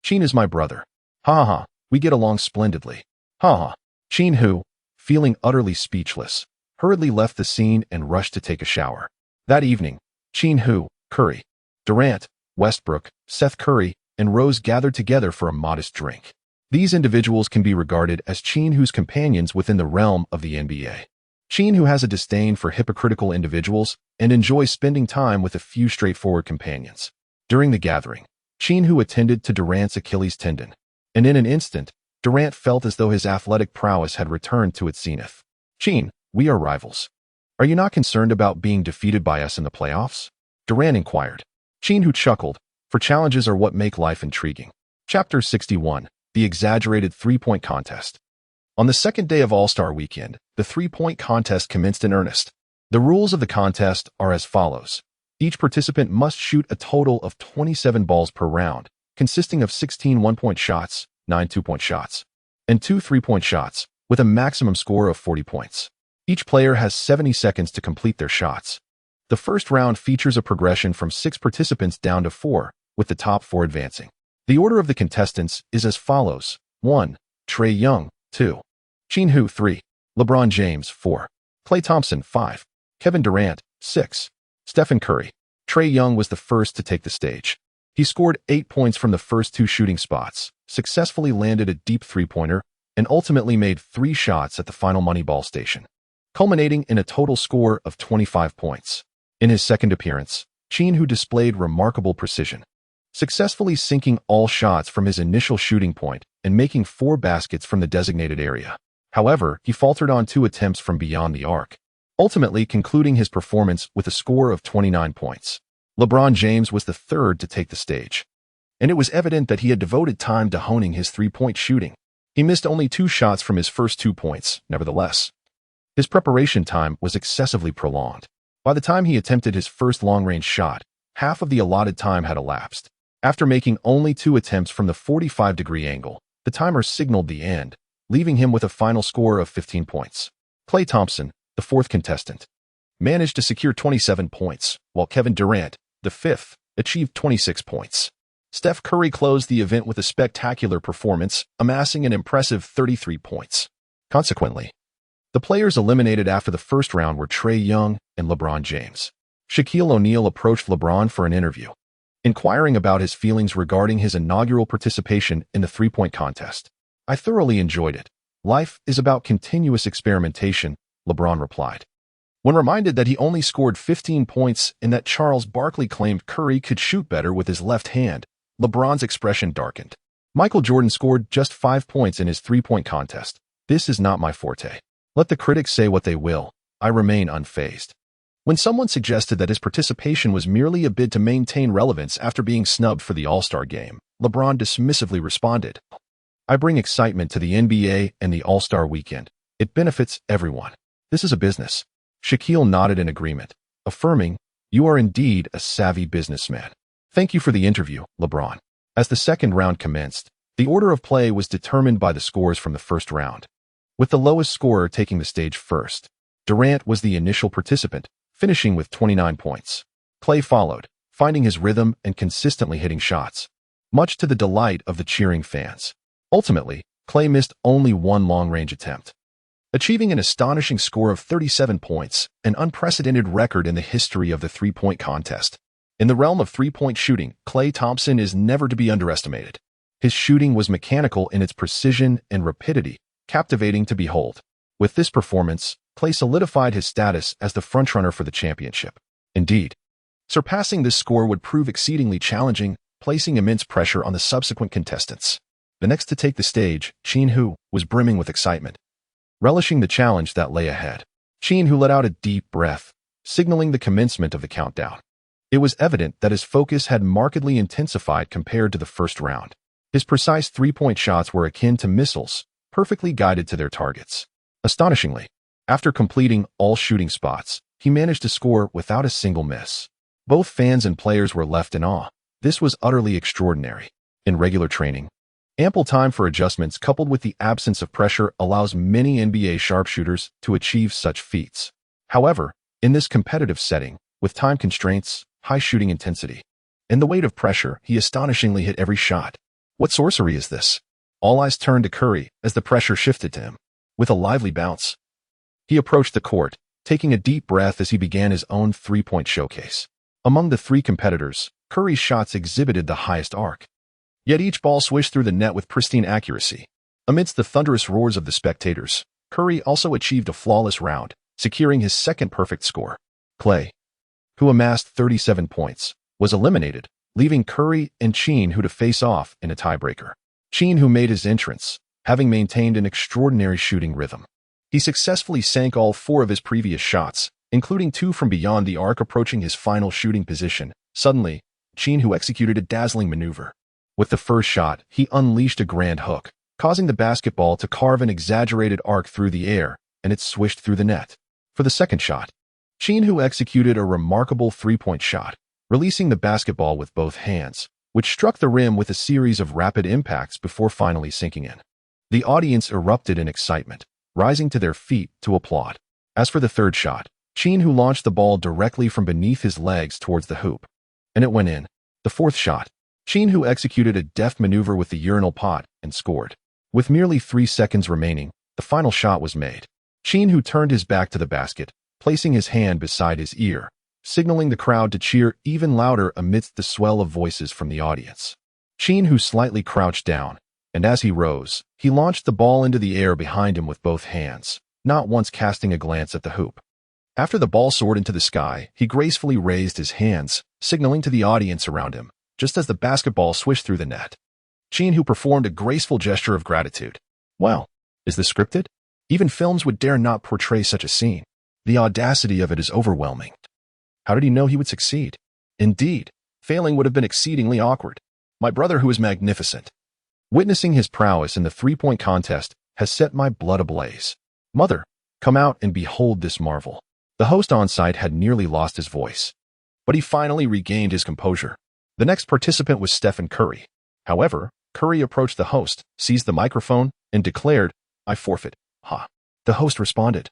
"Qin is my brother. Ha ha, we get along splendidly. Ha ha." Qin Hu, feeling utterly speechless, hurriedly left the scene and rushed to take a shower. That evening, Qin Hu, Curry, Durant, Westbrook, Seth Curry, and Rose gathered together for a modest drink. These individuals can be regarded as Qin Hu's companions within the realm of the NBA. Qin Hu has a disdain for hypocritical individuals and enjoys spending time with a few straightforward companions. During the gathering, Qin Hu attended to Durant's Achilles tendon, and in an instant, Durant felt as though his athletic prowess had returned to its zenith. "Qin, we are rivals. Are you not concerned about being defeated by us in the playoffs?" Durant inquired. Qin Hu chuckled, for challenges are what make life intriguing. Chapter 61, The Exaggerated Three-Point Contest. On the second day of All-Star Weekend, the three-point contest commenced in earnest. The rules of the contest are as follows. Each participant must shoot a total of 27 balls per round, consisting of 16 one-point shots, 9 two-point shots, and 2 three-point shots, with a maximum score of 40 points. Each player has 70 seconds to complete their shots. The first round features a progression from 6 participants down to 4, with the top 4 advancing. The order of the contestants is as follows. 1. Trae Young, 2. Qin Hu, 3. LeBron James, 4. Klay Thompson, 5. Kevin Durant, 6. Stephen Curry. Trae Young was the first to take the stage. He scored 8 points from the first 2 shooting spots, successfully landed a deep three-pointer, and ultimately made 3 shots at the final Moneyball station, culminating in a total score of 25 points. In his second appearance, Qin Hu displayed remarkable precision, successfully sinking all shots from his initial shooting point and making 4 baskets from the designated area. However, he faltered on 2 attempts from beyond the arc, ultimately concluding his performance with a score of 29 points. LeBron James was the third to take the stage, and it was evident that he had devoted time to honing his three-point shooting. He missed only 2 shots from his first 2 points, nevertheless. His preparation time was excessively prolonged. By the time he attempted his first long-range shot, half of the allotted time had elapsed. After making only 2 attempts from the 45-degree angle, the timer signaled the end, leaving him with a final score of 15 points. Klay Thompson, the 4th contestant, managed to secure 27 points, while Kevin Durant, the 5th, achieved 26 points. Steph Curry closed the event with a spectacular performance, amassing an impressive 33 points. Consequently, the players eliminated after the first round were Trae Young and LeBron James. Shaquille O'Neal approached LeBron for an interview, inquiring about his feelings regarding his inaugural participation in the three-point contest. "I thoroughly enjoyed it. Life is about continuous experimentation," LeBron replied. When reminded that he only scored 15 points and that Charles Barkley claimed Curry could shoot better with his left hand, LeBron's expression darkened. "Michael Jordan scored just 5 points in his three-point contest. This is not my forte. Let the critics say what they will. I remain unfazed." When someone suggested that his participation was merely a bid to maintain relevance after being snubbed for the All-Star game, LeBron dismissively responded, "I bring excitement to the NBA and the All-Star weekend. It benefits everyone. This is a business." Shaquille nodded in agreement, affirming, "You are indeed a savvy businessman." "Thank you for the interview, LeBron." As the second round commenced, the order of play was determined by the scores from the first round, with the lowest scorer taking the stage first. Durant was the initial participant, finishing with 29 points. Klay followed, finding his rhythm and consistently hitting shots, much to the delight of the cheering fans. Ultimately, Klay missed only 1 long-range attempt, achieving an astonishing score of 37 points, an unprecedented record in the history of the three-point contest. In the realm of three-point shooting, Klay Thompson is never to be underestimated. His shooting was mechanical in its precision and rapidity, captivating to behold. With this performance, Klay solidified his status as the frontrunner for the championship. Indeed, surpassing this score would prove exceedingly challenging, placing immense pressure on the subsequent contestants. The next to take the stage, Qin Hu, was brimming with excitement, relishing the challenge that lay ahead. Qin Hu let out a deep breath, signaling the commencement of the countdown. It was evident that his focus had markedly intensified compared to the first round. His precise three-point shots were akin to missiles, perfectly guided to their targets. Astonishingly, after completing all shooting spots, he managed to score without a single miss. Both fans and players were left in awe. This was utterly extraordinary. In regular training, ample time for adjustments coupled with the absence of pressure allows many NBA sharpshooters to achieve such feats. However, in this competitive setting, with time constraints, high shooting intensity, and the weight of pressure, he astonishingly hit every shot. What sorcery is this? All eyes turned to Curry as the pressure shifted to him. With a lively bounce, he approached the court, taking a deep breath as he began his own three-point showcase. Among the 3 competitors, Curry's shots exhibited the highest arc. Yet each ball swished through the net with pristine accuracy. Amidst the thunderous roars of the spectators, Curry also achieved a flawless round, securing his second perfect score. Klay, who amassed 37 points, was eliminated, leaving Curry and Qin Hu to face off in a tiebreaker. Qin Hu made his entrance, having maintained an extraordinary shooting rhythm. He successfully sank all 4 of his previous shots, including 2 from beyond the arc approaching his final shooting position. Suddenly, Qin Hu executed a dazzling maneuver. With the first shot, he unleashed a grand hook, causing the basketball to carve an exaggerated arc through the air, and it swished through the net. For the second shot, Qin Hu executed a remarkable three-point shot, releasing the basketball with both hands, which struck the rim with a series of rapid impacts before finally sinking in. The audience erupted in excitement, rising to their feet to applaud. As for the third shot, Qin Hu launched the ball directly from beneath his legs towards the hoop, and it went in. The fourth shot, Qin Hu executed a deft maneuver with the urinal pot and scored. With merely 3 seconds remaining, the final shot was made. Qin Hu turned his back to the basket, placing his hand beside his ear, signaling the crowd to cheer even louder amidst the swell of voices from the audience. Qin Hu slightly crouched down, and as he rose, he launched the ball into the air behind him with both hands, not once casting a glance at the hoop. After the ball soared into the sky, he gracefully raised his hands, signaling to the audience around him, just as the basketball swished through the net. Qin Hu performed a graceful gesture of gratitude. Wow, is this scripted? Even films would dare not portray such a scene. The audacity of it is overwhelming. How did he know he would succeed? Indeed, failing would have been exceedingly awkward. My brother, who is magnificent. Witnessing his prowess in the three-point contest has set my blood ablaze. Mother, come out and behold this marvel. The host on site had nearly lost his voice, but he finally regained his composure. The next participant was Stephen Curry. However, Curry approached the host, seized the microphone, and declared, "I forfeit." Ha. The host responded,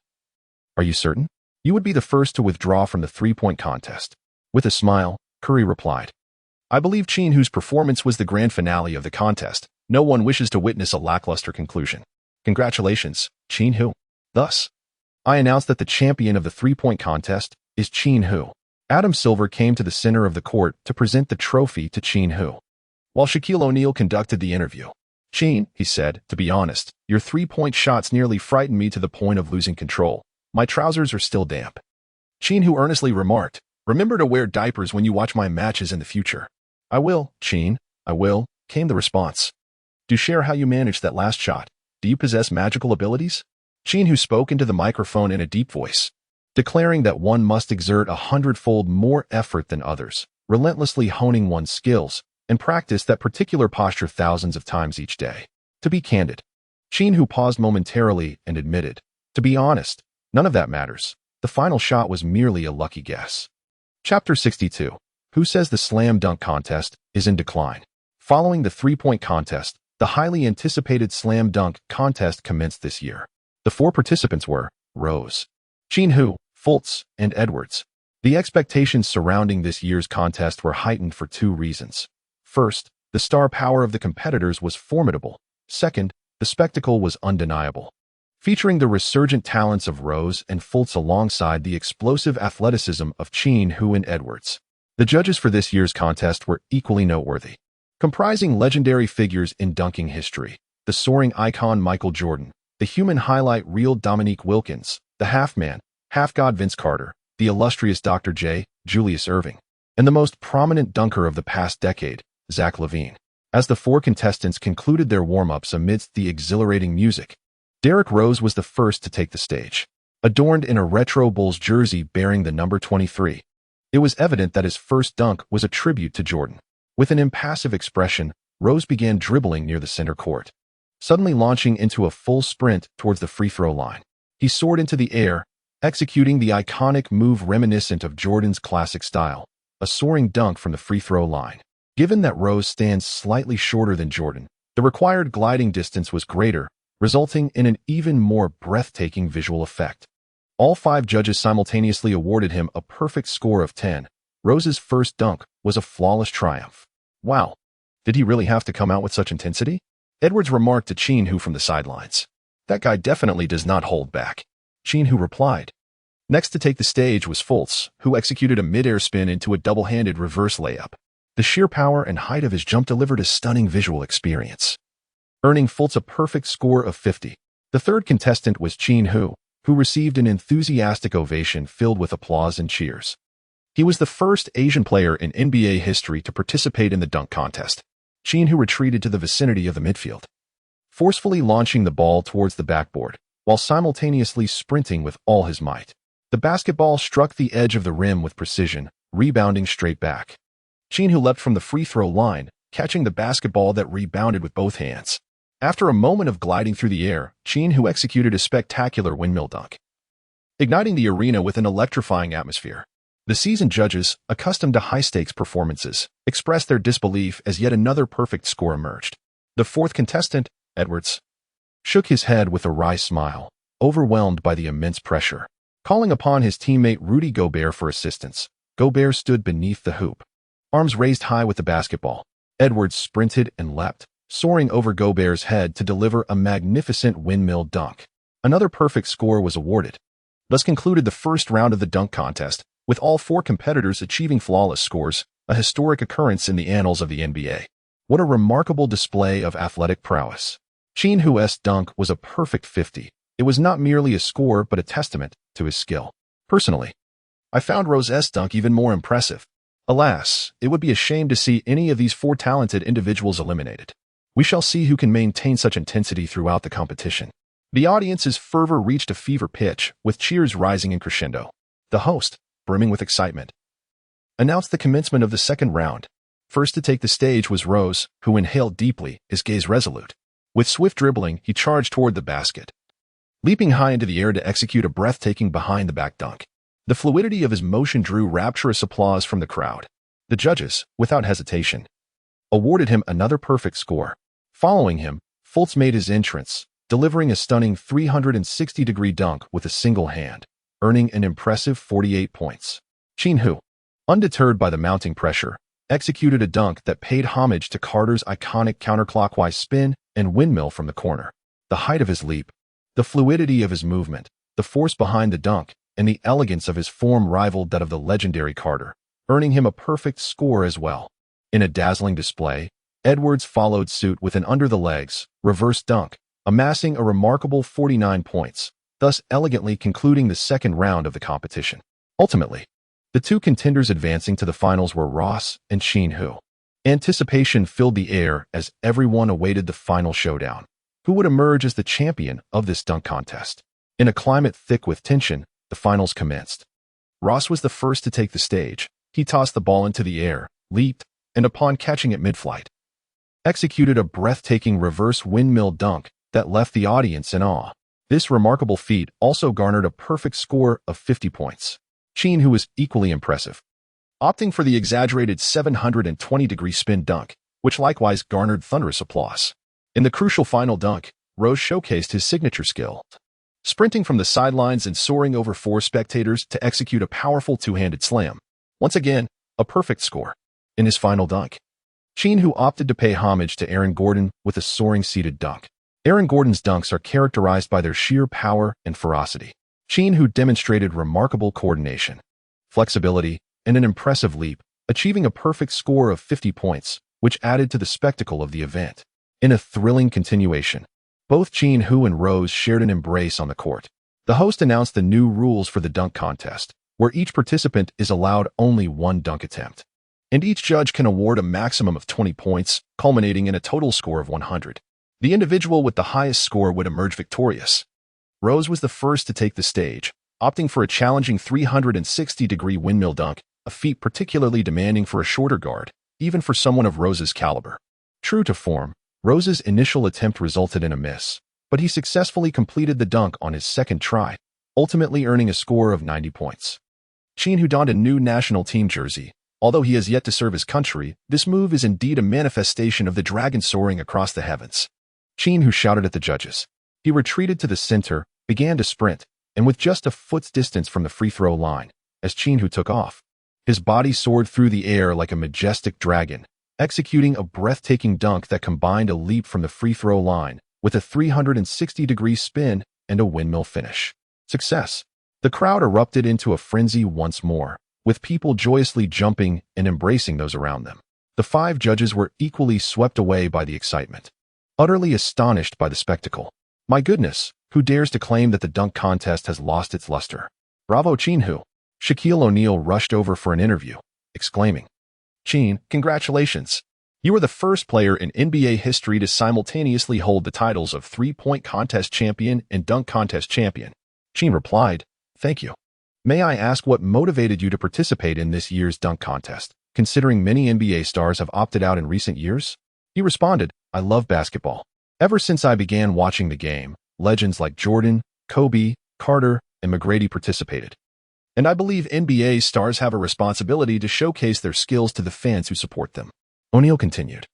"Are you certain? You would be the first to withdraw from the three-point contest." With a smile, Curry replied, "I believe Qin Hu's performance was the grand finale of the contest. No one wishes to witness a lackluster conclusion. Congratulations, Qin Hu." Thus, I announced that the champion of the three-point contest is Qin Hu. Adam Silver came to the center of the court to present the trophy to Qin Hu. While Shaquille O'Neal conducted the interview, "Qin," he said, "to be honest, your three-point shots nearly frightened me to the point of losing control. My trousers are still damp." Qin Hu earnestly remarked, "Remember to wear diapers when you watch my matches in the future." "I will, Qin, I will," came the response. "Do share how you managed that last shot. Do you possess magical abilities?" Qin Hu spoke into the microphone in a deep voice, declaring that one must exert 100-fold more effort than others, relentlessly honing one's skills, and practice that particular posture thousands of times each day. To be candid, Qin Hu paused momentarily and admitted, "To be honest, none of that matters. The final shot was merely a lucky guess." Chapter 62. Who says the slam dunk contest is in decline? Following the three-point contest, the highly anticipated slam dunk contest commenced this year. The four participants were Rose, Qin Hu, Fultz, and Edwards. The expectations surrounding this year's contest were heightened for two reasons. First, the star power of the competitors was formidable. Second, the spectacle was undeniable. Featuring the resurgent talents of Rose and Fultz alongside the explosive athleticism of Qin Hu and Edwards. The judges for this year's contest were equally noteworthy. Comprising legendary figures in dunking history, the soaring icon Michael Jordan, the human highlight reel Dominique Wilkins, the half-man, half-god Vince Carter, the illustrious Dr. J. Julius Erving, and the most prominent dunker of the past decade, Zach LaVine. As the four contestants concluded their warm-ups amidst the exhilarating music, Derrick Rose was the first to take the stage. Adorned in a retro Bulls jersey bearing the number 23, it was evident that his first dunk was a tribute to Jordan. With an impassive expression, Rose began dribbling near the center court, suddenly launching into a full sprint towards the free-throw line. He soared into the air, executing the iconic move reminiscent of Jordan's classic style, a soaring dunk from the free-throw line. Given that Rose stands slightly shorter than Jordan, the required gliding distance was greater, resulting in an even more breathtaking visual effect. All five judges simultaneously awarded him a perfect score of 10. Rose's first dunk was a flawless triumph. Wow, did he really have to come out with such intensity? Edwards remarked to Qin Hu from the sidelines, "That guy definitely does not hold back." Qin Hu replied. Next to take the stage was Fultz, who executed a mid-air spin into a double-handed reverse layup. The sheer power and height of his jump delivered a stunning visual experience, earning Fultz a perfect score of 50. The third contestant was Qin Hu, who received an enthusiastic ovation filled with applause and cheers. He was the first Asian player in NBA history to participate in the dunk contest. Qin Hu retreated to the vicinity of the midfield, forcefully launching the ball towards the backboard, while simultaneously sprinting with all his might. The basketball struck the edge of the rim with precision, rebounding straight back. Qin Hu leapt from the free-throw line, catching the basketball that rebounded with both hands. After a moment of gliding through the air, Qin Hu executed a spectacular windmill dunk, igniting the arena with an electrifying atmosphere. The seasoned judges, accustomed to high-stakes performances, expressed their disbelief as yet another perfect score emerged. The fourth contestant, Edwards, shook his head with a wry smile, overwhelmed by the immense pressure. Calling upon his teammate Rudy Gobert for assistance, Gobert stood beneath the hoop, arms raised high with the basketball. Edwards sprinted and leapt, soaring over Gobert's head to deliver a magnificent windmill dunk. Another perfect score was awarded. Thus concluded the first round of the dunk contest, with all four competitors achieving flawless scores, a historic occurrence in the annals of the NBA. What a remarkable display of athletic prowess. Qin Hu's dunk was a perfect 50. It was not merely a score but a testament to his skill, Personally, I found Rose's dunk even more impressive. Alas, it would be a shame to see any of these four talented individuals eliminated. We shall see who can maintain such intensity throughout the competition. The audience's fervor reached a fever pitch, with cheers rising in crescendo. The host, brimming with excitement, announced the commencement of the second round. First to take the stage was Rose, who inhaled deeply, his gaze resolute. With swift dribbling, he charged toward the basket, leaping high into the air to execute a breathtaking behind-the-back dunk. The fluidity of his motion drew rapturous applause from the crowd. The judges, without hesitation, awarded him another perfect score. Following him, Fultz made his entrance, delivering a stunning 360-degree dunk with a single hand, earning an impressive 48 points. Qin Hu, undeterred by the mounting pressure, executed a dunk that paid homage to Carter's iconic counterclockwise spin and windmill from the corner. The height of his leap, the fluidity of his movement, the force behind the dunk, and the elegance of his form rivaled that of the legendary Carter, earning him a perfect score as well. In a dazzling display, Edwards followed suit with an under-the-legs, reverse dunk, amassing a remarkable 49 points, thus elegantly concluding the second round of the competition. Ultimately, the two contenders advancing to the finals were Ross and Qin Hu. Anticipation filled the air as everyone awaited the final showdown. Who would emerge as the champion of this dunk contest? In a climate thick with tension, the finals commenced. Ross was the first to take the stage. He tossed the ball into the air, leaped, and upon catching it mid-flight, executed a breathtaking reverse windmill dunk that left the audience in awe. This remarkable feat also garnered a perfect score of 50 points. Qin Hu was equally impressive, opting for the exaggerated 720-degree spin dunk, which likewise garnered thunderous applause. In the crucial final dunk, Rose showcased his signature skill, sprinting from the sidelines and soaring over four spectators to execute a powerful two-handed slam. Once again, a perfect score. In his final dunk, Qin Hu opted to pay homage to Aaron Gordon with a soaring seated dunk. Aaron Gordon's dunks are characterized by their sheer power and ferocity. Qin Hu demonstrated remarkable coordination, flexibility, and an impressive leap, achieving a perfect score of 50 points, which added to the spectacle of the event. In a thrilling continuation, both Qin Hu and Rose shared an embrace on the court. The host announced the new rules for the dunk contest, where each participant is allowed only one dunk attempt, and each judge can award a maximum of 20 points, culminating in a total score of 100. The individual with the highest score would emerge victorious. Rose was the first to take the stage, opting for a challenging 360-degree windmill dunk, a feat particularly demanding for a shorter guard, even for someone of Rose's caliber. True to form, Rose's initial attempt resulted in a miss, but he successfully completed the dunk on his second try, ultimately earning a score of 90 points. Qin Hu donned a new national team jersey. Although he has yet to serve his country, this move is indeed a manifestation of the dragon soaring across the heavens. Qin Hu shouted at the judges. He retreated to the center, began to sprint, and with just a foot's distance from the free throw line, as Qin Hu took off, his body soared through the air like a majestic dragon, executing a breathtaking dunk that combined a leap from the free throw line with a 360-degree spin and a windmill finish. Success! The crowd erupted into a frenzy once more, with people joyously jumping and embracing those around them. The five judges were equally swept away by the excitement, utterly astonished by the spectacle. My goodness, who dares to claim that the dunk contest has lost its luster? Bravo, Qin Hu! Shaquille O'Neal rushed over for an interview, exclaiming, Qin, congratulations! You are the first player in NBA history to simultaneously hold the titles of three-point contest champion and dunk contest champion. Qin replied, Thank you. May I ask what motivated you to participate in this year's dunk contest, considering many NBA stars have opted out in recent years? He responded, I love basketball. Ever since I began watching the game, legends like Jordan, Kobe, Carter, and McGrady participated. And I believe NBA stars have a responsibility to showcase their skills to the fans who support them. O'Neal continued.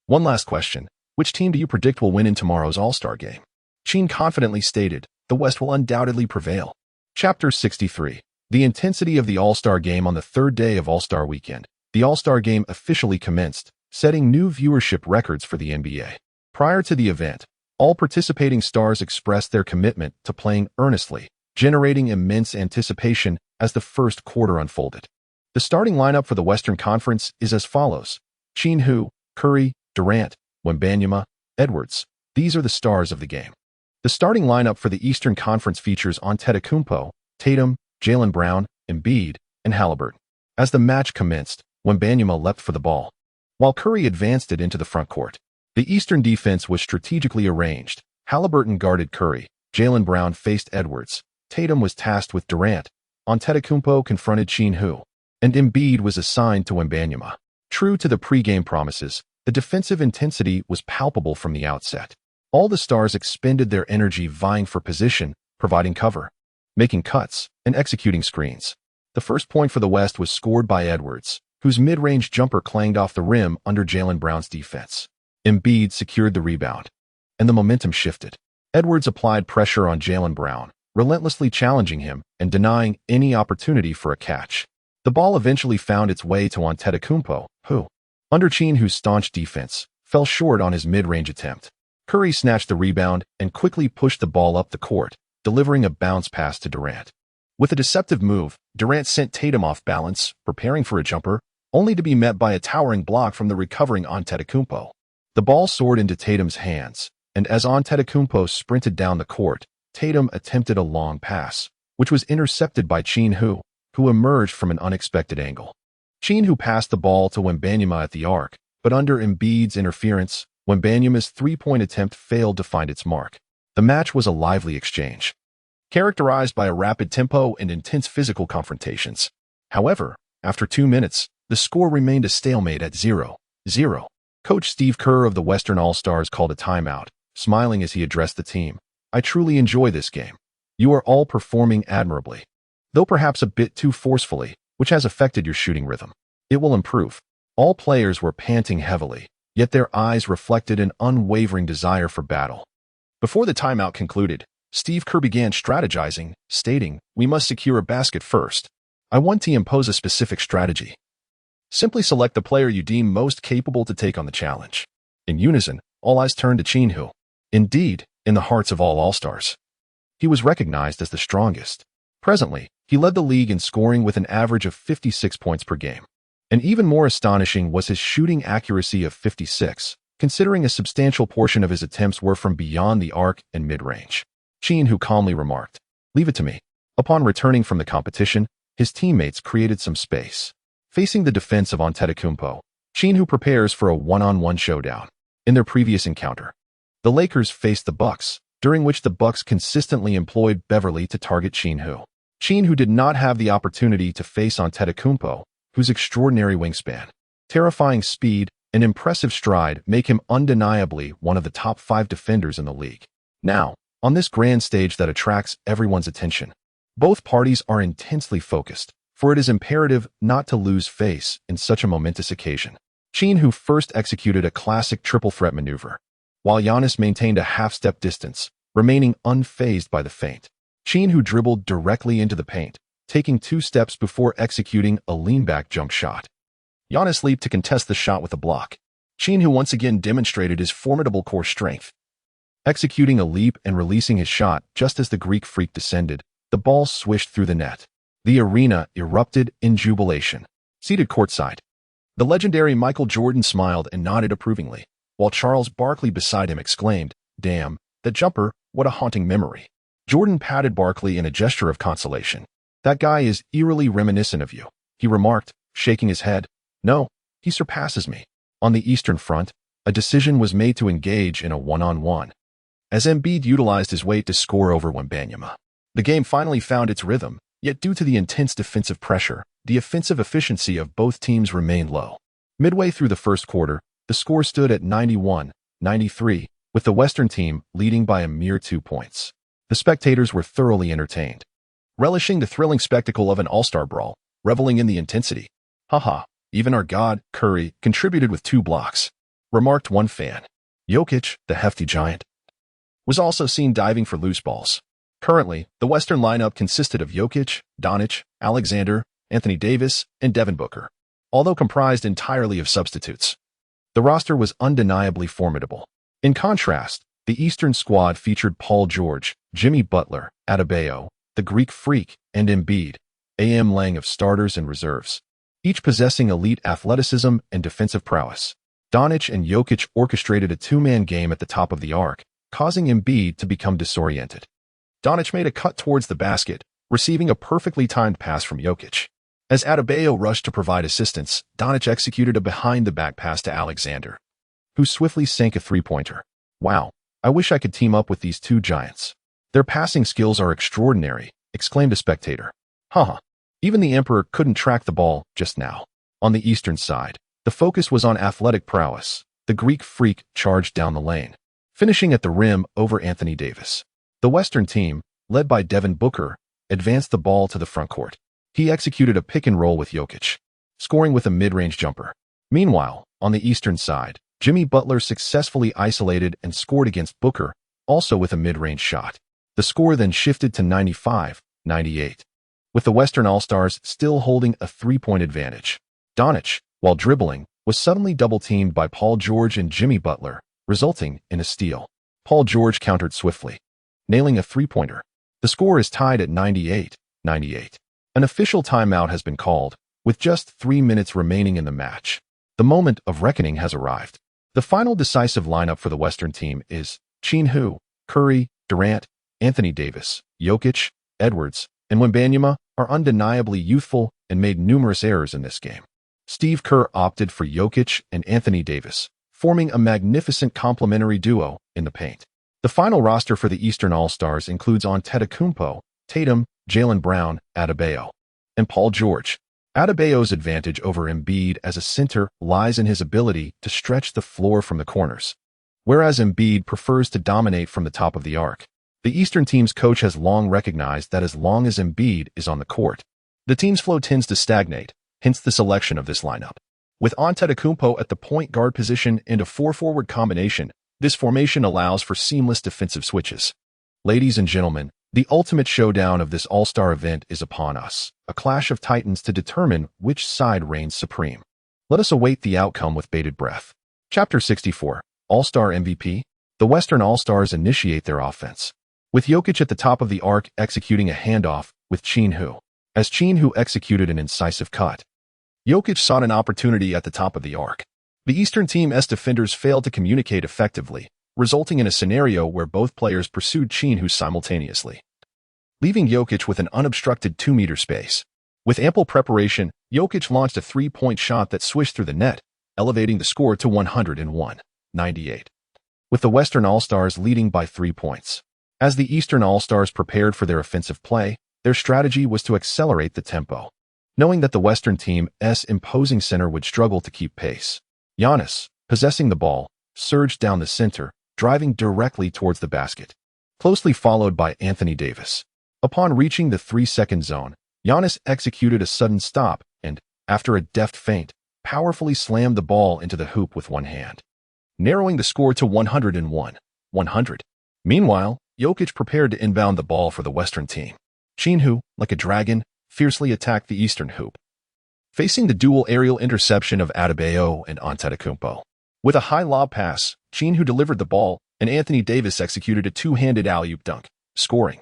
One last question. Which team do you predict will win in tomorrow's All-Star game? Qin confidently stated, the West will undoubtedly prevail. Chapter 63. The intensity of the All-Star Game. On the third day of All-Star Weekend, the All-Star Game officially commenced, setting new viewership records for the NBA. Prior to the event, all participating stars expressed their commitment to playing earnestly, generating immense anticipation as the first quarter unfolded. The starting lineup for the Western Conference is as follows. Qin Hu, Curry, Durant, Wembanyama, Edwards. These are the stars of the game. The starting lineup for the Eastern Conference features Antetokounmpo, Tatum, Jaylen Brown, Embiid, and Halliburton. As the match commenced, Wembanyama leapt for the ball, while Curry advanced it into the front court. The Eastern defense was strategically arranged. Halliburton guarded Curry, Jaylen Brown faced Edwards, Tatum was tasked with Durant, Antetokounmpo confronted Qin Hu, and Embiid was assigned to Wembanyama. True to the pregame promises, the defensive intensity was palpable from the outset. All the stars expended their energy vying for position, providing cover, making cuts, and executing screens. The first point for the West was scored by Edwards, whose mid-range jumper clanged off the rim under Jaylen Brown's defense. Embiid secured the rebound, and the momentum shifted. Edwards applied pressure on Jaylen Brown, relentlessly challenging him and denying any opportunity for a catch. The ball eventually found its way to Antetokounmpo, who, under Qin Hu's staunch defense, fell short on his mid-range attempt. Curry snatched the rebound and quickly pushed the ball up the court, delivering a bounce pass to Durant. With a deceptive move, Durant sent Tatum off balance, preparing for a jumper, only to be met by a towering block from the recovering Antetokounmpo. The ball soared into Tatum's hands, and as Antetokounmpo sprinted down the court, Tatum attempted a long pass, which was intercepted by Qin Hu, who emerged from an unexpected angle. Qin Hu passed the ball to Wembanyama at the arc, but under Embiid's interference, Wembanyama's three-point attempt failed to find its mark. The match was a lively exchange, characterized by a rapid tempo and intense physical confrontations. However, after 2 minutes, the score remained a stalemate at 0-0. Coach Steve Kerr of the Western All-Stars called a timeout, smiling as he addressed the team. "I truly enjoy this game. You are all performing admirably, though perhaps a bit too forcefully, which has affected your shooting rhythm. It will improve." All players were panting heavily, yet their eyes reflected an unwavering desire for battle. Before the timeout concluded, Steve Kerr began strategizing, stating, "We must secure a basket first. I want to impose a specific strategy. Simply select the player you deem most capable to take on the challenge." In unison, all eyes turned to Qin Hu. Indeed, in the hearts of all All-Stars, he was recognized as the strongest. Presently, he led the league in scoring with an average of 56 points per game. And even more astonishing was his shooting accuracy of 56, considering a substantial portion of his attempts were from beyond the arc and mid-range. Qin Hu calmly remarked, "Leave it to me." Upon returning from the competition, his teammates created some space. Facing the defense of Antetokounmpo, Qin Hu prepares for a one-on-one showdown. In their previous encounter, the Lakers faced the Bucks, during which the Bucks consistently employed Beverly to target Qin Hu. Qin Hu did not have the opportunity to face Antetokounmpo, whose extraordinary wingspan, terrifying speed, and impressive stride make him undeniably one of the top 5 defenders in the league. Now, on this grand stage that attracts everyone's attention, both parties are intensely focused, for it is imperative not to lose face in such a momentous occasion. Qin Hu first executed a classic triple threat maneuver, while Giannis maintained a half-step distance, remaining unfazed by the feint. Qin Hu dribbled directly into the paint, taking 2 steps before executing a lean-back jump shot. Giannis leaped to contest the shot with a block. Qin Hu once again demonstrated his formidable core strength, executing a leap and releasing his shot just as the Greek freak descended. The ball swished through the net. The arena erupted in jubilation. Seated courtside, the legendary Michael Jordan smiled and nodded approvingly, while Charles Barkley beside him exclaimed, "Damn, that jumper, what a haunting memory." Jordan patted Barkley in a gesture of consolation. "That guy is eerily reminiscent of you," he remarked, shaking his head. "No, he surpasses me." On the Eastern Front, a decision was made to engage in a one-on-one, as Embiid utilized his weight to score over Wembanyama. The game finally found its rhythm, yet due to the intense defensive pressure, the offensive efficiency of both teams remained low. Midway through the first quarter, the score stood at 91-93, with the Western team leading by a mere 2 points. The spectators were thoroughly entertained, relishing the thrilling spectacle of an all-star brawl, reveling in the intensity. "Haha, even our god, Curry, contributed with 2 blocks," remarked one fan. Jokic, the hefty giant, was also seen diving for loose balls. Currently, the Western lineup consisted of Jokic, Doncic, Alexander, Anthony Davis, and Devin Booker, although comprised entirely of substitutes. The roster was undeniably formidable. In contrast, the Eastern squad featured Paul George, Jimmy Butler, Adebayo, the Greek Freak, and Embiid, A.M. Lang of starters and reserves, each possessing elite athleticism and defensive prowess. Doncic and Jokic orchestrated a 2-man game at the top of the arc, causing Embiid to become disoriented. Doncic made a cut towards the basket, receiving a perfectly timed pass from Jokic. As Adebayo rushed to provide assistance, Doncic executed a behind-the-back pass to Alexander, who swiftly sank a three-pointer. Wow, I wish I could team up with these two giants. Their passing skills are extraordinary, exclaimed a spectator. Haha, even the Emperor couldn't track the ball just now. On the Eastern side, the focus was on athletic prowess. The Greek freak charged down the lane, finishing at the rim over Anthony Davis. The Western team, led by Devin Booker, advanced the ball to the frontcourt. He executed a pick-and-roll with Jokic, scoring with a mid-range jumper. Meanwhile, on the Eastern side, Jimmy Butler successfully isolated and scored against Booker, also with a mid-range shot. The score then shifted to 95-98, with the Western All-Stars still holding a three-point advantage. Doncic, while dribbling, was suddenly double-teamed by Paul George and Jimmy Butler, resulting in a steal. Paul George countered swiftly, nailing a three-pointer. The score is tied at 98-98. An official timeout has been called, with just 3 minutes remaining in the match. The moment of reckoning has arrived. The final decisive lineup for the Western team is Qin Hu, Curry, Durant, Anthony Davis, Jokic, Edwards, and Wembanyama are undeniably youthful and made numerous errors in this game. Steve Kerr opted for Jokic and Anthony Davis, forming a magnificent complementary duo in the paint. The final roster for the Eastern All-Stars includes Antetokounmpo, Tatum, Jaylen Brown, Adebayo, and Paul George. Adebayo's advantage over Embiid as a center lies in his ability to stretch the floor from the corners, whereas Embiid prefers to dominate from the top of the arc. The Eastern team's coach has long recognized that as long as Embiid is on the court, the team's flow tends to stagnate, hence the selection of this lineup. With Antetokounmpo at the point guard position and a 4-forward combination, this formation allows for seamless defensive switches. Ladies and gentlemen, the ultimate showdown of this all-star event is upon us, a clash of titans to determine which side reigns supreme. Let us await the outcome with bated breath. Chapter 64, All-Star MVP. The Western All-Stars initiate their offense, with Jokic at the top of the arc executing a handoff with Qin Hu. As Qin Hu executed an incisive cut, Jokic sought an opportunity at the top of the arc. The Eastern Team's defenders failed to communicate effectively, resulting in a scenario where both players pursued Qin Hu simultaneously, leaving Jokic with an unobstructed 2-meter space. With ample preparation, Jokic launched a three-point shot that swished through the net, elevating the score to 101-98, with the Western All-Stars leading by 3 points. As the Eastern All-Stars prepared for their offensive play, their strategy was to accelerate the tempo, knowing that the Western team's imposing center would struggle to keep pace. Giannis, possessing the ball, surged down the center, driving directly towards the basket, closely followed by Anthony Davis. Upon reaching the 3-second zone, Giannis executed a sudden stop and, after a deft feint, powerfully slammed the ball into the hoop with one hand, narrowing the score to 101-100. Meanwhile, Jokic prepared to inbound the ball for the Western team. Qin Hu, like a dragon, fiercely attacked the Eastern hoop, facing the dual aerial interception of Adebayo and Antetokounmpo. With a high lob pass, Qin Hu delivered the ball, and Anthony Davis executed a two-handed alley-oop dunk, scoring.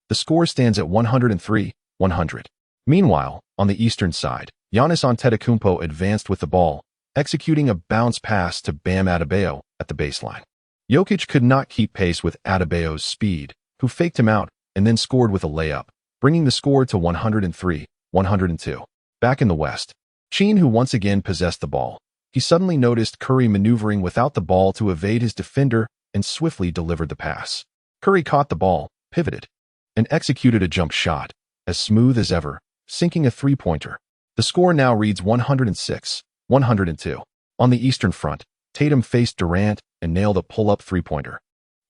The score stands at 103-100. Meanwhile, on the Eastern side, Giannis Antetokounmpo advanced with the ball, executing a bounce pass to Bam Adebayo at the baseline. Jokic could not keep pace with Adebayo's speed, who faked him out and then scored with a layup, bringing the score to 103-102. Back in the West, Qin Hu once again possessed the ball. He suddenly noticed Curry maneuvering without the ball to evade his defender and swiftly delivered the pass. Curry caught the ball, pivoted, and executed a jump shot, as smooth as ever, sinking a three-pointer. The score now reads 106-102. On the Eastern front, Tatum faced Durant and nailed a pull-up three-pointer,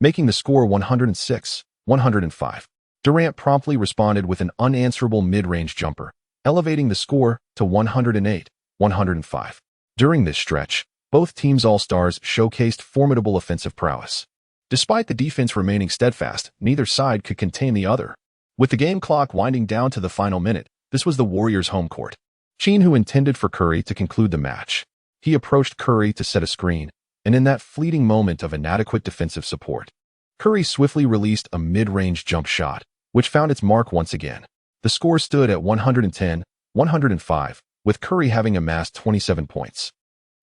making the score 106-105. Durant promptly responded with an unanswerable mid-range jumper, elevating the score to 108-105. During this stretch, both teams' all-stars showcased formidable offensive prowess. Despite the defense remaining steadfast, neither side could contain the other. With the game clock winding down to the final minute, this was the Warriors' home court. Qin Hu intended for Curry to conclude the match. He approached Curry to set a screen, and in that fleeting moment of inadequate defensive support, Curry swiftly released a mid-range jump shot, which found its mark once again. The score stood at 110-105, with Curry having amassed 27 points,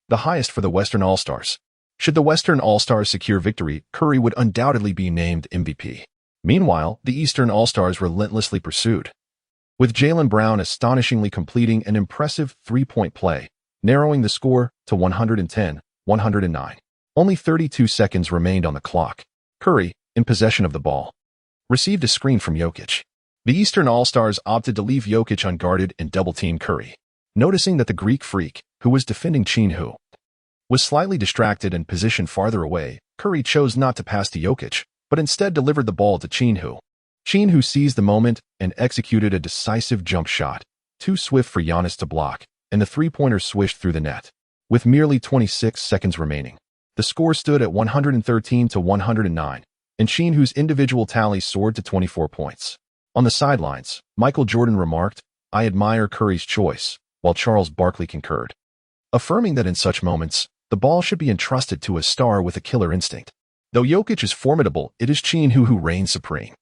the highest for the Western All-Stars. Should the Western All-Stars secure victory, Curry would undoubtedly be named MVP. Meanwhile, the Eastern All-Stars relentlessly pursued. with Jaylen Brown astonishingly completing an impressive three-point play, narrowing the score to 110-109. Only 32 seconds remained on the clock. Curry, in possession of the ball, received a screen from Jokic. The Eastern All-Stars opted to leave Jokic unguarded and double-team Curry. Noticing that the Greek freak, who was defending Qin Hu, was slightly distracted and positioned farther away, Curry chose not to pass to Jokic, but instead delivered the ball to Qin Hu. Qin Hu seized the moment and executed a decisive jump shot, too swift for Giannis to block, and the three-pointer swished through the net. With merely 26 seconds remaining, the score stood at 113-109, and Qin Hu's individual tally soared to 24 points. On the sidelines, Jordan remarked, "I admire Curry's choice," while Charles Barkley concurred, affirming that in such moments, the ball should be entrusted to a star with a killer instinct. Though Jokic is formidable, it is Qin Hu who reigns supreme.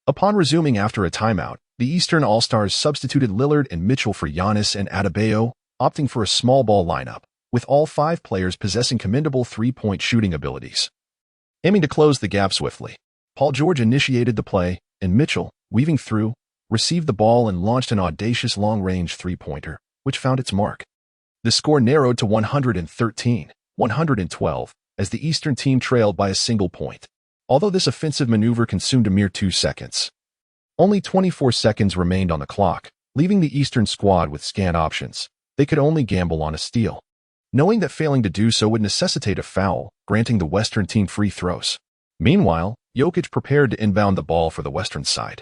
Upon resuming after a timeout, the Eastern All-Stars substituted Lillard and Mitchell for Giannis and Adebayo, opting for a small ball lineup, with all five players possessing commendable three-point shooting abilities. Aiming to close the gap swiftly, Paul George initiated the play, and Mitchell, weaving through, received the ball and launched an audacious long-range three-pointer, which found its mark. The score narrowed to 113-112 as the Eastern team trailed by a single point, although this offensive maneuver consumed a mere 2 seconds. Only 24 seconds remained on the clock, leaving the Eastern squad with scant options. They could only gamble on a steal, knowing that failing to do so would necessitate a foul, granting the Western team free throws. Meanwhile, Jokic prepared to inbound the ball for the Western side.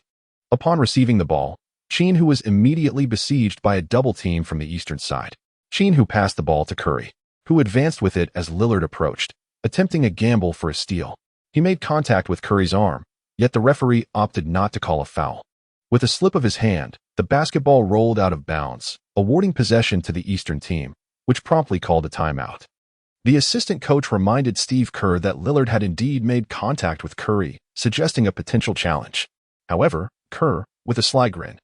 Upon receiving the ball, Qin Hu was immediately besieged by a double team from the Eastern side. Qin Hu passed the ball to Curry, who advanced with it as Lillard approached, attempting a gamble for a steal. He made contact with Curry's arm, yet the referee opted not to call a foul. With a slip of his hand, the basketball rolled out of bounds, awarding possession to the Eastern team, which promptly called a timeout. The assistant coach reminded Steve Kerr that Lillard had indeed made contact with Curry, suggesting a potential challenge. However, Kerr, with a sly grin,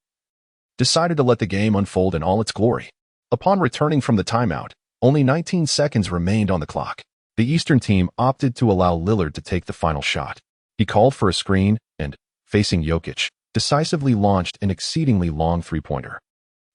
decided to let the game unfold in all its glory. Upon returning from the timeout, only 19 seconds remained on the clock. The Eastern team opted to allow Lillard to take the final shot. He called for a screen and, facing Jokic, decisively launched an exceedingly long three-pointer.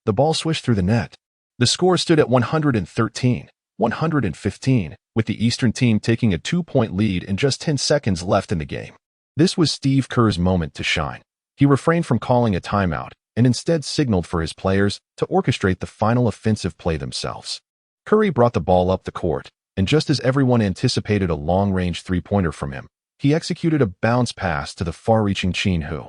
The ball swished through the net. The score stood at 113-115, with the Eastern team taking a 2-point lead and just 10 seconds left in the game. This was Steve Kerr's moment to shine. He refrained from calling a timeout and instead signaled for his players to orchestrate the final offensive play themselves. Curry brought the ball up the court, and just as everyone anticipated a long-range three-pointer from him, he executed a bounce pass to the far-reaching Qin Hu.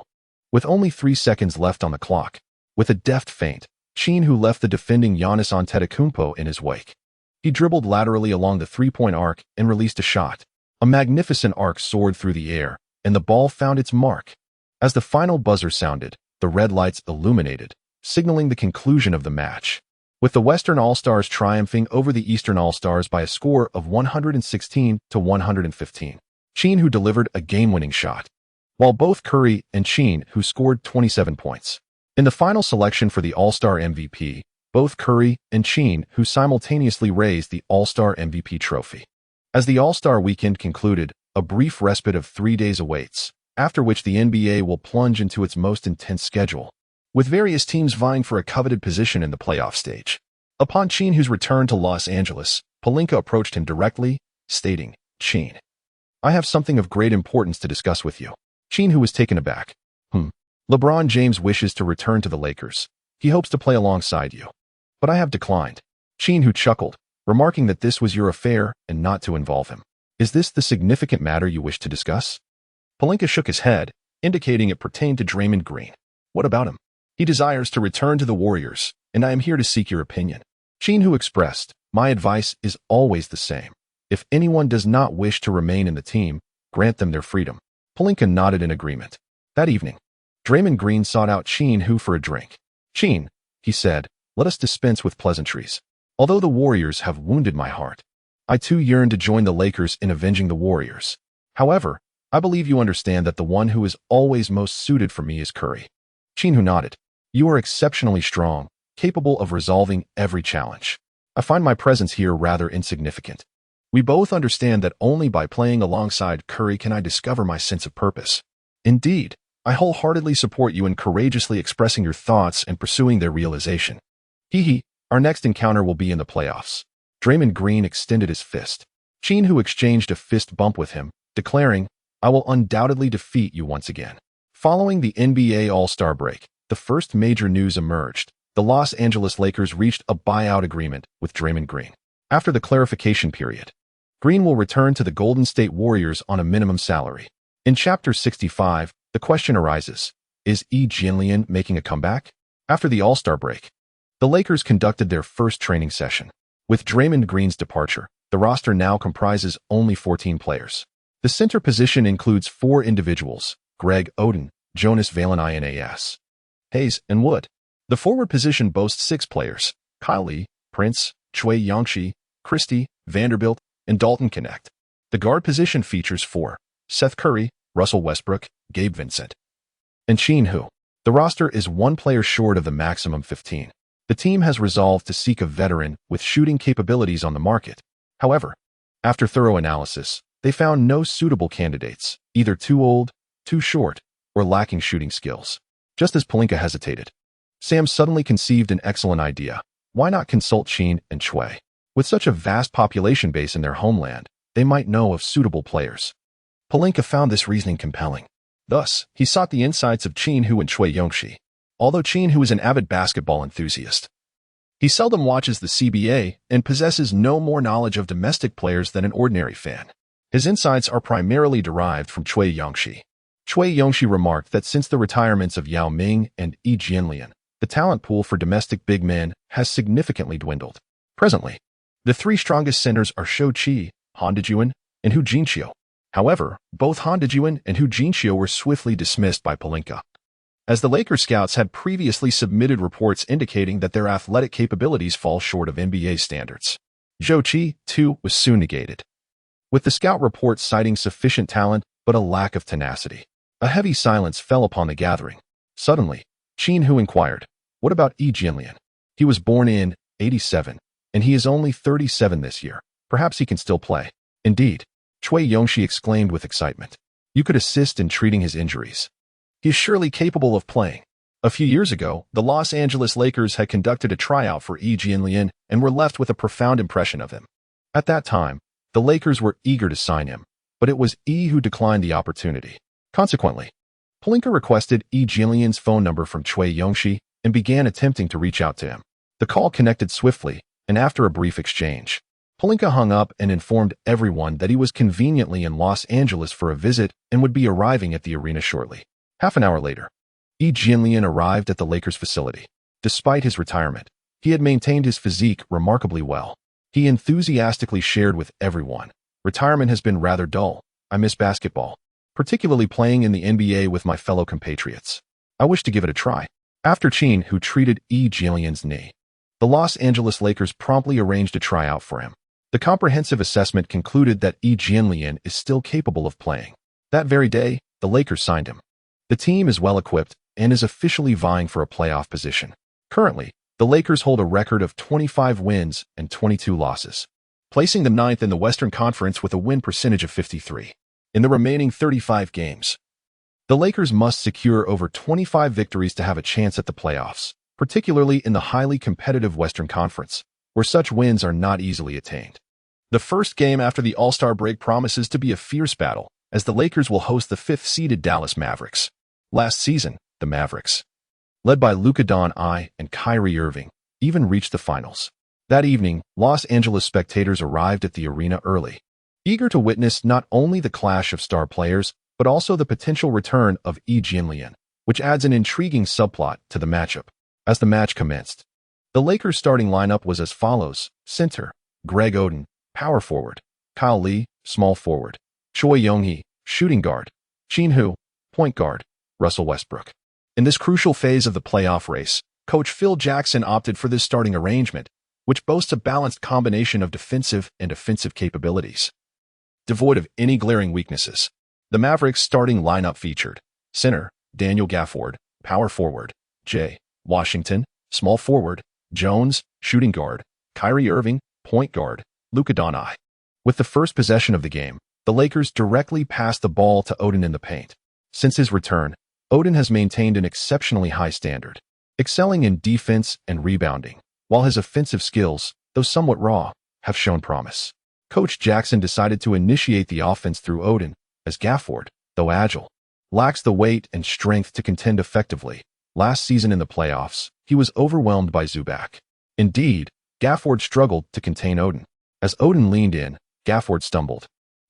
With only 3 seconds left on the clock, with a deft feint, Qin Hu left the defending Giannis Antetokounmpo in his wake. He dribbled laterally along the three-point arc and released a shot. A magnificent arc soared through the air, and the ball found its mark. As the final buzzer sounded, the red lights illuminated, signaling the conclusion of the match. With the Western All-Stars triumphing over the Eastern All-Stars by a score of 116-115, Qin Hu delivered a game-winning shot, while both Curry and Qin Hu scored 27 points. In the final selection for the All-Star MVP, both Curry and Qin Hu simultaneously raised the All-Star MVP trophy. As the All-Star weekend concluded, a brief respite of 3 days awaits, after which the NBA will plunge into its most intense schedule, with various teams vying for a coveted position in the playoff stage. Upon Qin Hu's return to Los Angeles, Pelinka approached him directly, stating, "Qin, I have something of great importance to discuss with you." Qin Hu was taken aback. LeBron James wishes to return to the Lakers. He hopes to play alongside you. But I have declined." Qin Hu chuckled, remarking that this was your affair and not to involve him. "Is this the significant matter you wish to discuss?" Pelinka shook his head, indicating it pertained to Draymond Green. "What about him?" "He desires to return to the Warriors, and I am here to seek your opinion." Qin Hu expressed, "My advice is always the same. If anyone does not wish to remain in the team, grant them their freedom." Pelinka nodded in agreement. That evening, Draymond Green sought out Qin Hu for a drink. "Qin," he said, "let us dispense with pleasantries. Although the Warriors have wounded my heart, I too yearn to join the Lakers in avenging the Warriors. However, I believe you understand that the one who is always most suited for me is Curry." Qin Hu nodded. "You are exceptionally strong, capable of resolving every challenge. I find my presence here rather insignificant. We both understand that only by playing alongside Curry can I discover my sense of purpose. Indeed, I wholeheartedly support you in courageously expressing your thoughts and pursuing their realization. Hee. Our next encounter will be in the playoffs. Draymond Green extended his fist. Qin Hu exchanged a fist bump with him, declaring, I will undoubtedly defeat you once again. Following the NBA All-Star break, the first major news emerged. The Los Angeles Lakers reached a buyout agreement with Draymond Green. After the clarification period, Green will return to the Golden State Warriors on a minimum salary. In Chapter 65, the question arises, is Jianlian making a comeback? After the All-Star break, the Lakers conducted their first training session. With Draymond Green's departure, the roster now comprises only 14 players. The center position includes 4 individuals, Greg Oden, Jonas Valanciunas, Hayes, and Wood. The forward position boasts 6 players, Kyle Lee, Prince, Chui Yongxi, Christie, Vanderbilt, and Dalton Connect. The guard position features 4, Seth Curry, Russell Westbrook, Gabe Vincent, and Qin Hu. The roster is 1 player short of the maximum 15. The team has resolved to seek a veteran with shooting capabilities on the market. However, after thorough analysis, they found no suitable candidates, either too old, too short, or lacking shooting skills. Just as Pelinka hesitated, Sam suddenly conceived an excellent idea. Why not consult Qin and Chui? With such a vast population base in their homeland, they might know of suitable players. Pelinka found this reasoning compelling. Thus, he sought the insights of Qin Hu and Chui Yongxi. Although Qin Hu is an avid basketball enthusiast, he seldom watches the CBA and possesses no more knowledge of domestic players than an ordinary fan. His insights are primarily derived from Chui Yongxi. Chui Yongxi remarked that since the retirements of Yao Ming and Jianlian, the talent pool for domestic big men has significantly dwindled. Presently, the 3 strongest centers are Shou Qi, Han Dejuan, and Hu Jinqiu. However, both Han Dejuan and Hu Jinqiu were swiftly dismissed by Pelinka, as the Lakers scouts had previously submitted reports indicating that their athletic capabilities fall short of NBA standards. Zhou Qi, too, was soon negated, with the scout report citing sufficient talent but a lack of tenacity. A heavy silence fell upon the gathering. Suddenly, Qin Hu inquired, what about Jianlian? He was born in 87, and he is only 37 this year. Perhaps he can still play. Indeed, Chui Yongxi exclaimed with excitement. You could assist in treating his injuries. He is surely capable of playing. A few years ago, the Los Angeles Lakers had conducted a tryout for Jianlian and were left with a profound impression of him. At that time, the Lakers were eager to sign him, but it was who declined the opportunity. Consequently, Pelinka requested Jianlian's phone number from Chui Yongxi and began attempting to reach out to him. The call connected swiftly, and after a brief exchange, Pelinka hung up and informed everyone that he was conveniently in Los Angeles for a visit and would be arriving at the arena shortly. Half an hour later, Jianlian arrived at the Lakers facility. Despite his retirement, he had maintained his physique remarkably well. He enthusiastically shared with everyone, retirement has been rather dull. I miss basketball, particularly playing in the NBA with my fellow compatriots. I wish to give it a try. After Qin Hu treated Jianlian's knee, the Los Angeles Lakers promptly arranged a tryout for him. The comprehensive assessment concluded that Jianlian is still capable of playing. That very day, the Lakers signed him. The team is well equipped and is officially vying for a playoff position. Currently, the Lakers hold a record of 25 wins and 22 losses, placing them 9th in the Western Conference with a win percentage of 53. In the remaining 35 games, the Lakers must secure over 25 victories to have a chance at the playoffs, particularly in the highly competitive Western Conference, where such wins are not easily attained. The first game after the All-Star break promises to be a fierce battle, as the Lakers will host the 5th-seeded Dallas Mavericks. Last season, the Mavericks, led by Luka Doncic and Kyrie Irving, even reached the finals. That evening, Los Angeles spectators arrived at the arena early, eager to witness not only the clash of star players, but also the potential return of Jianlian, which adds an intriguing subplot to the matchup. As the match commenced, the Lakers' starting lineup was as follows: center, Greg Oden; power forward, Kyle Lee; small forward, Chui Yongxi; shooting guard, Qin Hu; point guard, Russell Westbrook. In this crucial phase of the playoff race, coach Phil Jackson opted for this starting arrangement, which boasts a balanced combination of defensive and offensive capabilities, devoid of any glaring weaknesses. The Mavericks' starting lineup featured center, Daniel Gafford; power forward, Jay Washington; small forward, Jones; shooting guard, Kyrie Irving; point guard, Luka Doncic. With the first possession of the game, the Lakers directly passed the ball to Oden in the paint. Since his return, Odin has maintained an exceptionally high standard, excelling in defense and rebounding, while his offensive skills, though somewhat raw, have shown promise. Coach Jackson decided to initiate the offense through Odin, as Gafford, though agile, lacks the weight and strength to contend effectively. Last season in the playoffs, he was overwhelmed by Zubac. Indeed, Gafford struggled to contain Odin. As Odin leaned in, Gafford stumbled,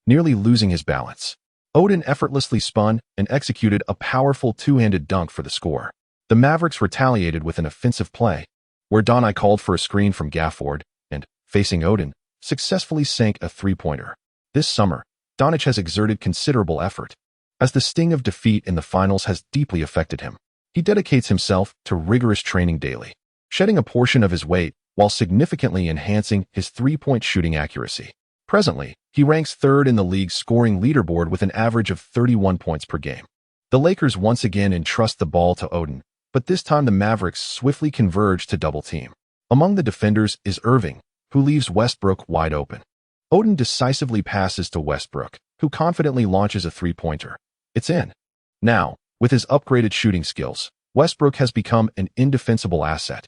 nearly losing his balance. Odin effortlessly spun and executed a powerful two-handed dunk for the score. The Mavericks retaliated with an offensive play, where Bronny called for a screen from Gafford and, facing Odin, successfully sank a three-pointer. This summer, Bronny has exerted considerable effort, as the sting of defeat in the finals has deeply affected him. He dedicates himself to rigorous training daily, shedding a portion of his weight while significantly enhancing his three-point shooting accuracy. Presently, he ranks third in the league's scoring leaderboard with an average of 31 points per game. The Lakers once again entrust the ball to Odin, but this time the Mavericks swiftly converge to double-team. Among the defenders is Irving, who leaves Westbrook wide open. Odin decisively passes to Westbrook, who confidently launches a three-pointer. It's in. Now, with his upgraded shooting skills, Westbrook has become an indefensible asset,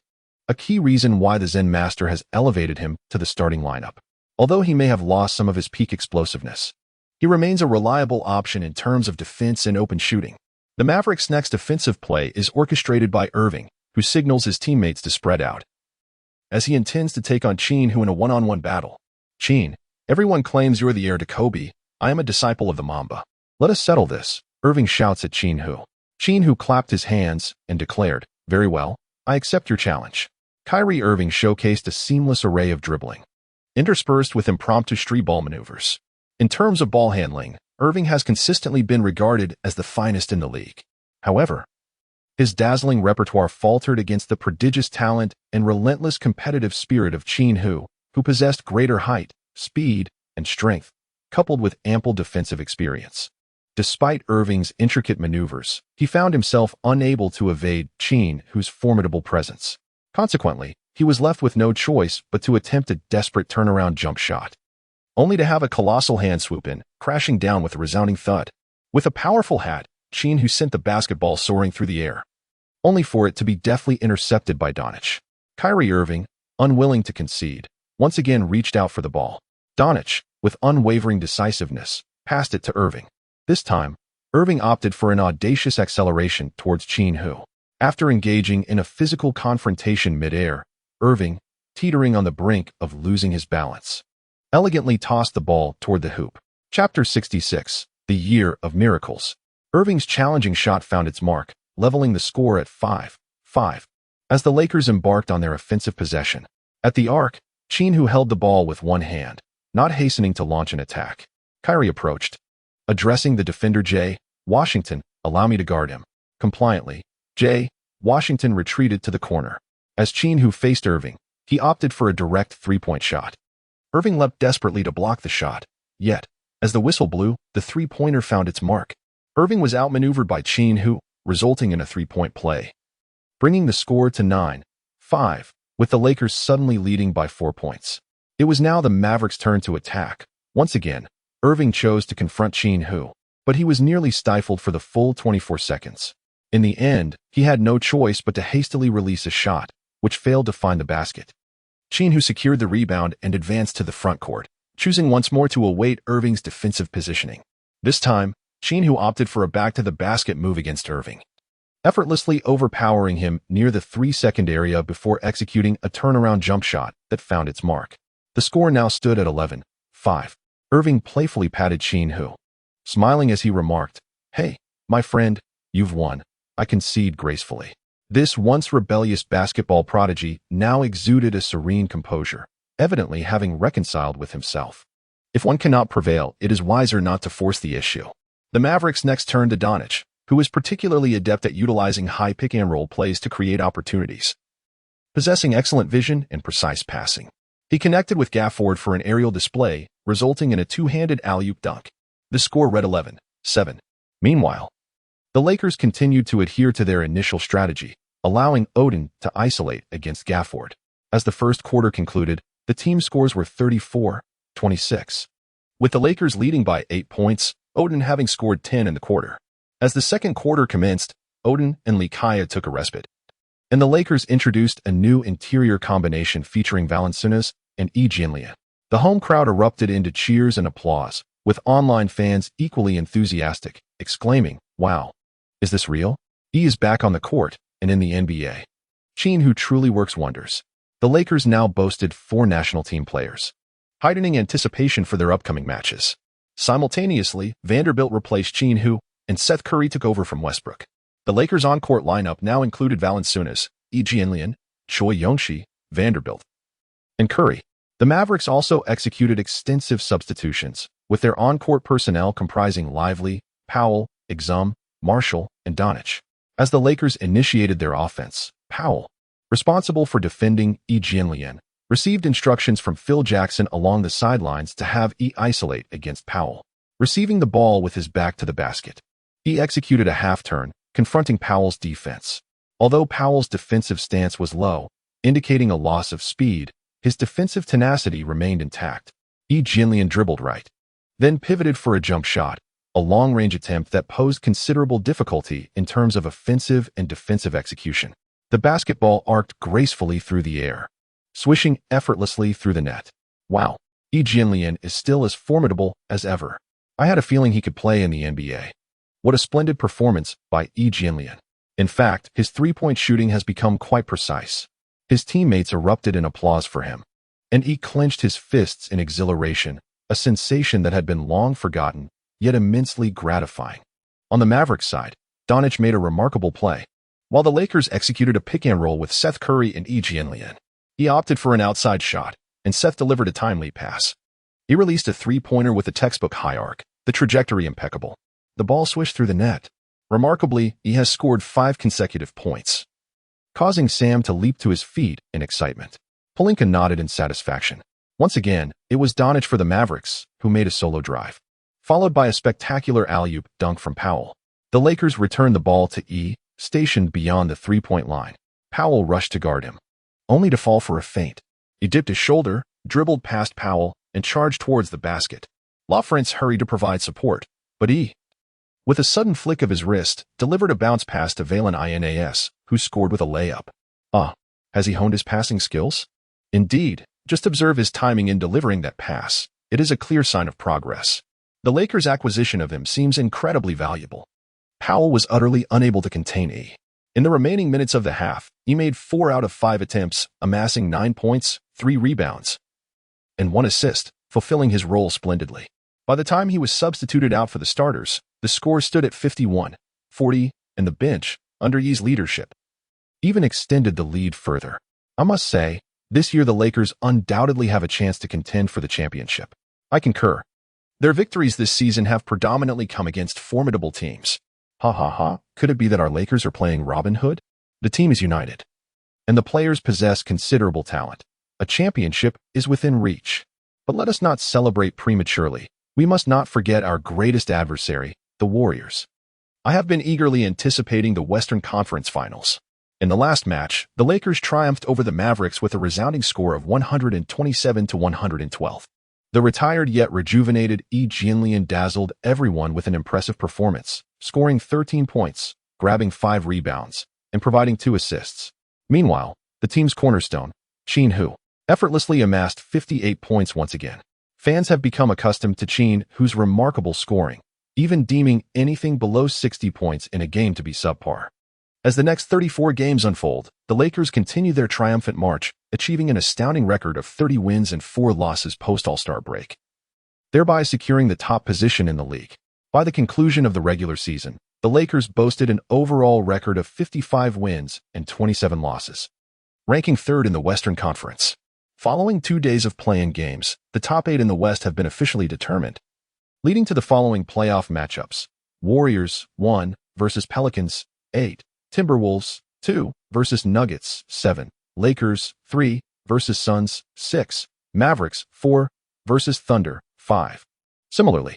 a key reason why the Zen Master has elevated him to the starting lineup. Although he may have lost some of his peak explosiveness, he remains a reliable option in terms of defense and open shooting. The Mavericks' next offensive play is orchestrated by Irving, who signals his teammates to spread out, as he intends to take on Qin Hu in a one-on-one battle. Qin, everyone claims you're the heir to Kobe. I am a disciple of the Mamba. Let us settle this, Irving shouts at Qin Hu. Qin Hu clapped his hands and declared, very well, I accept your challenge. Kyrie Irving showcased a seamless array of dribbling, interspersed with impromptu street ball maneuvers. In terms of ball handling, Irving has consistently been regarded as the finest in the league. However, his dazzling repertoire faltered against the prodigious talent and relentless competitive spirit of Qin Hu, who possessed greater height, speed, and strength, coupled with ample defensive experience. Despite Irving's intricate maneuvers, he found himself unable to evade Qin Hu's formidable presence. Consequently, he was left with no choice but to attempt a desperate turnaround jump shot, only to have a colossal hand swoop in, crashing down with a resounding thud. With a powerful hat, Qin Hu sent the basketball soaring through the air, only for it to be deftly intercepted by Bronny. Kyrie Irving, unwilling to concede, once again reached out for the ball. Bronny, with unwavering decisiveness, passed it to Irving. This time, Irving opted for an audacious acceleration towards Qin Hu. After engaging in a physical confrontation mid-air, Irving, teetering on the brink of losing his balance, elegantly tossed the ball toward the hoop. Chapter 66, The Year of Miracles. Irving's challenging shot found its mark, leveling the score at 5-5, as the Lakers embarked on their offensive possession. At the arc, Qin Hu held the ball with one hand, not hastening to launch an attack. Kyrie approached, addressing the defender J. Washington, allow me to guard him. Compliantly, J. Washington retreated to the corner. As Qin Hu faced Irving, he opted for a direct three-point shot. Irving leapt desperately to block the shot, yet, as the whistle blew, the three-pointer found its mark. Irving was outmaneuvered by Qin Hu, resulting in a three-point play, bringing the score to 9-5, with the Lakers suddenly leading by 4 points. It was now the Mavericks' turn to attack. Once again, Irving chose to confront Qin Hu, but he was nearly stifled for the full 24 seconds. In the end, he had no choice but to hastily release a shot, which failed to find the basket. Qin Hu secured the rebound and advanced to the front court, choosing once more to await Irving's defensive positioning. This time, Qin Hu opted for a back-to-the-basket move against Irving, effortlessly overpowering him near the 3-second area before executing a turnaround jump shot that found its mark. The score now stood at 11-5. Irving playfully patted Qin Hu, smiling as he remarked, "Hey, my friend, you've won. I concede gracefully." This once rebellious basketball prodigy now exuded a serene composure, evidently having reconciled with himself. If one cannot prevail, it is wiser not to force the issue. The Mavericks next turned to Bronny, who was particularly adept at utilizing high pick-and-roll plays to create opportunities, possessing excellent vision and precise passing. He connected with Gafford for an aerial display, resulting in a two-handed alley-oop dunk. The score read 11-7. Meanwhile, the Lakers continued to adhere to their initial strategy, allowing Odin to isolate against Gafford. As the first quarter concluded, the team scores were 34-26, with the Lakers leading by 8 points, Odin having scored 10 in the quarter. As the second quarter commenced, Odin and Lee Kaya took a respite. And the Lakers introduced a new interior combination featuring Valanciunas and E. Jianlian. The home crowd erupted into cheers and applause, with online fans equally enthusiastic, exclaiming, "Wow, is this real? E is back on the court and in the NBA. Qin Hu truly works wonders." The Lakers now boasted 4 national team players, heightening anticipation for their upcoming matches. Simultaneously, Vanderbilt replaced Qin Hu, and Seth Curry took over from Westbrook. The Lakers' on-court lineup now included Valanciunas, E. Jianlian, Choi Youngshi, Vanderbilt, and Curry. The Mavericks also executed extensive substitutions, with their on-court personnel comprising Lively, Powell, Exum, Marshall, and Donich. As the Lakers initiated their offense, Powell, responsible for defending E. Jianlian, received instructions from Phil Jackson along the sidelines to have E isolate against Powell, receiving the ball with his back to the basket. E executed a half-turn, confronting Powell's defense. Although Powell's defensive stance was low, indicating a loss of speed, his defensive tenacity remained intact. E. Jianlian dribbled right, then pivoted for a jump shot, a long-range attempt that posed considerable difficulty in terms of offensive and defensive execution. The basketball arced gracefully through the air, swishing effortlessly through the net. Wow, E. Jianlian is still as formidable as ever. I had a feeling he could play in the NBA. What a splendid performance by E. Jianlian. In fact, his three-point shooting has become quite precise. His teammates erupted in applause for him, and he clenched his fists in exhilaration, a sensation that had been long forgotten, yet immensely gratifying. On the Mavericks side, Donich made a remarkable play. While the Lakers executed a pick-and-roll with Seth Curry and E. Jianlian, he opted for an outside shot, and Seth delivered a timely pass. He released a three-pointer with a textbook high arc, the trajectory impeccable. The ball swished through the net. Remarkably, he has scored 5 consecutive points, causing Sam to leap to his feet in excitement. Pelinka nodded in satisfaction. Once again, it was Donich for the Mavericks, who made a solo drive, followed by a spectacular alley-oop dunk from Powell. The Lakers returned the ball to E, stationed beyond the three-point line. Powell rushed to guard him, only to fall for a feint. He dipped his shoulder, dribbled past Powell, and charged towards the basket. LaFrance hurried to provide support, but E, with a sudden flick of his wrist, delivered a bounce pass to Valen Inas, who scored with a layup. Has he honed his passing skills? Indeed, just observe his timing in delivering that pass. It is a clear sign of progress. The Lakers' acquisition of him seems incredibly valuable. Powell was utterly unable to contain E. In the remaining minutes of the half, he made 4 out of 5 attempts, amassing 9 points, 3 rebounds, and 1 assist, fulfilling his role splendidly. By the time he was substituted out for the starters, the score stood at 51-40, and the bench, under Ye's leadership, even extended the lead further. I must say, this year the Lakers undoubtedly have a chance to contend for the championship. I concur. Their victories this season have predominantly come against formidable teams. Could it be that our Lakers are playing Robin Hood? The team is united, and the players possess considerable talent. A championship is within reach. But let us not celebrate prematurely. We must not forget our greatest adversary, the Warriors. I have been eagerly anticipating the Western Conference Finals. In the last match, the Lakers triumphed over the Mavericks with a resounding score of 127-112. The retired yet rejuvenated E. Jianlian dazzled everyone with an impressive performance, scoring 13 points, grabbing 5 rebounds, and providing 2 assists. Meanwhile, the team's cornerstone, Qin Hu, effortlessly amassed 58 points once again. Fans have become accustomed to Qin Hu's remarkable scoring, even deeming anything below 60 points in a game to be subpar. As the next 34 games unfold, the Lakers continue their triumphant march, achieving an astounding record of 30 wins and 4 losses post-All-Star break, thereby securing the top position in the league. By the conclusion of the regular season, the Lakers boasted an overall record of 55 wins and 27 losses, ranking 3rd in the Western Conference. Following 2 days of play-in games, the top 8 in the West have been officially determined, leading to the following playoff matchups: Warriors 1 versus Pelicans 8, Timberwolves 2 versus Nuggets 7, Lakers 3 versus Suns 6, Mavericks 4 versus Thunder 5. Similarly,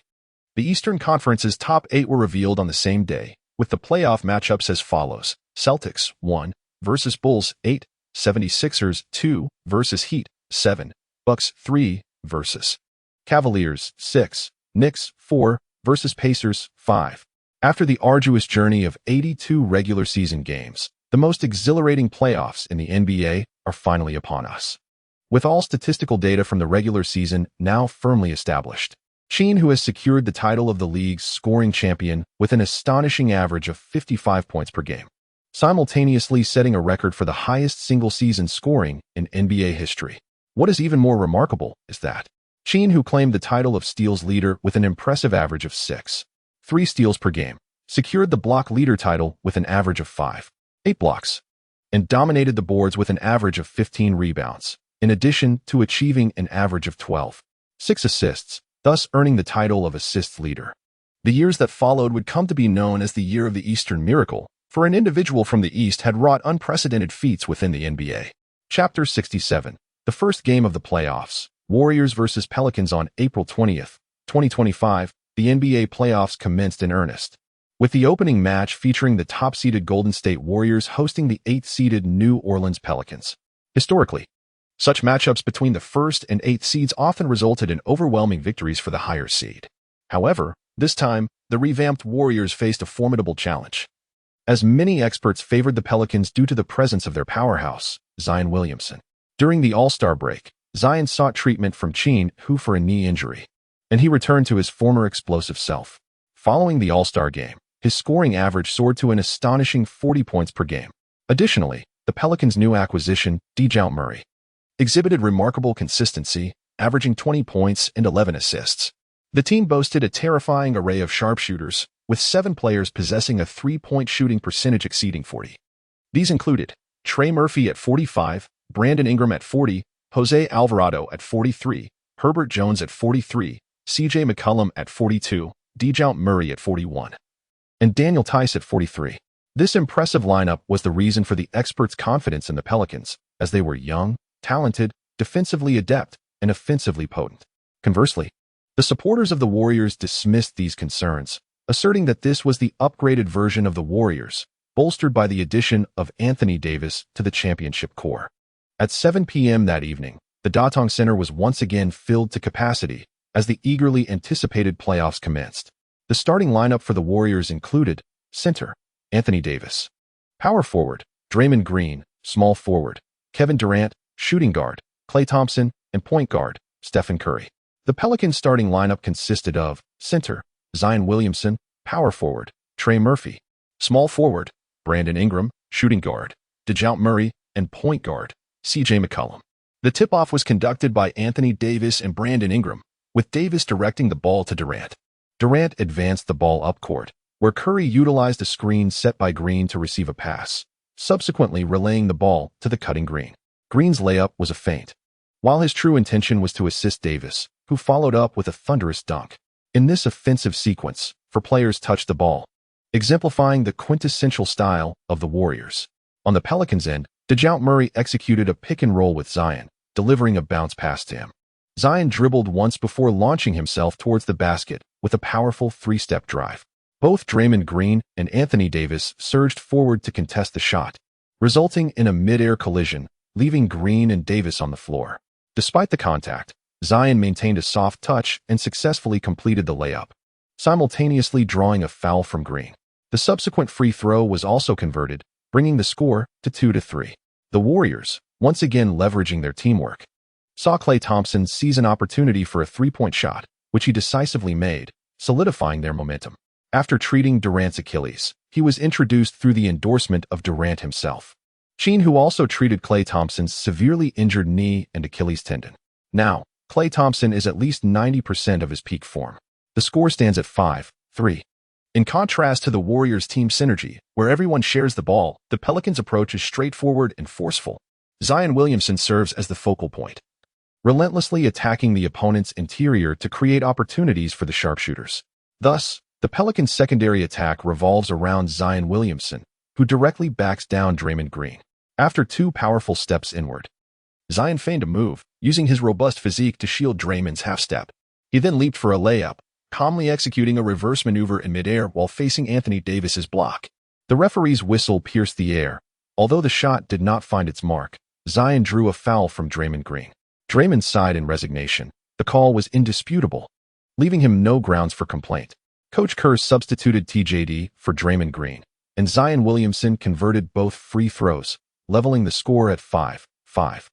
the Eastern Conference's top 8 were revealed on the same day, with the playoff matchups as follows: Celtics 1 versus Bulls 8, 76ers 2 versus Heat 7, Bucks 3 versus Cavaliers 6, Knicks 4 versus Pacers 5, After the arduous journey of 82 regular season games, the most exhilarating playoffs in the NBA are finally upon us. With all statistical data from the regular season now firmly established, Qin Hu has secured the title of the league's scoring champion with an astonishing average of 55 points per game, simultaneously setting a record for the highest single-season scoring in NBA history. What is even more remarkable is that Qin Hu claimed the title of steals leader with an impressive average of 6.3 steals per game, secured the block leader title with an average of 5.8 blocks, and dominated the boards with an average of 15 rebounds, in addition to achieving an average of 12.6 assists, thus earning the title of assists leader. The years that followed would come to be known as the year of the Eastern Miracle, for an individual from the East had wrought unprecedented feats within the NBA. Chapter 67. The first game of the playoffs, Warriors vs. Pelicans on April 20th, 2025, the NBA playoffs commenced in earnest, with the opening match featuring the top-seeded Golden State Warriors hosting the 8th-seeded New Orleans Pelicans. Historically, such matchups between the 1st and 8th seeds often resulted in overwhelming victories for the higher seed. However, this time, the revamped Warriors faced a formidable challenge, as many experts favored the Pelicans due to the presence of their powerhouse, Zion Williamson. During the All-Star break, Zion sought treatment from Qin Hu for a knee injury, and he returned to his former explosive self. Following the All-Star game, his scoring average soared to an astonishing 40 points per game. Additionally, the Pelicans' new acquisition, Dejounte Murray, exhibited remarkable consistency, averaging 20 points and 11 assists. The team boasted a terrifying array of sharpshooters, with 7 players possessing a three-point shooting percentage exceeding 40. These included Trey Murphy at 45, Brandon Ingram at 40, Jose Alvarado at 43, Herbert Jones at 43, CJ McCollum at 42, Dejounte Murray at 41, and Daniel Tice at 43. This impressive lineup was the reason for the experts' confidence in the Pelicans, as they were young, talented, defensively adept, and offensively potent. Conversely, the supporters of the Warriors dismissed these concerns, asserting that this was the upgraded version of the Warriors, bolstered by the addition of Anthony Davis to the championship core. At 7 p.m. that evening, the Datong Center was once again filled to capacity as the eagerly anticipated playoffs commenced. The starting lineup for the Warriors included center, Anthony Davis; power forward, Draymond Green; small forward, Kevin Durant; shooting guard, Klay Thompson; and point guard, Stephen Curry. The Pelicans' starting lineup consisted of center, Zion Williamson; power forward, Trey Murphy; small forward, Brandon Ingram; shooting guard, Dejounte Murray; and point guard, CJ McCollum. The tip-off was conducted by Anthony Davis and Brandon Ingram, with Davis directing the ball to Durant. Durant advanced the ball up court, where Curry utilized a screen set by Green to receive a pass, subsequently relaying the ball to the cutting Green. Green's layup was a feint, while his true intention was to assist Davis, who followed up with a thunderous dunk. In this offensive sequence, 4 players touched the ball, exemplifying the quintessential style of the Warriors. On the Pelicans' end, Dejounte Murray executed a pick-and-roll with Zion, delivering a bounce pass to him. Zion dribbled once before launching himself towards the basket with a powerful 3-step drive. Both Draymond Green and Anthony Davis surged forward to contest the shot, resulting in a mid-air collision, leaving Green and Davis on the floor. Despite the contact, Zion maintained a soft touch and successfully completed the layup, simultaneously drawing a foul from Green. The subsequent free throw was also converted, bringing the score to 2-3. The Warriors, once again leveraging their teamwork, saw Klay Thompson seize an opportunity for a 3-point shot, which he decisively made, solidifying their momentum. After treating Durant's Achilles, he was introduced through the endorsement of Durant himself. Qin Hu also treated Klay Thompson's severely injured knee and Achilles tendon. Now, Klay Thompson is at least 90% of his peak form. The score stands at 5-3. In contrast to the Warriors' team synergy, where everyone shares the ball, the Pelicans' approach is straightforward and forceful. Zion Williamson serves as the focal point, relentlessly attacking the opponent's interior to create opportunities for the sharpshooters. Thus, the Pelicans' secondary attack revolves around Zion Williamson, who directly backs down Draymond Green. After 2 powerful steps inward, Zion feigned a move, using his robust physique to shield Draymond's half-step. He then leaped for a layup, calmly executing a reverse maneuver in midair while facing Anthony Davis's block. The referee's whistle pierced the air. Although the shot did not find its mark, Zion drew a foul from Draymond Green. Draymond sighed in resignation. The call was indisputable, leaving him no grounds for complaint. Coach Kerr substituted TJD for Draymond Green, and Zion Williamson converted both free throws, leveling the score at 5-5.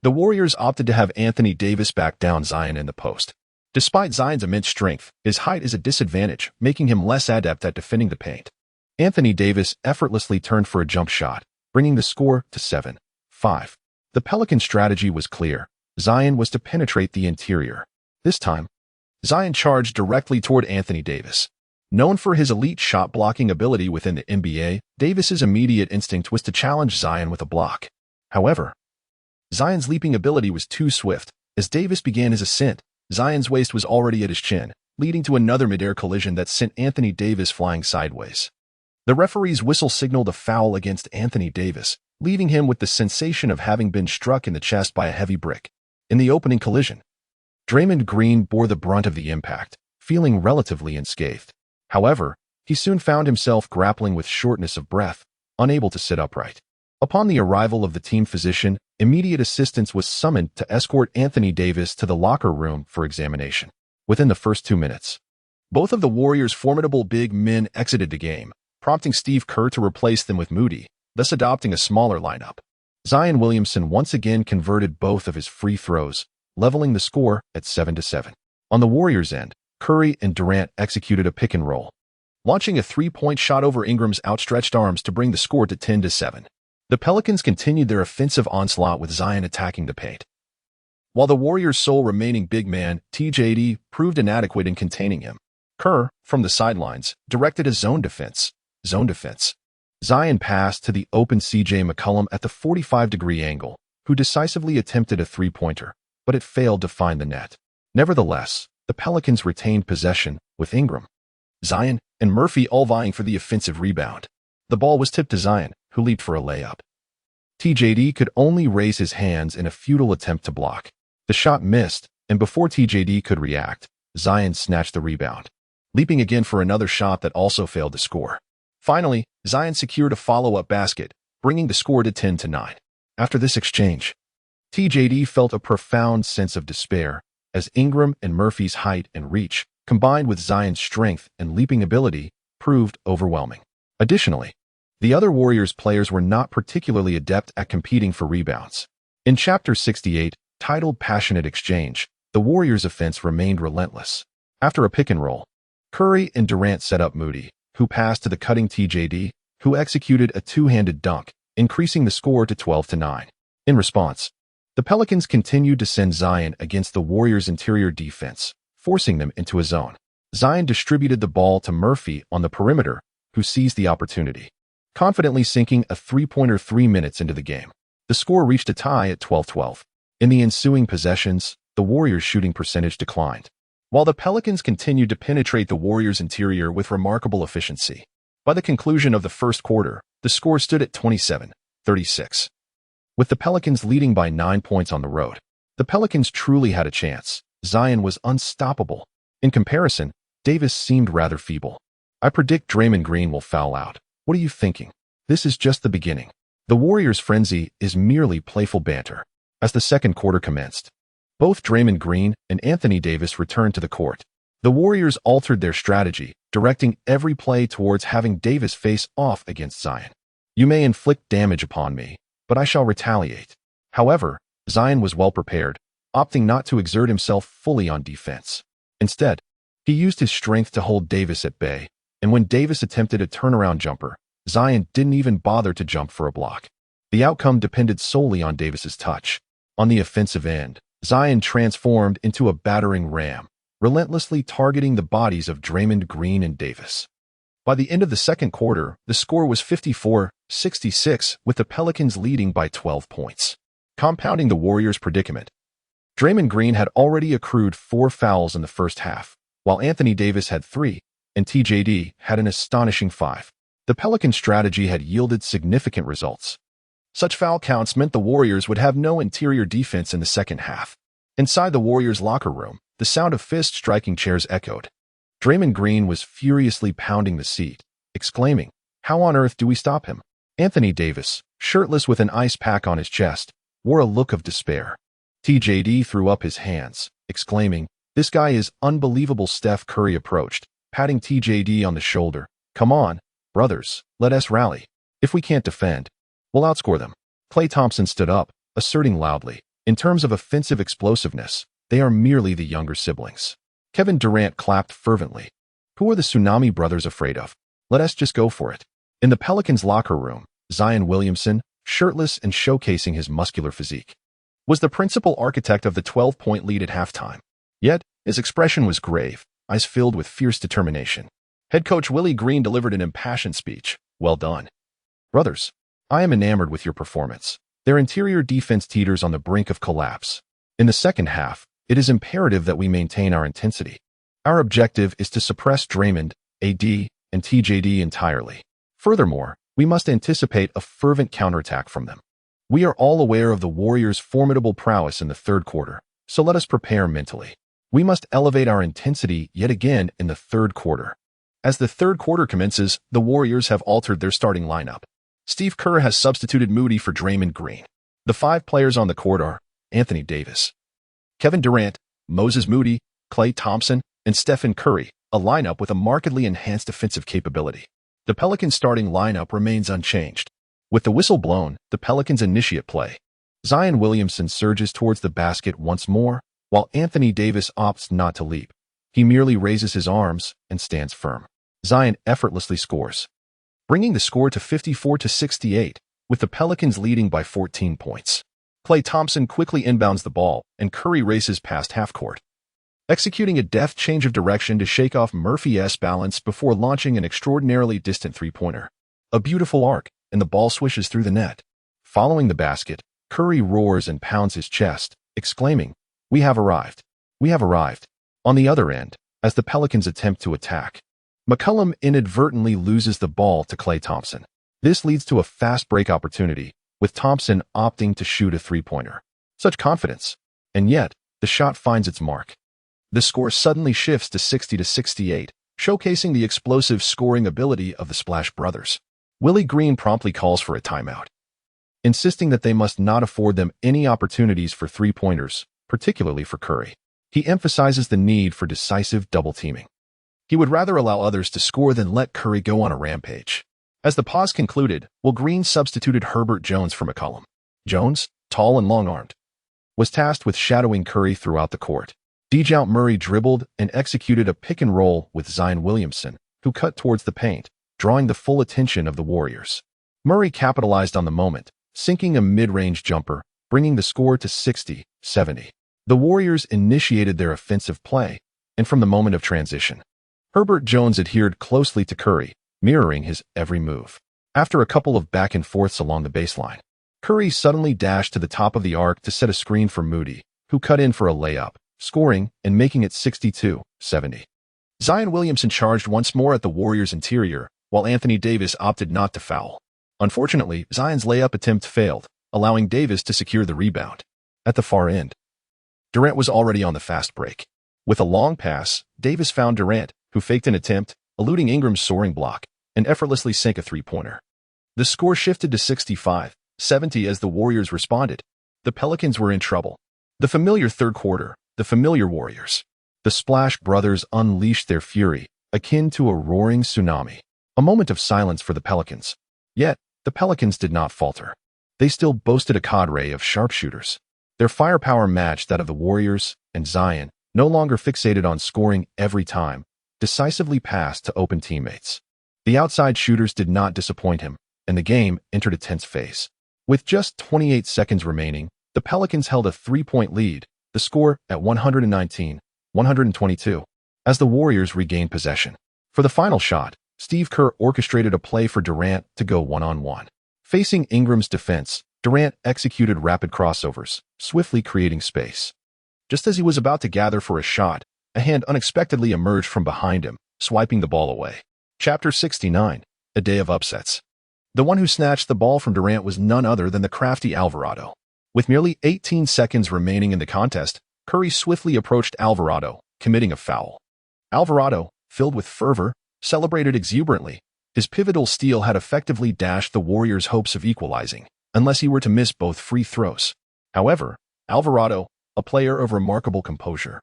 The Warriors opted to have Anthony Davis back down Zion in the post. Despite Zion's immense strength, his height is a disadvantage, making him less adept at defending the paint. Anthony Davis effortlessly turned for a jump shot, bringing the score to 7-5. The Pelicans' strategy was clear. Zion was to penetrate the interior. This time, Zion charged directly toward Anthony Davis. Known for his elite shot-blocking ability within the NBA, Davis's immediate instinct was to challenge Zion with a block. However, Zion's leaping ability was too swift. As Davis began his ascent, Zion's waist was already at his chin, leading to another midair collision that sent Anthony Davis flying sideways. The referee's whistle signaled a foul against Anthony Davis, leaving him with the sensation of having been struck in the chest by a heavy brick. In the opening collision, Draymond Green bore the brunt of the impact, feeling relatively unscathed. However, he soon found himself grappling with shortness of breath, unable to sit upright. Upon the arrival of the team physician, immediate assistance was summoned to escort Anthony Davis to the locker room for examination. Within the first 2 minutes, both of the Warriors' formidable big men exited the game, prompting Steve Kerr to replace them with Moody, thus adopting a smaller lineup. Zion Williamson once again converted both of his free throws, leveling the score at 7-7. On the Warriors' end, Curry and Durant executed a pick and roll, launching a three-point shot over Ingram's outstretched arms to bring the score to 10-7. The Pelicans continued their offensive onslaught with Zion attacking the paint, while the Warriors' sole remaining big man, TJD, proved inadequate in containing him. Kerr, from the sidelines, directed a zone defense. Zion passed to the open CJ McCollum at the 45-degree angle, who decisively attempted a three-pointer, but it failed to find the net. Nevertheless, the Pelicans retained possession, with Ingram, Zion, and Murphy all vying for the offensive rebound. The ball was tipped to Zion, who leaped for a layup. TJD could only raise his hands in a futile attempt to block. The shot missed, and before TJD could react, Zion snatched the rebound, leaping again for another shot that also failed to score. Finally, Zion secured a follow-up basket, bringing the score to 10-9. After this exchange, TJD felt a profound sense of despair, as Ingram and Murphy's height and reach, combined with Zion's strength and leaping ability, proved overwhelming. Additionally, the other Warriors players were not particularly adept at competing for rebounds. In Chapter 68, titled Passionate Exchange, the Warriors' offense remained relentless. After a pick and roll, Curry and Durant set up Moody, who passed to the cutting TJD, who executed a two-handed dunk, increasing the score to 12-9. In response, the Pelicans continued to send Zion against the Warriors' interior defense, forcing them into a zone. Zion distributed the ball to Murphy on the perimeter, who seized the opportunity, confidently sinking a three-pointer 3 minutes into the game. The score reached a tie at 12-12. In the ensuing possessions, the Warriors' shooting percentage declined, while the Pelicans continued to penetrate the Warriors' interior with remarkable efficiency. By the conclusion of the first quarter, the score stood at 27-36. With the Pelicans leading by 9 points on the road, the Pelicans truly had a chance. Zion was unstoppable. In comparison, Davis seemed rather feeble. I predict Draymond Green will foul out. What are you thinking? This is just the beginning. The Warriors' frenzy is merely playful banter. As the second quarter commenced, both Draymond Green and Anthony Davis returned to the court. The Warriors altered their strategy, directing every play towards having Davis face off against Zion. You may inflict damage upon me, but I shall retaliate. However, Zion was well prepared, opting not to exert himself fully on defense. Instead, he used his strength to hold Davis at bay, and when Davis attempted a turnaround jumper, Zion didn't even bother to jump for a block. The outcome depended solely on Davis's touch. On the offensive end, Zion transformed into a battering ram, relentlessly targeting the bodies of Draymond Green and Davis. By the end of the second quarter, the score was 54-66, with the Pelicans leading by 12 points. Compounding the Warriors' predicament, Draymond Green had already accrued 4 fouls in the first half, while Anthony Davis had 3, and TJD had an astonishing 5. The Pelican strategy had yielded significant results. Such foul counts meant the Warriors would have no interior defense in the second half. Inside the Warriors' locker room, the sound of fist striking chairs echoed. Draymond Green was furiously pounding the seat, exclaiming, "How on earth do we stop him?" Anthony Davis, shirtless with an ice pack on his chest, wore a look of despair. TJD threw up his hands, exclaiming, "This guy is unbelievable." Steph Curry approached, patting TJD on the shoulder. "Come on, brothers, let us rally. If we can't defend, we'll outscore them." Klay Thompson stood up, asserting loudly, "In terms of offensive explosiveness, they are merely the younger siblings." Kevin Durant clapped fervently. "Who are the Tsunami brothers afraid of? Let us just go for it." In the Pelicans' locker room, Zion Williamson, shirtless and showcasing his muscular physique, was the principal architect of the 12-point lead at halftime. Yet, his expression was grave, eyes filled with fierce determination. Head coach Willie Green delivered an impassioned speech. "Well done. Brothers, I am enamored with your performance." Their interior defense teeters on the brink of collapse. In the second half, it is imperative that we maintain our intensity. Our objective is to suppress Draymond, AD, and TJD entirely. Furthermore, we must anticipate a fervent counterattack from them. We are all aware of the Warriors' formidable prowess in the third quarter, so let us prepare mentally. We must elevate our intensity yet again in the third quarter. As the third quarter commences, the Warriors have altered their starting lineup. Steve Kerr has substituted Moody for Draymond Green. The 5 players on the court are Anthony Davis, Kevin Durant, Moses Moody, Klay Thompson, and Stephen Curry, a lineup with a markedly enhanced offensive capability. The Pelicans' starting lineup remains unchanged. With the whistle blown, the Pelicans initiate play. Zion Williamson surges towards the basket once more, while Anthony Davis opts not to leap. He merely raises his arms and stands firm. Zion effortlessly scores, bringing the score to 54-68, with the Pelicans leading by 14 points. Klay Thompson quickly inbounds the ball, and Curry races past half-court, executing a deft change of direction to shake off Murphy's balance before launching an extraordinarily distant three-pointer. A beautiful arc, and the ball swishes through the net. Following the basket, Curry roars and pounds his chest, exclaiming, "We have arrived. We have arrived." On the other end, as the Pelicans attempt to attack, McCollum inadvertently loses the ball to Klay Thompson. This leads to a fast break opportunity, with Thompson opting to shoot a three-pointer. Such confidence, and yet, the shot finds its mark. The score suddenly shifts to 60-68, showcasing the explosive scoring ability of the Splash Brothers. Willie Green promptly calls for a timeout, insisting that they must not afford them any opportunities for three-pointers, particularly for Curry. He emphasizes the need for decisive double-teaming. He would rather allow others to score than let Curry go on a rampage. As the pause concluded, Will Green substituted Herbert Jones for McCollum. Jones, tall and long-armed, was tasked with shadowing Curry throughout the court. Dejounte Murray dribbled and executed a pick-and-roll with Zion Williamson, who cut towards the paint, drawing the full attention of the Warriors. Murray capitalized on the moment, sinking a mid-range jumper, bringing the score to 60-70. The Warriors initiated their offensive play, and from the moment of transition, Herbert Jones adhered closely to Curry, mirroring his every move. After a couple of back-and-forths along the baseline, Curry suddenly dashed to the top of the arc to set a screen for Moody, who cut in for a layup, scoring and making it 62-70. Zion Williamson charged once more at the Warriors' interior, while Anthony Davis opted not to foul. Unfortunately, Zion's layup attempt failed, allowing Davis to secure the rebound. At the far end, Durant was already on the fast break. With a long pass, Davis found Durant, who faked an attempt, eluding Ingram's soaring block, and effortlessly sank a three-pointer. The score shifted to 65-70 as the Warriors responded. The Pelicans were in trouble. The familiar third quarter, the familiar Warriors. The Splash Brothers unleashed their fury, akin to a roaring tsunami. A moment of silence for the Pelicans. Yet, the Pelicans did not falter. They still boasted a cadre of sharpshooters. Their firepower matched that of the Warriors, and Zion, no longer fixated on scoring every time, decisively passed to open teammates. The outside shooters did not disappoint him, and the game entered a tense phase. With just 28 seconds remaining, the Pelicans held a three-point lead, the score at 119-122, as the Warriors regained possession. For the final shot, Steve Kerr orchestrated a play for Durant to go one-on-one. Facing Ingram's defense, Durant executed rapid crossovers, swiftly creating space. Just as he was about to gather for a shot, a hand unexpectedly emerged from behind him, swiping the ball away. Chapter 69, A Day of Upsets. The one who snatched the ball from Durant was none other than the crafty Alvarado. With merely 18 seconds remaining in the contest, Curry swiftly approached Alvarado, committing a foul. Alvarado, filled with fervor, celebrated exuberantly. His pivotal steal had effectively dashed the Warriors' hopes of equalizing, unless he were to miss both free throws. However, Alvarado, a player of remarkable composure,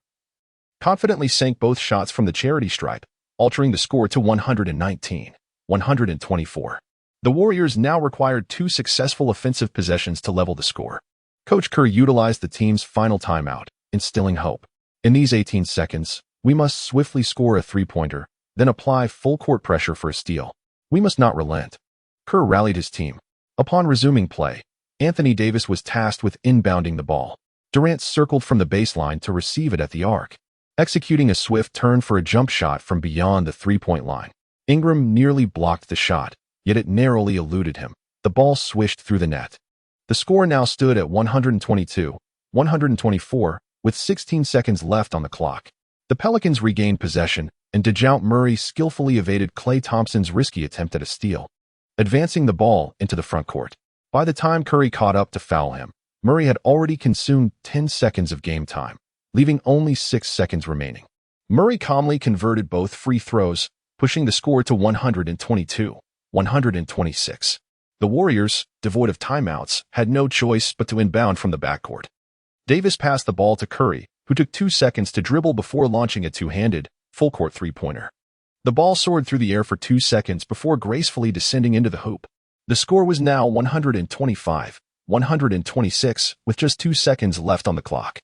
confidently sank both shots from the charity stripe, altering the score to 119-124. The Warriors now required 2 successful offensive possessions to level the score. Coach Kerr utilized the team's final timeout, instilling hope. In these 18 seconds, we must swiftly score a three-pointer, then apply full-court pressure for a steal. We must not relent. Kerr rallied his team. Upon resuming play, Anthony Davis was tasked with inbounding the ball. Durant circled from the baseline to receive it at the arc, executing a swift turn for a jump shot from beyond the three-point line. Ingram nearly blocked the shot, yet it narrowly eluded him. The ball swished through the net. The score now stood at 122-124, with 16 seconds left on the clock. The Pelicans regained possession, and DeJounte Murray skillfully evaded Klay Thompson's risky attempt at a steal, advancing the ball into the front court. By the time Curry caught up to foul him, Murray had already consumed 10 seconds of game time, leaving only 6 seconds remaining. Murray calmly converted both free throws, pushing the score to 122-126. The Warriors, devoid of timeouts, had no choice but to inbound from the backcourt. Davis passed the ball to Curry, who took 2 seconds to dribble before launching a two-handed, full-court three-pointer. The ball soared through the air for 2 seconds before gracefully descending into the hoop. The score was now 125-126, with just 2 seconds left on the clock.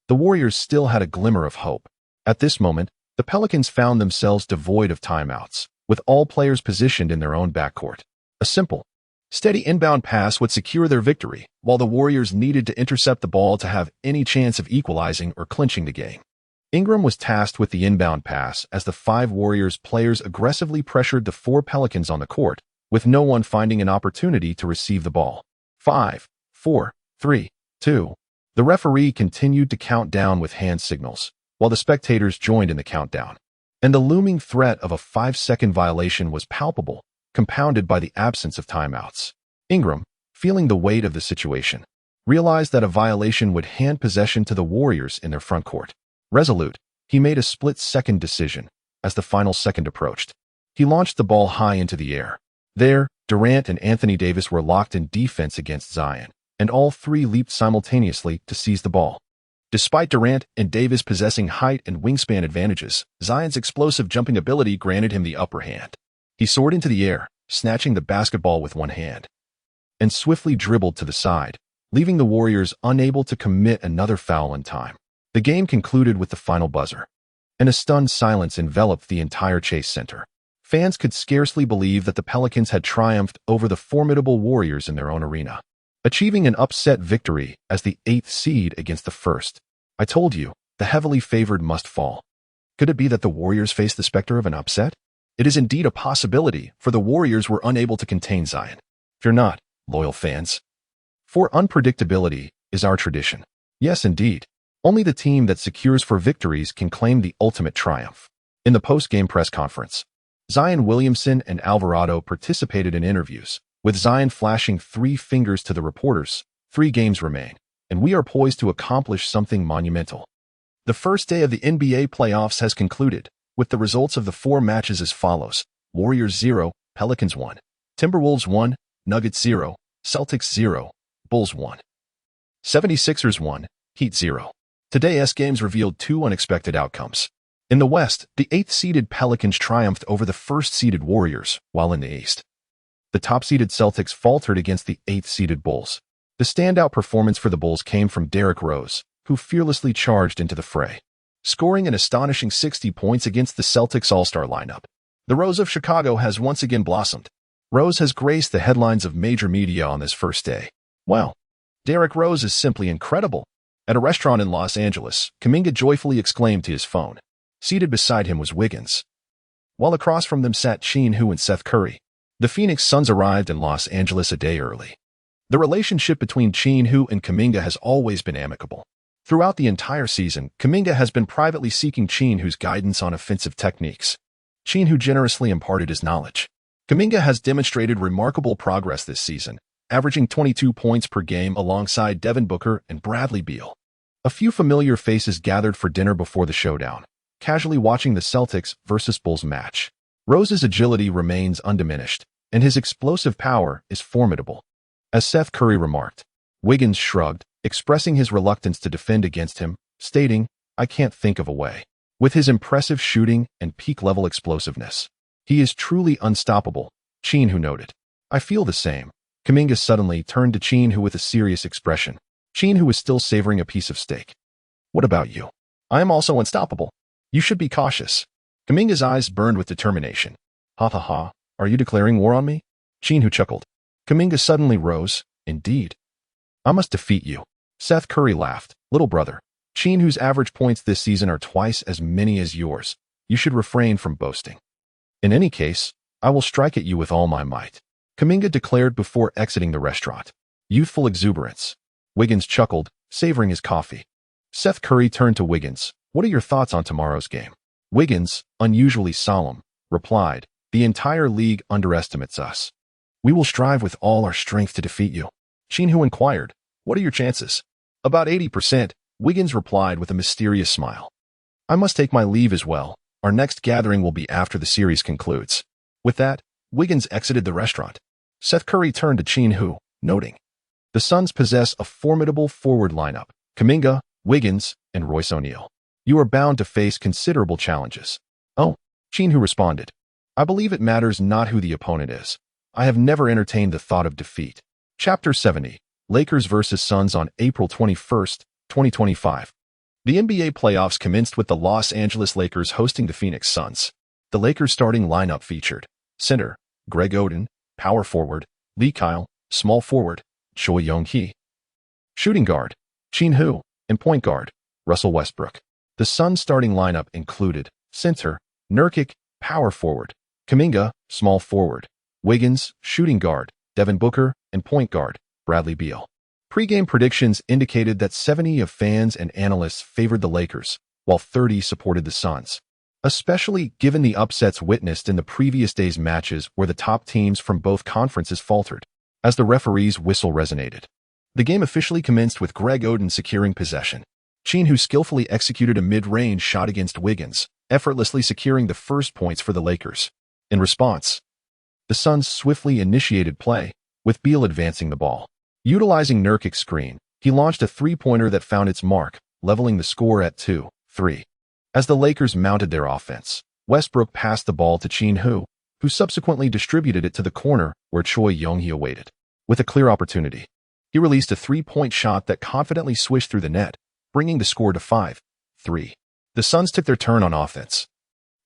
The Warriors still had a glimmer of hope. At this moment, the Pelicans found themselves devoid of timeouts, with all players positioned in their own backcourt. A simple, steady inbound pass would secure their victory, while the Warriors needed to intercept the ball to have any chance of equalizing or clinching the game. Ingram was tasked with the inbound pass as the 5 Warriors players aggressively pressured the 4 Pelicans on the court, with no one finding an opportunity to receive the ball. 5, 4, 3, 2. The referee continued to count down with hand signals, while the spectators joined in the countdown. And the looming threat of a 5-second violation was palpable, compounded by the absence of timeouts. Ingram, feeling the weight of the situation, realized that a violation would hand possession to the Warriors in their front court. Resolute, he made a split-second decision as the final second approached. He launched the ball high into the air. There, Durant and Anthony Davis were locked in defense against Zion, and all 3 leaped simultaneously to seize the ball. Despite Durant and Davis possessing height and wingspan advantages, Zion's explosive jumping ability granted him the upper hand. He soared into the air, snatching the basketball with one hand, and swiftly dribbled to the side, leaving the Warriors unable to commit another foul in time. The game concluded with the final buzzer, and a stunned silence enveloped the entire Chase Center. Fans could scarcely believe that the Pelicans had triumphed over the formidable Warriors in their own arena, achieving an upset victory as the 8th seed against the 1st. I told you, the heavily favored must fall. Could it be that the Warriors faced the specter of an upset? It is indeed a possibility, for the Warriors were unable to contain Zion. Fear not, loyal fans. For unpredictability is our tradition. Yes, indeed. Only the team that secures 4 victories can claim the ultimate triumph. In the post-game press conference, Zion Williamson and Alvarado participated in interviews, with Zion flashing 3 fingers to the reporters. 3 games remain, and we are poised to accomplish something monumental. The first day of the NBA playoffs has concluded, with the results of the 4 matches as follows: Warriors 0, Pelicans 1, Timberwolves 1, Nuggets 0, Celtics 0, Bulls 1, 76ers 1, Heat 0. Today's games revealed 2 unexpected outcomes. In the West, the 8th-seeded Pelicans triumphed over the 1st-seeded Warriors, while in the East, the top-seeded Celtics faltered against the 8th-seeded Bulls. The standout performance for the Bulls came from Derrick Rose, who fearlessly charged into the fray, scoring an astonishing 60 points against the Celtics all-star lineup. The Rose of Chicago has once again blossomed. Rose has graced the headlines of major media on this first day. Wow, Derrick Rose is simply incredible. At a restaurant in Los Angeles, Kuminga joyfully exclaimed to his phone. Seated beside him was Wiggins, while across from them sat Qin Hu and Seth Curry. The Phoenix Suns arrived in Los Angeles a day early. The relationship between Qin Hu and Kuminga has always been amicable. Throughout the entire season, Kuminga has been privately seeking Qin Hu's guidance on offensive techniques. Qin Hu generously imparted his knowledge. Kuminga has demonstrated remarkable progress this season, averaging 22 points per game alongside Devin Booker and Bradley Beal. A few familiar faces gathered for dinner before the showdown, casually watching the Celtics versus Bulls match. Rose's agility remains undiminished, and his explosive power is formidable. As Seth Curry remarked, Wiggins shrugged, expressing his reluctance to defend against him, stating, "I can't think of a way." With his impressive shooting and peak-level explosiveness, he is truly unstoppable, Qin Hu noted. I feel the same. Kuminga suddenly turned to Qin Hu with a serious expression. Qin Hu was still savoring a piece of steak. What about you? I am also unstoppable. You should be cautious. Kuminga's eyes burned with determination. Ha ha ha, are you declaring war on me? Qin Hu chuckled. Kuminga suddenly rose. Indeed. I must defeat you. Seth Curry laughed. Little brother, Qin Hu's average points this season are twice as many as yours. You should refrain from boasting. In any case, I will strike at you with all my might, Kuminga declared before exiting the restaurant. Youthful exuberance. Wiggins chuckled, savoring his coffee. Seth Curry turned to Wiggins. What are your thoughts on tomorrow's game? Wiggins, unusually solemn, replied, the entire league underestimates us. We will strive with all our strength to defeat you. Qin Hu inquired, what are your chances? About 80%, Wiggins replied with a mysterious smile. I must take my leave as well. Our next gathering will be after the series concludes. With that, Wiggins exited the restaurant. Seth Curry turned to Qin Hu, noting, the Suns possess a formidable forward lineup, Kuminga, Wiggins, and Royce O'Neal. You are bound to face considerable challenges. Oh, Qin Hu responded, I believe it matters not who the opponent is. I have never entertained the thought of defeat. Chapter 70, Lakers vs. Suns on April 21, 2025. The NBA playoffs commenced with the Los Angeles Lakers hosting the Phoenix Suns. The Lakers starting lineup featured center, Greg Oden, power forward, Lee Kyle, small forward, Choi Young-hee, shooting guard, Qin Hu, and point guard, Russell Westbrook. The Suns starting lineup included center, Nurkic, power forward, Kuminga, small forward, Wiggins, shooting guard, Devin Booker, and point guard, Bradley Beal. Pre-game predictions indicated that 70% of fans and analysts favored the Lakers, while 30% supported the Suns, especially given the upsets witnessed in the previous day's matches where the top teams from both conferences faltered, as the referee's whistle resonated. The game officially commenced with Greg Oden securing possession. Qin Hu skillfully executed a mid-range shot against Wiggins, effortlessly securing the first points for the Lakers. In response, the Suns swiftly initiated play, with Beal advancing the ball. Utilizing Nurkic's screen, he launched a three-pointer that found its mark, leveling the score at 2-3. As the Lakers mounted their offense, Westbrook passed the ball to Qin Hu, who subsequently distributed it to the corner where Choi Young-hee awaited. With a clear opportunity, he released a three-point shot that confidently swished through the net, bringing the score to 5-3. The Suns took their turn on offense,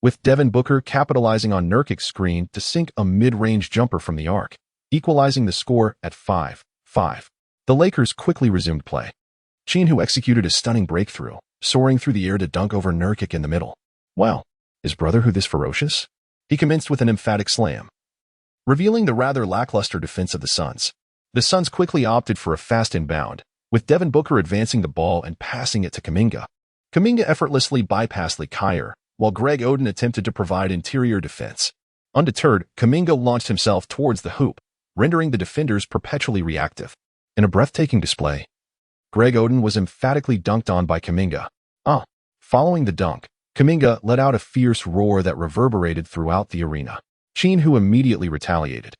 with Devin Booker capitalizing on Nurkic's screen to sink a mid-range jumper from the arc, equalizing the score at 5-5. The Lakers quickly resumed play. Qin Hu executed a stunning breakthrough, soaring through the air to dunk over Nurkic in the middle. Wow, is Brother Hu this ferocious? He commenced with an emphatic slam, revealing the rather lackluster defense of the Suns. The Suns quickly opted for a fast inbound, with Devin Booker advancing the ball and passing it to Kuminga. Kuminga effortlessly bypassed Lee Kyle, while Greg Oden attempted to provide interior defense. Undeterred, Kuminga launched himself towards the hoop, rendering the defenders perpetually reactive. In a breathtaking display, Greg Oden was emphatically dunked on by Kuminga. Following the dunk, Kuminga let out a fierce roar that reverberated throughout the arena. Qin Hu immediately retaliated,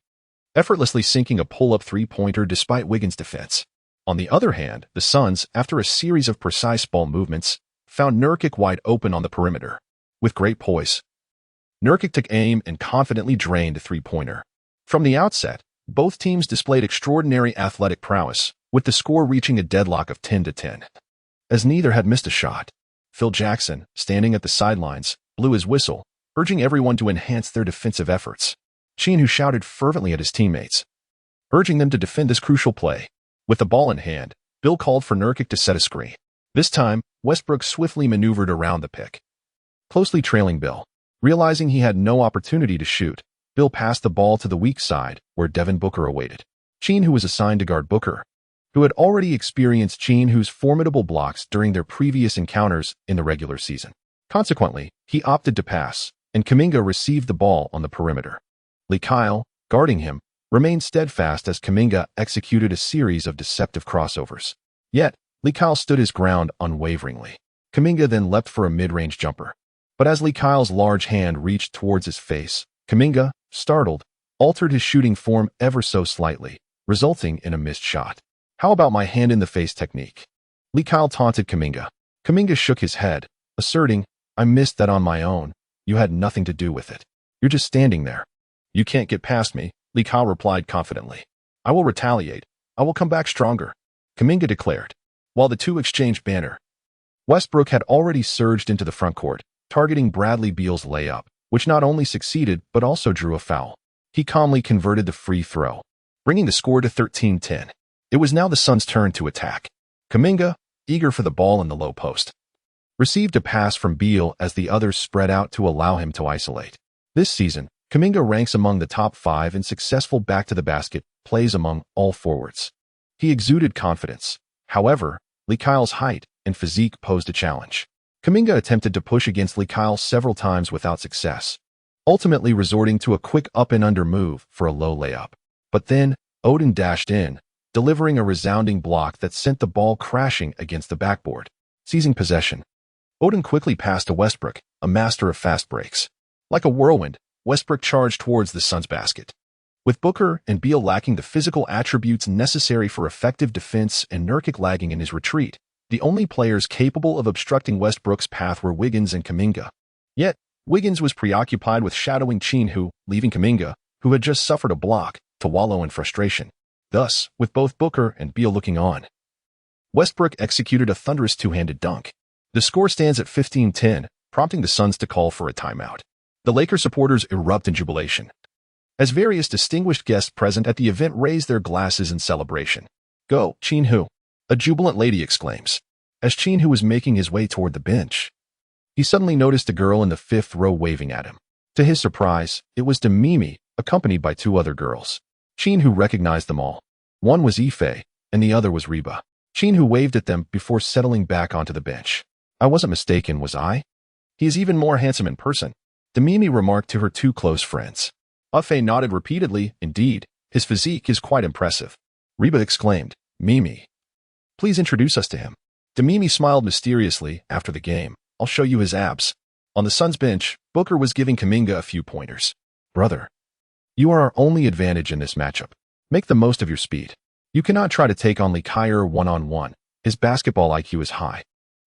effortlessly sinking a pull-up three-pointer despite Wiggins' defense. On the other hand, the Suns, after a series of precise ball movements, found Nurkic wide open on the perimeter. With great poise, Nurkic took aim and confidently drained a three-pointer. From the outset, both teams displayed extraordinary athletic prowess, with the score reaching a deadlock of 10-10. As neither had missed a shot, Phil Jackson, standing at the sidelines, blew his whistle, urging everyone to enhance their defensive efforts. Qin Hu shouted fervently at his teammates, urging them to defend this crucial play. With the ball in hand, Bill called for Nurkic to set a screen. This time, Westbrook swiftly maneuvered around the pick, closely trailing Bill. Realizing he had no opportunity to shoot, Bill passed the ball to the weak side, where Devin Booker awaited. Qin Hu was assigned to guard Booker, who had already experienced Qin Hu's formidable blocks during their previous encounters in the regular season. Consequently, he opted to pass, and Kuminga received the ball on the perimeter. Lee Kyle, guarding him, remained steadfast as Kuminga executed a series of deceptive crossovers. Yet, Lee Kyle stood his ground unwaveringly. Kuminga then leapt for a mid-range jumper. But as Lee Kyle's large hand reached towards his face, Kuminga, startled, altered his shooting form ever so slightly, resulting in a missed shot. How about my hand-in-the-face technique? Lee Kyle taunted Kuminga. Kuminga shook his head, asserting, I missed that on my own. You had nothing to do with it. You're just standing there. You can't get past me, Kyle replied confidently. I will retaliate. I will come back stronger, Kuminga declared. While the two exchanged banter, Westbrook had already surged into the front court, targeting Bradley Beal's layup, which not only succeeded but also drew a foul. He calmly converted the free throw, bringing the score to 13-10. It was now the Suns' turn to attack. Kuminga, eager for the ball in the low post, received a pass from Beal as the others spread out to allow him to isolate. This season, Kuminga ranks among the top 5 in successful back-to-the-basket plays among all forwards. He exuded confidence. However, Kyle's height and physique posed a challenge. Kuminga attempted to push against Kyle several times without success, ultimately resorting to a quick up-and-under move for a low layup. But then, Odin dashed in, delivering a resounding block that sent the ball crashing against the backboard. Seizing possession, Odin quickly passed to Westbrook, a master of fast breaks. Like a whirlwind, Westbrook charged towards the Suns' basket. With Booker and Beal lacking the physical attributes necessary for effective defense and Nurkic lagging in his retreat, the only players capable of obstructing Westbrook's path were Wiggins and Kuminga. Yet, Wiggins was preoccupied with shadowing Qin Hu, leaving Kuminga, who had just suffered a block, to wallow in frustration. Thus, with both Booker and Beal looking on, Westbrook executed a thunderous two-handed dunk. The score stands at 15-10, prompting the Suns to call for a timeout. The Lakers supporters erupt in jubilation, as various distinguished guests present at the event raise their glasses in celebration. Go, Qin Hu, a jubilant lady exclaims. As Qin Hu was making his way toward the bench, he suddenly noticed a girl in the 5th row waving at him. To his surprise, it was Mimi, accompanied by 2 other girls. Qin Hu recognized them all. One was Ife, and the other was Reba. Qin Hu waved at them before settling back onto the bench. I wasn't mistaken, was I? He is even more handsome in person, Mimi remarked to her 2 close friends. Ife nodded repeatedly. Indeed, his physique is quite impressive. Reba exclaimed, Mimi, please introduce us to him. Mimi smiled mysteriously. After the game, I'll show you his abs. On the Suns' bench, Booker was giving Kuminga a few pointers. Brother, you are our only advantage in this matchup. Make the most of your speed. You cannot try to take on Kyle one-on-one. His basketball IQ is high.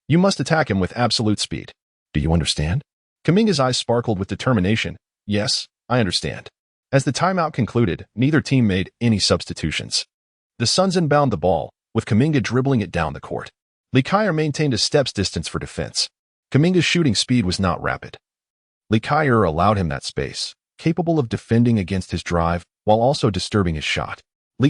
You must attack him with absolute speed. Do you understand? Kuminga's eyes sparkled with determination. Yes, I understand. As the timeout concluded, neither team made any substitutions. The Suns inbound the ball, with Kuminga dribbling it down the court. Kyle maintained a step's distance for defense. Kuminga's shooting speed was not rapid. Kyle allowed him that space, capable of defending against his drive while also disturbing his shot.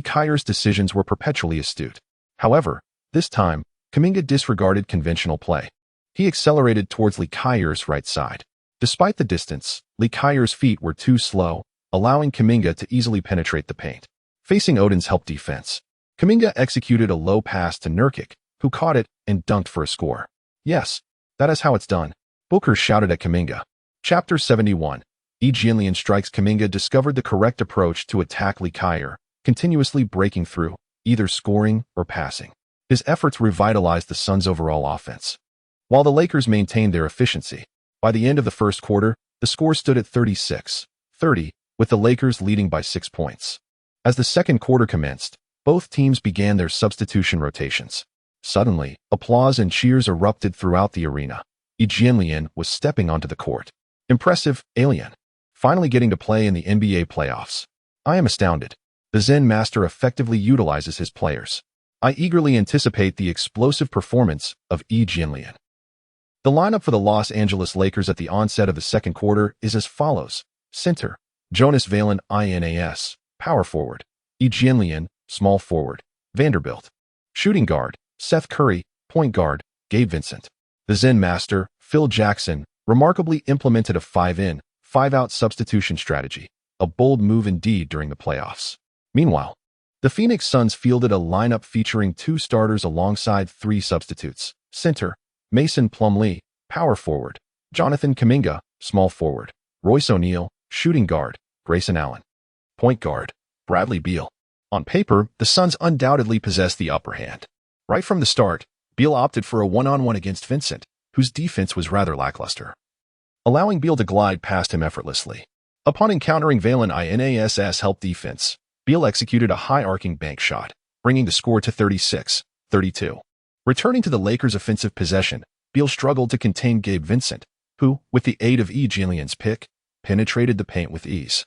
Kyle's decisions were perpetually astute. However, this time, Kuminga disregarded conventional play. He accelerated towards Kyle's right side. Despite the distance, Kyle's feet were too slow, allowing Kuminga to easily penetrate the paint. Facing Odin's help defense, Kuminga executed a low pass to Nurkic, who caught it and dunked for a score. Yes, that is how it's done, Booker shouted at Kuminga. Chapter 71. Jianlian strikes. Kuminga discovered the correct approach to attack Kyle, continuously breaking through, either scoring or passing. His efforts revitalized the Suns' overall offense. While the Lakers maintained their efficiency, by the end of the first quarter, the score stood at 36-30, with the Lakers leading by 6 points. As the second quarter commenced, both teams began their substitution rotations. Suddenly, applause and cheers erupted throughout the arena. Jianlian was stepping onto the court. Impressive, alien. Finally getting to play in the NBA playoffs. I am astounded. The Zen Master effectively utilizes his players. I eagerly anticipate the explosive performance of Jianlian. The lineup for the Los Angeles Lakers at the onset of the second quarter is as follows. Center, Jonas Valen INAS, power forward. Jianlian, small forward. Vanderbilt. Shooting guard, Seth Curry. Point guard, Gabe Vincent. The Zen Master, Phil Jackson, remarkably implemented a 5-in, 5-out substitution strategy, a bold move indeed during the playoffs. Meanwhile, the Phoenix Suns fielded a lineup featuring 2 starters alongside 3 substitutes. Center, Mason Plumlee, power forward. Jonathan Kuminga, small forward. Royce O'Neal, shooting guard. Grayson Allen. Point guard, Bradley Beal. On paper, the Suns undoubtedly possessed the upper hand. Right from the start, Beal opted for a one-on-one against Vincent, whose defense was rather lackluster, allowing Beal to glide past him effortlessly. Upon encountering Valen INAS's help defense, Beal executed a high-arcing bank shot, bringing the score to 36-32. Returning to the Lakers' offensive possession, Beal struggled to contain Gabe Vincent, who, with the aid of Jianlian's pick, penetrated the paint with ease.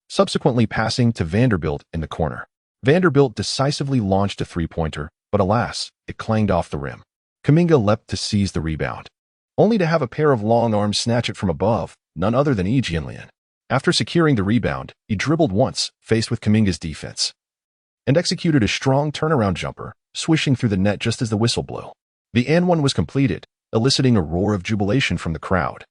Subsequently passing to Vanderbilt in the corner. Vanderbilt decisively launched a three-pointer, but alas, it clanged off the rim. Kuminga leapt to seize the rebound, only to have a pair of long arms snatch it from above, none other than Jianlian. After securing the rebound, he dribbled once, faced with Kuminga's defense, and executed a strong turnaround jumper, swishing through the net just as the whistle blew. The and-one was completed, eliciting a roar of jubilation from the crowd,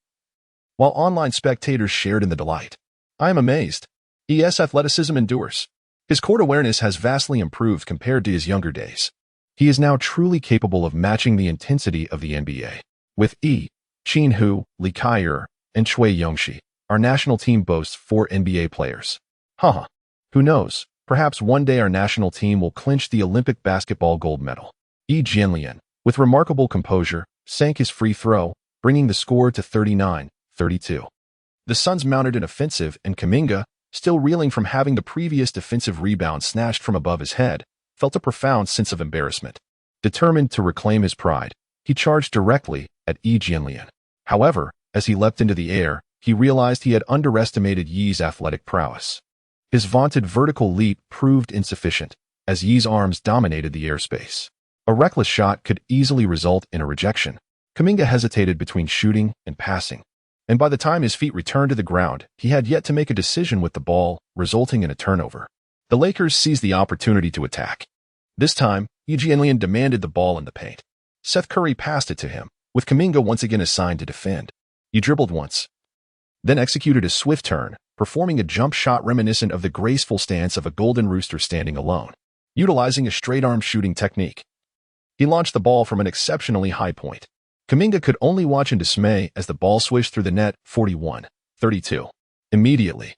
while online spectators shared in the delight. I am amazed. ES athleticism endures. His court awareness has vastly improved compared to his younger days. He is now truly capable of matching the intensity of the NBA. With Qin Hu, Li Kaier, and Chui Yongxi, our national team boasts 4 NBA players. Haha. Who knows? Perhaps one day our national team will clinch the Olympic basketball gold medal. Jianlian, with remarkable composure, sank his free throw, bringing the score to 39-32. The Suns mounted an offensive, and Kuminga, still reeling from having the previous defensive rebound snatched from above his head, felt a profound sense of embarrassment. Determined to reclaim his pride, he charged directly at Jianlian. However, as he leapt into the air, he realized he had underestimated Yi's athletic prowess. His vaunted vertical leap proved insufficient, as Yi's arms dominated the airspace. A reckless shot could easily result in a rejection. Kuminga hesitated between shooting and passing, and by the time his feet returned to the ground, he had yet to make a decision with the ball, resulting in a turnover. The Lakers seized the opportunity to attack. This time, Jianlian demanded the ball in the paint. Seth Curry passed it to him, with Kuminga once again assigned to defend. He dribbled once, then executed a swift turn, performing a jump shot reminiscent of the graceful stance of a golden rooster standing alone. Utilizing a straight-arm shooting technique, he launched the ball from an exceptionally high point. Kuminga could only watch in dismay as the ball swished through the net, 41-32. Immediately,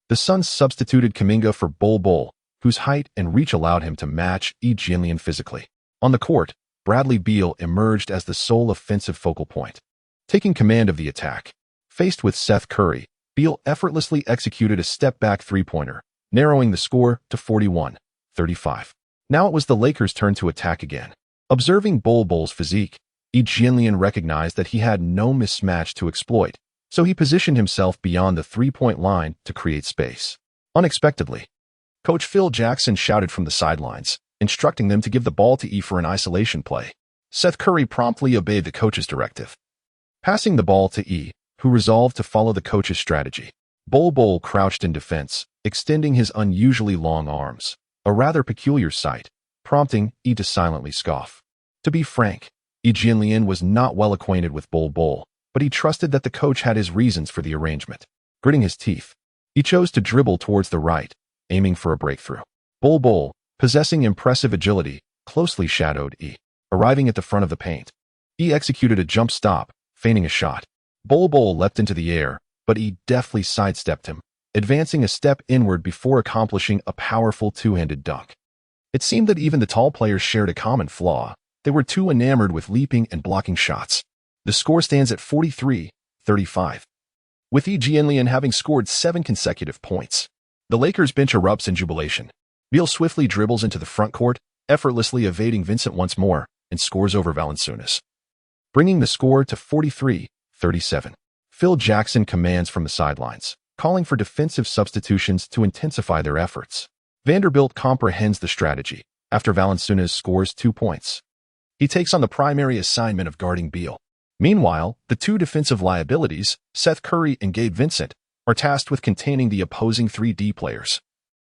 the Suns substituted Kuminga for Bol, whose height and reach allowed him to match Jianlian physically. On the court, Bradley Beal emerged as the sole offensive focal point, taking command of the attack. Faced with Seth Curry, Beal effortlessly executed a step-back three-pointer, narrowing the score to 41-35. Now it was the Lakers' turn to attack again. Observing Bol's physique, Jianlian recognized that he had no mismatch to exploit, so he positioned himself beyond the three-point line to create space. Unexpectedly, Coach Phil Jackson shouted from the sidelines, instructing them to give the ball to for an isolation play. Seth Curry promptly obeyed the coach's directive, passing the ball to who resolved to follow the coach's strategy. Bol crouched in defense, extending his unusually long arms, a rather peculiar sight, prompting to silently scoff. To be frank, Jianlian was not well acquainted with Bol, but he trusted that the coach had his reasons for the arrangement. Gritting his teeth, he chose to dribble towards the right, aiming for a breakthrough. Bol, possessing impressive agility, closely shadowed arriving at the front of the paint. Executed a jump stop, feigning a shot. Bol leapt into the air, but deftly sidestepped him, advancing a step inward before accomplishing a powerful two-handed dunk. It seemed that even the tall players shared a common flaw. They were too enamored with leaping and blocking shots. The score stands at 43-35, with Jianlian having scored 7 consecutive points. The Lakers bench erupts in jubilation. Beal swiftly dribbles into the front court, effortlessly evading Vincent once more, and scores over Valanciunas, bringing the score to 43-37. Phil Jackson commands from the sidelines, calling for defensive substitutions to intensify their efforts. Vanderbilt comprehends the strategy. After Valanciunas scores 2 points, he takes on the primary assignment of guarding Beal. Meanwhile, the two defensive liabilities, Seth Curry and Gabe Vincent, are tasked with containing the opposing 3D players,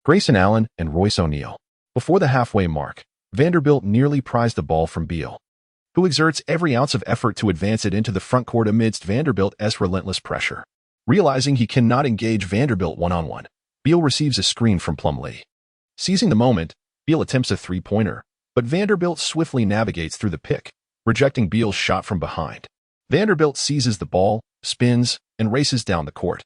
Grayson Allen and Royce O'Neal. Before the halfway mark, Vanderbilt nearly prized the ball from Beal, who exerts every ounce of effort to advance it into the front court amidst Vanderbilt's relentless pressure. Realizing he cannot engage Vanderbilt one-on-one, Beal receives a screen from Plumlee. Seizing the moment, Beal attempts a three-pointer, but Vanderbilt swiftly navigates through the pick, rejecting Beal's shot from behind. Vanderbilt seizes the ball, spins, and races down the court.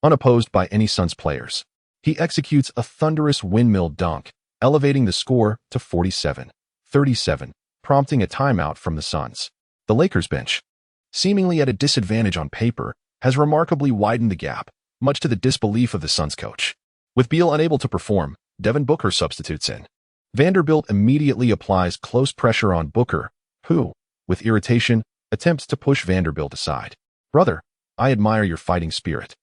Unopposed by any Suns players, he executes a thunderous windmill dunk, elevating the score to 47-37, prompting a timeout from the Suns. The Lakers bench, seemingly at a disadvantage on paper, has remarkably widened the gap, much to the disbelief of the Suns coach. With Beal unable to perform, Devin Booker substitutes in. Vanderbilt immediately applies close pressure on Booker, who, with irritation, attempts to push Vanderbilt aside. Brother, I admire your fighting spirit.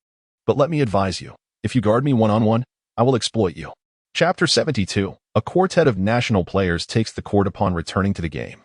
But let me advise you, if you guard me one-on-one, I will exploit you. Chapter 72. A quartet of national players takes the court upon returning to the game.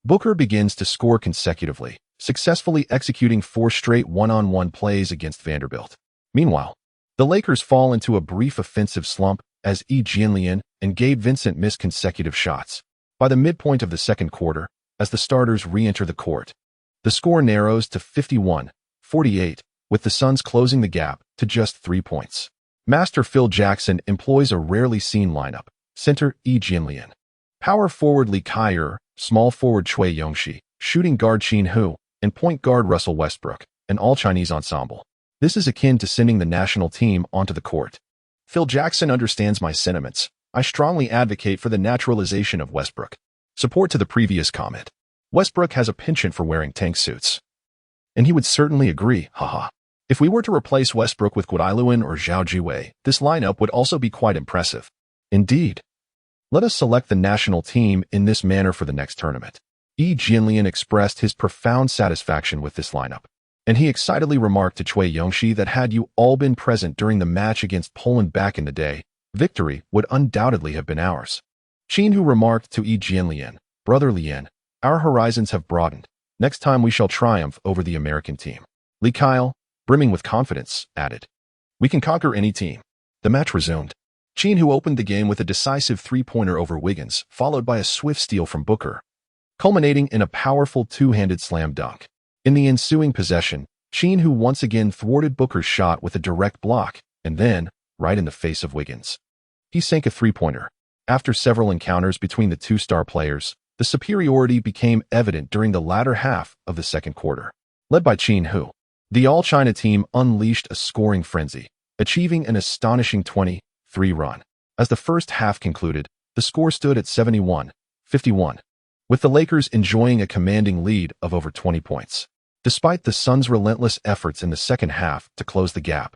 Booker begins to score consecutively, successfully executing 4 straight one-on-one plays against Vanderbilt. Meanwhile, the Lakers fall into a brief offensive slump as Jianlian and Gabe Vincent miss consecutive shots. By the midpoint of the second quarter, as the starters re-enter the court, the score narrows to 51-48, with the Suns closing the gap to just 3 points. Master Phil Jackson employs a rarely seen lineup: center Jianlian, power forward Li Kaier, small forward Cui Yongxi, shooting guard Qin Hu, and point guard Russell Westbrook, an all-Chinese ensemble. This is akin to sending the national team onto the court. Phil Jackson understands my sentiments. I strongly advocate for the naturalization of Westbrook. Support to the previous comment. Westbrook has a penchant for wearing tank suits. And he would certainly agree, haha. If we were to replace Westbrook with Guadailuan or Zhao Jiwei, this lineup would also be quite impressive. Indeed. Let us select the national team in this manner for the next tournament. Jianlian expressed his profound satisfaction with this lineup, and he excitedly remarked to Cui Yongxi that had you all been present during the match against Poland back in the day, victory would undoubtedly have been ours. Qin Hu remarked to Jianlian, Brother Lian, our horizons have broadened. Next time we shall triumph over the American team. Li Kyle, brimming with confidence, added, we can conquer any team. The match resumed. Qin Hu opened the game with a decisive 3-pointer over Wiggins, followed by a swift steal from Booker, culminating in a powerful two-handed slam dunk. In the ensuing possession, Qin Hu once again thwarted Booker's shot with a direct block, and then, right in the face of Wiggins, he sank a 3-pointer. After several encounters between the two star players, the superiority became evident during the latter half of the second quarter. Led by Qin Hu, the All-China team unleashed a scoring frenzy, achieving an astonishing 23 run. As the first half concluded, the score stood at 71-51, with the Lakers enjoying a commanding lead of over 20 points. Despite the Suns' relentless efforts in the second half to close the gap,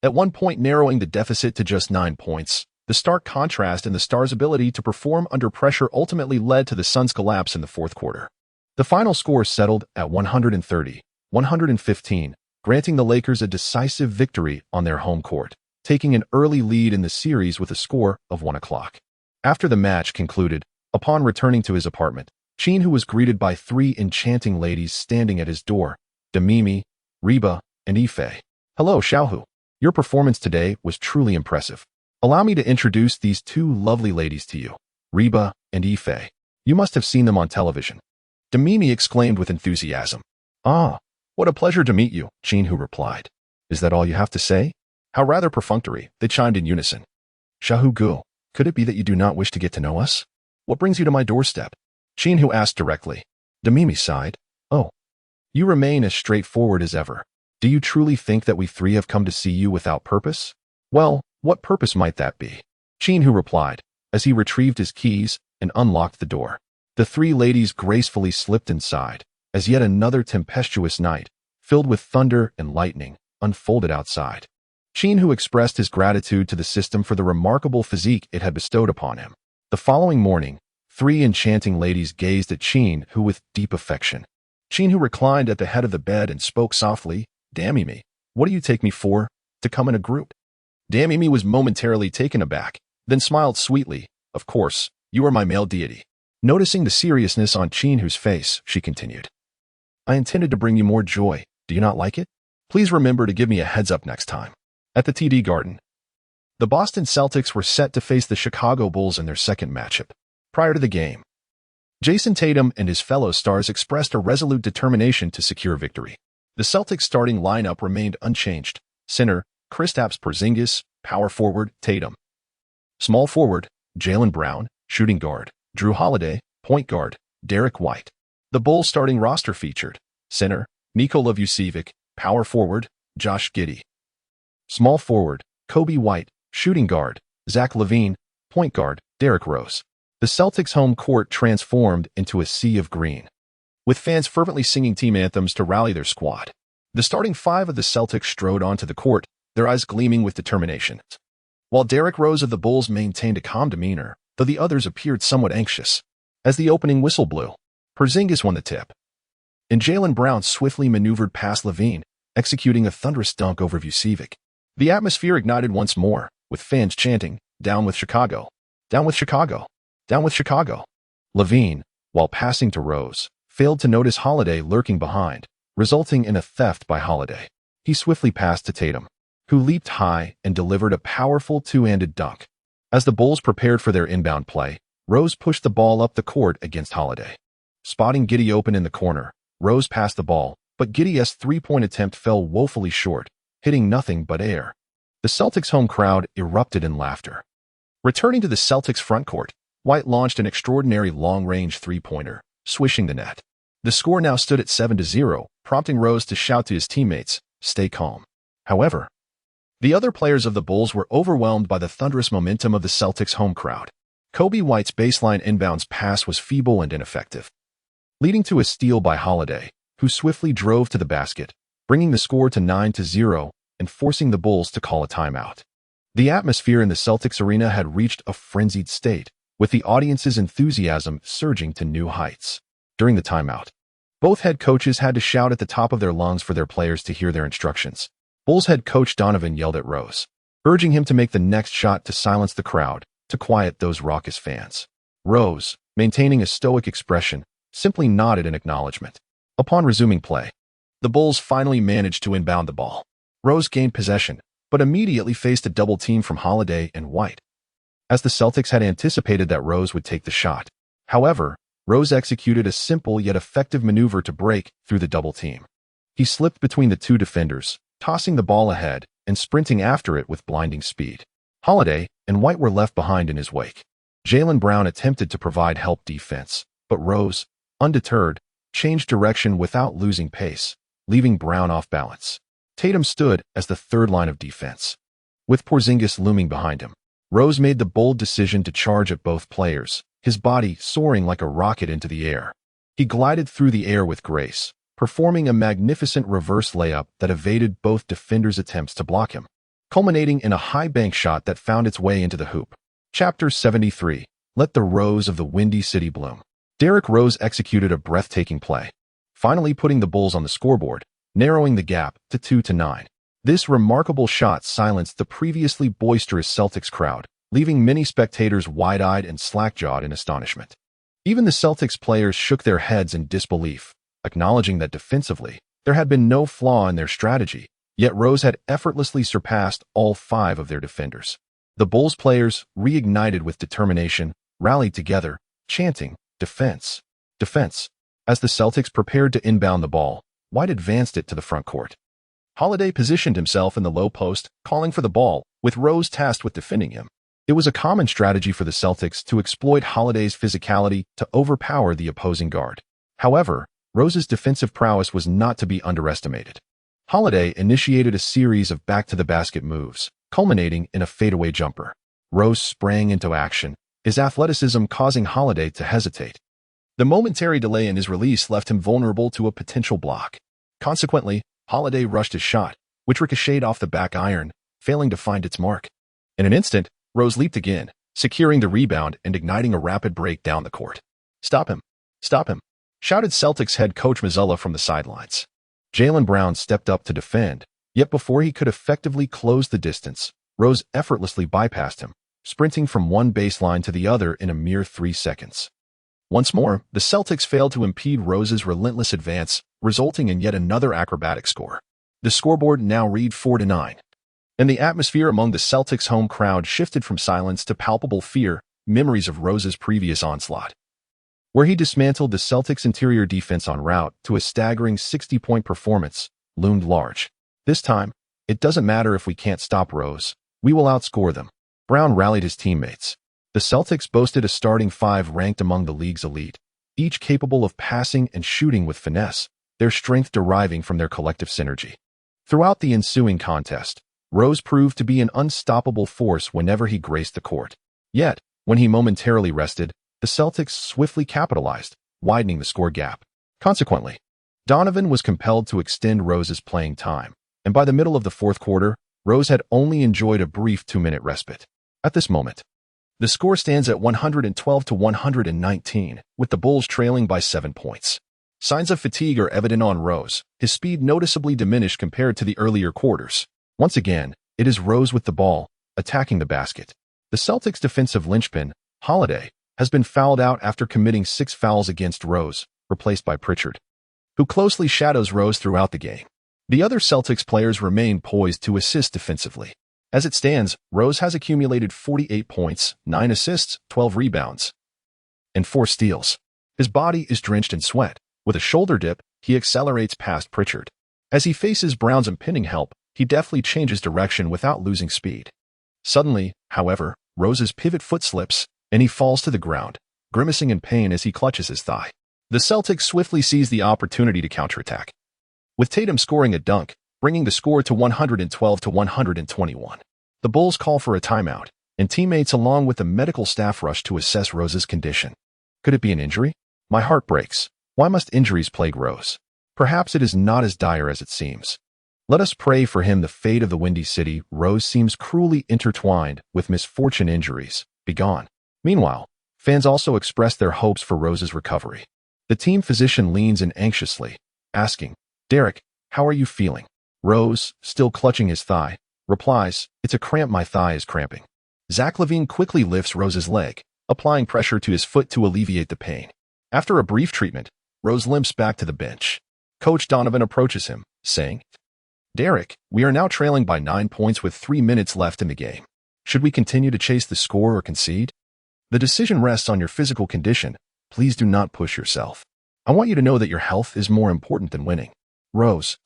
at one point narrowing the deficit to just 9 points, the stark contrast in the Stars' ability to perform under pressure ultimately led to the Suns' collapse in the fourth quarter. The final score settled at 130-115, granting the Lakers a decisive victory on their home court, taking an early lead in the series with a score of 1 o'clock. After the match concluded, upon returning to his apartment, Qin Hu was greeted by 3 enchanting ladies standing at his door: Demimi, Reba, and Ife. Hello, Xiaohu. Your performance today was truly impressive. Allow me to introduce these 2 lovely ladies to you, Reba and Ife. You must have seen them on television. Demimi exclaimed with enthusiasm. Ah, what a pleasure to meet you, Qin Hu replied. Is that all you have to say? How rather perfunctory, they chimed in unison. Xiaohu Gu, could it be that you do not wish to get to know us? What brings you to my doorstep? Qin Hu asked directly. Demimi sighed. Oh, you remain as straightforward as ever. Do you truly think that we 3 have come to see you without purpose? Well, what purpose might that be? Qin Hu replied, as he retrieved his keys and unlocked the door. The 3 ladies gracefully slipped inside, as yet another tempestuous night, filled with thunder and lightning, unfolded outside. Qin Hu expressed his gratitude to the system for the remarkable physique it had bestowed upon him. The following morning, 3 enchanting ladies gazed at Qin Hu with deep affection. Qin Hu reclined at the head of the bed and spoke softly, Dammy, what do you take me for, to come in a group? Dammy was momentarily taken aback, then smiled sweetly. Of course, you are my male deity. Noticing the seriousness on Qin Hu's face, she continued. I intended to bring you more joy. Do you not like it? Please remember to give me a heads up next time. At the TD Garden, the Boston Celtics were set to face the Chicago Bulls in their second matchup. Prior to the game, Jason Tatum and his fellow stars expressed a resolute determination to secure victory. The Celtics starting lineup remained unchanged. Center, Kristaps Porzingis, power forward, Tatum. Small forward, Jaylen Brown, shooting guard, Drew Holiday, point guard, Derek White. The Bulls starting roster featured center, Nikola Vucevic, power forward, Josh Giddey. Small forward, Kobe White, shooting guard, Zach LaVine, point guard, Derrick Rose. The Celtics' home court transformed into a sea of green, with fans fervently singing team anthems to rally their squad. The starting 5 of the Celtics strode onto the court, their eyes gleaming with determination, while Derrick Rose of the Bulls maintained a calm demeanor, though the others appeared somewhat anxious. As the opening whistle blew, Porzingis won the tip. and Jaylen Brown swiftly maneuvered past LaVine, executing a thunderous dunk over Vucevic. The atmosphere ignited once more, with fans chanting, "Down with Chicago! Down with Chicago! Down with Chicago!" LaVine, while passing to Rose, failed to notice Holiday lurking behind, resulting in a theft by Holiday. He swiftly passed to Tatum, who leaped high and delivered a powerful two-handed dunk. As the Bulls prepared for their inbound play, Rose pushed the ball up the court against Holiday. Spotting Giddey open in the corner, Rose passed the ball, but Giddey's three-point attempt fell woefully short, hitting nothing but air. The Celtics' home crowd erupted in laughter. Returning to the Celtics' front court, White launched an extraordinary long-range three-pointer, swishing the net. The score now stood at 7-0, prompting Rose to shout to his teammates, "Stay calm." However, the other players of the Bulls were overwhelmed by the thunderous momentum of the Celtics' home crowd. Kobe White's baseline inbounds pass was feeble and ineffective, leading to a steal by Holiday, who swiftly drove to the basket, bringing the score to 9-0 and forcing the Bulls to call a timeout. The atmosphere in the Celtics arena had reached a frenzied state, with the audience's enthusiasm surging to new heights. During the timeout, both head coaches had to shout at the top of their lungs for their players to hear their instructions. Bulls head coach Donovan yelled at Rose, urging him to make the next shot to silence the crowd, to quiet those raucous fans. Rose, maintaining a stoic expression, simply nodded in acknowledgement. Upon resuming play, the Bulls finally managed to inbound the ball. Rose gained possession, but immediately faced a double team from Holiday and White, as the Celtics had anticipated that Rose would take the shot. However, Rose executed a simple yet effective maneuver to break through the double team. He slipped between the two defenders, tossing the ball ahead and sprinting after it with blinding speed. Holiday and White were left behind in his wake. Jaylen Brown attempted to provide help defense, but Rose, undeterred, changed direction without losing pace, leaving Brown off balance. Tatum stood as the third line of defense, with Porzingis looming behind him. Rose made the bold decision to charge at both players, his body soaring like a rocket into the air. He glided through the air with grace, performing a magnificent reverse layup that evaded both defenders' attempts to block him, culminating in a high bank shot that found its way into the hoop. Chapter 73. Let the Rose of the Windy City bloom. Derrick Rose executed a breathtaking play, finally putting the Bulls on the scoreboard, narrowing the gap to 2-9. This remarkable shot silenced the previously boisterous Celtics crowd, leaving many spectators wide-eyed and slack-jawed in astonishment. Even the Celtics players shook their heads in disbelief, acknowledging that defensively, there had been no flaw in their strategy, yet Rose had effortlessly surpassed all 5 of their defenders. The Bulls players, reignited with determination, rallied together, chanting, "Defense! Defense!" As the Celtics prepared to inbound the ball, White advanced it to the front court. Holiday positioned himself in the low post, calling for the ball, with Rose tasked with defending him. It was a common strategy for the Celtics to exploit Holiday's physicality to overpower the opposing guard. However, Rose's defensive prowess was not to be underestimated. Holiday initiated a series of back-to-the-basket moves, culminating in a fadeaway jumper. Rose sprang into action, his athleticism causing Holiday to hesitate. The momentary delay in his release left him vulnerable to a potential block. Consequently, Holiday rushed his shot, which ricocheted off the back iron, failing to find its mark. In an instant, Rose leaped again, securing the rebound and igniting a rapid break down the court. "Stop him! Stop him!" shouted Celtics head coach Mazzulla from the sidelines. Jaylen Brown stepped up to defend, yet before he could effectively close the distance, Rose effortlessly bypassed him, sprinting from one baseline to the other in a mere 3 seconds. Once more, the Celtics failed to impede Rose's relentless advance, resulting in yet another acrobatic score. The scoreboard now read 4-9. And the atmosphere among the Celtics' home crowd shifted from silence to palpable fear, memories of Rose's previous onslaught, where he dismantled the Celtics' interior defense en route to a staggering 60-point performance, loomed large. This time, it doesn't matter if we can't stop Rose, we will outscore them. Brown rallied his teammates. The Celtics boasted a starting 5 ranked among the league's elite, each capable of passing and shooting with finesse, their strength deriving from their collective synergy. Throughout the ensuing contest, Rose proved to be an unstoppable force whenever he graced the court. Yet, when he momentarily rested, the Celtics swiftly capitalized, widening the score gap. Consequently, Donovan was compelled to extend Rose's playing time, and by the middle of the fourth quarter, Rose had only enjoyed a brief 2-minute respite. At this moment, the score stands at 112-119, with the Bulls trailing by 7 points. Signs of fatigue are evident on Rose, his speed noticeably diminished compared to the earlier quarters. Once again, it is Rose with the ball, attacking the basket. The Celtics' defensive linchpin, Holiday, has been fouled out after committing 6 fouls against Rose, replaced by Pritchard, who closely shadows Rose throughout the game. The other Celtics players remain poised to assist defensively. As it stands, Rose has accumulated 48 points, 9 assists, 12 rebounds, and 4 steals. His body is drenched in sweat. With a shoulder dip, he accelerates past Pritchard. As he faces Brown's impending help, he deftly changes direction without losing speed. Suddenly, however, Rose's pivot foot slips, and he falls to the ground, grimacing in pain as he clutches his thigh. The Celtics swiftly seize the opportunity to counterattack, with Tatum scoring a dunk, bringing the score to 112-121. The Bulls call for a timeout, and teammates along with the medical staff rush to assess Rose's condition. Could it be an injury? My heart breaks. Why must injuries plague Rose? Perhaps it is not as dire as it seems. Let us pray for him. The fate of the Windy City. Rose seems cruelly intertwined with misfortune injuries. Begone. Meanwhile, fans also express their hopes for Rose's recovery. The team physician leans in anxiously, asking, "Derek, how are you feeling?" Rose, still clutching his thigh, replies, "It's a cramp. My thigh is cramping." Zach LaVine quickly lifts Rose's leg, applying pressure to his foot to alleviate the pain. After a brief treatment, Rose limps back to the bench. Coach Donovan approaches him, saying, "Derek, we are now trailing by 9 points with 3 minutes left in the game. Should we continue to chase the score or concede? The decision rests on your physical condition. Please do not push yourself. I want you to know that your health is more important than winning." Rose,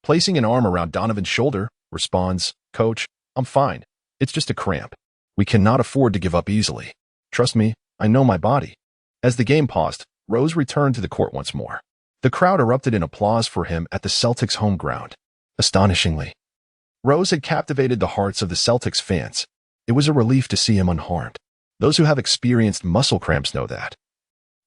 placing an arm around Donovan's shoulder, responds, "Coach, I'm fine. It's just a cramp. We cannot afford to give up easily. Trust me, I know my body." As the game paused, Rose returned to the court once more. The crowd erupted in applause for him at the Celtics' home ground. Astonishingly, Rose had captivated the hearts of the Celtics fans. It was a relief to see him unharmed. Those who have experienced muscle cramps know that.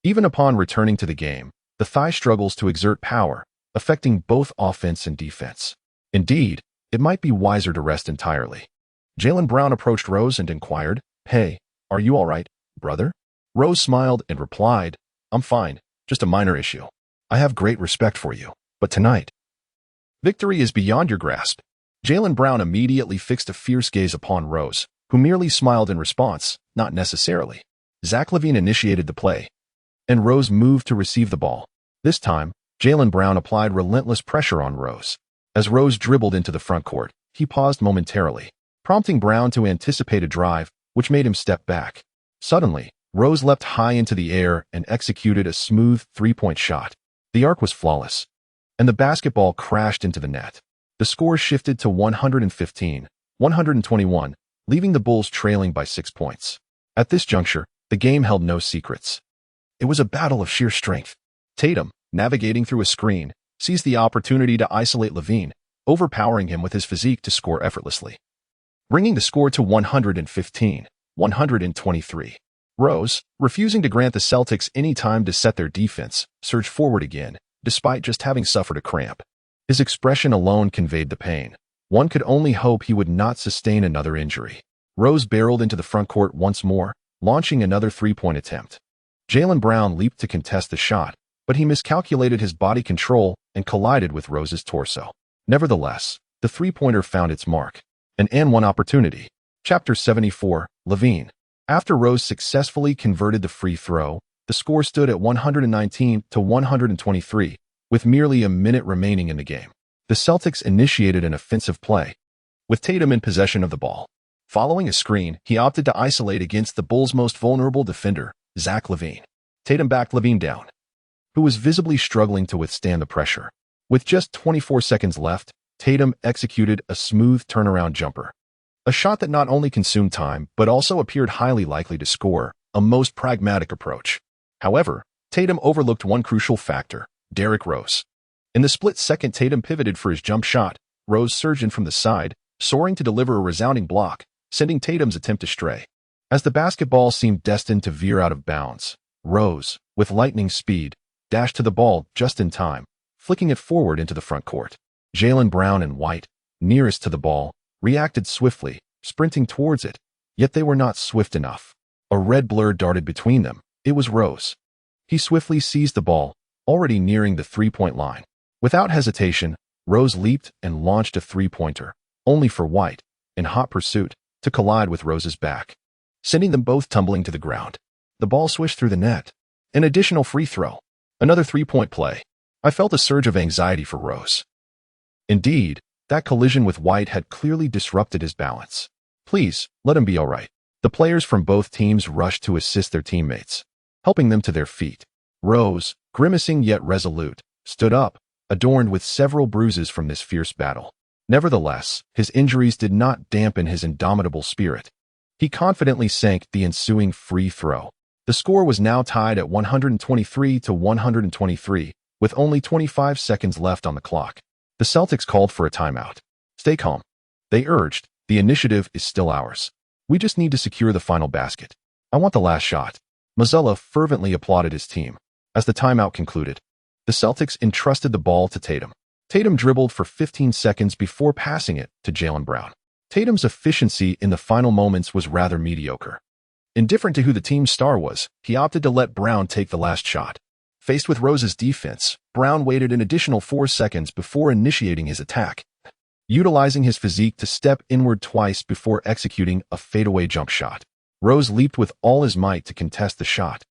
Even upon returning to the game, the thigh struggles to exert power, affecting both offense and defense. Indeed, it might be wiser to rest entirely. Jaylen Brown approached Rose and inquired, "Hey, are you all right, brother?" Rose smiled and replied, "I'm fine, just a minor issue. I have great respect for you, but tonight, victory is beyond your grasp." Jaylen Brown immediately fixed a fierce gaze upon Rose, who merely smiled in response, not necessarily. Zach LaVine initiated the play, and Rose moved to receive the ball. This time, Jaylen Brown applied relentless pressure on Rose. As Rose dribbled into the front court, he paused momentarily, prompting Brown to anticipate a drive, which made him step back. Suddenly, Rose leapt high into the air and executed a smooth three-point shot. The arc was flawless, and the basketball crashed into the net. The score shifted to 115-121, leaving the Bulls trailing by 6 points. At this juncture, the game held no secrets. It was a battle of sheer strength. Tatum, navigating through a screen, seized the opportunity to isolate LaVine, overpowering him with his physique to score effortlessly, bringing the score to 115-123. Rose, refusing to grant the Celtics any time to set their defense, surged forward again, despite just having suffered a cramp. His expression alone conveyed the pain. One could only hope he would not sustain another injury. Rose barreled into the front court once more, launching another three-point attempt. Jaylen Brown leaped to contest the shot, but he miscalculated his body control and collided with Rose's torso. Nevertheless, the three-pointer found its mark. An and-one opportunity. Chapter 74, LaVine. After Rose successfully converted the free throw, the score stood at 119-123, with merely a minute remaining in the game. The Celtics initiated an offensive play, with Tatum in possession of the ball. Following a screen, he opted to isolate against the Bulls' most vulnerable defender, Zach LaVine. Tatum backed LaVine down, who was visibly struggling to withstand the pressure. With just 24 seconds left, Tatum executed a smooth turnaround jumper, a shot that not only consumed time but also appeared highly likely to score, a most pragmatic approach. However, Tatum overlooked one crucial factor: Derrick Rose. In the split second Tatum pivoted for his jump shot, Rose surged in from the side, soaring to deliver a resounding block, sending Tatum's attempt astray. As the basketball seemed destined to veer out of bounds, Rose, with lightning speed, dashed to the ball just in time, flicking it forward into the front court. Jaylen Brown and White, nearest to the ball, reacted swiftly, sprinting towards it, yet they were not swift enough. A red blur darted between them. It was Rose. He swiftly seized the ball, already nearing the three-point line. Without hesitation, Rose leaped and launched a three-pointer, only for White, in hot pursuit, to collide with Rose's back, sending them both tumbling to the ground. The ball swished through the net. An additional free throw. Another three-point play. I felt a surge of anxiety for Rose. Indeed, that collision with White had clearly disrupted his balance. Please, let him be all right. The players from both teams rushed to assist their teammates, helping them to their feet. Rose, grimacing yet resolute, stood up, adorned with several bruises from this fierce battle. Nevertheless, his injuries did not dampen his indomitable spirit. He confidently sank the ensuing free throw. The score was now tied at 123 to 123, with only 25 seconds left on the clock. The Celtics called for a timeout. Stay calm, they urged. The initiative is still ours. We just need to secure the final basket. I want the last shot. Mazzulla fervently applauded his team. As the timeout concluded, the Celtics entrusted the ball to Tatum. Tatum dribbled for 15 seconds before passing it to Jaylen Brown. Tatum's efficiency in the final moments was rather mediocre. Indifferent to who the team's star was, he opted to let Brown take the last shot. Faced with Rose's defense, Brown waited an additional 4 seconds before initiating his attack, utilizing his physique to step inward twice before executing a fadeaway jump shot. Rose leaped with all his might to contest the shot.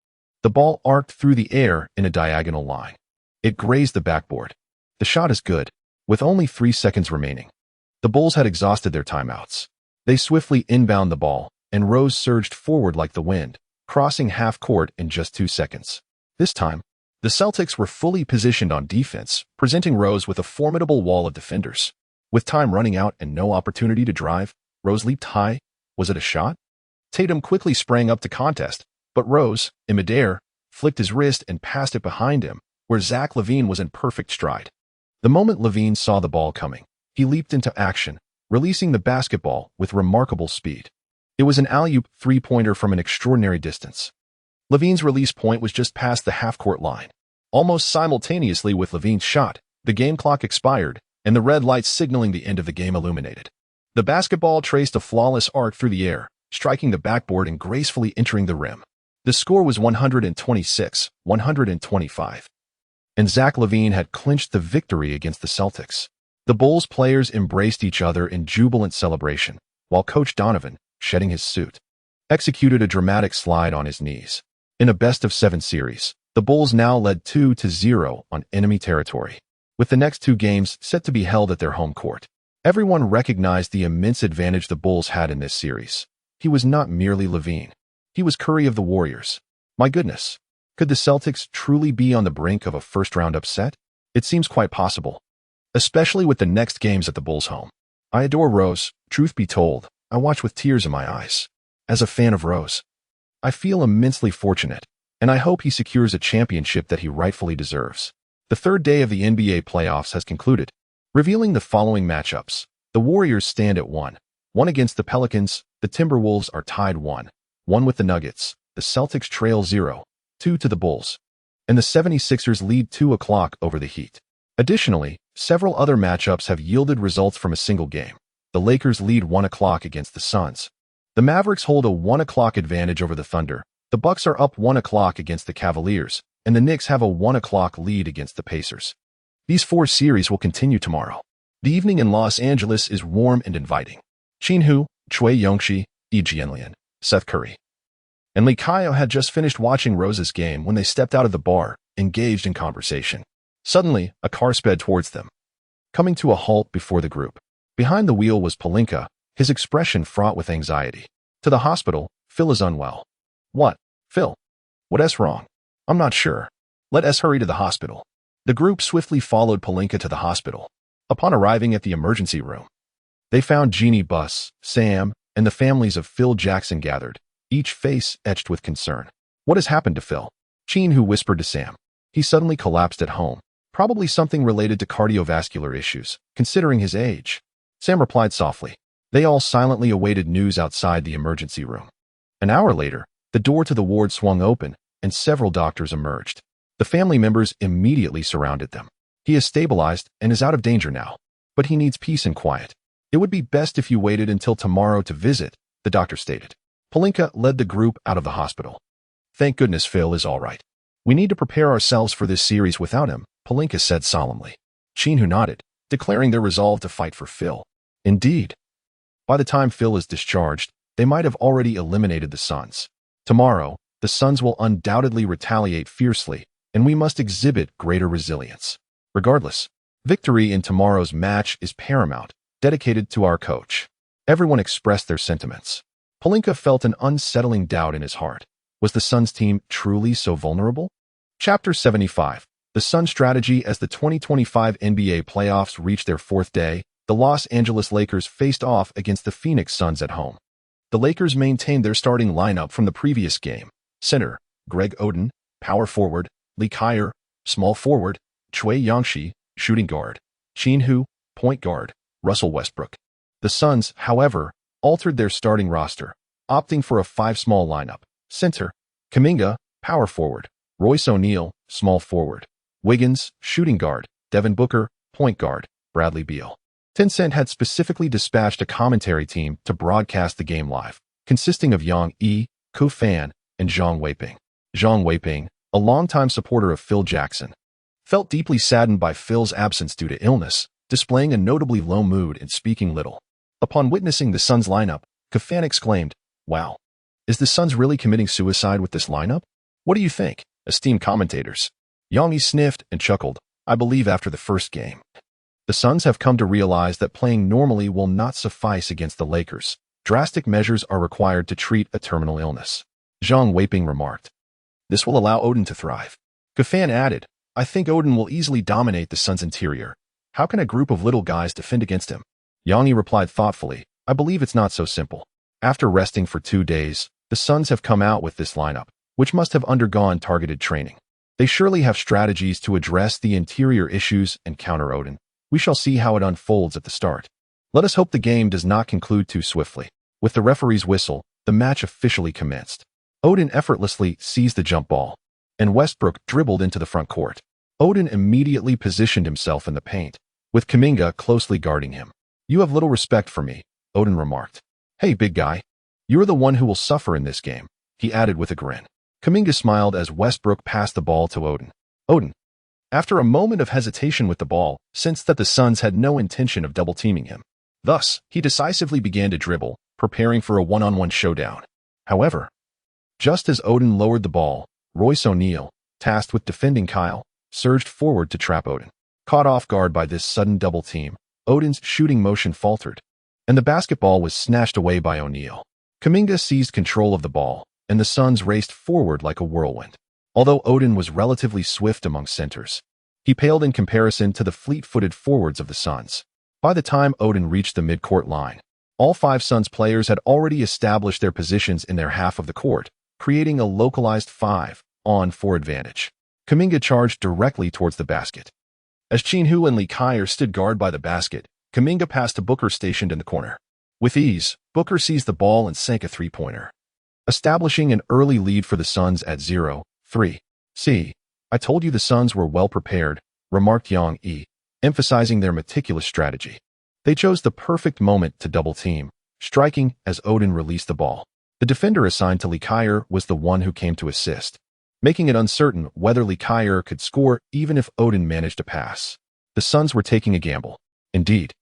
The ball arced through the air in a diagonal line. It grazed the backboard. The shot is good, with only 3 seconds remaining. The Bulls had exhausted their timeouts. They swiftly inbound the ball, and Rose surged forward like the wind, crossing half court in just 2 seconds. This time, the Celtics were fully positioned on defense, presenting Rose with a formidable wall of defenders. With time running out and no opportunity to drive, Rose leaped high. Was it a shot? Tatum quickly sprang up to contest, but Rose, in midair, flicked his wrist and passed it behind him, where Zach LaVine was in perfect stride. The moment LaVine saw the ball coming, he leaped into action, releasing the basketball with remarkable speed. It was an alley-oop three-pointer from an extraordinary distance. LaVine's release point was just past the half-court line. Almost simultaneously with LaVine's shot, the game clock expired, and the red lights signaling the end of the game illuminated. The basketball traced a flawless arc through the air, striking the backboard and gracefully entering the rim. The score was 126-125. And Zach LaVine had clinched the victory against the Celtics. The Bulls players embraced each other in jubilant celebration, while Coach Donovan, shedding his suit, executed a dramatic slide on his knees. In a best-of-7 series, the Bulls now led 2-0 on enemy territory, with the next 2 games set to be held at their home court. Everyone recognized the immense advantage the Bulls had in this series. He was not merely LaVine. He was Curry of the Warriors. My goodness, could the Celtics truly be on the brink of a first-round upset? It seems quite possible, especially with the next games at the Bulls' home. I adore Rose. Truth be told, I watch with tears in my eyes. As a fan of Rose, I feel immensely fortunate, and I hope he secures a championship that he rightfully deserves. The third day of the NBA playoffs has concluded, revealing the following matchups. The Warriors stand at 1-1 against the Pelicans, the Timberwolves are tied 1-1 with the Nuggets, the Celtics trail 0-2 to the Bulls, and the 76ers lead 2-0 over the Heat. Additionally, several other matchups have yielded results from a single game. The Lakers lead 1-0 against the Suns. The Mavericks hold a 1-0 advantage over the Thunder. The Bucks are up 1-0 against the Cavaliers, and the Knicks have a 1-0 lead against the Pacers. These 4 series will continue tomorrow. The evening in Los Angeles is warm and inviting. Qin Hu, Choi Yongshi, Yi Jianlian, Seth Curry, and Lee Kyle had just finished watching Rose's game when they stepped out of the bar, engaged in conversation. Suddenly, a car sped towards them, coming to a halt before the group. Behind the wheel was Pelinka, his expression fraught with anxiety. To the hospital, Phil is unwell. What? Phil? What's wrong? I'm not sure. Let us hurry to the hospital. The group swiftly followed Pelinka to the hospital. Upon arriving at the emergency room, they found Jeannie Buss, Sam, and the families of Phil Jackson gathered, each face etched with concern. What has happened to Phil? Qin Hu whispered to Sam. He suddenly collapsed at home. Probably something related to cardiovascular issues, considering his age. Sam replied softly. They all silently awaited news outside the emergency room. An hour later, the door to the ward swung open, and several doctors emerged. The family members immediately surrounded them. He is stabilized and is out of danger now, but he needs peace and quiet. It would be best if you waited until tomorrow to visit, the doctor stated. Pelinka led the group out of the hospital. Thank goodness Phil is all right. We need to prepare ourselves for this series without him, Pelinka said solemnly. Qin Hu nodded, declaring their resolve to fight for Phil. Indeed. By the time Phil is discharged, they might have already eliminated the Suns. Tomorrow, the Suns will undoubtedly retaliate fiercely, and we must exhibit greater resilience. Regardless, victory in tomorrow's match is paramount, dedicated to our coach. Everyone expressed their sentiments. Pelinka felt an unsettling doubt in his heart. Was the Suns team truly so vulnerable? Chapter 75. The Suns' strategy. As the 2025 NBA playoffs reached their fourth day, the Los Angeles Lakers faced off against the Phoenix Suns at home. The Lakers maintained their starting lineup from the previous game. Center, Greg Oden; power forward, Lee Kyer; small forward, Chui Yangshi; shooting guard, Qin Hu; point guard, Russell Westbrook. The Suns, however, altered their starting roster, opting for a 5-small lineup. Center, Kuminga; power forward, Royce O'Neal; small forward, Wiggins; shooting guard, Devin Booker; point guard, Bradley Beal. Tencent had specifically dispatched a commentary team to broadcast the game live, consisting of Yang Yi, Ku Fan, and Zhang Weiping. Zhang Weiping, a longtime supporter of Phil Jackson, felt deeply saddened by Phil's absence due to illness, displaying a notably low mood and speaking little. Upon witnessing the Suns lineup, Ku Fan exclaimed, "Wow, is the Suns really committing suicide with this lineup? What do you think, esteemed commentators?" Yang Yi sniffed and chuckled, "I believe after the first game, the Suns have come to realize that playing normally will not suffice against the Lakers. Drastic measures are required to treat a terminal illness." Zhang Weiping remarked, "This will allow Oden to thrive." Ku Fan added, "I think Oden will easily dominate the Suns' interior. How can a group of little guys defend against him?" Yang Yi replied thoughtfully, "I believe it's not so simple. After resting for 2 days, the Suns have come out with this lineup, which must have undergone targeted training. They surely have strategies to address the interior issues and counter Oden. We shall see how it unfolds at the start. Let us hope the game does not conclude too swiftly." With the referee's whistle, the match officially commenced. Oden effortlessly seized the jump ball, and Westbrook dribbled into the front court. Oden immediately positioned himself in the paint, with Kuminga closely guarding him. "You have little respect for me," Oden remarked. "Hey, big guy. You're the one who will suffer in this game," he added with a grin. Kuminga smiled as Westbrook passed the ball to Oden. Oden, after a moment of hesitation with the ball, sensed that the Suns had no intention of double-teaming him. Thus, he decisively began to dribble, preparing for a one-on-one showdown. However, just as Oden lowered the ball, Royce O'Neal, tasked with defending Kyle, surged forward to trap Oden. Caught off guard by this sudden double team, Oden's shooting motion faltered, and the basketball was snatched away by O'Neal. Kuminga seized control of the ball, and the Suns raced forward like a whirlwind. Although Oden was relatively swift among centers, he paled in comparison to the fleet-footed forwards of the Suns. By the time Oden reached the midcourt line, all 5 Suns players had already established their positions in their half of the court, creating a localized 5-on-4 advantage. Kuminga charged directly towards the basket. As Qin Hu and Lee Kyer stood guard by the basket, Kuminga passed to Booker stationed in the corner. With ease, Booker seized the ball and sank a three-pointer, establishing an early lead for the Suns at 0-3. "See, I told you the Suns were well prepared," remarked Yang Yi, emphasizing their meticulous strategy. They chose the perfect moment to double-team, striking as Oden released the ball. The defender assigned to Lee Kyer was the one who came to assist, making it uncertain whether Lee Kyer could score even if Oden managed to pass. The Suns were taking a gamble. Indeed,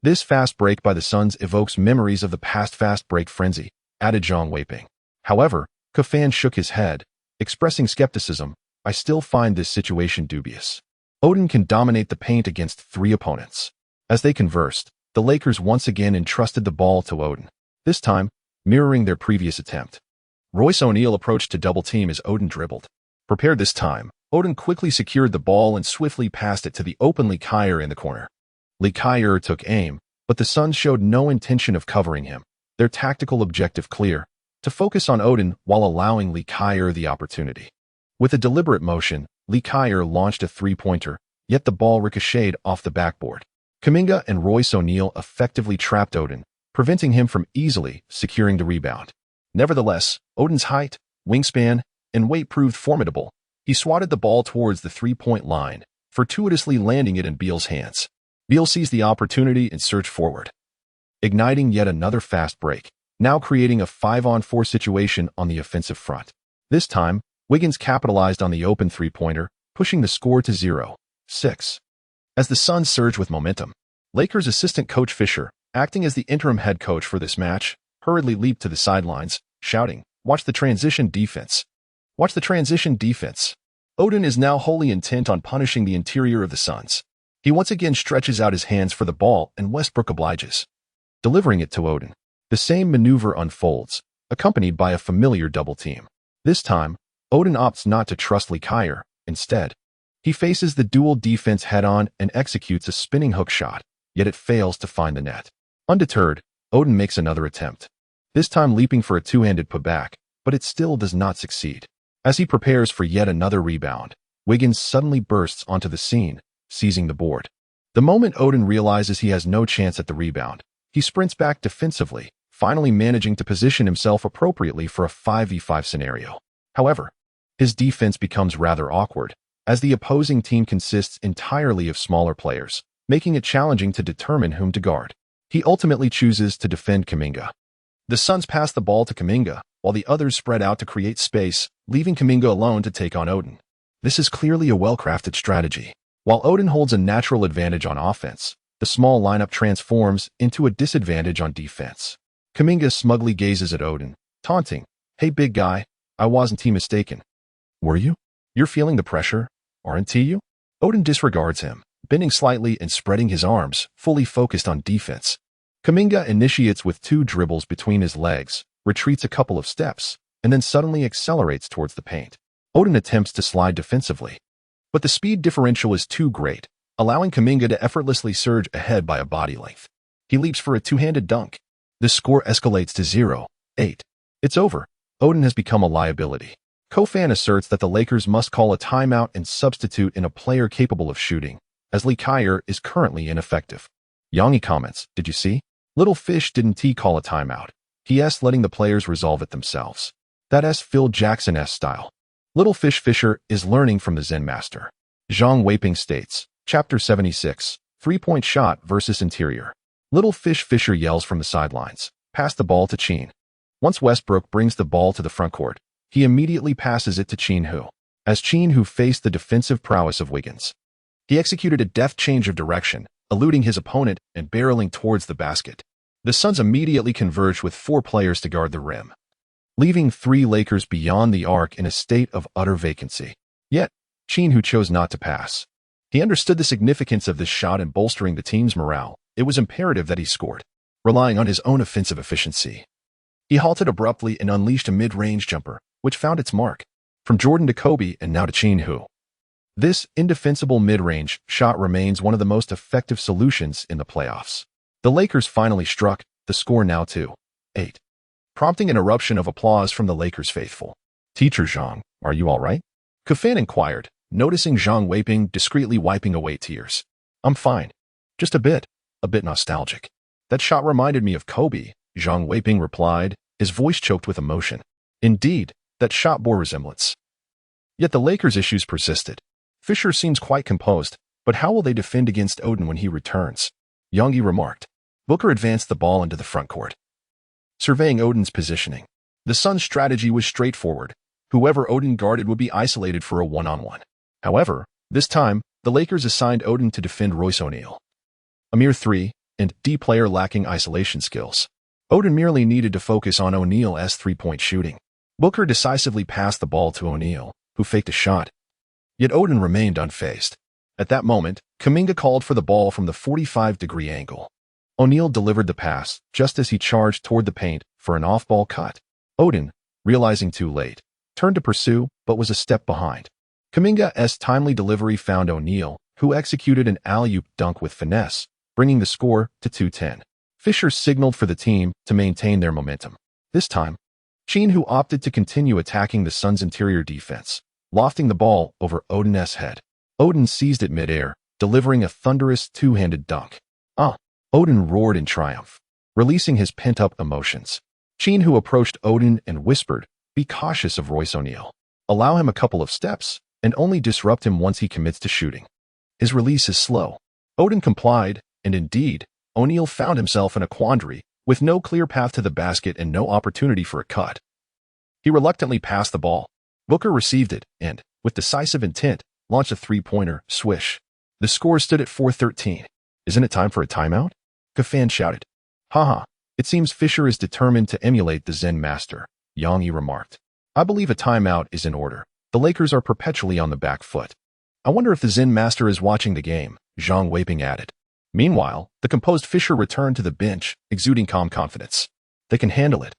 this fast break by the Suns evokes memories of the past fast break frenzy, added Zhang Weiping. However, Ku Fan shook his head, expressing skepticism. "I still find this situation dubious. Oden can dominate the paint against 3 opponents." As they conversed, the Lakers once again entrusted the ball to Oden, this time mirroring their previous attempt. Royce O'Neal approached to double-team as Oden dribbled. Prepared this time, Oden quickly secured the ball and swiftly passed it to the open Lee Kyer in the corner. Lee Kyer took aim, but the Suns showed no intention of covering him, their tactical objective clear: to focus on Oden while allowing Lee Kyer the opportunity. With a deliberate motion, Lee Kyer launched a three-pointer, yet the ball ricocheted off the backboard. Kuminga and Royce O'Neal effectively trapped Oden, preventing him from easily securing the rebound. Nevertheless, Oden's height, wingspan, and weight proved formidable. He swatted the ball towards the three-point line, fortuitously landing it in Beal's hands. Beal seized the opportunity and surged forward, igniting yet another fast break, now creating a 5-on-4 situation on the offensive front. This time, Wiggins capitalized on the open three-pointer, pushing the score to 0-6. As the Suns surged with momentum, Lakers assistant coach Fisher, acting as the interim head coach for this match, hurriedly leaped to the sidelines, shouting, "Watch the transition defense. Watch the transition defense." Odin is now wholly intent on punishing the interior of the Suns. He once again stretches out his hands for the ball and Westbrook obliges, delivering it to Odin. The same maneuver unfolds, accompanied by a familiar double team. This time, Odin opts not to trust LeBron. Instead, he faces the dual defense head-on and executes a spinning hook shot, yet it fails to find the net. Undeterred, Odin makes another attempt, this time leaping for a two-handed putback, but it still does not succeed. As he prepares for yet another rebound, Wiggins suddenly bursts onto the scene, seizing the board. The moment Odin realizes he has no chance at the rebound, he sprints back defensively, finally managing to position himself appropriately for a 5v5 scenario. However, his defense becomes rather awkward, as the opposing team consists entirely of smaller players, making it challenging to determine whom to guard. He ultimately chooses to defend Kuminga. The Suns pass the ball to Kuminga, while the others spread out to create space, leaving Kuminga alone to take on Odin. This is clearly a well-crafted strategy. While Odin holds a natural advantage on offense, the small lineup transforms into a disadvantage on defense. Kuminga smugly gazes at Odin, taunting, "Hey big guy, I wasn't mistaken. Were you? You're feeling the pressure, aren't you?" Odin disregards him, bending slightly and spreading his arms, fully focused on defense. Kuminga initiates with 2 dribbles between his legs, retreats a couple of steps, and then suddenly accelerates towards the paint. Odin attempts to slide defensively, but the speed differential is too great, allowing Kuminga to effortlessly surge ahead by a body length. He leaps for a two-handed dunk. The score escalates to 0-8. It's over. Odin has become a liability. Kofan asserts that the Lakers must call a timeout and substitute in a player capable of shooting, as LeBron is currently ineffective. Yangi comments, "Did you see? Little Fish didn't call a timeout. He's letting the players resolve it themselves. That's Phil Jackson-esque style." Little Fisher is learning from the Zen master. Zhang Weiping states, Chapter 76, 3-point shot versus interior. Little Fisher yells from the sidelines, "Pass the ball to Qin." Once Westbrook brings the ball to the front court, he immediately passes it to Qin Hu. As Qin Hu faced the defensive prowess of Wiggins, he executed a deft change of direction, eluding his opponent and barreling towards the basket. The Suns immediately converged with 4 players to guard the rim, leaving 3 Lakers beyond the arc in a state of utter vacancy. Yet, Qin Hu chose not to pass. He understood the significance of this shot in bolstering the team's morale. It was imperative that he scored, relying on his own offensive efficiency. He halted abruptly and unleashed a mid-range jumper, which found its mark, from Jordan to Kobe and now to Qin Hu. This indefensible mid-range shot remains one of the most effective solutions in the playoffs. The Lakers finally struck, the score now 2-8, prompting an eruption of applause from the Lakers faithful. "Teacher Zhang, are you all right?" Kofan inquired, noticing Zhang Weiping discreetly wiping away tears. "I'm fine. Just a bit nostalgic. That shot reminded me of Kobe," Zhang Weiping replied, his voice choked with emotion. Indeed, that shot bore resemblance. Yet the Lakers' issues persisted. Fisher seems quite composed, but how will they defend against Odin when he returns? Yangi remarked. Booker advanced the ball into the front court, surveying Odin's positioning. The Suns' strategy was straightforward. Whoever Odin guarded would be isolated for a one-on-one. However, this time, the Lakers assigned Odin to defend Royce O'Neal, a mere 3 and D player lacking isolation skills. Odin merely needed to focus on O'Neal's 3-point shooting. Booker decisively passed the ball to O'Neal, who faked a shot. Yet Odin remained unfazed. At that moment, Kuminga called for the ball from the 45-degree angle. O'Neal delivered the pass just as he charged toward the paint for an off-ball cut. Odin, realizing too late, turned to pursue but was a step behind. Kuminga's timely delivery found O'Neal, who executed an alley-oop dunk with finesse, bringing the score to 2-10. Fisher signaled for the team to maintain their momentum. This time, Qin Hu opted to continue attacking the Suns' interior defense, lofting the ball over Odin's head. Odin seized it mid-air, delivering a thunderous two-handed dunk. Odin roared in triumph, releasing his pent-up emotions. Qin Hu approached Odin and whispered, "Be cautious of Royce O'Neal. Allow him a couple of steps, and only disrupt him once he commits to shooting. His release is slow." Odin complied, and indeed, O'Neal found himself in a quandary, with no clear path to the basket and no opportunity for a cut. He reluctantly passed the ball, Booker received it and, with decisive intent, launched a three-pointer, swish. The score stood at 4-13. Isn't it time for a timeout? A fan shouted. Haha, it seems Fisher is determined to emulate the Zen master, Yang Yi remarked. I believe a timeout is in order. The Lakers are perpetually on the back foot. I wonder if the Zen master is watching the game, Zhang Weiping added. Meanwhile, the composed Fisher returned to the bench, exuding calm confidence. They can handle it.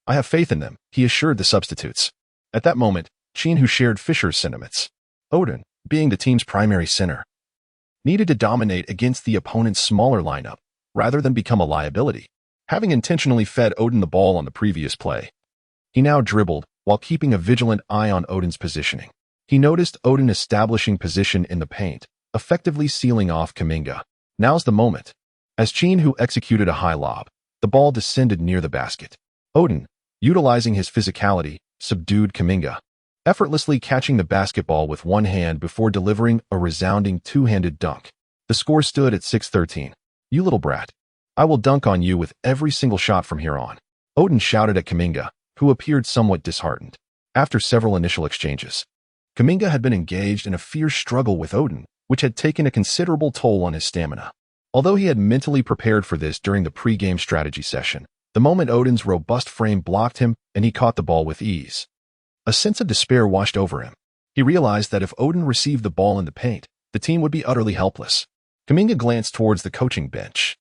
I have faith in them, he assured the substitutes. At that moment, Qin Hu shared Fisher's sentiments. Odin, being the team's primary center, needed to dominate against the opponent's smaller lineup, rather than become a liability. Having intentionally fed Odin the ball on the previous play, he now dribbled, while keeping a vigilant eye on Odin's positioning. He noticed Odin establishing position in the paint, effectively sealing off Kuminga. Now's the moment. As Qin Hu executed a high lob, the ball descended near the basket. Odin, utilizing his physicality, subdued Kuminga, effortlessly catching the basketball with one hand before delivering a resounding two-handed dunk. The score stood at 6-13. You little brat. I will dunk on you with every single shot from here on, Odin shouted at Kuminga, who appeared somewhat disheartened. After several initial exchanges, Kuminga had been engaged in a fierce struggle with Odin, which had taken a considerable toll on his stamina. Although he had mentally prepared for this during the pre-game strategy session, the moment Odin's robust frame blocked him and he caught the ball with ease, a sense of despair washed over him. He realized that if Odin received the ball in the paint, the team would be utterly helpless. Kuminga glanced towards the coaching bench,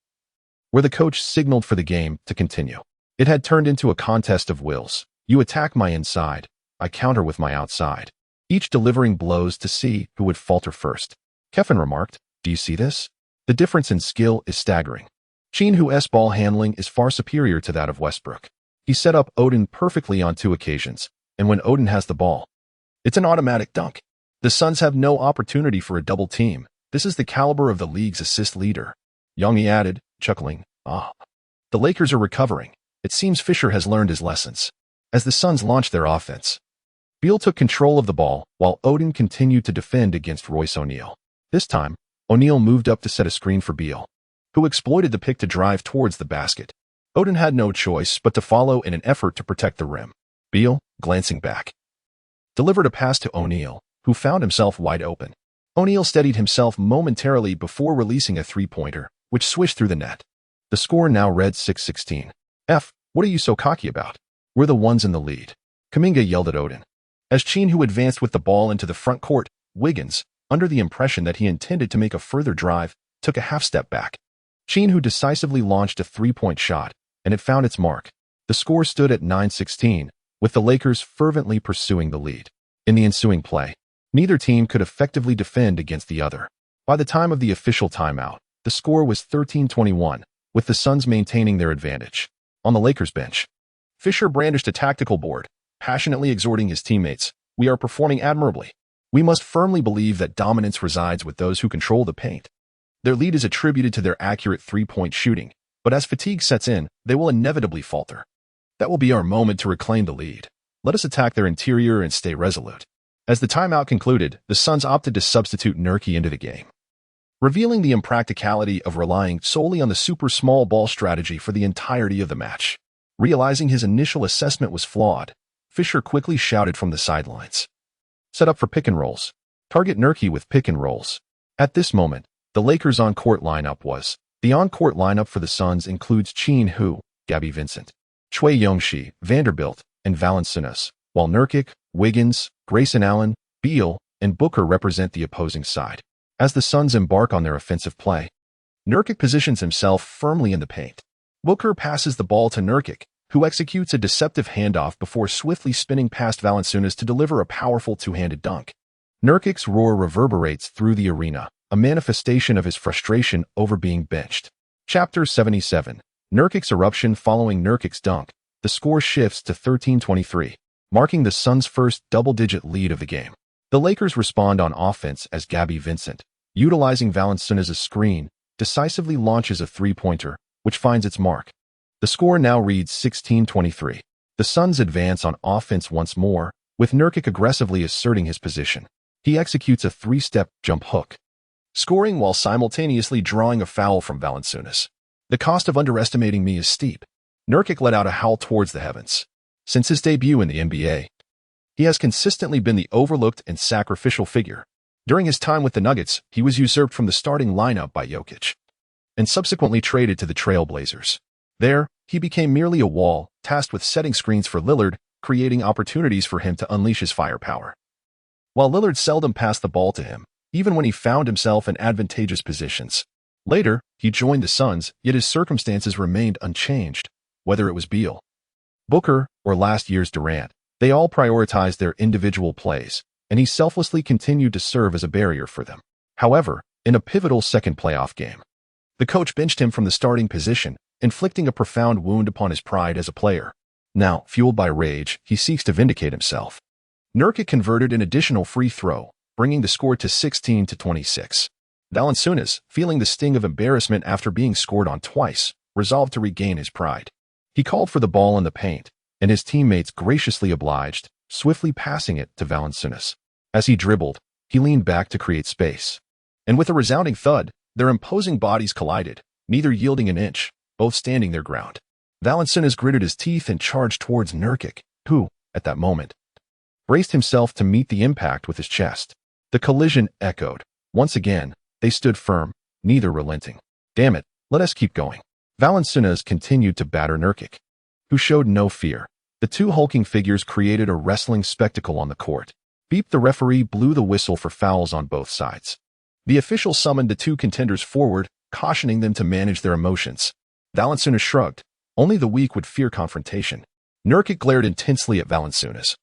where the coach signaled for the game to continue. It had turned into a contest of wills. You attack my inside, I counter with my outside, each delivering blows to see who would falter first. Kevin remarked, do you see this? The difference in skill is staggering. Qin Hu's ball handling is far superior to that of Westbrook. He set up Odin perfectly on 2 occasions, and when Odin has the ball, it's an automatic dunk. The Suns have no opportunity for a double team. This is the caliber of the league's assist leader. Yang Yi added, chuckling, The Lakers are recovering. It seems Fisher has learned his lessons. As the Suns launched their offense, Beal took control of the ball while Odin continued to defend against Royce O'Neal. This time, O'Neal moved up to set a screen for Beal, who exploited the pick to drive towards the basket. Odin had no choice but to follow in an effort to protect the rim. Beal, glancing back, delivered a pass to O'Neal, who found himself wide open. O'Neal steadied himself momentarily before releasing a three-pointer, which swished through the net. The score now read 6-16. What are you so cocky about? We're the ones in the lead, Kuminga yelled at Odin. As Qin Hu advanced with the ball into the front court, Wiggins, under the impression that he intended to make a further drive, took a half-step back. Qin Hu decisively launched a three-point shot, and it found its mark. The score stood at 9-16, with the Lakers fervently pursuing the lead. In the ensuing play, neither team could effectively defend against the other. By the time of the official timeout, the score was 13-21, with the Suns maintaining their advantage. On the Lakers bench, Fisher brandished a tactical board, passionately exhorting his teammates, we are performing admirably. We must firmly believe that dominance resides with those who control the paint. Their lead is attributed to their accurate three-point shooting, but as fatigue sets in, they will inevitably falter. That will be our moment to reclaim the lead. Let us attack their interior and stay resolute. As the timeout concluded, the Suns opted to substitute Nurkic into the game, revealing the impracticality of relying solely on the super small ball strategy for the entirety of the match. Realizing his initial assessment was flawed, Fisher quickly shouted from the sidelines, set up for pick and rolls. Target Nurkic with pick and rolls. At this moment, the Lakers' on-court lineup was. The on-court lineup for the Suns includes Qin Hu, Gabby Vincent, Cui Yongxi, Vanderbilt, and Valanciunas, while Nurkic, Wiggins, Grayson Allen, Beal, and Booker represent the opposing side. As the Suns embark on their offensive play, Nurkic positions himself firmly in the paint. Booker passes the ball to Nurkic, who executes a deceptive handoff before swiftly spinning past Valanciunas to deliver a powerful two-handed dunk. Nurkic's roar reverberates through the arena, a manifestation of his frustration over being benched. Chapter 77. Nurkic's eruption. Following Nurkic's dunk, the score shifts to 13-23, marking the Suns' first double-digit lead of the game. The Lakers respond on offense as Gabby Vincent, utilizing Valanciunas' screen, decisively launches a three-pointer, which finds its mark. The score now reads 16-23. The Suns advance on offense once more, with Nurkic aggressively asserting his position. He executes a three-step jump hook, scoring while simultaneously drawing a foul from Valanciunas. The cost of underestimating me is steep. Nurkic let out a howl towards the heavens. Since his debut in the NBA, He has consistently been the overlooked and sacrificial figure. During his time with the Nuggets, he was usurped from the starting lineup by Jokic and subsequently traded to the Trail Blazers. There, he became merely a wall, tasked with setting screens for Lillard, creating opportunities for him to unleash his firepower. While Lillard seldom passed the ball to him, even when he found himself in advantageous positions. Later, he joined the Suns, yet his circumstances remained unchanged. Whether it was Beal, Booker, or last year's Durant, they all prioritized their individual plays, and he selflessly continued to serve as a barrier for them. However, in a pivotal second playoff game, the coach benched him from the starting position, inflicting a profound wound upon his pride as a player. Now, fueled by rage, he seeks to vindicate himself. Nurkic converted an additional free throw, bringing the score to 16-26. Valanciunas, feeling the sting of embarrassment after being scored on twice, resolved to regain his pride. He called for the ball in the paint, and his teammates graciously obliged, swiftly passing it to Valanciunas. As he dribbled, he leaned back to create space. And with a resounding thud, their imposing bodies collided, neither yielding an inch, both standing their ground. Valanciunas gritted his teeth and charged towards Nurkic, who, at that moment, braced himself to meet the impact with his chest. The collision echoed. Once again, they stood firm, neither relenting. Damn it, let us keep going. Valanciunas continued to batter Nurkic, who showed no fear. The two hulking figures created a wrestling spectacle on the court. Beep, the referee blew the whistle for fouls on both sides. The official summoned the two contenders forward, cautioning them to manage their emotions. Valanciunas shrugged. Only the weak would fear confrontation. Nurkic glared intensely at Valanciunas,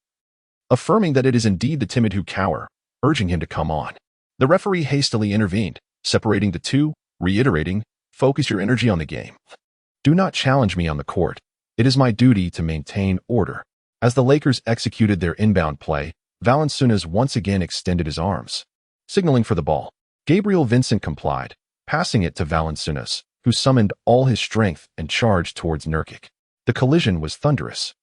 affirming that it is indeed the timid who cower, urging him to come on. The referee hastily intervened, separating the two, reiterating, "Focus your energy on the game. Do not challenge me on the court. It is my duty to maintain order." As the Lakers executed their inbound play, Valanciunas once again extended his arms, signaling for the ball. Gabriel Vincent complied, passing it to Valanciunas, who summoned all his strength and charged towards Nurkic. The collision was thunderous.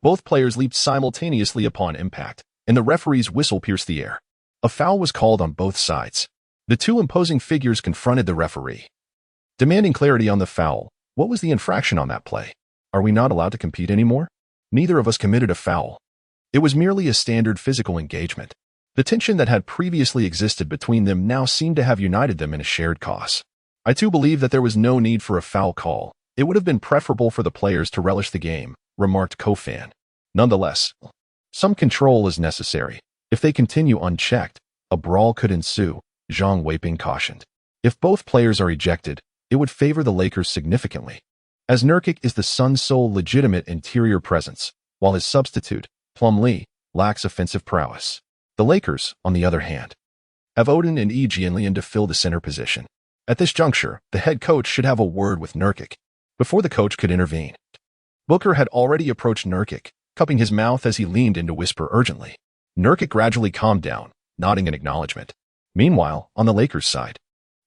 Both players leaped simultaneously upon impact, and the referee's whistle pierced the air. A foul was called on both sides. The two imposing figures confronted the referee, demanding clarity on the foul. What was the infraction on that play? Are we not allowed to compete anymore? Neither of us committed a foul. It was merely a standard physical engagement. The tension that had previously existed between them now seemed to have united them in a shared cause. I too believe that there was no need for a foul call. It would have been preferable for the players to relish the game, remarked Kofan. Nonetheless, some control is necessary. If they continue unchecked, a brawl could ensue, Zhang Weiping cautioned. If both players are ejected, it would favor the Lakers significantly, as Nurkic is the Suns' sole legitimate interior presence, while his substitute, Plumlee, lacks offensive prowess. The Lakers, on the other hand, have Odin and E. Jianlian to fill the center position. At this juncture, the head coach should have a word with Nurkic. Before the coach could intervene, Booker had already approached Nurkic, cupping his mouth as he leaned in to whisper urgently. Nurkic gradually calmed down, nodding in acknowledgement. Meanwhile, on the Lakers' side,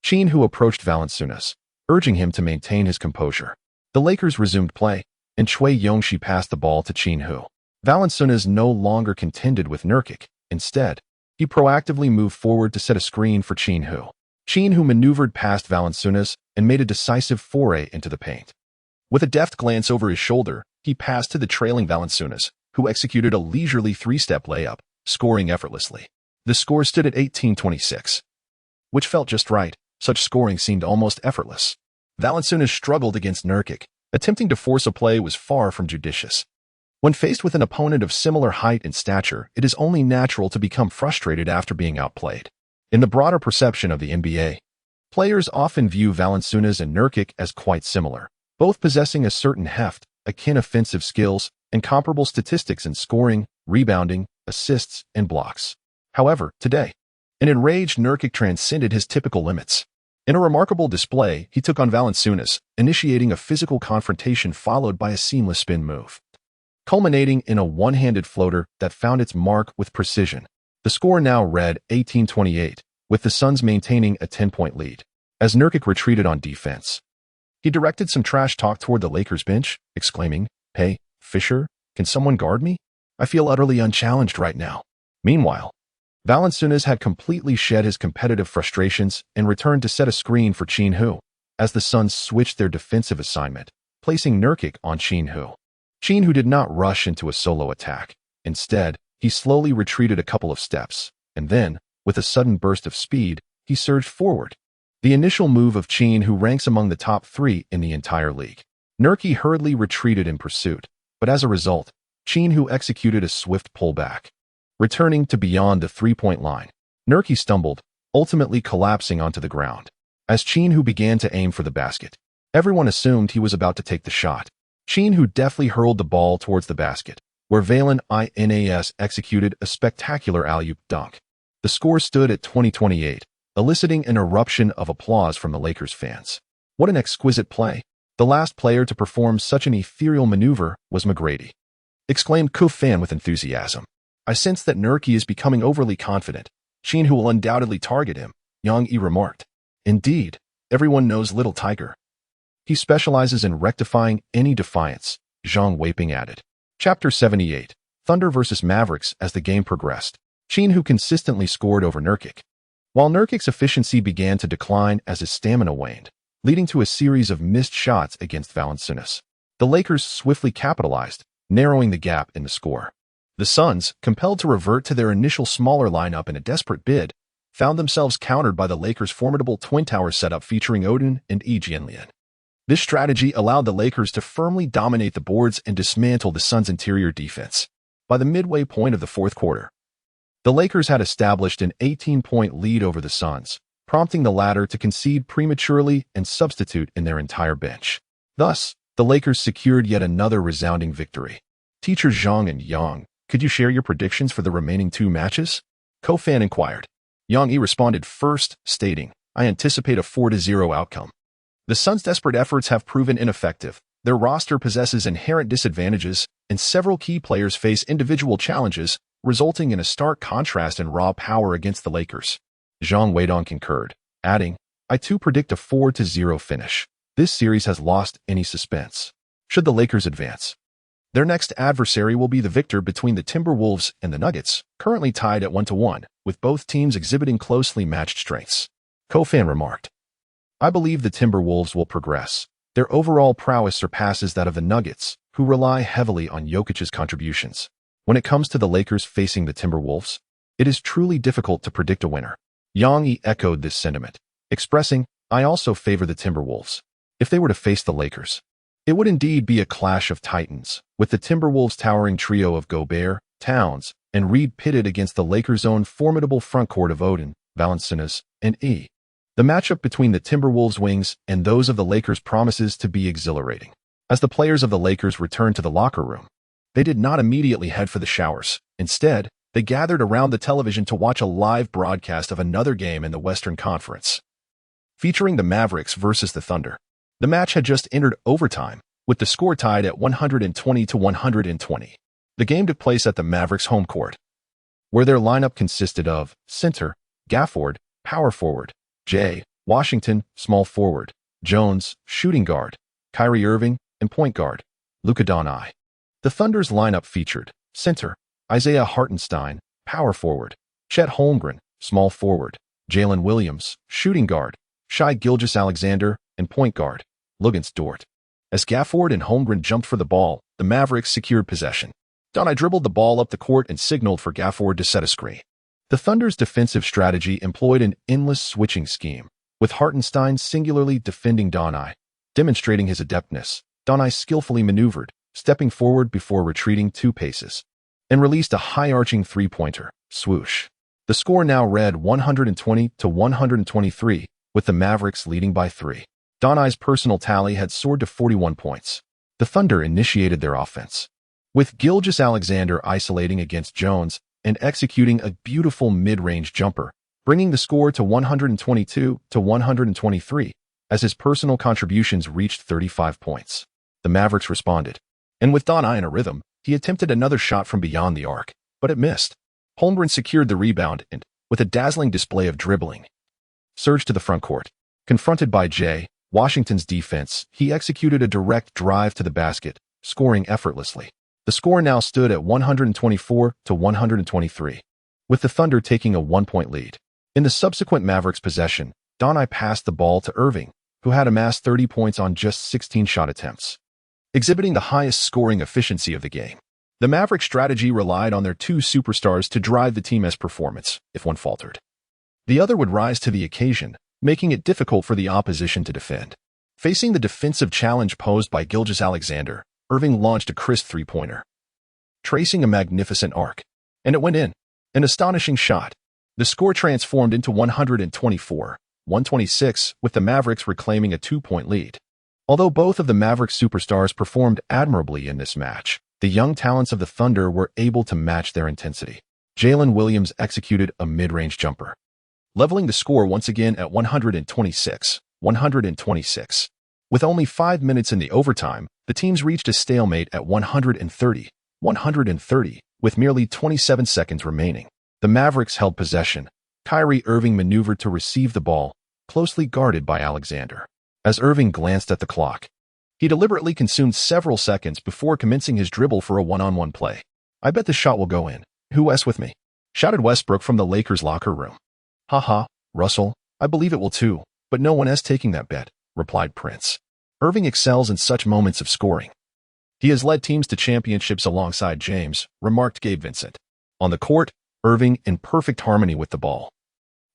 Qin Hu approached Valanciunas, urging him to maintain his composure. The Lakers resumed play, and Cui Yongxi passed the ball to Qin Hu. Valanciunas no longer contended with Nurkic. Instead, he proactively moved forward to set a screen for Qin Hu. Qin Hu maneuvered past Valanciunas and made a decisive foray into the paint. With a deft glance over his shoulder, he passed to the trailing Valanciunas, who executed a leisurely three-step layup, scoring effortlessly. The score stood at 18-26, which felt just right. Such scoring seemed almost effortless. Valanciunas struggled against Nurkic. Attempting to force a play was far from judicious. When faced with an opponent of similar height and stature, it is only natural to become frustrated after being outplayed. In the broader perception of the NBA, players often view Valanciunas and Nurkic as quite similar, both possessing a certain heft, akin offensive skills, and comparable statistics in scoring, rebounding, assists, and blocks. However, today, an enraged Nurkic transcended his typical limits. In a remarkable display, he took on Valanciunas, initiating a physical confrontation followed by a seamless spin move, culminating in a one-handed floater that found its mark with precision. The score now read 18-28, with the Suns maintaining a 10-point lead. As Nurkic retreated on defense, he directed some trash talk toward the Lakers bench, exclaiming, "Hey, Fisher, can someone guard me? I feel utterly unchallenged right now." Meanwhile, Valanciunas had completely shed his competitive frustrations and returned to set a screen for Qin Hu, as the Suns switched their defensive assignment, placing Nurkic on Qin Hu. Qin Hu did not rush into a solo attack. Instead, He slowly retreated a couple of steps, and then, with a sudden burst of speed, he surged forward. The initial move of Qin, who ranks among the top 3 in the entire league. Nurki hurriedly retreated in pursuit, but as a result, Qin Hu executed a swift pullback. Returning to beyond the three-point line, Nurki stumbled, ultimately collapsing onto the ground. As Qin Hu began to aim for the basket, everyone assumed he was about to take the shot. Qin Hu deftly hurled the ball towards the basket, where Valen Inas executed a spectacular alley-oop dunk. The score stood at 20-28, eliciting an eruption of applause from the Lakers fans. What an exquisite play! The last player to perform such an ethereal maneuver was McGrady, exclaimed Qin fan with enthusiasm. I sense that Nurki is becoming overly confident. Qin Hu will undoubtedly target him, Yang Yi remarked. Indeed, everyone knows Little Tiger. He specializes in rectifying any defiance, Zhang Weiping added. Chapter 78, Thunder vs. Mavericks. As the game progressed, Qin Hu consistently scored over Nurkic, while Nurkic's efficiency began to decline as his stamina waned, leading to a series of missed shots against Valanciunas. The Lakers swiftly capitalized, narrowing the gap in the score. The Suns, compelled to revert to their initial smaller lineup in a desperate bid, found themselves countered by the Lakers' formidable twin tower setup featuring Odin and Yi Jianlian. This strategy allowed the Lakers to firmly dominate the boards and dismantle the Suns' interior defense. By the midway point of the fourth quarter, the Lakers had established an 18-point lead over the Suns, prompting the latter to concede prematurely and substitute in their entire bench. Thus, the Lakers secured yet another resounding victory. Teachers Zhang and Yang, could you share your predictions for the remaining 2 matches? Ko-fan inquired. Yang Yi responded first, stating, I anticipate a 4-0 outcome. The Suns' desperate efforts have proven ineffective. Their roster possesses inherent disadvantages, and several key players face individual challenges, resulting in a stark contrast in raw power against the Lakers. Zhang Weidong concurred, adding, I too predict a 4-0 finish. This series has lost any suspense. Should the Lakers advance, their next adversary will be the victor between the Timberwolves and the Nuggets, currently tied at 1-1, with both teams exhibiting closely matched strengths. Ko-fan remarked, I believe the Timberwolves will progress. Their overall prowess surpasses that of the Nuggets, who rely heavily on Jokic's contributions. When it comes to the Lakers facing the Timberwolves, it is truly difficult to predict a winner. Yang Yi echoed this sentiment, expressing, I also favor the Timberwolves. If they were to face the Lakers, it would indeed be a clash of titans, with the Timberwolves' towering trio of Gobert, Towns, and Reed pitted against the Lakers' own formidable frontcourt of Odin, Valanciunas, and E. The matchup between the Timberwolves' wings and those of the Lakers promises to be exhilarating. As the players of the Lakers returned to the locker room, they did not immediately head for the showers. Instead, they gathered around the television to watch a live broadcast of another game in the Western Conference, featuring the Mavericks versus the Thunder. The match had just entered overtime, with the score tied at 120-120. The game took place at the Mavericks' home court, where their lineup consisted of center, Gafford, power forward, Jay, Washington, small forward, Jones, shooting guard, Kyrie Irving, and point guard, Luka Doncic. The Thunder's lineup featured center, Isaiah Hartenstein, power forward, Chet Holmgren, small forward, Jalen Williams, shooting guard, Shai Gilgeous-Alexander, and point guard, Luguentz Dort. As Gafford and Holmgren jumped for the ball, the Mavericks secured possession. Doncic dribbled the ball up the court and signaled for Gafford to set a screen. The Thunder's defensive strategy employed an endless switching scheme, with Hartenstein singularly defending Doncic, demonstrating his adeptness. Doncic skillfully maneuvered, stepping forward before retreating 2 paces, and released a high-arching three-pointer, swoosh. The score now read 120-123, with the Mavericks leading by 3. Doncic's personal tally had soared to 41 points. The Thunder initiated their offense, with Gilgeous-Alexander isolating against Jones and executing a beautiful mid-range jumper, bringing the score to 122-123, as his personal contributions reached 35 points. The Mavericks responded, and with Doncic in a rhythm, he attempted another shot from beyond the arc, but it missed. Holmgren secured the rebound and, with a dazzling display of dribbling, surged to the front court. Confronted by Jay, Washington's defense, he executed a direct drive to the basket, scoring effortlessly. The score now stood at 124-123, with the Thunder taking a 1-point lead. In the subsequent Mavericks possession, Doncic passed the ball to Irving, who had amassed 30 points on just 16 shot attempts, exhibiting the highest scoring efficiency of the game. The Mavericks' strategy relied on their two superstars to drive the team's performance if one faltered. The other would rise to the occasion, making it difficult for the opposition to defend. Facing the defensive challenge posed by Gilgeous-Alexander, Irving launched a crisp three-pointer, tracing a magnificent arc. And it went in. An astonishing shot. The score transformed into 124-126, with the Mavericks reclaiming a 2-point lead. Although both of the Mavericks superstars performed admirably in this match, the young talents of the Thunder were able to match their intensity. Jalen Williams executed a mid-range jumper, leveling the score once again at 126-126. With only 5 minutes in the overtime, the teams reached a stalemate at 130-130, with merely 27 seconds remaining. The Mavericks held possession. Kyrie Irving maneuvered to receive the ball, closely guarded by Alexander. As Irving glanced at the clock, he deliberately consumed several seconds before commencing his dribble for a one-on-one play. "I bet the shot will go in. Who's with me?" shouted Westbrook from the Lakers' locker room. "Haha, Russell, I believe it will too, but no one is taking that bet," replied Prince. Irving excels in such moments of scoring. "He has led teams to championships alongside James," remarked Gabe Vincent. On the court, Irving, in perfect harmony with the ball,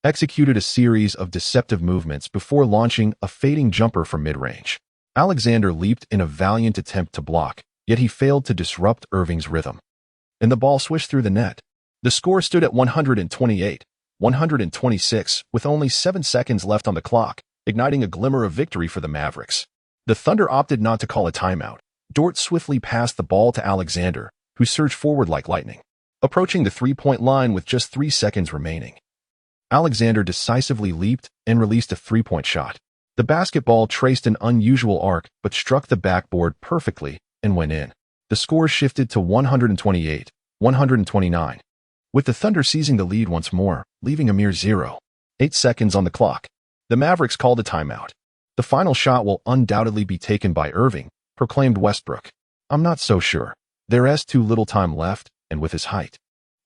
executed a series of deceptive movements before launching a fading jumper from mid-range. Alexander leaped in a valiant attempt to block, yet he failed to disrupt Irving's rhythm, and the ball swished through the net. The score stood at 128-126, with only 7 seconds left on the clock, igniting a glimmer of victory for the Mavericks. The Thunder opted not to call a timeout. Dort swiftly passed the ball to Alexander, who surged forward like lightning, approaching the three-point line with just 3 seconds remaining. Alexander decisively leaped and released a three-point shot. The basketball traced an unusual arc but struck the backboard perfectly and went in. The score shifted to 128-129, with the Thunder seizing the lead once more, leaving a mere 0.8 seconds on the clock. The Mavericks called a timeout. "The final shot will undoubtedly be taken by Irving," proclaimed Westbrook. "I'm not so sure. There's too little time left, and with his height,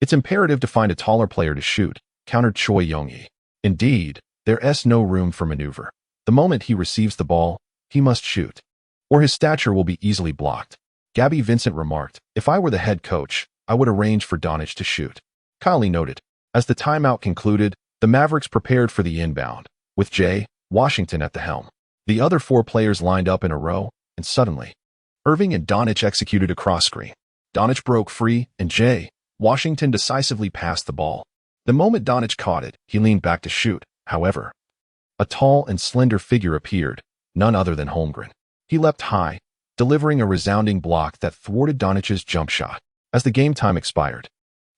it's imperative to find a taller player to shoot," countered Choi Young-hee. "Indeed, there's no room for maneuver. The moment he receives the ball, he must shoot, or his stature will be easily blocked." Gabby Vincent remarked, "If I were the head coach, I would arrange for Doncic to shoot." Kylie noted. As the timeout concluded, the Mavericks prepared for the inbound, with Jay Washington at the helm. The other 4 players lined up in a row, and suddenly, Irving and Doncic executed a cross screen. Doncic broke free, and Jay Washington decisively passed the ball. The moment Doncic caught it, he leaned back to shoot. However, a tall and slender figure appeared, none other than Holmgren. He leapt high, delivering a resounding block that thwarted Doncic's jump shot. As the game time expired,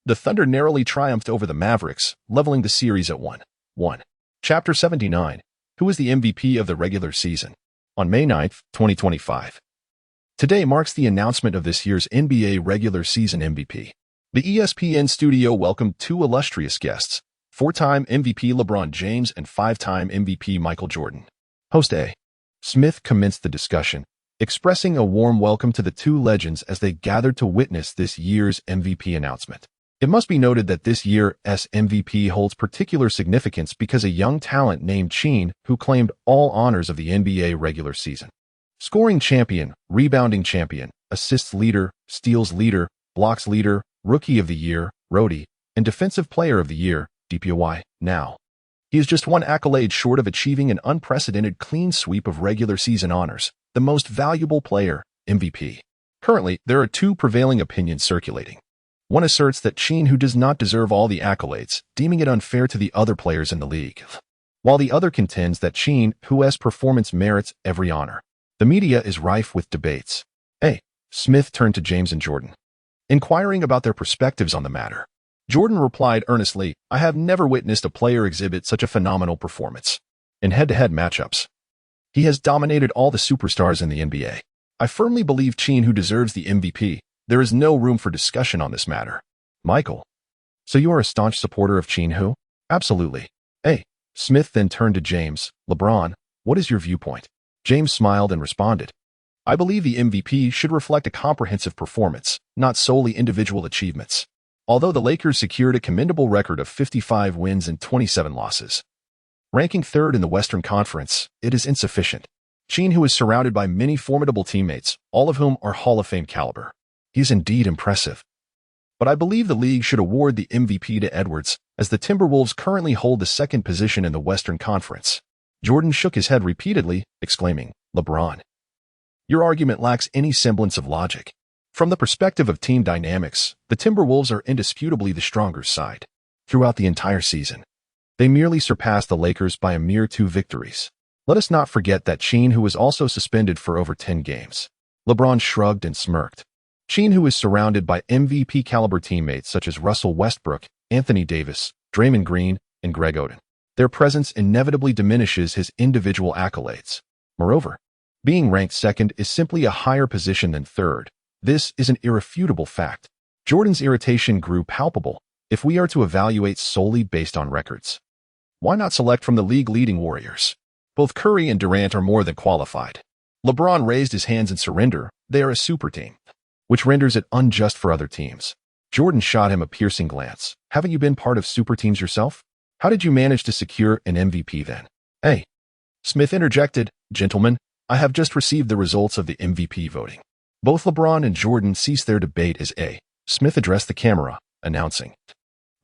the Thunder narrowly triumphed over the Mavericks, leveling the series at 1-1. Chapter 79. Who is the MVP of the regular season? On May 9, 2025. Today marks the announcement of this year's NBA regular season MVP. The ESPN studio welcomed 2 illustrious guests, 4-time MVP LeBron James and 5-time MVP Michael Jordan. Host A. Smith commenced the discussion, expressing a warm welcome to the 2 legends as they gathered to witness this year's MVP announcement. It must be noted that this year's MVP holds particular significance because a young talent named Qin Hu claimed all honors of the NBA regular season. Scoring champion, rebounding champion, assists leader, steals leader, blocks leader, rookie of the year, Rhodey, and defensive player of the year, DPOY. Now, he is just one accolade short of achieving an unprecedented clean sweep of regular season honors, the most valuable player, MVP. Currently, there are 2 prevailing opinions circulating. One asserts that Qin Hu does not deserve all the accolades, deeming it unfair to the other players in the league, while the other contends that Qin Hu's performance merits every honor. The media is rife with debates. A. Smith turned to James and Jordan, inquiring about their perspectives on the matter. Jordan replied earnestly, "I have never witnessed a player exhibit such a phenomenal performance. In head-to-head matchups, he has dominated all the superstars in the NBA. I firmly believe Qin Hu deserves the MVP. There is no room for discussion on this matter." Michael: "So you are a staunch supporter of Qin Hu?" "Absolutely." A. Smith then turned to James. "LeBron, what is your viewpoint?" James smiled and responded, "I believe the MVP should reflect a comprehensive performance, not solely individual achievements. Although the Lakers secured a commendable record of 55 wins and 27 losses, ranking 3rd in the Western Conference, it is insufficient. Qin Hu is surrounded by many formidable teammates, all of whom are Hall of Fame caliber. He is indeed impressive. But I believe the league should award the MVP to Edwards, as the Timberwolves currently hold the second position in the Western Conference. Jordan shook his head repeatedly, exclaiming, LeBron. Your argument lacks any semblance of logic. From the perspective of team dynamics, the Timberwolves are indisputably the stronger side. Throughout the entire season, they merely surpassed the Lakers by a mere 2 victories. Let us not forget that Qin Hu was also suspended for over 10 games. LeBron shrugged and smirked. Qin Hu is surrounded by MVP-caliber teammates such as Russell Westbrook, Anthony Davis, Draymond Green, and Greg Oden. Their presence inevitably diminishes his individual accolades. Moreover, being ranked second is simply a higher position than third. This is an irrefutable fact. Jordan's irritation grew palpable if we are to evaluate solely based on records. Why not select from the league-leading Warriors? Both Curry and Durant are more than qualified. LeBron raised his hands in surrender. They are a super team, which renders it unjust for other teams. Jordan shot him a piercing glance. Haven't you been part of super teams yourself? How did you manage to secure an MVP then? Hey, Smith interjected, Gentlemen, I have just received the results of the MVP voting. Both LeBron and Jordan ceased their debate as A. Smith addressed the camera, announcing,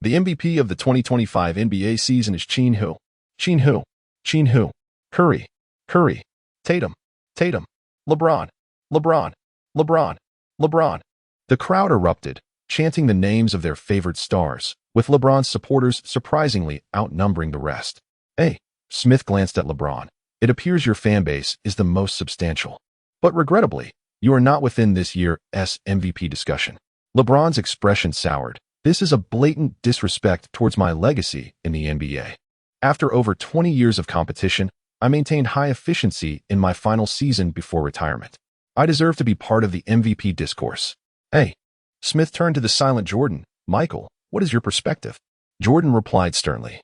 The MVP of the 2025 NBA season is Qin Hu. Qin Hu. Qin Hu. Curry. Curry. Tatum. Tatum. LeBron. LeBron. LeBron. LeBron. The crowd erupted, chanting the names of their favorite stars, with LeBron's supporters surprisingly outnumbering the rest. A. Smith glanced at LeBron. It appears your fan base is the most substantial. But regrettably, you are not within this year's MVP discussion. LeBron's expression soured. This is a blatant disrespect towards my legacy in the NBA. After over 20 years of competition, I maintained high efficiency in my final season before retirement. I deserve to be part of the MVP discourse. Hey, Smith turned to the silent Jordan. Michael, what is your perspective? Jordan replied sternly.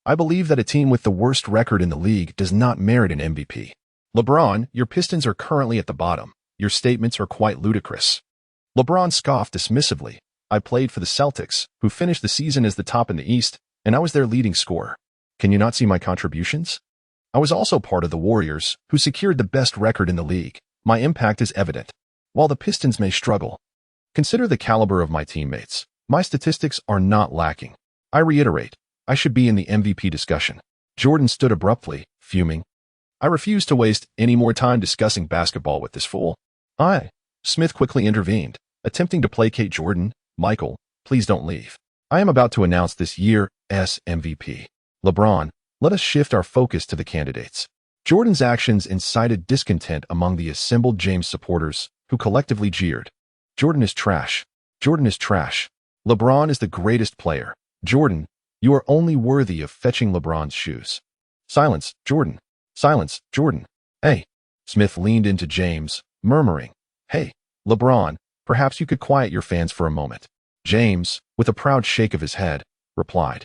I believe that a team with the worst record in the league does not merit an MVP. LeBron, your Pistons are currently at the bottom. Your statements are quite ludicrous. LeBron scoffed dismissively. I played for the Celtics, who finished the season as the top in the East, and I was their leading scorer. Can you not see my contributions? I was also part of the Warriors, who secured the best record in the league. My impact is evident. While the Pistons may struggle, consider the caliber of my teammates. My statistics are not lacking. I reiterate, I should be in the MVP discussion. Jordan stood abruptly, fuming. I refuse to waste any more time discussing basketball with this fool. Smith quickly intervened, attempting to placate Jordan. Michael, please don't leave. I am about to announce this year's MVP. LeBron, let us shift our focus to the candidates. Jordan's actions incited discontent among the assembled James supporters, who collectively jeered. Jordan is trash. Jordan is trash. LeBron is the greatest player. Jordan, you are only worthy of fetching LeBron's shoes. Silence, Jordan. Silence, Jordan. Hey. Smith leaned into James, murmuring, Hey, LeBron, perhaps you could quiet your fans for a moment. James, with a proud shake of his head, replied,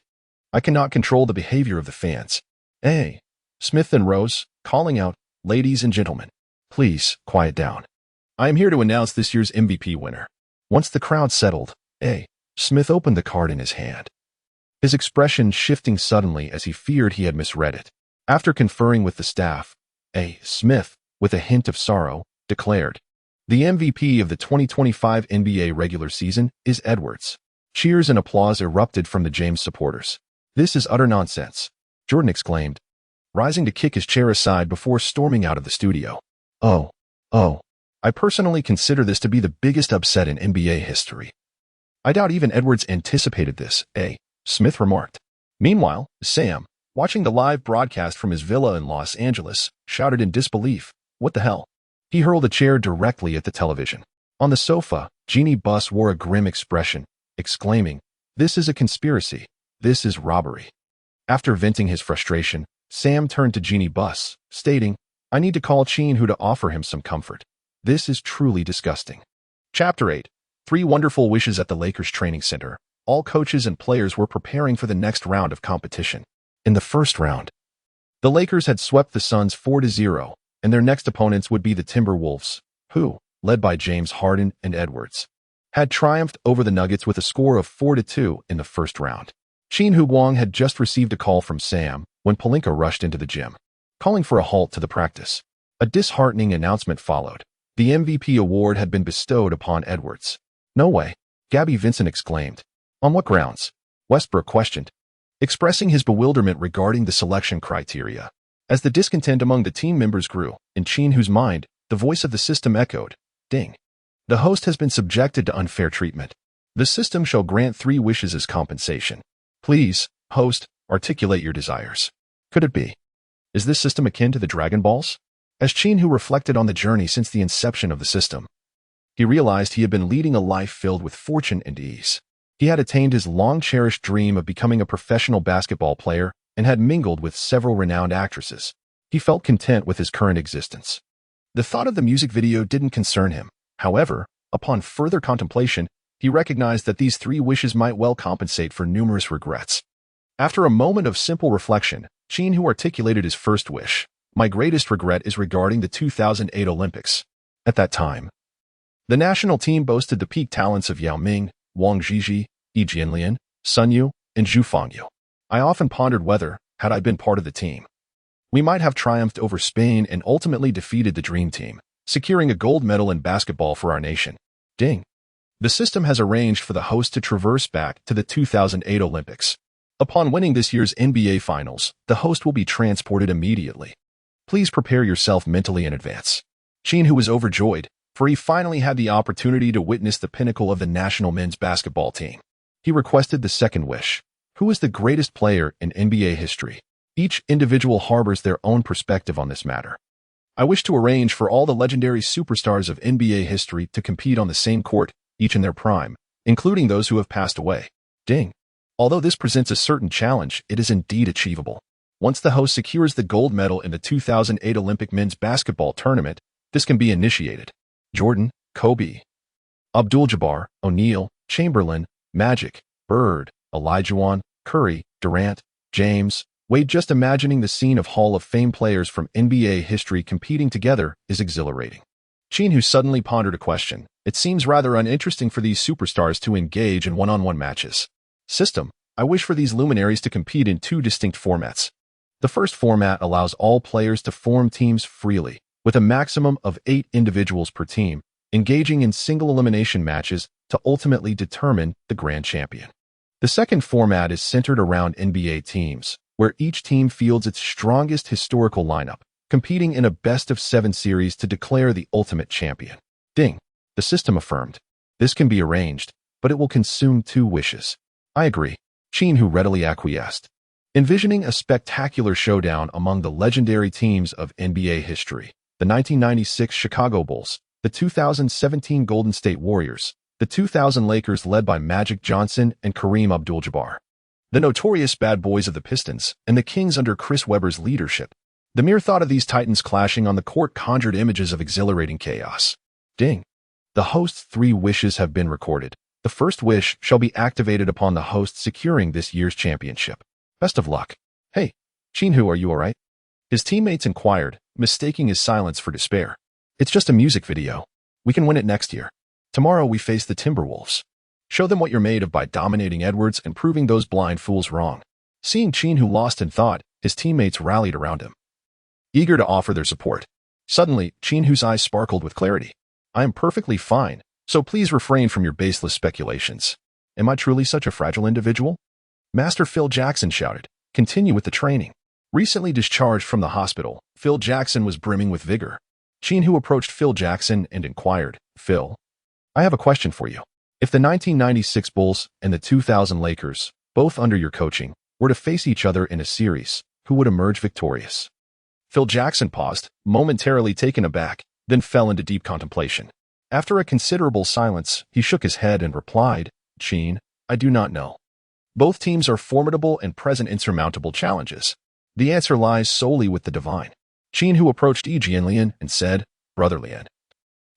I cannot control the behavior of the fans. Hey. Smith then rose, calling out, Ladies and gentlemen, please quiet down. I am here to announce this year's MVP winner. Once the crowd settled, Smith opened the card in his hand, his expression shifting suddenly as he feared he had misread it. After conferring with the staff, Smith, with a hint of sorrow, declared, The MVP of the 2025 NBA regular season is Edwards. Cheers and applause erupted from the James supporters. This is utter nonsense, Jordan exclaimed, rising to kick his chair aside before storming out of the studio. I personally consider this to be the biggest upset in NBA history. I doubt even Edwards anticipated this, Smith remarked. Meanwhile, Sam, watching the live broadcast from his villa in Los Angeles, shouted in disbelief, What the hell? He hurled a chair directly at the television. On the sofa, Jeannie Buss wore a grim expression, exclaiming, This is a conspiracy. This is robbery. After venting his frustration, Sam turned to Jeannie Buss, stating, I need to call Qin Hu to offer him some comfort. This is truly disgusting. Chapter 8. 3 wonderful wishes at the Lakers training center. All coaches and players were preparing for the next round of competition. In the first round, the Lakers had swept the Suns 4-0, and their next opponents would be the Timberwolves, who, led by James Harden and Edwards, had triumphed over the Nuggets with a score of 4-2 in the first round. Qin Hu had just received a call from Sam when Pelinka rushed into the gym, calling for a halt to the practice. A disheartening announcement followed. The MVP award had been bestowed upon Edwards. No way, Gabby Vincent exclaimed. On what grounds? Westbrook questioned, expressing his bewilderment regarding the selection criteria. As the discontent among the team members grew, in Qin Hu's mind, the voice of the system echoed, ding. The host has been subjected to unfair treatment. The system shall grant 3 wishes as compensation. Please, host, articulate your desires. Could it be? Is this system akin to the Dragon Balls? As Qin Hu reflected on the journey since the inception of the system, he realized he had been leading a life filled with fortune and ease. He had attained his long-cherished dream of becoming a professional basketball player and had mingled with several renowned actresses. He felt content with his current existence. The thought of the music video didn't concern him. However, upon further contemplation, he recognized that these 3 wishes might well compensate for numerous regrets. After a moment of simple reflection, Qin Hu articulated his first wish. My greatest regret is regarding the 2008 Olympics. At that time, the national team boasted the peak talents of Yao Ming, Wang Zhizhi, Yi Jianlian, Sun Yu, and Zhu Fangyu. I often pondered whether, had I been part of the team, we might have triumphed over Spain and ultimately defeated the Dream Team, securing a gold medal in basketball for our nation. Ding. The system has arranged for the host to traverse back to the 2008 Olympics. Upon winning this year's NBA Finals, the host will be transported immediately. Please prepare yourself mentally in advance. Qin Hu was overjoyed, for he finally had the opportunity to witness the pinnacle of the national men's basketball team. He requested the second wish. Who is the greatest player in NBA history? Each individual harbors their own perspective on this matter. I wish to arrange for all the legendary superstars of NBA history to compete on the same court, each in their prime, including those who have passed away. Ding. Although this presents a certain challenge, it is indeed achievable. Once the host secures the gold medal in the 2008 Olympic men's basketball tournament, this can be initiated. Jordan, Kobe, Abdul-Jabbar, O'Neal, Chamberlain, Magic, Bird, Olajuwon, Curry, Durant, James, Wade. Just imagining the scene of Hall of Fame players from NBA history competing together is exhilarating. Qin Hu suddenly pondered a question. It seems rather uninteresting for these superstars to engage in one-on-one matches. System, I wish for these luminaries to compete in 2 distinct formats. The first format allows all players to form teams freely, with a maximum of 8 individuals per team, engaging in single elimination matches to ultimately determine the grand champion. The second format is centered around NBA teams, where each team fields its strongest historical lineup, competing in a best-of-7 series to declare the ultimate champion. Ding. The system affirmed. This can be arranged, but it will consume 2 wishes. I agree. Qin Hu readily acquiesced. Envisioning a spectacular showdown among the legendary teams of NBA history, the 1996 Chicago Bulls, the 2017 Golden State Warriors, the 2000 Lakers led by Magic Johnson and Kareem Abdul-Jabbar, the notorious bad boys of the Pistons, and the Kings under Chris Webber's leadership. The mere thought of these titans clashing on the court conjured images of exhilarating chaos. Ding. The host's 3 wishes have been recorded. The first wish shall be activated upon the host securing this year's championship. Best of luck. Hey, Qin Hu, are you alright? His teammates inquired, mistaking his silence for despair. It's just a music video. We can win it next year. Tomorrow we face the Timberwolves. Show them what you're made of by dominating Edwards and proving those blind fools wrong. Seeing Qin Hu lost in thought, his teammates rallied around him, eager to offer their support. Suddenly, Qin Hu's eyes sparkled with clarity. I am perfectly fine, so please refrain from your baseless speculations. Am I truly such a fragile individual? Master Phil Jackson shouted. Continue with the training. Recently discharged from the hospital, Phil Jackson was brimming with vigor. Qin Hu approached Phil Jackson and inquired, Phil, I have a question for you. If the 1996 Bulls and the 2000 Lakers, both under your coaching, were to face each other in a series, who would emerge victorious? Phil Jackson paused, momentarily taken aback, then fell into deep contemplation. After a considerable silence, he shook his head and replied, Qin, I do not know. Both teams are formidable and present insurmountable challenges. The answer lies solely with the divine. Qin Hu approached Yi Jianlian and said, Brother Lian,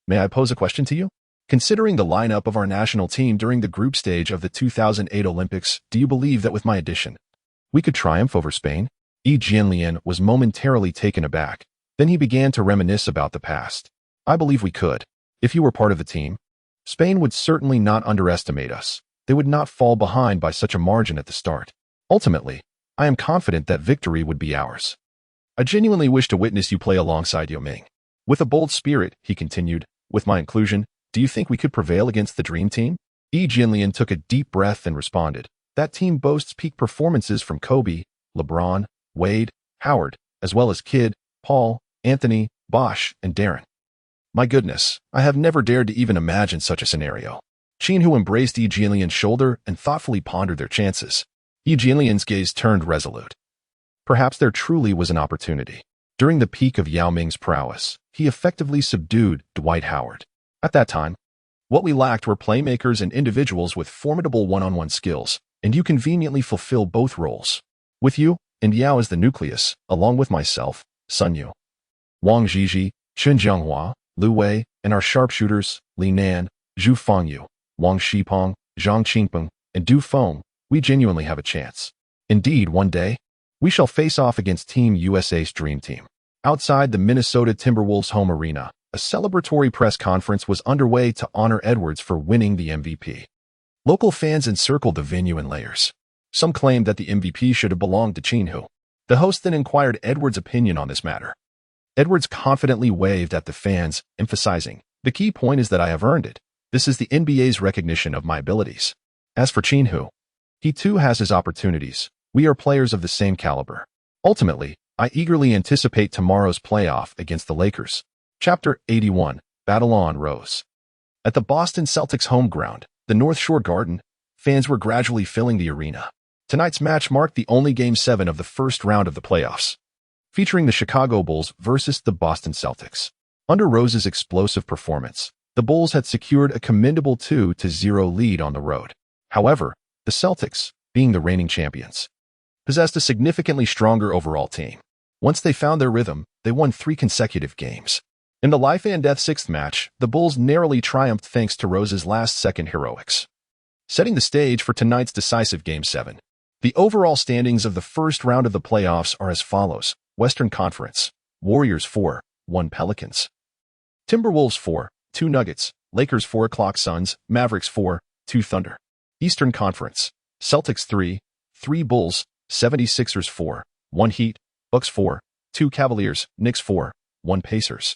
may I pose a question to you? Considering the lineup of our national team during the group stage of the 2008 Olympics, do you believe that with my addition, we could triumph over Spain? Yi Jianlian was momentarily taken aback. Then he began to reminisce about the past. I believe we could. If you were part of the team, Spain would certainly not underestimate us. They would not fall behind by such a margin at the start. Ultimately, I am confident that victory would be ours. I genuinely wish to witness you play alongside Yao Ming. With a bold spirit, he continued, With my inclusion, do you think we could prevail against the dream team? Jinlian took a deep breath and responded, that team boasts peak performances from Kobe, LeBron, Wade, Howard, as well as Kidd, Paul, Anthony, Bosch, and Darren. My goodness, I have never dared to even imagine such a scenario. Qin Hu embraced Jinlian's shoulder and thoughtfully pondered their chances. Jinlian's gaze turned resolute. Perhaps there truly was an opportunity. During the peak of Yao Ming's prowess, he effectively subdued Dwight Howard. At that time, what we lacked were playmakers and individuals with formidable one-on-one skills, and you conveniently fulfill both roles. With you and Yao as the nucleus, along with myself, Sun Yu, Wang Zhizhi, Chen Jianghua, Lu Wei, and our sharpshooters, Li Nan, Zhu Fengyu, Wang Shipeng, Zhang Qingpeng, and Du Feng, we genuinely have a chance. Indeed, one day, we shall face off against Team USA's Dream Team. Outside the Minnesota Timberwolves home arena, a celebratory press conference was underway to honor Edwards for winning the MVP. Local fans encircled the venue in layers. Some claimed that the MVP should have belonged to Qin Hu. The host then inquired Edwards' opinion on this matter. Edwards confidently waved at the fans, emphasizing, the key point is that I have earned it. This is the NBA's recognition of my abilities. As for Qin Hu, he too has his opportunities. We are players of the same caliber. Ultimately, I eagerly anticipate tomorrow's playoff against the Lakers. Chapter 81, Battle on Rose. At the Boston Celtics home ground, the North Shore Garden, fans were gradually filling the arena. Tonight's match marked the only Game 7 of the first round of the playoffs, featuring the Chicago Bulls versus the Boston Celtics. Under Rose's explosive performance, the Bulls had secured a commendable 2-0 lead on the road. However, the Celtics, being the reigning champions, possessed a significantly stronger overall team. Once they found their rhythm, they won 3 consecutive games. In the life-and-death 6th match, the Bulls narrowly triumphed thanks to Rose's last-second heroics, setting the stage for tonight's decisive Game 7. The overall standings of the first round of the playoffs are as follows. Western Conference, Warriors 4, 1 Pelicans. Timberwolves 4, 2 Nuggets. Lakers 4 o'clock Suns. Mavericks 4, 2 Thunder. Eastern Conference, Celtics 3, 3 Bulls. 76ers 4, 1 Heat. Bucks 4, 2 Cavaliers. Knicks 4, 1 Pacers.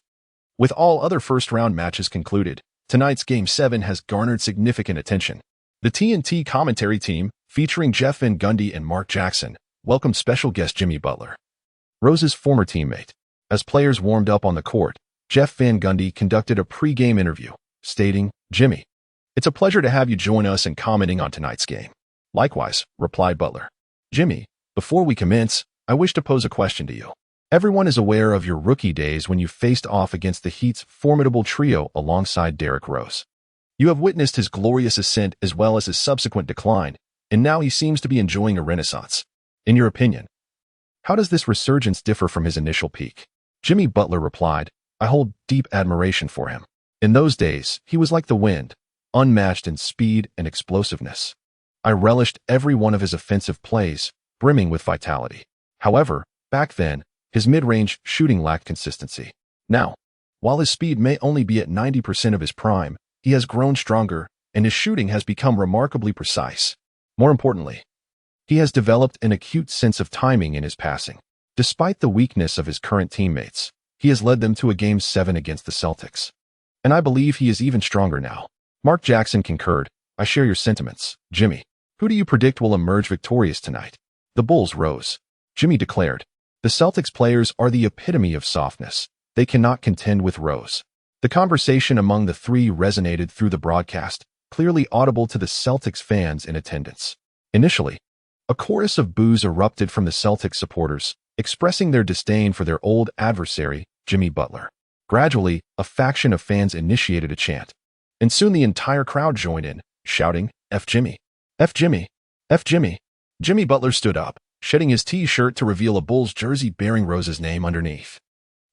With all other first-round matches concluded, tonight's Game 7 has garnered significant attention. The TNT commentary team, featuring Jeff Van Gundy and Mark Jackson, welcomed special guest Jimmy Butler, Rose's former teammate. As players warmed up on the court, Jeff Van Gundy conducted a pre-game interview, stating, "Jimmy, it's a pleasure to have you join us in commenting on tonight's game." "Likewise," replied Butler. "Jimmy, before we commence, I wish to pose a question to you. Everyone is aware of your rookie days when you faced off against the Heat's formidable trio alongside Derrick Rose. You have witnessed his glorious ascent as well as his subsequent decline, and now he seems to be enjoying a renaissance. In your opinion, how does this resurgence differ from his initial peak?" Jimmy Butler replied, "I hold deep admiration for him. In those days, he was like the wind, unmatched in speed and explosiveness. I relished every one of his offensive plays, brimming with vitality. However, back then, his mid-range shooting lacked consistency. Now, while his speed may only be at 90% of his prime, he has grown stronger, and his shooting has become remarkably precise. More importantly, he has developed an acute sense of timing in his passing. Despite the weakness of his current teammates, he has led them to a Game 7 against the Celtics. And I believe he is even stronger now." Mark Jackson concurred, "I share your sentiments, Jimmy. Who do you predict will emerge victorious tonight?" "The Bulls rose," Jimmy declared. "The Celtics players are the epitome of softness. They cannot contend with Rose." The conversation among the three resonated through the broadcast, clearly audible to the Celtics fans in attendance. Initially, a chorus of boos erupted from the Celtics supporters, expressing their disdain for their old adversary, Jimmy Butler. Gradually, a faction of fans initiated a chant, and soon the entire crowd joined in, shouting, "F Jimmy! F Jimmy! F Jimmy!" Jimmy Butler stood up, shedding his T-shirt to reveal a Bulls jersey bearing Rose's name underneath.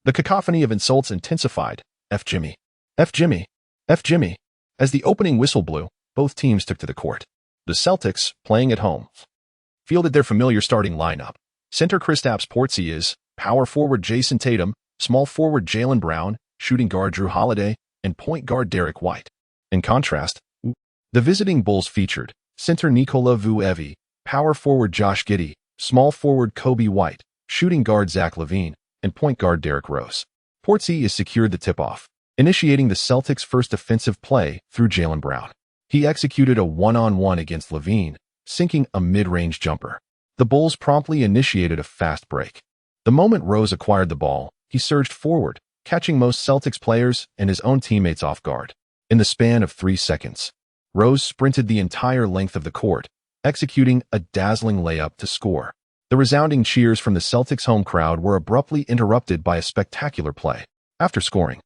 The cacophony of insults intensified. "F Jimmy! F Jimmy! F Jimmy!" As the opening whistle blew, both teams took to the court. The Celtics, playing at home, fielded their familiar starting lineup. Center Kristaps Porzingis, power forward Jason Tatum, small forward Jaylen Brown, shooting guard Drew Holiday, and point guard Derek White. In contrast, the visiting Bulls featured center Nikola Vucevic, power forward Josh Giddey, small forward Kobe White, shooting guard Zach LaVine, and point guard Derrick Rose. Porzingis secured the tip-off, initiating the Celtics' first offensive play through Jaylen Brown. He executed a one-on-one against LaVine, sinking a mid-range jumper. The Bulls promptly initiated a fast break. The moment Rose acquired the ball, he surged forward, catching most Celtics players and his own teammates off guard. In the span of 3 seconds, Rose sprinted the entire length of the court, executing a dazzling layup to score. The resounding cheers from the Celtics' home crowd were abruptly interrupted by a spectacular play. After scoring,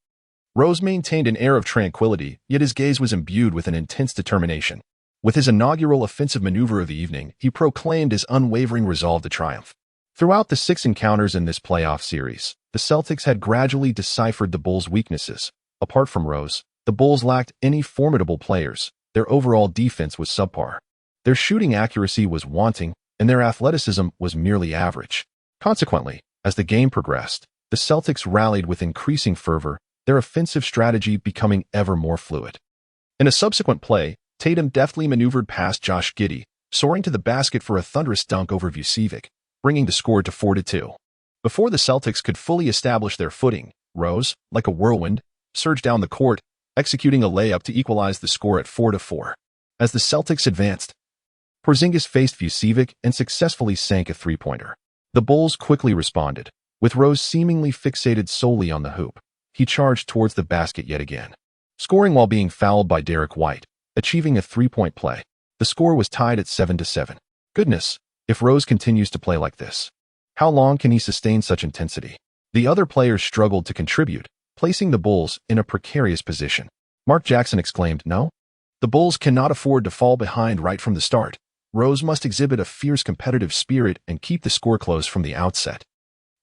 Rose maintained an air of tranquility, yet his gaze was imbued with an intense determination. With his inaugural offensive maneuver of the evening, he proclaimed his unwavering resolve to triumph. Throughout the 6 encounters in this playoff series, the Celtics had gradually deciphered the Bulls' weaknesses. Apart from Rose, the Bulls lacked any formidable players. Their overall defense was subpar. Their shooting accuracy was wanting, and their athleticism was merely average. Consequently, as the game progressed, the Celtics rallied with increasing fervor, their offensive strategy becoming ever more fluid. In a subsequent play, Tatum deftly maneuvered past Josh Giddey, soaring to the basket for a thunderous dunk over Vucevic, bringing the score to 4-2. Before the Celtics could fully establish their footing, Rose, like a whirlwind, surged down the court, executing a layup to equalize the score at 4-4. As the Celtics advanced, Porzingis faced Vucevic and successfully sank a three-pointer. The Bulls quickly responded. With Rose seemingly fixated solely on the hoop, he charged towards the basket yet again, scoring while being fouled by Derek White, achieving a three-point play. The score was tied at 7-7. Goodness, if Rose continues to play like this, how long can he sustain such intensity? The other players struggled to contribute, placing the Bulls in a precarious position. Mark Jackson exclaimed, "No, the Bulls cannot afford to fall behind right from the start. Rose must exhibit a fierce competitive spirit and keep the score close from the outset."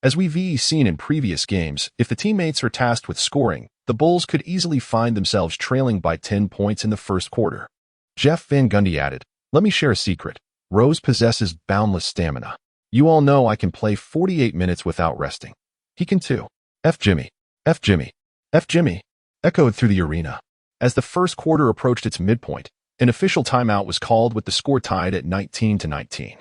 As we've seen in previous games, if the teammates are tasked with scoring, the Bulls could easily find themselves trailing by 10 points in the first quarter. Jeff Van Gundy added, "Let me share a secret. Rose possesses boundless stamina. You all know I can play 48 minutes without resting. He can too. F Jimmy, F Jimmy, F Jimmy," echoed through the arena. As the first quarter approached its midpoint, an official timeout was called with the score tied at 19-19.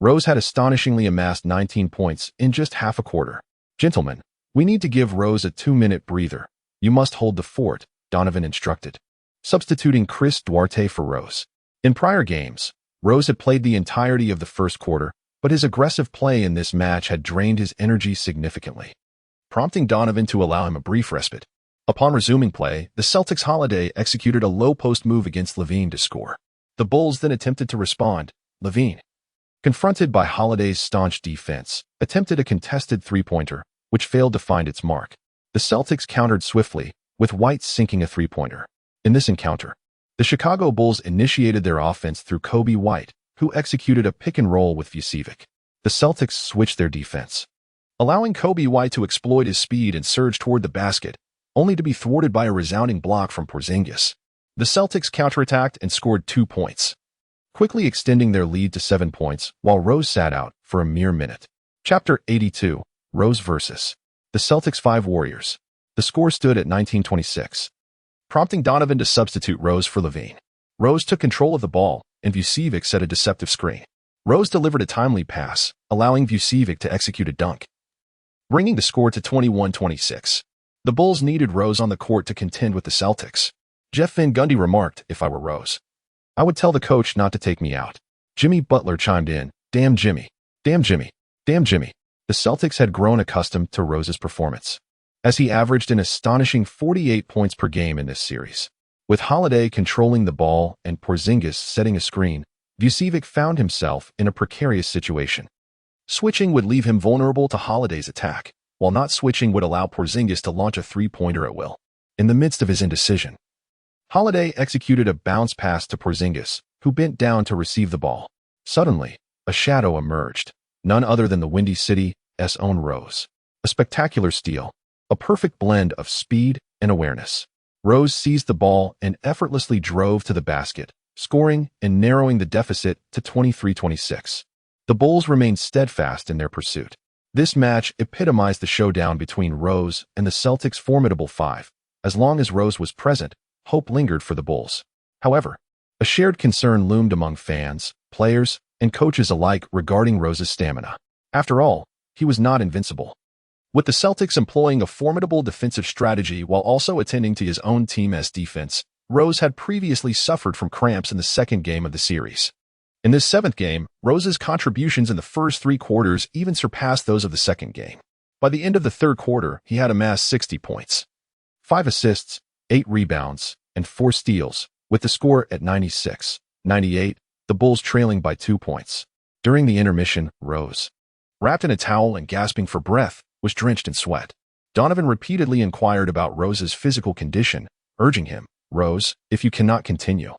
Rose had astonishingly amassed 19 points in just half a quarter. "Gentlemen, we need to give Rose a 2-minute breather. You must hold the fort," Donovan instructed, substituting Chris Duarte for Rose. In prior games, Rose had played the entirety of the first quarter, but his aggressive play in this match had drained his energy significantly, prompting Donovan to allow him a brief respite. Upon resuming play, the Celtics' Holiday executed a low-post move against LaVine to score. The Bulls then attempted to respond. LaVine, confronted by Holiday's staunch defense, attempted a contested three-pointer, which failed to find its mark. The Celtics countered swiftly, with White sinking a three-pointer. In this encounter, the Chicago Bulls initiated their offense through Coby White, who executed a pick-and-roll with Vucevic. The Celtics switched their defense, allowing Coby White to exploit his speed and surge toward the basket, only to be thwarted by a resounding block from Porzingis. The Celtics counterattacked and scored 2 points, quickly extending their lead to 7 points, while Rose sat out for a mere minute. Chapter 82, Rose vs. the Celtics 5 Warriors. The score stood at 19-26, prompting Donovan to substitute Rose for LaVine. Rose took control of the ball, and Vucevic set a deceptive screen. Rose delivered a timely pass, allowing Vucevic to execute a dunk, bringing the score to 21-26. The Bulls needed Rose on the court to contend with the Celtics. Jeff Van Gundy remarked, "If I were Rose, I would tell the coach not to take me out." Jimmy Butler chimed in, "Damn Jimmy, damn Jimmy, damn Jimmy." The Celtics had grown accustomed to Rose's performance, as he averaged an astonishing 48 points per game in this series. With Holiday controlling the ball and Porzingis setting a screen, Vucevic found himself in a precarious situation. Switching would leave him vulnerable to Holiday's attack, while not switching would allow Porzingis to launch a three-pointer at will. In the midst of his indecision, Holiday executed a bounce pass to Porzingis, who bent down to receive the ball. Suddenly, a shadow emerged, none other than the Windy City's own Rose. A spectacular steal, a perfect blend of speed and awareness. Rose seized the ball and effortlessly drove to the basket, scoring and narrowing the deficit to 23-26. The Bulls remained steadfast in their pursuit. This match epitomized the showdown between Rose and the Celtics' formidable 5. As long as Rose was present, hope lingered for the Bulls. However, a shared concern loomed among fans, players, and coaches alike regarding Rose's stamina. After all, he was not invincible. With the Celtics employing a formidable defensive strategy while also attending to his own team's defense, Rose had previously suffered from cramps in the second game of the series. In this seventh game, Rose's contributions in the first three quarters even surpassed those of the second game. By the end of the third quarter, he had amassed 60 points, 5 assists, 8 rebounds, and 4 steals, with the score at 96-98, the Bulls trailing by 2 points. During the intermission, Rose, wrapped in a towel and gasping for breath, was drenched in sweat. Donovan repeatedly inquired about Rose's physical condition, urging him, "Rose, if you cannot continue,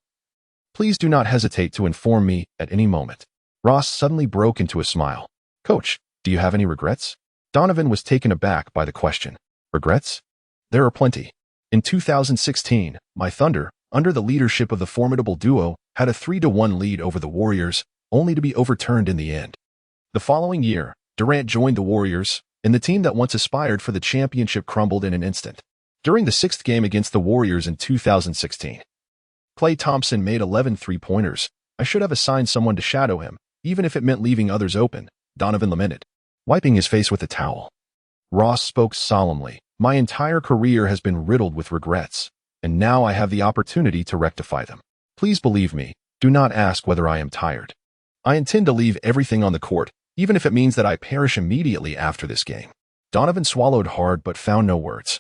please do not hesitate to inform me at any moment." Ross suddenly broke into a smile. "Coach, do you have any regrets?" Donovan was taken aback by the question. "Regrets? There are plenty. In 2016, my Thunder, under the leadership of the formidable duo, had a 3-1 lead over the Warriors, only to be overturned in the end. The following year, Durant joined the Warriors, and the team that once aspired for the championship crumbled in an instant. During the sixth game against the Warriors in 2016, Klay Thompson made 11 three-pointers. I should have assigned someone to shadow him, even if it meant leaving others open," Donovan lamented, wiping his face with a towel. Ross spoke solemnly. "My entire career has been riddled with regrets, and now I have the opportunity to rectify them. Please believe me, do not ask whether I am tired. I intend to leave everything on the court, even if it means that I perish immediately after this game." Donovan swallowed hard but found no words,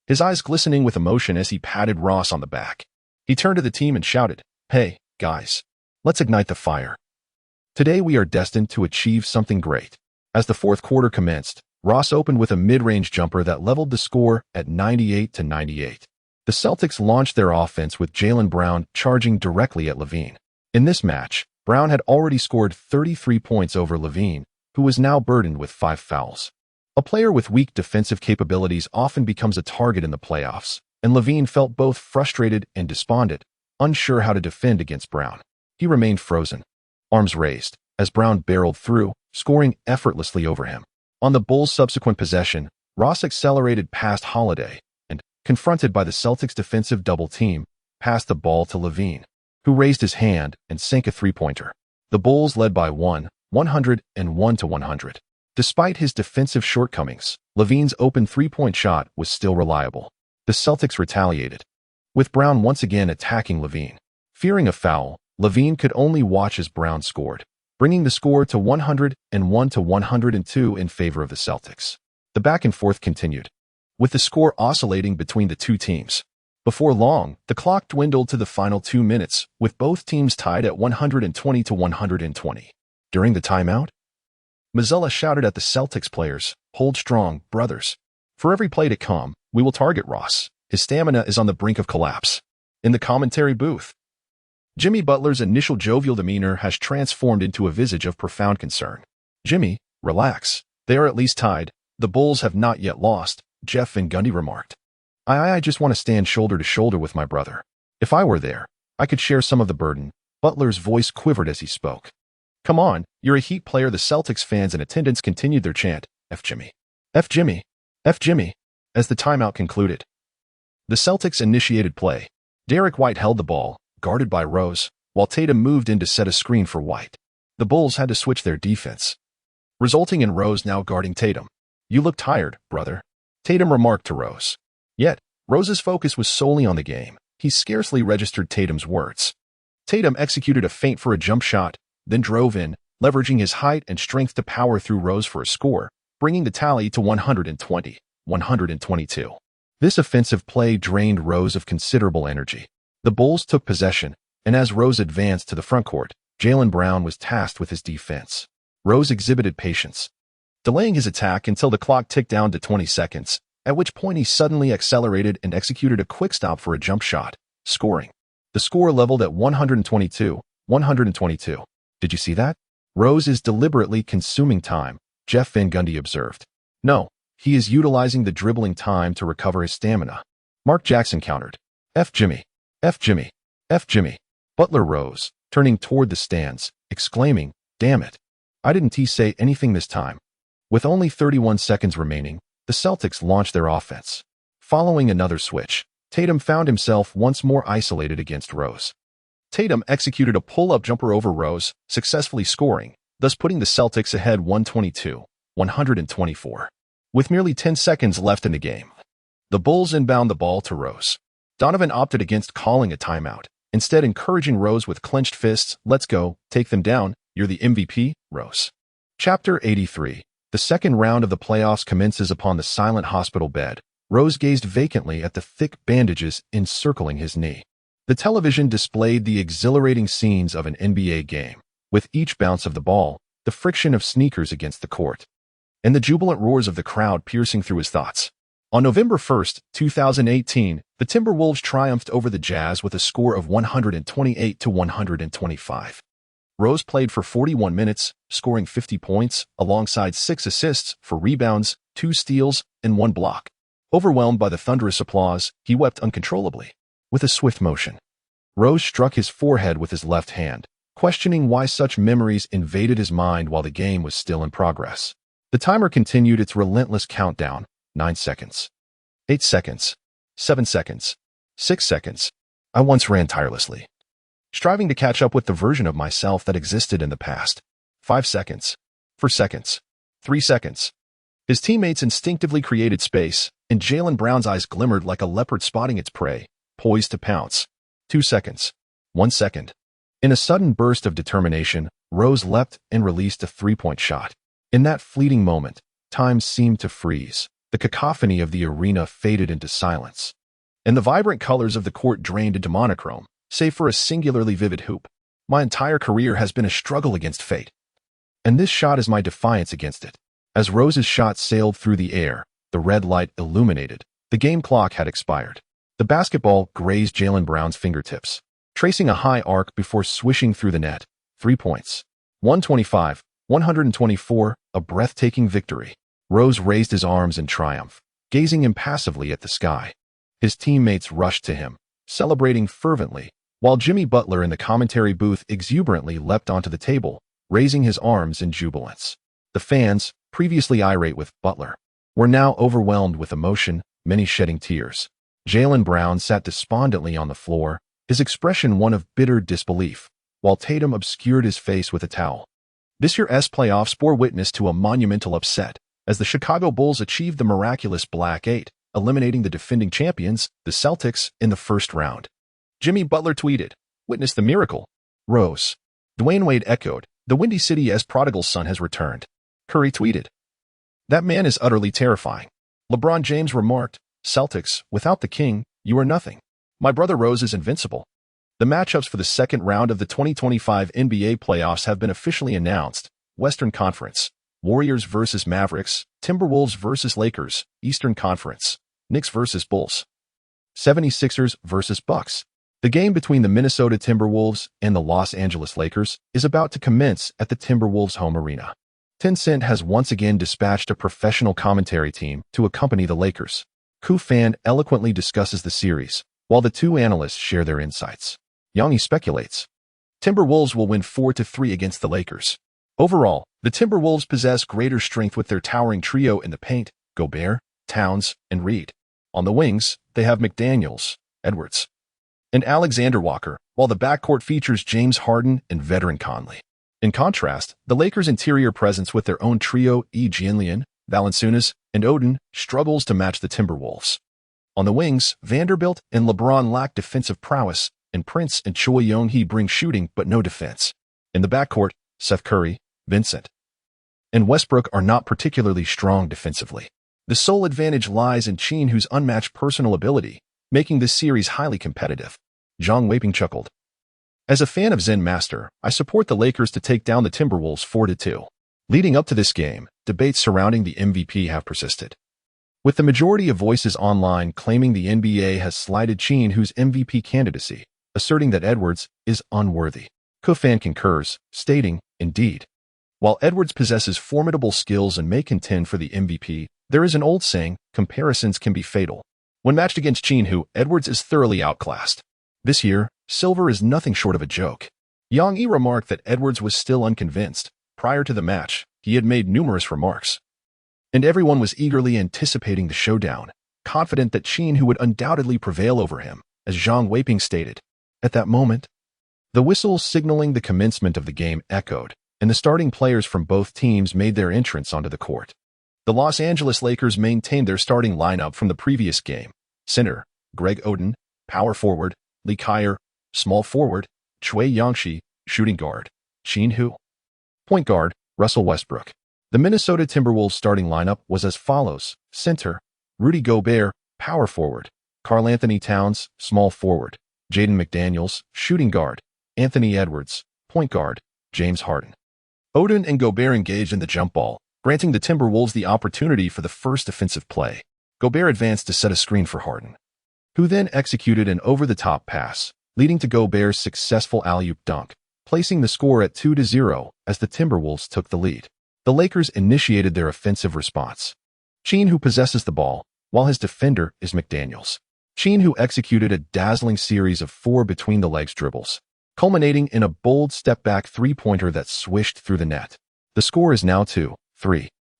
his eyes glistening with emotion as he patted Ross on the back. He turned to the team and shouted, "Hey, guys, let's ignite the fire. Today we are destined to achieve something great." As the fourth quarter commenced, Ross opened with a mid-range jumper that leveled the score at 98-98. The Celtics launched their offense with Jaylen Brown charging directly at LaVine. In this match, Brown had already scored 33 points over LaVine, who was now burdened with 5 fouls. A player with weak defensive capabilities often becomes a target in the playoffs, and LaVine felt both frustrated and despondent, unsure how to defend against Brown. He remained frozen, arms raised, as Brown barreled through, scoring effortlessly over him. On the Bulls' subsequent possession, Ross accelerated past Holiday and, confronted by the Celtics' defensive double team, passed the ball to LaVine, who raised his hand and sank a three-pointer. The Bulls led by 101-100. Despite his defensive shortcomings, LaVine's open three-point shot was still reliable. The Celtics retaliated, with Brown once again attacking LaVine. Fearing a foul, LaVine could only watch as Brown scored, bringing the score to 101-102 in favor of the Celtics. The back-and-forth continued, with the score oscillating between the two teams. Before long, the clock dwindled to the final 2 minutes, with both teams tied at 120-120. During the timeout, Mazzulla shouted at the Celtics players, "Hold strong, brothers. For every play to come, we will target Ross. His stamina is on the brink of collapse." In the commentary booth, Jimmy Butler's initial jovial demeanor has transformed into a visage of profound concern. "Jimmy, relax. They are at least tied. The Bulls have not yet lost," Jeff Van Gundy remarked. I just want to stand shoulder to shoulder with my brother. If I were there, I could share some of the burden." Butler's voice quivered as he spoke. "Come on, you're a Heat player." The Celtics fans in attendance continued their chant, "F Jimmy. F Jimmy. F Jimmy." As the timeout concluded, the Celtics initiated play. Derek White held the ball, guarded by Rose, while Tatum moved in to set a screen for White. The Bulls had to switch their defense, resulting in Rose now guarding Tatum. "You look tired, brother," Tatum remarked to Rose. Yet, Rose's focus was solely on the game. He scarcely registered Tatum's words. Tatum executed a feint for a jump shot, then drove in, leveraging his height and strength to power through Rose for a score, bringing the tally to 120-122. This offensive play drained Rose of considerable energy. The Bulls took possession, and as Rose advanced to the frontcourt, Jaylen Brown was tasked with his defense. Rose exhibited patience, delaying his attack until the clock ticked down to 20 seconds, at which point he suddenly accelerated and executed a quick stop for a jump shot, scoring. The score leveled at 122-122. "Did you see that? Rose is deliberately consuming time," Jeff Van Gundy observed. "No, he is utilizing the dribbling time to recover his stamina," Mark Jackson countered. "F Jimmy. F Jimmy. F Jimmy." Butler rose, turning toward the stands, exclaiming, "Damn it. I didn't say anything this time." With only 31 seconds remaining, the Celtics launched their offense. Following another switch, Tatum found himself once more isolated against Rose. Tatum executed a pull-up jumper over Rose, successfully scoring, thus putting the Celtics ahead 122-124. With merely 10 seconds left in the game, the Bulls inbound the ball to Rose. Donovan opted against calling a timeout, instead encouraging Rose with clenched fists. "Let's go, take them down, you're the MVP, Rose." Chapter 83. The second round of the playoffs commences upon the silent hospital bed. Rose gazed vacantly at the thick bandages encircling his knee. The television displayed the exhilarating scenes of an NBA game, with each bounce of the ball, the friction of sneakers against the court, and the jubilant roars of the crowd piercing through his thoughts. On November 1st, 2018, the Timberwolves triumphed over the Jazz with a score of 128-125. Rose played for 41 minutes, scoring 50 points, alongside 6 assists for rebounds, 2 steals, and 1 block. Overwhelmed by the thunderous applause, he wept uncontrollably. With a swift motion, Rose struck his forehead with his left hand, questioning why such memories invaded his mind while the game was still in progress. The timer continued its relentless countdown. 9 seconds. 8 seconds. 7 seconds. 6 seconds. I once ran tirelessly, striving to catch up with the version of myself that existed in the past. 5 seconds. 4 seconds. 3 seconds. His teammates instinctively created space, and Jaylen Brown's eyes glimmered like a leopard spotting its prey, poised to pounce. 2 seconds. 1 second. In a sudden burst of determination, Rose leapt and released a three-point shot. In that fleeting moment, time seemed to freeze. The cacophony of the arena faded into silence, and the vibrant colors of the court drained into monochrome, save for a singularly vivid hoop. My entire career has been a struggle against fate, and this shot is my defiance against it. As Rose's shot sailed through the air, the red light illuminated. The game clock had expired. The basketball grazed Jaylen Brown's fingertips, tracing a high arc before swishing through the net. 3 points. 125-124, a breathtaking victory. Rose raised his arms in triumph, gazing impassively at the sky. His teammates rushed to him, celebrating fervently, while Jimmy Butler in the commentary booth exuberantly leapt onto the table, raising his arms in jubilance. The fans, previously irate with Butler, were now overwhelmed with emotion, many shedding tears. Jaylen Brown sat despondently on the floor, his expression one of bitter disbelief, while Tatum obscured his face with a towel. This year's playoffs bore witness to a monumental upset, as the Chicago Bulls achieved the miraculous Black Eight, eliminating the defending champions, the Celtics, in the first round. Jimmy Butler tweeted, "Witness the miracle." Rose. Dwayne Wade echoed, "The Windy City's prodigal son has returned." Curry tweeted, "That man is utterly terrifying." LeBron James remarked, "Celtics, without the king, you are nothing. My brother Rose is invincible." The matchups for the second round of the 2025 NBA playoffs have been officially announced. Western Conference: Warriors vs. Mavericks, Timberwolves vs. Lakers. Eastern Conference: Knicks vs. Bulls, 76ers vs. Bucks. The game between the Minnesota Timberwolves and the Los Angeles Lakers is about to commence at the Timberwolves' home arena. Tencent has once again dispatched a professional commentary team to accompany the Lakers. Qin Hu eloquently discusses the series, while the two analysts share their insights. Yang Yi speculates Timberwolves will win 4-3 against the Lakers. Overall, the Timberwolves possess greater strength with their towering trio in the paint: Gobert, Towns, and Reed. On the wings, they have McDaniels, Edwards, and Alexander Walker, while the backcourt features James Harden and veteran Conley. In contrast, the Lakers' interior presence with their own trio Jianlian, Valanciunas, and Odin struggles to match the Timberwolves. On the wings, Vanderbilt and LeBron lack defensive prowess, and Prince and Choi Young-hee bring shooting but no defense. In the backcourt, Seth Curry, Vincent, and Westbrook are not particularly strong defensively. The sole advantage lies in Qin Hu's unmatched personal ability, making this series highly competitive. Zhang Weiping chuckled, "As a fan of Zen Master, I support the Lakers to take down the Timberwolves 4-2. Leading up to this game, debates surrounding the MVP have persisted, with the majority of voices online claiming the NBA has slighted Qin Hu's MVP candidacy, asserting that Edwards is unworthy. Qin Hu concurs, stating, "Indeed, while Edwards possesses formidable skills and may contend for the MVP, there is an old saying, comparisons can be fatal. When matched against Qin Hu, Edwards is thoroughly outclassed. This year, Silver is nothing short of a joke." Yang Yi remarked that Edwards was still unconvinced. Prior to the match, he had made numerous remarks, and everyone was eagerly anticipating the showdown, confident that Qin Hu would undoubtedly prevail over him, as Zhang Weiping stated. At that moment, the whistle signaling the commencement of the game echoed, and the starting players from both teams made their entrance onto the court. The Los Angeles Lakers maintained their starting lineup from the previous game. Center, Greg Oden; power forward, Lee Kyer; small forward, Chui Yangshi; shooting guard, Qin Hu; point guard, Russell Westbrook. The Minnesota Timberwolves starting lineup was as follows: center, Rudy Gobert; power forward, Karl Anthony Towns; small forward, Jaden McDaniels; shooting guard, Anthony Edwards; point guard, James Harden. Oden and Gobert engaged in the jump ball, granting the Timberwolves the opportunity for the first offensive play. Gobert advanced to set a screen for Harden, who then executed an over-the-top pass, leading to Gobert's successful alley-oop dunk, placing the score at 2-0 as the Timberwolves took the lead. The Lakers initiated their offensive response. Qin Hu possesses the ball, while his defender is McDaniels. Qin Hu executed a dazzling series of 4 between-the-legs dribbles, culminating in a bold step-back three-pointer that swished through the net. The score is now 2-3.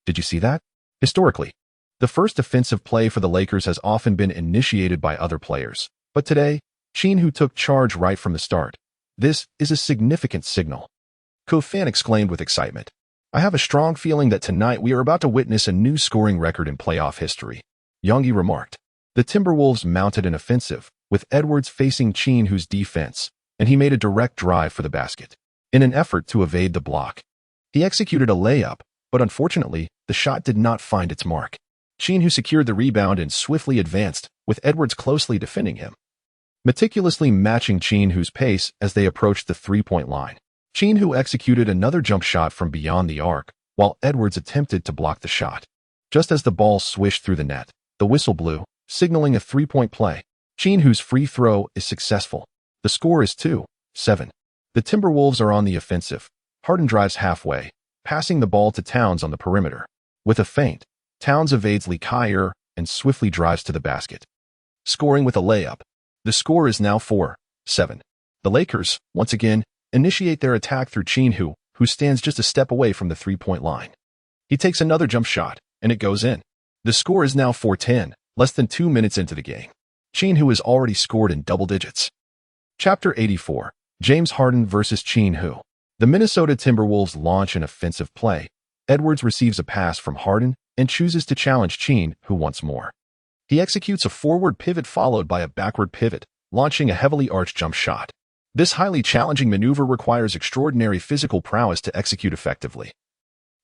Did you see that? Historically, the first offensive play for the Lakers has often been initiated by other players, but today, Qin Hu took charge right from the start. This is a significant signal. Qin Hu exclaimed with excitement. I have a strong feeling that tonight we are about to witness a new scoring record in playoff history. Yongi remarked. The Timberwolves mounted an offensive, with Edwards facing Qin Hu's defense, and he made a direct drive for the basket. In an effort to evade the block, he executed a layup, but unfortunately, the shot did not find its mark. Qin Hu secured the rebound and swiftly advanced, with Edwards closely defending him, meticulously matching Qin Hu's pace as they approached the three-point line. Qin Hu executed another jump shot from beyond the arc, while Edwards attempted to block the shot. Just as the ball swished through the net, the whistle blew, signaling a three-point play. Qin Hu's free throw is successful. The score is 2-7. The Timberwolves are on the offensive. Harden drives halfway, passing the ball to Towns on the perimeter. With a feint, Towns evades Lee Kyer and swiftly drives to the basket, scoring with a layup. The score is now 4-7. The Lakers, once again, initiate their attack through Qin Hu, who stands just a step away from the three-point line. He takes another jump shot, and it goes in. The score is now 4-10, less than 2 minutes into the game. Qin Hu has already scored in double digits. Chapter 84. James Harden versus Qin Hu. The Minnesota Timberwolves launch an offensive play. Edwards receives a pass from Harden and chooses to challenge Qin Hu once more. He executes a forward pivot followed by a backward pivot, launching a heavily arched jump shot. This highly challenging maneuver requires extraordinary physical prowess to execute effectively.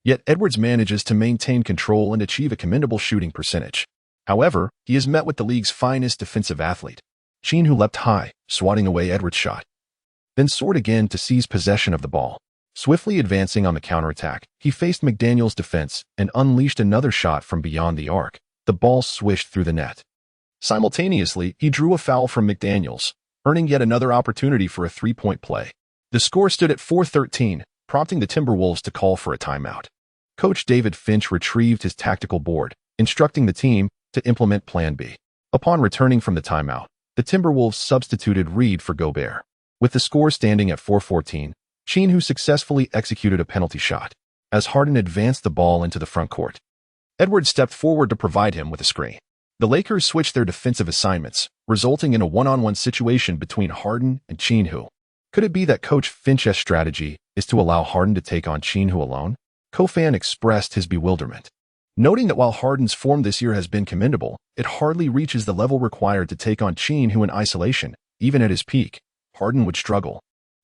Yet Edwards manages to maintain control and achieve a commendable shooting percentage. However, he is met with the league's finest defensive athlete. Qin Hu leapt high, swatting away Edwards' shot, then soared again to seize possession of the ball. Swiftly advancing on the counterattack, he faced McDaniels' defense and unleashed another shot from beyond the arc. The ball swished through the net. Simultaneously, he drew a foul from McDaniels, earning yet another opportunity for a three-point play. The score stood at 4-13, prompting the Timberwolves to call for a timeout. Coach David Finch retrieved his tactical board, instructing the team to implement Plan B. Upon returning from the timeout, the Timberwolves substituted Reed for Gobert. With the score standing at 4-14, Qin Hu successfully executed a penalty shot. As Harden advanced the ball into the front court, Edwards stepped forward to provide him with a screen. The Lakers switched their defensive assignments, resulting in a one-on-one situation between Harden and Qin Hu. Could it be that Coach Finch's strategy is to allow Harden to take on Qin Hu alone? Qin expressed his bewilderment, noting that while Harden's form this year has been commendable, it hardly reaches the level required to take on Qin Hu in isolation. Even at his peak, Harden would struggle.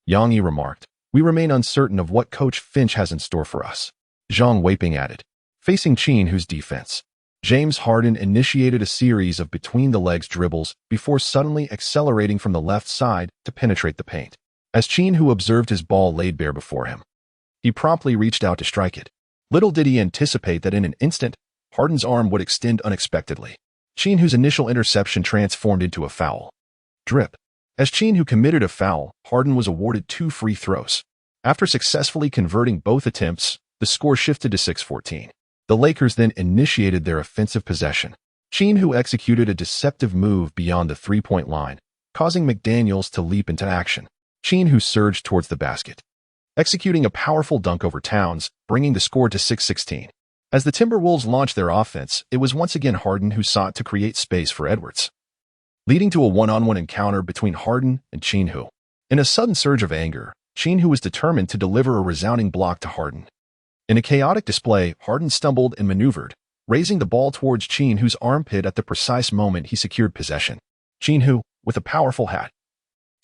Yang remarked, "We remain uncertain of what Coach Finch has in store for us." Zhang Weiping added, facing Qin Hu's defense, James Harden initiated a series of between-the-legs dribbles before suddenly accelerating from the left side to penetrate the paint. As Qin Hu observed his ball laid bare before him, he promptly reached out to strike it. Little did he anticipate that in an instant, Harden's arm would extend unexpectedly. Qin Hu's initial interception transformed into a foul. Drip. As Qin Hu committed a foul, Harden was awarded 2 free throws. After successfully converting both attempts, the score shifted to 6-14. The Lakers then initiated their offensive possession. Qin Hu executed a deceptive move beyond the three-point line, causing McDaniels to leap into action. Qin Hu surged towards the basket, executing a powerful dunk over Towns, bringing the score to 6-16. As the Timberwolves launched their offense, it was once again Harden who sought to create space for Edwards, leading to a one-on-one encounter between Harden and Qin Hu. In a sudden surge of anger, Qin Hu was determined to deliver a resounding block to Harden. In a chaotic display, Harden stumbled and maneuvered, raising the ball towards Qin Hu's armpit at the precise moment he secured possession. Qin Hu, with a powerful hat,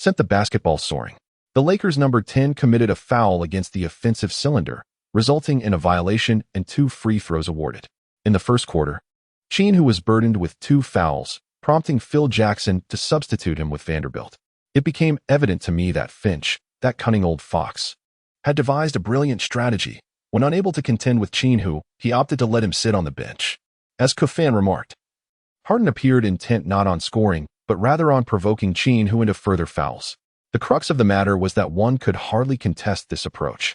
sent the basketball soaring. The Lakers' number 10 committed a foul against the offensive cylinder, resulting in a violation and 2 free throws awarded. In the first quarter, Qin Hu was burdened with 2 fouls, prompting Phil Jackson to substitute him with Vanderbilt. It became evident to me that Finch, that cunning old fox, had devised a brilliant strategy. When unable to contend with Qin Hu, he opted to let him sit on the bench. As Kofan remarked, Harden appeared intent not on scoring, but rather on provoking Qin Hu into further fouls. The crux of the matter was that one could hardly contest this approach.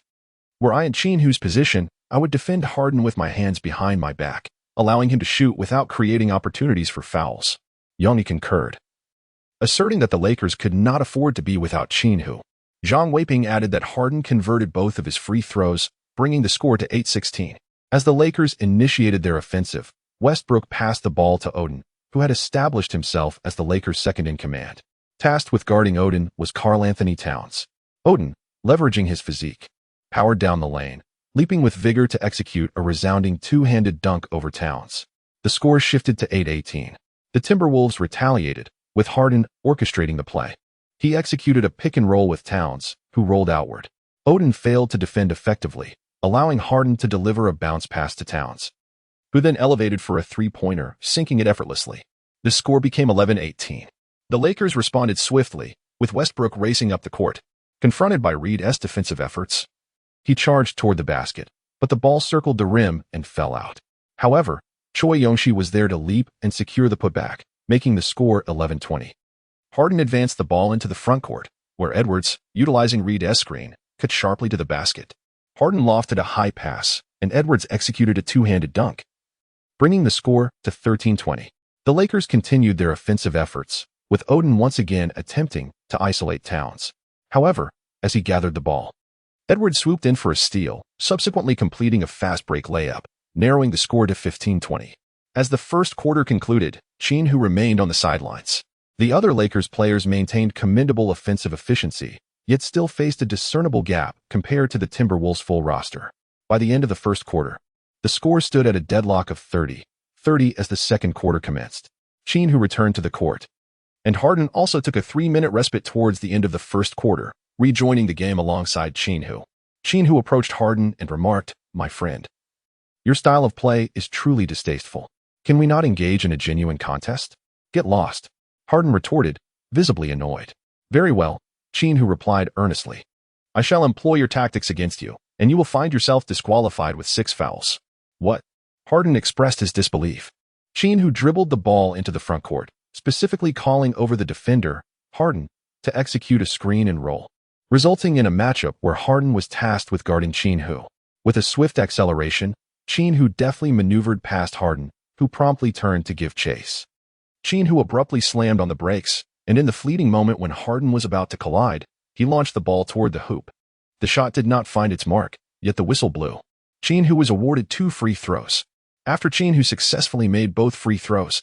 Were I in Qin Hu's position, I would defend Harden with my hands behind my back, allowing him to shoot without creating opportunities for fouls. Yanni concurred, asserting that the Lakers could not afford to be without Qin Hu. Zhang Weiping added that Harden converted both of his free throws, bringing the score to 8-16. As the Lakers initiated their offensive, Westbrook passed the ball to Odin, who had established himself as the Lakers' second-in-command. Tasked with guarding Odin was Karl-Anthony Towns. Odin, leveraging his physique, powered down the lane, leaping with vigor to execute a resounding two-handed dunk over Towns. The score shifted to 8-18. The Timberwolves retaliated, with Harden orchestrating the play. He executed a pick-and-roll with Towns, who rolled outward. Odin failed to defend effectively, allowing Harden to deliver a bounce pass to Towns, who then elevated for a three-pointer, sinking it effortlessly. The score became 11-18. The Lakers responded swiftly, with Westbrook racing up the court. Confronted by Reed's defensive efforts, he charged toward the basket, but the ball circled the rim and fell out. However, Choi Yongshi was there to leap and secure the putback, making the score 11-20. Harden advanced the ball into the front court, where Edwards, utilizing Reed's screen, cut sharply to the basket. Harden lofted a high pass, and Edwards executed a two-handed dunk, bringing the score to 13-20. The Lakers continued their offensive efforts, with Odin once again attempting to isolate Towns. However, as he gathered the ball, Edwards swooped in for a steal, subsequently completing a fast-break layup, narrowing the score to 15-20. As the first quarter concluded, Qin Hu remained on the sidelines. The other Lakers players maintained commendable offensive efficiency, yet still faced a discernible gap compared to the Timberwolves' full roster. By the end of the first quarter, the score stood at a deadlock of 30-30 as the second quarter commenced. Qin Hu returned to the court, and Harden also took a 3-minute respite towards the end of the first quarter, rejoining the game alongside Qin Hu. Qin Hu approached Harden and remarked, "My friend, your style of play is truly distasteful. Can we not engage in a genuine contest? Get lost." Harden retorted, visibly annoyed. "Very well," Qin Hu replied earnestly. "I shall employ your tactics against you, and you will find yourself disqualified with 6 fouls. "What?" Harden expressed his disbelief. Qin Hu dribbled the ball into the front court, specifically calling over the defender, Harden, to execute a screen and roll, resulting in a matchup where Harden was tasked with guarding Qin Hu. With a swift acceleration, Qin Hu deftly maneuvered past Harden, who promptly turned to give chase. Qin Hu abruptly slammed on the brakes, and in the fleeting moment when Harden was about to collide, he launched the ball toward the hoop. The shot did not find its mark, yet the whistle blew. Qin Hu was awarded 2 free throws. After Qin Hu successfully made both free throws,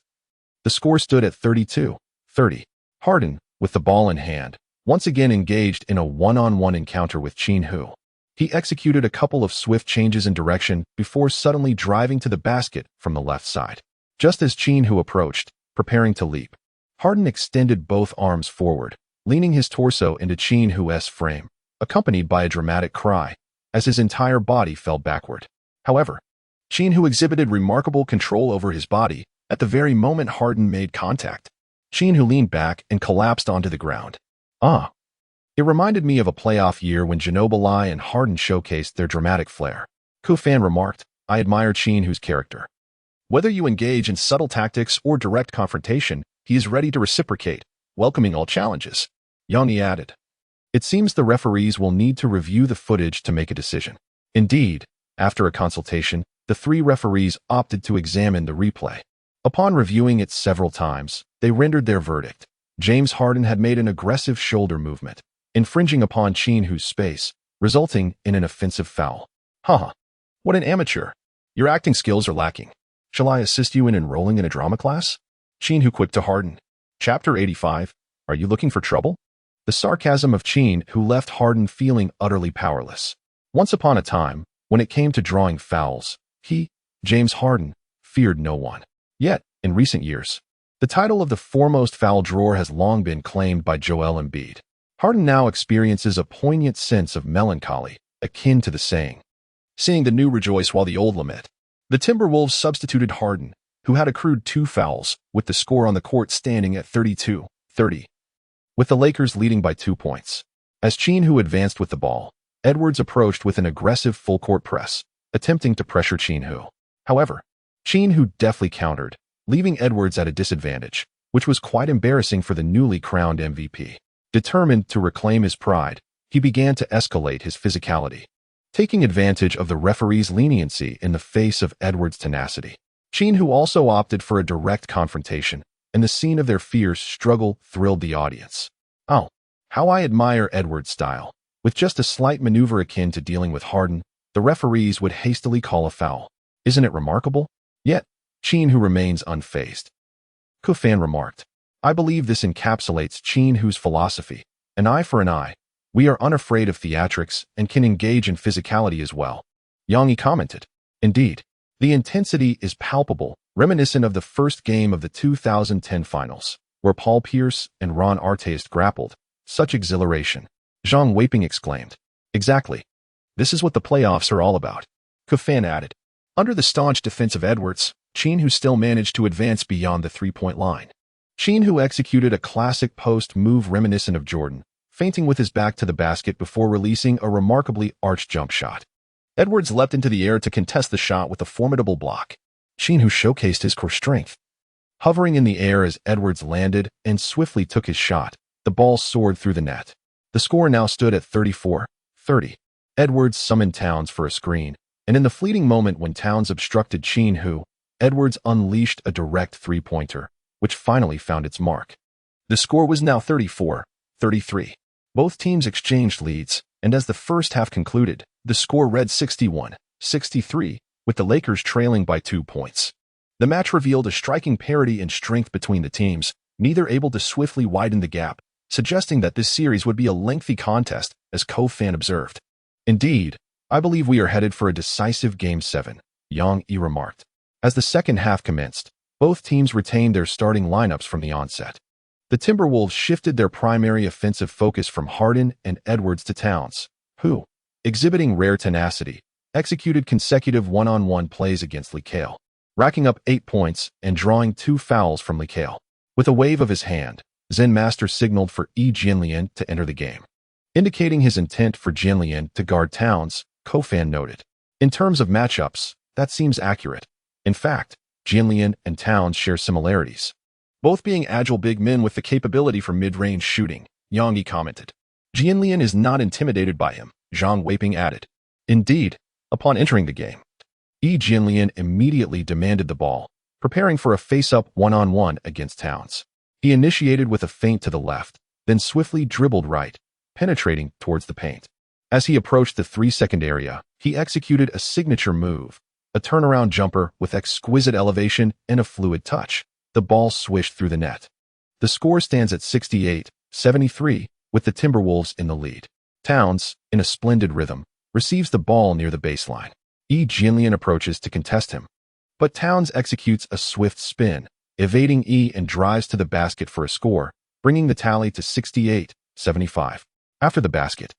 the score stood at 32-30. Harden, with the ball in hand, once again engaged in a one-on-one encounter with Qin Hu. He executed a couple of swift changes in direction before suddenly driving to the basket from the left side. Just as Qin Hu approached, preparing to leap, Harden extended both arms forward, leaning his torso into Qin Hu's frame, accompanied by a dramatic cry, as his entire body fell backward. However, Qin Hu exhibited remarkable control over his body at the very moment Harden made contact. Qin Hu leaned back and collapsed onto the ground. It reminded me of a playoff year when Ginobili and Harden showcased their dramatic flair. Kofan remarked, "I admire Qin Hu's character. Whether you engage in subtle tactics or direct confrontation, he is ready to reciprocate, welcoming all challenges." Yanni added, "It seems the referees will need to review the footage to make a decision." Indeed, after a consultation, the 3 referees opted to examine the replay. Upon reviewing it several times, they rendered their verdict. James Harden had made an aggressive shoulder movement, infringing upon Qin Hu's space, resulting in an offensive foul. Haha, what an amateur. Your acting skills are lacking. Shall I assist you in enrolling in a drama class? Qin Hu quipped to Harden. Chapter 85, Are you looking for trouble? The sarcasm of Qin Hu left Harden feeling utterly powerless. Once upon a time, when it came to drawing fouls, he, James Harden, feared no one. Yet, in recent years, the title of the foremost foul drawer has long been claimed by Joel Embiid. Harden now experiences a poignant sense of melancholy, akin to the saying, "Seeing the new rejoice while the old lament." The Timberwolves substituted Harden, who had accrued 2 fouls, with the score on the court standing at 32-30, with the Lakers leading by 2 points. As Qin Hu advanced with the ball, Edwards approached with an aggressive full-court press, attempting to pressure Qin Hu. However, Qin Hu deftly countered, leaving Edwards at a disadvantage, which was quite embarrassing for the newly crowned MVP. Determined to reclaim his pride, he began to escalate his physicality, taking advantage of the referee's leniency in the face of Edwards' tenacity. Qin Hu also opted for a direct confrontation, and the scene of their fierce struggle thrilled the audience. Oh, how I admire Edwards' style. With just a slight maneuver akin to dealing with Harden, the referees would hastily call a foul. Isn't it remarkable? Yet, Qin Hu remains unfazed. Fan remarked, "I believe this encapsulates Qin Hu's philosophy. An eye for an eye. We are unafraid of theatrics and can engage in physicality as well." Yang commented, "Indeed, the intensity is palpable, reminiscent of the first game of the 2010 finals, where Paul Pierce and Ron Artest grappled. Such exhilaration." Zhang Weiping exclaimed, "Exactly. This is what the playoffs are all about." Fan added, "Under the staunch defense of Edwards, Qin Hu still managed to advance beyond the 3-point line. Qin Hu executed a classic post move reminiscent of Jordan, feinting with his back to the basket before releasing a remarkably arched jump shot. Edwards leapt into the air to contest the shot with a formidable block. Qin Hu showcased his core strength. Hovering in the air as Edwards landed and swiftly took his shot, the ball soared through the net. The score now stood at 34-30. Edwards summoned Towns for a screen, and in the fleeting moment when Towns obstructed Qin Hu, Edwards unleashed a direct three-pointer, which finally found its mark. The score was now 34-33. Both teams exchanged leads, and as the first half concluded, the score read 61-63, with the Lakers trailing by 2 points. The match revealed a striking parity in strength between the teams, neither able to swiftly widen the gap, suggesting that this series would be a lengthy contest, as Fan observed. "Indeed, I believe we are headed for a decisive Game 7, Yang remarked. As the second half commenced, both teams retained their starting lineups from the onset. The Timberwolves shifted their primary offensive focus from Harden and Edwards to Towns, who, exhibiting rare tenacity, executed consecutive one-on-one plays against LeBron, racking up 8 points and drawing 2 fouls from LeBron. With a wave of his hand, Zen Master signaled for Jianlian to enter the game, indicating his intent for Jianlian to guard Towns, Fan noted. "In terms of matchups, that seems accurate. In fact, Jianlian and Towns share similarities, both being agile big men with the capability for mid-range shooting," Yang commented. "Jianlian is not intimidated by him," Zhang Weiping added. Indeed, upon entering the game, Jianlian immediately demanded the ball, preparing for a face-up one-on-one against Towns. He initiated with a feint to the left, then swiftly dribbled right, penetrating towards the paint. As he approached the 3-second area, he executed a signature move, a turnaround jumper with exquisite elevation and a fluid touch. The ball swished through the net. The score stands at 68-73, with the Timberwolves in the lead. Towns, in a splendid rhythm, receives the ball near the baseline. Jianlian approaches to contest him, but Towns executes a swift spin, evading and drives to the basket for a score, bringing the tally to 68-75. After the basket,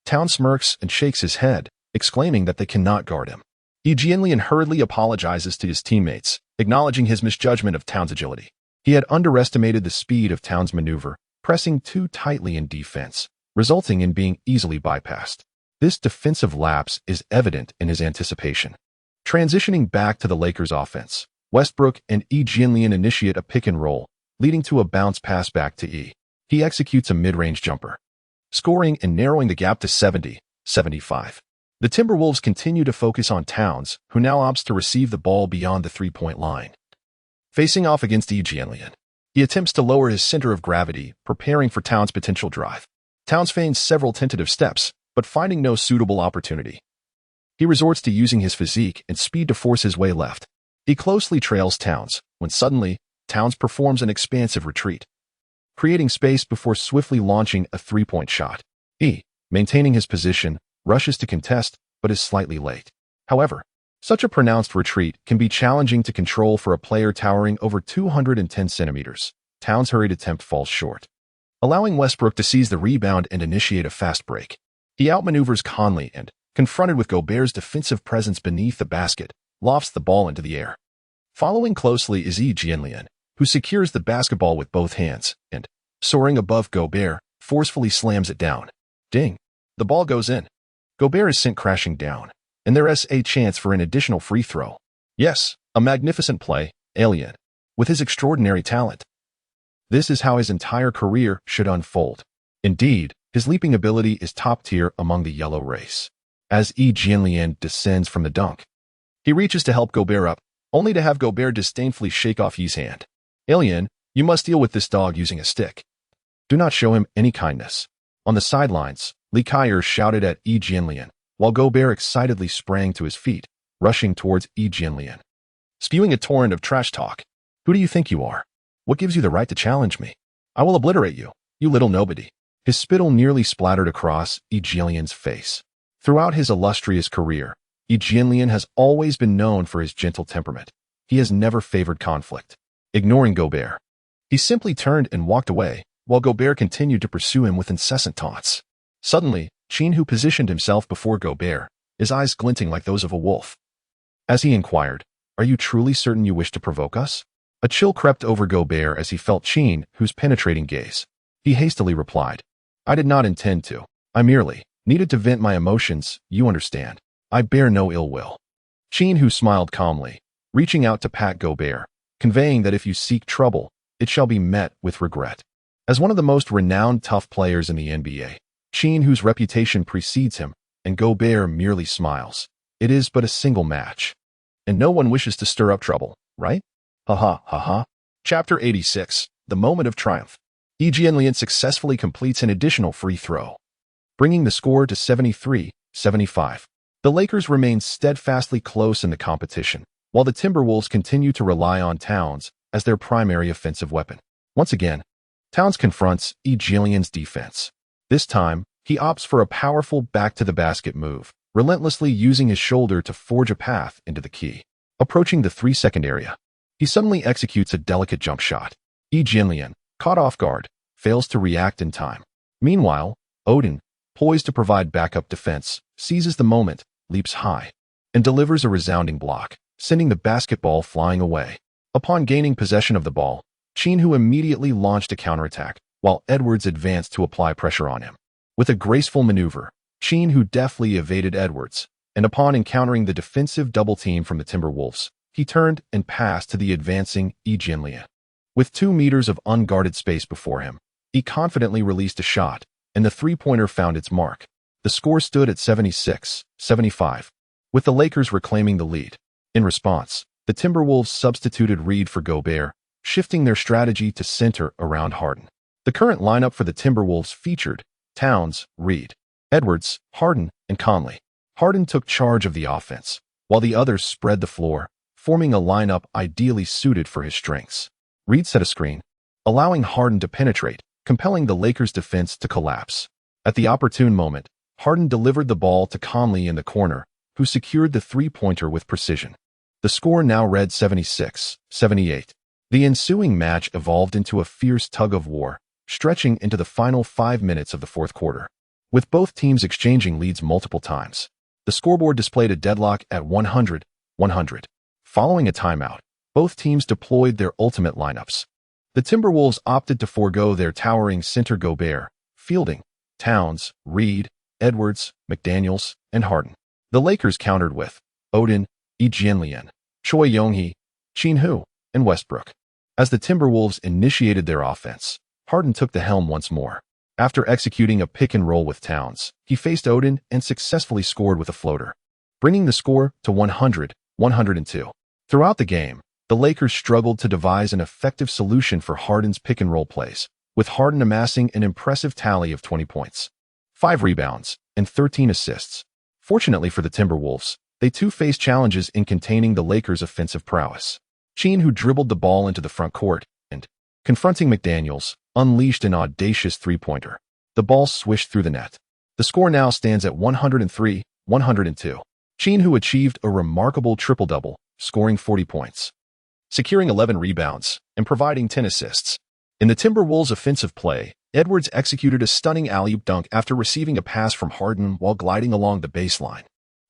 Towns smirks and shakes his head, exclaiming that they cannot guard him. Jianlian hurriedly apologizes to his teammates, acknowledging his misjudgment of Towns' agility. He had underestimated the speed of Towns' maneuver, pressing too tightly in defense, resulting in being easily bypassed. This defensive lapse is evident in his anticipation. Transitioning back to the Lakers' offense, Westbrook and Jianlian initiate a pick and roll, leading to a bounce pass back to He executes a mid-range jumper, scoring and narrowing the gap to 70-75. The Timberwolves continue to focus on Towns, who now opts to receive the ball beyond the 3-point line. Facing off against Jianlian, he attempts to lower his center of gravity, preparing for Towns' potential drive. Towns feigns several tentative steps, but finding no suitable opportunity, he resorts to using his physique and speed to force his way left. He closely trails Towns, when suddenly, Towns performs an expansive retreat, creating space before swiftly launching a 3-point shot. Maintaining his position, rushes to contest, but is slightly late. However, Such a pronounced retreat can be challenging to control for a player towering over 210 centimeters. Towns' hurried attempt falls short, allowing Westbrook to seize the rebound and initiate a fast break. He outmaneuvers Conley and, confronted with Gobert's defensive presence beneath the basket, lofts the ball into the air. Following closely is Jianlian, who secures the basketball with both hands and, soaring above Gobert, forcefully slams it down. Ding! The ball goes in. Gobert is sent crashing down, and there is a chance for an additional free throw. Yes, a magnificent play, Alien, with his extraordinary talent. This is how his entire career should unfold. Indeed, his leaping ability is top tier among the yellow race. As Jianlian descends from the dunk, he reaches to help Gobert up, only to have Gobert disdainfully shake off Yi's hand. Alien, you must deal with this dog using a stick. Do not show him any kindness. On the sidelines, Li Kaier shouted at Jianlian, while Gobert excitedly sprang to his feet, rushing towards Jianlian, spewing a torrent of trash talk. Who do you think you are? What gives you the right to challenge me? I will obliterate you, you little nobody. His spittle nearly splattered across Jianlian's face. Throughout his illustrious career, Jianlian has always been known for his gentle temperament. He has never favored conflict. Ignoring Gobert, he simply turned and walked away, while Gobert continued to pursue him with incessant taunts. Suddenly, Qin Hu positioned himself before Gobert, his eyes glinting like those of a wolf. As he inquired, "Are you truly certain you wish to provoke us?" A chill crept over Gobert as he felt Qin Hu's penetrating gaze. He hastily replied, "I did not intend to. I merely needed to vent my emotions, you understand. I bear no ill will." Qin Hu smiled calmly, reaching out to pat Gobert, conveying that if you seek trouble, it shall be met with regret. As one of the most renowned tough players in the NBA, Qin Hu's reputation precedes him, and Gobert merely smiles. It is but a single match. And no one wishes to stir up trouble, right? Ha ha ha ha. Chapter 86, The Moment of Triumph. Jianlian successfully completes an additional free throw, bringing the score to 73-75. The Lakers remain steadfastly close in the competition, while the Timberwolves continue to rely on Towns as their primary offensive weapon. Once again, Towns confronts Jianlian's defense. This time, he opts for a powerful back-to-the-basket move, relentlessly using his shoulder to forge a path into the key. Approaching the 3-second area, he suddenly executes a delicate jump shot. Jianlian, caught off guard, fails to react in time. Meanwhile, Odin, poised to provide backup defense, seizes the moment, leaps high, and delivers a resounding block, sending the basketball flying away. Upon gaining possession of the ball, Qin Hu immediately launched a counterattack, while Edwards advanced to apply pressure on him. With a graceful maneuver, Qin Hu deftly evaded Edwards, and upon encountering the defensive double team from the Timberwolves, he turned and passed to the advancing Jianlian. With 2 meters of unguarded space before him, he confidently released a shot, and the three-pointer found its mark. The score stood at 76-75, with the Lakers reclaiming the lead. In response, the Timberwolves substituted Reed for Gobert, shifting their strategy to center around Harden. The current lineup for the Timberwolves featured Towns, Reed, Edwards, Harden, and Conley. Harden took charge of the offense, while the others spread the floor, forming a lineup ideally suited for his strengths. Reed set a screen, allowing Harden to penetrate, compelling the Lakers' defense to collapse. At the opportune moment, Harden delivered the ball to Conley in the corner, who secured the three-pointer with precision. The score now read 76-78. The ensuing match evolved into a fierce tug-of-war, stretching into the final 5 minutes of the fourth quarter. With both teams exchanging leads multiple times, the scoreboard displayed a deadlock at 100-100. Following a timeout, both teams deployed their ultimate lineups. The Timberwolves opted to forego their towering center Gobert, fielding Towns, Reed, Edwards, McDaniels, and Harden. The Lakers countered with Odin, Jianlian, Choi Young-hee, Qin Hu, and Westbrook. As the Timberwolves initiated their offense, Harden took the helm once more. After executing a pick-and-roll with Towns, he faced Odin and successfully scored with a floater, bringing the score to 100-102. Throughout the game, the Lakers struggled to devise an effective solution for Harden's pick-and-roll plays, with Harden amassing an impressive tally of 20 points, 5 rebounds, and 13 assists. Fortunately for the Timberwolves, they too faced challenges in containing the Lakers' offensive prowess. Qin Hu dribbled the ball into the front court and, confronting McDaniels, unleashed an audacious three-pointer. The ball swished through the net. The score now stands at 103-102. Qin Hu achieved a remarkable triple-double, scoring 40 points, securing 11 rebounds, and providing 10 assists. In the Timberwolves' offensive play, Edwards executed a stunning alley-oop dunk after receiving a pass from Harden while gliding along the baseline.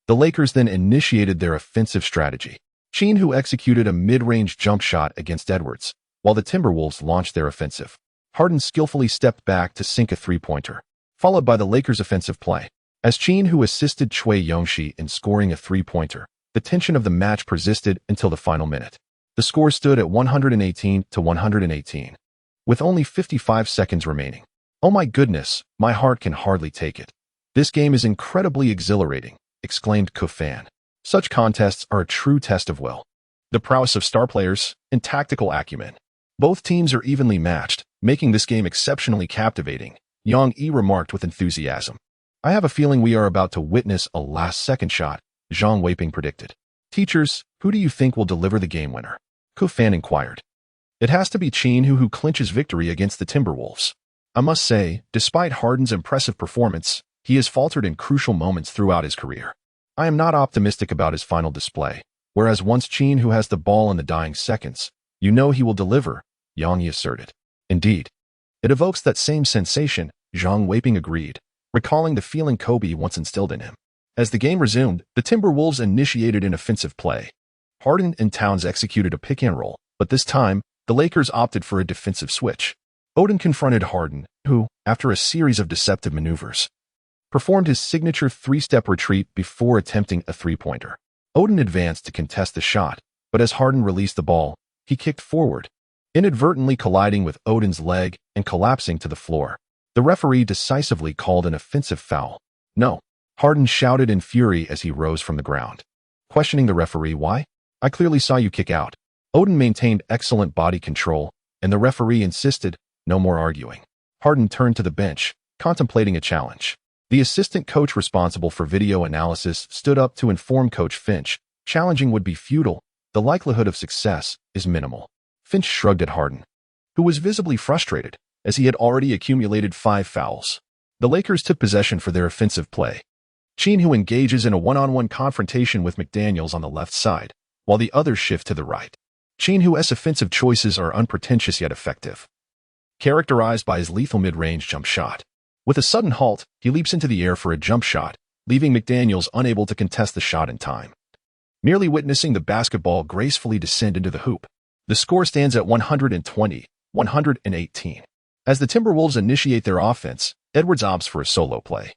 The Lakers then initiated their offensive strategy. Qin Hu executed a mid-range jump shot against Edwards, while the Timberwolves launched their offensive. Harden skillfully stepped back to sink a three-pointer, followed by the Lakers' offensive play. As Qin Hu assisted Cui Yongxi in scoring a three-pointer, the tension of the match persisted until the final minute. The score stood at 118-118, with only 55 seconds remaining. "Oh my goodness, my heart can hardly take it. This game is incredibly exhilarating," exclaimed Kufan. Such contests are a true test of will, the prowess of star players, and tactical acumen. Both teams are evenly matched, making this game exceptionally captivating, Yang Yi remarked with enthusiasm. "I have a feeling we are about to witness a last-second shot," Zhang Weiping predicted. "Teachers, who do you think will deliver the game winner?" Kufan inquired. "It has to be Qin Hu clinches victory against the Timberwolves. I must say, despite Harden's impressive performance, he has faltered in crucial moments throughout his career. I am not optimistic about his final display, whereas once Qin Hu has the ball in the dying seconds, you know he will deliver," Yang Yi asserted. "Indeed. It evokes that same sensation," Zhang Weiping agreed, recalling the feeling Kobe once instilled in him. As the game resumed, the Timberwolves initiated an offensive play. Harden and Towns executed a pick-and-roll, but this time, the Lakers opted for a defensive switch. Odin confronted Harden, who, after a series of deceptive maneuvers, performed his signature three-step retreat before attempting a three-pointer. Odin advanced to contest the shot, but as Harden released the ball, he kicked forward, inadvertently colliding with Odin's leg and collapsing to the floor. The referee decisively called an offensive foul. "No," Harden shouted in fury as he rose from the ground, questioning the referee. "Why? I clearly saw you kick out." Odin maintained excellent body control, and the referee insisted, "No more arguing." Harden turned to the bench, contemplating a challenge. The assistant coach responsible for video analysis stood up to inform Coach Finch, challenging would be futile. The likelihood of success is minimal. Finch shrugged at Harden, who was visibly frustrated, as he had already accumulated 5 fouls. The Lakers took possession for their offensive play. Qin Hu engages in a one-on-one confrontation with McDaniels on the left side, while the others shift to the right. Qin Hu's offensive choices are unpretentious yet effective, characterized by his lethal mid-range jump shot. With a sudden halt, he leaps into the air for a jump shot, leaving McDaniels unable to contest the shot in time, merely witnessing the basketball gracefully descend into the hoop. The score stands at 120-118. As the Timberwolves initiate their offense, Edwards opts for a solo play,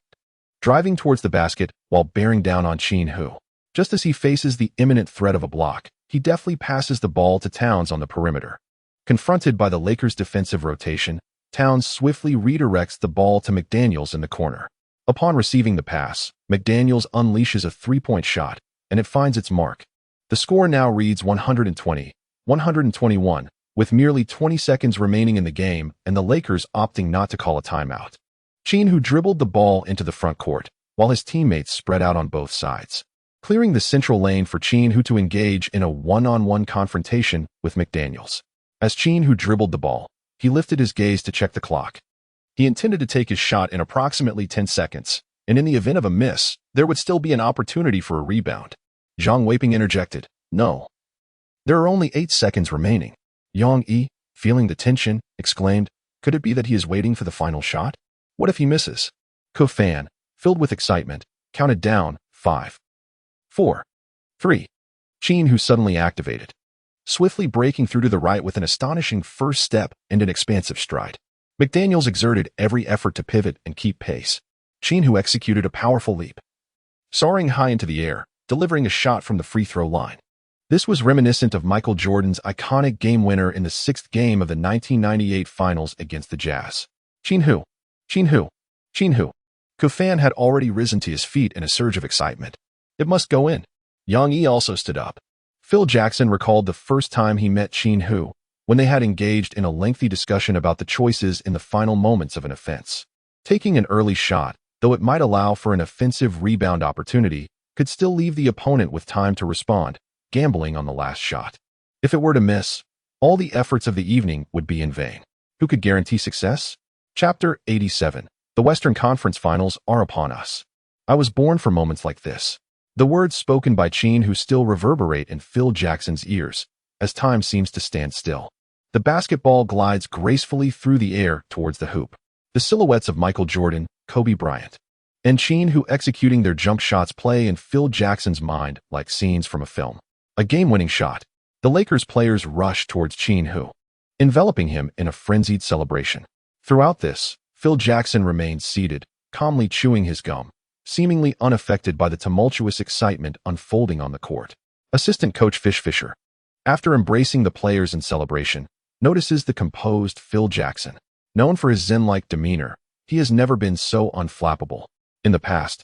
driving towards the basket while bearing down on Qin Hu. Just as he faces the imminent threat of a block, he deftly passes the ball to Towns on the perimeter. Confronted by the Lakers' defensive rotation, Towns swiftly redirects the ball to McDaniels in the corner. Upon receiving the pass, McDaniels unleashes a three-point shot, and it finds its mark. The score now reads 120-121, with merely 20 seconds remaining in the game and the Lakers opting not to call a timeout. Qin Hu dribbled the ball into the front court, while his teammates spread out on both sides, clearing the central lane for Qin Hu to engage in a one-on-one confrontation with McDaniels. As Qin Hu dribbled the ball, he lifted his gaze to check the clock. He intended to take his shot in approximately 10 seconds, and in the event of a miss, there would still be an opportunity for a rebound. Zhang Weiping interjected, "No. There are only 8 seconds remaining." Yang Yi, feeling the tension, exclaimed, "Could it be that he is waiting for the final shot? What if he misses?" Kufan, filled with excitement, counted down, 5, 4, 3. Qin Hu suddenly activated, swiftly breaking through to the right with an astonishing first step and an expansive stride. McDaniels exerted every effort to pivot and keep pace. Qin Hu executed a powerful leap, soaring high into the air, delivering a shot from the free throw line. This was reminiscent of Michael Jordan's iconic game winner in the 6th game of the 1998 Finals against the Jazz. Qin Hu, Qin Hu, Qin Hu. Kufan had already risen to his feet in a surge of excitement. "It must go in." Yang Yi also stood up. Phil Jackson recalled the first time he met Qin Hu, when they had engaged in a lengthy discussion about the choices in the final moments of an offense. Taking an early shot, though it might allow for an offensive rebound opportunity, could still leave the opponent with time to respond, gambling on the last shot. If it were to miss, all the efforts of the evening would be in vain. Who could guarantee success? Chapter 87. The Western Conference Finals are upon us. I was born for moments like this. The words spoken by Qin Hu still reverberate in Phil Jackson's ears, as time seems to stand still. The basketball glides gracefully through the air towards the hoop. The silhouettes of Michael Jordan, Kobe Bryant, and Qin Hu executing their jump shots play in Phil Jackson's mind like scenes from a film. A game-winning shot. The Lakers players rush towards Qin Hu, enveloping him in a frenzied celebration. Throughout this, Phil Jackson remains seated, calmly chewing his gum, seemingly unaffected by the tumultuous excitement unfolding on the court. Assistant coach Fish Fisher, after embracing the players in celebration, notices the composed Phil Jackson. Known for his zen-like demeanor, he has never been so unflappable. In the past,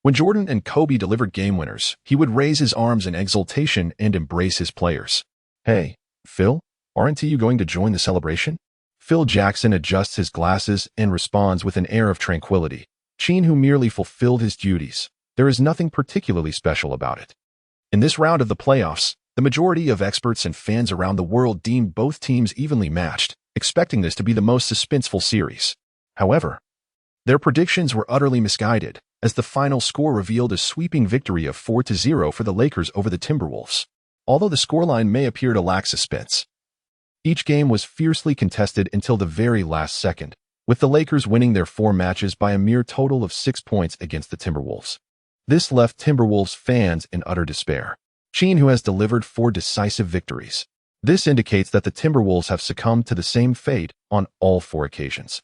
when Jordan and Kobe delivered game winners, he would raise his arms in exultation and embrace his players. "Hey, Phil, aren't you going to join the celebration?" Phil Jackson adjusts his glasses and responds with an air of tranquility. Qin Hu merely fulfilled his duties. There is nothing particularly special about it. In this round of the playoffs, the majority of experts and fans around the world deemed both teams evenly matched, expecting this to be the most suspenseful series. However, their predictions were utterly misguided, as the final score revealed a sweeping victory of 4-0 for the Lakers over the Timberwolves. Although the scoreline may appear to lack suspense, each game was fiercely contested until the very last second, with the Lakers winning their 4 matches by a mere total of 6 points against the Timberwolves. This left Timberwolves fans in utter despair. Qin Hu has delivered 4 decisive victories. This indicates that the Timberwolves have succumbed to the same fate on all 4 occasions.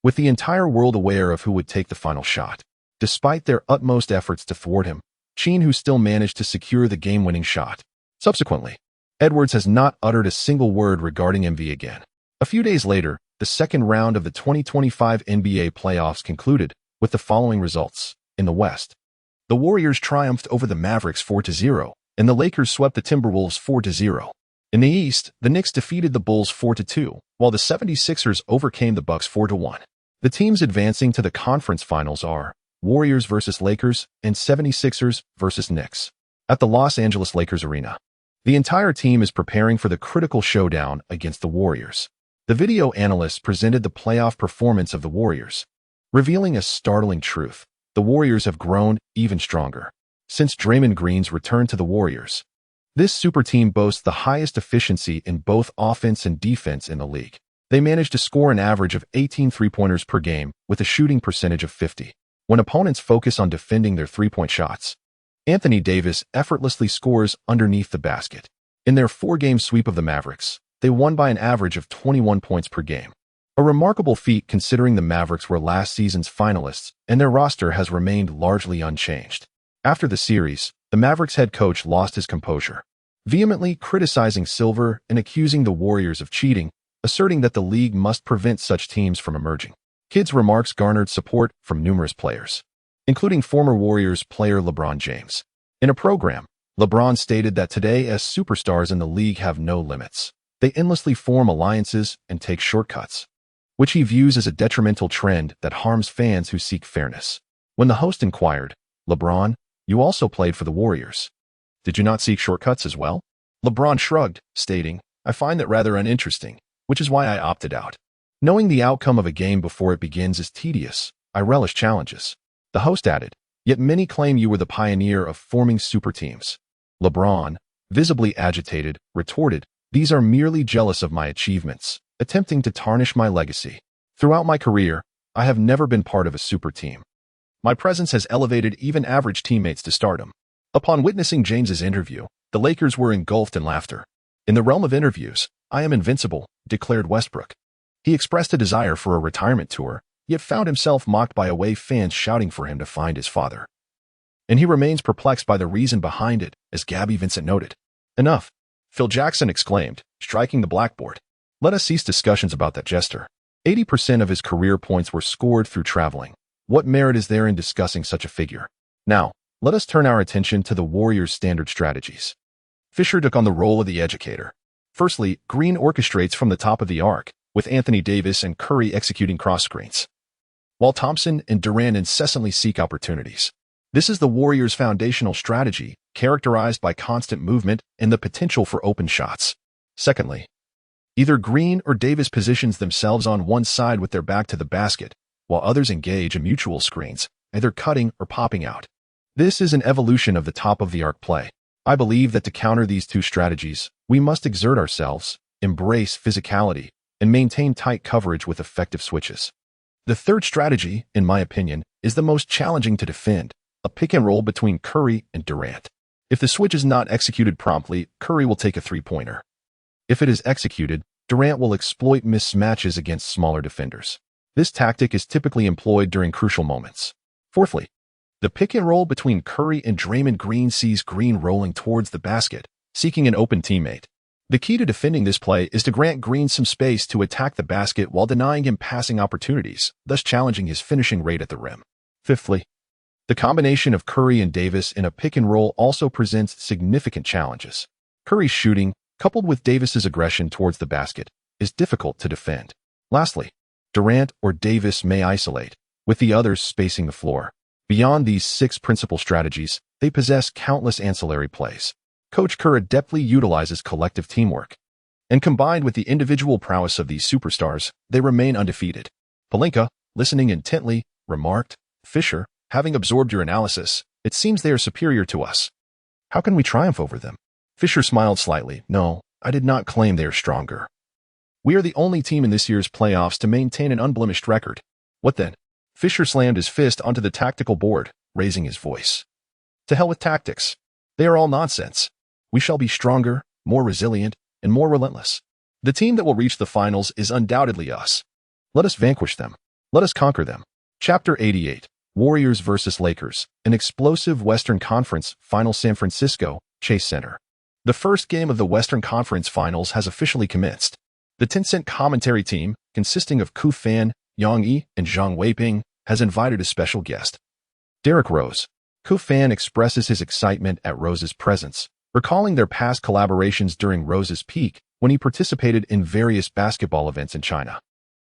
With the entire world aware of who would take the final shot, despite their utmost efforts to thwart him, Qin Hu still managed to secure the game-winning shot. Subsequently, Edwards has not uttered a single word regarding MV again. A few days later, the second round of the 2025 NBA playoffs concluded with the following results. In the West, the Warriors triumphed over the Mavericks 4-0, and the Lakers swept the Timberwolves 4-0. In the East, the Knicks defeated the Bulls 4-2, while the 76ers overcame the Bucks 4-1. The teams advancing to the conference finals are Warriors vs. Lakers and 76ers vs. Knicks. At the Los Angeles Lakers Arena, the entire team is preparing for the critical showdown against the Warriors. The video analysts presented the playoff performance of the Warriors, revealing a startling truth. The Warriors have grown even stronger since Draymond Green's return to the Warriors. This super team boasts the highest efficiency in both offense and defense in the league. They managed to score an average of 18 three-pointers per game with a shooting percentage of 50. When opponents focus on defending their three-point shots, Anthony Davis effortlessly scores underneath the basket. In their 4-game sweep of the Mavericks, they won by an average of 21 points per game. A remarkable feat considering the Mavericks were last season's finalists and their roster has remained largely unchanged. After the series, the Mavericks head coach lost his composure, vehemently criticizing Silver and accusing the Warriors of cheating, asserting that the league must prevent such teams from emerging. Kidd's remarks garnered support from numerous players, including former Warriors player LeBron James. In a program, LeBron stated that today as superstars in the league have no limits. They endlessly form alliances and take shortcuts, which he views as a detrimental trend that harms fans who seek fairness. When the host inquired, "LeBron, you also played for the Warriors. Did you not seek shortcuts as well?" LeBron shrugged, stating, "I find that rather uninteresting, which is why I opted out. Knowing the outcome of a game before it begins is tedious. I relish challenges." The host added, "Yet many claim you were the pioneer of forming super teams." LeBron, visibly agitated, retorted, "These are merely jealous of my achievements, attempting to tarnish my legacy. Throughout my career, I have never been part of a super team. My presence has elevated even average teammates to stardom." Upon witnessing James's interview, the Lakers were engulfed in laughter. "In the realm of interviews, I am invincible," declared Westbrook. He expressed a desire for a retirement tour, yet found himself mocked by away fans shouting for him to find his father. And he remains perplexed by the reason behind it, as Gabby Vincent noted. "Enough," Phil Jackson exclaimed, striking the blackboard. "Let us cease discussions about that jester. 80% of his career points were scored through traveling. What merit is there in discussing such a figure? Now, let us turn our attention to the Warriors' standard strategies." Fisher took on the role of the educator. Firstly, Green orchestrates from the top of the arc, with Anthony Davis and Curry executing cross screens, while Thompson and Durant incessantly seek opportunities. This is the Warriors' foundational strategy, characterized by constant movement and the potential for open shots. Secondly, either Green or Davis positions themselves on one side with their back to the basket, while others engage in mutual screens, either cutting or popping out. This is an evolution of the top-of-the-arc play. I believe that to counter these two strategies, we must exert ourselves, embrace physicality, and maintain tight coverage with effective switches. The third strategy, in my opinion, is the most challenging to defend, a pick and roll between Curry and Durant. If the switch is not executed promptly, Curry will take a three-pointer. If it is executed, Durant will exploit mismatches against smaller defenders. This tactic is typically employed during crucial moments. Fourthly, the pick and roll between Curry and Draymond Green sees Green rolling towards the basket, seeking an open teammate. The key to defending this play is to grant Green some space to attack the basket while denying him passing opportunities, thus challenging his finishing rate at the rim. Fifthly, the combination of Curry and Davis in a pick and roll also presents significant challenges. Curry's shooting, coupled with Davis's aggression towards the basket, is difficult to defend. Lastly, Durant or Davis may isolate, with the others spacing the floor. Beyond these 6 principal strategies, they possess countless ancillary plays. Coach Kerr adeptly utilizes collective teamwork. And combined with the individual prowess of these superstars, they remain undefeated. Pelinka, listening intently, remarked, "Fisher, having absorbed your analysis, it seems they are superior to us. How can we triumph over them?" Fisher smiled slightly. "No, I did not claim they are stronger. We are the only team in this year's playoffs to maintain an unblemished record." "What then?" Fisher slammed his fist onto the tactical board, raising his voice. "To hell with tactics. They are all nonsense. We shall be stronger, more resilient, and more relentless. The team that will reach the finals is undoubtedly us. Let us vanquish them. Let us conquer them." Chapter 88, Warriors vs. Lakers, an explosive Western Conference Final. San Francisco, Chase Center. The first game of the Western Conference Finals has officially commenced. The Tencent commentary team, consisting of Ku Fan, Yang Yi, and Zhang Weiping, has invited a special guest, Derrick Rose. Ku Fan expresses his excitement at Rose's presence, recalling their past collaborations during Rose's peak when he participated in various basketball events in China.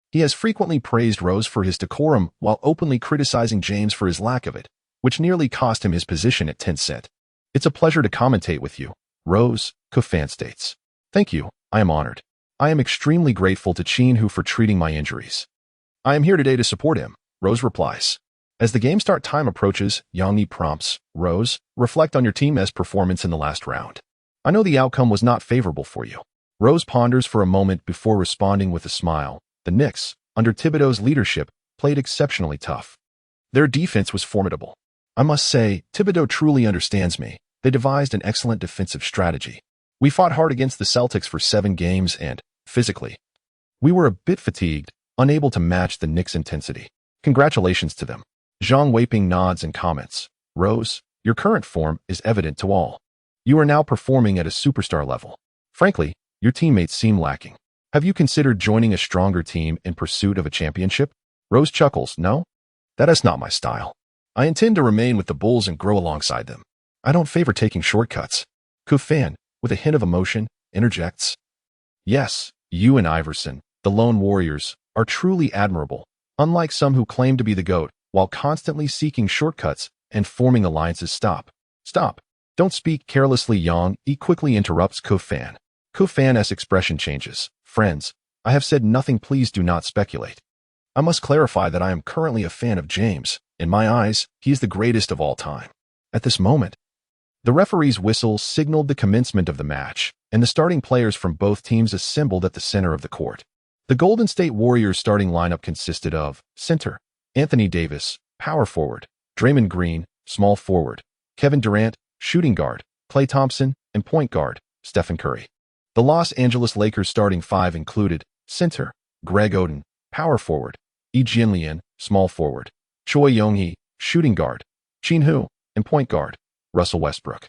He has frequently praised Rose for his decorum while openly criticizing James for his lack of it, which nearly cost him his position at Tencent. "It's a pleasure to commentate with you, Rose," Ku Fan states. "Thank you, I am honored. I am extremely grateful to Qin Hu for treating my injuries. I am here today to support him," Rose replies. As the game start time approaches, Yang Yi prompts, "Rose, reflect on your team's performance in the last round. I know the outcome was not favorable for you." Rose ponders for a moment before responding with a smile. "The Knicks, under Thibodeau's leadership, played exceptionally tough. Their defense was formidable. I must say, Thibodeau truly understands me. They devised an excellent defensive strategy. We fought hard against the Celtics for 7 games and, physically, we were a bit fatigued, unable to match the Knicks' intensity. Congratulations to them." Zhang Weiping nods and comments, "Rose, your current form is evident to all. You are now performing at a superstar level. Frankly, your teammates seem lacking. Have you considered joining a stronger team in pursuit of a championship?" Rose chuckles, "No, that is not my style. I intend to remain with the Bulls and grow alongside them. I don't favor taking shortcuts." Ku Fan, with a hint of emotion, interjects, "Yes, you and Iverson, the lone warriors, are truly admirable, unlike some who claim to be the GOAT while constantly seeking shortcuts and forming alliances." Stop. Don't speak carelessly, Yang Yi quickly interrupts Ku Fan. Ku Fan's expression changes. "Friends, I have said nothing, please do not speculate. I must clarify that I am currently a fan of James. In my eyes, he is the greatest of all time." At this moment, the referee's whistle signaled the commencement of the match, and the starting players from both teams assembled at the center of the court. The Golden State Warriors starting lineup consisted of center, Anthony Davis, power forward, Draymond Green, small forward, Kevin Durant, shooting guard, Klay Thompson, and point guard, Stephen Curry. The Los Angeles Lakers starting 5 included center, Greg Oden, power forward, Yi Jianlian, small forward, Choi Young-hee, shooting guard, Qin Hu, and point guard, Russell Westbrook.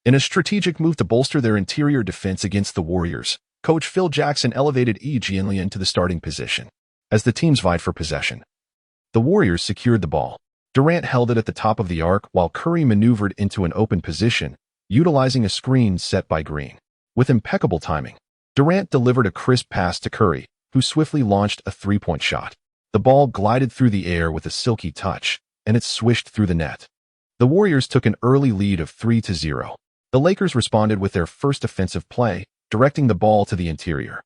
In a strategic move to bolster their interior defense against the Warriors, Coach Phil Jackson elevated Yi Jianlian to the starting position. As the teams vied for possession, the Warriors secured the ball. Durant held it at the top of the arc while Curry maneuvered into an open position, utilizing a screen set by Green. With impeccable timing, Durant delivered a crisp pass to Curry, who swiftly launched a three-point shot. The ball glided through the air with a silky touch, and it swished through the net. The Warriors took an early lead of 3-0. The Lakers responded with their first offensive play, directing the ball to the interior.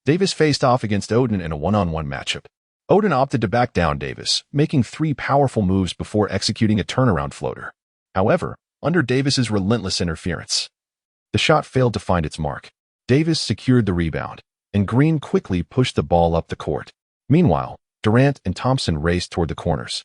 Davis faced off against Oden in a one-on-one matchup. Oden opted to back down Davis, making 3 powerful moves before executing a turnaround floater. However, under Davis's relentless interference, the shot failed to find its mark. Davis secured the rebound, and Green quickly pushed the ball up the court. Meanwhile, Durant and Thompson raced toward the corners.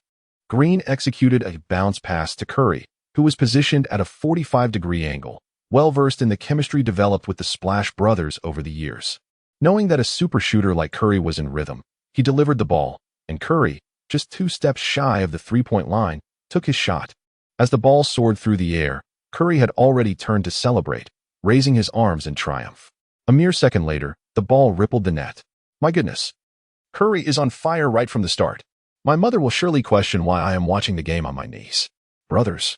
Green executed a bounce pass to Curry, who was positioned at a 45-degree angle, well-versed in the chemistry developed with the Splash Brothers over the years. Knowing that a super shooter like Curry was in rhythm, he delivered the ball, and Curry, just 2 steps shy of the three-point line, took his shot. As the ball soared through the air, Curry had already turned to celebrate, raising his arms in triumph. A mere second later, the ball rippled the net. My goodness. Curry is on fire right from the start. My mother will surely question why I am watching the game on my knees. Brothers.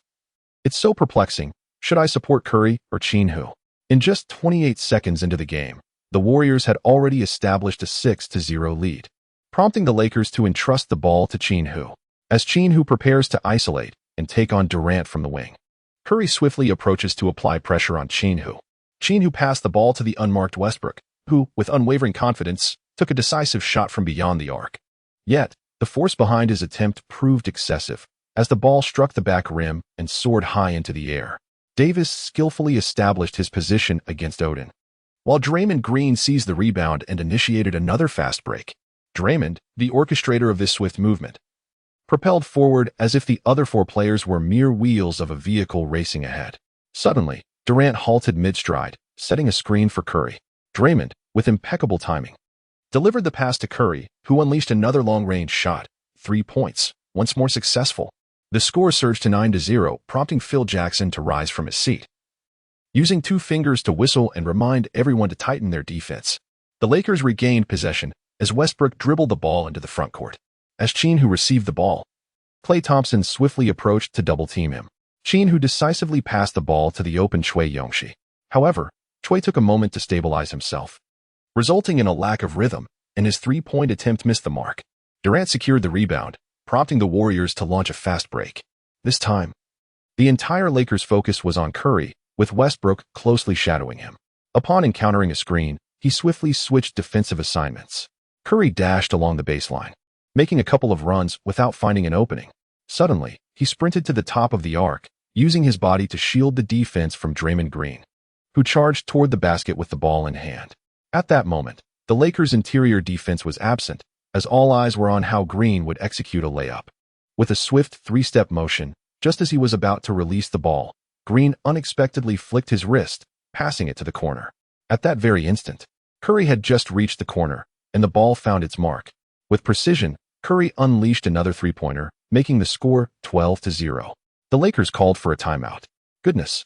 It's so perplexing. Should I support Curry or Qin Hu? In just 28 seconds into the game, the Warriors had already established a 6-0 lead, prompting the Lakers to entrust the ball to Qin Hu. As Qin Hu prepares to isolate and take on Durant from the wing, Curry swiftly approaches to apply pressure on Qin Hu. Qin Hu passed the ball to the unmarked Westbrook, who, with unwavering confidence, took a decisive shot from beyond the arc. Yet, the force behind his attempt proved excessive, as the ball struck the back rim and soared high into the air. Davis skillfully established his position against Odin, while Draymond Green seized the rebound and initiated another fast break. Draymond, the orchestrator of this swift movement, propelled forward as if the other 4 players were mere wheels of a vehicle racing ahead. Suddenly, Durant halted mid-stride, setting a screen for Curry. Draymond, with impeccable timing, delivered the pass to Curry, who unleashed another long-range shot. 3 points, once more successful. The score surged to 9-0, prompting Phil Jackson to rise from his seat. Using 2 fingers to whistle and remind everyone to tighten their defense, the Lakers regained possession as Westbrook dribbled the ball into the front court. As Qin Hu received the ball, Klay Thompson swiftly approached to double-team him. Qin Hu decisively passed the ball to the open Cui Yongxi. However, Cui took a moment to stabilize himself, resulting in a lack of rhythm, and his 3-point attempt missed the mark. Durant secured the rebound, prompting the Warriors to launch a fast break. This time, the entire Lakers' focus was on Curry, with Westbrook closely shadowing him. Upon encountering a screen, he swiftly switched defensive assignments. Curry dashed along the baseline, making a couple of runs without finding an opening. Suddenly, he sprinted to the top of the arc, using his body to shield the defense from Draymond Green, who charged toward the basket with the ball in hand. At that moment, the Lakers' interior defense was absent, as all eyes were on how Green would execute a layup. With a swift 3-step motion, just as he was about to release the ball, Green unexpectedly flicked his wrist, passing it to the corner. At that very instant, Curry had just reached the corner, and the ball found its mark. With precision, Curry unleashed another 3-pointer, making the score 12-0. The Lakers called for a timeout. Goodness.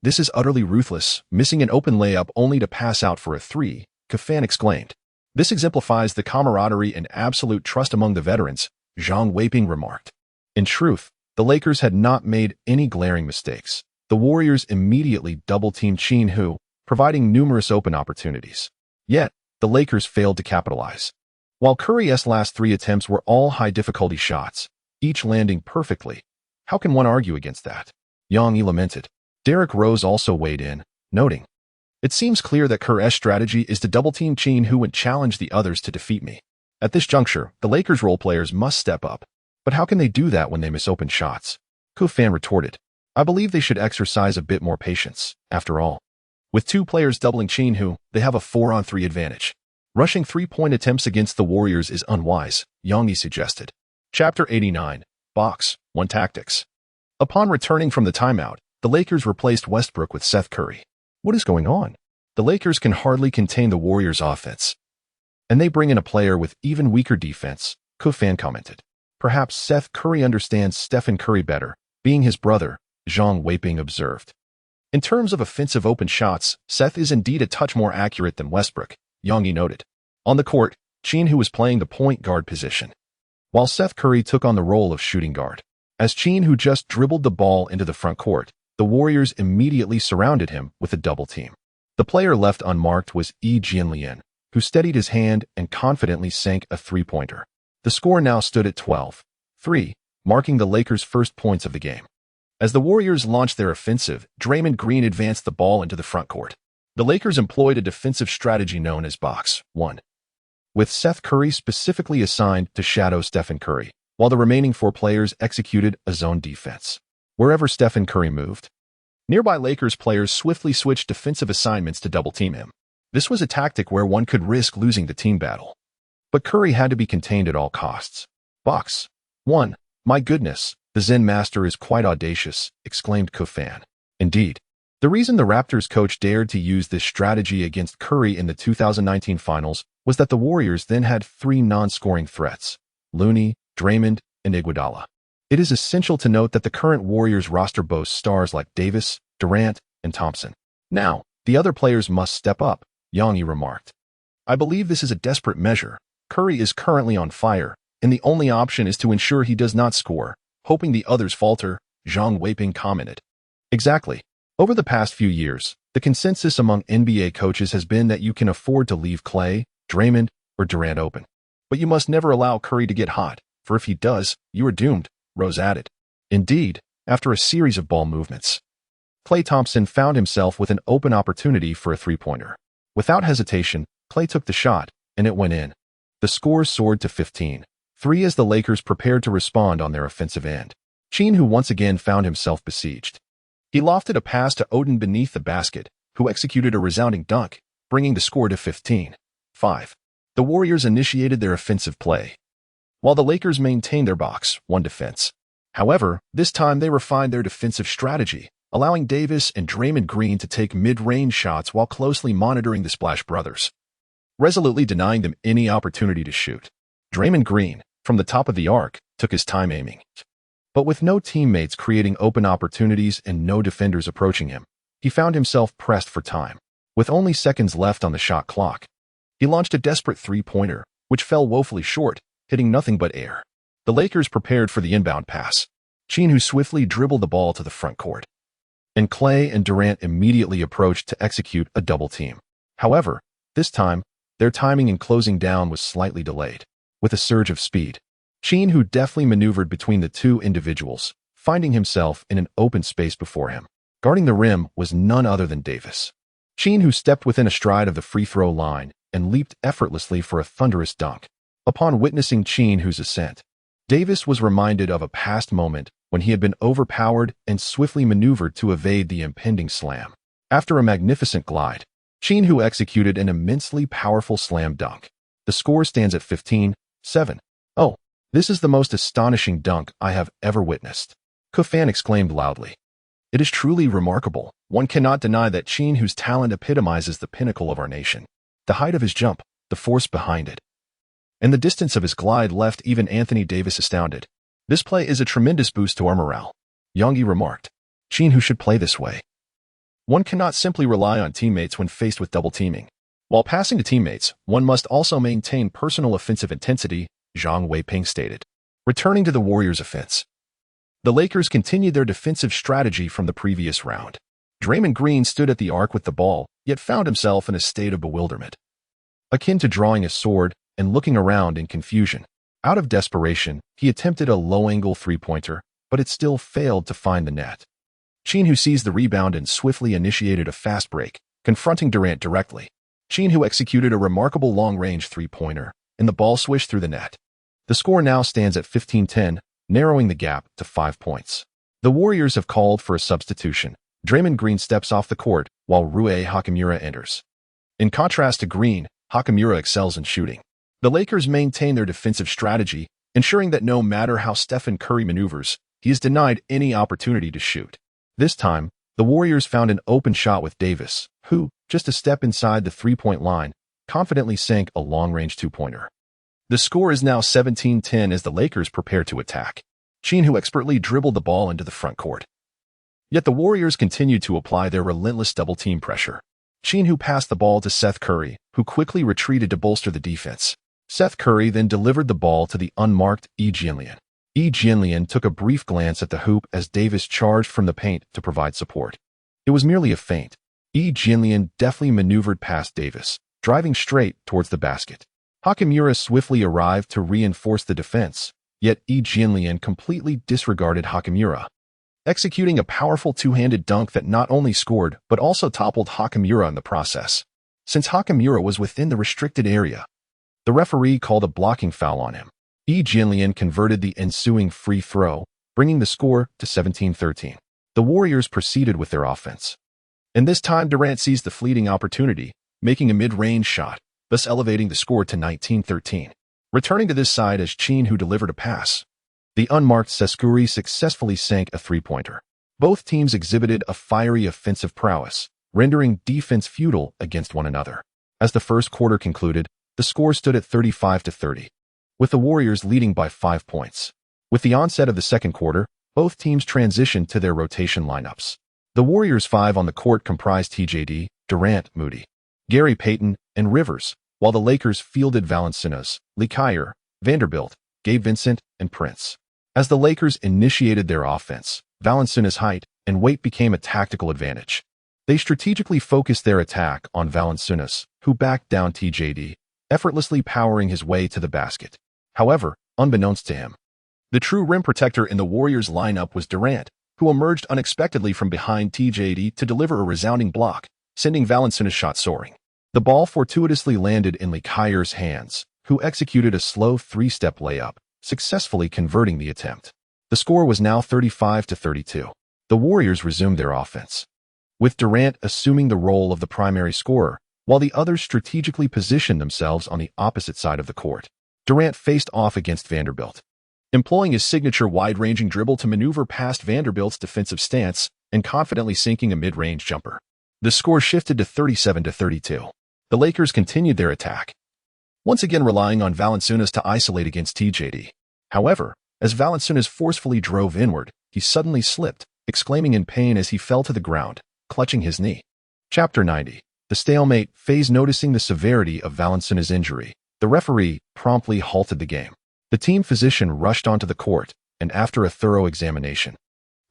This is utterly ruthless, missing an open layup only to pass out for a 3, Kafan exclaimed. This exemplifies the camaraderie and absolute trust among the veterans, Zhang Weiping remarked. In truth, the Lakers had not made any glaring mistakes. The Warriors immediately double-teamed Qin Hu, providing numerous open opportunities. Yet, the Lakers failed to capitalize. While Curry's last 3 attempts were all high-difficulty shots, each landing perfectly, how can one argue against that? Yang Yi lamented. Derrick Rose also weighed in, noting, "It seems clear that Curry's strategy is to double-team Qin Hu and challenge the others to defeat me. At this juncture, the Lakers role players must step up. But how can they do that when they miss open shots?" Kufan retorted, "I believe they should exercise a bit more patience. After all, with 2 players doubling Qin Hu, they have a 4-on-3 advantage. Rushing 3-point attempts against the Warriors is unwise," Yang Yi suggested. Chapter 89, Box 1 Tactics. Upon returning from the timeout, the Lakers replaced Westbrook with Seth Curry. What is going on? The Lakers can hardly contain the Warriors' offense, and they bring in a player with even weaker defense, Kufan commented. Perhaps Seth Curry understands Stephen Curry better, being his brother, Zhang Weiping observed. In terms of offensive open shots, Seth is indeed a touch more accurate than Westbrook, Yang Yi noted. On the court, Qin Hu was playing the point guard position, while Seth Curry took on the role of shooting guard. As Qin Hu just dribbled the ball into the front court, the Warriors immediately surrounded him with a double team. The player left unmarked was Yi Jianlian, who steadied his hand and confidently sank a 3-pointer. The score now stood at 12-3, marking the Lakers' first points of the game. As the Warriors launched their offensive, Draymond Green advanced the ball into the front court. The Lakers employed a defensive strategy known as Box 1, with Seth Curry specifically assigned to shadow Stephen Curry, while the remaining 4 players executed a zone defense. wherever Stephen Curry moved. Nearby Lakers players swiftly switched defensive assignments to double-team him. This was a tactic where one could risk losing the team battle. But Curry had to be contained at all costs. Box 1. My goodness, the Zen master is quite audacious, exclaimed Kufan. Indeed. The reason the Raptors coach dared to use this strategy against Curry in the 2019 finals was that the Warriors then had 3 non-scoring threats: Looney, Draymond, and Iguodala. It is essential to note that the current Warriors roster boasts stars like Davis, Durant, and Thompson. Now, the other players must step up, Yangi remarked. I believe this is a desperate measure. Curry is currently on fire, and the only option is to ensure he does not score, hoping the others falter, Zhang Weiping commented. Exactly. Over the past few years, the consensus among NBA coaches has been that you can afford to leave Clay, Draymond, or Durant open. But you must never allow Curry to get hot, for if he does, you are doomed, Rose added. Indeed, after a series of ball movements, Klay Thompson found himself with an open opportunity for a three-pointer. Without hesitation, Klay took the shot, and it went in. The score soared to 15-3 as the Lakers prepared to respond on their offensive end. Qin Hu once again found himself besieged. He lofted a pass to Odin beneath the basket, who executed a resounding dunk, bringing the score to 15-5. The Warriors initiated their offensive play, while the Lakers maintained their box 1 defense. However, this time they refined their defensive strategy, allowing Davis and Draymond Green to take mid-range shots while closely monitoring the Splash Brothers, resolutely denying them any opportunity to shoot. Draymond Green, from the top of the arc, took his time aiming. But with no teammates creating open opportunities and no defenders approaching him, he found himself pressed for time. With only seconds left on the shot clock, he launched a desperate three-pointer, which fell woefully short, hitting nothing but air. The Lakers prepared for the inbound pass. Qin Hu swiftly dribbled the ball to the front court, and Klay and Durant immediately approached to execute a double team. However, this time, their timing in closing down was slightly delayed. With a surge of speed, Qin Hu deftly maneuvered between the two individuals, finding himself in an open space before him. Guarding the rim was none other than Davis. Qin Hu stepped within a stride of the free throw line and leaped effortlessly for a thunderous dunk. Upon witnessing Qin Hu's ascent, Davis was reminded of a past moment when he had been overpowered and swiftly maneuvered to evade the impending slam. After a magnificent glide, Qin Hu executed an immensely powerful slam dunk. The score stands at 15-7. Oh, this is the most astonishing dunk I have ever witnessed, Kufan exclaimed loudly. It is truly remarkable. One cannot deny that Qin Hu's talent epitomizes the pinnacle of our nation. The height of his jump, the force behind it, and the distance of his glide left even Anthony Davis astounded. This play is a tremendous boost to our morale, Yangi remarked. Qin Hu should play this way. One cannot simply rely on teammates when faced with double teaming. While passing to teammates, one must also maintain personal offensive intensity, Zhang Weiping stated. Returning to the Warriors' offense, the Lakers continued their defensive strategy from the previous round. Draymond Green stood at the arc with the ball, yet found himself in a state of bewilderment, akin to drawing a sword and looking around in confusion. Out of desperation, he attempted a low-angle three-pointer, but it still failed to find the net. Qin Hu seized the rebound and swiftly initiated a fast break, confronting Durant directly. Qin Hu executed a remarkable long-range three-pointer, and the ball swished through the net. The score now stands at 15-10, narrowing the gap to 5 points. The Warriors have called for a substitution. Draymond Green steps off the court, while Rui Hachimura enters. In contrast to Green, Hachimura excels in shooting. The Lakers maintain their defensive strategy, ensuring that no matter how Stephen Curry maneuvers, he is denied any opportunity to shoot. This time, the Warriors found an open shot with Davis, who, just a step inside the three-point line, confidently sank a long-range two-pointer. The score is now 17-10 as the Lakers prepare to attack. Qin Hu expertly dribbled the ball into the front court. Yet the Warriors continued to apply their relentless double-team pressure. Qin Hu passed the ball to Seth Curry, who quickly retreated to bolster the defense. Seth Curry then delivered the ball to the unmarked Yi Jianlian. Yi Jianlian took a brief glance at the hoop as Davis charged from the paint to provide support. It was merely a feint. Yi Jianlian deftly maneuvered past Davis, driving straight towards the basket. Hachimura swiftly arrived to reinforce the defense, yet Yi Jianlian completely disregarded Hachimura, executing a powerful two-handed dunk that not only scored but also toppled Hachimura in the process. Since Hachimura was within the restricted area, the referee called a blocking foul on him. Yi Jianlian converted the ensuing free throw, bringing the score to 17-13. The Warriors proceeded with their offense. And this time Durant seized the fleeting opportunity, making a mid-range shot, thus elevating the score to 19-13. Returning to this side as Qin Hu delivered a pass, the unmarked Seskuri successfully sank a three-pointer. Both teams exhibited a fiery offensive prowess, rendering defense futile against one another. As the first quarter concluded, the score stood at 35-30, with the Warriors leading by 5 points. With the onset of the second quarter, both teams transitioned to their rotation lineups. The Warriors' five on the court comprised TJD, Durant, Moody, Gary Payton, and Rivers, while the Lakers fielded Valanciunas, Leclerc, Vanderbilt, Gabe Vincent, and Prince. As the Lakers initiated their offense, Valanciunas' height and weight became a tactical advantage. They strategically focused their attack on Valanciunas, who backed down TJD, effortlessly powering his way to the basket. However, unbeknownst to him, the true rim protector in the Warriors lineup was Durant, who emerged unexpectedly from behind TJD to deliver a resounding block, sending Valanciunas' shot soaring. The ball fortuitously landed in Leclerc's hands, who executed a slow three-step layup, successfully converting the attempt. The score was now 35-32. The Warriors resumed their offense, with Durant assuming the role of the primary scorer, while the others strategically positioned themselves on the opposite side of the court. Durant faced off against Vanderbilt, employing his signature wide-ranging dribble to maneuver past Vanderbilt's defensive stance and confidently sinking a mid-range jumper. The score shifted to 37-32. The Lakers continued their attack, once again relying on Valanciunas to isolate against TJD. However, as Valanciunas forcefully drove inward, he suddenly slipped, exclaiming in pain as he fell to the ground, clutching his knee. Chapter 90. The stalemate phase. Noticing the severity of Valanciunas' injury, the referee promptly halted the game. The team physician rushed onto the court, and after a thorough examination,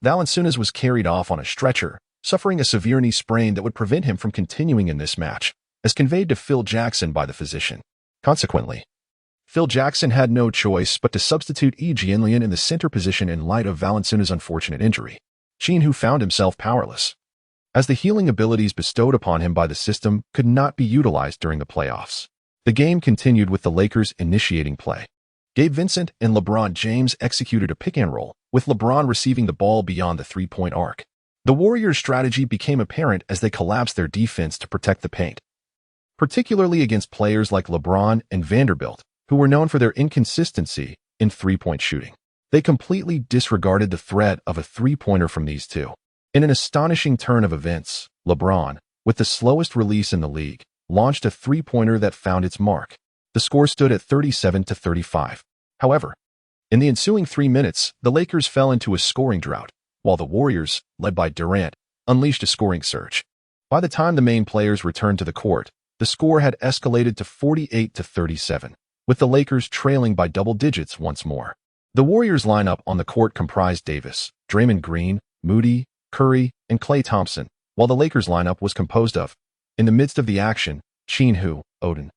Valanciunas was carried off on a stretcher, suffering a severe knee sprain that would prevent him from continuing in this match, as conveyed to Phil Jackson by the physician. Consequently, Phil Jackson had no choice but to substitute E. Jianlian in the center position in light of Valanciunas' unfortunate injury. Qin Hu found himself powerless, as the healing abilities bestowed upon him by the system could not be utilized during the playoffs. The game continued with the Lakers initiating play. Gabe Vincent and LeBron James executed a pick-and-roll, with LeBron receiving the ball beyond the three-point arc. The Warriors' strategy became apparent as they collapsed their defense to protect the paint, particularly against players like LeBron and Vanderbilt, who were known for their inconsistency in three-point shooting. They completely disregarded the threat of a three-pointer from these two. In an astonishing turn of events, LeBron, with the slowest release in the league, launched a three-pointer that found its mark. The score stood at 37-35. However, in the ensuing 3 minutes, the Lakers fell into a scoring drought, while the Warriors, led by Durant, unleashed a scoring surge. By the time the main players returned to the court, the score had escalated to 48-37, with the Lakers trailing by double digits once more. The Warriors' lineup on the court comprised Davis, Draymond Green, Moody, Curry, and Klay Thompson, while the Lakers' lineup was composed of, in the midst of the action, Qin Hu, Odin,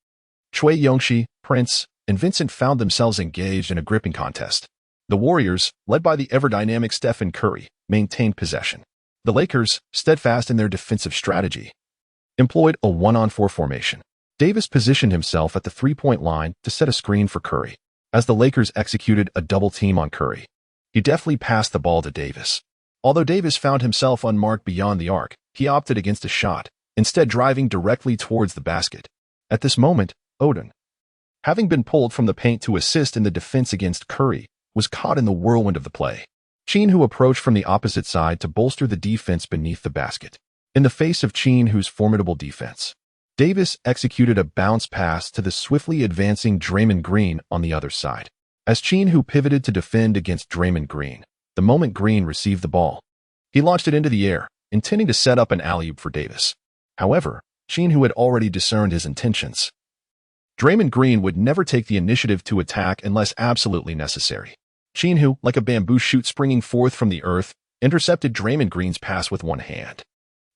Choi Yongshi, Prince, and Vincent found themselves engaged in a gripping contest. The Warriors, led by the ever-dynamic Stephen Curry, maintained possession. The Lakers, steadfast in their defensive strategy, employed a 1-on-4 formation. Davis positioned himself at the three-point line to set a screen for Curry. As the Lakers executed a double team on Curry, he deftly passed the ball to Davis. Although Davis found himself unmarked beyond the arc, he opted against a shot, instead driving directly towards the basket. At this moment, Odin, having been pulled from the paint to assist in the defense against Curry, was caught in the whirlwind of the play. Qin Hu approached from the opposite side to bolster the defense beneath the basket. In the face of Qin Hu's formidable defense, Davis executed a bounce pass to the swiftly advancing Draymond Green on the other side. As Qin Hu pivoted to defend against Draymond Green, the moment Green received the ball, he launched it into the air, intending to set up an alley-oop for Davis. However, Qin Hu had already discerned his intentions. Draymond Green would never take the initiative to attack unless absolutely necessary. Qin Hu, like a bamboo shoot springing forth from the earth, intercepted Draymond Green's pass with one hand.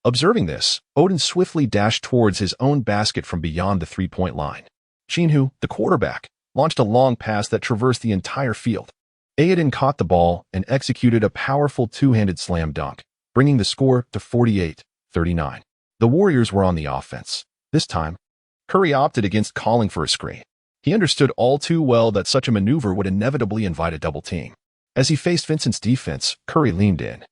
Observing this, Odin swiftly dashed towards his own basket from beyond the three-point line. Qin Hu, the quarterback, launched a long pass that traversed the entire field. Odin caught the ball and executed a powerful two-handed slam dunk, bringing the score to 48-39. The Warriors were on the offense. This time, Curry opted against calling for a screen. He understood all too well that such a maneuver would inevitably invite a double team. As he faced Vincent's defense, Curry leaned in,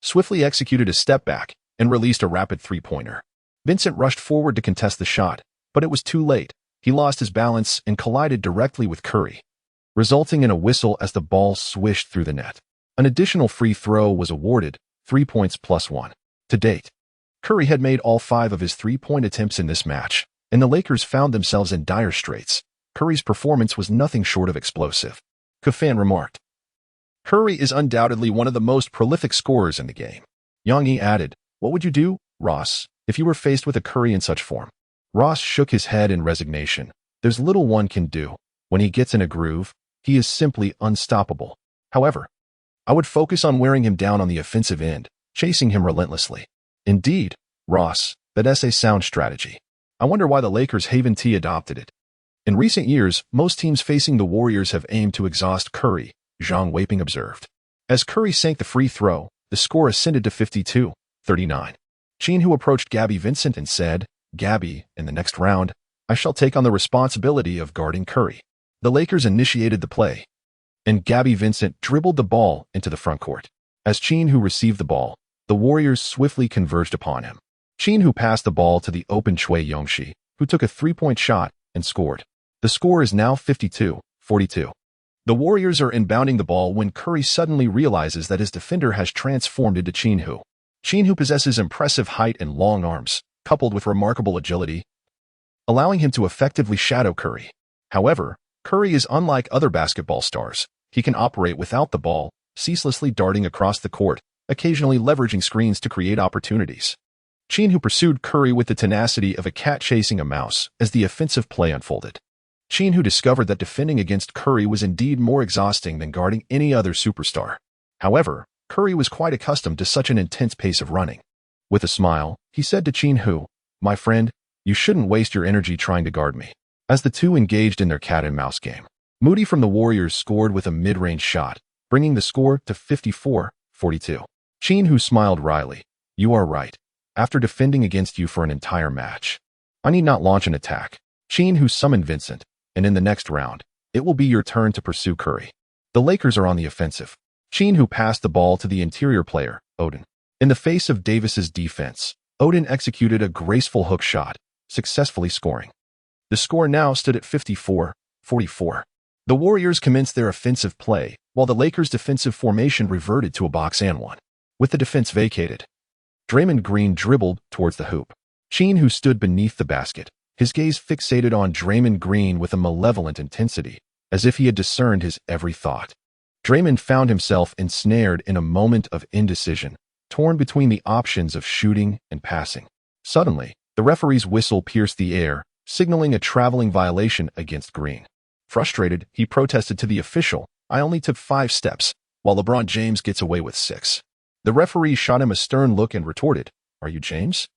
swiftly executed a step back, and released a rapid three-pointer. Vincent rushed forward to contest the shot, but it was too late. He lost his balance and collided directly with Curry, resulting in a whistle as the ball swished through the net. An additional free throw was awarded, 3 points plus 1. To date, Curry had made all 5 of his three-point attempts in this match, and the Lakers found themselves in dire straits. Curry's performance was nothing short of explosive. Kufan remarked, "Curry is undoubtedly one of the most prolific scorers in the game." Yang Yi added, "What would you do, Ross, if you were faced with a Curry in such form?" Ross shook his head in resignation. "There's little one can do. When he gets in a groove, he is simply unstoppable. However, I would focus on wearing him down on the offensive end, chasing him relentlessly." "Indeed, Ross, that's a sound strategy. I wonder why the Lakers haven't adopted it." "In recent years, most teams facing the Warriors have aimed to exhaust Curry," Zhang Weiping observed. As Curry sank the free throw, the score ascended to 52-39. Qin Hu approached Gabby Vincent and said, "Gabby, in the next round, I shall take on the responsibility of guarding Curry." The Lakers initiated the play, and Gabby Vincent dribbled the ball into the front court. As Qin Hu received the ball, the Warriors swiftly converged upon him. Qin Hu passed the ball to the open Chui Yongxi, who took a three-point shot and scored. The score is now 52-42. The Warriors are inbounding the ball when Curry suddenly realizes that his defender has transformed into Qin Hu. Qin Hu possesses impressive height and long arms, coupled with remarkable agility, allowing him to effectively shadow Curry. However, Curry is unlike other basketball stars. He can operate without the ball, ceaselessly darting across the court, occasionally leveraging screens to create opportunities. Qin Hu pursued Curry with the tenacity of a cat chasing a mouse as the offensive play unfolded. Qin Hu discovered that defending against Curry was indeed more exhausting than guarding any other superstar. However, Curry was quite accustomed to such an intense pace of running. With a smile, he said to Qin Hu, "My friend, you shouldn't waste your energy trying to guard me." As the two engaged in their cat-and-mouse game, Moody from the Warriors scored with a mid-range shot, bringing the score to 54-42. Qin Hu smiled wryly. "You are right. After defending against you for an entire match, I need not launch an attack." Qin Hu summoned Vincent, and in the next round, it will be your turn to pursue Curry. The Lakers are on the offensive. Qin Hu passed the ball to the interior player, Odin. In the face of Davis's defense, Odin executed a graceful hook shot, successfully scoring. The score now stood at 54-44. The Warriors commenced their offensive play, while the Lakers' defensive formation reverted to a box-and-one. With the defense vacated, Draymond Green dribbled towards the hoop. Qin Hu stood beneath the basket, his gaze fixated on Draymond Green with a malevolent intensity, as if he had discerned his every thought. Draymond found himself ensnared in a moment of indecision, torn between the options of shooting and passing. Suddenly, the referee's whistle pierced the air, signaling a traveling violation against Green. Frustrated, he protested to the official, "I only took 5 steps, while LeBron James gets away with 6. The referee shot him a stern look and retorted, "Are you James?"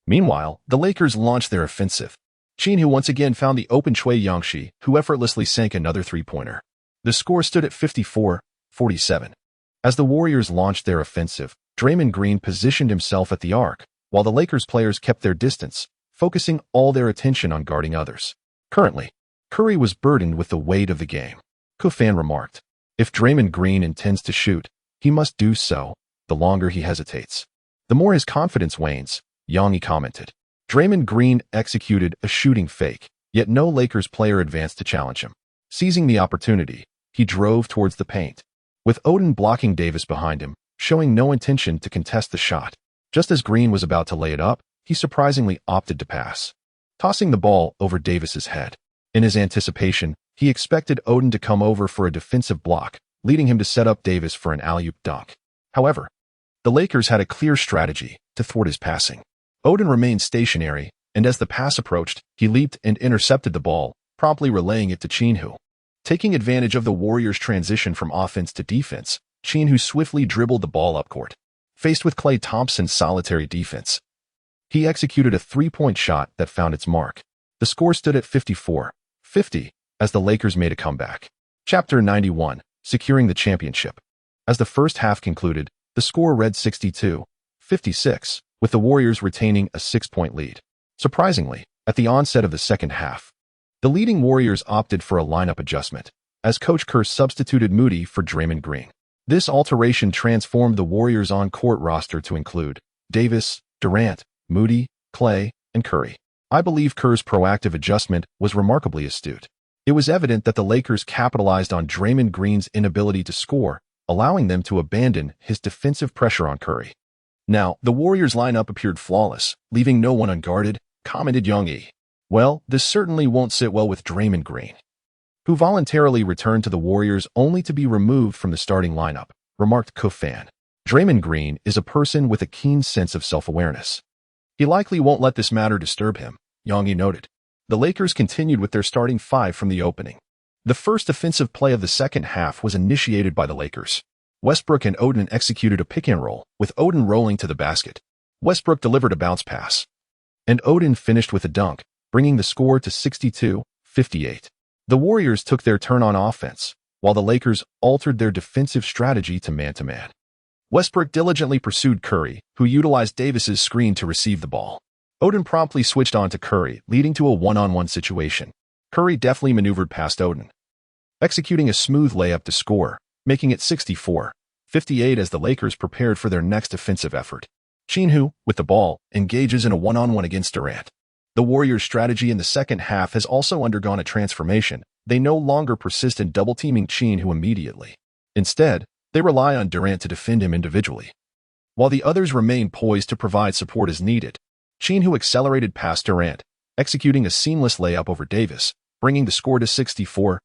Meanwhile, the Lakers launched their offensive. Qin Hu once again found the open Chui Yongxi, who effortlessly sank another three-pointer. The score stood at 54-47. As the Warriors launched their offensive, Draymond Green positioned himself at the arc, while the Lakers players kept their distance, focusing all their attention on guarding others. Currently, Curry was burdened with the weight of the game. Kufan remarked, "If Draymond Green intends to shoot, he must do so, the longer he hesitates, the more his confidence wanes," Yang Yi commented. Draymond Green executed a shooting fake, yet no Lakers player advanced to challenge him. Seizing the opportunity, he drove towards the paint, with Odin blocking Davis behind him, showing no intention to contest the shot. Just as Green was about to lay it up, he surprisingly opted to pass, tossing the ball over Davis's head. In his anticipation, he expected Odin to come over for a defensive block, leading him to set up Davis for an alley-oop dunk. However, the Lakers had a clear strategy to thwart his passing. Odin remained stationary, and as the pass approached, he leaped and intercepted the ball, promptly relaying it to Qin Hu. Taking advantage of the Warriors' transition from offense to defense, Qin Hu swiftly dribbled the ball up court. Faced with Klay Thompson's solitary defense, he executed a three-point shot that found its mark. The score stood at 54-50 as the Lakers made a comeback. Chapter 91, Securing the Championship. As the first half concluded, the score read 62-56, with the Warriors retaining a 6-point lead. Surprisingly, at the onset of the second half, the leading Warriors opted for a lineup adjustment. as Coach Kerr substituted Moody for Draymond Green. This alteration transformed the Warriors' on-court roster to include Davis, Durant, Moody, Clay, and Curry. I believe Kerr's proactive adjustment was remarkably astute. It was evident that the Lakers capitalized on Draymond Green's inability to score, allowing them to abandon his defensive pressure on Curry. Now, the Warriors' lineup appeared flawless, leaving no one unguarded, commented Young E. Well, this certainly won't sit well with Draymond Green, who voluntarily returned to the Warriors only to be removed from the starting lineup, remarked Fan. Draymond Green is a person with a keen sense of self-awareness. He likely won't let this matter disturb him, Young E noted. The Lakers continued with their starting five from the opening. The first offensive play of the second half was initiated by the Lakers. Westbrook and Odin executed a pick-and-roll, with Odin rolling to the basket. Westbrook delivered a bounce pass, and Odin finished with a dunk, bringing the score to 62-58. The Warriors took their turn on offense, while the Lakers altered their defensive strategy to man-to-man. Westbrook diligently pursued Curry, who utilized Davis's screen to receive the ball. Odin promptly switched on to Curry, leading to a one-on-one situation. Curry deftly maneuvered past Odin, executing a smooth layup to score, making it 64-58 as the Lakers prepared for their next offensive effort. Qin Hu, with the ball, engages in a one-on-one against Durant. The Warriors' strategy in the second half has also undergone a transformation. They no longer persist in double-teaming Qin Hu immediately. Instead, they rely on Durant to defend him individually, while the others remain poised to provide support as needed. Qin Hu accelerated past Durant, executing a seamless layup over Davis, bringing the score to 64-60.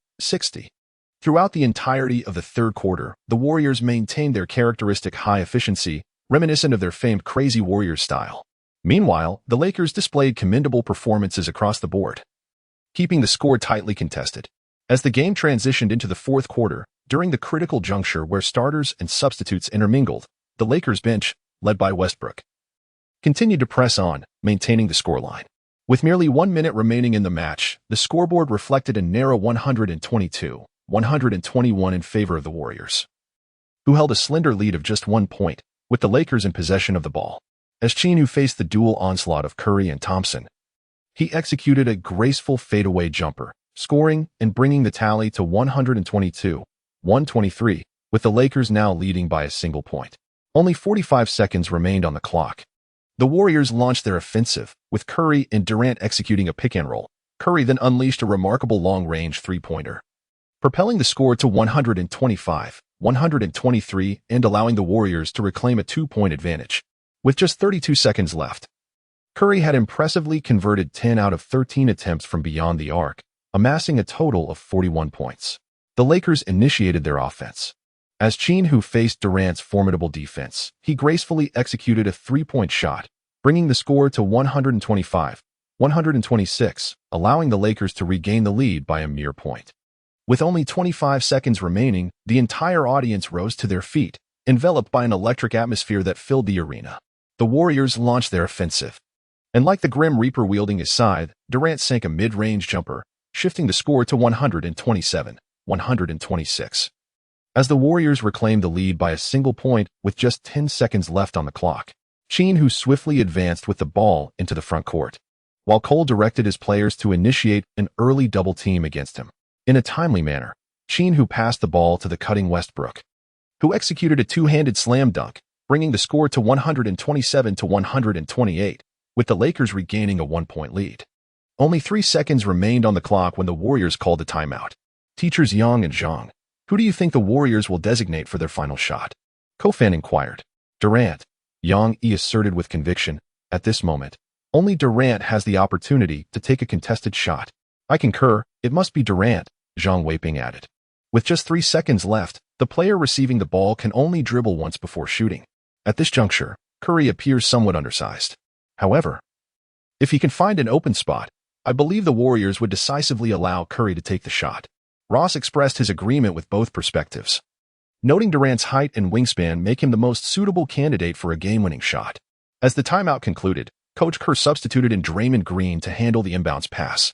Throughout the entirety of the third quarter, the Warriors maintained their characteristic high efficiency, reminiscent of their famed Crazy Warriors style. Meanwhile, the Lakers displayed commendable performances across the board, keeping the score tightly contested. As the game transitioned into the fourth quarter, during the critical juncture where starters and substitutes intermingled, the Lakers bench, led by Westbrook, continued to press on, maintaining the scoreline. With merely 1 minute remaining in the match, the scoreboard reflected a narrow 122-121 in favor of the Warriors, who held a slender lead of just 1 point, with the Lakers in possession of the ball. As Qin Hu faced the dual onslaught of Curry and Thompson, he executed a graceful fadeaway jumper, scoring and bringing the tally to 122-123, with the Lakers now leading by a single point. Only 45 seconds remained on the clock. The Warriors launched their offensive, with Curry and Durant executing a pick-and-roll. Curry then unleashed a remarkable long-range three-pointer, propelling the score to 125-123 and allowing the Warriors to reclaim a 2-point advantage. With just 32 seconds left, Curry had impressively converted 10 out of 13 attempts from beyond the arc, amassing a total of 41 points. The Lakers initiated their offense. As Qin Hu faced Durant's formidable defense, he gracefully executed a three-point shot, bringing the score to 125-126, allowing the Lakers to regain the lead by a mere point. With only 25 seconds remaining, the entire audience rose to their feet, enveloped by an electric atmosphere that filled the arena. The Warriors launched their offensive, and like the Grim Reaper wielding his scythe, Durant sank a mid-range jumper, shifting the score to 127-126. As the Warriors reclaimed the lead by a single point with just 10 seconds left on the clock, Qin Hu swiftly advanced with the ball into the front court, while Cole directed his players to initiate an early double team against him. In a timely manner, Qin Hu passed the ball to the cutting Westbrook, who executed a two-handed slam dunk, bringing the score to 127-128, with the Lakers regaining a 1-point lead. Only 3 seconds remained on the clock when the Warriors called a timeout. Teachers Yang and Zhang, who do you think the Warriors will designate for their final shot? Fan inquired. Durant, Yang E asserted with conviction. At this moment, only Durant has the opportunity to take a contested shot. I concur, it must be Durant, Zhang Weiping added. With just 3 seconds left, the player receiving the ball can only dribble once before shooting. At this juncture, Curry appears somewhat undersized. However, if he can find an open spot, I believe the Warriors would decisively allow Curry to take the shot. Ross expressed his agreement with both perspectives, noting Durant's height and wingspan make him the most suitable candidate for a game-winning shot. As the timeout concluded, Coach Kerr substituted in Draymond Green to handle the inbounds pass.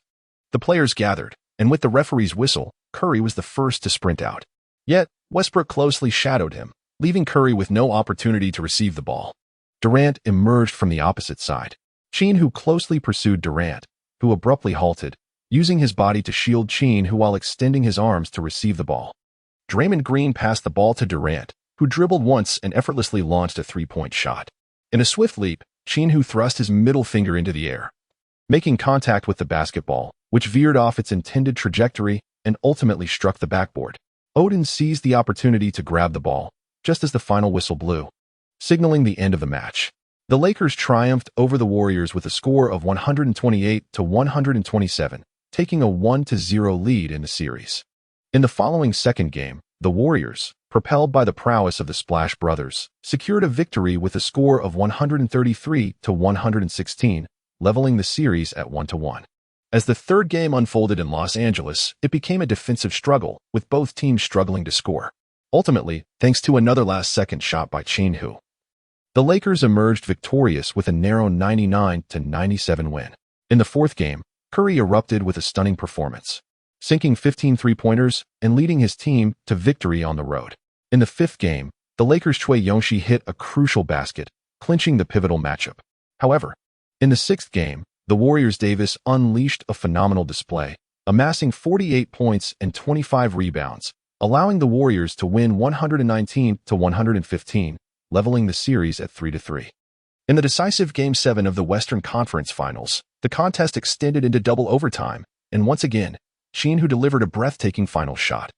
The players gathered, and with the referee's whistle, Curry was the first to sprint out. Yet, Westbrook closely shadowed him, leaving Curry with no opportunity to receive the ball. Durant emerged from the opposite side. Qin Hu closely pursued Durant, who abruptly halted, using his body to shield Qin Hu while extending his arms to receive the ball. Draymond Green passed the ball to Durant, who dribbled once and effortlessly launched a three-point shot. In a swift leap, Qin Hu thrust his middle finger into the air, making contact with the basketball, which veered off its intended trajectory and ultimately struck the backboard. Odin seized the opportunity to grab the ball, just as the final whistle blew, signaling the end of the match. The Lakers triumphed over the Warriors with a score of 128-127, taking a 1-0 lead in the series. In the following second game, the Warriors, propelled by the prowess of the Splash Brothers, secured a victory with a score of 133-116, leveling the series at 1-1. As the third game unfolded in Los Angeles, it became a defensive struggle, with both teams struggling to score. Ultimately, thanks to another last-second shot by Qin Hu, the Lakers emerged victorious with a narrow 99-97 win. In the fourth game, Curry erupted with a stunning performance, sinking 15 three-pointers and leading his team to victory on the road. In the fifth game, the Lakers' Choi Yongshi hit a crucial basket, clinching the pivotal matchup. However, in the sixth game, the Warriors' Davis unleashed a phenomenal display, amassing 48 points and 25 rebounds, allowing the Warriors to win 119-115, leveling the series at 3-3. In the decisive Game 7 of the Western Conference Finals, the contest extended into double overtime, and once again, Qin Hu delivered a breathtaking final shot,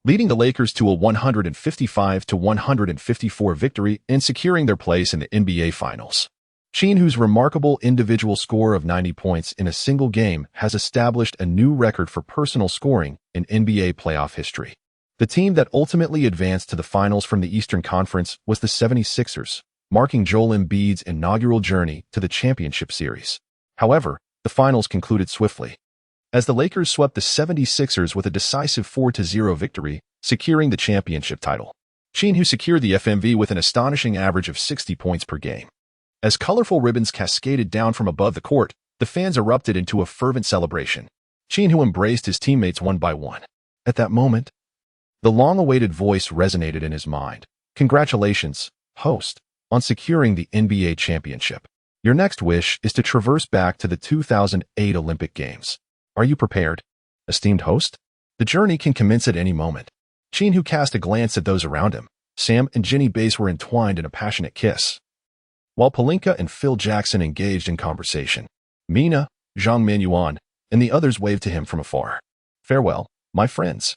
leading the Lakers to a 155-154 victory and securing their place in the NBA Finals. Qin Hu's remarkable individual score of 90 points in a single game has established a new record for personal scoring in NBA playoff history. The team that ultimately advanced to the finals from the Eastern Conference was the 76ers, marking Joel Embiid's inaugural journey to the championship series. However, the finals concluded swiftly, as the Lakers swept the 76ers with a decisive 4-0 victory, securing the championship title. Qin Hu secured the FMV with an astonishing average of 60 points per game. As colorful ribbons cascaded down from above the court, the fans erupted into a fervent celebration. Qin Hu embraced his teammates one by one. At that moment, the long-awaited voice resonated in his mind. "Congratulations, host, on securing the NBA championship. Your next wish is to traverse back to the 2008 Olympic Games. Are you prepared, esteemed host? The journey can commence at any moment." Qin Hu cast a glance at those around him. Sam and Ginny Bass were entwined in a passionate kiss, while Pelinka and Phil Jackson engaged in conversation. Mina, Zhang Minyuan, and the others waved to him from afar. "Farewell, my friends.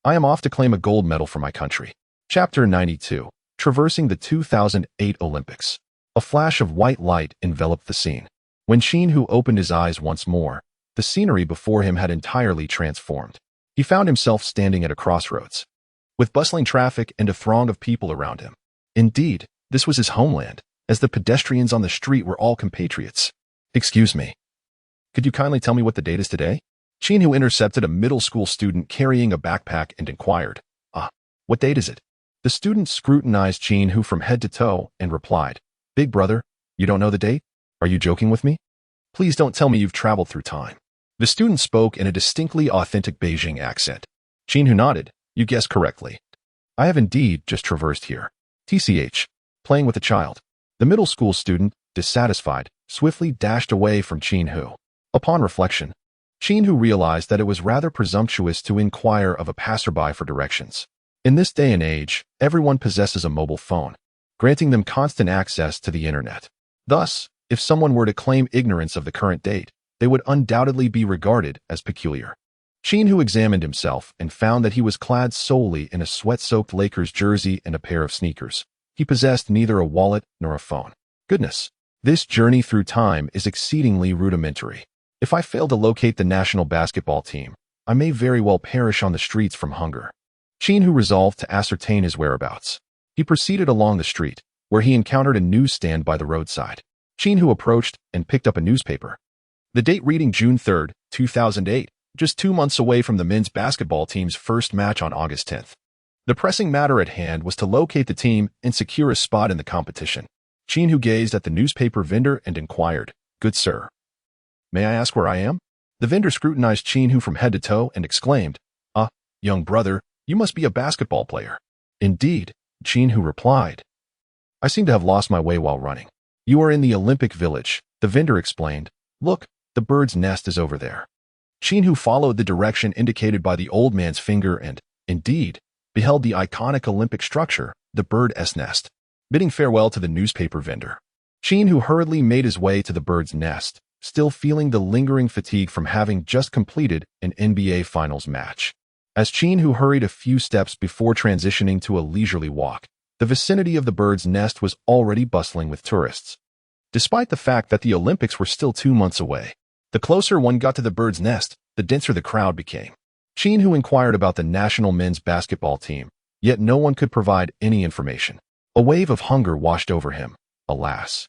I am off to claim a gold medal for my country." Chapter 92, Traversing the 2008 Olympics. A flash of white light enveloped the scene. When Qin Hu opened his eyes once more, the scenery before him had entirely transformed. He found himself standing at a crossroads, with bustling traffic and a throng of people around him. Indeed, this was his homeland, as the pedestrians on the street were all compatriots. "Excuse me. Could you kindly tell me what the date is today?" Qin Hu intercepted a middle school student carrying a backpack and inquired, "What date is it?" The student scrutinized Qin Hu from head to toe and replied, "Big brother, you don't know the date? Are you joking with me? Please don't tell me you've traveled through time." The student spoke in a distinctly authentic Beijing accent. Qin Hu nodded. "You guessed correctly. I have indeed just traversed here. TCH, playing with a child." The middle school student, dissatisfied, swiftly dashed away from Qin Hu. Upon reflection, Qin Hu realized that it was rather presumptuous to inquire of a passerby for directions. In this day and age, everyone possesses a mobile phone, granting them constant access to the internet. Thus, if someone were to claim ignorance of the current date, they would undoubtedly be regarded as peculiar. Qin Hu examined himself and found that he was clad solely in a sweat-soaked Lakers jersey and a pair of sneakers. He possessed neither a wallet nor a phone. Goodness, this journey through time is exceedingly rudimentary. If I fail to locate the national basketball team, I may very well perish on the streets from hunger. Qin Hu resolved to ascertain his whereabouts. He proceeded along the street, where he encountered a newsstand by the roadside. Qin Hu approached and picked up a newspaper. The date reading June 3, 2008, just 2 months away from the men's basketball team's first match on August 10th. The pressing matter at hand was to locate the team and secure a spot in the competition. Qin Hu gazed at the newspaper vendor and inquired, "Good sir, may I ask where I am?" The vendor scrutinized Qin Hu from head to toe and exclaimed, Young brother, you must be a basketball player." "Indeed," Qin Hu replied. "I seem to have lost my way while running." "You are in the Olympic Village," the vendor explained. "Look, the bird's nest is over there." Qin Hu followed the direction indicated by the old man's finger and, indeed, beheld the iconic Olympic structure, the bird's nest. Bidding farewell to the newspaper vendor, Qin Hu hurriedly made his way to the bird's nest, still feeling the lingering fatigue from having just completed an NBA Finals match. As Qin Hu hurried a few steps before transitioning to a leisurely walk, the vicinity of the bird's nest was already bustling with tourists. Despite the fact that the Olympics were still 2 months away, the closer one got to the bird's nest, the denser the crowd became. Qin Hu inquired about the national men's basketball team, yet no one could provide any information. A wave of hunger washed over him. Alas,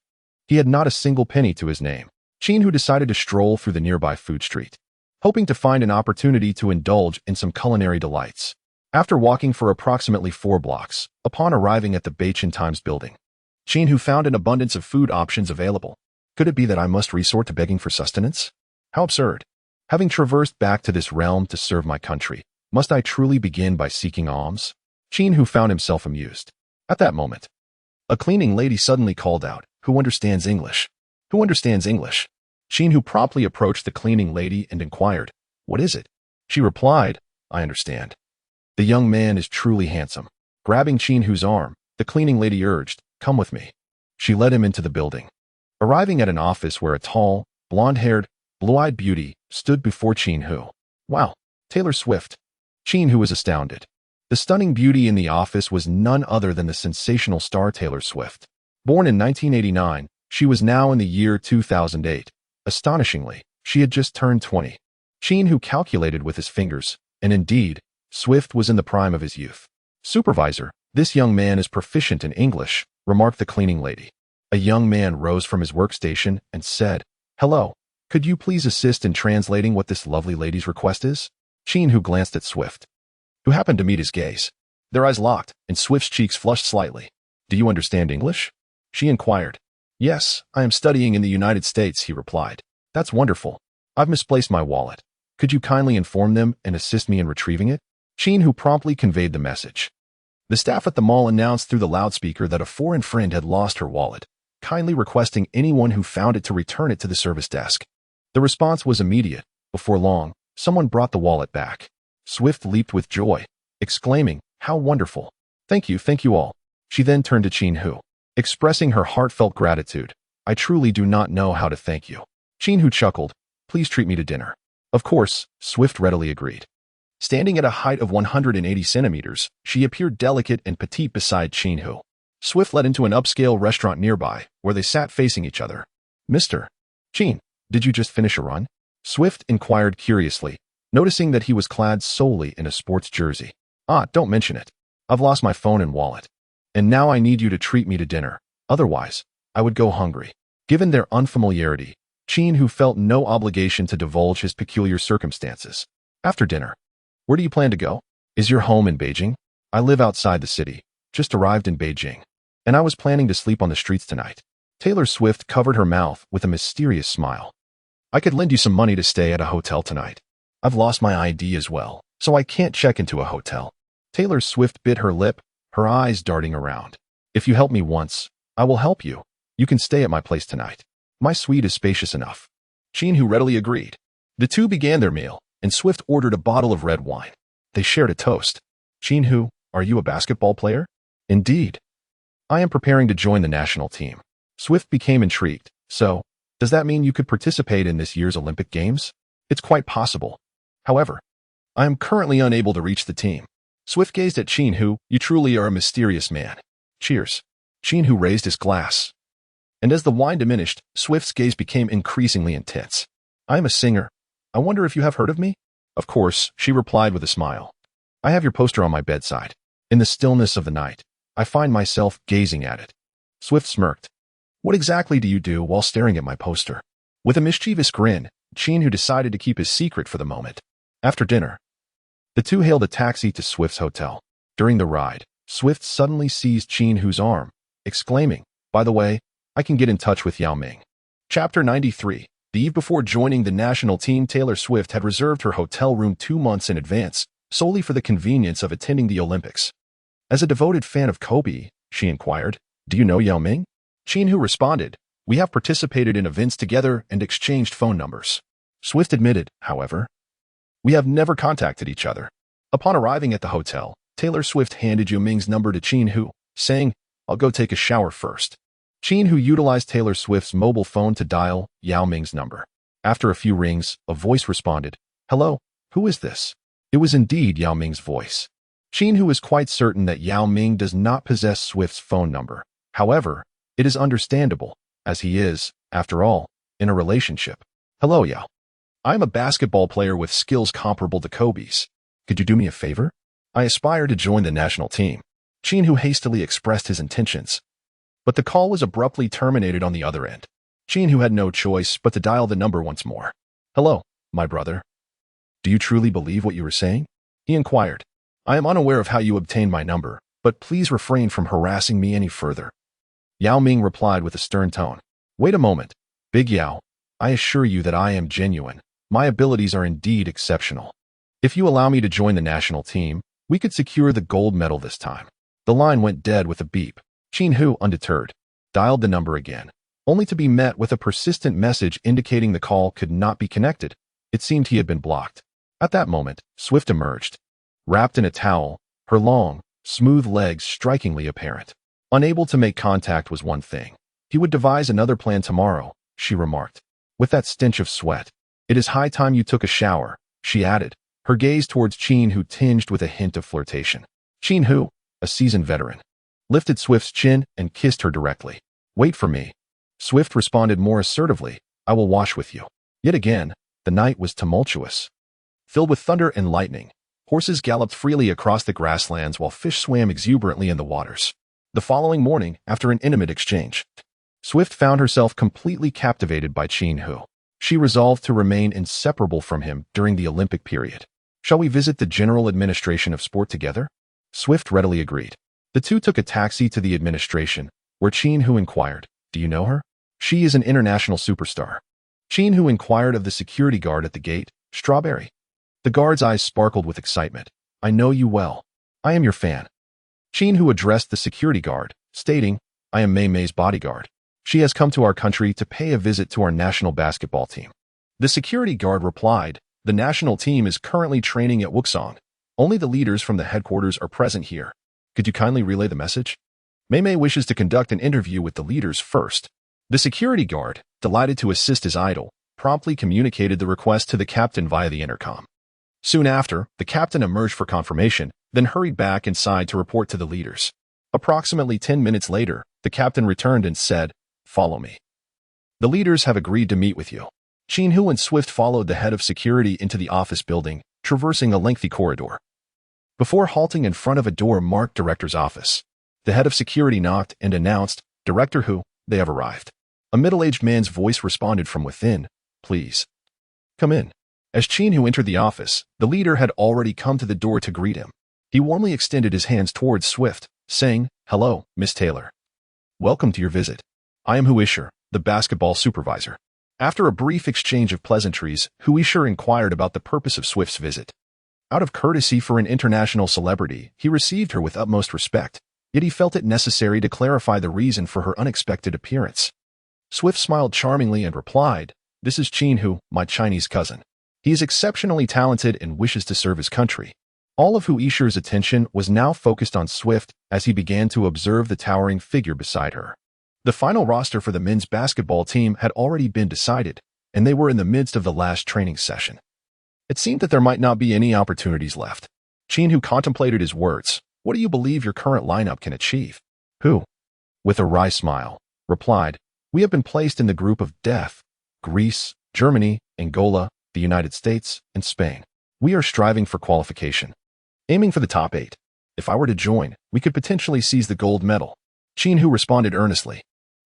he had not a single penny to his name. Qin Hu decided to stroll through the nearby food street, hoping to find an opportunity to indulge in some culinary delights. After walking for approximately 4 blocks, upon arriving at the Beijing Times building, Qin Hu found an abundance of food options available. Could it be that I must resort to begging for sustenance? How absurd. Having traversed back to this realm to serve my country, must I truly begin by seeking alms? Qin Hu found himself amused. At that moment, a cleaning lady suddenly called out, "Who understands English? Who understands English?" Qin Hu promptly approached the cleaning lady and inquired, "What is it?" She replied, "I understand." The young man is truly handsome. Grabbing Qin Hu's arm, the cleaning lady urged, "Come with me." She led him into the building, arriving at an office where a tall, blonde-haired, blue-eyed beauty stood before Qin Hu. "Wow, Taylor Swift." Qin Hu was astounded. The stunning beauty in the office was none other than the sensational star Taylor Swift. Born in 1989, she was now in the year 2008. Astonishingly, she had just turned 20. Qin Hu calculated with his fingers, and indeed, Swift was in the prime of his youth. "Supervisor, this young man is proficient in English," remarked the cleaning lady. A young man rose from his workstation and said, "Hello, could you please assist in translating what this lovely lady's request is?" Qin Hu glanced at Swift, who happened to meet his gaze. Their eyes locked, and Swift's cheeks flushed slightly. "Do you understand English?" she inquired. "Yes, I am studying in the United States," he replied. "That's wonderful. I've misplaced my wallet. Could you kindly inform them and assist me in retrieving it?" Qin Hu promptly conveyed the message. The staff at the mall announced through the loudspeaker that a foreign friend had lost her wallet, kindly requesting anyone who found it to return it to the service desk. The response was immediate. Before long, someone brought the wallet back. Swift leaped with joy, exclaiming, "How wonderful. Thank you all." She then turned to Qin Hu, expressing her heartfelt gratitude. "I truly do not know how to thank you." Qin Hu chuckled, "Please treat me to dinner." Of course, Swift readily agreed. Standing at a height of 180 centimeters, she appeared delicate and petite beside Qin Hu. Swift led into an upscale restaurant nearby, where they sat facing each other. "Mr. Qin, did you just finish a run?" Swift inquired curiously, noticing that he was clad solely in a sports jersey. "Ah, don't mention it. I've lost my phone and wallet. And now I need you to treat me to dinner. Otherwise, I would go hungry." Given their unfamiliarity, Qin Hu felt no obligation to divulge his peculiar circumstances. "After dinner, where do you plan to go? Is your home in Beijing?" "I live outside the city, just arrived in Beijing, and I was planning to sleep on the streets tonight." Taylor Swift covered her mouth with a mysterious smile. "I could lend you some money to stay at a hotel tonight. I've lost my ID as well, so I can't check into a hotel." Taylor Swift bit her lip, her eyes darting around. "If you help me once, I will help you. You can stay at my place tonight. My suite is spacious enough." Qin Hu readily agreed. The two began their meal, and Swift ordered a bottle of red wine. They shared a toast. "Qin Hu, are you a basketball player?" "Indeed. I am preparing to join the national team." Swift became intrigued. "So, does that mean you could participate in this year's Olympic Games?" "It's quite possible. However, I am currently unable to reach the team." Swift gazed at Qin Hu. "You truly are a mysterious man." "Cheers." Qin Hu raised his glass. And as the wine diminished, Swift's gaze became increasingly intense. "I am a singer. I wonder if you have heard of me?" "Of course," she replied with a smile. "I have your poster on my bedside. In the stillness of the night, I find myself gazing at it." Swift smirked. "What exactly do you do while staring at my poster?" With a mischievous grin, Qin Hu decided to keep his secret for the moment. After dinner, the two hailed a taxi to Swift's hotel. During the ride, Swift suddenly seized Qin Hu's arm, exclaiming, "By the way, I can get in touch with Yao Ming." Chapter 93. The eve before joining the national team, Taylor Swift had reserved her hotel room 2 months in advance, solely for the convenience of attending the Olympics. As a devoted fan of Kobe, she inquired, "Do you know Yao Ming?" Qin Hu responded, "We have participated in events together and exchanged phone numbers." Swift admitted, however, We have never contacted each other. Upon arriving at the hotel, Taylor Swift handed Yao Ming's number to Qin Hu, saying, "I'll go take a shower first." Qin Hu utilized Taylor Swift's mobile phone to dial Yao Ming's number. After a few rings, a voice responded, "Hello, who is this?" It was indeed Yao Ming's voice. Qin Hu is quite certain that Yao Ming does not possess Swift's phone number. However, it is understandable, as he is, after all, in a relationship. "Hello, Yao. I am a basketball player with skills comparable to Kobe's. Could you do me a favor? I aspire to join the national team." Qin Hu hastily expressed his intentions, but the call was abruptly terminated on the other end. Qin Hu had no choice but to dial the number once more. "Hello, my brother. Do you truly believe what you were saying?" he inquired. "I am unaware of how you obtained my number, but please refrain from harassing me any further." Yao Ming replied with a stern tone. "Wait a moment, Big Yao. I assure you that I am genuine. My abilities are indeed exceptional. If you allow me to join the national team, we could secure the gold medal this time." The line went dead with a beep. Qin Hu, undeterred, dialed the number again, only to be met with a persistent message indicating the call could not be connected. It seemed he had been blocked. At that moment, Swift emerged, wrapped in a towel, her long, smooth legs strikingly apparent. Unable to make contact was one thing. He would devise another plan tomorrow, she remarked, with that stench of sweat. "It is high time you took a shower," she added, her gaze towards Qin Hu tinged with a hint of flirtation. Qin Hu, a seasoned veteran, lifted Swift's chin and kissed her directly. "Wait for me." Swift responded more assertively, "I will wash with you." Yet again, the night was tumultuous. Filled with thunder and lightning, horses galloped freely across the grasslands while fish swam exuberantly in the waters. The following morning, after an intimate exchange, Swift found herself completely captivated by Qin Hu. She resolved to remain inseparable from him during the Olympic period. "Shall we visit the General Administration of Sport together?" Swift readily agreed. The two took a taxi to the administration, where Qin Hu inquired, "Do you know her?" "She is an international superstar." Qin Hu inquired of the security guard at the gate, "Strawberry?" The guard's eyes sparkled with excitement. "I know you well. I am your fan." Qin Hu addressed the security guard, stating, "I am Mei Mei's bodyguard. She has come to our country to pay a visit to our national basketball team." The security guard replied, "The national team is currently training at Wuxang. Only the leaders from the headquarters are present here. Could you kindly relay the message? Mei Mei wishes to conduct an interview with the leaders first." The security guard, delighted to assist his idol, promptly communicated the request to the captain via the intercom. Soon after, the captain emerged for confirmation, then hurried back inside to report to the leaders. Approximately 10 minutes later, the captain returned and said, "Follow me. The leaders have agreed to meet with you." Qin Hu and Swift followed the head of security into the office building, traversing a lengthy corridor. Before halting in front of a door marked Director's Office, the head of security knocked and announced, "Director Hu, they have arrived." A middle-aged man's voice responded from within, "Please, come in." As Qin Hu entered the office, the leader had already come to the door to greet him. He warmly extended his hands towards Swift, saying, "Hello, Miss Taylor. Welcome to your visit. I am Hu Isher, the basketball supervisor." After a brief exchange of pleasantries, Hu Isher inquired about the purpose of Swift's visit. Out of courtesy for an international celebrity, he received her with utmost respect, yet he felt it necessary to clarify the reason for her unexpected appearance. Swift smiled charmingly and replied, "This is Qin Hu, my Chinese cousin. He is exceptionally talented and wishes to serve his country." All of Hu Isher's attention was now focused on Swift as he began to observe the towering figure beside her. The final roster for the men's basketball team had already been decided, and they were in the midst of the last training session. It seemed that there might not be any opportunities left. Qin Hu contemplated his words. "What do you believe your current lineup can achieve?" Hu, with a wry smile, replied, "We have been placed in the group of death: Greece, Germany, Angola, the United States, and Spain. We are striving for qualification, aiming for the top 8. If I were to join, we could potentially seize the gold medal." Qin Hu responded earnestly.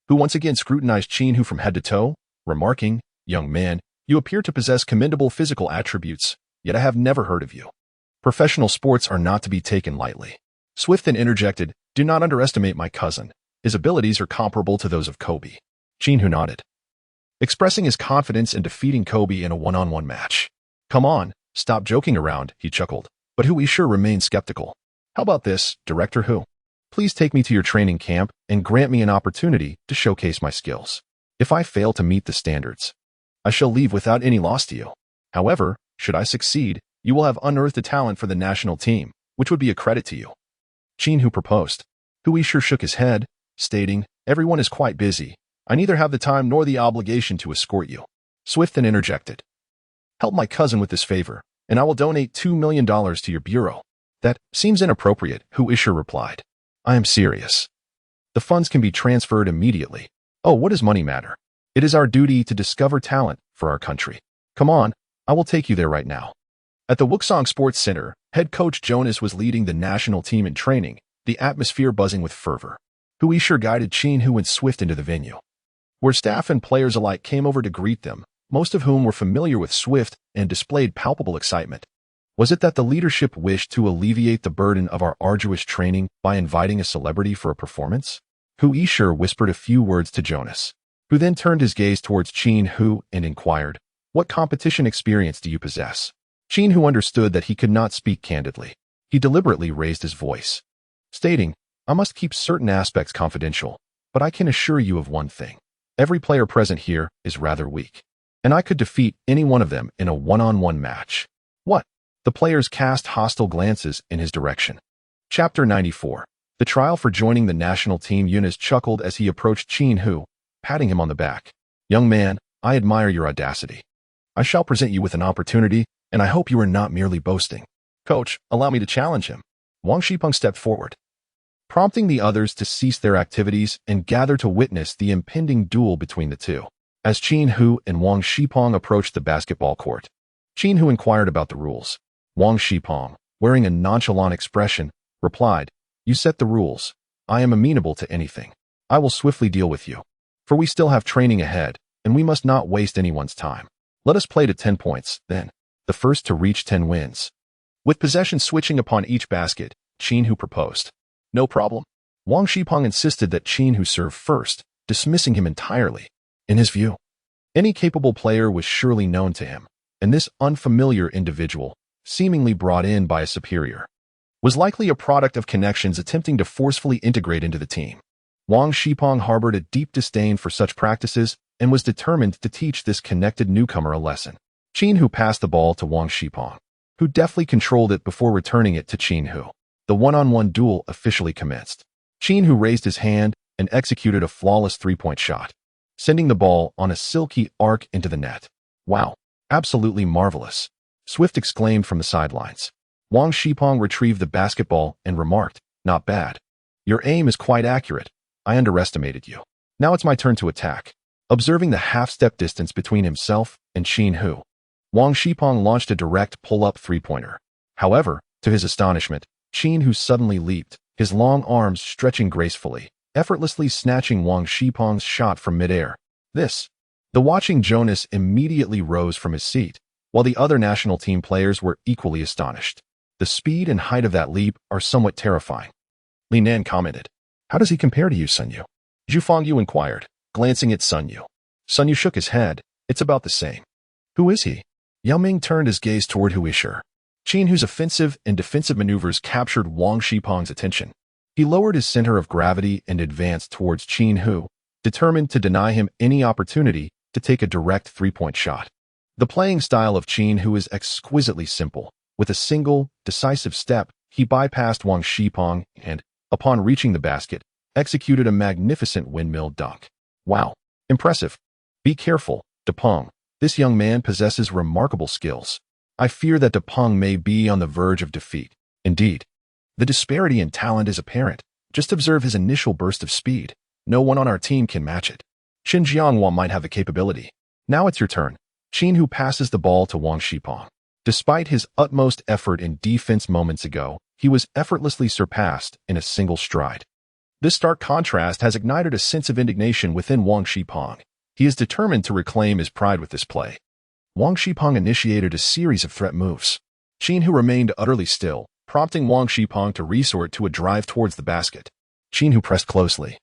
Hu once again scrutinized Qin Hu from head to toe, remarking, "Young man, you appear to possess commendable physical attributes, yet I have never heard of you. Professional sports are not to be taken lightly." Swift then interjected, "Do not underestimate my cousin. His abilities are comparable to those of Kobe." Qin Hu nodded, expressing his confidence in defeating Kobe in a one-on-one match. "Come on, stop joking around," he chuckled, but Hu Isher remained skeptical. "How about this, Director Hu? Please take me to your training camp and grant me an opportunity to showcase my skills. If I fail to meet the standards, I shall leave without any loss to you. However, should I succeed, You will have unearthed a talent for the national team, which would be a credit to you. Qin Hu proposed. Hu sure shook his head, stating, "Everyone is quite busy. I neither have the time nor the obligation to escort you." Swift then interjected. "Help my cousin with this favor, and I will donate $2 million to your bureau." "That seems inappropriate," Hu sure replied. "I am serious. The funds can be transferred immediately." "Oh, what does money matter? It is our duty to discover talent for our country. Come on, I will take you there right now." At the Wuxong Sports Center, head coach Jonas was leading the national team in training, the atmosphere buzzing with fervor. Hu sure guided Qin Hu and Swift into the venue, where staff and players alike came over to greet them, most of whom were familiar with Swift and displayed palpable excitement. Was it that the leadership wished to alleviate the burden of our arduous training by inviting a celebrity for a performance? Hu sure whispered a few words to Jonas, who then turned his gaze towards Qin Hu and inquired, "What competition experience do you possess?" Qin Hu understood that he could not speak candidly. He deliberately raised his voice, stating, "I must keep certain aspects confidential, but I can assure you of one thing. Every player present here is rather weak, and I could defeat any one of them in a one-on-one match." "What?" The players cast hostile glances in his direction. Chapter 94. The trial for joining the national team. Eunice chuckled as he approached Qin Hu, patting him on the back. "Young man, I admire your audacity. I shall present you with an opportunity, and I hope you are not merely boasting." "Coach, allow me to challenge him." Wang Shipeng stepped forward, prompting the others to cease their activities and gather to witness the impending duel between the two. As Qin Hu and Wang Shipeng approached the basketball court, Qin Hu inquired about the rules. Wang Shipeng, wearing a nonchalant expression, replied, "You set the rules. I am amenable to anything. I will swiftly deal with you, for we still have training ahead, and we must not waste anyone's time. Let us play to 10 points, then. The first to reach 10 wins." With possession switching upon each basket, Qin Hu proposed. "No problem." Wang Shipeng insisted that Qin Hu serve first, dismissing him entirely. In his view, any capable player was surely known to him, and this unfamiliar individual, seemingly brought in by a superior, was likely a product of connections attempting to forcefully integrate into the team. Wang Shipeng harbored a deep disdain for such practices and was determined to teach this connected newcomer a lesson. Qin Hu passed the ball to Wang Shipeng, who deftly controlled it before returning it to Qin Hu. The one-on-one duel officially commenced. Qin Hu raised his hand and executed a flawless three-point shot, sending the ball on a silky arc into the net. "Wow, absolutely marvelous," Swift exclaimed from the sidelines. Wang Shipeng retrieved the basketball and remarked, "Not bad. Your aim is quite accurate. I underestimated you. Now it's my turn to attack." Observing the half-step distance between himself and Qin Hu, Wang Shipeng launched a direct pull-up three-pointer. However, to his astonishment, Qin Hu suddenly leaped, his long arms stretching gracefully, effortlessly snatching Wang Shipeng's shot from midair. The watching Jonas immediately rose from his seat, while the other national team players were equally astonished. "The speed and height of that leap are somewhat terrifying," Li Nan commented. "How does he compare to you, Sun Yu?" Zhu Fangyu inquired, glancing at Sun Yu. Sun Yu shook his head. "It's about the same." "Who is he?" Yao Ming turned his gaze toward Hu Isher. Qin Hu's offensive and defensive maneuvers captured Wang Shipeng's attention. He lowered his center of gravity and advanced towards Qin Hu, determined to deny him any opportunity to take a direct three-point shot. The playing style of Qin Hu is exquisitely simple. With a single, decisive step, he bypassed Wang Shipeng and, upon reaching the basket, executed a magnificent windmill dunk. "Wow, impressive. Be careful, Depeng. This young man possesses remarkable skills. I fear that Depeng may be on the verge of defeat." Indeed, the disparity in talent is apparent. Just observe his initial burst of speed. No one on our team can match it. Shin Jianghua might have the capability. Now it's your turn. Qin Hu passes the ball to Wang Shipeng. Despite his utmost effort in defense moments ago, he was effortlessly surpassed in a single stride. This stark contrast has ignited a sense of indignation within Wang Shipeng. He is determined to reclaim his pride with this play. Wang Shipeng initiated a series of threat moves. Qin Hu remained utterly still, prompting Wang Shipeng to resort to a drive towards the basket. Qin Hu pressed closely,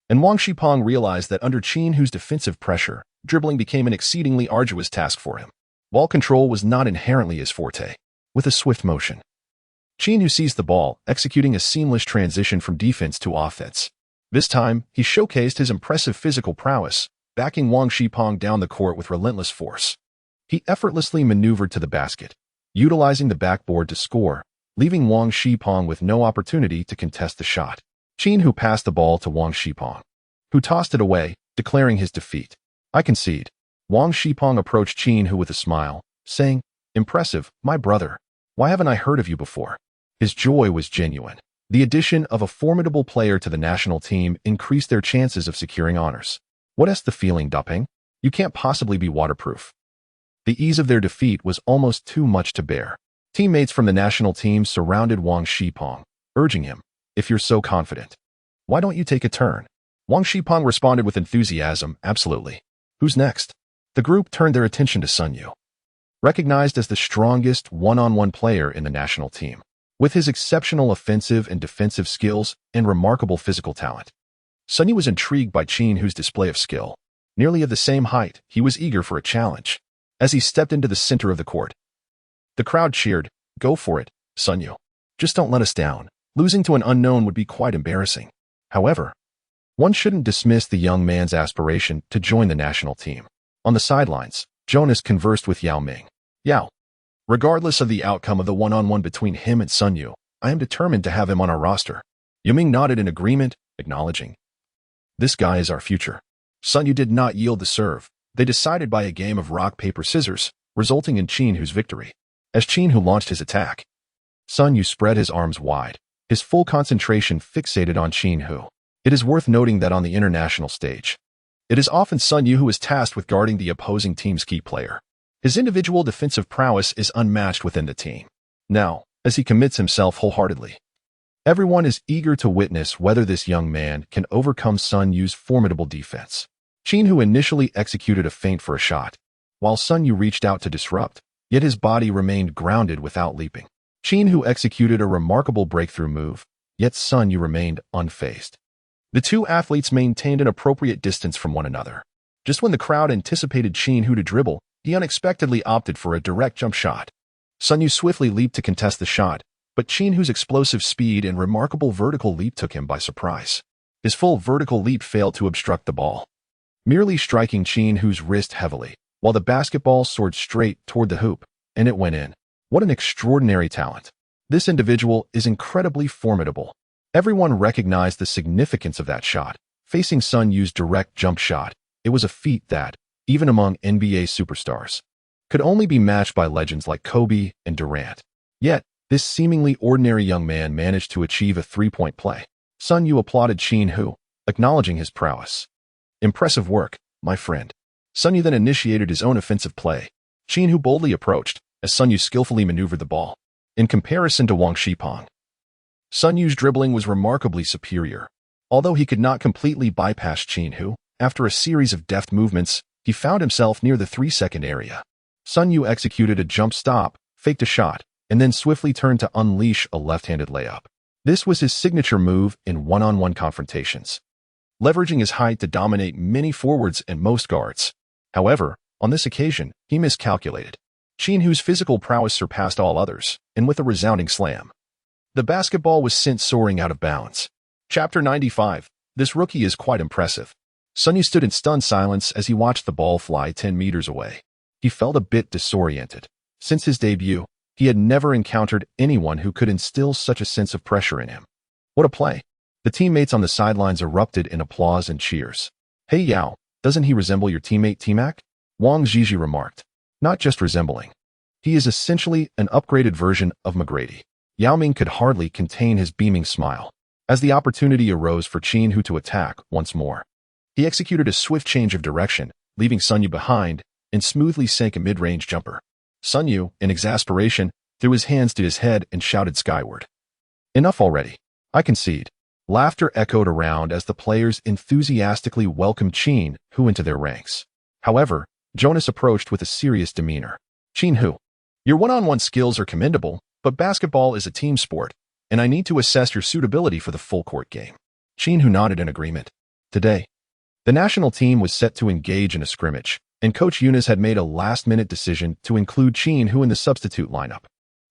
and Wang Shipeng realized that under Qin Hu's defensive pressure, dribbling became an exceedingly arduous task for him. Ball control was not inherently his forte. With a swift motion, Qin Hu seized the ball, executing a seamless transition from defense to offense. This time, he showcased his impressive physical prowess, backing Wang Shipeng down the court with relentless force. He effortlessly maneuvered to the basket, utilizing the backboard to score, leaving Wang Shipong with no opportunity to contest the shot. Qin Hu passed the ball to Wang Shipong, who tossed it away, declaring his defeat. I concede. Wang Shipong approached Qin Hu with a smile, saying, "Impressive, my brother. Why haven't I heard of you before?" His joy was genuine. The addition of a formidable player to the national team increased their chances of securing honors. What's the feeling, Doping? You can't possibly be waterproof. The ease of their defeat was almost too much to bear. Teammates from the national team surrounded Wang Shipong, urging him, "If you're so confident, why don't you take a turn?" Wang Shipong responded with enthusiasm, "Absolutely. Who's next?" The group turned their attention to Sun Yu, recognized as the strongest one-on-one player in the national team. With his exceptional offensive and defensive skills and remarkable physical talent, Sun Yu was intrigued by Qin Hu's display of skill. Nearly of the same height, he was eager for a challenge. As he stepped into the center of the court, the crowd cheered, "Go for it, Sun Yu. Just don't let us down. Losing to an unknown would be quite embarrassing." However, one shouldn't dismiss the young man's aspiration to join the national team. On the sidelines, Jonas conversed with Yao Ming. "Yao, regardless of the outcome of the one-on-one between him and Sun Yu, I am determined to have him on our roster." Yao Ming nodded in agreement, acknowledging, "This guy is our future." Sun Yu did not yield the serve. They decided by a game of rock, paper, scissors, resulting in Qin Hu's victory. As Qin Hu launched his attack, Sun Yu spread his arms wide, his full concentration fixated on Qin Hu. It is worth noting that on the international stage, it is often Sun Yu who is tasked with guarding the opposing team's key player. His individual defensive prowess is unmatched within the team. Now, as he commits himself wholeheartedly, everyone is eager to witness whether this young man can overcome Sun Yu's formidable defense. Qin Hu initially executed a feint for a shot, while Sun Yu reached out to disrupt, yet his body remained grounded without leaping. Qin Hu executed a remarkable breakthrough move, yet Sun Yu remained unfazed. The two athletes maintained an appropriate distance from one another. Just when the crowd anticipated Qin Hu to dribble, he unexpectedly opted for a direct jump shot. Sun Yu swiftly leaped to contest the shot, but Qin Hu's explosive speed and remarkable vertical leap took him by surprise. His full vertical leap failed to obstruct the ball, merely striking Qin Hu's wrist heavily, while the basketball soared straight toward the hoop, and it went in. What an extraordinary talent. This individual is incredibly formidable. Everyone recognized the significance of that shot. Facing Sun Yu's direct jump shot, it was a feat that, even among NBA superstars, could only be matched by legends like Kobe and Durant. Yet, this seemingly ordinary young man managed to achieve a three-point play. Sun Yu applauded Qin Hu, acknowledging his prowess. "Impressive work, my friend." Sun Yu then initiated his own offensive play. Qin Hu boldly approached, as Sun Yu skillfully maneuvered the ball. In comparison to Wang Shipong, Sun Yu's dribbling was remarkably superior. Although he could not completely bypass Qin Hu, after a series of deft movements, he found himself near the 3-second area. Sun Yu executed a jump stop, faked a shot, and then swiftly turned to unleash a left-handed layup. This was his signature move in one-on-one confrontations, leveraging his height to dominate many forwards and most guards. However, on this occasion, he miscalculated. Qin Hu's physical prowess surpassed all others, and with a resounding slam, the basketball was sent soaring out of bounds. Chapter 95. This rookie is quite impressive. Sun Yu stood in stunned silence as he watched the ball fly 10 meters away. He felt a bit disoriented. Since his debut, he had never encountered anyone who could instill such a sense of pressure in him. What a play! The teammates on the sidelines erupted in applause and cheers. "Hey Yao, doesn't he resemble your teammate T-Mac?" Wang Zhizhi remarked. "Not just resembling. He is essentially an upgraded version of McGrady." Yao Ming could hardly contain his beaming smile. As the opportunity arose for Qin Hu to attack once more, he executed a swift change of direction, leaving Sun Yu behind, and smoothly sank a mid-range jumper. Sun Yu, in exasperation, threw his hands to his head and shouted skyward, "Enough already. I concede." Laughter echoed around as the players enthusiastically welcomed Qin Hu into their ranks. However, Jonas approached with a serious demeanor. "Qin Hu, your one-on-one skills are commendable, but basketball is a team sport, and I need to assess your suitability for the full-court game." Qin Hu nodded in agreement. Today, the national team was set to engage in a scrimmage, and Coach Yunus had made a last-minute decision to include Qin Hu in the substitute lineup.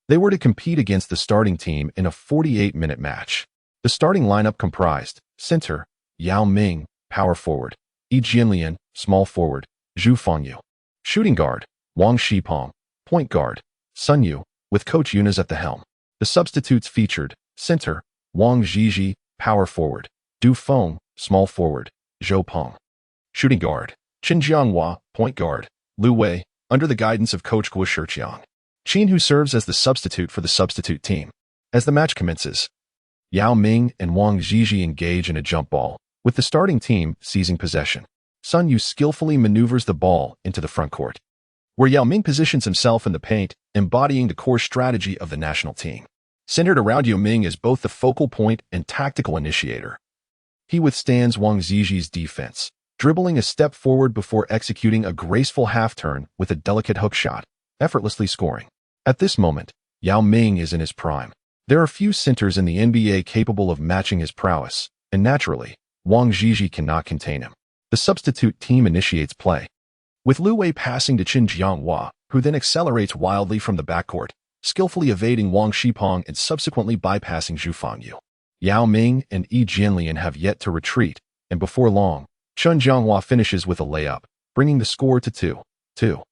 They were to compete against the starting team in a 48-minute match. The starting lineup comprised center, Yao Ming, power forward, Yi Jianlian, small forward, Zhu Fengyu, shooting guard, Wang Shipong, point guard, Sun Yu, with Coach Yunus at the helm. The substitutes featured center, Wang Zhizhi, power forward, Du Feng, small forward, Zhou Peng. Shooting guard, Qin Jianghua, point guard, Lu Wei, under the guidance of Coach Guo Shiqiang. Qin Hu serves as the substitute for the substitute team. As the match commences, Yao Ming and Wang Zhizhi engage in a jump ball, with the starting team seizing possession. Sun Yu skillfully maneuvers the ball into the front court, where Yao Ming positions himself in the paint, embodying the core strategy of the national team. Centered around Yao Ming as both the focal point and tactical initiator, he withstands Wang Zhizhi's defense, dribbling a step forward before executing a graceful half-turn with a delicate hook shot, effortlessly scoring. At this moment, Yao Ming is in his prime. There are few centers in the NBA capable of matching his prowess, and naturally, Wang Zhizhi cannot contain him. The substitute team initiates play, with Lu Wei passing to Qin Jianghua, who then accelerates wildly from the backcourt, skillfully evading Wang Shipeng and subsequently bypassing Zhu Fangyu. Yao Ming and Yi Jianlian have yet to retreat, and before long, Qin Jianghua finishes with a layup, bringing the score to 2-2.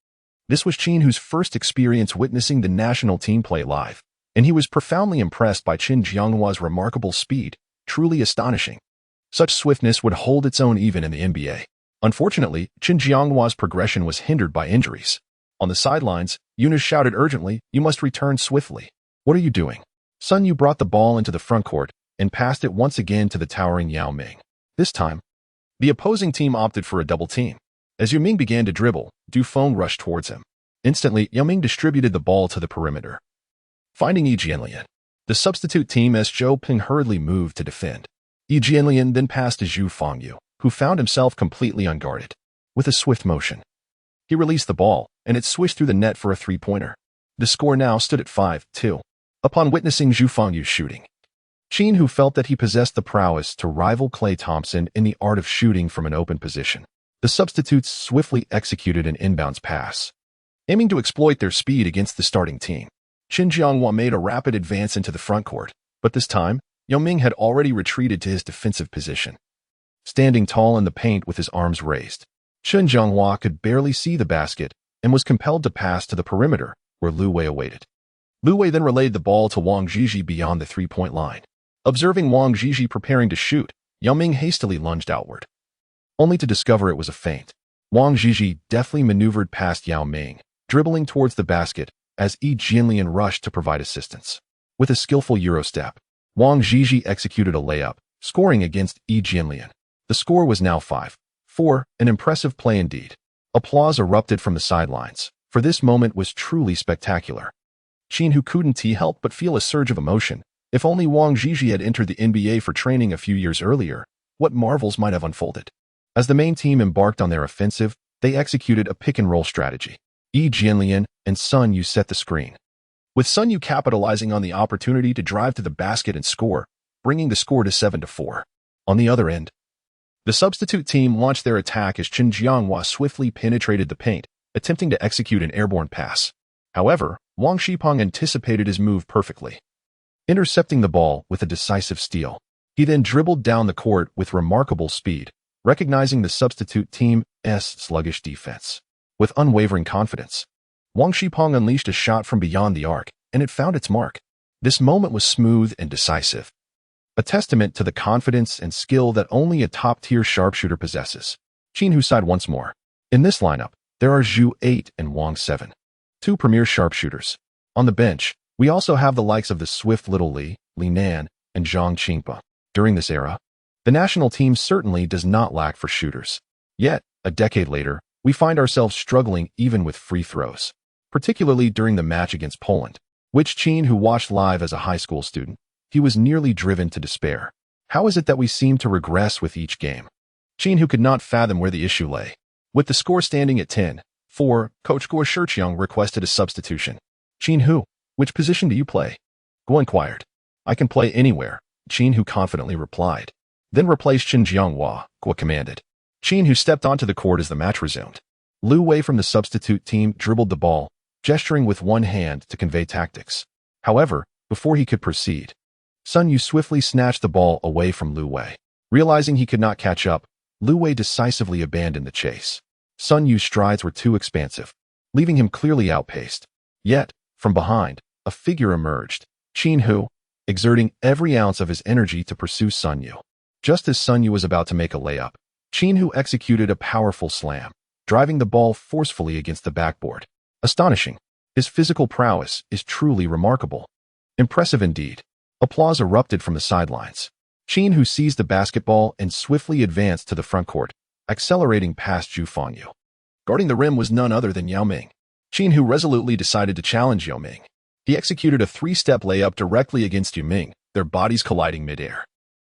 This was Qin Hu's first experience witnessing the national team play live, and he was profoundly impressed by Qin Jianghua's remarkable speed, truly astonishing. Such swiftness would hold its own even in the NBA. Unfortunately, Qin Jianghua's progression was hindered by injuries. On the sidelines, Yunus shouted urgently, "You must return swiftly." "What are you doing?" Sun Yu brought the ball into the front court and passed it once again to the towering Yao Ming. This time, the opposing team opted for a double team. As Yao Ming began to dribble, Du Feng rushed towards him. Instantly, Yao Ming distributed the ball to the perimeter, finding Yi Jianlian. The substitute team as Zhou Peng hurriedly moved to defend. Yi Jianlian then passed to Zhu Fangyu, who found himself completely unguarded. With a swift motion, he released the ball, and it swished through the net for a three-pointer. The score now stood at 5-2. Upon witnessing Zhu Fangyu's shooting, Qin Hu felt that he possessed the prowess to rival Klay Thompson in the art of shooting from an open position. The substitutes swiftly executed an inbounds pass, aiming to exploit their speed against the starting team. Qin Jianghua made a rapid advance into the front court, but this time, Yao Ming had already retreated to his defensive position. Standing tall in the paint with his arms raised, Qin Jianghua could barely see the basket and was compelled to pass to the perimeter, where Lu Wei awaited. Lu Wei then relayed the ball to Wang Zhizhi beyond the three-point line. Observing Wang Zhizhi preparing to shoot, Yao Ming hastily lunged outward, only to discover it was a feint. Wang Zhizhi deftly maneuvered past Yao Ming, dribbling towards the basket as Yi Jianlian rushed to provide assistance. With a skillful Eurostep, Wang Zhizhi executed a layup, scoring against Yi Jianlian. The score was now 5-4, an impressive play indeed. Applause erupted from the sidelines, for this moment was truly spectacular. Qin Hu couldn't help but feel a surge of emotion. If only Wang Zhizhi had entered the NBA for training a few years earlier, what marvels might have unfolded. As the main team embarked on their offensive, they executed a pick-and-roll strategy. Yi Jianlian and Sun Yu set the screen, with Sun Yu capitalizing on the opportunity to drive to the basket and score, bringing the score to 7-4. On the other end, the substitute team launched their attack as Qin Jianghua swiftly penetrated the paint, attempting to execute an airborne pass. However, Wang Shipeng anticipated his move perfectly, intercepting the ball with a decisive steal. He then dribbled down the court with remarkable speed, recognizing the substitute team's sluggish defense. With unwavering confidence, Wang Shipeng unleashed a shot from beyond the arc, and it found its mark. This moment was smooth and decisive, a testament to the confidence and skill that only a top-tier sharpshooter possesses. Qin Hu sighed once more. In this lineup, there are Zhu 8 and Wang 7, two premier sharpshooters. On the bench, we also have the likes of the swift little Li Nan, and Zhang Qingpa. During this era, the national team certainly does not lack for shooters. Yet, a decade later, we find ourselves struggling even with free throws, particularly during the match against Poland, which Qin Hu watched live as a high school student. He was nearly driven to despair. How is it that we seem to regress with each game? Qin Hu could not fathom where the issue lay. With the score standing at 10-4, Coach Guo Shiqiang requested a substitution. Qin Hu, which position do you play? Guo inquired. I can play anywhere, Qin Hu confidently replied. Then replace Qin Jianghua, Guo commanded. Qin Hu stepped onto the court as the match resumed. Lu Wei from the substitute team dribbled the ball, gesturing with one hand to convey tactics. However, before he could proceed, Sun Yu swiftly snatched the ball away from Lu Wei. Realizing he could not catch up, Lu Wei decisively abandoned the chase. Sun Yu's strides were too expansive, leaving him clearly outpaced. Yet, from behind, a figure emerged, Qin Hu, exerting every ounce of his energy to pursue Sun Yu. Just as Sun Yu was about to make a layup, Qin Hu executed a powerful slam, driving the ball forcefully against the backboard. Astonishing. His physical prowess is truly remarkable. Impressive indeed. Applause erupted from the sidelines. Qin Hu seized the basketball and swiftly advanced to the front court, accelerating past Zhu Fangyu. Guarding the rim was none other than Yao Ming. Qin Hu resolutely decided to challenge Yao Ming. He executed a three-step layup directly against Yao Ming, their bodies colliding midair.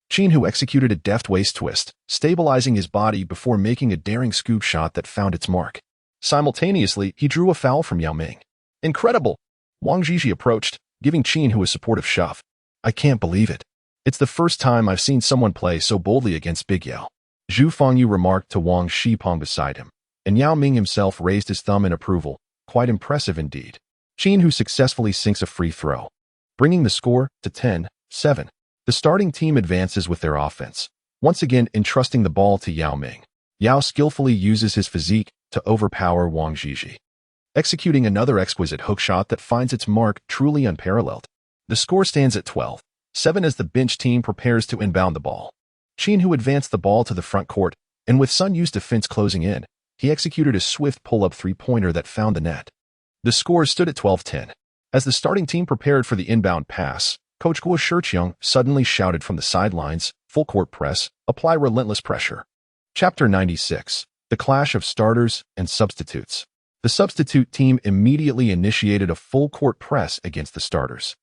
Qin Hu executed a deft waist twist, stabilizing his body before making a daring scoop shot that found its mark. Simultaneously, he drew a foul from Yao Ming. Incredible! Wang Zhizhi approached, giving Qin Hu a supportive shove. I can't believe it. It's the first time I've seen someone play so boldly against Big Yao. Zhu Fangyu remarked to Wang Shipong beside him, and Yao Ming himself raised his thumb in approval. Quite impressive indeed. Qin Hu successfully sinks a free throw, bringing the score to 10-7. The starting team advances with their offense, once again entrusting the ball to Yao Ming. Yao skillfully uses his physique to overpower Wang Zhizhi, executing another exquisite hook shot that finds its mark, truly unparalleled. The score stands at 12-7 as the bench team prepares to inbound the ball. Qin Hu advanced the ball to the front court, and with Sun Yu's defense closing in, he executed a swift pull-up three-pointer that found the net. The score stood at 12-10. As the starting team prepared for the inbound pass, Coach Guo Shiqiang suddenly shouted from the sidelines, "Full court press, apply relentless pressure." Chapter 96. The Clash of Starters and Substitutes. The substitute team immediately initiated a full court press against the starters.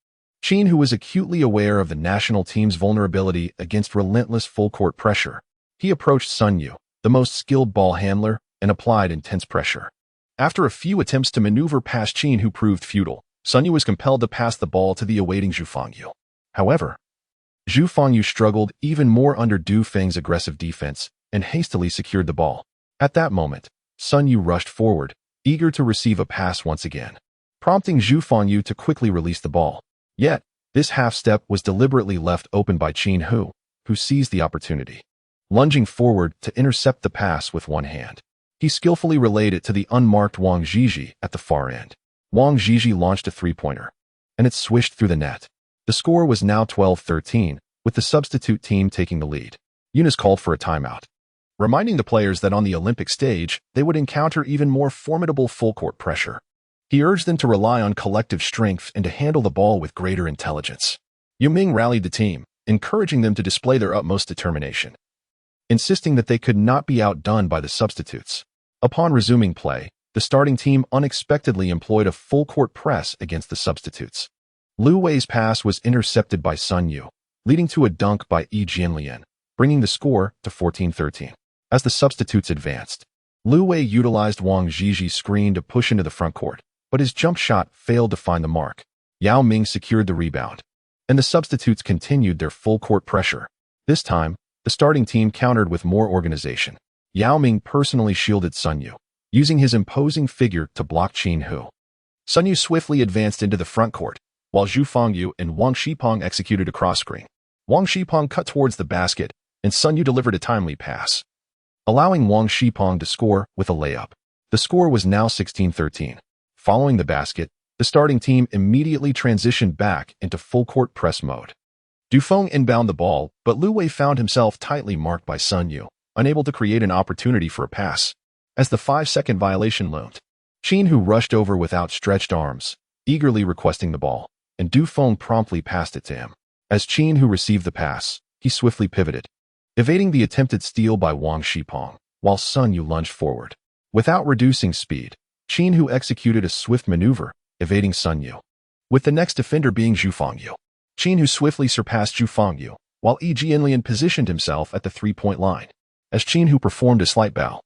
Qin Hu was acutely aware of the national team's vulnerability against relentless full court pressure. He approached Sun Yu, the most skilled ball handler, and applied intense pressure. After a few attempts to maneuver past Qin Hu proved futile, Sun Yu was compelled to pass the ball to the awaiting Zhu Fangyu. However, Zhu Fangyu struggled even more under Du Feng's aggressive defense and hastily secured the ball. At that moment, Sun Yu rushed forward, eager to receive a pass once again, prompting Zhu Fangyu to quickly release the ball. Yet, this half-step was deliberately left open by Qin Hu, who seized the opportunity. Lunging forward to intercept the pass with one hand, he skillfully relayed it to the unmarked Wang Zhizhi at the far end. Wang Zhizhi launched a three-pointer, and it swished through the net. The score was now 12-13, with the substitute team taking the lead. Yunus called for a timeout, reminding the players that on the Olympic stage, they would encounter even more formidable full-court pressure. He urged them to rely on collective strength and to handle the ball with greater intelligence. Yao Ming rallied the team, encouraging them to display their utmost determination, insisting that they could not be outdone by the substitutes. Upon resuming play, the starting team unexpectedly employed a full-court press against the substitutes. Lu Wei's pass was intercepted by Sun Yu, leading to a dunk by Yi Jianlian, bringing the score to 14-13. As the substitutes advanced, Lu Wei utilized Wang Zhizhi's screen to push into the front court, but his jump shot failed to find the mark. Yao Ming secured the rebound, and the substitutes continued their full-court pressure. This time, the starting team countered with more organization. Yao Ming personally shielded Sun Yu, using his imposing figure to block Qin Hu. Sun Yu swiftly advanced into the front court, while Zhu Fangyu and Wang Shipong executed a cross-screen. Wang Shipong cut towards the basket, and Sun Yu delivered a timely pass, allowing Wang Shipong to score with a layup. The score was now 16-13. Following the basket, the starting team immediately transitioned back into full-court press mode. Du Feng inbound the ball, but Lu Wei found himself tightly marked by Sun Yu, unable to create an opportunity for a pass. As the 5-second violation loomed, Qin Hu rushed over with outstretched arms, eagerly requesting the ball, and Du Feng promptly passed it to him. As Qin Hu received the pass, he swiftly pivoted, evading the attempted steal by Wang Shipong, while Sun Yu lunged forward. Without reducing speed, Qin Hu executed a swift maneuver, evading Sun Yu, with the next defender being Zhu Fangyu. Qin Hu swiftly surpassed Zhu Fangyu, while Yi Jianlian positioned himself at the three-point line. As Qin Hu performed a slight bow,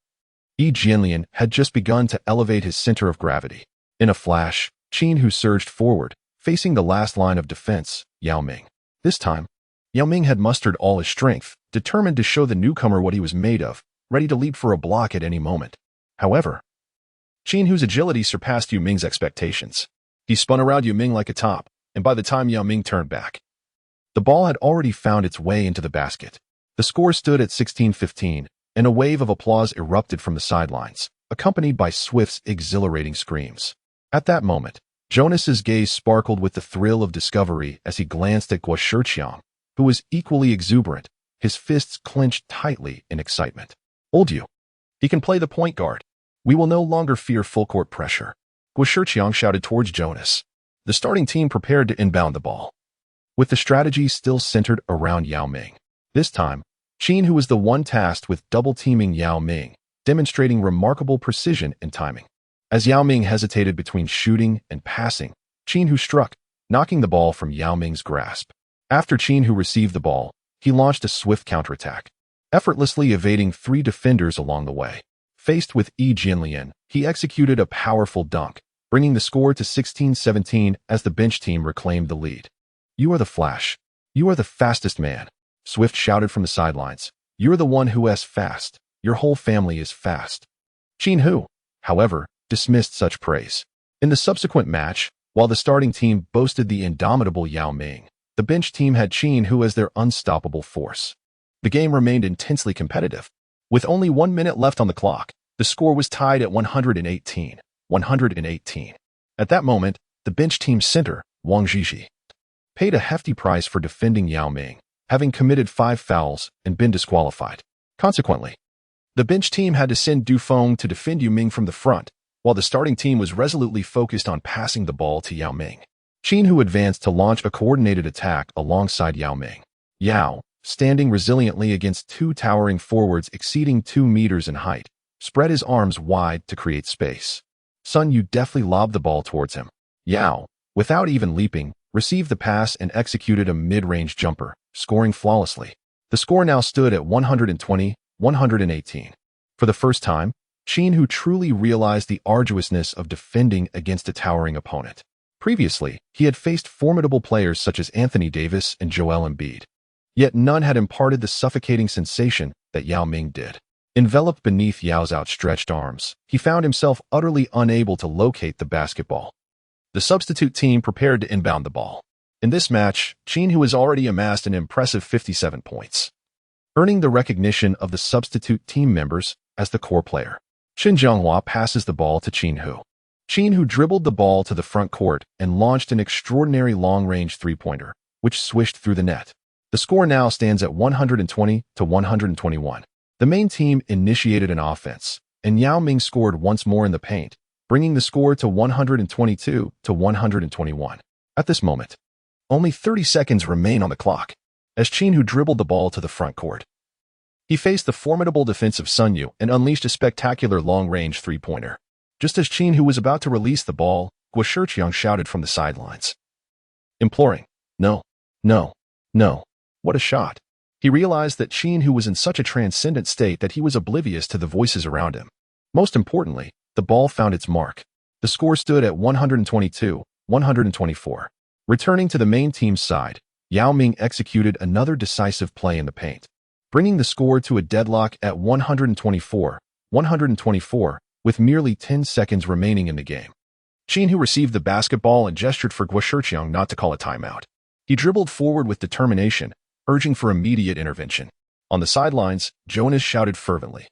Yi Jianlian had just begun to elevate his center of gravity. In a flash, Qin Hu surged forward, facing the last line of defense, Yao Ming. This time, Yao Ming had mustered all his strength, determined to show the newcomer what he was made of, ready to leap for a block at any moment. However, Qin Hu's agility surpassed Yao Ming's expectations. He spun around Yao Ming like a top, and by the time Yao Ming turned back, the ball had already found its way into the basket. The score stood at 16-15, and a wave of applause erupted from the sidelines, accompanied by Swift's exhilarating screams. At that moment, Jonas's gaze sparkled with the thrill of discovery as he glanced at Guo, who was equally exuberant, his fists clenched tightly in excitement. "Old you. He can play the point guard. We will no longer fear full-court pressure." Guo shouted towards Jonas. The starting team prepared to inbound the ball, with the strategy still centered around Yao Ming. This time, Qin Hu was the one tasked with double-teaming Yao Ming, demonstrating remarkable precision and timing. As Yao Ming hesitated between shooting and passing, Qin Hu struck, knocking the ball from Yao Ming's grasp. After Qin Hu received the ball, he launched a swift counterattack, effortlessly evading 3 defenders along the way. Faced with Jinlian, he executed a powerful dunk, bringing the score to 16-17 as the bench team reclaimed the lead. "You are the Flash. You are the fastest man," Swift shouted from the sidelines. "You're the one who is fast. Your whole family is fast." Qin Hu, however, dismissed such praise. In the subsequent match, while the starting team boasted the indomitable Yao Ming, the bench team had Qin Hu as their unstoppable force. The game remained intensely competitive. With only 1 minute left on the clock, the score was tied at 118. At that moment, the bench team center, Wang Zhizhi, paid a hefty price for defending Yao Ming, having committed 5 fouls and been disqualified. Consequently, the bench team had to send Du Feng to defend Yao Ming from the front, while the starting team was resolutely focused on passing the ball to Yao Ming. Qin Hu advanced to launch a coordinated attack alongside Yao Ming. Yao, standing resiliently against 2 towering forwards exceeding 2 meters in height, spread his arms wide to create space. Sun Yu deftly lobbed the ball towards him. Yao, without even leaping, received the pass and executed a mid-range jumper, scoring flawlessly. The score now stood at 120-118. For the first time, Qin Hu truly realized the arduousness of defending against a towering opponent. Previously, he had faced formidable players such as Anthony Davis and Joel Embiid. Yet none had imparted the suffocating sensation that Yao Ming did. Enveloped beneath Yao's outstretched arms, he found himself utterly unable to locate the basketball. The substitute team prepared to inbound the ball. In this match, Qin Hu has already amassed an impressive 57 points, earning the recognition of the substitute team members as the core player. Shen Jianghua passes the ball to Qin Hu. Qin Hu dribbled the ball to the front court and launched an extraordinary long-range three-pointer, which swished through the net. The score now stands at 120-121. The main team initiated an offense, and Yao Ming scored once more in the paint, bringing the score to 122-121. At this moment, only 30 seconds remain on the clock, as Qin Hu dribbled the ball to the front court. He faced the formidable defensive Sun Yu and unleashed a spectacular long-range three-pointer. Just as Qin Hu was about to release the ball, Guo shouted from the sidelines, imploring, "No, no, no." What a shot. He realized that Qin Hu was in such a transcendent state that he was oblivious to the voices around him. Most importantly, the ball found its mark. The score stood at 122-124. Returning to the main team's side, Yao Ming executed another decisive play in the paint, bringing the score to a deadlock at 124, with merely 10 seconds remaining in the game. Qin Hu received the basketball and gestured for Guo not to call a timeout. He dribbled forward with determination, urging for immediate intervention. On the sidelines, Jonas shouted fervently,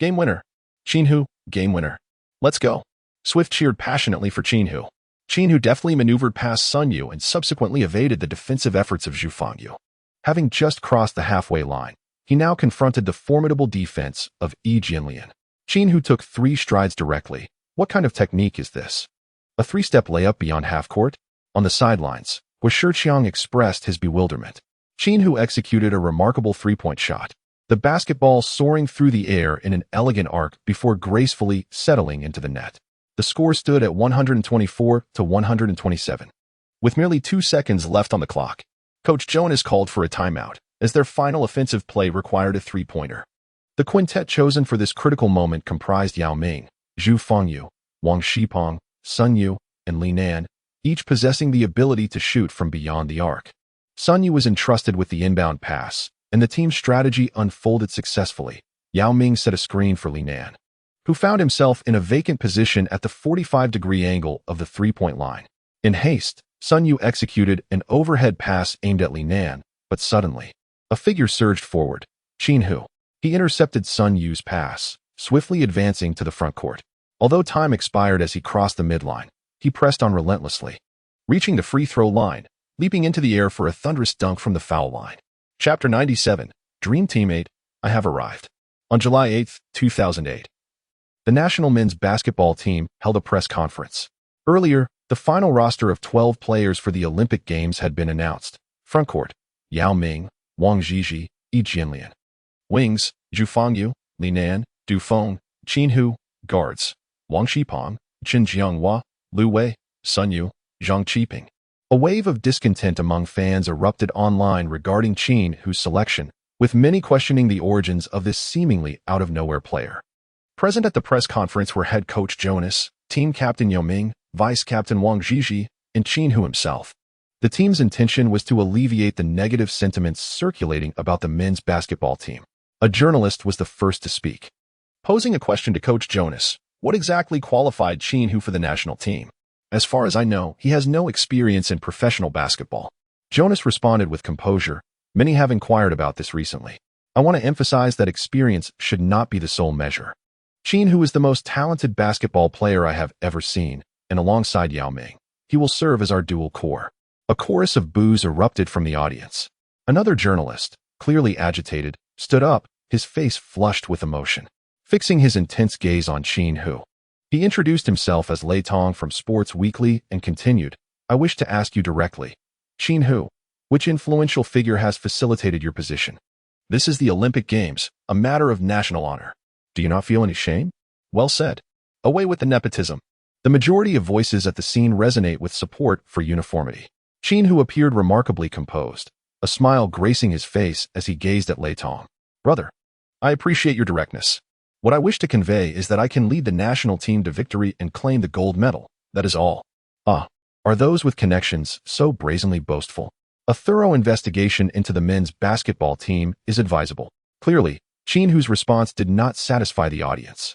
"Game winner! Qin Hu, game winner! Let's go!" Swift cheered passionately for Qin Hu. Qin Hu deftly maneuvered past Sun Yu and subsequently evaded the defensive efforts of Zhu Fangyu. Having just crossed the halfway line, he now confronted the formidable defense of Jinlian. Qin Hu took 3 strides directly. What kind of technique is this? A 3-step layup beyond half-court? On the sidelines, Guo expressed his bewilderment. Qin Hu executed a remarkable 3-point shot, the basketball soaring through the air in an elegant arc before gracefully settling into the net. The score stood at 124-127. With merely 2 seconds left on the clock, Coach Jonas called for a timeout, as their final offensive play required a 3-pointer. The quintet chosen for this critical moment comprised Yao Ming, Zhu Fangyu, Wang Shipeng, Sun Yu, and Li Nan, each possessing the ability to shoot from beyond the arc. Sun Yu was entrusted with the inbound pass, and the team's strategy unfolded successfully. Yao Ming set a screen for Li Nan, who found himself in a vacant position at the 45-degree angle of the 3-point line. In haste, Sun Yu executed an overhead pass aimed at Li Nan, but suddenly, a figure surged forward, Qin Hu. He intercepted Sun Yu's pass, swiftly advancing to the front court. Although time expired as he crossed the midline, he pressed on relentlessly, reaching the free throw line, leaping into the air for a thunderous dunk from the foul line. Chapter 97, Dream Teammate, I Have Arrived. On July 8, 2008, the national men's basketball team held a press conference. Earlier, the final roster of 12 players for the Olympic Games had been announced. Frontcourt: Yao Ming, Wang Zhizhi, Yi Jianlian. Wings: Zhu Fangyu, Li Nan, Du Feng, Qin Hu. Guards: Wang Shipeng, Chen Jianghua, Lu Wei, Sun Yu, Zhang Qiping. A wave of discontent among fans erupted online regarding Qin Hu's selection, with many questioning the origins of this seemingly out-of-nowhere player. Present at the press conference were head coach Jonas, team captain Yao Ming, vice captain Wang Zhizhi, and Qin Hu himself. The team's intention was to alleviate the negative sentiments circulating about the men's basketball team. A journalist was the first to speak. Posing a question to Coach Jonas, what exactly qualified Qin Hu for the national team? As far as I know, he has no experience in professional basketball. Jonas responded with composure, many have inquired about this recently. I want to emphasize that experience should not be the sole measure. Qin Hu is the most talented basketball player I have ever seen, and alongside Yao Ming, he will serve as our dual core. A chorus of boos erupted from the audience. Another journalist, clearly agitated, stood up, his face flushed with emotion, fixing his intense gaze on Qin Hu. He introduced himself as Lei Tong from Sports Weekly and continued, I wish to ask you directly, Qin Hu, which influential figure has facilitated your position? This is the Olympic Games, a matter of national honor. Do you not feel any shame? Well said. Away with the nepotism. The majority of voices at the scene resonate with support for uniformity. Qin Hu appeared remarkably composed, a smile gracing his face as he gazed at Lei Tong. Brother, I appreciate your directness. What I wish to convey is that I can lead the national team to victory and claim the gold medal. That is all. Are those with connections so brazenly boastful? A thorough investigation into the men's basketball team is advisable. Clearly, Qin Hu's response did not satisfy the audience.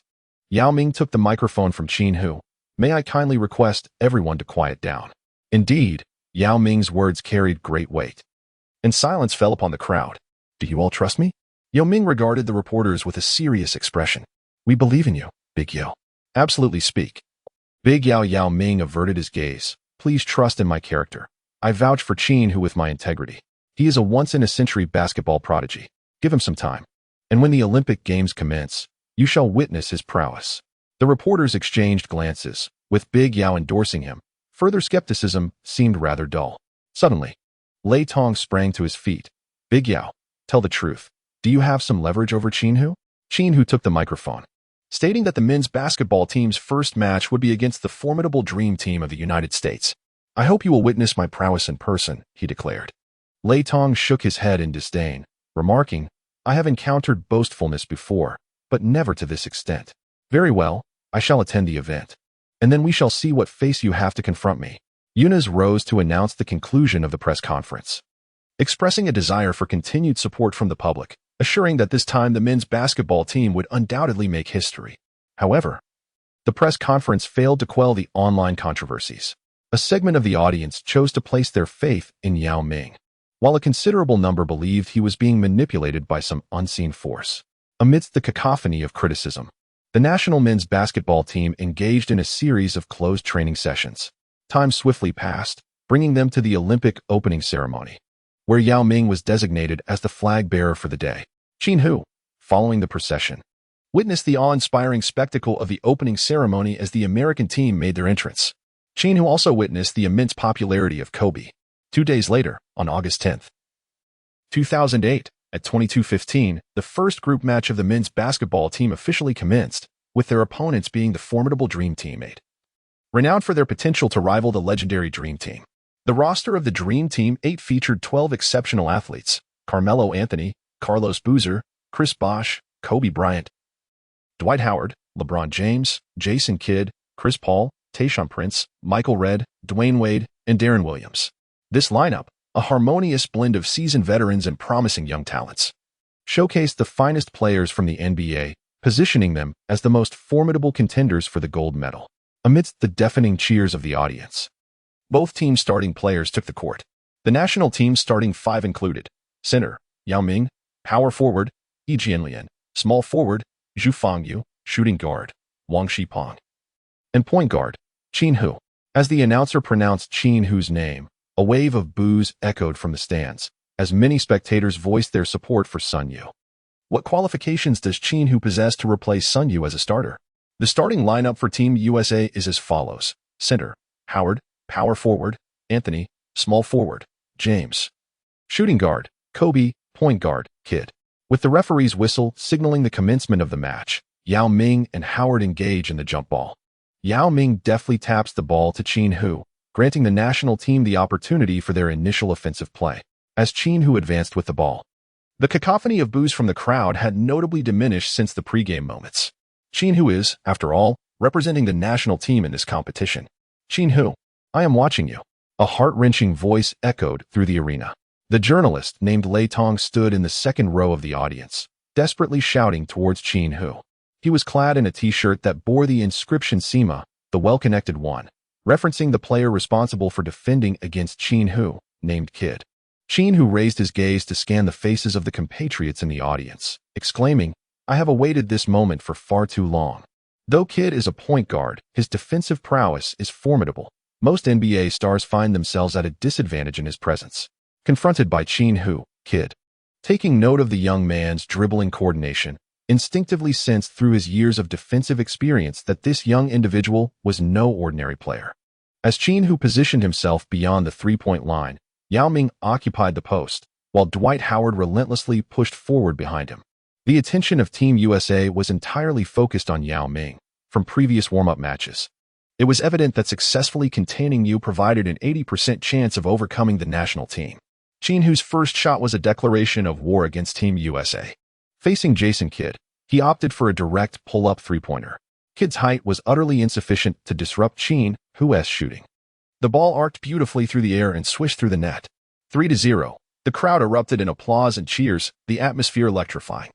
Yao Ming took the microphone from Qin Hu. May I kindly request everyone to quiet down? Indeed, Yao Ming's words carried great weight. And silence fell upon the crowd. Do you all trust me? Yao Ming regarded the reporters with a serious expression. We believe in you, Big Yao. Absolutely speak. Big Yao Ming averted his gaze. Please trust in my character. I vouch for Qin Hu with my integrity. He is a once-in-a-century basketball prodigy. Give him some time. And when the Olympic Games commence, you shall witness his prowess. The reporters exchanged glances, with Big Yao endorsing him. Further skepticism seemed rather dull. Suddenly, Lei Tong sprang to his feet. Big Yao, tell the truth. Do you have some leverage over Qin Hu? Qin Hu took the microphone, stating that the men's basketball team's first match would be against the formidable dream team of the United States. I hope you will witness my prowess in person, he declared. Lei Tong shook his head in disdain, remarking, I have encountered boastfulness before, but never to this extent. Very well, I shall attend the event. And then we shall see what face you have to confront me. Yunus rose to announce the conclusion of the press conference, expressing a desire for continued support from the public, assuring that this time the men's basketball team would undoubtedly make history. However, the press conference failed to quell the online controversies. A segment of the audience chose to place their faith in Yao Ming, while a considerable number believed he was being manipulated by some unseen force. Amidst the cacophony of criticism, the national men's basketball team engaged in a series of closed training sessions. Time swiftly passed, bringing them to the Olympic opening ceremony, where Yao Ming was designated as the flag bearer for the day. Qin Hu, following the procession, witnessed the awe-inspiring spectacle of the opening ceremony as the American team made their entrance. Qin Hu also witnessed the immense popularity of Kobe. 2 days later, on August 10, 2008, at 22:15, the first group match of the men's basketball team officially commenced, with their opponents being the formidable Dream Teammate, renowned for their potential to rival the legendary Dream Team. The roster of the Dream Team 8 featured 12 exceptional athletes: Carmelo Anthony, Carlos Boozer, Chris Bosh, Kobe Bryant, Dwight Howard, LeBron James, Jason Kidd, Chris Paul, Tayshaun Prince, Michael Redd, Dwayne Wade, and Darren Williams. This lineup, a harmonious blend of seasoned veterans and promising young talents, showcased the finest players from the NBA, positioning them as the most formidable contenders for the gold medal. Amidst the deafening cheers of the audience, both teams' starting players took the court. The national team's starting 5 included center, Yao Ming; power forward, Yi Jianlian; small forward, Zhu Fangyu; shooting guard, Wang Shipeng; and point guard, Qin Hu. As the announcer pronounced Qin Hu's name, a wave of boos echoed from the stands, as many spectators voiced their support for Sun Yu. What qualifications does Qin Hu possess to replace Sun Yu as a starter? The starting lineup for Team USA is as follows: center, Howard; power forward, Anthony; small forward, James; shooting guard, Kobe; point guard, Kid. With the referee's whistle signaling the commencement of the match, Yao Ming and Howard engage in the jump ball. Yao Ming deftly taps the ball to Qin Hu, granting the national team the opportunity for their initial offensive play, as Qin Hu advanced with the ball. The cacophony of boos from the crowd had notably diminished since the pregame moments. Qin Hu is, after all, representing the national team in this competition. Qin Hu, I am watching you. A heart-wrenching voice echoed through the arena. The journalist named Lei Tong stood in the second row of the audience, desperately shouting towards Qin Hu. He was clad in a t-shirt that bore the inscription Sima, the well-connected one, referencing the player responsible for defending against Qin Hu, named Kid. Qin Hu raised his gaze to scan the faces of the compatriots in the audience, exclaiming, I have awaited this moment for far too long. Though Kid is a point guard, his defensive prowess is formidable. Most NBA stars find themselves at a disadvantage in his presence. Confronted by Qin Hu, Kid, taking note of the young man's dribbling coordination, instinctively sensed through his years of defensive experience that this young individual was no ordinary player. As Qin Hu positioned himself beyond the three-point line, Yao Ming occupied the post, while Dwight Howard relentlessly pushed forward behind him. The attention of Team USA was entirely focused on Yao Ming from previous warm-up matches. It was evident that successfully containing Yu provided an 80% chance of overcoming the national team. Qin Hu's first shot was a declaration of war against Team USA. Facing Jason Kidd, he opted for a direct pull-up three-pointer. Kidd's height was utterly insufficient to disrupt Qin Hu's shooting. The ball arced beautifully through the air and swished through the net. 3-0. The crowd erupted in applause and cheers, the atmosphere electrifying.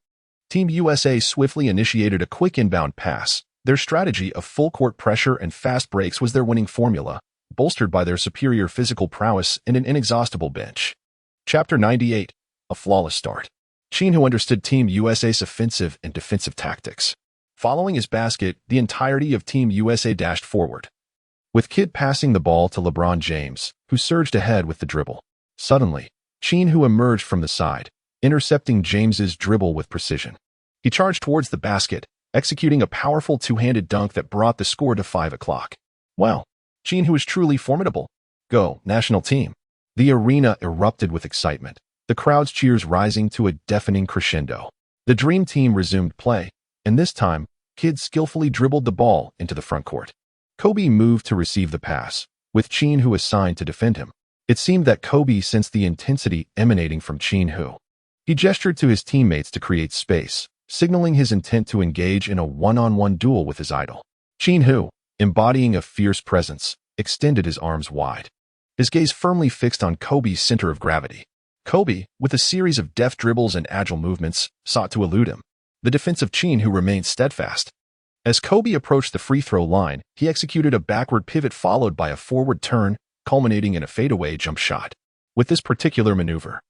Team USA swiftly initiated a quick inbound pass. Their strategy of full-court pressure and fast breaks was their winning formula, bolstered by their superior physical prowess and an inexhaustible bench. Chapter 98. A flawless start. Qin Hu understood Team USA's offensive and defensive tactics. Following his basket, the entirety of Team USA dashed forward, with Kid passing the ball to LeBron James, who surged ahead with the dribble. Suddenly, Qin Hu emerged from the side, intercepting James's dribble with precision. He charged towards the basket, executing a powerful two-handed dunk that brought the score to 5 o'clock. Wow, Qin Hu is truly formidable. Go, national team. The arena erupted with excitement, the crowd's cheers rising to a deafening crescendo. The Dream Team resumed play, and this time, Kid skillfully dribbled the ball into the front court. Kobe moved to receive the pass, with Qin Hu assigned to defend him. It seemed that Kobe sensed the intensity emanating from Qin Hu. He gestured to his teammates to create space, signaling his intent to engage in a one-on-one duel with his idol. Qin Hu, embodying a fierce presence, extended his arms wide, his gaze firmly fixed on Kobe's center of gravity. Kobe, with a series of deft dribbles and agile movements, sought to elude him. The defense of Qin Hu remained steadfast. As Kobe approached the free throw line, he executed a backward pivot followed by a forward turn, culminating in a fadeaway jump shot. With this particular maneuver,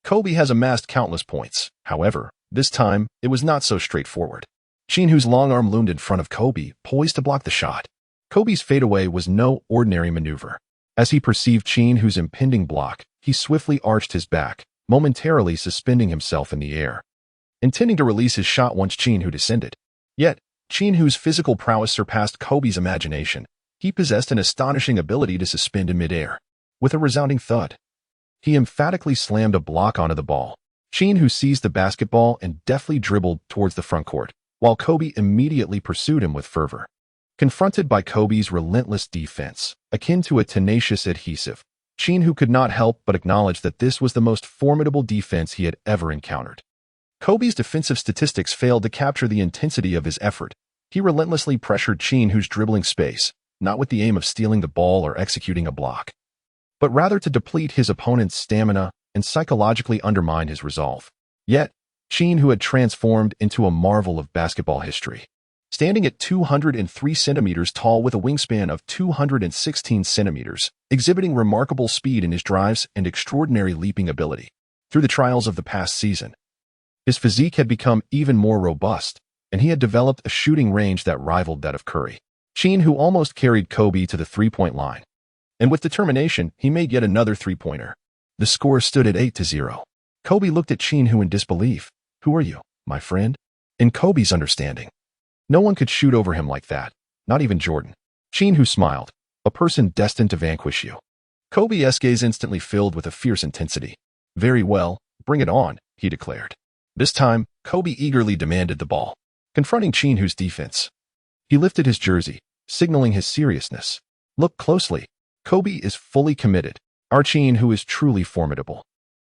Kobe has amassed countless points. However, this time, it was not so straightforward. Qin Hu's long arm loomed in front of Kobe, poised to block the shot. Kobe's fadeaway was no ordinary maneuver. As he perceived Qin Hu's impending block, he swiftly arched his back, momentarily suspending himself in the air, intending to release his shot once Qin Hu descended. Yet, Qin Hu's physical prowess surpassed Kobe's imagination. He possessed an astonishing ability to suspend in midair. With a resounding thud, he emphatically slammed a block onto the ball. Qin Hu seized the basketball and deftly dribbled towards the front court, while Kobe immediately pursued him with fervor. Confronted by Kobe's relentless defense, akin to a tenacious adhesive, Qin Hu could not help but acknowledge that this was the most formidable defense he had ever encountered. Kobe's defensive statistics failed to capture the intensity of his effort. He relentlessly pressured Qin Hu's dribbling space, not with the aim of stealing the ball or executing a block, but rather to deplete his opponent's stamina and psychologically undermine his resolve. Yet, Qin Hu had transformed into a marvel of basketball history. Standing at 203 centimeters tall with a wingspan of 216 centimeters, exhibiting remarkable speed in his drives and extraordinary leaping ability. Through the trials of the past season, his physique had become even more robust, and he had developed a shooting range that rivaled that of Curry. Qin Hu almost carried Kobe to the three-point line. And with determination, he made yet another three-pointer. The score stood at 8-0. Kobe looked at Qin Hu in disbelief. "Who are you, my friend?" In Kobe's understanding, no one could shoot over him like that, not even Jordan. Qin Hu smiled. "A person destined to vanquish you." Kobe's gaze instantly filled with a fierce intensity. "Very well, bring it on," he declared. This time, Kobe eagerly demanded the ball. Confronting Qin Hu's defense, he lifted his jersey, signaling his seriousness. "Look closely. Kobe is fully committed. Our Qin Hu is truly formidable.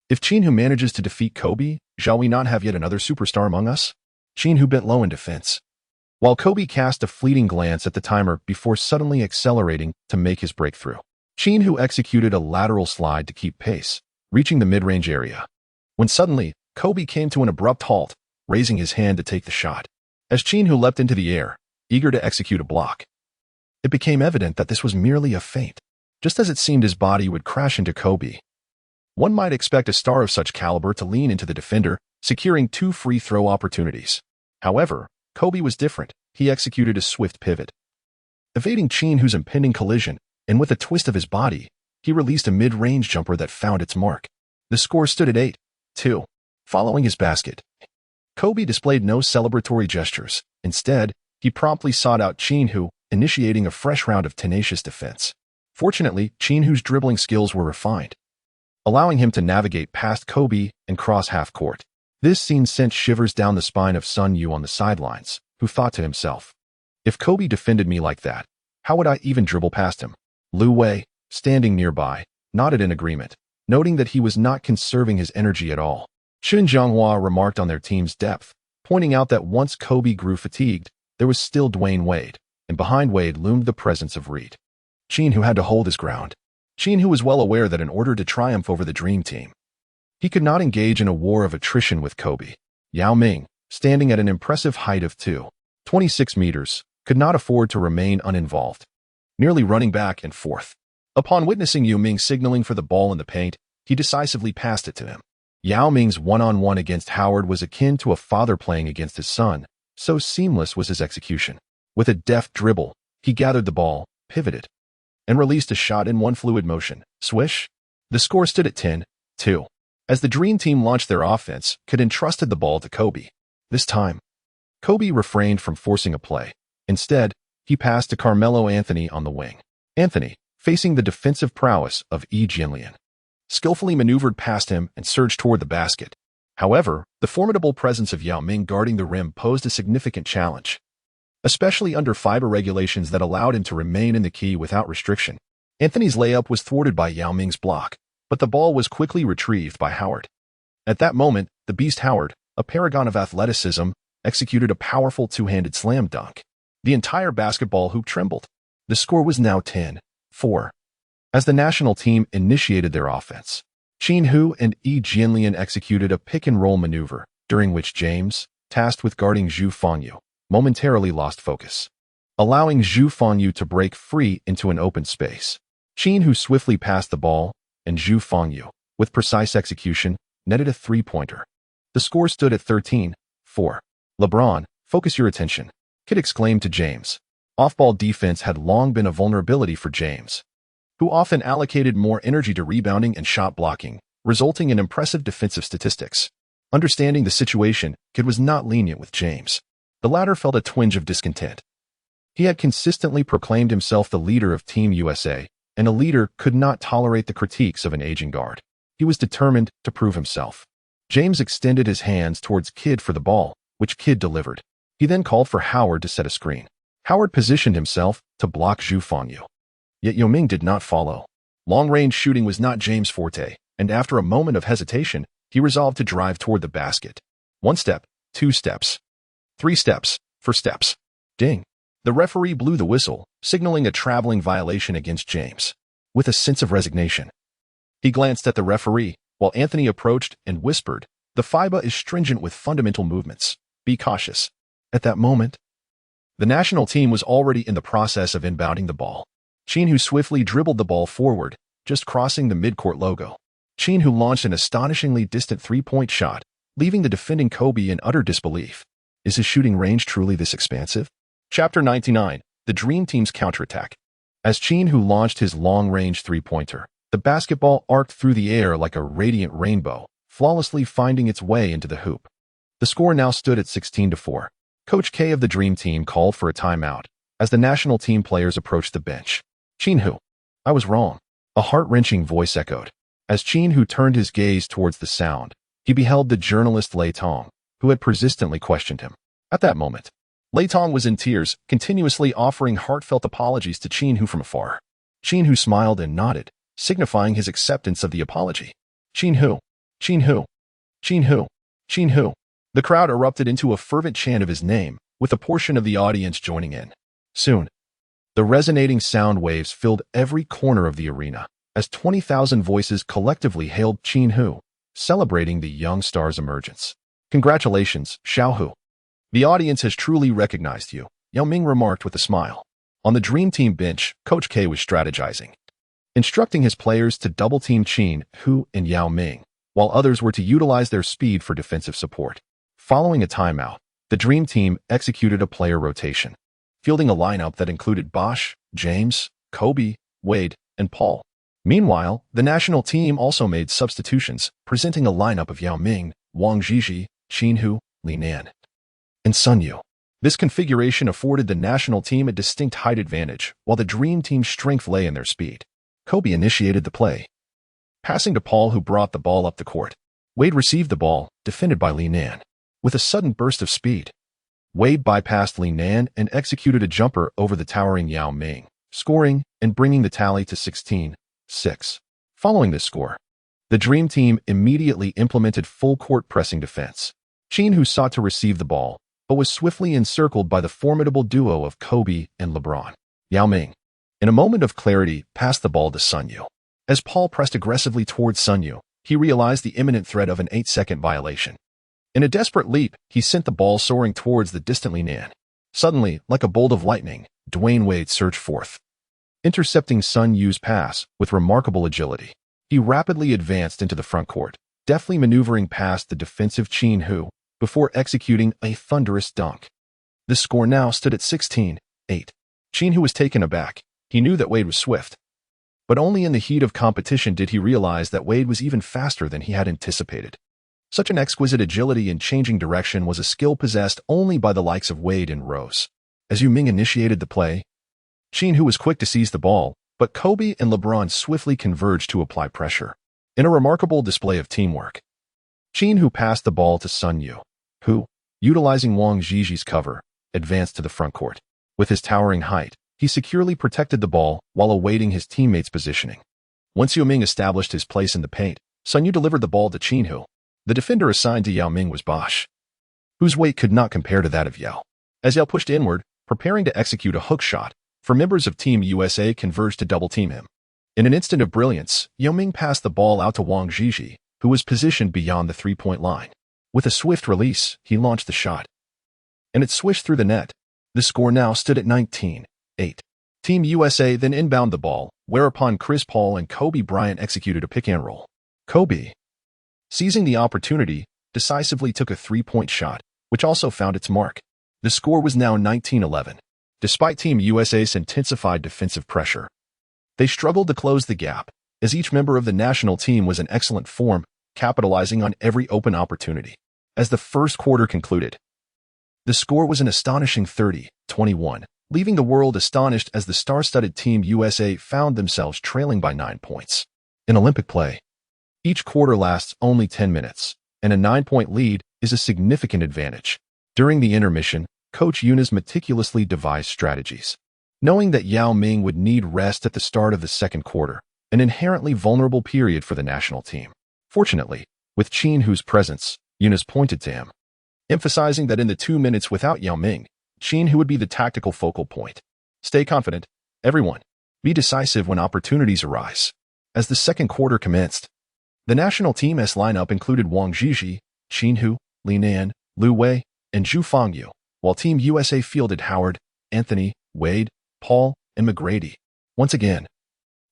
If Qin Hu manages to defeat Kobe, shall we not have yet another superstar among us?" Qin Hu bent low in defense, while Kobe cast a fleeting glance at the timer before suddenly accelerating to make his breakthrough. Qin Hu executed a lateral slide to keep pace, reaching the mid-range area, when suddenly, Kobe came to an abrupt halt, raising his hand to take the shot. As Qin Hu leapt into the air, eager to execute a block, it became evident that this was merely a feint. Just as it seemed his body would crash into Kobe, one might expect a star of such caliber to lean into the defender, securing 2 free throw opportunities. However, Kobe was different. He executed a swift pivot, evading Qin Hu's impending collision, and with a twist of his body, he released a mid-range jumper that found its mark. The score stood at 8-2. Following his basket, Kobe displayed no celebratory gestures. Instead, he promptly sought out Qin Hu, initiating a fresh round of tenacious defense. Fortunately, Qin Hu's dribbling skills were refined, allowing him to navigate past Kobe and cross half-court. This scene sent shivers down the spine of Sun Yu on the sidelines, who thought to himself, "If Kobe defended me like that, how would I even dribble past him?" Lu Wei, standing nearby, nodded in agreement, noting that he was not conserving his energy at all. Chen Zhonghua remarked on their team's depth, pointing out that once Kobe grew fatigued, there was still Dwayne Wade, and behind Wade loomed the presence of Reed. Qin Hu had to hold his ground. Qin Hu was well aware that in order to triumph over the Dream Team, he could not engage in a war of attrition with Kobe. Yao Ming, standing at an impressive height of 2.26 meters, could not afford to remain uninvolved, nearly running back and forth. Upon witnessing Yao Ming signaling for the ball in the paint, he decisively passed it to him. Yao Ming's one-on-one against Howard was akin to a father playing against his son, so seamless was his execution. With a deft dribble, he gathered the ball, pivoted, and released a shot in one fluid motion. Swish! The score stood at 10-2. As the Dream Team launched their offense, Kidd entrusted the ball to Kobe. This time, Kobe refrained from forcing a play. Instead, he passed to Carmelo Anthony on the wing. Anthony, facing the defensive prowess of Yi Jianlian, skillfully maneuvered past him and surged toward the basket. However, the formidable presence of Yao Ming guarding the rim posed a significant challenge, especially under FIBA regulations that allowed him to remain in the key without restriction. Anthony's layup was thwarted by Yao Ming's block, but the ball was quickly retrieved by Howard. At that moment, the Beast Howard, a paragon of athleticism, executed a powerful two-handed slam dunk. The entire basketball hoop trembled. The score was now 10-4. As the national team initiated their offense, Qin Hu and Yi Jianlian executed a pick-and-roll maneuver, during which James, tasked with guarding Zhu Fengyu, momentarily lost focus, allowing Zhu Fengyu to break free into an open space. Qin Hu swiftly passed the ball, and Zhu Fengyu, with precise execution, netted a three-pointer. The score stood at 13-4. "LeBron, focus your attention," Kidd exclaimed to James. Off-ball defense had long been a vulnerability for James, who often allocated more energy to rebounding and shot blocking, resulting in impressive defensive statistics. Understanding the situation, Kidd was not lenient with James. The latter felt a twinge of discontent. He had consistently proclaimed himself the leader of Team USA, and a leader could not tolerate the critiques of an aging guard. He was determined to prove himself. James extended his hands towards Kidd for the ball, which Kidd delivered. He then called for Howard to set a screen. Howard positioned himself to block Zhu Fengyu. Yet Yao Ming did not follow. Long-range shooting was not James' forte, and after a moment of hesitation, he resolved to drive toward the basket. 1 step, 2 steps, 3 steps, 4 steps. Ding! The referee blew the whistle, signaling a traveling violation against James. With a sense of resignation, he glanced at the referee, while Anthony approached and whispered, "The FIBA is stringent with fundamental movements. Be cautious." At that moment, the national team was already in the process of inbounding the ball. Qin Hu swiftly dribbled the ball forward, just crossing the midcourt logo. Qin Hu launched an astonishingly distant three-point shot, leaving the defending Kobe in utter disbelief. Is his shooting range truly this expansive? Chapter 99. the Dream Team's counterattack. As Qin Hu launched his long-range three-pointer, the basketball arced through the air like a radiant rainbow, flawlessly finding its way into the hoop. The score now stood at 16-4. Coach K of the Dream Team called for a timeout as the national team players approached the bench. Qin Hu, I was wrong. A heart-wrenching voice echoed. As Qin Hu turned his gaze towards the sound, he beheld the journalist Lei Tong, who had persistently questioned him. At that moment, Lei Tong was in tears, continuously offering heartfelt apologies to Qin Hu from afar. Qin Hu smiled and nodded, signifying his acceptance of the apology. Qin Hu, Qin Hu, Qin Hu, Qin Hu. The crowd erupted into a fervent chant of his name, with a portion of the audience joining in. Soon, the resonating sound waves filled every corner of the arena, as 20,000 voices collectively hailed Qin Hu, celebrating the young star's emergence. Congratulations, Xiao Hu. The audience has truly recognized you, Yao Ming remarked with a smile. On the Dream Team bench, Coach K was strategizing, instructing his players to double-team Qin Hu and Yao Ming, while others were to utilize their speed for defensive support. Following a timeout, the Dream Team executed a player rotation, fielding a lineup that included Bosh, James, Kobe, Wade, and Paul. Meanwhile, the national team also made substitutions, presenting a lineup of Yao Ming, Wang Zhizhi, Qin Hu, Li Nan, and Sun Yu. This configuration afforded the national team a distinct height advantage, while the Dream Team's strength lay in their speed. Kobe initiated the play, passing to Paul, who brought the ball up the court. Wade received the ball, defended by Li Nan. With a sudden burst of speed, Wade bypassed Li Nan and executed a jumper over the towering Yao Ming, scoring and bringing the tally to 16-6. Following this score, the Dream Team immediately implemented full-court pressing defense. Qin Hu sought to receive the ball, but was swiftly encircled by the formidable duo of Kobe and LeBron. Yao Ming, in a moment of clarity, passed the ball to Sun Yu. As Paul pressed aggressively towards Sun Yu, he realized the imminent threat of an 8-second violation. In a desperate leap, he sent the ball soaring towards the distant Li Nan. Suddenly, like a bolt of lightning, Dwayne Wade surged forth, intercepting Sun Yu's pass with remarkable agility. He rapidly advanced into the front court, deftly maneuvering past the defensive Qin Hu before executing a thunderous dunk. The score now stood at 16-8. Qin Hu was taken aback. He knew that Wade was swift, but only in the heat of competition did he realize that Wade was even faster than he had anticipated. Such an exquisite agility in changing direction was a skill possessed only by the likes of Wade and Rose. As Yao Ming initiated the play, Qin Hu was quick to seize the ball, but Kobe and LeBron swiftly converged to apply pressure. In a remarkable display of teamwork, Qin Hu passed the ball to Sun Yu, who, utilizing Wang Zhizhi's cover, advanced to the front court. With his towering height, he securely protected the ball while awaiting his teammates' positioning. Once Yao Ming established his place in the paint, Sun Yu delivered the ball to Qin Hu. The defender assigned to Yao Ming was Bosh, whose weight could not compare to that of Yao. As Yao pushed inward, preparing to execute a hook shot, four members of Team USA converged to double-team him. In an instant of brilliance, Yao Ming passed the ball out to Wang Zhizhi, who was positioned beyond the three-point line. With a swift release, he launched the shot, and it swished through the net. The score now stood at 19-8. Team USA then inbound the ball, whereupon Chris Paul and Kobe Bryant executed a pick-and-roll. Kobe, seizing the opportunity, decisively took a three-point shot, which also found its mark. The score was now 19-11. Despite Team USA's intensified defensive pressure, they struggled to close the gap, as each member of the national team was in excellent form, capitalizing on every open opportunity. As the first quarter concluded, the score was an astonishing 30-21, leaving the world astonished as the star-studded Team USA found themselves trailing by 9 points. In Olympic play, each quarter lasts only 10 minutes, and a 9-point lead is a significant advantage. During the intermission, Coach Yunus meticulously devised strategies. Knowing that Yao Ming would need rest at the start of the second quarter, an inherently vulnerable period for the national team. Fortunately, with Qin Hu's presence, Yunus pointed to him, emphasizing that in the 2 minutes without Yao Ming, Qin Hu would be the tactical focal point. Stay confident, everyone. Be decisive when opportunities arise. As the second quarter commenced, the national team's lineup included Wang Zhizhi, Qin Hu, Li Nan, Lu Wei, and Zhu Fangyu, while Team USA fielded Howard, Anthony, Wade, Paul, and McGrady. Once again,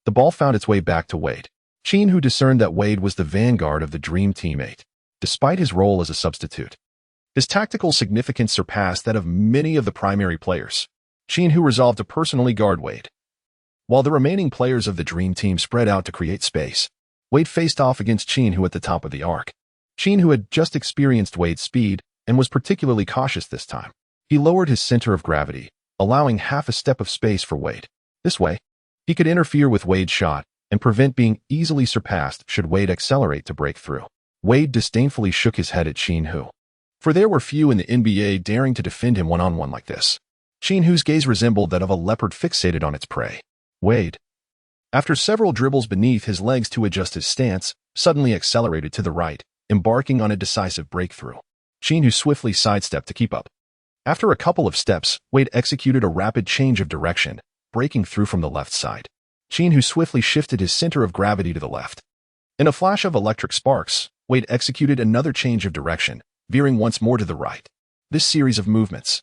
the ball found its way back to Wade. Qin Hu discerned that Wade was the vanguard of the Dream Teammate, despite his role as a substitute. His tactical significance surpassed that of many of the primary players. Qin Hu resolved to personally guard Wade. While the remaining players of the Dream Team spread out to create space, Wade faced off against Qin Hu at the top of the arc. Qin Hu had just experienced Wade's speed and was particularly cautious this time. He lowered his center of gravity, allowing half a step of space for Wade. This way, he could interfere with Wade's shot and prevent being easily surpassed should Wade accelerate to break through. Wade disdainfully shook his head at Qin Hu, for there were few in the NBA daring to defend him one-on-one like this. Qin Hu's gaze resembled that of a leopard fixated on its prey. Wade, after several dribbles beneath his legs to adjust his stance, suddenly accelerated to the right, embarking on a decisive breakthrough. Qin Hu swiftly sidestepped to keep up. After a couple of steps, Wade executed a rapid change of direction, breaking through from the left side. Qin Hu swiftly shifted his center of gravity to the left. In a flash of electric sparks, Wade executed another change of direction, veering once more to the right. This series of movements,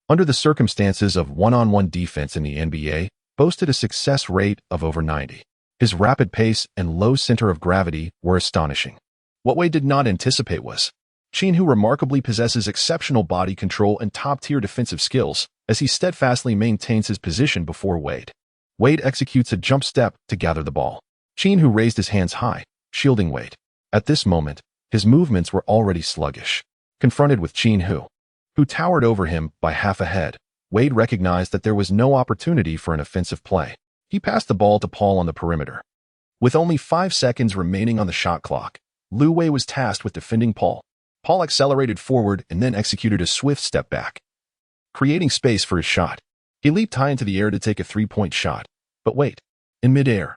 under the circumstances of one-on-one defense in the NBA, boasted a success rate of over 90. His rapid pace and low center of gravity were astonishing. What Wade did not anticipate was, Qin Hu remarkably possesses exceptional body control and top-tier defensive skills as he steadfastly maintains his position before Wade. Wade executes a jump step to gather the ball. Qin Hu raised his hands high, shielding Wade. At this moment, his movements were already sluggish. Confronted with Qin Hu, who towered over him by half a head, Wade recognized that there was no opportunity for an offensive play. He passed the ball to Paul on the perimeter. With only 5 seconds remaining on the shot clock, Lu Wei was tasked with defending Paul. Paul accelerated forward and then executed a swift step back, creating space for his shot. He leaped high into the air to take a three-point shot. But wait, in midair,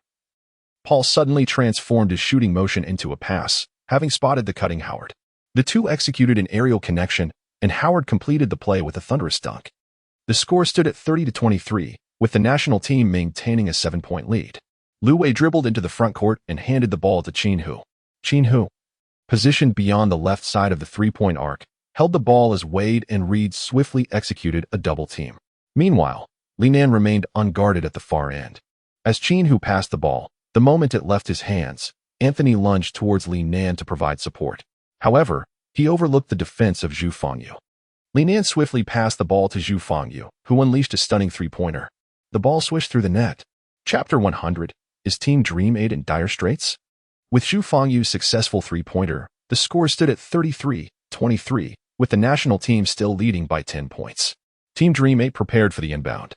Paul suddenly transformed his shooting motion into a pass, having spotted the cutting Howard. The two executed an aerial connection, and Howard completed the play with a thunderous dunk. The score stood at 30-23, with the national team maintaining a 7-point lead. Lu Wei dribbled into the front court and handed the ball to Qin Hu. Qin Hu, positioned beyond the left side of the three-point arc, held the ball as Wade and Reed swiftly executed a double team. Meanwhile, Li Nan remained unguarded at the far end. As Qin Hu passed the ball, the moment it left his hands, Anthony lunged towards Li Nan to provide support. However, he overlooked the defense of Zhu Fangyu. Li Nan swiftly passed the ball to Zhu Fangyu, who unleashed a stunning three-pointer. The ball swished through the net. Chapter 100, Is Team Dream 8 in dire straits? With Zhu Fangyu's successful three-pointer, the score stood at 33-23, with the national team still leading by 10 points. Team Dream 8 prepared for the inbound.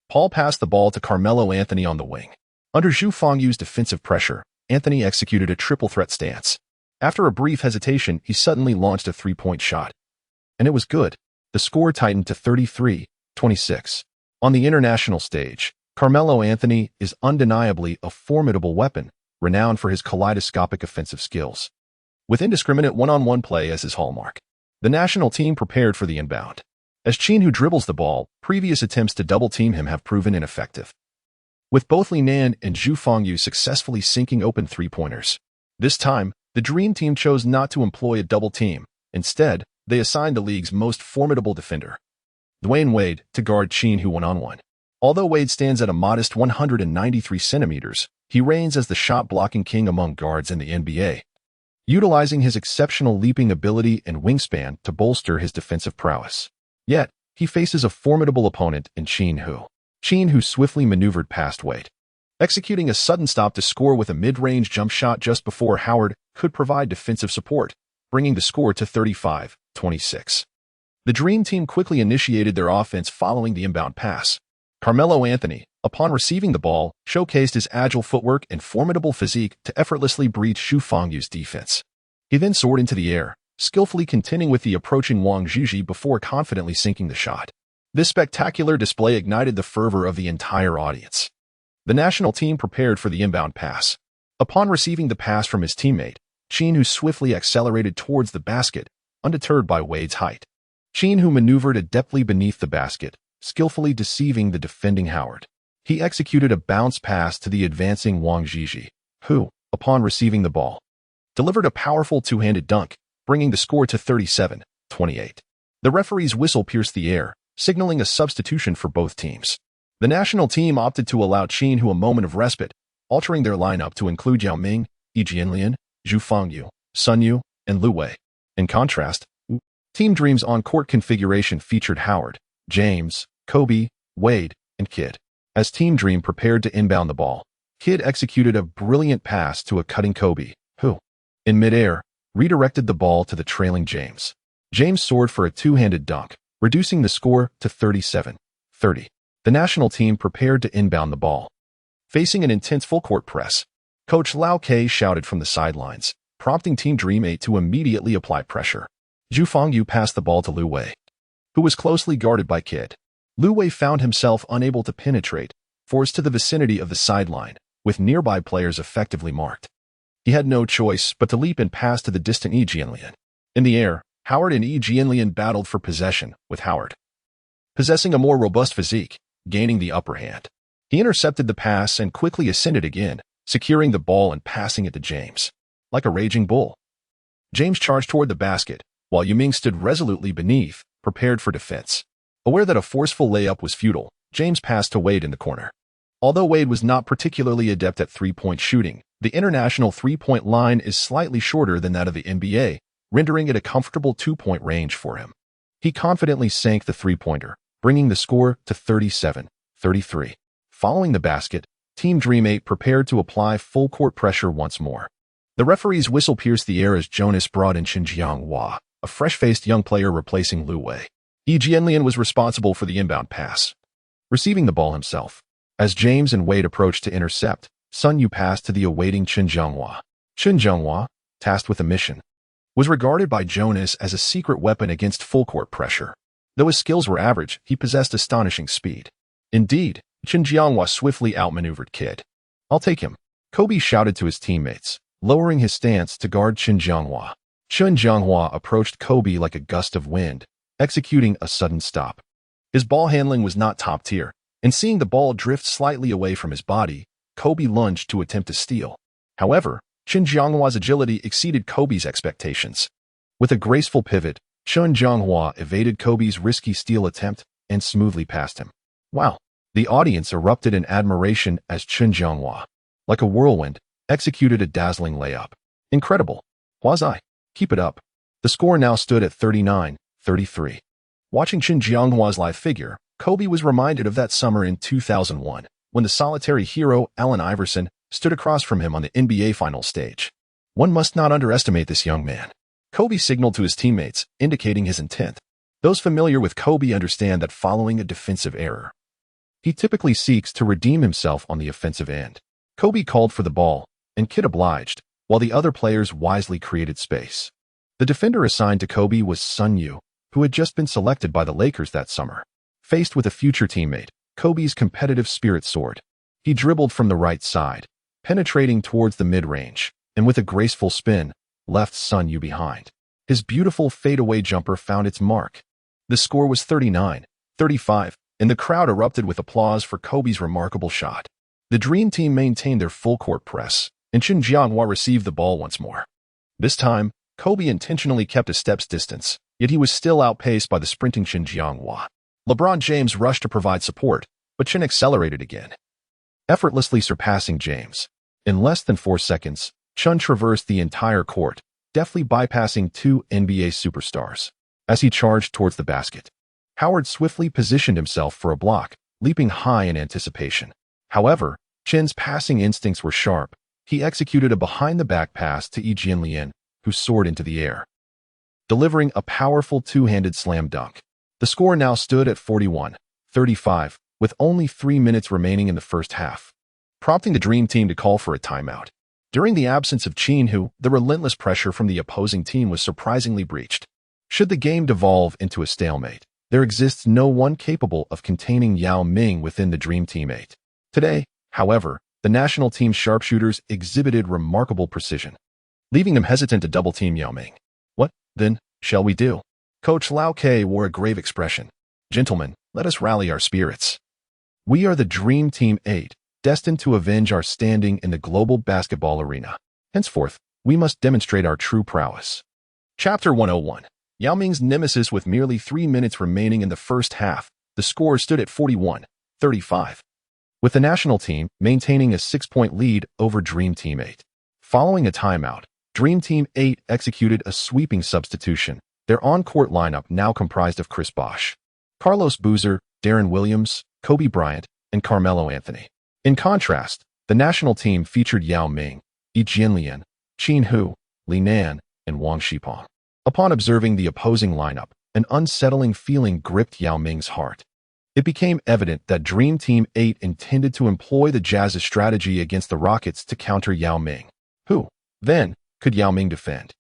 Paul passed the ball to Carmelo Anthony on the wing. Under Zhu Fangyu's defensive pressure, Anthony executed a triple threat stance. After a brief hesitation, he suddenly launched a three-point shot. And it was good. The score tightened to 33-26. On the international stage, Carmelo Anthony is undeniably a formidable weapon, renowned for his kaleidoscopic offensive skills. With indiscriminate one-on-one play as his hallmark, the national team prepared for the inbound. As Qin Hu dribbles the ball, previous attempts to double-team him have proven ineffective, with both Li Nan and Zhu Fangyu successfully sinking open three-pointers. This time, the Dream Team chose not to employ a double team. Instead, they assigned the league's most formidable defender, Dwayne Wade, to guard Qin Hu one-on-one. Although Wade stands at a modest 193 centimeters, he reigns as the shot-blocking king among guards in the NBA, utilizing his exceptional leaping ability and wingspan to bolster his defensive prowess. Yet, he faces a formidable opponent in Qin Hu. Qin Hu swiftly maneuvered past Wade, executing a sudden stop to score with a mid-range jump shot just before Howard could provide defensive support, bringing the score to 35-26. The Dream Team quickly initiated their offense following the inbound pass. Carmelo Anthony, upon receiving the ball, showcased his agile footwork and formidable physique to effortlessly breach Zhu Fangyu's defense. He then soared into the air, skillfully contending with the approaching Wang Zhizhi before confidently sinking the shot. This spectacular display ignited the fervor of the entire audience. The national team prepared for the inbound pass. Upon receiving the pass from his teammate, Qin Hu swiftly accelerated towards the basket, undeterred by Wade's height. Qin Hu maneuvered adeptly beneath the basket, skillfully deceiving the defending Howard. He executed a bounce pass to the advancing Wang Zhizhi, who, upon receiving the ball, delivered a powerful two-handed dunk, bringing the score to 37-28. The referee's whistle pierced the air, signaling a substitution for both teams. The national team opted to allow Qin Hu a moment of respite, altering their lineup to include Yao Ming, Yi Jianlian, Zhu Fangyu, Sun Yu, and Lu Wei. In contrast, Team Dream's on-court configuration featured Howard, James, Kobe, Wade, and Kid. As Team Dream prepared to inbound the ball, Kid executed a brilliant pass to a cutting Kobe, who, in midair, redirected the ball to the trailing James. James soared for a two-handed dunk, reducing the score to 37-30. The national team prepared to inbound the ball. Facing an intense full-court press, Coach Lau K shouted from the sidelines, prompting Team Dream 8 to immediately apply pressure. Zhu Fengyu passed the ball to Lu Wei, who was closely guarded by Kid. Lu Wei found himself unable to penetrate, forced to the vicinity of the sideline, with nearby players effectively marked. He had no choice but to leap and pass to the distant Yi Jianlian. In the air, Howard and Yi Jianlian battled for possession, with Howard possessing a more robust physique, gaining the upper hand. He intercepted the pass and quickly ascended again, securing the ball and passing it to James. Like a raging bull, James charged toward the basket, while Yuming stood resolutely beneath, prepared for defense. Aware that a forceful layup was futile, James passed to Wade in the corner. Although Wade was not particularly adept at three-point shooting, the international three-point line is slightly shorter than that of the NBA, rendering it a comfortable two-point range for him. He confidently sank the three-pointer, bringing the score to 37-33. Following the basket, Team Dream 8 prepared to apply full-court pressure once more. The referee's whistle pierced the air as Jonas brought in Qin Hua, a fresh-faced young player replacing Lu Wei. Yi Jianlian was responsible for the inbound pass, receiving the ball himself. As James and Wade approached to intercept, Sun Yu passed to the awaiting Qin Hua. Qin Hua, tasked with a mission, was regarded by Jonas as a secret weapon against full-court pressure. Though his skills were average, he possessed astonishing speed. Indeed, Qin Hua swiftly outmaneuvered Kid. "I'll take him," Kobe shouted to his teammates, lowering his stance to guard Qin Hua. Qin Hua approached Kobe like a gust of wind, executing a sudden stop. His ball handling was not top tier, and seeing the ball drift slightly away from his body, Kobe lunged to attempt to steal. However, Qin Hua's agility exceeded Kobe's expectations. With a graceful pivot, Qin Hua evaded Kobe's risky steal attempt and smoothly passed him. Wow! The audience erupted in admiration as Qin Hua, like a whirlwind, executed a dazzling layup. Incredible! Huazai, keep it up. The score now stood at 39-33. Watching Qin Hua's live figure, Kobe was reminded of that summer in 2001, when the solitary hero Allen Iverson stood across from him on the NBA Finals stage. One must not underestimate this young man. Kobe signaled to his teammates, indicating his intent. Those familiar with Kobe understand that following a defensive error, he typically seeks to redeem himself on the offensive end. Kobe called for the ball, and Kid obliged, while the other players wisely created space. The defender assigned to Kobe was Sun Yu, who had just been selected by the Lakers that summer. Faced with a future teammate, Kobe's competitive spirit soared. He dribbled from the right side, penetrating towards the mid-range, and with a graceful spin, left Sun Yu behind. His beautiful fadeaway jumper found its mark. The score was 39-35, and the crowd erupted with applause for Kobe's remarkable shot. The Dream Team maintained their full-court press, and Qin Hua received the ball once more. This time, Kobe intentionally kept a step's distance, yet he was still outpaced by the sprinting Qin Hua. LeBron James rushed to provide support, but Qin accelerated again, effortlessly surpassing James. In less than 4 seconds, Qin traversed the entire court, deftly bypassing two NBA superstars. As he charged towards the basket, Howard swiftly positioned himself for a block, leaping high in anticipation. However, Qin's passing instincts were sharp. He executed a behind-the-back pass to Yi Jianlian, who soared into the air, delivering a powerful two-handed slam dunk. The score now stood at 41-35, with only 3 minutes remaining in the first half, prompting the Dream Team to call for a timeout. During the absence of Qin Hu, the relentless pressure from the opposing team was surprisingly breached. Should the game devolve into a stalemate, there exists no one capable of containing Yao Ming within the Dream Team 8. Today, however, the national team's sharpshooters exhibited remarkable precision, leaving them hesitant to double-team Yao Ming. What, then, shall we do? Coach Lau K wore a grave expression. Gentlemen, let us rally our spirits. We are the Dream Team 8, destined to avenge our standing in the global basketball arena. Henceforth, we must demonstrate our true prowess. Chapter 101. Yao Ming's nemesis. With merely 3 minutes remaining in the first half, the score stood at 41-35, with the national team maintaining a 6-point lead over Dream Team 8. Following a timeout, Dream Team 8 executed a sweeping substitution, their on-court lineup now comprised of Chris Bosh, Carlos Boozer, Deron Williams, Kobe Bryant, and Carmelo Anthony. In contrast, the national team featured Yao Ming, Yi Jianlian, Qin Hu, Li Nan, and Wang Shipong. Upon observing the opposing lineup, an unsettling feeling gripped Yao Ming's heart. It became evident that Dream Team 8 intended to employ the Jazz's strategy against the Rockets to counter Yao Ming. Who, then, could Yao Ming defend?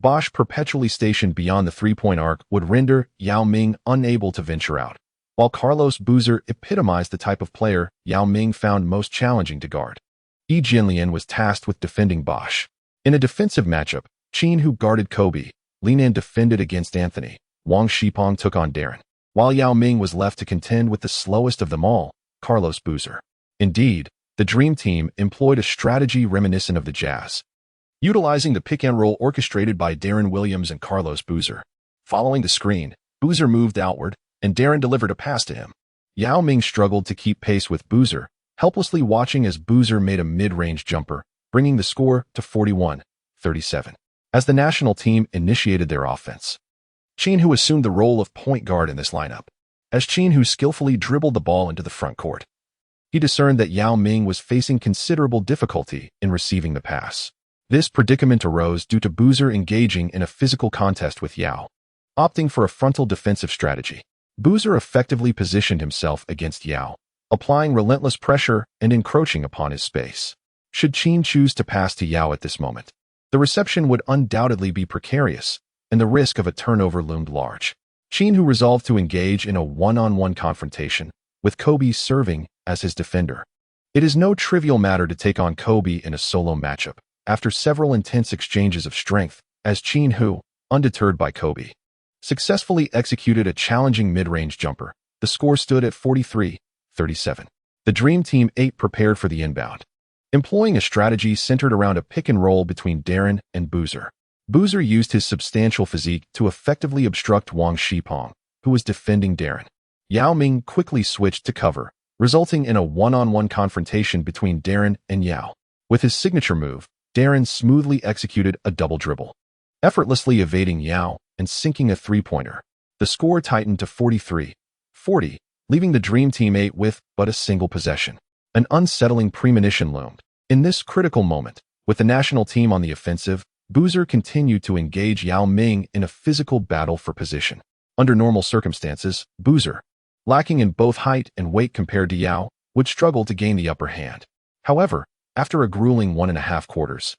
Bosh, perpetually stationed beyond the three-point arc, would render Yao Ming unable to venture out, while Carlos Boozer epitomized the type of player Yao Ming found most challenging to guard. Yi Jianlian was tasked with defending Bosh. In a defensive matchup, Qin Hu guarded Kobe, Li Nan defended against Anthony, Wang Shipong took on Deron, while Yao Ming was left to contend with the slowest of them all, Carlos Boozer. Indeed, the Dream Team employed a strategy reminiscent of the Jazz, utilizing the pick-and-roll orchestrated by Deron Williams and Carlos Boozer. Following the screen, Boozer moved outward, and Deron delivered a pass to him. Yao Ming struggled to keep pace with Boozer, helplessly watching as Boozer made a mid-range jumper, bringing the score to 41-37. As the national team initiated their offense, Qin Hu assumed the role of point guard in this lineup. As Qin Hu skillfully dribbled the ball into the front court, he discerned that Yao Ming was facing considerable difficulty in receiving the pass. This predicament arose due to Boozer engaging in a physical contest with Yao. Opting for a frontal defensive strategy, Boozer effectively positioned himself against Yao, applying relentless pressure and encroaching upon his space. Should Qin choose to pass to Yao at this moment, the reception would undoubtedly be precarious, and the risk of a turnover loomed large. Qin Hu resolved to engage in a one-on-one confrontation, with Kobe serving as his defender. It is no trivial matter to take on Kobe in a solo matchup, after several intense exchanges of strength, as Qin Hu, undeterred by Kobe, successfully executed a challenging mid-range jumper. The score stood at 43-37. The Dream Team 8 prepared for the inbound, employing a strategy centered around a pick-and-roll between Deron and Boozer. Boozer used his substantial physique to effectively obstruct Wang Shipong, who was defending Deron. Yao Ming quickly switched to cover, resulting in a one-on-one confrontation between Deron and Yao. With his signature move, Deron smoothly executed a double dribble, effortlessly evading Yao and sinking a three-pointer. The score tightened to 43-40, leaving the Dream Team 8 with but a single possession. An unsettling premonition loomed. In this critical moment, with the national team on the offensive, Boozer continued to engage Yao Ming in a physical battle for position. Under normal circumstances, Boozer, lacking in both height and weight compared to Yao, would struggle to gain the upper hand. However, after a grueling 1.5 quarters,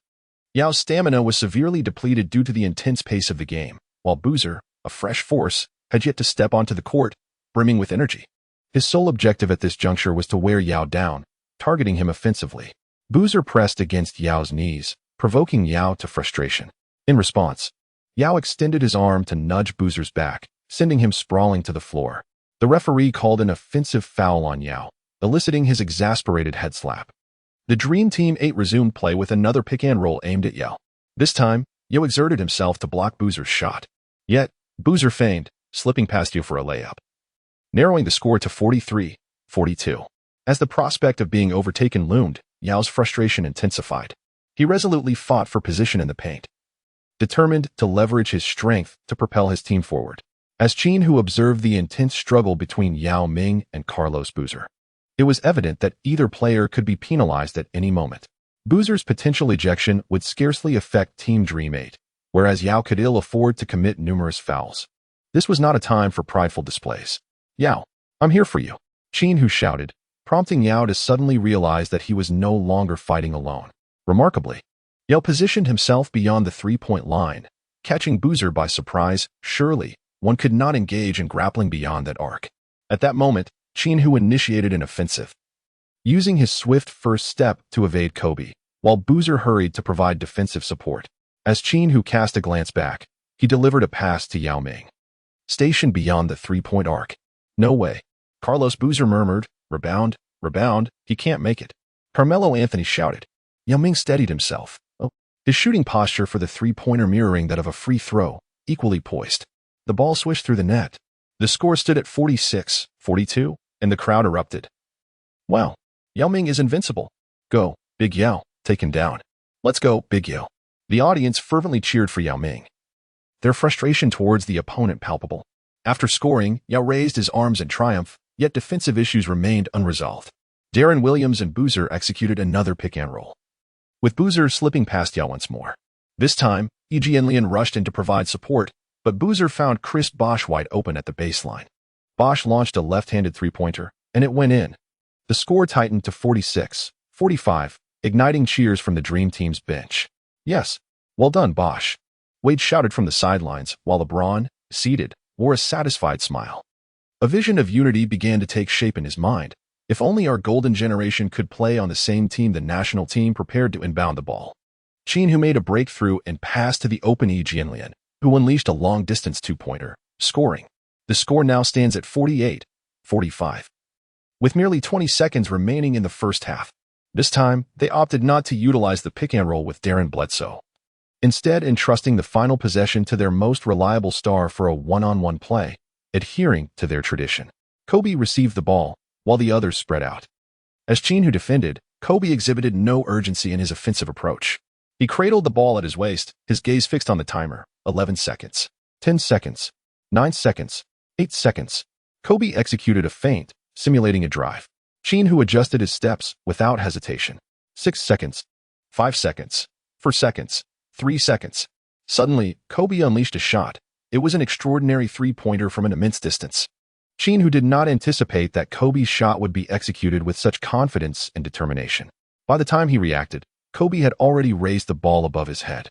Yao's stamina was severely depleted due to the intense pace of the game, while Boozer, a fresh force, had yet to step onto the court, brimming with energy. His sole objective at this juncture was to wear Yao down, targeting him offensively. Boozer pressed against Yao's knees, provoking Yao to frustration. In response, Yao extended his arm to nudge Boozer's back, sending him sprawling to the floor. The referee called an offensive foul on Yao, eliciting his exasperated head slap. The Dream Team 8 resumed play with another pick-and-roll aimed at Yao. This time, Yao exerted himself to block Boozer's shot. Yet, Boozer feigned, slipping past Yao for a layup, narrowing the score to 43-42. As the prospect of being overtaken loomed, Yao's frustration intensified. He resolutely fought for position in the paint, determined to leverage his strength to propel his team forward. As Qin Hu observed the intense struggle between Yao Ming and Carlos Boozer, it was evident that either player could be penalized at any moment. Boozer's potential ejection would scarcely affect Team Dream 8, whereas Yao could ill afford to commit numerous fouls. This was not a time for prideful displays. "Yao, I'm here for you," Qin Hu shouted, prompting Yao to suddenly realize that he was no longer fighting alone. Remarkably, Yao positioned himself beyond the three-point line, catching Boozer by surprise. Surely, one could not engage in grappling beyond that arc. At that moment, Qin Hu initiated an offensive, using his swift first step to evade Kobe, while Boozer hurried to provide defensive support. As Qin Hu cast a glance back, he delivered a pass to Yao Ming, stationed beyond the three-point arc. "No way," Carlos Boozer murmured. "Rebound, rebound, he can't make it." Carmelo Anthony shouted. Yao Ming steadied himself, his shooting posture for the three-pointer mirroring that of a free throw, equally poised. The ball swished through the net. The score stood at 46-42, and the crowd erupted. "Wow, Yao Ming is invincible. Go, Big Yao, take him down. Let's go, Big Yao." The audience fervently cheered for Yao Ming, their frustration towards the opponent palpable. After scoring, Yao raised his arms in triumph, yet defensive issues remained unresolved. Deron Williams and Boozer executed another pick-and-roll, with Boozer slipping past Yao once more. This time, Jianlian rushed in to provide support, but Boozer found Chris Bosh wide open at the baseline. Bosh launched a left-handed three-pointer, and it went in. The score tightened to 46-45, igniting cheers from the Dream Team's bench. "Yes, well done, Bosh," Wade shouted from the sidelines, while LeBron, seated, wore a satisfied smile. A vision of unity began to take shape in his mind. If only our golden generation could play on the same team. The national team prepared to inbound the ball. Qin Hu made a breakthrough and passed to the open Jianlian, who unleashed a long-distance two-pointer, scoring. The score now stands at 48-45. With merely 20 seconds remaining in the first half. This time, they opted not to utilize the pick-and-roll with Darren Bledsoe, instead entrusting the final possession to their most reliable star for a one-on-one play, adhering to their tradition. Kobe received the ball, while the others spread out. As Qin Hu defended, Kobe exhibited no urgency in his offensive approach. He cradled the ball at his waist, his gaze fixed on the timer. 11 seconds. 10 seconds. 9 seconds. 8 seconds. Kobe executed a feint, simulating a drive. Qin Hu adjusted his steps without hesitation. 6 seconds. 5 seconds. 4 seconds. 3 seconds. Suddenly, Kobe unleashed a shot. It was an extraordinary three-pointer from an immense distance. Qin Hu did not anticipate that Kobe's shot would be executed with such confidence and determination. By the time he reacted, Kobe had already raised the ball above his head.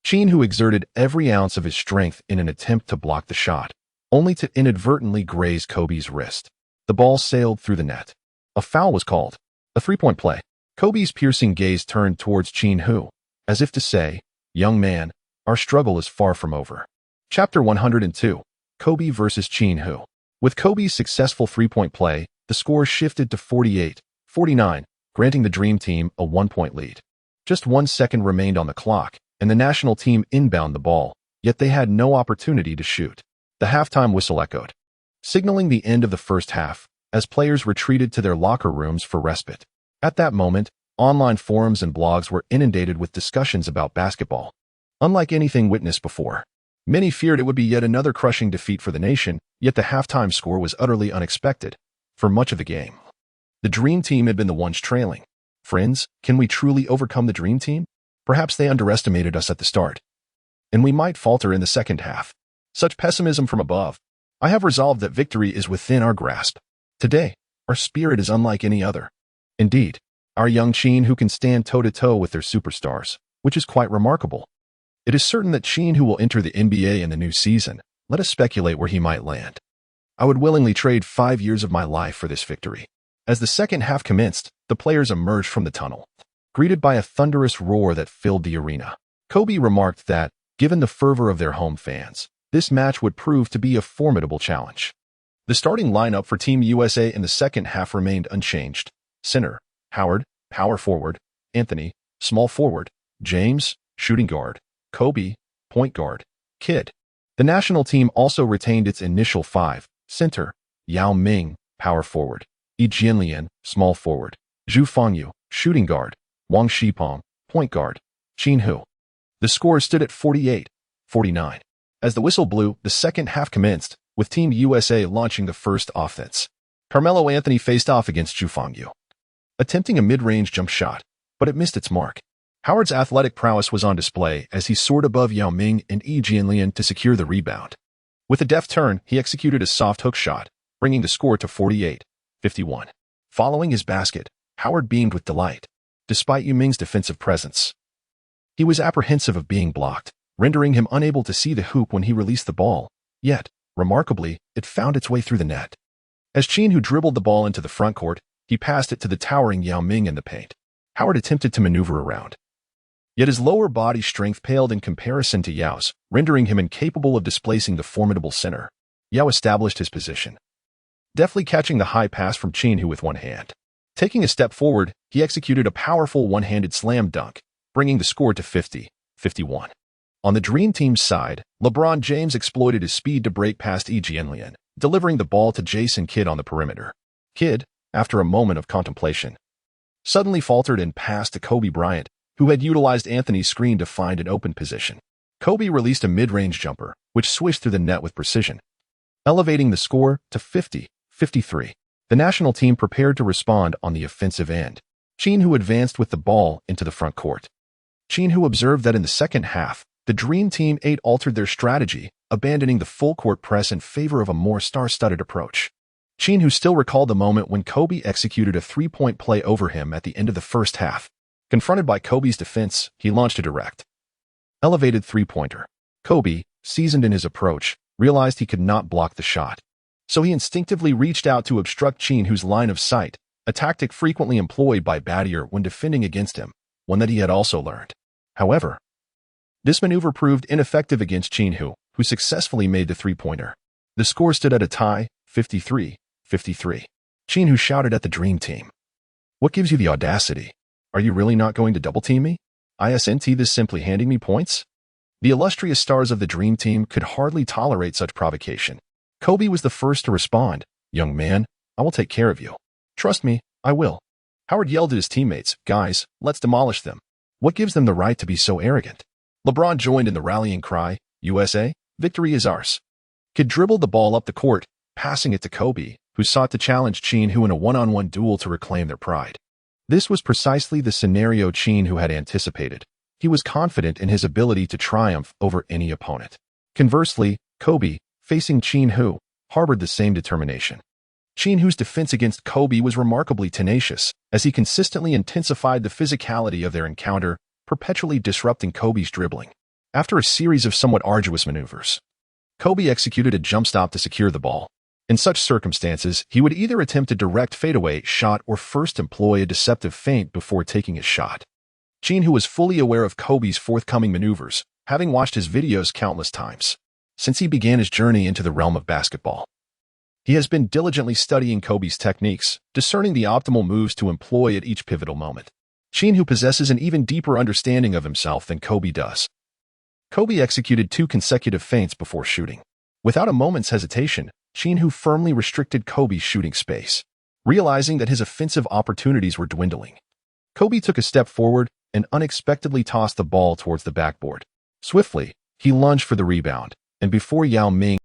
Qin Hu exerted every ounce of his strength in an attempt to block the shot, only to inadvertently graze Kobe's wrist. The ball sailed through the net. A foul was called. A three-point play. Kobe's piercing gaze turned towards Qin Hu, as if to say, "Young man, our struggle is far from over." Chapter 102. Kobe versus Qin Hu. With Kobe's successful three-point play, the score shifted to 48-49, granting the Dream Team a one-point lead. Just 1 second remained on the clock, and the national team inbound the ball, yet they had no opportunity to shoot. The halftime whistle echoed, signaling the end of the first half, as players retreated to their locker rooms for respite. At that moment, online forums and blogs were inundated with discussions about basketball, unlike anything witnessed before. Many feared it would be yet another crushing defeat for the nation, yet the halftime score was utterly unexpected. For much of the game, the Dream Team had been the ones trailing. Friends, can we truly overcome the Dream Team? Perhaps they underestimated us at the start, and we might falter in the second half. Such pessimism from above. I have resolved that victory is within our grasp. Today, our spirit is unlike any other. Indeed, our young Qin Hu can stand toe-to-toe with their superstars, which is quite remarkable. It is certain that Qin Hu will enter the NBA in the new season. Let us speculate where he might land. I would willingly trade 5 years of my life for this victory. As the second half commenced, the players emerged from the tunnel, greeted by a thunderous roar that filled the arena. Kobe remarked that, given the fervor of their home fans, this match would prove to be a formidable challenge. The starting lineup for Team USA in the second half remained unchanged. Center, Howard, power forward, Anthony, small forward, James, shooting guard, Kobe, point guard, Kidd. The national team also retained its initial five: center, Yao Ming, power forward, Jianlian, small forward, Zhu Fengyu, shooting guard, Wang Shipeng, point guard, Qin Hu. The score stood at 48-49. As the whistle blew, the second half commenced, with Team USA launching the first offense. Carmelo Anthony faced off against Zhu Fengyu, attempting a mid-range jump shot, but it missed its mark. Howard's athletic prowess was on display as he soared above Yao Ming and Jianlian to secure the rebound. With a deft turn, he executed a soft hook shot, bringing the score to 48-51. Following his basket, Howard beamed with delight, despite Yao Ming's defensive presence. He was apprehensive of being blocked, rendering him unable to see the hoop when he released the ball. Yet, remarkably, it found its way through the net. As Qin Hu dribbled the ball into the front court, he passed it to the towering Yao Ming in the paint. Howard attempted to maneuver around, yet his lower body strength paled in comparison to Yao's, rendering him incapable of displacing the formidable center. Yao established his position, deftly catching the high pass from Qin Hu with one hand. Taking a step forward, he executed a powerful one-handed slam dunk, bringing the score to 50-51. On the Dream Team's side, LeBron James exploited his speed to break past Jianlian, delivering the ball to Jason Kidd on the perimeter. Kidd, after a moment of contemplation, suddenly faltered and passed to Kobe Bryant, who had utilized Anthony's screen to find an open position. Kobe released a mid-range jumper, which swished through the net with precision. elevating the score to 50-53. The national team prepared to respond on the offensive end. Qin Hu advanced with the ball into the front court. Qin Hu observed that in the second half, the Dream Team 8 altered their strategy, abandoning the full-court press in favor of a more star-studded approach. Qin Hu still recalled the moment when Kobe executed a three-point play over him at the end of the first half. Confronted by Kobe's defense, he launched a direct, elevated three-pointer. Kobe, seasoned in his approach, realized he could not block the shot. So he instinctively reached out to obstruct Qin Hu's line of sight, a tactic frequently employed by Battier when defending against him, one that he had also learned. However, this maneuver proved ineffective against Qin Hu, who successfully made the three-pointer. The score stood at a tie, 53-53. Qin Hu shouted at the Dream Team, "What gives you the audacity? Are you really not going to double-team me? Isn't this simply handing me points?" The illustrious stars of the Dream Team could hardly tolerate such provocation. Kobe was the first to respond. "Young man, I will take care of you. Trust me, I will." Howard yelled at his teammates, "Guys, let's demolish them. What gives them the right to be so arrogant?" LeBron joined in the rallying cry, "USA, victory is ours." Kid dribbled the ball up the court, passing it to Kobe, who sought to challenge Qin Hu in a one-on-one duel to reclaim their pride. This was precisely the scenario Qin Hu had anticipated. He was confident in his ability to triumph over any opponent. Conversely, Kobe, facing Qin Hu, harbored the same determination. Qin Hu's defense against Kobe was remarkably tenacious, as he consistently intensified the physicality of their encounter, perpetually disrupting Kobe's dribbling. After a series of somewhat arduous maneuvers, Kobe executed a jump stop to secure the ball. In such circumstances, he would either attempt a direct fadeaway shot or first employ a deceptive feint before taking his shot. Qin Hu was fully aware of Kobe's forthcoming maneuvers, having watched his videos countless times. Since he began his journey into the realm of basketball, he has been diligently studying Kobe's techniques, discerning the optimal moves to employ at each pivotal moment. Qin Hu possesses an even deeper understanding of himself than Kobe does. Kobe executed 2 consecutive feints before shooting. Without a moment's hesitation, Qin Hu firmly restricted Kobe's shooting space. Realizing that his offensive opportunities were dwindling, Kobe took a step forward and unexpectedly tossed the ball towards the backboard. Swiftly, he lunged for the rebound, and before Yao Ming